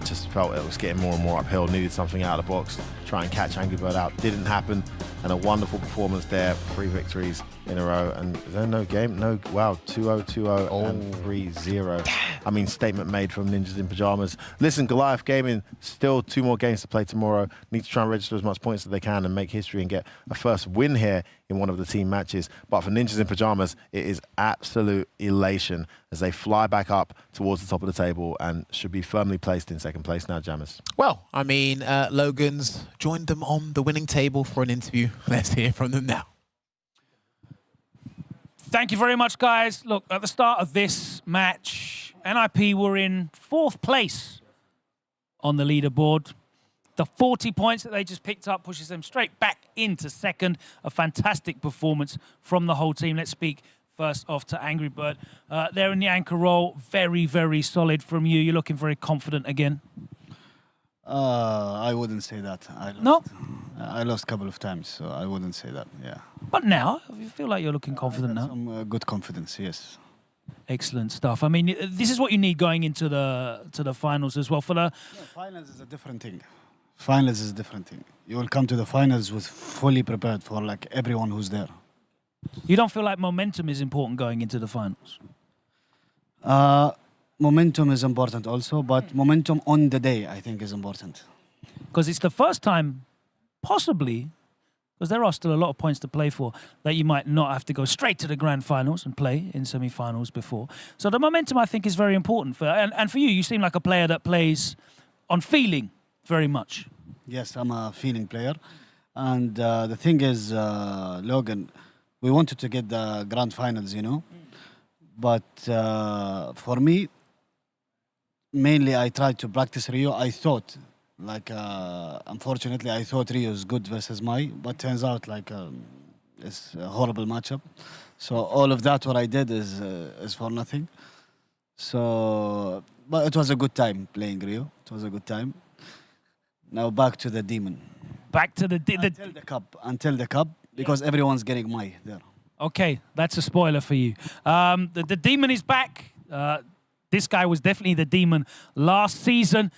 Just felt it was getting more and more uphill, needed something out of the box, try and catch Angry Bird out. Didn't happen, and a wonderful performance there. 3 victories in a row. And is there no game? No, wow, 2-0, 2-0, and 3-0. I mean, statement made from Ninjas in Pajamas. Listen, Goliath Gaming, still 2 more games to play tomorrow. Need to try and register as much points as they can and make history and get a first win here in one of the team matches. But for Ninjas in Pajamas, it is absolute elation as they fly back up towards the top of the table and should be firmly placed in second place now, Jammers. Well, I mean, Logan's joined them on the winning table for an interview. Let's hear from them now. Thank you very much, guys. Look, at the start of this match, NIP were in 4th place on the leaderboard. The 40 points that they just picked up pushes them straight back into 2nd. A fantastic performance from the whole team. Let's speak first off to Angry Bird. They're in the anchor role. Very, very solid from you. You're looking very confident again. I wouldn't say that. I lost a couple of times, so I wouldn't say that, yeah. But now, you feel like you're looking confident now? Some good confidence, yes. Excellent stuff. I mean, this is what you need going into the finals as well. Finals is a different thing. Finals is a different thing. You will come to the finals with fully prepared for like everyone who's there. You don't feel like momentum is important going into the finals? Momentum is important also, but momentum on the day, I think, is important. Because it's the first time, possibly, because there are still a lot of points to play for, that you might not have to go straight to the grand finals and play in semi-finals before. So the momentum, I think, is very important. And for you, you seem like a player that plays on feeling very much. Yes, I'm a feeling player. And the thing is, Logan, we wanted to get the grand finals, you know. But for me, mainly I tried to practice Rio. I thought, like, unfortunately, I thought Rio is good versus Mai, but turns out, like, it's a horrible matchup. So all of that, what I did is for nothing. So, but it was a good time playing Rio. It was a good time. Now back to the demon. Back to the until the cup, because everyone's getting Mai there. Okay, that's a spoiler for you. The demon is back. This guy was definitely the demon last season.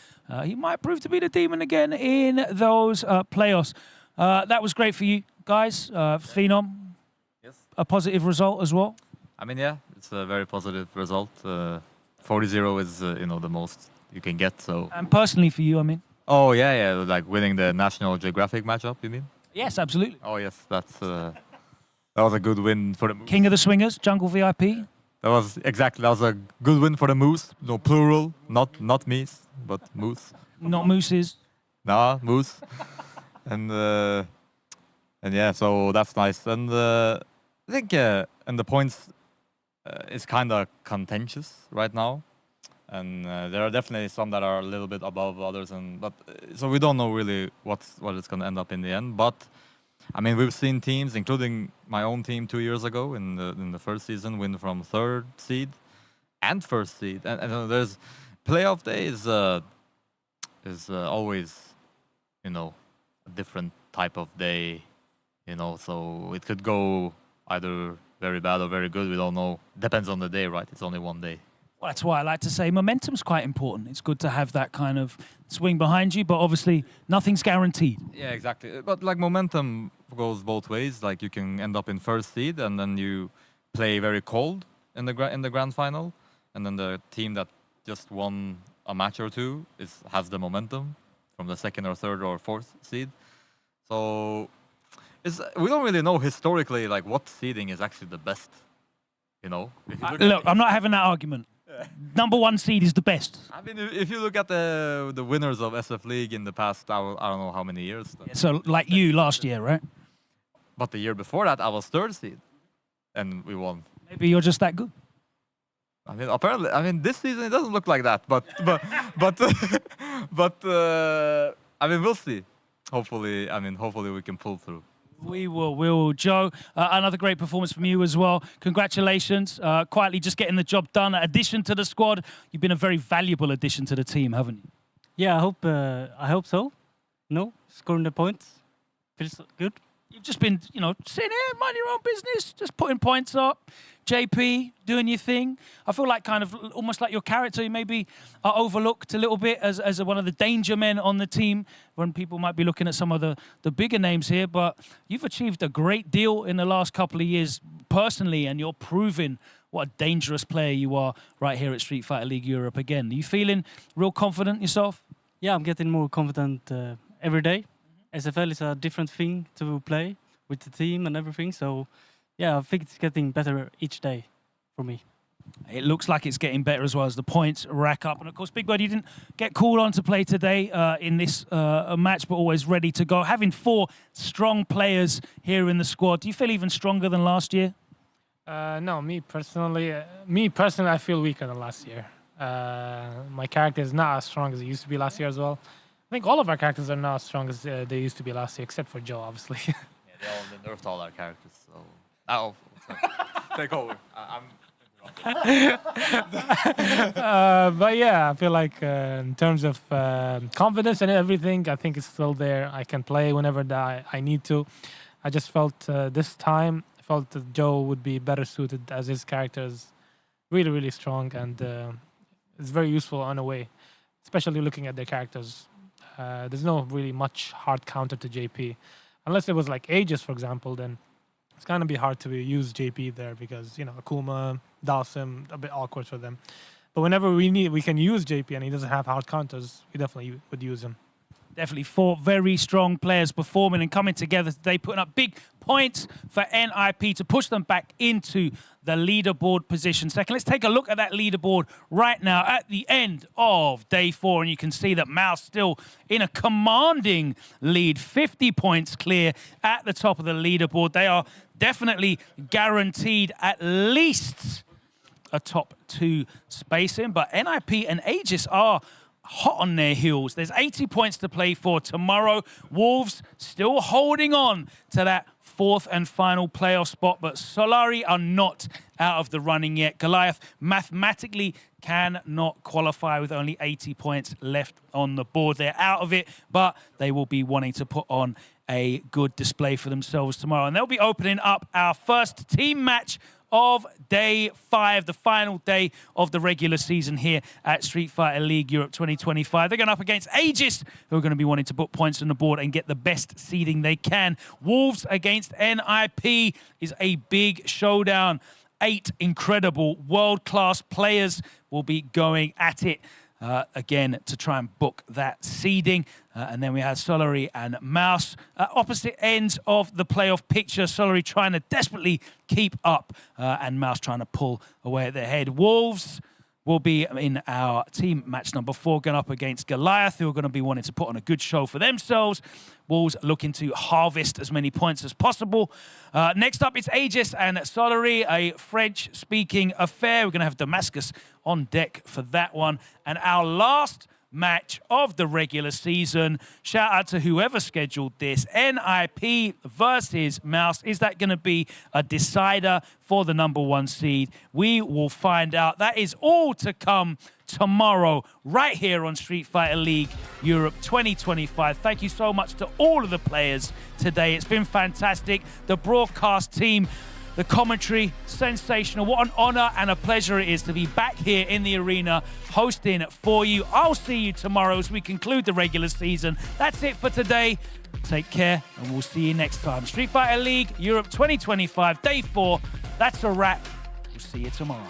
He might prove to be the demon again in those playoffs. That was great for you guys. Phenom, yes. A positive result as well? I mean, yeah, it's a very positive result. 40-0 is, the most you can get. So. And personally for you, I mean? Oh, yeah, like winning the National Geographic matchup, you mean? Yes, absolutely. Oh, yes, that was a good win for the Moose. King of the Swingers, Jungle VIP. That was a good win for the Moose. No, plural, not Meese, but Moose. Not Mooses. Nah, Moose. and yeah, so that's nice. And I think and the points is kind of contentious right now. And there are definitely some that are a little bit above others, so we don't know really what it's going to end up in the end. But I mean, we've seen teams, including my own team 2 years ago in the first season, win from 3rd seed and 1st seed. And there's playoff day is always, a different type of day, So it could go either very bad or very good. We don't know. Depends on the day, right? It's only one day. Well, that's why I like to say momentum's quite important. It's good to have that kind of swing behind you, but obviously nothing's guaranteed. Yeah, exactly. But like momentum goes both ways. Like you can end up in 1st seed and then you play very cold in the grand final, and then the team that just won a match or two has the momentum from the 2nd or 3rd or 4th seed. So we don't really know historically like what seeding is actually the best. Look, I'm not having that argument. Number 1 seed is the best. I mean, if you look at the winners of SF League in the past, I don't know how many years. So, like you last year, right? But the year before that, I was 3rd seed, and we won. Maybe you're just that good. I mean, apparently, this season it doesn't look like that, but I mean, we'll see. Hopefully we can pull through. We will. Joe, another great performance from you as well. Congratulations. Quietly just getting the job done. Addition to the squad. You've been a very valuable addition to the team, haven't you? Yeah, I hope so. Scoring the points. Feels good. You've just been, sitting here, minding your own business, just putting points up, JP, doing your thing. I feel like kind of almost like your character, you maybe are overlooked a little bit as one of the danger men on the team when people might be looking at some of the bigger names here. But you've achieved a great deal in the last couple of years personally, and you're proving what a dangerous player you are right here at Street Fighter League Europe again. Are you feeling real confident yourself? Yeah, I'm getting more confident every day. SFL is a different thing to play with the team and everything. So, yeah, I think it's getting better each day for me. It looks like it's getting better as well as the points rack up. And, of course, Big Bird, you didn't get called on to play today in this match, but always ready to go. Having 4 strong players here in the squad, do you feel even stronger than last year? No, me personally, I feel weaker than last year. My character is not as strong as it used to be last year as well. I think all of our characters are not as strong as they used to be last year, except for Joe, obviously. Yeah, they nerfed all our characters. So, take over. But yeah, I feel like in terms of confidence and everything, I think it's still there. I can play whenever I need to. I just felt this time, I felt that Joe would be better suited as his character is really, really strong, and it's very useful in a way, especially looking at their characters. There's no really much hard counter to JP. Unless it was like Aegis, for example, then it's going to be hard to use JP there because, you know, Akuma, Dalsim, a bit awkward for them. But whenever we can use JP and he doesn't have hard counters, we definitely would use him. Definitely 4 very strong players performing and coming together today, putting up big points for NIP to push them back into the leaderboard position. Second, let's take a look at that leaderboard right now at the end of day 4. And you can see that Mouse still in a commanding lead, 50 points clear at the top of the leaderboard. They are definitely guaranteed at least a top 2 spacing, but NIP and Aegis are hot on their heels. There's 80 points to play for tomorrow. Wolves still holding on to that 4th and final playoff spot, but Solari are not out of the running yet. Goliath mathematically cannot qualify with only 80 points left on the board. They're out of it, but they will be wanting to put on a good display for themselves tomorrow. And they'll be opening up our first team match of day 5, the final day of the regular season here at Street Fighter League Europe 2025. They're going up against Aegis, who are going to be wanting to put points on the board and get the best seeding they can. Wolves against NIP is a big showdown. 8 incredible world-class players will be going at it again to try and book that seeding. And then we have Solari and Mouse at opposite ends of the playoff picture. Solari trying to desperately keep up and Mouse trying to pull away at their head. Wolves will be in our team match number 4, going up against Goliath, who are going to be wanting to put on a good show for themselves. Wolves looking to harvest as many points as possible. Next up, it's Aegis and Solari, a French-speaking affair. We're going to have Damascus on deck for that one. And our last match of the regular season. Shout out to whoever scheduled this. NIP versus Mouse. Is that going to be a decider for the number 1 seed? We will find out. That is all to come tomorrow right here on Street Fighter League Europe 2025. Thank you so much to all of the players today. It's been fantastic. The broadcast team, the commentary, sensational. What an honor and a pleasure it is to be back here in the arena hosting for you. I'll see you tomorrow as we conclude the regular season. That's it for today. Take care, and we'll see you next time. Street Fighter League Europe 2025, Day 4. That's a wrap. We'll see you tomorrow.